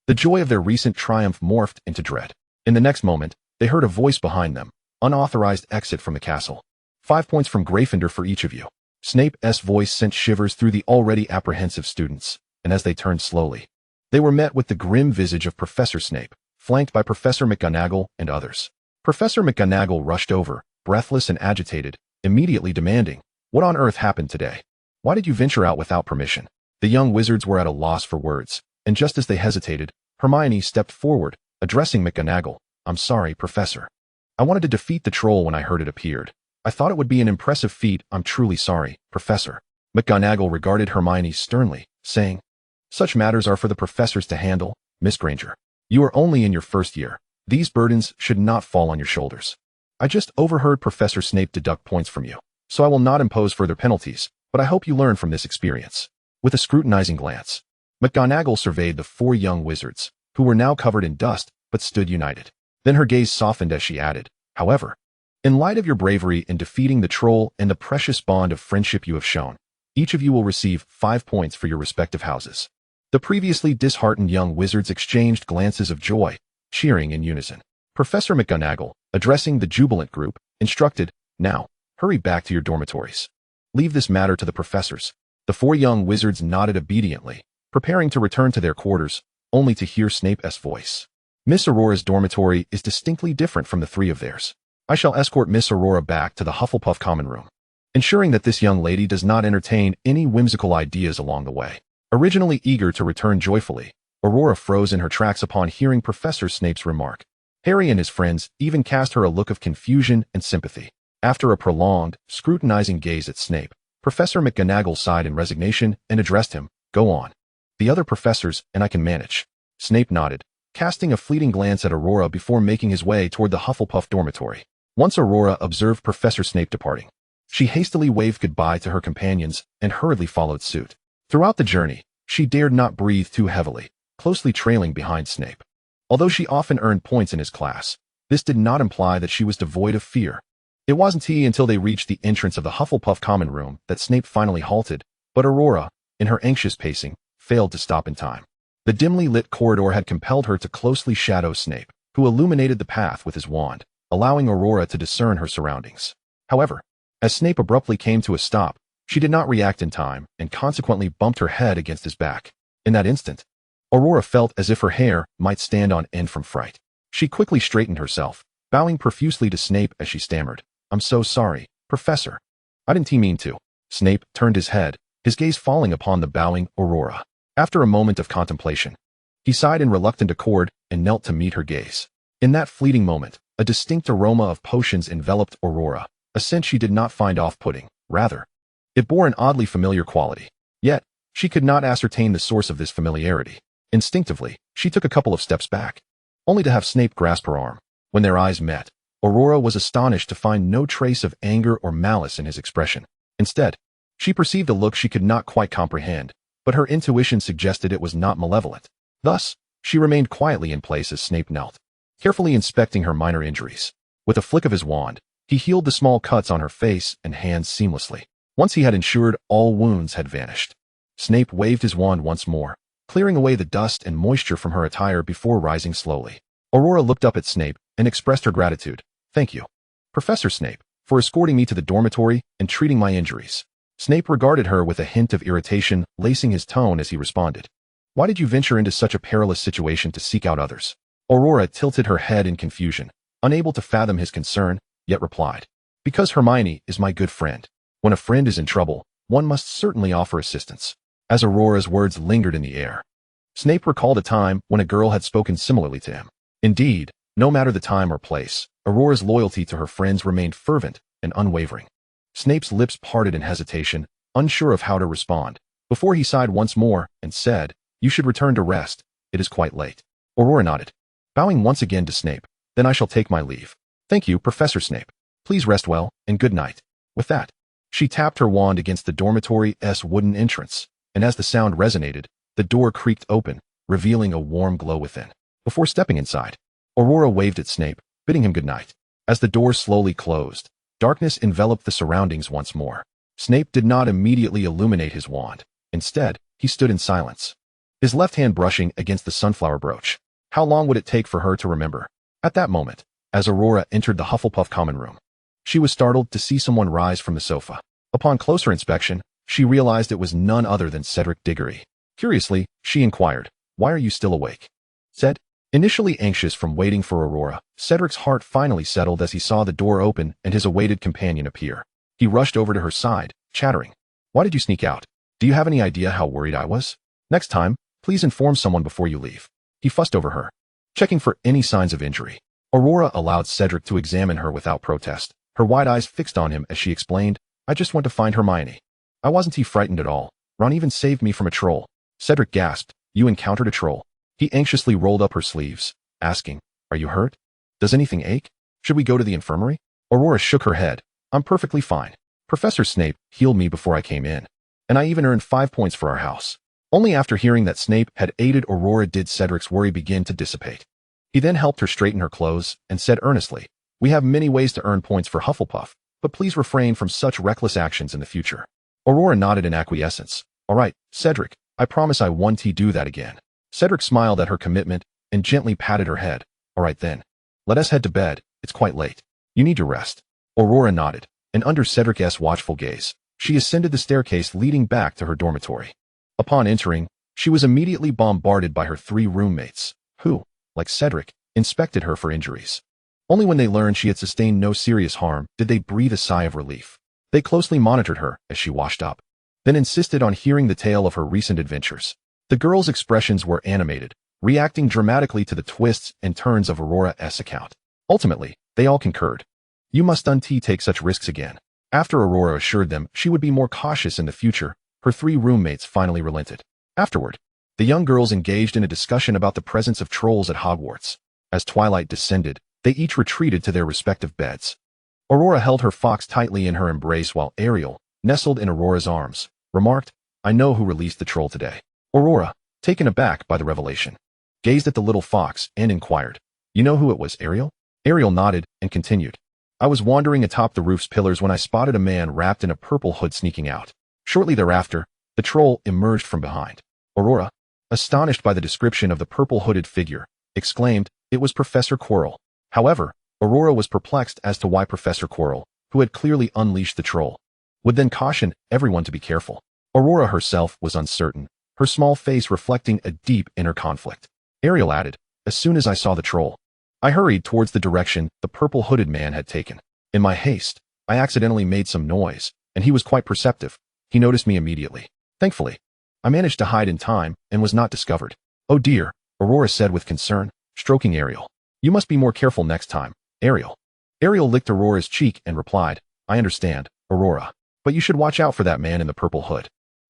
The joy of their recent triumph morphed into dread. In the next moment, they heard a voice behind them, "Unauthorized exit from the castle. 5 points from Gryffindor for each of you." Snape's voice sent shivers through the already apprehensive students, and as they turned slowly, they were met with the grim visage of Professor Snape, flanked by Professor McGonagall and others. Professor McGonagall rushed over, breathless and agitated, immediately demanding, "What on earth happened today? Why did you venture out without permission?" The young wizards were at a loss for words, and just as they hesitated, Hermione stepped forward, addressing McGonagall. "I'm sorry, Professor. I wanted to defeat the troll when I heard it appeared. I thought it would be an impressive feat. I'm truly sorry, Professor." McGonagall regarded Hermione sternly, saying, "Such matters are for the professors to handle, Miss Granger. You are only in your first year. These burdens should not fall on your shoulders. I just overheard Professor Snape deduct points from you, so I will not impose further penalties, but I hope you learn from this experience." With a scrutinizing glance, McGonagall surveyed the four young wizards, who were now covered in dust but stood united. Then her gaze softened as she added, "However, in light of your bravery in defeating the troll and the precious bond of friendship you have shown, each of you will receive 5 points for your respective houses." The previously disheartened young wizards exchanged glances of joy, cheering in unison. Professor McGonagall, addressing the jubilant group, instructed, "Now, hurry back to your dormitories. Leave this matter to the professors." The four young wizards nodded obediently, preparing to return to their quarters, only to hear Snape's voice. "Miss Aurora's dormitory is distinctly different from the three of theirs. I shall escort Miss Aurora back to the Hufflepuff common room, ensuring that this young lady does not entertain any whimsical ideas along the way." Originally eager to return joyfully, Aurora froze in her tracks upon hearing Professor Snape's remark. Harry and his friends even cast her a look of confusion and sympathy. After a prolonged, scrutinizing gaze at Snape, Professor McGonagall sighed in resignation and addressed him, "Go on. The other professors and I can manage." Snape nodded, casting a fleeting glance at Aurora before making his way toward the Hufflepuff dormitory. Once Aurora observed Professor Snape departing, she hastily waved goodbye to her companions and hurriedly followed suit. Throughout the journey, she dared not breathe too heavily, closely trailing behind Snape. Although she often earned points in his class, this did not imply that she was devoid of fear. It wasn't until they reached the entrance of the Hufflepuff common room that Snape finally halted, but Aurora, in her anxious pacing, failed to stop in time. The dimly lit corridor had compelled her to closely shadow Snape, who illuminated the path with his wand, allowing Aurora to discern her surroundings. However, as Snape abruptly came to a stop, she did not react in time and consequently bumped her head against his back. In that instant, Aurora felt as if her hair might stand on end from fright. She quickly straightened herself, bowing profusely to Snape as she stammered, "I'm so sorry, Professor. I didn't mean to." Snape turned his head, his gaze falling upon the bowing Aurora. After a moment of contemplation, he sighed in reluctant accord and knelt to meet her gaze. In that fleeting moment, a distinct aroma of potions enveloped Aurora, a scent she did not find off-putting. Rather, it bore an oddly familiar quality. Yet, she could not ascertain the source of this familiarity. Instinctively, she took a couple of steps back, only to have Snape grasp her arm. When their eyes met, Aurora was astonished to find no trace of anger or malice in his expression. Instead, she perceived a look she could not quite comprehend, but her intuition suggested it was not malevolent. Thus, she remained quietly in place as Snape knelt, carefully inspecting her minor injuries. With a flick of his wand, he healed the small cuts on her face and hands seamlessly. Once he had ensured all wounds had vanished, Snape waved his wand once more, clearing away the dust and moisture from her attire before rising slowly. Aurora looked up at Snape and expressed her gratitude. "Thank you, Professor Snape, for escorting me to the dormitory and treating my injuries." Snape regarded her with a hint of irritation lacing his tone as he responded, "Why did you venture into such a perilous situation to seek out others?" Aurora tilted her head in confusion, unable to fathom his concern, yet replied, "Because Hermione is my good friend. When a friend is in trouble, one must certainly offer assistance." As Aurora's words lingered in the air, Snape recalled a time when a girl had spoken similarly to him. Indeed, no matter the time or place, Aurora's loyalty to her friends remained fervent and unwavering. Snape's lips parted in hesitation, unsure of how to respond, before he sighed once more and said, "You should return to rest. It is quite late." Aurora nodded, bowing once again to Snape. "Then I shall take my leave. Thank you, Professor Snape. Please rest well, and good night." With that, she tapped her wand against the dormitory's wooden entrance, and as the sound resonated, the door creaked open, revealing a warm glow within. Before stepping inside, Aurora waved at Snape, bidding him good night. As the door slowly closed, darkness enveloped the surroundings once more. Snape did not immediately illuminate his wand. Instead, he stood in silence, his left hand brushing against the sunflower brooch. How long would it take for her to remember? At that moment, as Aurora entered the Hufflepuff common room, she was startled to see someone rise from the sofa. Upon closer inspection, she realized it was none other than Cedric Diggory. Curiously, she inquired, "Why are you still awake?" Said, initially anxious from waiting for Aurora, Cedric's heart finally settled as he saw the door open and his awaited companion appear. He rushed over to her side, chattering, "Why did you sneak out? Do you have any idea how worried I was? Next time, please inform someone before you leave." He fussed over her, checking for any signs of injury. Aurora allowed Cedric to examine her without protest, her wide eyes fixed on him as she explained, "I just went to find Hermione. I wasn't frightened at all. Ron even saved me from a troll." Cedric gasped, "You encountered a troll?" He anxiously rolled up her sleeves, asking, "Are you hurt? Does anything ache? Should we go to the infirmary?" Aurora shook her head. "I'm perfectly fine. Professor Snape healed me before I came in, and I even earned 5 points for our house." Only after hearing that Snape had aided Aurora did Cedric's worry begin to dissipate. He then helped her straighten her clothes and said earnestly, "We have many ways to earn points for Hufflepuff, but please refrain from such reckless actions in the future." Aurora nodded in acquiescence. "All right, Cedric, I promise I won't do that again." Cedric smiled at her commitment and gently patted her head. "All right then. Let us head to bed. It's quite late. You need to rest." Aurora nodded, and under Cedric's watchful gaze, she ascended the staircase leading back to her dormitory. Upon entering, she was immediately bombarded by her 3 roommates, who, like Cedric, inspected her for injuries. Only when they learned she had sustained no serious harm did they breathe a sigh of relief. They closely monitored her as she washed up, then insisted on hearing the tale of her recent adventures. The girls' expressions were animated, reacting dramatically to the twists and turns of Aurora's account. Ultimately, they all concurred. "You must take such risks again." After Aurora assured them she would be more cautious in the future, her 3 roommates finally relented. Afterward, the young girls engaged in a discussion about the presence of trolls at Hogwarts. As twilight descended, they each retreated to their respective beds. Aurora held her fox tightly in her embrace while Ariel, nestled in Aurora's arms, remarked, "I know who released the troll today." Aurora, taken aback by the revelation, gazed at the little fox and inquired, "You know who it was, Ariel?" Ariel nodded and continued, "I was wandering atop the roof's pillars when I spotted a man wrapped in a purple hood sneaking out. Shortly thereafter, the troll emerged from behind." Aurora, astonished by the description of the purple-hooded figure, exclaimed, "It was Professor Quirrell." However, Aurora was perplexed as to why Professor Quirrell, who had clearly unleashed the troll, would then caution everyone to be careful. Aurora herself was uncertain, her small face reflecting a deep inner conflict. Ariel added, "As soon as I saw the troll, I hurried towards the direction the purple-hooded man had taken. In my haste, I accidentally made some noise, and he was quite perceptive. He noticed me immediately. Thankfully, I managed to hide in time and was not discovered." "Oh dear," Aurora said with concern, stroking Ariel. "You must be more careful next time, Ariel." Ariel licked Aurora's cheek and replied, "I understand, Aurora, but you should watch out for that man in the purple hood.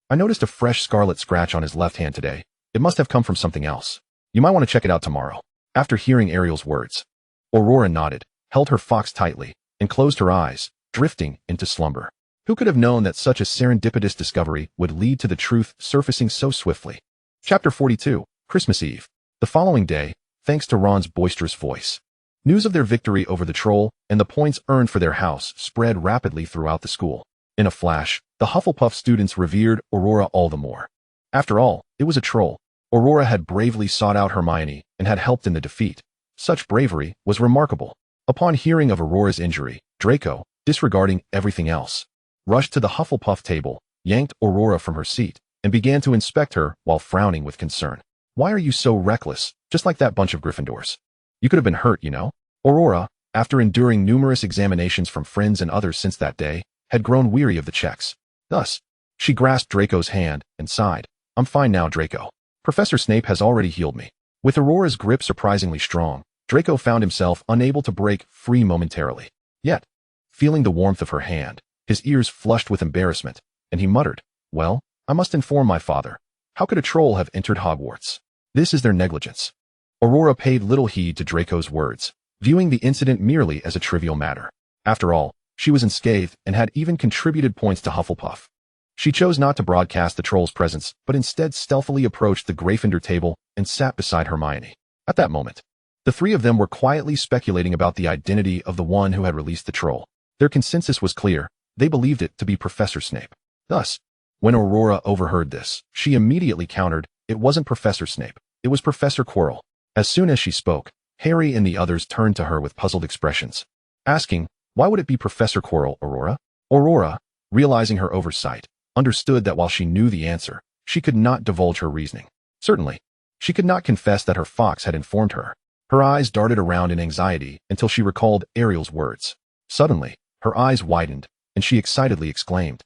I noticed a fresh scarlet scratch on his left hand today. It must have come from something else. You might want to check it out tomorrow." After hearing Ariel's words, Aurora nodded, held her fox tightly, and closed her eyes, drifting into slumber. Who could have known that such a serendipitous discovery would lead to the truth surfacing so swiftly? Chapter 42, Christmas Eve. The following day, thanks to Ron's boisterous voice, news of their victory over the troll and the points earned for their house spread rapidly throughout the school. In a flash, the Hufflepuff students revered Aurora all the more. After all, it was a troll. Aurora had bravely sought out Hermione and had helped in the defeat. Such bravery was remarkable. Upon hearing of Aurora's injury, Draco, disregarding everything else, rushed to the Hufflepuff table, yanked Aurora from her seat, and began to inspect her while frowning with concern. "Why are you so reckless, just like that bunch of Gryffindors? You could have been hurt, you know." Aurora, after enduring numerous examinations from friends and others since that day, had grown weary of the checks. Thus, she grasped Draco's hand and sighed, "I'm fine now, Draco. Professor Snape has already healed me." With Aurora's grip surprisingly strong, Draco found himself unable to break free momentarily. Yet, feeling the warmth of her hand, his ears flushed with embarrassment, and he muttered, "Well, I must inform my father. How could a troll have entered Hogwarts? This is their negligence." Aurora paid little heed to Draco's words, viewing the incident merely as a trivial matter. After all, she was unscathed and had even contributed points to Hufflepuff. She chose not to broadcast the troll's presence, but instead stealthily approached the Gryffindor table and sat beside Hermione. At that moment, the three of them were quietly speculating about the identity of the one who had released the troll. Their consensus was clear. They believed it to be Professor Snape. Thus, when Aurora overheard this, she immediately countered, "It wasn't Professor Snape. It was Professor Quirrell." As soon as she spoke, Harry and the others turned to her with puzzled expressions, asking, "Why would it be Professor Quirrell, Aurora?" Aurora, realizing her oversight, understood that while she knew the answer, she could not divulge her reasoning. Certainly, she could not confess that her fox had informed her. Her eyes darted around in anxiety until she recalled Ariel's words. Suddenly, her eyes widened, and she excitedly exclaimed,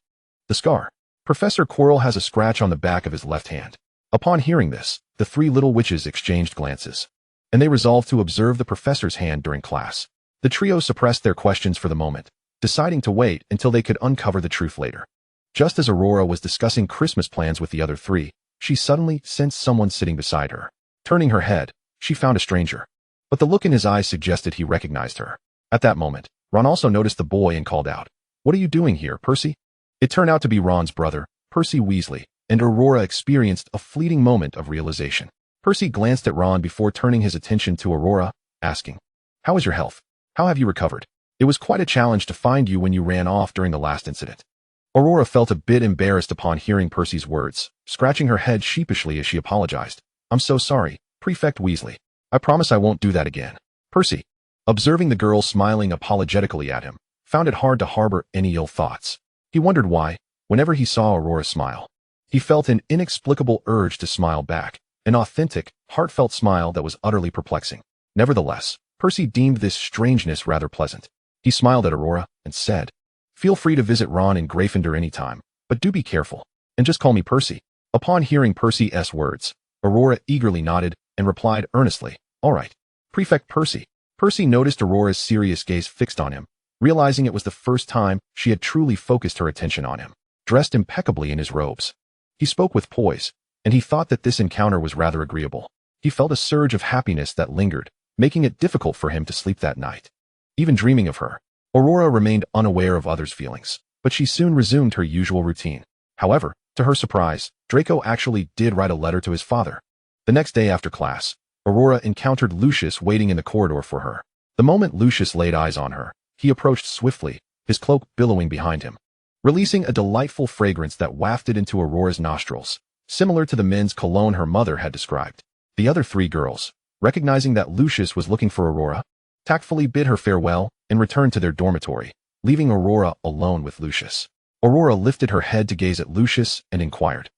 "The scar! Professor Quirrell has a scratch on the back of his left hand." Upon hearing this, the three little witches exchanged glances, and they resolved to observe the professor's hand during class. The trio suppressed their questions for the moment, deciding to wait until they could uncover the truth later. Just as Aurora was discussing Christmas plans with the other three, she suddenly sensed someone sitting beside her. Turning her head, she found a stranger, but the look in his eyes suggested he recognized her. At that moment, Ron also noticed the boy and called out, "What are you doing here, Percy?" It turned out to be Ron's brother, Percy Weasley, and Aurora experienced a fleeting moment of realization. Percy glanced at Ron before turning his attention to Aurora, asking, "How is your health? How have you recovered? It was quite a challenge to find you when you ran off during the last incident." Aurora felt a bit embarrassed upon hearing Percy's words, scratching her head sheepishly as she apologized. "I'm so sorry, Prefect Weasley. I promise I won't do that again." Percy, observing the girl smiling apologetically at him, found it hard to harbor any ill thoughts. He wondered why, whenever he saw Aurora smile, he felt an inexplicable urge to smile back, an authentic, heartfelt smile that was utterly perplexing. Nevertheless, Percy deemed this strangeness rather pleasant. He smiled at Aurora and said, "Feel free to visit Ron in Gryffindor anytime, but do be careful, and just call me Percy." Upon hearing Percy's words, Aurora eagerly nodded and replied earnestly, "All right, Prefect Percy." Percy noticed Aurora's serious gaze fixed on him, realizing it was the first time she had truly focused her attention on him. Dressed impeccably in his robes, he spoke with poise, and he thought that this encounter was rather agreeable. He felt a surge of happiness that lingered, making it difficult for him to sleep that night. Even dreaming of her, Aurora remained unaware of others' feelings, but she soon resumed her usual routine. However, to her surprise, Draco actually did write a letter to his father. The next day after class, Aurora encountered Lucius waiting in the corridor for her. The moment Lucius laid eyes on her, he approached swiftly, his cloak billowing behind him, releasing a delightful fragrance that wafted into Aurora's nostrils, similar to the men's cologne her mother had described. The other three girls, recognizing that Lucius was looking for Aurora, tactfully bid her farewell and returned to their dormitory, leaving Aurora alone with Lucius. Aurora lifted her head to gaze at Lucius and inquired,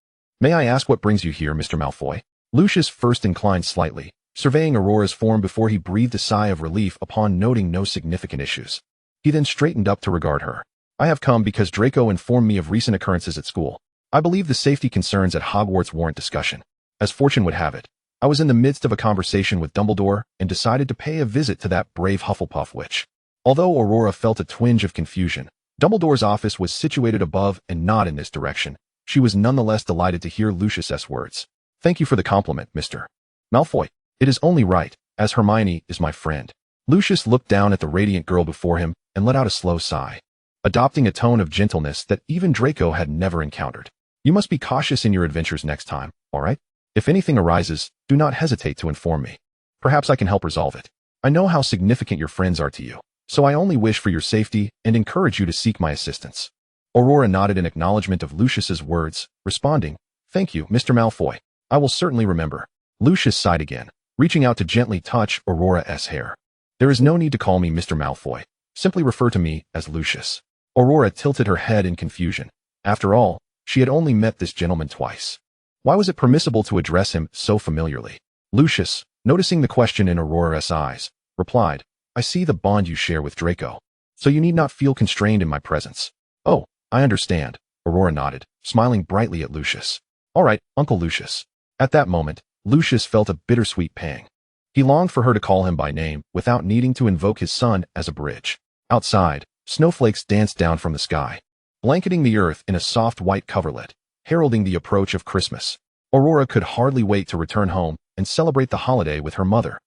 May I ask what brings you here, Mr. Malfoy? Lucius first inclined slightly, surveying Aurora's form before he breathed a sigh of relief upon noting no significant issues. He then straightened up to regard her. I have come because Draco informed me of recent occurrences at school. I believe the safety concerns at Hogwarts warrant discussion. As fortune would have it, I was in the midst of a conversation with Dumbledore and decided to pay a visit to that brave Hufflepuff witch. Although Aurora felt a twinge of confusion, Dumbledore's office was situated above and not in this direction. She was nonetheless delighted to hear Lucius's words. Thank you for the compliment, Mr. Malfoy. It is only right, as Hermione is my friend. Lucius looked down at the radiant girl before him and let out a slow sigh, adopting a tone of gentleness that even Draco had never encountered. You must be cautious in your adventures next time, all right? If anything arises, do not hesitate to inform me. Perhaps I can help resolve it. I know how significant your friends are to you, so I only wish for your safety and encourage you to seek my assistance. Aurora nodded in acknowledgement of Lucius's words, responding, Thank you, Mr. Malfoy. I will certainly remember. Lucius sighed again, reaching out to gently touch Aurora's hair. There is no need to call me Mr. Malfoy. Simply refer to me as Lucius. Aurora tilted her head in confusion. After all, she had only met this gentleman twice. Why was it permissible to address him so familiarly? Lucius, noticing the question in Aurora's eyes, replied, I see the bond you share with Draco, so you need not feel constrained in my presence. Oh, I understand, Aurora nodded, smiling brightly at Lucius. All right, Uncle Lucius. At that moment, Lucius felt a bittersweet pang. He longed for her to call him by name without needing to invoke his son as a bridge. Outside, snowflakes danced down from the sky, blanketing the earth in a soft white coverlet, heralding the approach of Christmas. Aurora could hardly wait to return home and celebrate the holiday with her mother.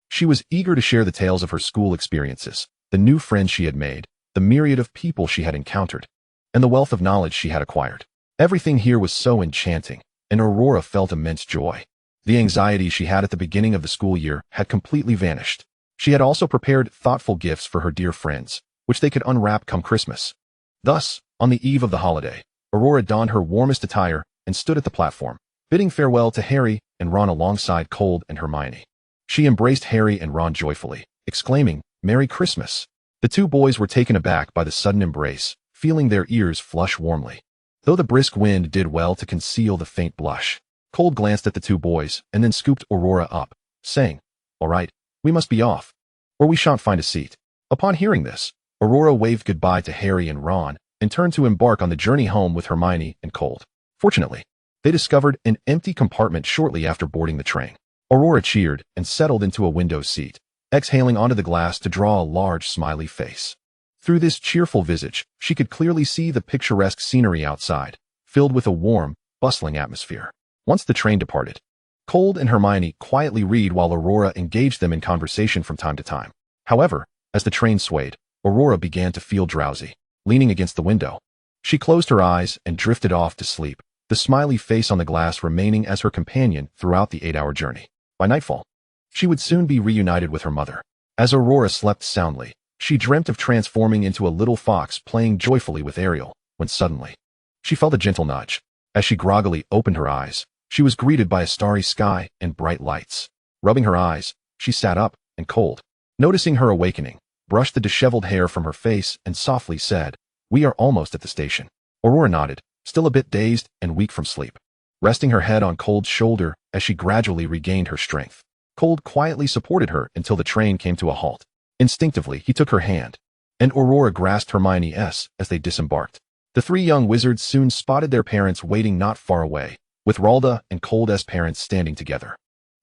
She was eager to share the tales of her school experiences, the new friends she had made, the myriad of people she had encountered, and the wealth of knowledge she had acquired. Everything here was so enchanting, and Aurora felt immense joy. The anxiety she had at the beginning of the school year had completely vanished. She had also prepared thoughtful gifts for her dear friends, which they could unwrap come Christmas. Thus, on the eve of the holiday, Aurora donned her warmest attire and stood at the platform, bidding farewell to Harry and Ron alongside Cold and Hermione. She embraced Harry and Ron joyfully, exclaiming, Merry Christmas. The two boys were taken aback by the sudden embrace, feeling their ears flush warmly. Though the brisk wind did well to conceal the faint blush, Cold glanced at the two boys and then scooped Aurora up, saying, All right, we must be off, or we shan't find a seat. Upon hearing this, Aurora waved goodbye to Harry and Ron and turned to embark on the journey home with Hermione and Cold. Fortunately, they discovered an empty compartment shortly after boarding the train. Aurora cheered and settled into a window seat, exhaling onto the glass to draw a large smiley face. Through this cheerful visage, she could clearly see the picturesque scenery outside, filled with a warm, bustling atmosphere. Once the train departed, Cold and Hermione quietly read while Aurora engaged them in conversation from time to time. However, as the train swayed, Aurora began to feel drowsy. Leaning against the window, she closed her eyes and drifted off to sleep, the smiley face on the glass remaining as her companion throughout the 8-hour journey. By nightfall, she would soon be reunited with her mother. As Aurora slept soundly, she dreamt of transforming into a little fox playing joyfully with Ariel, when suddenly, she felt a gentle nudge. As she groggily opened her eyes, she was greeted by a starry sky and bright lights. Rubbing her eyes, she sat up, and Cold, noticing her awakening, brushed the disheveled hair from her face and softly said, We are almost at the station. Aurora nodded, still a bit dazed and weak from sleep, resting her head on Cold's shoulder as she gradually regained her strength. Cold quietly supported her until the train came to a halt. Instinctively, he took her hand, and Aurora grasped Hermione's as they disembarked. The three young wizards soon spotted their parents waiting not far away, with Ralda and Cold's parents standing together.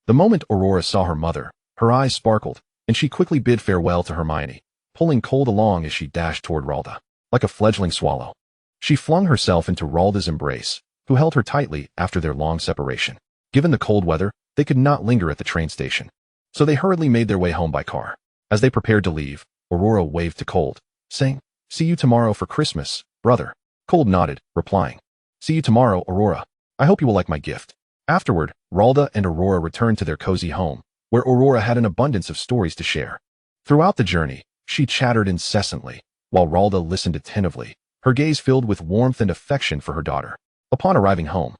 The moment Aurora saw her mother, her eyes sparkled, and she quickly bid farewell to Hermione, pulling Cold along as she dashed toward Ralda. Like a fledgling swallow, she flung herself into Ralda's embrace, who held her tightly after their long separation. Given the cold weather, they could not linger at the train station, so they hurriedly made their way home by car. As they prepared to leave, Aurora waved to Cold, saying, See you tomorrow for Christmas, brother. Cold nodded, replying, See you tomorrow, Aurora. I hope you will like my gift. Afterward, Ralda and Aurora returned to their cozy home, where Aurora had an abundance of stories to share. Throughout the journey, she chattered incessantly, while Ralda listened attentively, her gaze filled with warmth and affection for her daughter. Upon arriving home,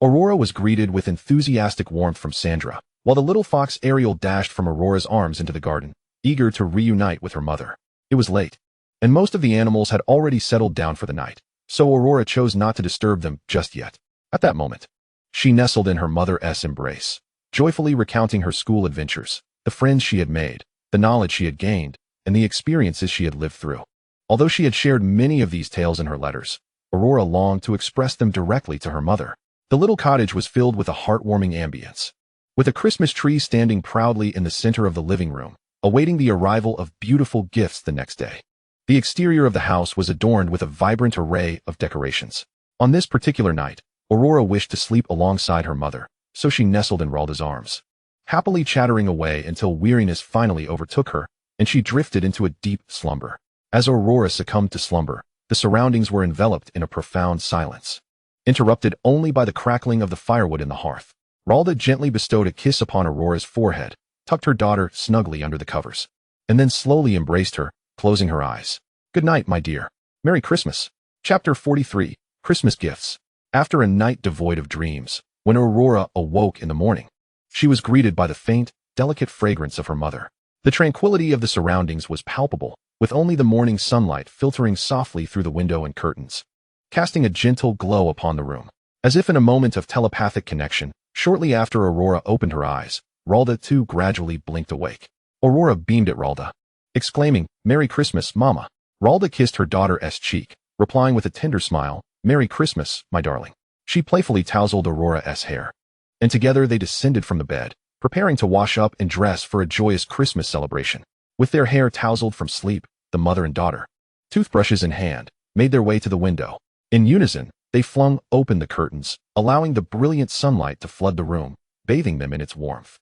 Aurora was greeted with enthusiastic warmth from Sandra, while the little fox Ariel dashed from Aurora's arms into the garden, eager to reunite with her mother. It was late, and most of the animals had already settled down for the night, so Aurora chose not to disturb them just yet. At that moment, She nestled in her mother's embrace, joyfully recounting her school adventures, the friends she had made, the knowledge she had gained, and the experiences she had lived through. Although she had shared many of these tales in her letters, Aurora longed to express them directly to her mother. The little cottage was filled with a heartwarming ambience, with a Christmas tree standing proudly in the center of the living room, awaiting the arrival of beautiful gifts the next day. The exterior of the house was adorned with a vibrant array of decorations. On this particular night, Aurora wished to sleep alongside her mother, so she nestled in Ralda's arms, happily chattering away until weariness finally overtook her, and she drifted into a deep slumber. As Aurora succumbed to slumber, the surroundings were enveloped in a profound silence, interrupted only by the crackling of the firewood in the hearth. Ralda gently bestowed a kiss upon Aurora's forehead, tucked her daughter snugly under the covers, and then slowly embraced her, closing her eyes. "Good night, my dear. Merry Christmas." Chapter 43. Christmas Gifts. After a night devoid of dreams, when Aurora awoke in the morning, she was greeted by the faint, delicate fragrance of her mother. The tranquility of the surroundings was palpable, with only the morning sunlight filtering softly through the window and curtains, casting a gentle glow upon the room. As if in a moment of telepathic connection, shortly after Aurora opened her eyes, Ralda too gradually blinked awake. Aurora beamed at Ralda, exclaiming, "Merry Christmas, Mama." Ralda kissed her daughter's cheek, replying with a tender smile, "Merry Christmas, my darling." She playfully tousled Aurora's hair, and together they descended from the bed, preparing to wash up and dress for a joyous Christmas celebration. With their hair tousled from sleep, the mother and daughter, toothbrushes in hand, made their way to the window. In unison, they flung open the curtains, allowing the brilliant sunlight to flood the room, bathing them in its warmth.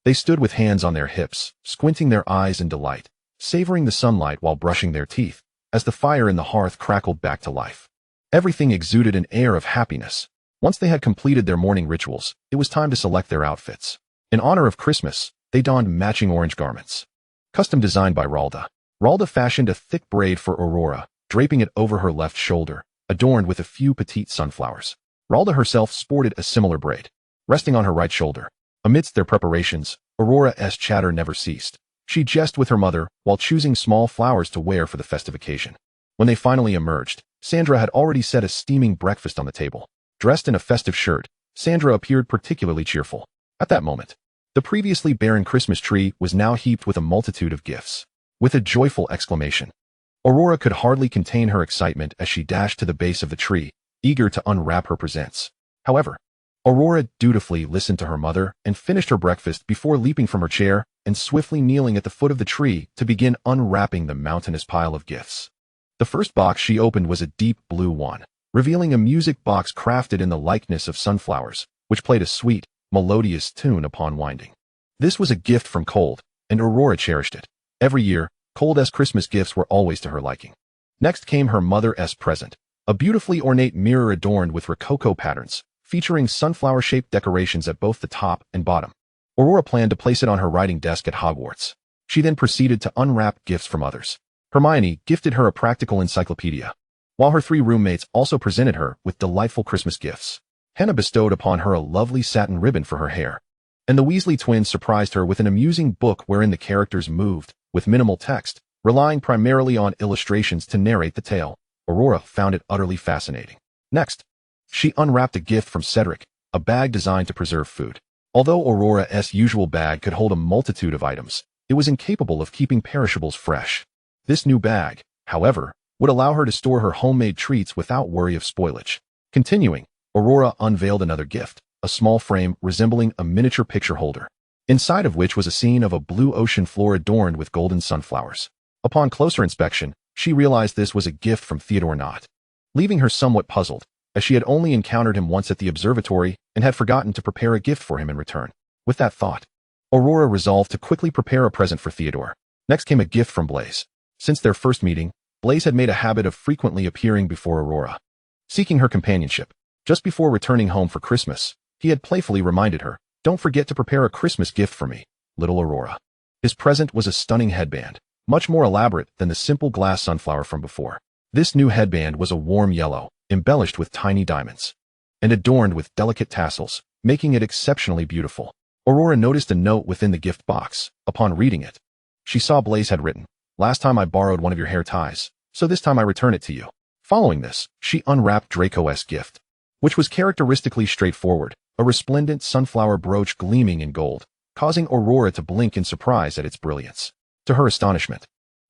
They stood with hands on their hips, squinting their eyes in delight, savoring the sunlight while brushing their teeth, as the fire in the hearth crackled back to life. Everything exuded an air of happiness. Once they had completed their morning rituals, it was time to select their outfits. In honor of Christmas, they donned matching orange garments, custom designed by Ralda. Ralda fashioned a thick braid for Aurora, draping it over her left shoulder, adorned with a few petite sunflowers. Ralda herself sported a similar braid, resting on her right shoulder. Amidst their preparations, Aurora's chatter never ceased. She jested with her mother while choosing small flowers to wear for the festive occasion. When they finally emerged, Sandra had already set a steaming breakfast on the table. Dressed in a festive shirt, Sandra appeared particularly cheerful. At that moment, the previously barren Christmas tree was now heaped with a multitude of gifts. With a joyful exclamation, Aurora could hardly contain her excitement as she dashed to the base of the tree, eager to unwrap her presents. However, Aurora dutifully listened to her mother and finished her breakfast before leaping from her chair and swiftly kneeling at the foot of the tree to begin unwrapping the mountainous pile of gifts. The first box she opened was a deep blue one, revealing a music box crafted in the likeness of sunflowers, which played a sweet, melodious tune upon winding. This was a gift from Cold, and Aurora cherished it. Every year, Cold's Christmas gifts were always to her liking. Next came her mother's present, a beautifully ornate mirror adorned with rococo patterns, featuring sunflower-shaped decorations at both the top and bottom. Aurora planned to place it on her writing desk at Hogwarts. She then proceeded to unwrap gifts from others. Hermione gifted her a practical encyclopedia, while her 3 roommates also presented her with delightful Christmas gifts. Hannah bestowed upon her a lovely satin ribbon for her hair, and the Weasley twins surprised her with an amusing book wherein the characters moved, with minimal text, relying primarily on illustrations to narrate the tale. Aurora found it utterly fascinating. Next, she unwrapped a gift from Cedric, a bag designed to preserve food. Although Aurora's usual bag could hold a multitude of items, it was incapable of keeping perishables fresh. This new bag, however, would allow her to store her homemade treats without worry of spoilage. Continuing, Aurora unveiled another gift, a small frame resembling a miniature picture holder, inside of which was a scene of a blue ocean floor adorned with golden sunflowers. Upon closer inspection, she realized this was a gift from Theodore Knott, leaving her somewhat puzzled, as she had only encountered him once at the observatory and had forgotten to prepare a gift for him in return. With that thought, Aurora resolved to quickly prepare a present for Theodore. Next came a gift from Blaise. Since their first meeting, Blaise had made a habit of frequently appearing before Aurora, seeking her companionship. Just before returning home for Christmas, he had playfully reminded her, "Don't forget to prepare a Christmas gift for me, little Aurora." His present was a stunning headband, much more elaborate than the simple glass sunflower from before. This new headband was a warm yellow, embellished with tiny diamonds, and adorned with delicate tassels, making it exceptionally beautiful. Aurora noticed a note within the gift box. Upon reading it, she saw Blaise had written, "Last time I borrowed one of your hair ties, so this time I return it to you." Following this, she unwrapped Draco's gift, which was characteristically straightforward, a resplendent sunflower brooch gleaming in gold, causing Aurora to blink in surprise at its brilliance. To her astonishment,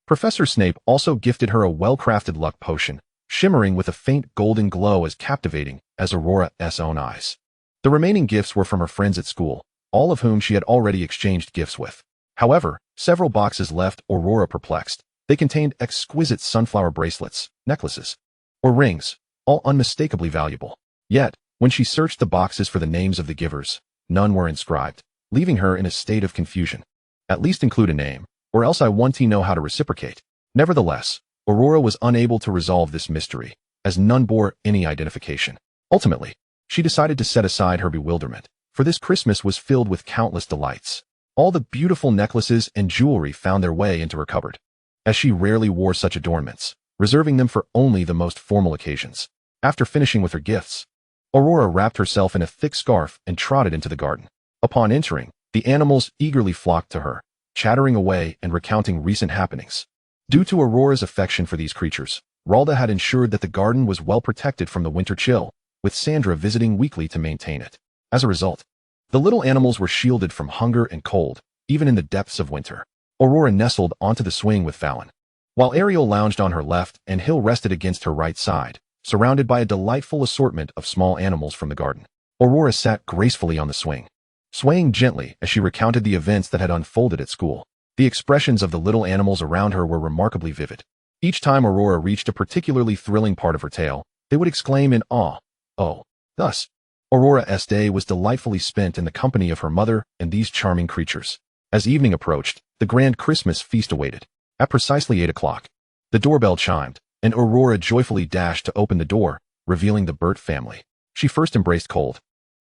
Professor Snape also gifted her a well-crafted luck potion, shimmering with a faint golden glow as captivating as Aurora's own eyes. The remaining gifts were from her friends at school, all of whom she had already exchanged gifts with. However, several boxes left Aurora perplexed. They contained exquisite sunflower bracelets, necklaces, or rings, all unmistakably valuable. Yet, when she searched the boxes for the names of the givers, none were inscribed, leaving her in a state of confusion. At least include a name, or else I want to know how to reciprocate. Nevertheless, Aurora was unable to resolve this mystery, as none bore any identification. Ultimately, she decided to set aside her bewilderment, for this Christmas was filled with countless delights. All the beautiful necklaces and jewelry found their way into her cupboard, as she rarely wore such adornments, reserving them for only the most formal occasions. After finishing with her gifts, Aurora wrapped herself in a thick scarf and trotted into the garden. Upon entering, the animals eagerly flocked to her, chattering away and recounting recent happenings. Due to Aurora's affection for these creatures, Ralda had ensured that the garden was well protected from the winter chill, with Sandra visiting weekly to maintain it. As a result, the little animals were shielded from hunger and cold, even in the depths of winter. Aurora nestled onto the swing with Fallon, while Ariel lounged on her left and Hill rested against her right side, surrounded by a delightful assortment of small animals from the garden. Aurora sat gracefully on the swing, swaying gently as she recounted the events that had unfolded at school. The expressions of the little animals around her were remarkably vivid. Each time Aurora reached a particularly thrilling part of her tale, they would exclaim in awe, "Oh!" Thus, Aurora's day was delightfully spent in the company of her mother and these charming creatures. As evening approached, the grand Christmas feast awaited. At precisely 8 o'clock, the doorbell chimed, and Aurora joyfully dashed to open the door, revealing the Burt family. She first embraced Cold,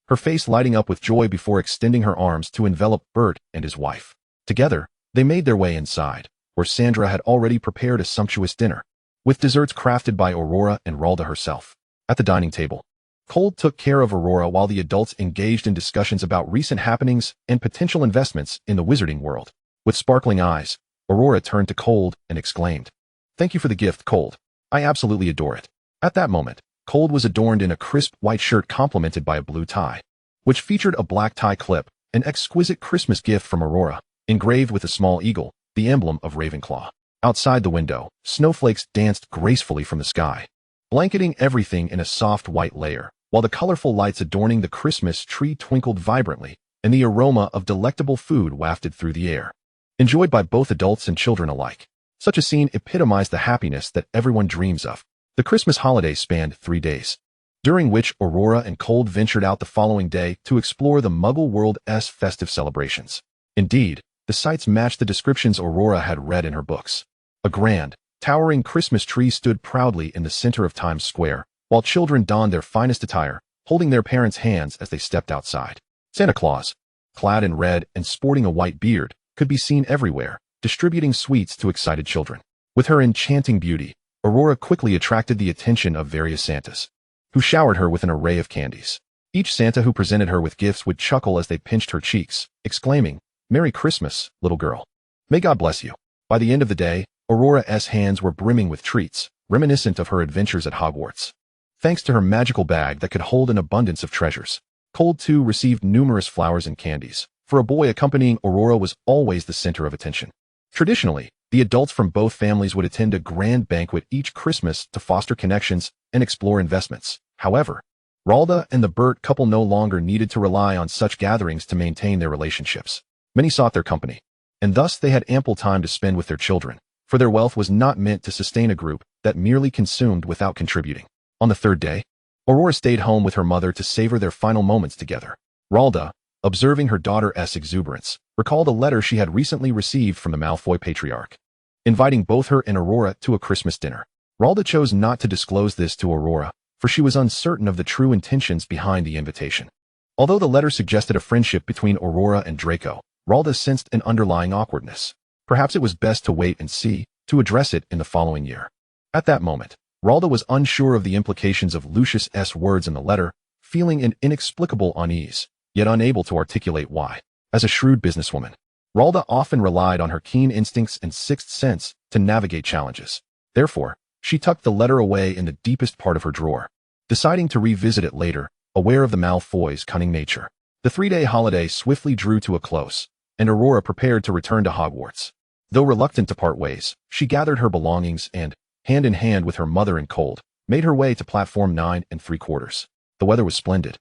her face lighting up with joy before extending her arms to envelop Burt and his wife. Together, they made their way inside, where Sandra had already prepared a sumptuous dinner, with desserts crafted by Aurora and Ralda herself. At the dining table, Cold took care of Aurora while the adults engaged in discussions about recent happenings and potential investments in the wizarding world. With sparkling eyes, Aurora turned to Cold and exclaimed, "Thank you for the gift, Cold. I absolutely adore it." At that moment, Cold was adorned in a crisp white shirt complemented by a blue tie, which featured a black tie clip, an exquisite Christmas gift from Aurora, engraved with a small eagle, the emblem of Ravenclaw. Outside the window, snowflakes danced gracefully from the sky, blanketing everything in a soft white layer, while the colorful lights adorning the Christmas tree twinkled vibrantly, and the aroma of delectable food wafted through the air, enjoyed by both adults and children alike. Such a scene epitomized the happiness that everyone dreams of. The Christmas holiday spanned 3 days, during which Aurora and Cold ventured out the following day to explore the Muggle world's festive celebrations. Indeed, the sights matched the descriptions Aurora had read in her books. A grand, towering Christmas tree stood proudly in the center of Times Square, while children donned their finest attire, holding their parents' hands as they stepped outside. Santa Claus, clad in red and sporting a white beard, could be seen everywhere, distributing sweets to excited children. With her enchanting beauty, Aurora quickly attracted the attention of various Santas, who showered her with an array of candies. Each Santa who presented her with gifts would chuckle as they pinched her cheeks, exclaiming, "Merry Christmas, little girl. May God bless you." By the end of the day, Aurora's hands were brimming with treats, reminiscent of her adventures at Hogwarts. Thanks to her magical bag that could hold an abundance of treasures, Cold too received numerous flowers and candies. For a boy, accompanying Aurora was always the center of attention. Traditionally, the adults from both families would attend a grand banquet each Christmas to foster connections and explore investments. However, Ralda and the Burt couple no longer needed to rely on such gatherings to maintain their relationships. Many sought their company, and thus they had ample time to spend with their children, for their wealth was not meant to sustain a group that merely consumed without contributing. On the third day, Aurora stayed home with her mother to savor their final moments together. Ralda, observing her daughter's exuberance, recalled a letter she had recently received from the Malfoy patriarch, inviting both her and Aurora to a Christmas dinner. Ralda chose not to disclose this to Aurora, for she was uncertain of the true intentions behind the invitation. Although the letter suggested a friendship between Aurora and Draco, Ralda sensed an underlying awkwardness. Perhaps it was best to wait and see, to address it in the following year. At that moment, Ralda was unsure of the implications of Lucius's words in the letter, feeling an inexplicable unease, yet unable to articulate why. As a shrewd businesswoman, Ralda often relied on her keen instincts and sixth sense to navigate challenges. Therefore, she tucked the letter away in the deepest part of her drawer. deciding to revisit it later, aware of the Malfoy's cunning nature. The 3-day holiday swiftly drew to a close, and Aurora prepared to return to Hogwarts. Though reluctant to part ways, she gathered her belongings and, hand in hand with her mother and Cold, made her way to platform 9 3/4. The weather was splendid,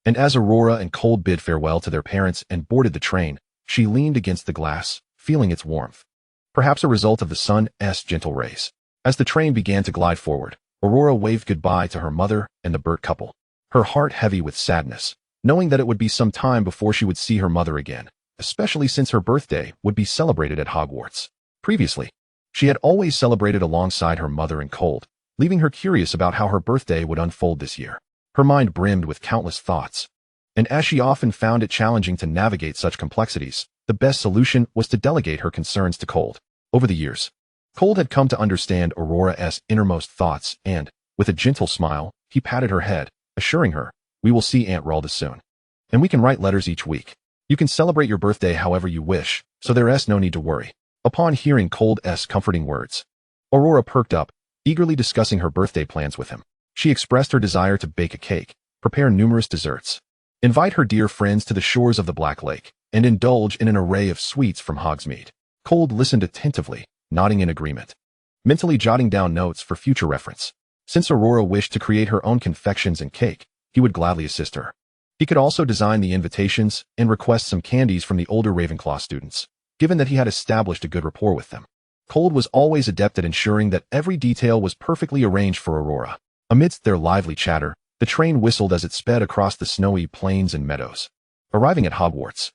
and as Aurora and Cold bid farewell to their parents and boarded the train, she leaned against the glass, feeling its warmth. Perhaps a result of the sun's gentle rays. As the train began to glide forward, Aurora waved goodbye to her mother and the Burt couple, her heart heavy with sadness, knowing that it would be some time before she would see her mother again, especially since her birthday would be celebrated at Hogwarts. Previously, she had always celebrated alongside her mother and Cold, leaving her curious about how her birthday would unfold this year. Her mind brimmed with countless thoughts, and as she often found it challenging to navigate such complexities, the best solution was to delegate her concerns to Cold. Over the years, Cold had come to understand Aurora's innermost thoughts and, with a gentle smile, he patted her head, assuring her, "We will see Aunt Ralda soon. And we can write letters each week. You can celebrate your birthday however you wish, so there's no need to worry." Upon hearing Cold's comforting words, Aurora perked up, eagerly discussing her birthday plans with him. She expressed her desire to bake a cake, prepare numerous desserts, invite her dear friends to the shores of the Black Lake, and indulge in an array of sweets from Hogsmeade. Cold listened attentively, nodding in agreement, mentally jotting down notes for future reference. Since Aurora wished to create her own confections and cake, he would gladly assist her. He could also design the invitations and request some candies from the older Ravenclaw students, given that he had established a good rapport with them. Cold was always adept at ensuring that every detail was perfectly arranged for Aurora. Amidst their lively chatter, the train whistled as it sped across the snowy plains and meadows. Arriving at Hogwarts,